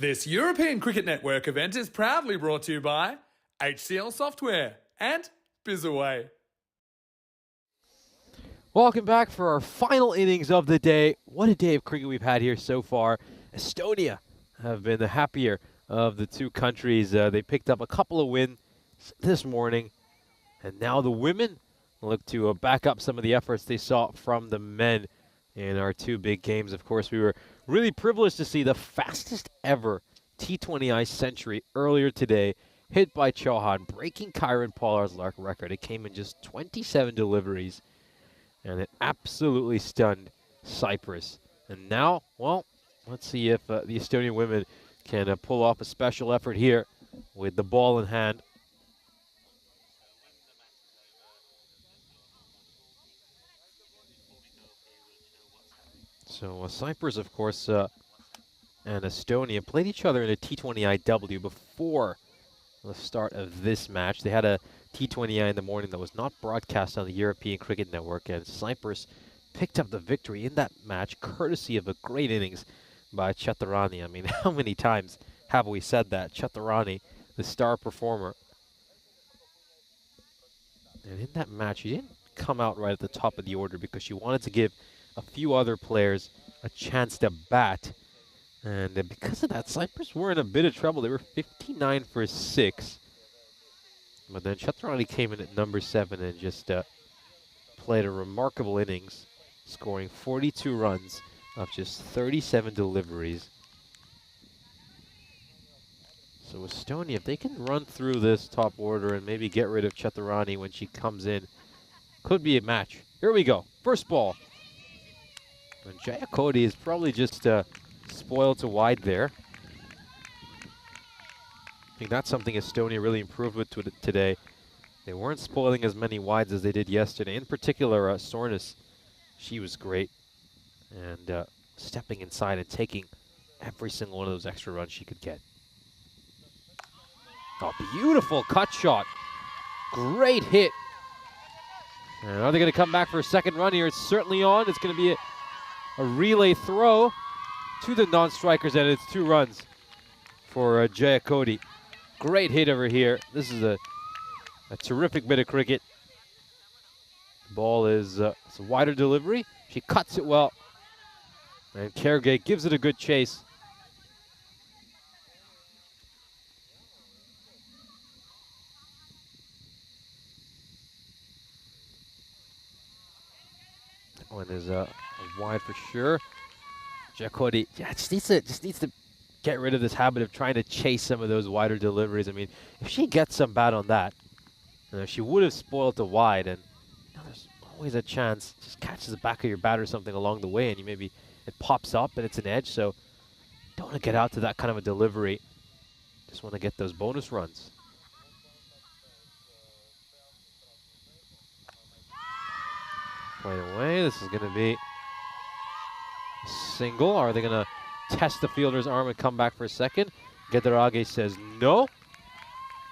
This European Cricket Network event is proudly brought to you by HCL Software and Bizaway. Welcome back for our final innings of the day. What a day of cricket we've had here so far. Estonia have been the happier of the two countries. They picked up a couple of wins this morning, and now the women look to back up some of the efforts they saw from the men in our two big games. Of course, we were really privileged to see the fastest ever T20I century earlier today, hit by Chauhan, breaking Kyron Pollard's record. It came in just 27 deliveries, and it absolutely stunned Cyprus. And now, well, let's see if the Estonian women can pull off a special effort here with the ball in hand. So Cyprus, of course, and Estonia played each other in a T20IW before the start of this match. They had a T20I in the morning that was not broadcast on the European Cricket Network, and Cyprus picked up the victory in that match courtesy of a great innings by Chaturani. I mean, how many times have we said that? Chaturani, the star performer. And in that match, she didn't come out right at the top of the order because she wanted to give a few other players a chance to bat. And because of that, Cyprus were in a bit of trouble. They were 59 for 6. But then Chaturani came in at number 7 and just played a remarkable innings, scoring 42 runs of just 37 deliveries. So Estonia, if they can run through this top order and maybe get rid of Chaturani when she comes in, could be a match. Here we go. First ball. And Jaya Cody is probably just spoiled to wide there. I think that's something Estonia really improved with today. They weren't spoiling as many wides as they did yesterday. In particular, Sornis, she was great. And stepping inside and taking every single one of those extra runs she could get. Oh, beautiful cut shot. Great hit. And are they going to come back for a second run here? It's certainly on. It's going to be a relay throw to the non-strikers, and it's 2 runs for Jaya Cody. Great hit over here. This is a terrific bit of cricket. The ball is it's a wider delivery. She cuts it well. And Kergay gives it a good chase. That one is wide for sure. Jacody, yeah, just needs to get rid of this habit of trying to chase some of those wider deliveries. I mean, if she gets some bat on that, she would have spoiled the wide, and there's always a chance. Just catches the back of your bat or something along the way, and you maybe it pops up and it's an edge. So don't want to get out to that kind of a delivery. Just want to get those bonus runs. Right away, this is going to be a single. Are they going to test the fielder's arm and come back for a second? Gedarage says no.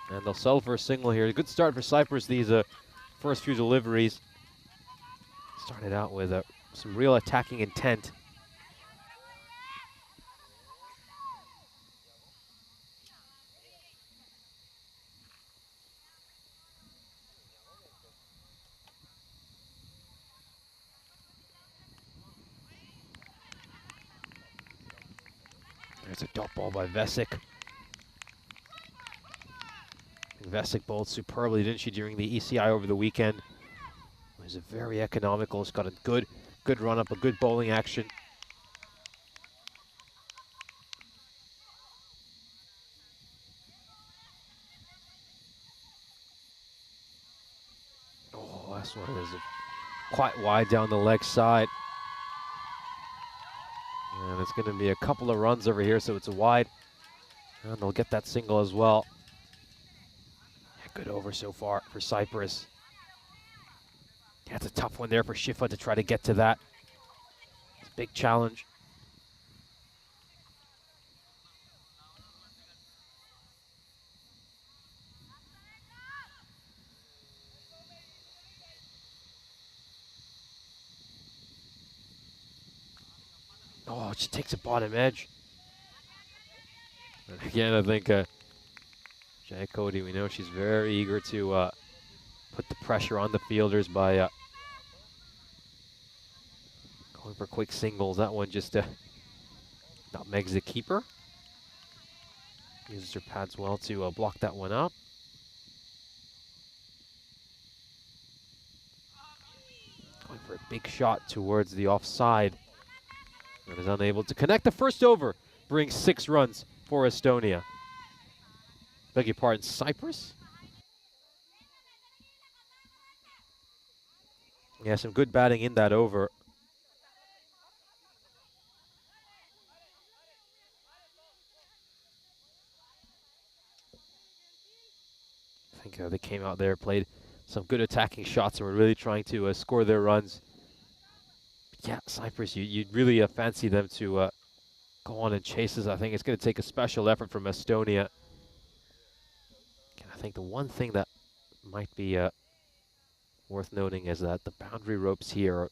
And they'll settle for a single here. A good start for Cyprus, these first few deliveries. Started out with some real attacking intent. There's a dot ball by Vesic. Vesic bowled superbly, didn't she, during the ECI over the weekend. It was a very economical. It's got a good run up, a good bowling action. Oh, last one is quite wide down the leg side. And it's going to be a couple of runs over here, so it's a wide. And they'll get that single as well. Good over so far for Cyprus. Yeah, it's a tough one there for Shifa to try to get to that. It's a big challenge. Oh, it just takes a bottom edge. And again, I think Jay Cody, we know she's very eager to put the pressure on the fielders by going for quick singles. That one just nutmegs the keeper. Uses her pads well to block that one up. Going for a big shot towards the offside. And is unable to connect. The first over brings 6 runs for Estonia. Beg your pardon, Cyprus? Yeah, some good batting in that over. I think they came out there, played some good attacking shots, and were really trying to score their runs. But yeah, Cyprus, you'd really fancy them to go on and chase us. I think it's going to take a special effort from Estonia. And I think the one thing that might be worth noting is that the boundary ropes here,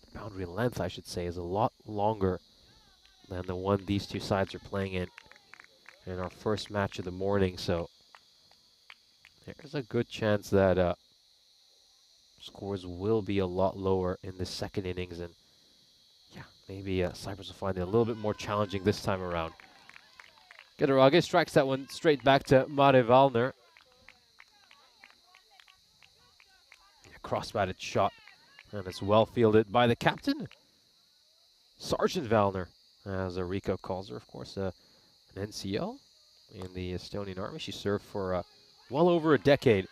the boundary length, I should say, is a lot longer than the one these two sides are playing in our first match of the morning. So there's a good chance that scores will be a lot lower in the second innings, and yeah, maybe Cyprus will find it a little bit more challenging this time around. Gederage strikes that one straight back to Mare Valner. Cross-batted shot, and it's well fielded by the captain, Sergeant Valner, as Rico calls her, of course, an NCO in the Estonian Army. She served for well over a decade.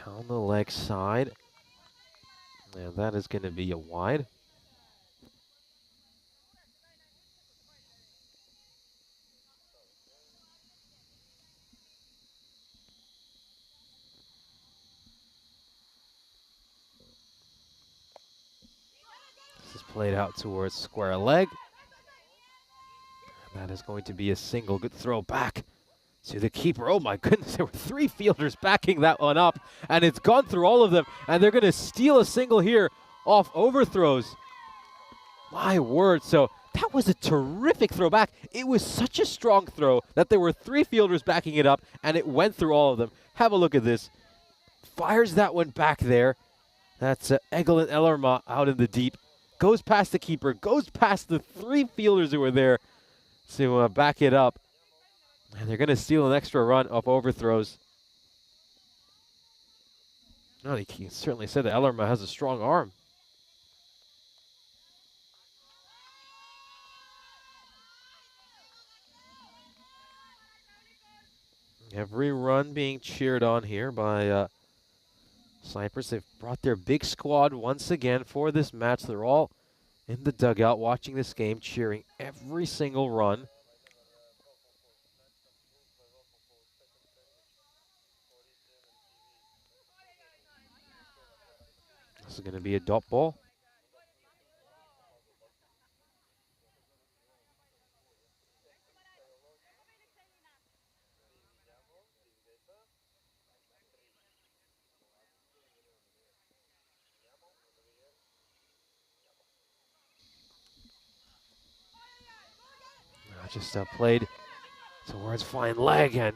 Down the leg side, and that is going to be a wide. This is played out towards square leg. And that is going to be a single. Good throw back to the keeper. Oh my goodness, there were 3 fielders backing that one up, and it's gone through all of them, and they're going to steal a single here off overthrows. My word, so that was a terrific throw back. It was such a strong throw that there were 3 fielders backing it up, and it went through all of them. Have a look at this. Fires that one back there. That's Egelin Ellerma out in the deep. Goes past the keeper, goes past the 3 fielders who were there to back it up. And they're going to steal an extra run off overthrows. No, he certainly said that Ellerma has a strong arm. Every run being cheered on here by Cyprus. They've brought their big squad once again for this match. They're all in the dugout watching this game, cheering every single run. This is going to be a dot ball. Just played towards flying leg, and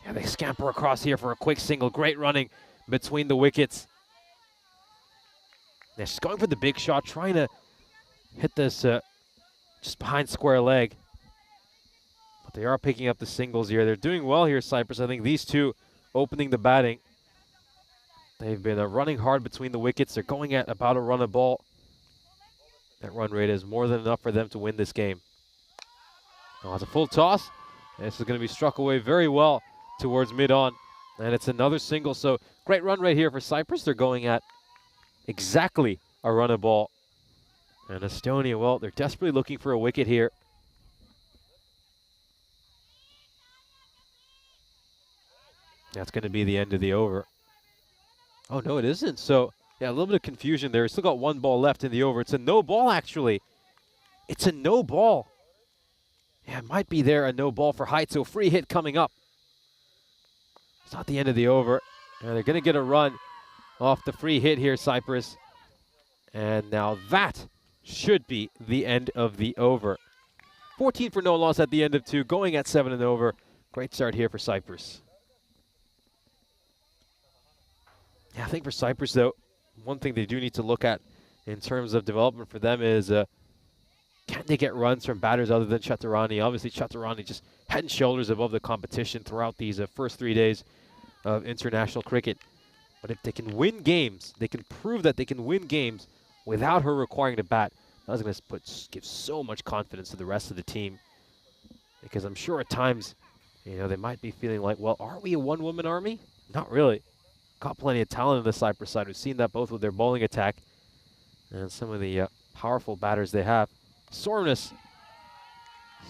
yeah, they scamper across here for a quick single. Great running between the wickets. They're just going for the big shot, trying to hit this just behind square leg. But they are picking up the singles here. They're doing well here, Cyprus. I think these two opening the batting. They've been running hard between the wickets. They're going at about a run a ball. That run rate is more than enough for them to win this game. Oh, it's a full toss. This is going to be struck away very well towards mid-on. And it's another single. So great run right here for Cyprus. They're going at exactly a run a ball. And Estonia, well, they're desperately looking for a wicket here. That's going to be the end of the over. Oh, no, it isn't. So, yeah, a little bit of confusion there. We've still got 1 ball left in the over. It's a no ball, actually. It's a no ball. Yeah, it might be there a no ball for height, so free hit coming up. It's not the end of the over. And they're going to get a run off the free hit here, Cyprus. And now that should be the end of the over. 14 for no loss at the end of 2, going at 7 and over. Great start here for Cyprus. Yeah, I think for Cyprus, though, one thing they do need to look at in terms of development for them is can they get runs from batters other than Chaturani? Obviously, Chaturani just head and shoulders above the competition throughout these first 3 days of international cricket. But if they can win games, they can prove that they can win games without her requiring to bat. That's going to give so much confidence to the rest of the team. Because I'm sure at times, you know, they might be feeling like, well, are we a one-woman army? Not really. Got plenty of talent on the Cyprus side. We've seen that both with their bowling attack and some of the powerful batters they have. Sormness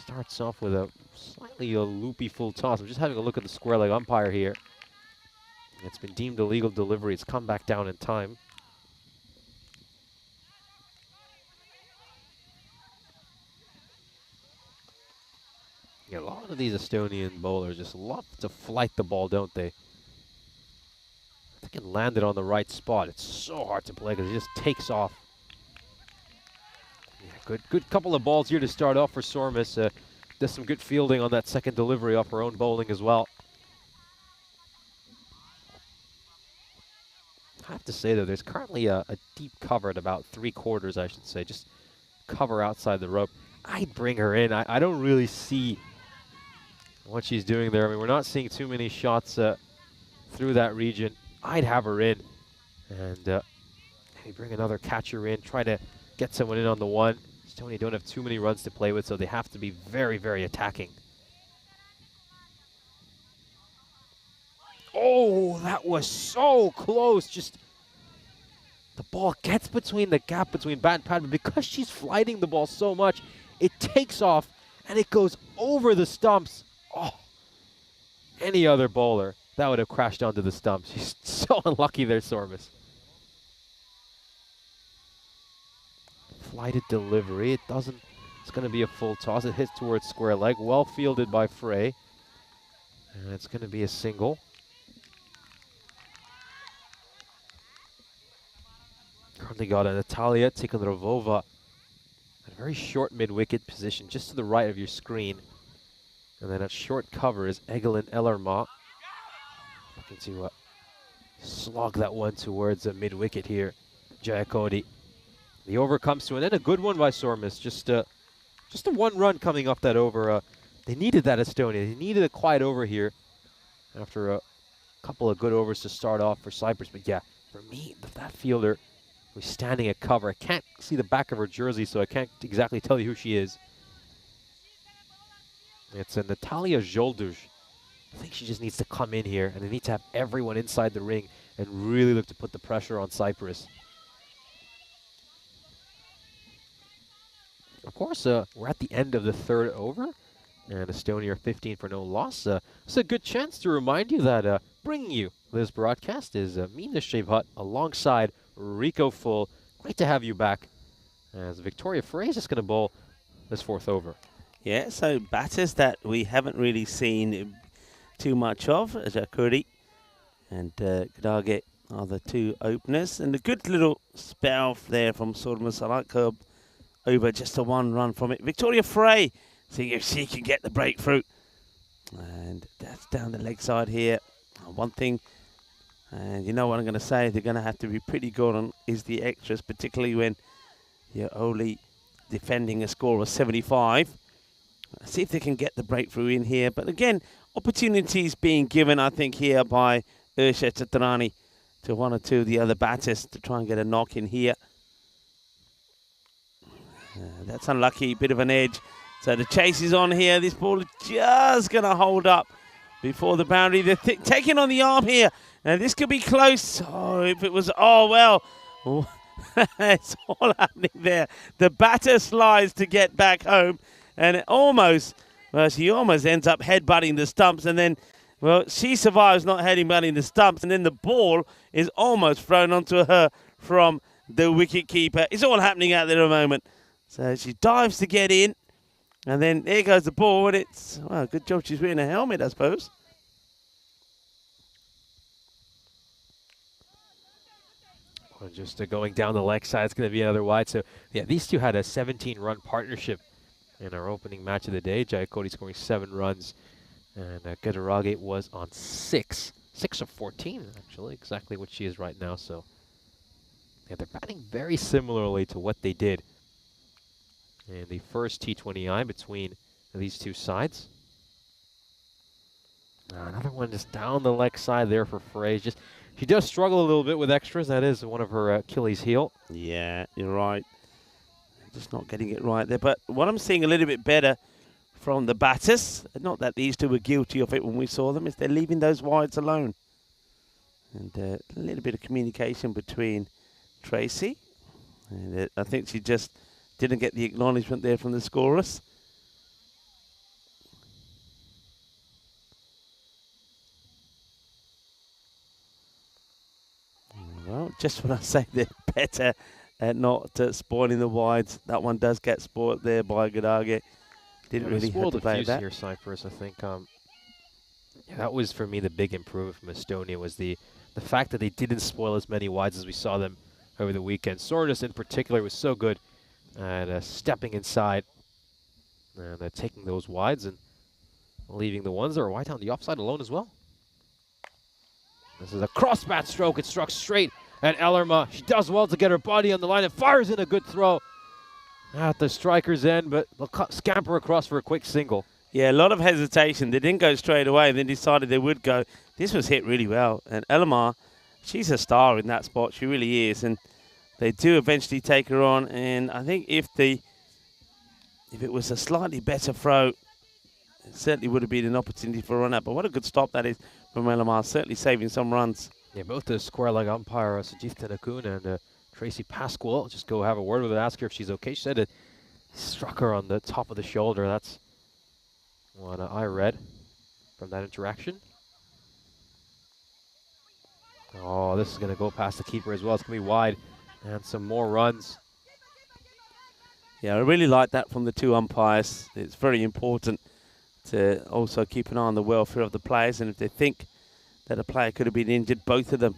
starts off with a slightly loopy full toss. I'm just having a look at the square leg umpire here. It's been deemed a legal delivery. It's come back down in time. Yeah, a lot of these Estonian bowlers just love to flight the ball, don't they? I think it landed on the right spot. It's so hard to play because it just takes off. Yeah, good couple of balls here to start off for Sormus. Does some good fielding on that second delivery off her own bowling as well. I have to say, though, there's currently a deep cover at about 3/4, I should say. Just cover outside the rope. I'd bring her in. I don't really see what she's doing there. I mean, we're not seeing too many shots through that region. I'd have her in and maybe bring another catcher in, try to get someone in on the one. Estonia don't have too many runs to play with, so they have to be very, very attacking. Oh, that was so close. Just the ball gets between the gap between bat and pad, but because she's flighting the ball so much, it takes off and it goes over the stumps. Oh, any other bowler, that would have crashed onto the stumps. She's so unlucky there, Sormus. Flighted delivery. It doesn't. It's going to be a full toss. It hits towards square leg. Well fielded by Frey. And it's going to be a single. Currently got a Natalia Tikhonovova. A very short mid-wicket position, just to the right of your screen. And then at short cover is Egelin Ellerma. Looking to slog that one towards a mid-wicket here. Jayakodi. The over comes to an end. A good one by Sormus. Just a one run coming off that over. They needed that, Estonia. They needed a quiet over here after a couple of good overs to start off for Cyprus. But yeah, for me, that fielder was standing at cover. I can't see the back of her jersey, so I can't exactly tell you who she is. It's a Natalia Zholduj. I think she just needs to come in here, and they need to have everyone inside the ring and really look to put the pressure on Cyprus. Of course, we're at the end of the third over, and Estonia are 15 for no loss. It's a good chance to remind you that bringing you this broadcast is me, Nishay Bhatt, alongside Rico Full. Great to have you back, as Victoria Frey is just going to bowl this fourth over. Yeah, so batters that we haven't really seen too much of, Jakuri and Gdage are the two openers. And a good little spell there from Sormus. I like her over, just a one run from it. Victoria Frey, see if she can get the breakthrough. And that's down the leg side here. One thing, and you know what I'm going to say, they're going to have to be pretty good on is the extras, particularly when you're only defending a score of 75. See if they can get the breakthrough in here. But again, opportunities being given, I think, here by Ursha Chaturani to one or two of the other batters to try and get a knock in here. That's unlucky, bit of an edge. So the chase is on here. This ball is just going to hold up before the boundary. They're taking on the arm here. And this could be close. Oh, if it was, oh, well. It's all happening there. The batter slides to get back home. And it almost, well, she almost ends up headbutting the stumps. And then, well, she survives not headbutting the stumps. And then the ball is almost thrown onto her from the wicket keeper. It's all happening out there at the moment. So she dives to get in, and then there goes the ball, and it's, well, good job she's wearing a helmet, I suppose. Well, just going down the leg side, it's going to be another wide. So, yeah, these two had a 17-run partnership in our opening match of the day. Jai Cody scoring 7 runs, and Gadarage was on 6. 6 of 14, actually, exactly what she is right now. So, yeah, they're batting very similarly to what they did in the first T20I between these two sides. Another one just down the leg side there for Frey. She does struggle a little bit with extras. That is one of her Achilles heel. Yeah, you're right. Just not getting it right there. But what I'm seeing a little bit better from the batters, not that these two were guilty of it when we saw them, is they're leaving those wides alone. And a little bit of communication between Tracy. And I think she just didn't get the acknowledgement there from the scorers. Well, just when I say they're better at not spoiling the wides, that one does get spoiled there by Gadarage. Didn't really have to play that. Here, Cyprus, I think. Yeah, that was, for me, the big improvement from Estonia was the fact that they didn't spoil as many wides as we saw them over the weekend. Sordas, in particular, was so good at stepping inside and taking those wides and leaving the ones that are wide on the offside alone as well. This is a cross bat stroke. It struck straight at Ellerma. She does well to get her body on the line and fires in a good throw at the striker's end, but they'll scamper across for a quick single. Yeah, a lot of hesitation. They didn't go straight away and then decided they would go. This was hit really well. And Ellerma, she's a star in that spot. She really is. And they do eventually take her on. And I think if it was a slightly better throw, it certainly would have been an opportunity for a run-out. But what a good stop that is from Ellerma, certainly saving some runs. Yeah, both the square leg umpire, Sajith Tenakun and Tracy Pasquale, just go have a word with her, ask her if she's okay. She said it struck her on the top of the shoulder. That's what I read from that interaction. Oh, this is going to go past the keeper as well. It's going to be wide and some more runs. Yeah, I really like that from the two umpires. It's very important to also keep an eye on the welfare of the players, and if they think that a player could have been injured, both of them,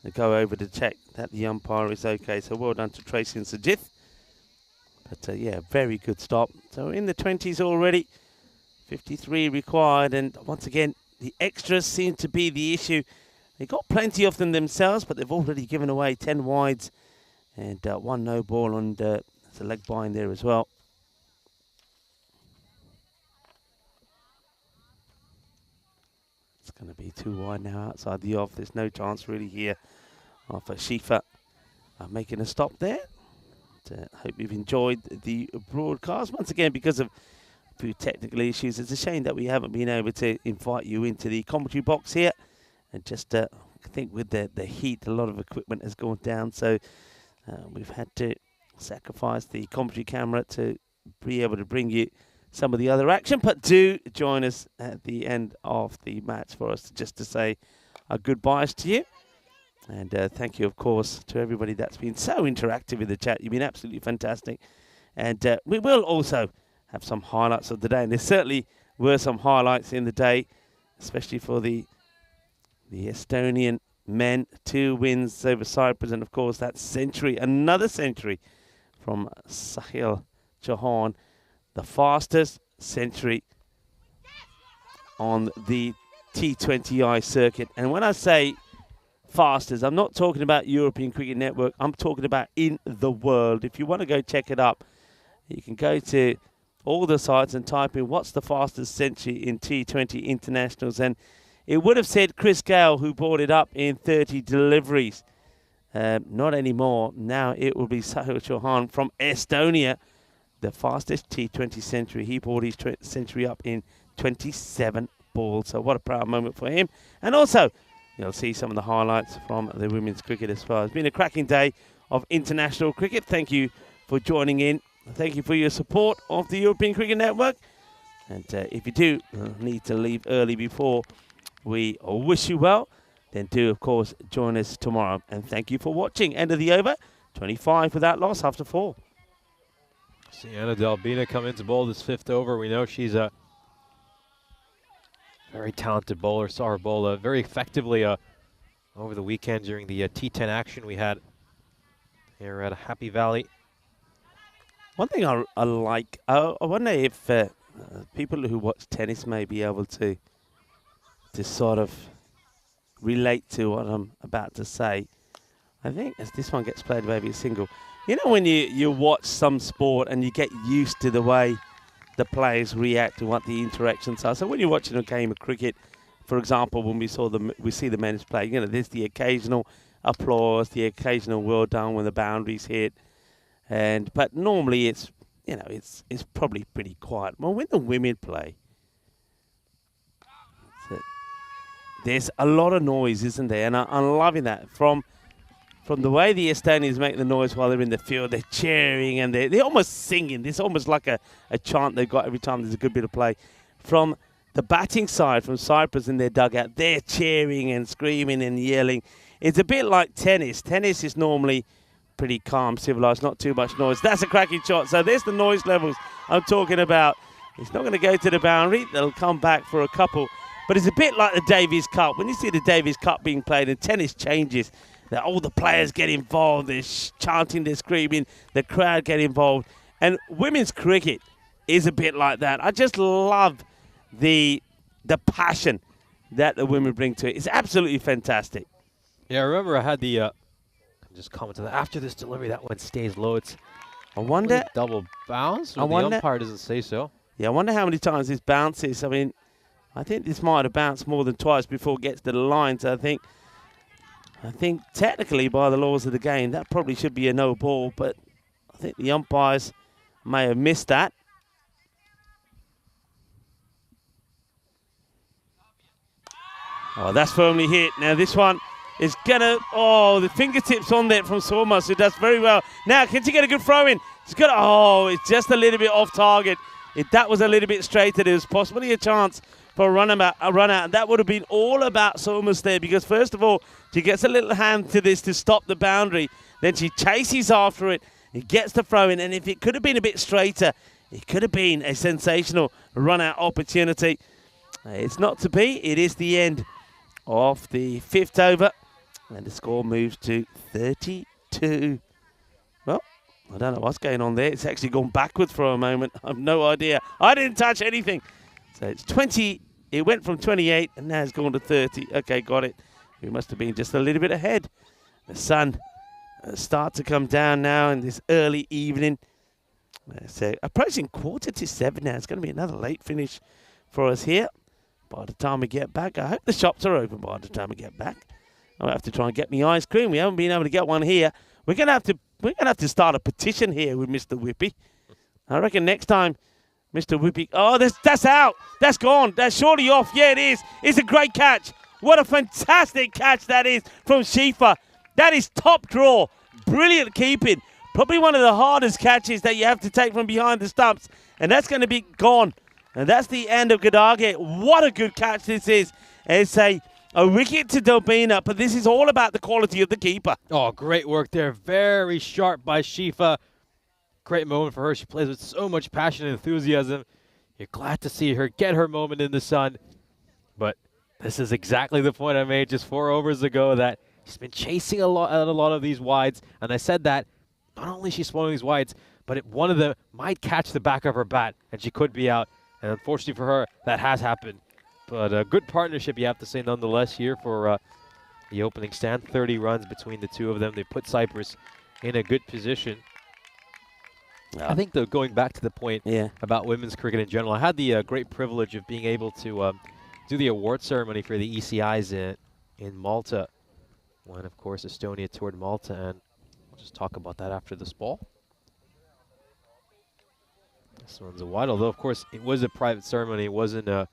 they go over to check that the umpire is okay. So well done to Tracy and Sajith. But yeah, very good stop. So in the 20s already, 53 required, and once again, the extras seem to be the issue. They got plenty of them themselves, but they've already given away 10 wides and 1 no ball, and there's a leg bind there as well. It's going to be too wide now outside the off. There's no chance really here of Shifa making a stop there. But, hope you've enjoyed the broadcast. Once again, because of a few technical issues, it's a shame that we haven't been able to invite you into the commentary box here. And just I think with the heat, a lot of equipment has gone down. So we've had to sacrifice the commentary camera to be able to bring you some of the other action. But do join us at the end of the match for us just to say a goodbyes to you. And thank you, of course, to everybody that's been so interactive in the chat. You've been absolutely fantastic. And we will also have some highlights of the day. And there certainly were some highlights in the day, especially for the Estonian men. 2 wins over Cyprus. And, of course, that century, another century from Sahil Chauhan, the fastest century on the T20I circuit. And when I say fastest, I'm not talking about European Cricket Network. I'm talking about in the world. If you want to go check it up, you can go to all the sites and type in what's the fastest century in T20 internationals. And it would have said Chris Gale, who brought it up in 30 deliveries. Not anymore. Now it will be Sahil Chauhan from Estonia, the fastest T20 century. He brought his century up in 27 balls. So what a proud moment for him. And also, you'll see some of the highlights from the women's cricket as well. It's been a cracking day of international cricket. Thank you for joining in. Thank you for your support of the European Cricket Network. And if you do need to leave early before we wish you well, then do, of course, join us tomorrow. And thank you for watching. End of the over. 25 without loss after 4. See Anna Delbina come into bowl this 5th over. We know she's a very talented bowler. Saw her bowl very effectively over the weekend during the T10 action we had here at Happy Valley. One thing I like, I wonder if people who watch tennis may be able to sort of relate to what I'm about to say. I think as this one gets played, maybe a single. You know when you watch some sport and you get used to the way the players react and what the interactions are. So when you're watching a game of cricket, for example, when we see the men's play, you know, there's the occasional applause, the occasional well done when the boundaries hit. But normally it's probably pretty quiet. Well, when the women play, there's a lot of noise, isn't there? And I'm loving that. From the way the Estonians make the noise while they're in the field, they're cheering and they're almost singing. It's almost like a chant they've got every time there's a good bit of play. From the batting side, from Cyprus in their dugout, they're cheering and screaming and yelling. It's a bit like tennis. Tennis is normally pretty calm, civilized, not too much noise. That's a cracking shot. So there's the noise levels I'm talking about. It's not going to go to the boundary. They'll come back for a couple. But it's a bit like the Davis Cup. When you see the Davis Cup being played and tennis changes, that all the players get involved. They're chanting, they're screaming, the crowd get involved. And women's cricket is a bit like that. I just love the passion that the women bring to it. It's absolutely fantastic. Yeah, I remember I had the just comment on that. After this delivery, that one stays low. It's I wonder double bounce. I The wonder, umpire doesn't say so. Yeah, I wonder how many times this bounces. I mean, I think this might have bounced more than twice before it gets to the line. So I think technically, by the laws of the game, that probably should be a no ball. But I think the umpires may have missed that. Oh, that's firmly hit. Now this one is gonna, the fingertips on there from Sormas, who does very well. Now, can she get a good throw in? She's got, it's just a little bit off target. If that was a little bit straighter, there was possibly a chance for a run out. That would have been all about Sormas there, because first of all, she gets a little hand to this to stop the boundary. Then she chases after it. It gets the throw in, and if it could have been a bit straighter, it could have been a sensational run out opportunity. It's not to be. It is the end of the 5th over, and the score moves to 32. Well, I don't know what's going on there. It's actually gone backwards for a moment. I have no idea. I didn't touch anything. So it's 20. It went from 28 and now it's gone to 30. Okay, got it. We must have been just a little bit ahead. The sun starts to come down now in this early evening. So approaching 6:45 now. It's going to be another late finish for us here. By the time we get back, I hope the shops are open by the time we get back. I'll have to try and get me ice cream. We haven't been able to get one here. We're gonna have to start a petition here with Mr. Whippy. I reckon next time, Mr. Whippy. Oh, that's out. That's gone. That's surely off. Yeah, it is. It's a great catch. What a fantastic catch that is from Shifa. That is top draw. Brilliant keeping. Probably one of the hardest catches that you have to take from behind the stumps. And that's going to be gone. And that's the end of Gadage. What a good catch this is. It's a wicket to Delbina, but this is all about the quality of the keeper. Oh, great work there. Very sharp by Shifa. Great moment for her. She plays with so much passion and enthusiasm. You're glad to see her get her moment in the sun. But this is exactly the point I made just 4 overs ago, that she's been chasing a lot of these wides. And I said that not only is she swallowing these wides, but one of them might catch the back of her bat, and she could be out. And unfortunately for her, that has happened. But a good partnership, you have to say, nonetheless, here for the opening stand. 30 runs between the two of them. They put Cyprus in a good position. I think, though, going back to the point about women's cricket in general, I had the great privilege of being able to do the award ceremony for the ECIs in Malta, when, of course, Estonia toured Malta, and we'll just talk about that after this ball. This one's a wide, although, of course, it was a private ceremony. It wasn't a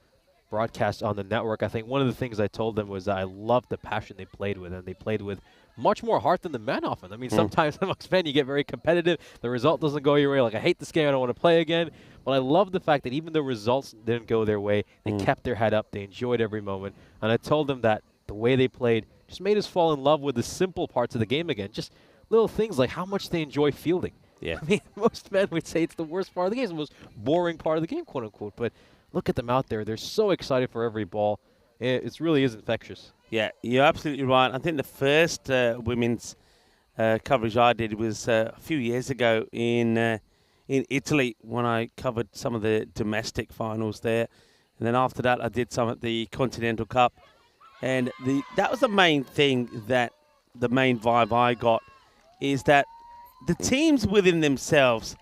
broadcast on the network. I think one of the things I told them was that I loved the passion they played with, and they played with much more heart than the men often. I mean, sometimes amongst men, you get very competitive. The result doesn't go your way. Like, I hate this game. I don't want to play again. But I love the fact that even though results didn't go their way, they kept their head up. They enjoyed every moment. And I told them that the way they played just made us fall in love with the simple parts of the game again. Just little things like how much they enjoy fielding. Yeah. I mean, most men would say it's the worst part of the game. It's the most boring part of the game, quote unquote. But look at them out there. They're so excited for every ball. It really is infectious. Yeah, you're absolutely right. I think the first women's coverage I did was a few years ago in Italy when I covered some of the domestic finals there. And then after that, I did some at the Continental Cup. And that was the main thing, that the main vibe I got is that the teams within themselves,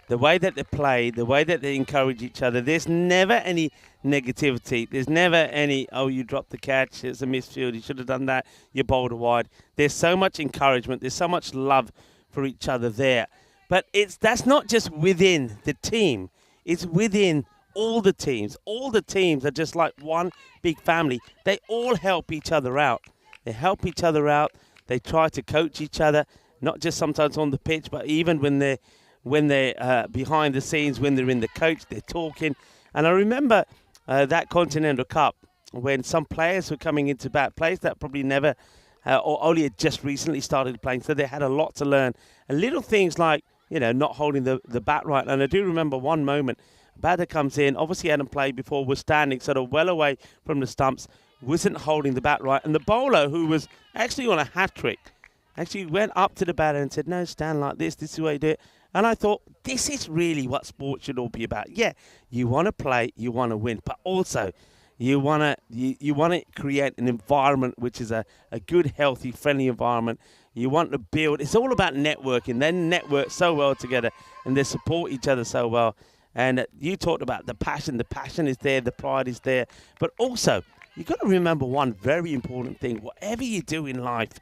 the way that they play, the way that they encourage each other, there's never any negativity. There's never any, oh, you dropped the catch, it's a misfield, you should have done that, you bowled wide. There's so much encouragement, there's so much love for each other there. But that's not just within the team, it's within all the teams. All the teams are just like one big family. They all help each other out. They help each other out. They try to coach each other, not just sometimes on the pitch, but even when they're behind the scenes, when they're in the coach, they're talking. And I remember that Continental Cup when some players were coming into bat, players that probably never or only had just recently started playing, so they had a lot to learn. And little things like, not holding the bat right. And I do remember one moment, a batter comes in, obviously hadn't played before, was standing sort of well away from the stumps, wasn't holding the bat right. And the bowler, who was actually on a hat trick, actually went up to the batter and said, no, stand like this is the way you do it. And I thought, this is really what sports should all be about. Yeah, you want to play, you want to win, but also you want to create an environment which is a good, healthy, friendly environment. You want to build. It's all about networking. They network so well together, and they support each other so well. And you talked about the passion. The passion is there. The pride is there. But also, you've got to remember one very important thing. Whatever you do in life,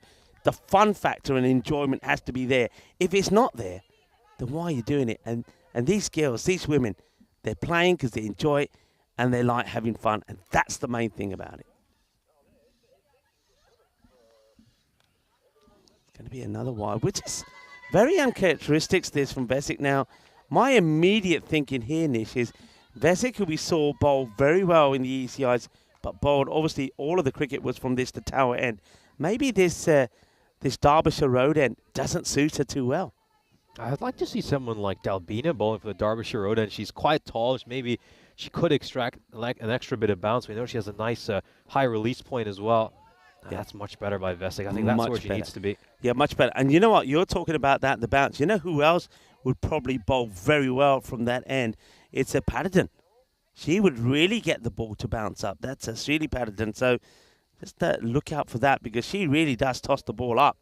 the fun factor and enjoyment has to be there. If it's not there, then why are you doing it? And these girls, these women, they're playing because they enjoy it and they like having fun. And that's the main thing about it. It's going to be another wide, which is very uncharacteristic, this from Vesic. Now, my immediate thinking here, Nish, is Vesic, who we saw bowl very well in the ECIs, but bowled, obviously, all of the cricket was from this to tower end. Maybe this Derbyshire Road end doesn't suit her too well. I'd like to see someone like Dalbina bowling for the Derbyshire Road end. She's quite tall. Maybe she could extract like an extra bit of bounce. We know she has a nice high release point as well. Yeah. That's much better by Vesic. I think that's where she needs to be. Yeah, much better. And you know what? You're talking about that, the bounce. You know who else would probably bowl very well from that end? It's a Paddington. She would really get the ball to bounce up. That's a Seely Paddington. So just look out for that, because she really does toss the ball up.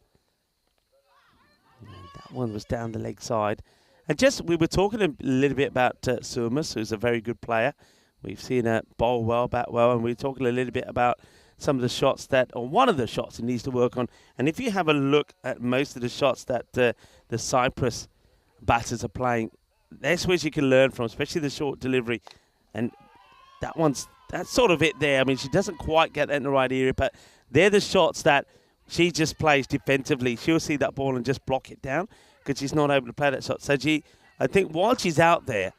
And that one was down the leg side. And we were talking a little bit about Surmas, who's a very good player. We've seen her bowl well, bat well, and we were talking a little bit about some of the shots or one of the shots he needs to work on. And if you have a look at most of the shots that the Cyprus batters are playing, that's where you can learn from, especially the short delivery. And that's sort of it there. I mean, she doesn't quite get that in the right area, but they're the shots that she just plays defensively. She'll see that ball and just block it down because she's not able to play that shot. So I think while she's out there,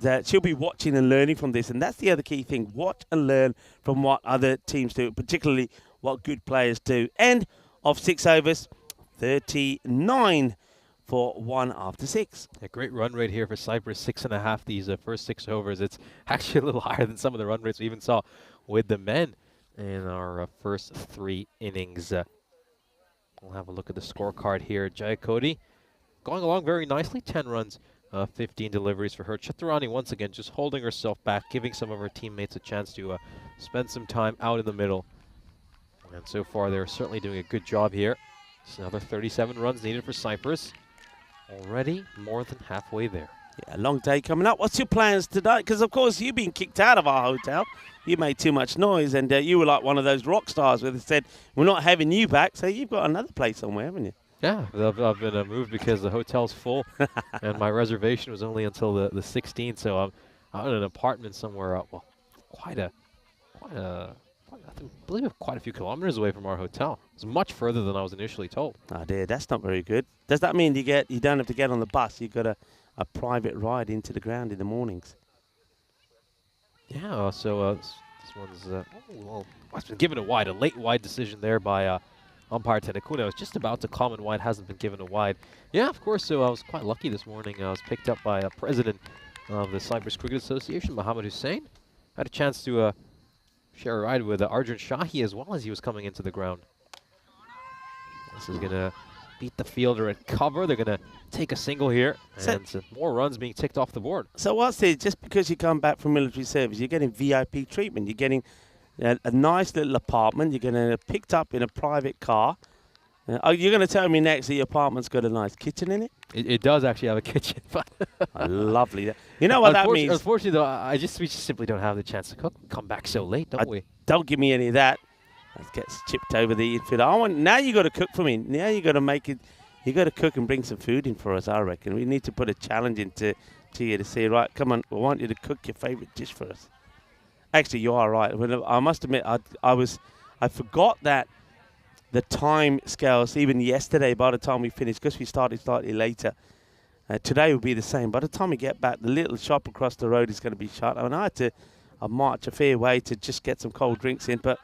that she'll be watching and learning from this. And that's the other key thing. Watch and learn from what other teams do, particularly what good players do. End of 6 overs, 39 for 1 after 6. A great run rate here for Cyprus, 6.5 these first 6 overs. It's actually a little higher than some of the run rates we even saw with the men in our first 3 innings. We'll have a look at the scorecard here. Jaya Cody going along very nicely, 10 runs. 15 deliveries for her. Chitrani once again just holding herself back, giving some of her teammates a chance to spend some time out in the middle. And so far they're certainly doing a good job here. It's another 37 runs needed for Cyprus. Already more than halfway there. Yeah, a long day coming up. What's your plans tonight? Because, of course, you've been kicked out of our hotel. You made too much noise, and you were like one of those rock stars where they said, we're not having you back, so you've got another place somewhere, haven't you? Yeah, I've been moved because the hotel's full, and my reservation was only until the 16th, so I'm out in an apartment somewhere up. Well, I believe quite a few kilometers away from our hotel. It's much further than I was initially told. Oh dear, that's not very good. Does that mean you don't have to get on the bus? You've got a private ride into the ground in the mornings? Yeah. So this one's well, it's been given a late wide decision there by umpire Tenekuna was just about to call him wide, hasn't been given a wide. Yeah, of course, so I was quite lucky this morning. I was picked up by a president of the Cyprus Cricket Association, Mohammed Hussein. Had a chance to share a ride with Arjun Shahi as well as he was coming into the ground. This is going to beat the fielder at cover. They're going to take a single here, and some more runs being ticked off the board. So what's this? Just because you come back from military service, you're getting VIP treatment. You're getting a nice little apartment. You're getting picked up in a private car. Oh, you're going to tell me next that your apartment's got a nice kitchen in it? It does actually have a kitchen. Lovely. You know what that means? Unfortunately, though, we just simply don't have the chance to cook. Come back so late, don't we? Don't give me any of that. That gets chipped over the infield. Now you got to cook for me. Now you got to make it. You got to cook and bring some food in for us, I reckon. We need to put a challenge into you to say, right, come on, we want you to cook your favourite dish for us. Actually, you are right. I must admit, I forgot that the time scales, even yesterday, by the time we finished, because we started slightly later, today will be the same. By the time we get back, the little shop across the road is going to be shut. I mean, I had to march a fair way to just get some cold drinks in, but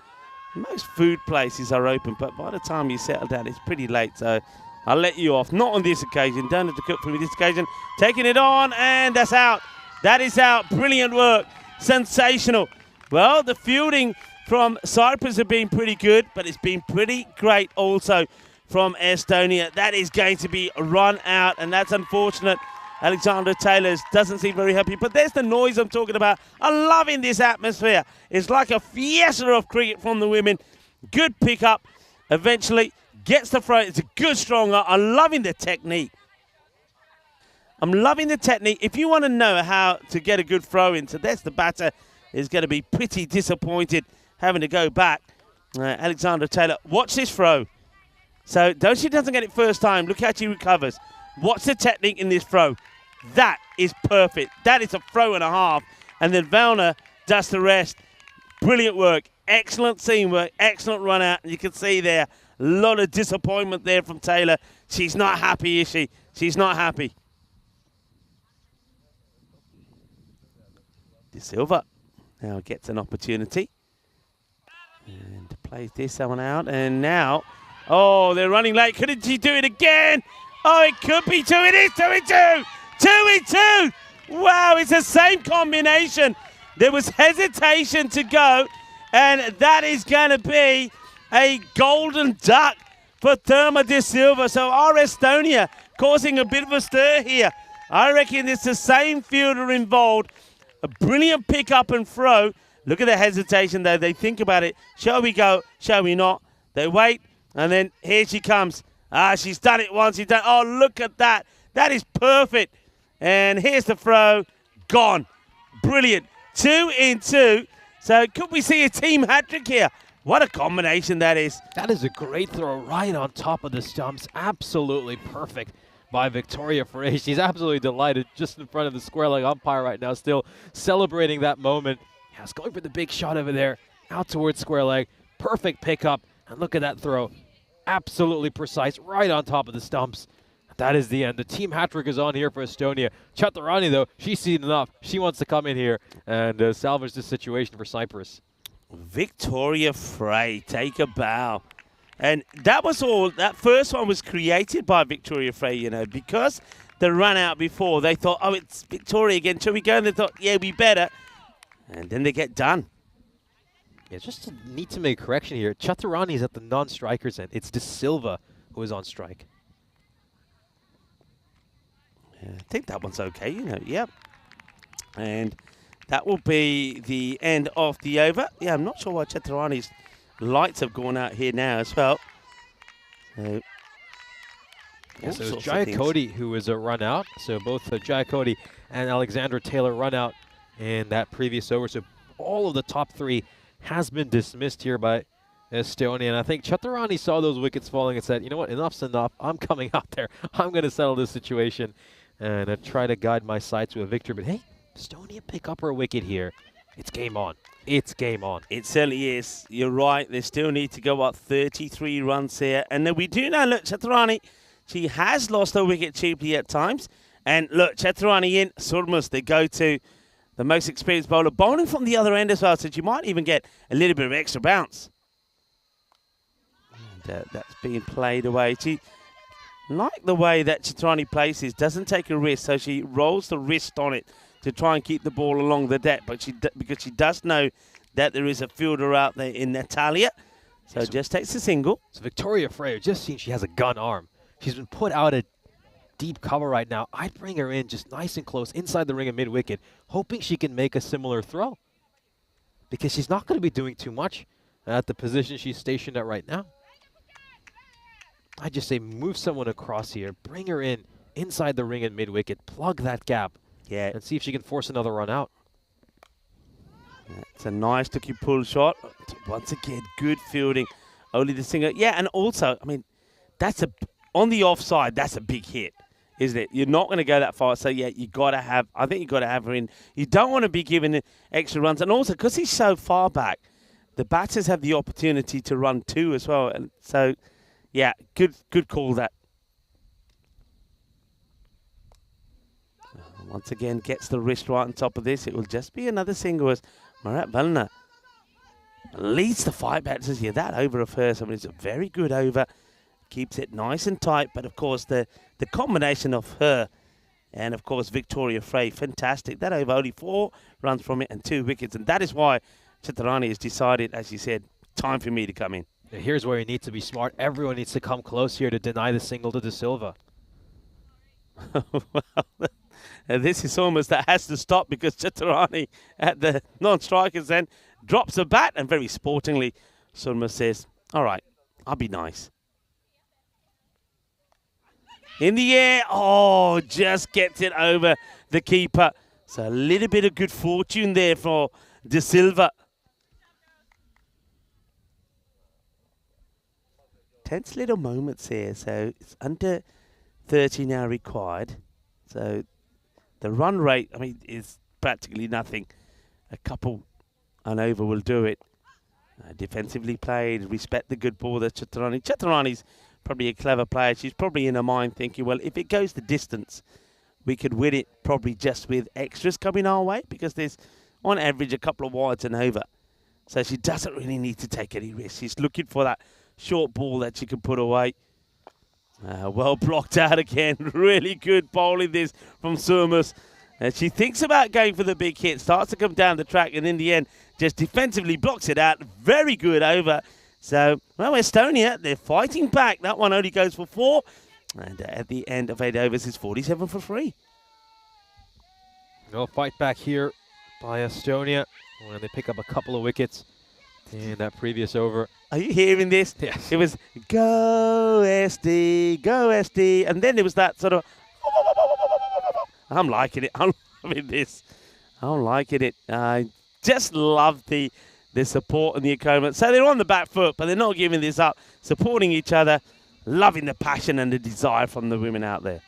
most food places are open. But by the time you settle down, it's pretty late, so I'll let you off. Not on this occasion. Don't have to cook for me this occasion. Taking it on, and that's out. That is out. Brilliant work. Sensational. Well, the fielding from Cyprus have been pretty good, but it's been pretty great also from Estonia. That is going to be run out, and that's unfortunate. Alexandra Taylor doesn't seem very happy, but there's the noise I'm talking about. I'm loving this atmosphere. It's like a fiesta of cricket from the women. Good pickup. Eventually gets the throw. It's a good strong up. I'm loving the technique. I'm loving the technique. If you want to know how to get a good throw in, so that's the batter is going to be pretty disappointed having to go back. Alexandra Taylor, watch this throw. So she doesn't get it first time. Look how she recovers. Watch the technique in this throw. That is perfect. That is a throw and a half. And then Valna does the rest. Brilliant work. Excellent seam work. Excellent run out. And you can see there, a lot of disappointment there from Taylor. She's not happy, is she? She's not happy. De Silva now gets an opportunity. And plays this one out. And now, they're running late. Couldn't she do it again? Oh, it could be two. It is 2-2. 2-2. Wow, it's the same combination. There was hesitation to go, and that is going to be a golden duck for Therma De Silva. So our Estonia causing a bit of a stir here. I reckon it's the same fielder involved. A brilliant pick up and throw. Look at the hesitation, though. They think about it. Shall we go? Shall we not? They wait, and then here she comes. She's done it once. Oh, look at that. That is perfect. And here's the throw. Gone. Brilliant. 2-2. So could we see a team hat-trick here? What a combination that is. That is a great throw right on top of the stumps. Absolutely perfect by Victoria Frey. She's absolutely delighted just in front of the square leg umpire right now, still celebrating that moment. Yeah, it's going for the big shot over there, out towards square leg. Perfect pickup. And look at that throw. Absolutely precise, right on top of the stumps. That is the end. The team hat-trick is on here for Estonia. Chaturani, though, she's seen enough. She wants to come in here and salvage this situation for Cyprus. Victoria Frey, take a bow. And that was all. That first one was created by Victoria Frey, you know, because the run out before, they thought, oh, it's Victoria again. Shall we go? And they thought, yeah, we better. And then they get done. Yeah, just need to make a correction here. Chaturani is at the non-strikers end. It's De Silva who is on strike. Yeah, I think that one's okay, you know. Yep. And that will be the end of the over. Yeah, I'm not sure why Chaturani's lights have gone out here now as well. So, yeah, so it's Jayakoti who is a run out. So both Jayakoti and Alexandra Taylor run out in that previous over. So all of the top three has been dismissed here by Estonia. And I think Chaturani saw those wickets falling and said, you know what, enough's enough. I'm coming out there. I'm going to settle this situation and try to guide my side to a victory. But hey, Estonia pick up her wicket here. It's game on. It's game on. It certainly is. You're right. They still need to go up 33 runs here. And then we do know, look, Chaturani, she has lost her wicket cheaply at times. And look, Chaturani in, Surmas, they go to the most experienced bowler, bowling from the other end as well, so you might even get a little bit of extra bounce. that's being played away. She, like the way that Citrani places, doesn't take a risk, so she rolls the wrist on it to try and keep the ball along the deck, but because she does know that there is a fielder out there in Natalia, so just takes a single. So Victoria Frey, just seen she has a gun arm. She's been put out at deep cover right now. I'd bring her in just nice and close inside the ring of mid-wicket, hoping she can make a similar throw, because she's not going to be doing too much at the position she's stationed at right now. I just say move someone across here, bring her in inside the ring at mid-wicket, plug that gap, and see if she can force another run out. It's a nice looking pull shot. Once again, good fielding. Only the singer. Yeah, and also, I mean, that's on the offside, that's a big hit, isn't it? You're not going to go that far. So, yeah, I think you got to have her in. You don't want to be giving extra runs. And also, because he's so far back, the batters have the opportunity to run too as well. And so, yeah, good call that. Once again, gets the wrist right on top of this. It will just be another single as Marat Valna leads the five batters here. That over of hers, I mean, it's a very good over. Keeps it nice and tight. But, of course, the combination of her and, of course, Victoria Frey, fantastic. That over, only 4 runs from it and 2 wickets. And that is why Chitarani has decided, as you said, time for me to come in. Here's where you need to be smart. Everyone needs to come close here to deny the single to De Silva. Well, this is almost that has to stop because Chitarani at the non-strikers end drops a bat and very sportingly Surma says, all right, I'll be nice. In the air, oh, just gets it over the keeper. So a little bit of good fortune there for De Silva. Tense little moments here. So it's under 30 now required. So the run rate, I mean, is practically nothing. A couple and over will do it. Defensively played, respect the good ball that Chitarani. Chitarani's probably a clever player. She's probably in her mind thinking, well, if it goes the distance, we could win it probably just with extras coming our way because there's, on average, a couple of wides and over. So she doesn't really need to take any risks. She's looking for that short ball that she can put away. Well blocked out again. Really good bowling this from Surmas. She thinks about going for the big hit, starts to come down the track, and in the end, just defensively blocks it out. Very good over. So, well, Estonia, they're fighting back. That one only goes for 4. And at the end of 8 overs, it's 47 for 3. No fight back here by Estonia when they pick up a couple of wickets in that previous over. Are you hearing this? Yes. It was go SD, and then there was that sort of. I'm liking it. I'm loving this. I'm liking it. I just love the support and the encouragement. So they're on the back foot, but they're not giving this up. Supporting each other, loving the passion and the desire from the women out there.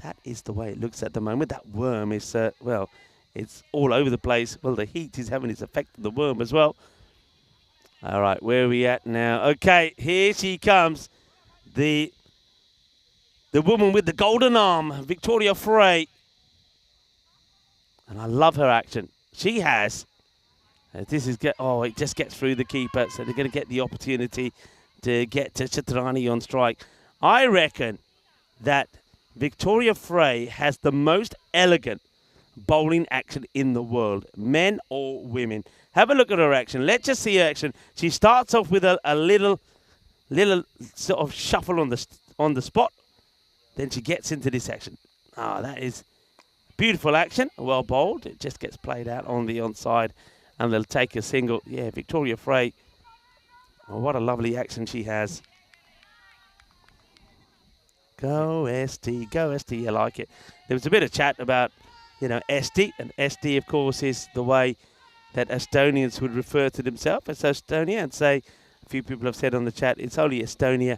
That is the way it looks at the moment. That worm is, well, it's all over the place. Well, the heat is having its effect on the worm as well. All right, where are we at now? Okay, here she comes. The woman with the golden arm, Victoria Frey. And I love her action. She has. This is it just gets through the keeper, so they're going to get the opportunity to get to Chitarani on strike. I reckon that Victoria Frey has the most elegant bowling action in the world, men or women. Have a look at her action. Let's just see her action. She starts off with a little sort of shuffle on the spot. Then she gets into this action. That is beautiful action. Well bowled. It just gets played out on the onside, and they'll take a single. Yeah, Victoria Frey. Oh, what a lovely action she has. Go ST, go ST. I like it. There was a bit of chat about, ST, and ST, of course, is the way that Estonians would refer to themselves as Estonia, and say, a few people have said on the chat, it's only Estonia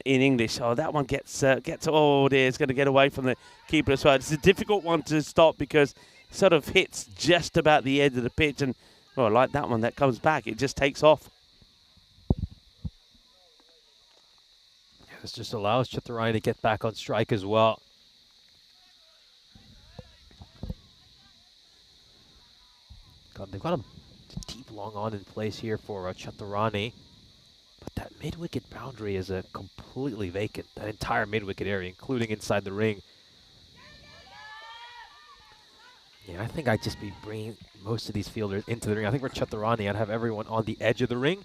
in English. Oh, that one gets oh dear, it's going to get away from the keeper as well. It's a difficult one to stop because it sort of hits just about the edge of the pitch, and like that one that comes back, it just takes off. This just allows Chitarani to get back on strike as well. God, they've got a deep long on in place here for Chaturani. But that mid-wicket boundary is completely vacant. That entire mid-wicket area, including inside the ring. Yeah, I think I'd just be bringing most of these fielders into the ring. I think for Chaturani, I'd have everyone on the edge of the ring.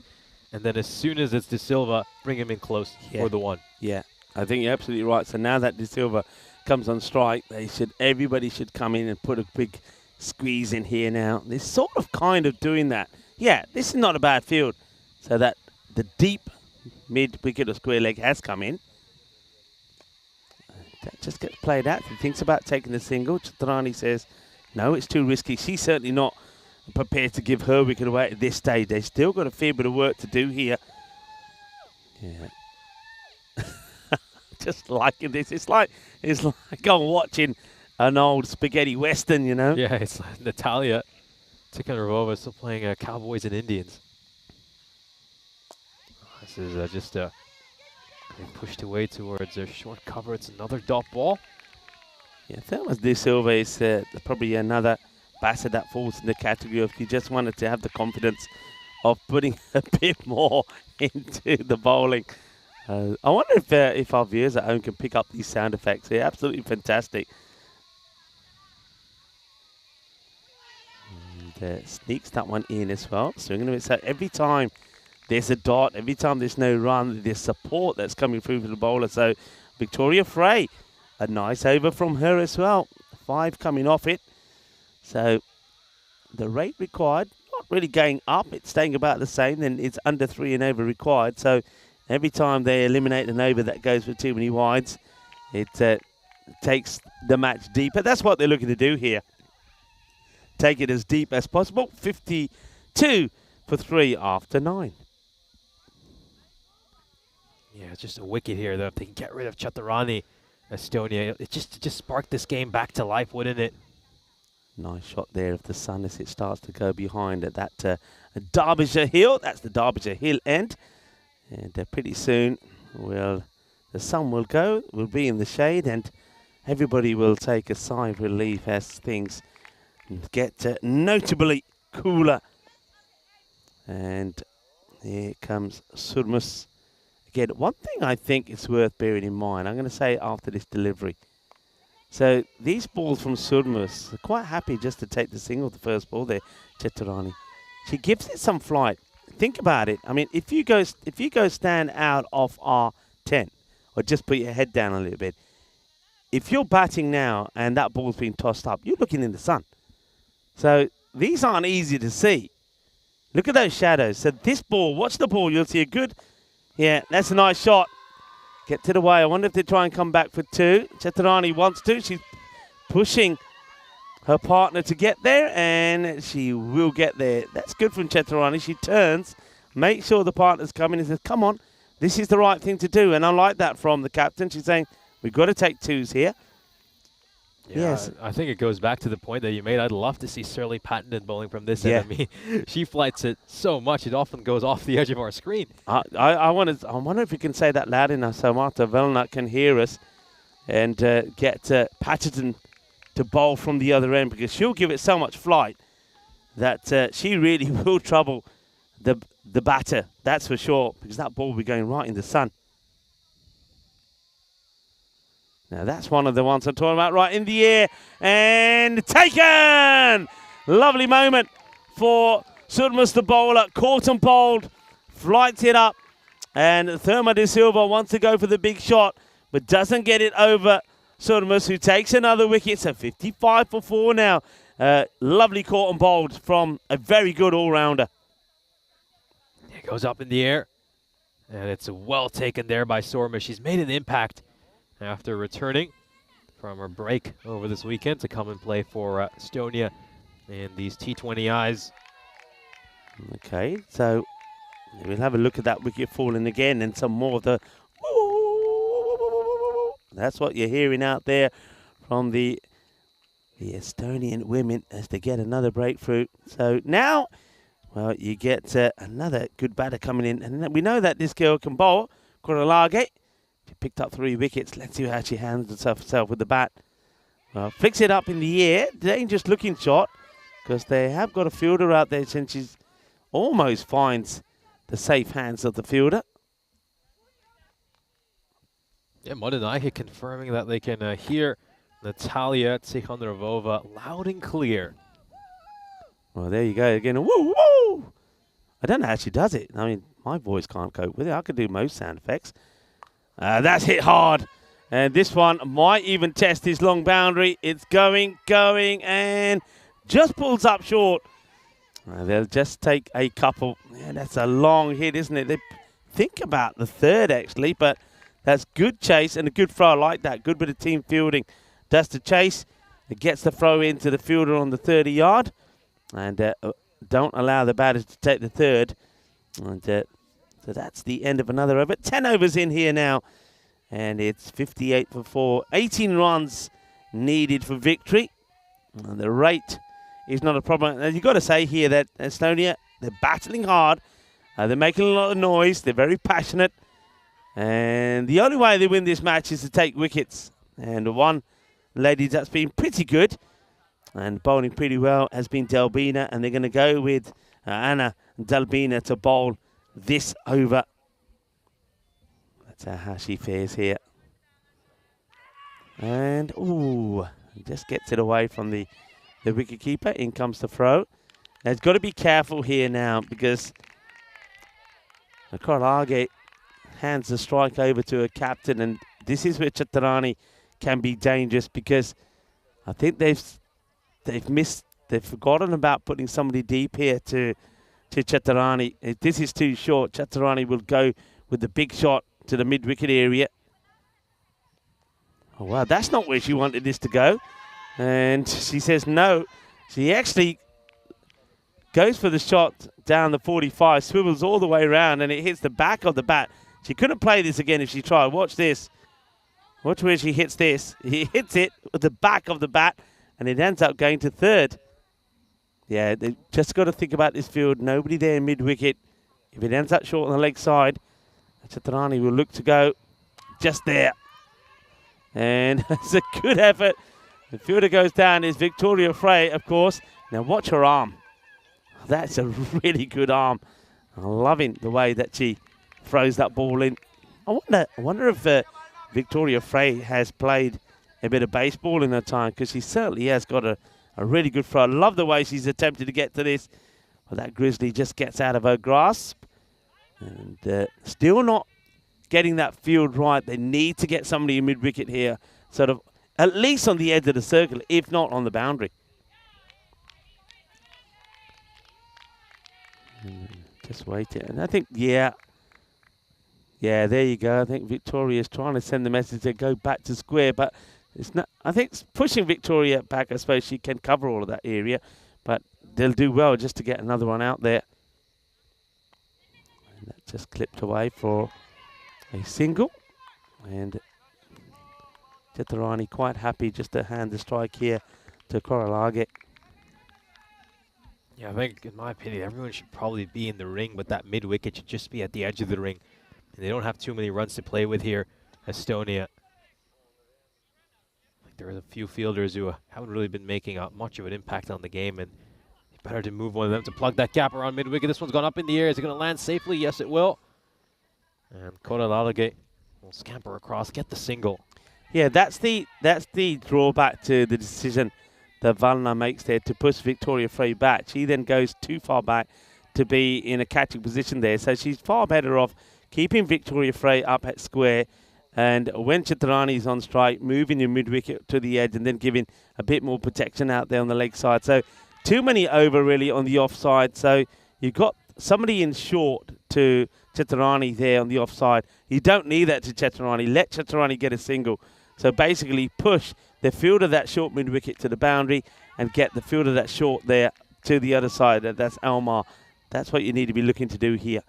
And then as soon as it's De Silva, bring him in close for the one. Yeah, I think you're absolutely right. So now that De Silva comes on strike, everybody should come in and put a big squeeze in here now. They're sort of kind of doing that. Yeah, this is not a bad field. So that the deep mid-wicket or square leg has come in. That just gets played out. He thinks about taking the single. Chaturani says, no, it's too risky. She's certainly not prepared to give her wicket away at this stage. They've still got a fair bit of work to do here. Yeah. Just liking this. It's like I'm watching an old spaghetti western, you know? Yeah, it's like Natalia Tikhonovova still playing Cowboys and Indians. This is just getting pushed away towards a short cover. It's another dot ball. Yeah, if that was De Silva, it's probably another batter that falls in the category of you just wanted to have the confidence of putting a bit more into the bowling. I wonder if our viewers at home can pick up these sound effects. They're absolutely fantastic. And sneaks that one in as well. So every time there's a dot, every time there's no run, there's support that's coming through for the bowler. So Victoria Frey, a nice over from her as well. 5 coming off it. So the rate required, not really going up. It's staying about the same. Then it's under 3 and over required. So every time they eliminate an over that goes for too many wides, it takes the match deeper. That's what they're looking to do here. Take it as deep as possible. 52 for 3 after 9. Yeah, just a wicket here, though. If they can get rid of Chaturani, Estonia, it just spark this game back to life, wouldn't it? Nice shot there of the sun as it starts to go behind at that Derbyshire Hill. That's the Derbyshire Hill end. And pretty soon, the sun will go, will be in the shade, and everybody will take a sigh of relief as things get notably cooler. And here comes Surmus. Again, one thing I think is worth bearing in mind, I'm going to say after this delivery. So these balls from Surmus are quite happy just to take the single, the first ball there, Chaturani. She gives it some flight. Think about it. I mean, if you go stand out off R10, or just put your head down a little bit, if you're batting now and that ball's being tossed up, you're looking in the sun. So these aren't easy to see. Look at those shadows. So this ball, watch the ball, you'll see a good, yeah, that's a nice shot. Get to the way. I wonder if they try and come back for 2. Chaturani wants to. She's pushing her partner to get there, and she will get there. That's good from Chaturani. She turns, makes sure the partner's coming, and says, come on, this is the right thing to do. And I like that from the captain. She's saying, we've got to take 2s here. Yeah, yes. I think it goes back to the point that you made. I'd love to see Shirley Pattenden bowling from this end. I mean, she flights it so much, it often goes off the edge of our screen. I wonder if we can say that loud enough so Marta Velnat can hear us and get Pattenden to bowl from the other end, because she'll give it so much flight that she really will trouble the batter. That's for sure, because that ball will be going right in the sun. Now, that's one of the ones I'm talking about, right in the air, and taken! Lovely moment for Surmus, the bowler, caught and bowled, flights it up, and Therma De Silva wants to go for the big shot, but doesn't get it over Surmus, who takes another wicket, so 55 for 4 now. Lovely caught and bowled from a very good all-rounder. It goes up in the air, and it's well taken there by Surmus. She's made an impact after returning from her break over this weekend to come and play for Estonia in these T20Is. Okay, so we'll have a look at that wicket falling again and some more of the... That's what you're hearing out there from the Estonian women as they get another breakthrough. So now, well, you get another good batter coming in. And we know that this girl can bowl, Korolage. She picked up 3 wickets. Let's see how she handles herself with the bat. Well, flicks it up in the air. Dangerous looking shot, because they have got a fielder out there since she's almost finds the safe hands of the fielder. Yeah, Modernike confirming that they can hear Natalia Tikhonravova loud and clear. Well, there you go again. Woo, woo! I don't know how she does it. I mean, my voice can't cope with it. I could do most sound effects. That's hit hard. And this one might even test his long boundary. It's going, and just pulls up short. They'll just take a couple. Yeah, that's a long hit, isn't it? They think about the third, actually, but that's good chase and a good throw. I like that. Good bit of team fielding. Does the chase. It gets the throw into the fielder on the 30-yard. And don't allow the batters to take the third. And so that's the end of another over. 10 overs in here now. And it's 58 for 4. 18 runs needed for victory. And the rate is not a problem. And you've got to say here that Estonia, they're battling hard. They're making a lot of noise. They're very passionate. And the only way they win this match is to take wickets. And one lady that's been pretty good and bowling pretty well has been Delbina. And they're going to go with Anna Delbina to bowl this over. That's how she fares here. And, ooh, just gets it away from the wicket keeper. In comes the throw. Now, it's got to be careful here now because Korage hands the strike over to a captain, and this is where Chaturani can be dangerous because I think they've forgotten about putting somebody deep here to Chaturani. If this is too short, Chaturani will go with the big shot to the mid-wicket area. Oh, wow, that's not where she wanted this to go. And she says no. She actually goes for the shot down the 45, swivels all the way around, and it hits the back of the bat. She couldn't play this again if she tried. Watch this. Watch where she hits this. He hits it with the back of the bat, and it ends up going to third. Yeah, they just got to think about this field. Nobody there mid-wicket. If it ends up short on the leg side, Chaturani will look to go just there. And it's a good effort. The fielder goes down is Victoria Frey, of course. Now watch her arm. That's a really good arm. I'm loving the way that she throws that ball in. I wonder if Victoria Frey has played a bit of baseball in her time, because she certainly has got a really good throw. I love the way she's attempted to get to this. But that Grizzly just gets out of her grasp. And still not getting that field right. They need to get somebody in mid-wicket here, sort of at least on the edge of the circle, if not on the boundary. Just waiting. And I think, yeah, there you go. I think Victoria's trying to send the message to go back to square, but it's not. I think it's pushing Victoria back. I suppose she can cover all of that area, but they'll do well just to get another one out there. And that just clipped away for a single, and Chaturani quite happy just to hand the strike here to Korolage. Yeah, I think, in my opinion, everyone should probably be in the ring, but that mid-wicket should just be at the edge of the ring. And they don't have too many runs to play with here, Estonia. I think there are a few fielders who haven't really been making much of an impact on the game, and it's better to move one of them to plug that gap around mid-wicket. This one's gone up in the air. Is it going to land safely? Yes, it will. And Korolage will scamper across, get the single. Yeah, that's the drawback to the decision that Valna makes there to push Victoria Frey back. She then goes too far back to be in a catching position there. So she's far better off keeping Victoria Frey up at square, and when Chaturani is on strike, moving your mid-wicket to the edge and then giving a bit more protection out there on the leg side. So too many over really on the offside. So you've got somebody in short to Chaturani there on the offside. You don't need that to Chaturani. Let Chaturani get a single. So basically push the fielder that short mid-wicket to the boundary and get the fielder that short there to the other side. That's Elmar. That's what you need to be looking to do here.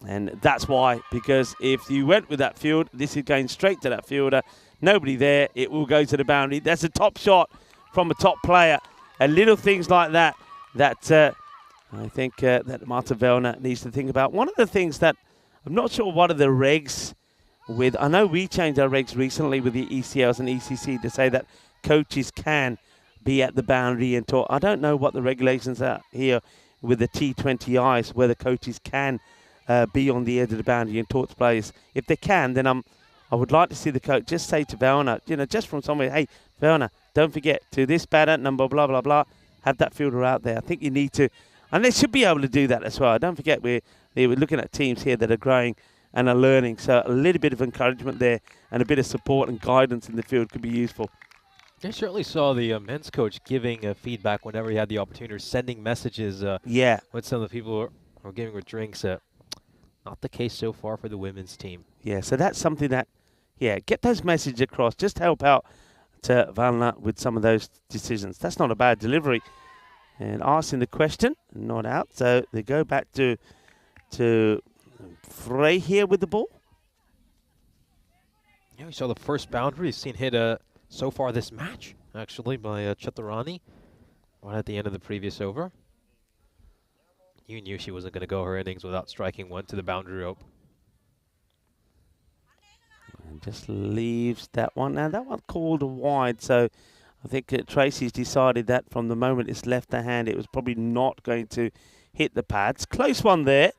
And that's why, because if you went with that field, this is going straight to that fielder. Nobody there. It will go to the boundary. That's a top shot from a top player. And little things like that, I think that Marta Velner needs to think about. One of the things that I'm not sure what are the regs with, I know we changed our regs recently with the ECLs and ECC to say that coaches can be at the boundary and talk. I don't know what the regulations are here with the T20Is, where the coaches can be on the edge of the boundary and talk to players. If they can, then I would like to see the coach just say to Verna, just from somewhere, hey, Verna, don't forget to this batter, number blah, blah, blah, have that fielder out there. I think you need to, and they should be able to do that as well. Don't forget, we're looking at teams here that are growing and are learning, so a little bit of encouragement there and a bit of support and guidance in the field could be useful. I certainly saw the men's coach giving feedback whenever he had the opportunity, or sending messages with some of the people who are giving her drinks. Not the case so far for the women's team. Yeah, so that's something that, get those messages across. Just help out to Valna with some of those decisions. That's not a bad delivery. And asking the question, not out. So they go back to Frey here with the ball. Yeah, we saw the first boundary he's seen hit so far this match, actually, by Chaturani right at the end of the previous over. You knew she wasn't going to go her innings without striking one to the boundary rope. And just leaves that one. Now, that one called wide, so I think Tracy's decided that from the moment it's left the hand, it was probably not going to hit the pads. Close one there.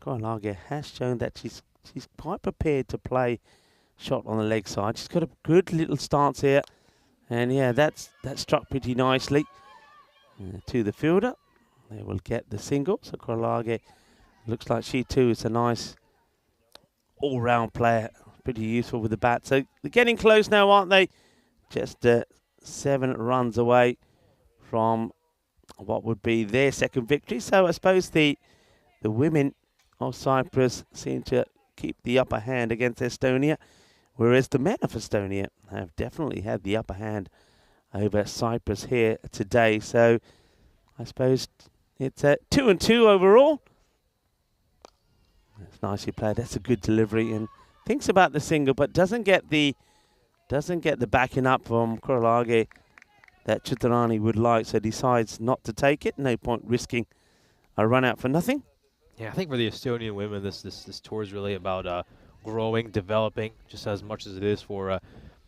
Korolage has shown that she's quite prepared to play shot on the leg side. She's got a good little stance here. And, yeah, that struck pretty nicely to the fielder. They will get the single. So Korolage looks like she, too, is a nice all-round player. Pretty useful with the bat. So they're getting close now, aren't they? Just 7 runs away from what would be their second victory. So I suppose the women of Cyprus seem to keep the upper hand against Estonia, whereas the men of Estonia have definitely had the upper hand over Cyprus here today. So I suppose it's 2-2 overall. That's nicely played. That's a good delivery, and thinks about the single, but doesn't get the backing up from Korolage that Chitarani would like, so decides not to take it. No point risking a run out for nothing. Yeah, I think for the Estonian women, this tour is really about growing, developing, just as much as it is for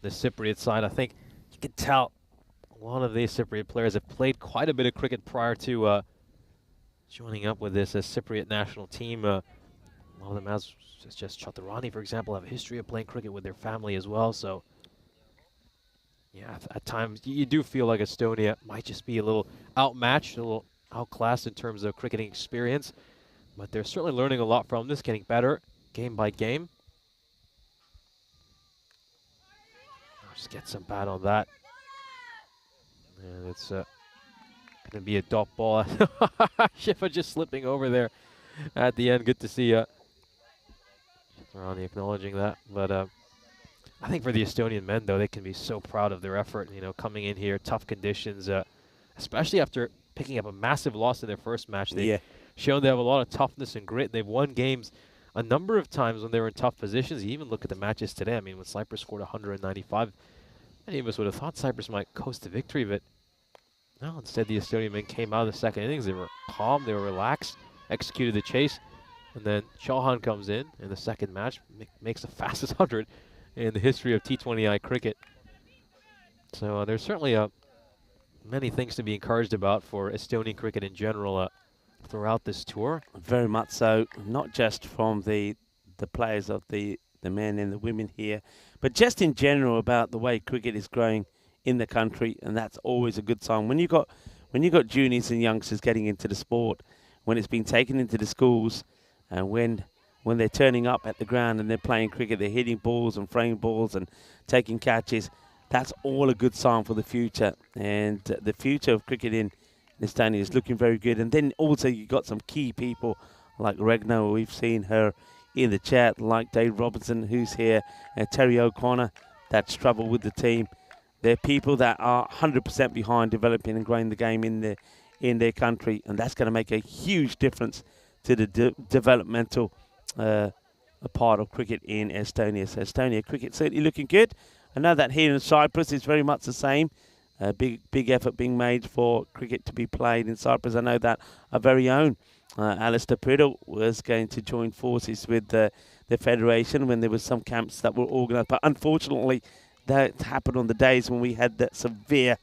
the Cypriot side. I think you can tell a lot of these Cypriot players have played quite a bit of cricket prior to joining up with this Cypriot national team. A lot of them, as just Chaturani, for example, have a history of playing cricket with their family as well. So, yeah, at times you do feel like Estonia might just be a little outmatched, a little outclassed in terms of cricketing experience. But they're certainly learning a lot from this, getting better game by game. I'll just get some bat on that. And it's going to be a dot ball. Shifa just slipping over there at the end. Good to see Ronnie acknowledging that. But I think for the Estonian men, though, they can be so proud of their effort, coming in here, tough conditions, especially after picking up a massive loss in their first match. They've shown they have a lot of toughness and grit. They've won games a number of times when they were in tough positions. You even look at the matches today. I mean, when Cyprus scored 195, many of us would have thought Cyprus might coast to victory, but no, instead the Estonian men came out of the second innings. They were calm, they were relaxed, executed the chase, and then Chauhan comes in the second match, makes the fastest 100 in the history of T20I cricket. So there's certainly many things to be encouraged about for Estonian cricket in general throughout this tour. Very much so, not just from the players of the men and the women here, but just in general about the way cricket is growing in the country, and that's always a good sign. When you got juniors and youngsters getting into the sport, when it's been taken into the schools, and when they're turning up at the ground and they're playing cricket, they're hitting balls and throwing balls and taking catches, that's all a good sign for the future. And the future of cricket in Estonia is looking very good. And then also you got some key people like Regno, we've seen her in the chat, like Dave Robinson, who's here, Terry O'Connor, that's trouble with the team. They're people that are 100% behind developing and growing the game in their country, and that's going to make a huge difference to the developmental part of cricket in Estonia. So Estonia cricket certainly looking good. I know that here in Cyprus is very much the same. Big effort being made for cricket to be played in Cyprus. I know that our very own Alistair Priddle was going to join forces with the federation when there was some camps that were organised, but unfortunately that happened on the days when we had that severe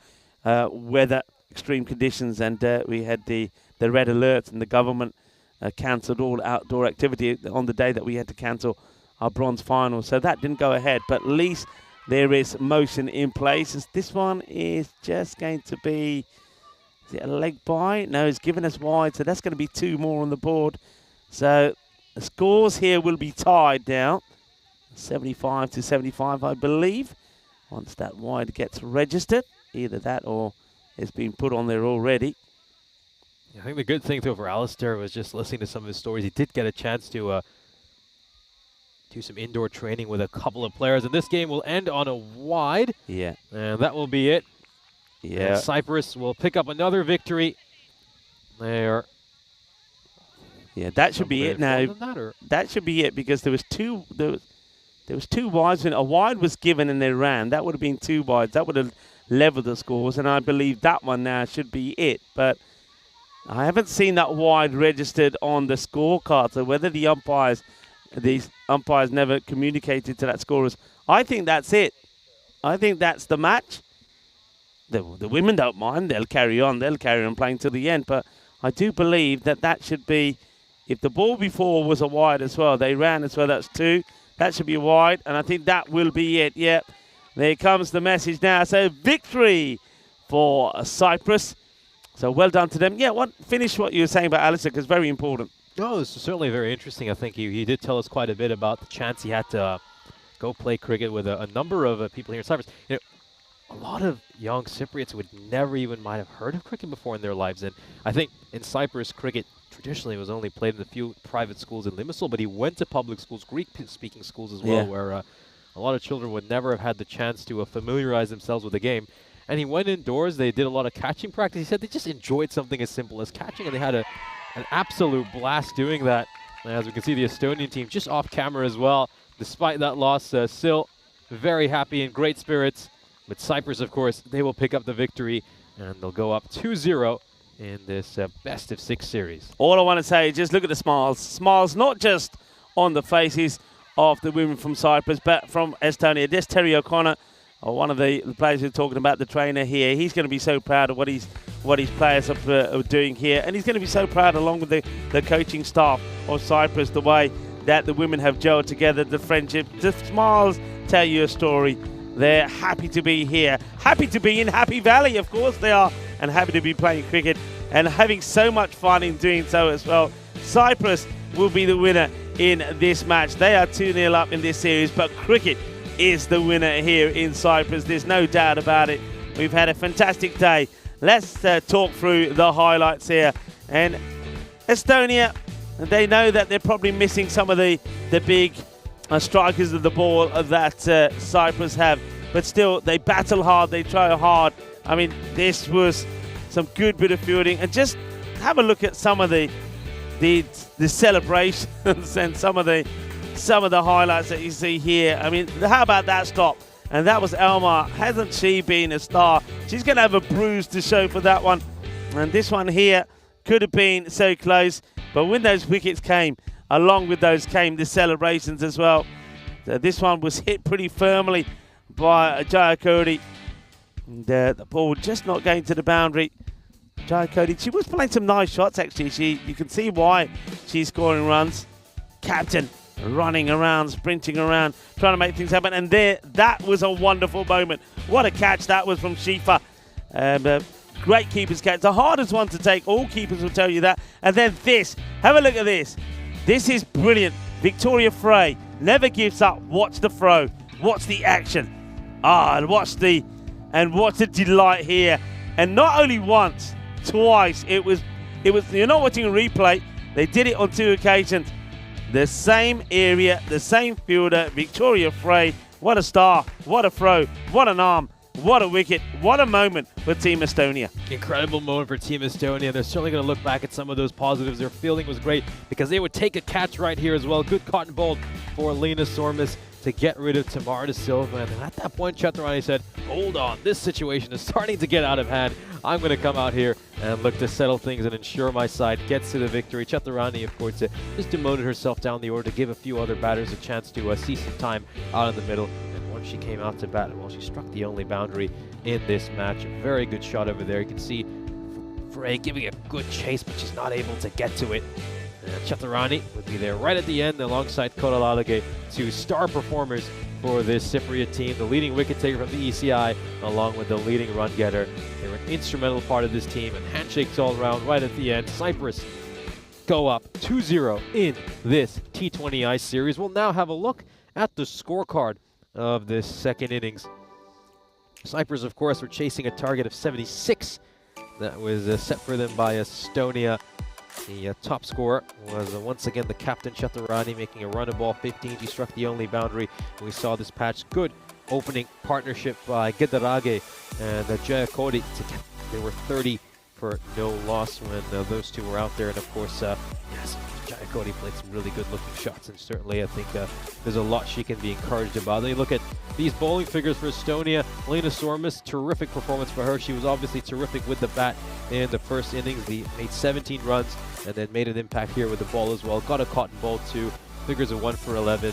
weather extreme conditions, and we had the red alerts, and the government cancelled all outdoor activity on the day that we had to cancel our bronze final. So that didn't go ahead, but at least there is motion in place. This one is just going to be, is it a leg by? No, it's given us wide, so that's going to be 2 more on the board. So the scores here will be tied now, 75 to 75, I believe, once that wide gets registered. Either that or it's been put on there already. I think the good thing, though, for Alistair was just listening to some of his stories. He did get a chance to do some indoor training with a couple of players, and this game will end on a wide. Yeah. And that will be it. Yeah. And Cyprus will pick up another victory. There. Yeah, that should be it now. That should be it, because there was two wides. When a wide was given and they ran, that would have been 2 wides. That would have leveled the scores, and I believe that one now should be it. But I haven't seen that wide registered on the scorecard, so whether these umpires never communicated to that scorers. I think that's it. I think that's the match. The women don't mind. They'll carry on. They'll carry on playing till the end. But I do believe that should be, if the ball before was a wide as well, they ran as well, that's 2. That should be a wide, and I think that will be it. Yep. There comes the message now. So victory for Cyprus. So well done to them. Yeah, finish what you were saying about Alistair, because very important. Oh, it's certainly very interesting. I think he did tell us quite a bit about the chance he had to go play cricket with a number of people here in Cyprus. You know, a lot of young Cypriots would never even might have heard of cricket before in their lives. And I think in Cyprus, cricket traditionally was only played in a few private schools in Limassol, but he went to public schools, Greek-speaking schools as well, where a lot of children would never have had the chance to familiarize themselves with the game. And he went indoors. They did a lot of catching practice. He said they just enjoyed something as simple as catching, and they had an absolute blast doing that. And as we can see, the Estonian team just off camera as well, despite that loss, still very happy and great spirits. But Cyprus, of course, they will pick up the victory, and they'll go up 2-0 in this best-of-6 series. All I want to say is just look at the smiles. Smiles not just on the faces of the women from Cyprus, but from Estonia. This Terry O'Connor, one of the players who're talking about, the trainer here, he's going to be so proud of what his players are doing here, and he's going to be so proud, along with the coaching staff of Cyprus, the way that the women have gelled together, the friendship. The smiles tell you a story. They're happy to be here, happy to be in Happy Valley, of course they are, and happy to be playing cricket and having so much fun in doing so as well. Cyprus will be the winner in this match. They are 2-0 up in this series, but cricket is the winner here in Cyprus. There's no doubt about it. We've had a fantastic day. Let's talk through the highlights here. And Estonia, they know that they're probably missing some of the big strikers of the ball that Cyprus have. But still, they battle hard, they try hard. I mean, this was some good bit of fielding. And just have a look at some of the celebrations and some of the highlights that you see here. I mean, how about that stop? And that was Elmar. Hasn't she been a star? She's going to have a bruise to show for that one. And this one here could have been so close. But when those wickets came, along with those came the celebrations as well. So this one was hit pretty firmly by Jaya Cody. And, the ball just not going to the boundary. Jaya Cody, she was playing some nice shots actually. You can see why she's scoring runs. Captain running around, sprinting around, trying to make things happen. And that was a wonderful moment. What a catch that was from Shifa. Great keeper's catch. The hardest one to take. All keepers will tell you that. And then this. Have a look at this. This is brilliant. Victoria Frey never gives up. Watch the throw. Watch the action. And watch the delight here. And not only once, twice. It was. You're not watching a replay. They did it on 2 occasions. The same area, the same fielder, Victoria Frey. What a star, what a throw, what an arm, what a wicket, what a moment for Team Estonia. Incredible moment for Team Estonia. They're certainly going to look back at some of those positives. Their fielding was great because they would take a catch right here as well. Good cotton ball for Lena Sormus to get rid of Tamara De Silva. And at that point, Chaturani said, hold on, this situation is starting to get out of hand. I'm going to come out here and look to settle things and ensure my side gets to the victory. Chaturani, of course, just demoted herself down the order to give a few other batters a chance to see some time out in the middle. And when she came out to bat. Well, she struck the only boundary in this match. A very good shot over there. You can see Frey giving a good chase, but she's not able to get to it. And Chaturani would be there right at the end alongside Kodalalage, two star performers for this Cypriot team. The leading wicket taker from the ECI, along with the leading run getter. They were an instrumental part of this team, and handshakes all around right at the end. Cyprus go up 2-0 in this T20I series. We'll now have a look at the scorecard of this second innings. Cyprus, of course, were chasing a target of 76. That was set for them by Estonia. The top scorer was once again the captain, Chaturani, making a run of ball 15. She struck the only boundary. We saw this patch. Good opening partnership by Gedarage and Jaya Kodi. They were 30 for no loss when those two were out there. And of course, yes, Jaya Kodi played some really good looking shots, and certainly I think there's a lot she can be encouraged about. Then you look at these bowling figures for Estonia. Lena Sormus, terrific performance for her. She was obviously terrific with the bat in the first innings. They made 17 runs and then made an impact here with the ball as well. Got a cotton ball too. Figures of 1 for 11.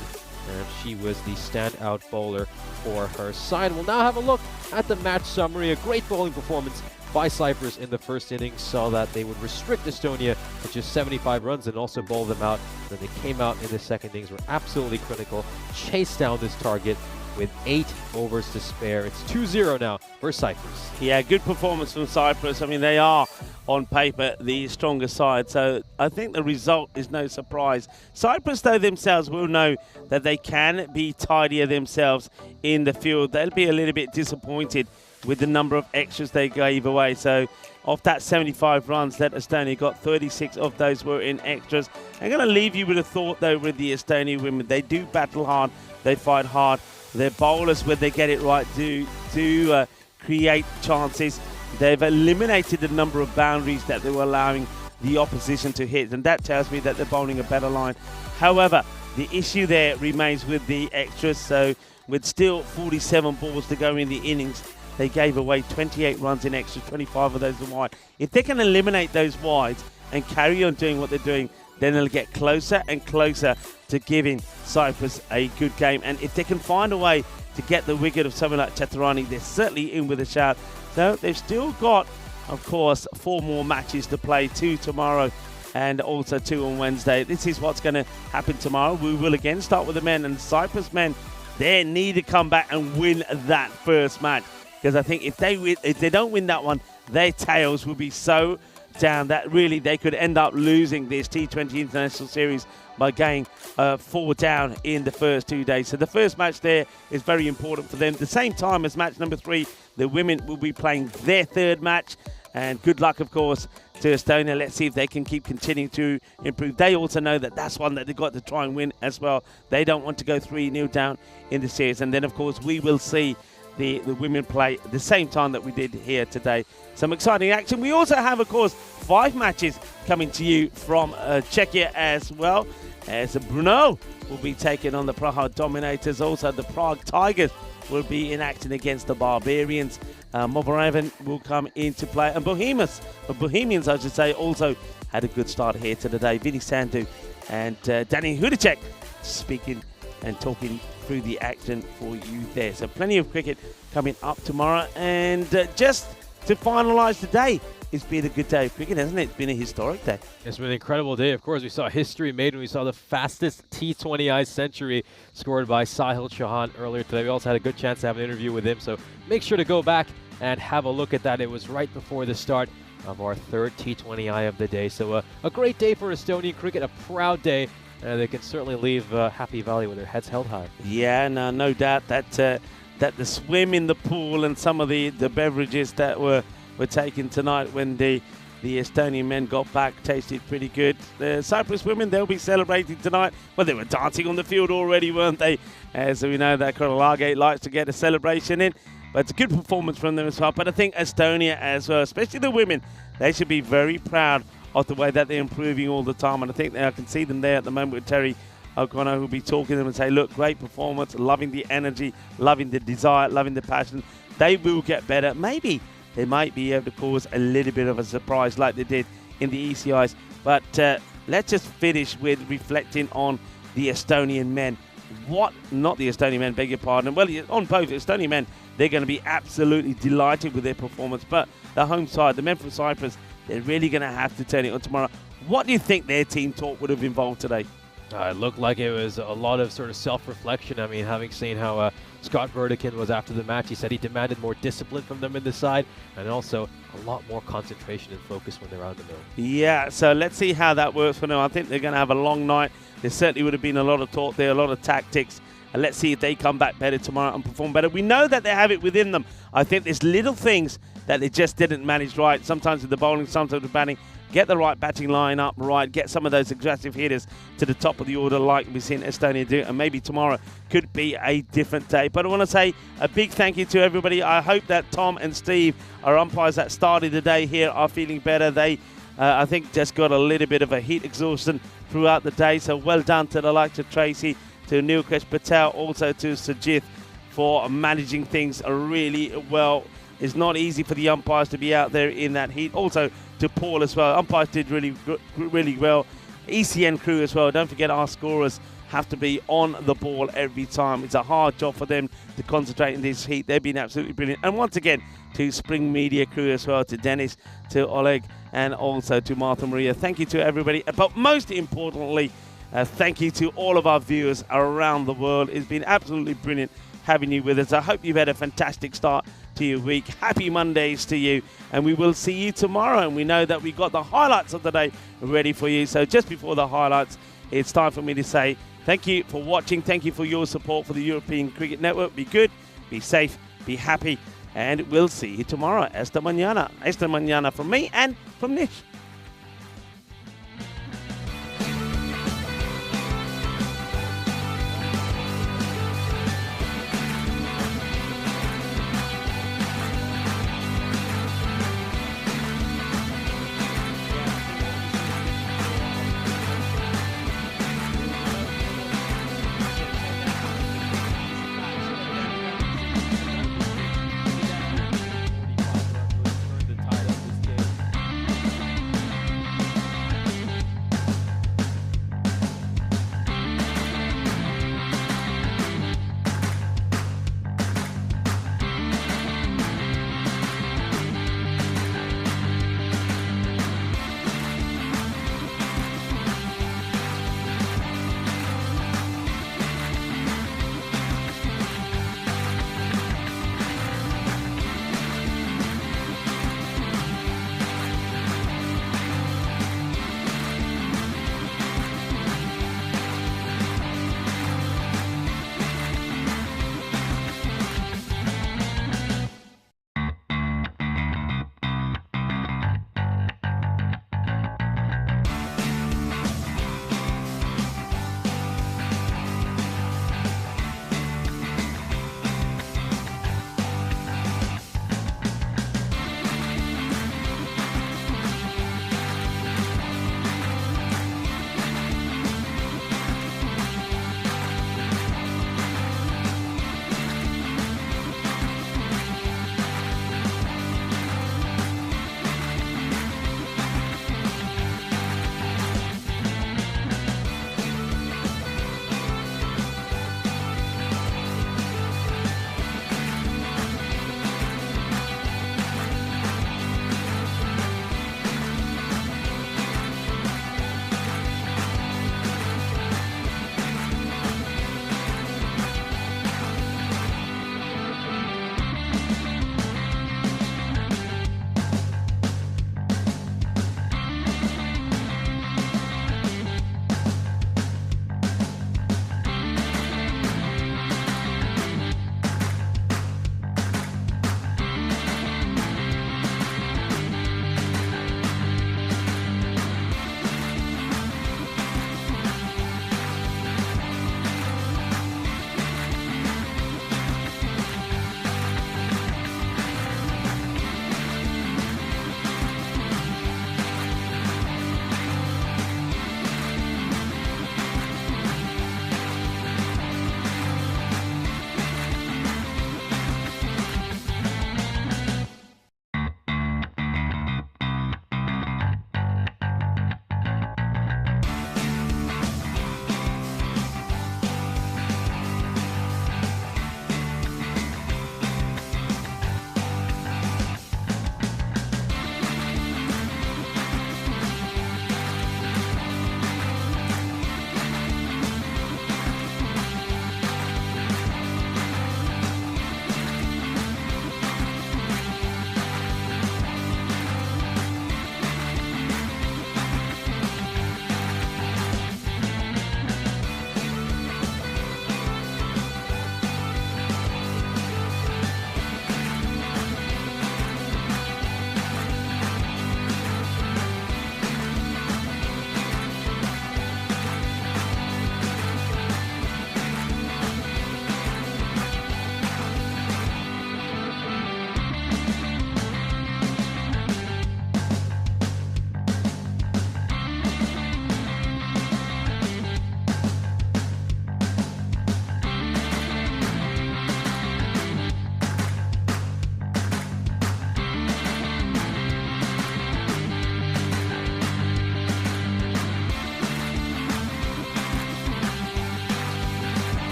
And she was the standout bowler for her side. We'll now have a look at the match summary. A great bowling performance by Cyprus in the first innings. Saw that they would restrict Estonia to just 75 runs and also bowl them out. Then they came out in the second innings, were absolutely critical, chased down this target with 8 overs to spare. It's 2-0 now for Cyprus. Yeah, good performance from Cyprus. I mean, they are, on paper, the stronger side, so I think the result is no surprise. Cyprus, though, themselves will know that they can be tidier themselves in the field. They'll be a little bit disappointed with the number of extras they gave away. So of that 75 runs that Estonia got, 36 of those were in extras. I'm going to leave you with a thought, though, with the Estonian women. They do battle hard. They fight hard. Their bowlers, when they get it right, do create chances. They've eliminated the number of boundaries that they were allowing the opposition to hit, and that tells me that they're bowling a better line. However, the issue there remains with the extras. So with still 47 balls to go in the innings, they gave away 28 runs in extras, 25 of those were wide. If they can eliminate those wides and carry on doing what they're doing, then they'll get closer and closer to giving Cyprus a good game. And if they can find a way to get the wicket of someone like Chaturani, they're certainly in with a shout. So they've still got, of course, 4 more matches to play, 2 tomorrow and also 2 on Wednesday. This is what's going to happen tomorrow. We will again start with the men, and the Cyprus men, they need to come back and win that first match. Because I think if they don't win that one, their tails will be so down that really they could end up losing this T20 International Series by going 4 down in the first 2 days. So the first match there is very important for them. At the same time as match number 3, the women will be playing their 3rd match. And good luck, of course, to Estonia. Let's see if they can keep continuing to improve. They also know that that's one that they've got to try and win as well. They don't want to go 3-0 down in the series. And then, of course, we will see the women play at the same time that we did here today. Some exciting action. We also have, of course, 5 matches coming to you from Czechia as well, as Brno will be taking on the Praha Dominators. Also, the Prague Tigers will be in action against the Barbarians. Moborevan will come into play. And Bohemians, I should say, also had a good start here to the day. Vinny Sandu and Danny Hudacek speaking and talking through the action for you there. So plenty of cricket coming up tomorrow. And just to finalise the day, it's been a good day of cricket, hasn't it? It's been a historic day. It's been an incredible day. Of course, we saw history made when we saw the fastest T20I century scored by Sahil Chauhan earlier today. We also had a good chance to have an interview with him, so make sure to go back and have a look at that. It was right before the start of our 3rd T20I of the day. So a great day for Estonian cricket, a proud day. They can certainly leave Happy Valley with their heads held high. Yeah, no doubt that the swim in the pool and some of the beverages that were taken tonight when the Estonian men got back tasted pretty good. The Cyprus women, they'll be celebrating tonight. Well, they were dancing on the field already, weren't they? As we know that Kodalalage likes to get a celebration in. But it's a good performance from them as well. But I think Estonia as well, especially the women, they should be very proud of the way that they're improving all the time. And I think I can see them there at the moment with Terry O'Connor, who'll be talking to them and say, look, great performance, loving the energy, loving the desire, loving the passion. They will get better. Maybe they might be able to cause a little bit of a surprise like they did in the ECIs. But let's just finish with reflecting on the Estonian men. not the Estonian men, beg your pardon. Well, on both Estonian men, they're going to be absolutely delighted with their performance. But the home side, the men from Cyprus, they're really going to have to turn it on tomorrow. What do you think their team talk would have involved today? It looked like it was a lot of sort of self-reflection. I mean, having seen how Scott Vertikin was after the match, he said he demanded more discipline from them in the side and also a lot more concentration and focus when they're out in the middle. Yeah, so let's see how that works for them. I think they're going to have a long night. There certainly would have been a lot of talk there, a lot of tactics. And let's see if they come back better tomorrow and perform better. We know that they have it within them. I think there's little things that they just didn't manage right. Sometimes with the bowling, sometimes with batting. Get the right batting line up right. Get some of those aggressive hitters to the top of the order like we've seen Estonia do. And maybe tomorrow could be a different day. But I want to say a big thank you to everybody. I hope that Tom and Steve, our umpires that started the day here, are feeling better. They, I think, just got a little bit of a heat exhaustion throughout the day. So well done to the likes of Tracy, to Nilkesh Patel, also to Sajith for managing things really well. It's not easy for the umpires to be out there in that heat. Also to Paul as well. Umpires did really well. ECN crew as well. Don't forget our scorers have to be on the ball every time. It's a hard job for them to concentrate in this heat. They've been absolutely brilliant. And once again, to Spring Media crew as well, to Dennis, to Oleg, and also to Martha Maria. Thank you to everybody. But most importantly, thank you to all of our viewers around the world. It's been absolutely brilliant having you with us. I hope you've had a fantastic start to your week. Happy Mondays to you, and we will see you tomorrow. And we know that we got the highlights of the day ready for you. So just before the highlights, it's time for me to say thank you for watching. Thank you for your support for the European Cricket Network. Be good, be safe, be happy, and we'll see you tomorrow. Esta mañana from me and from Nish.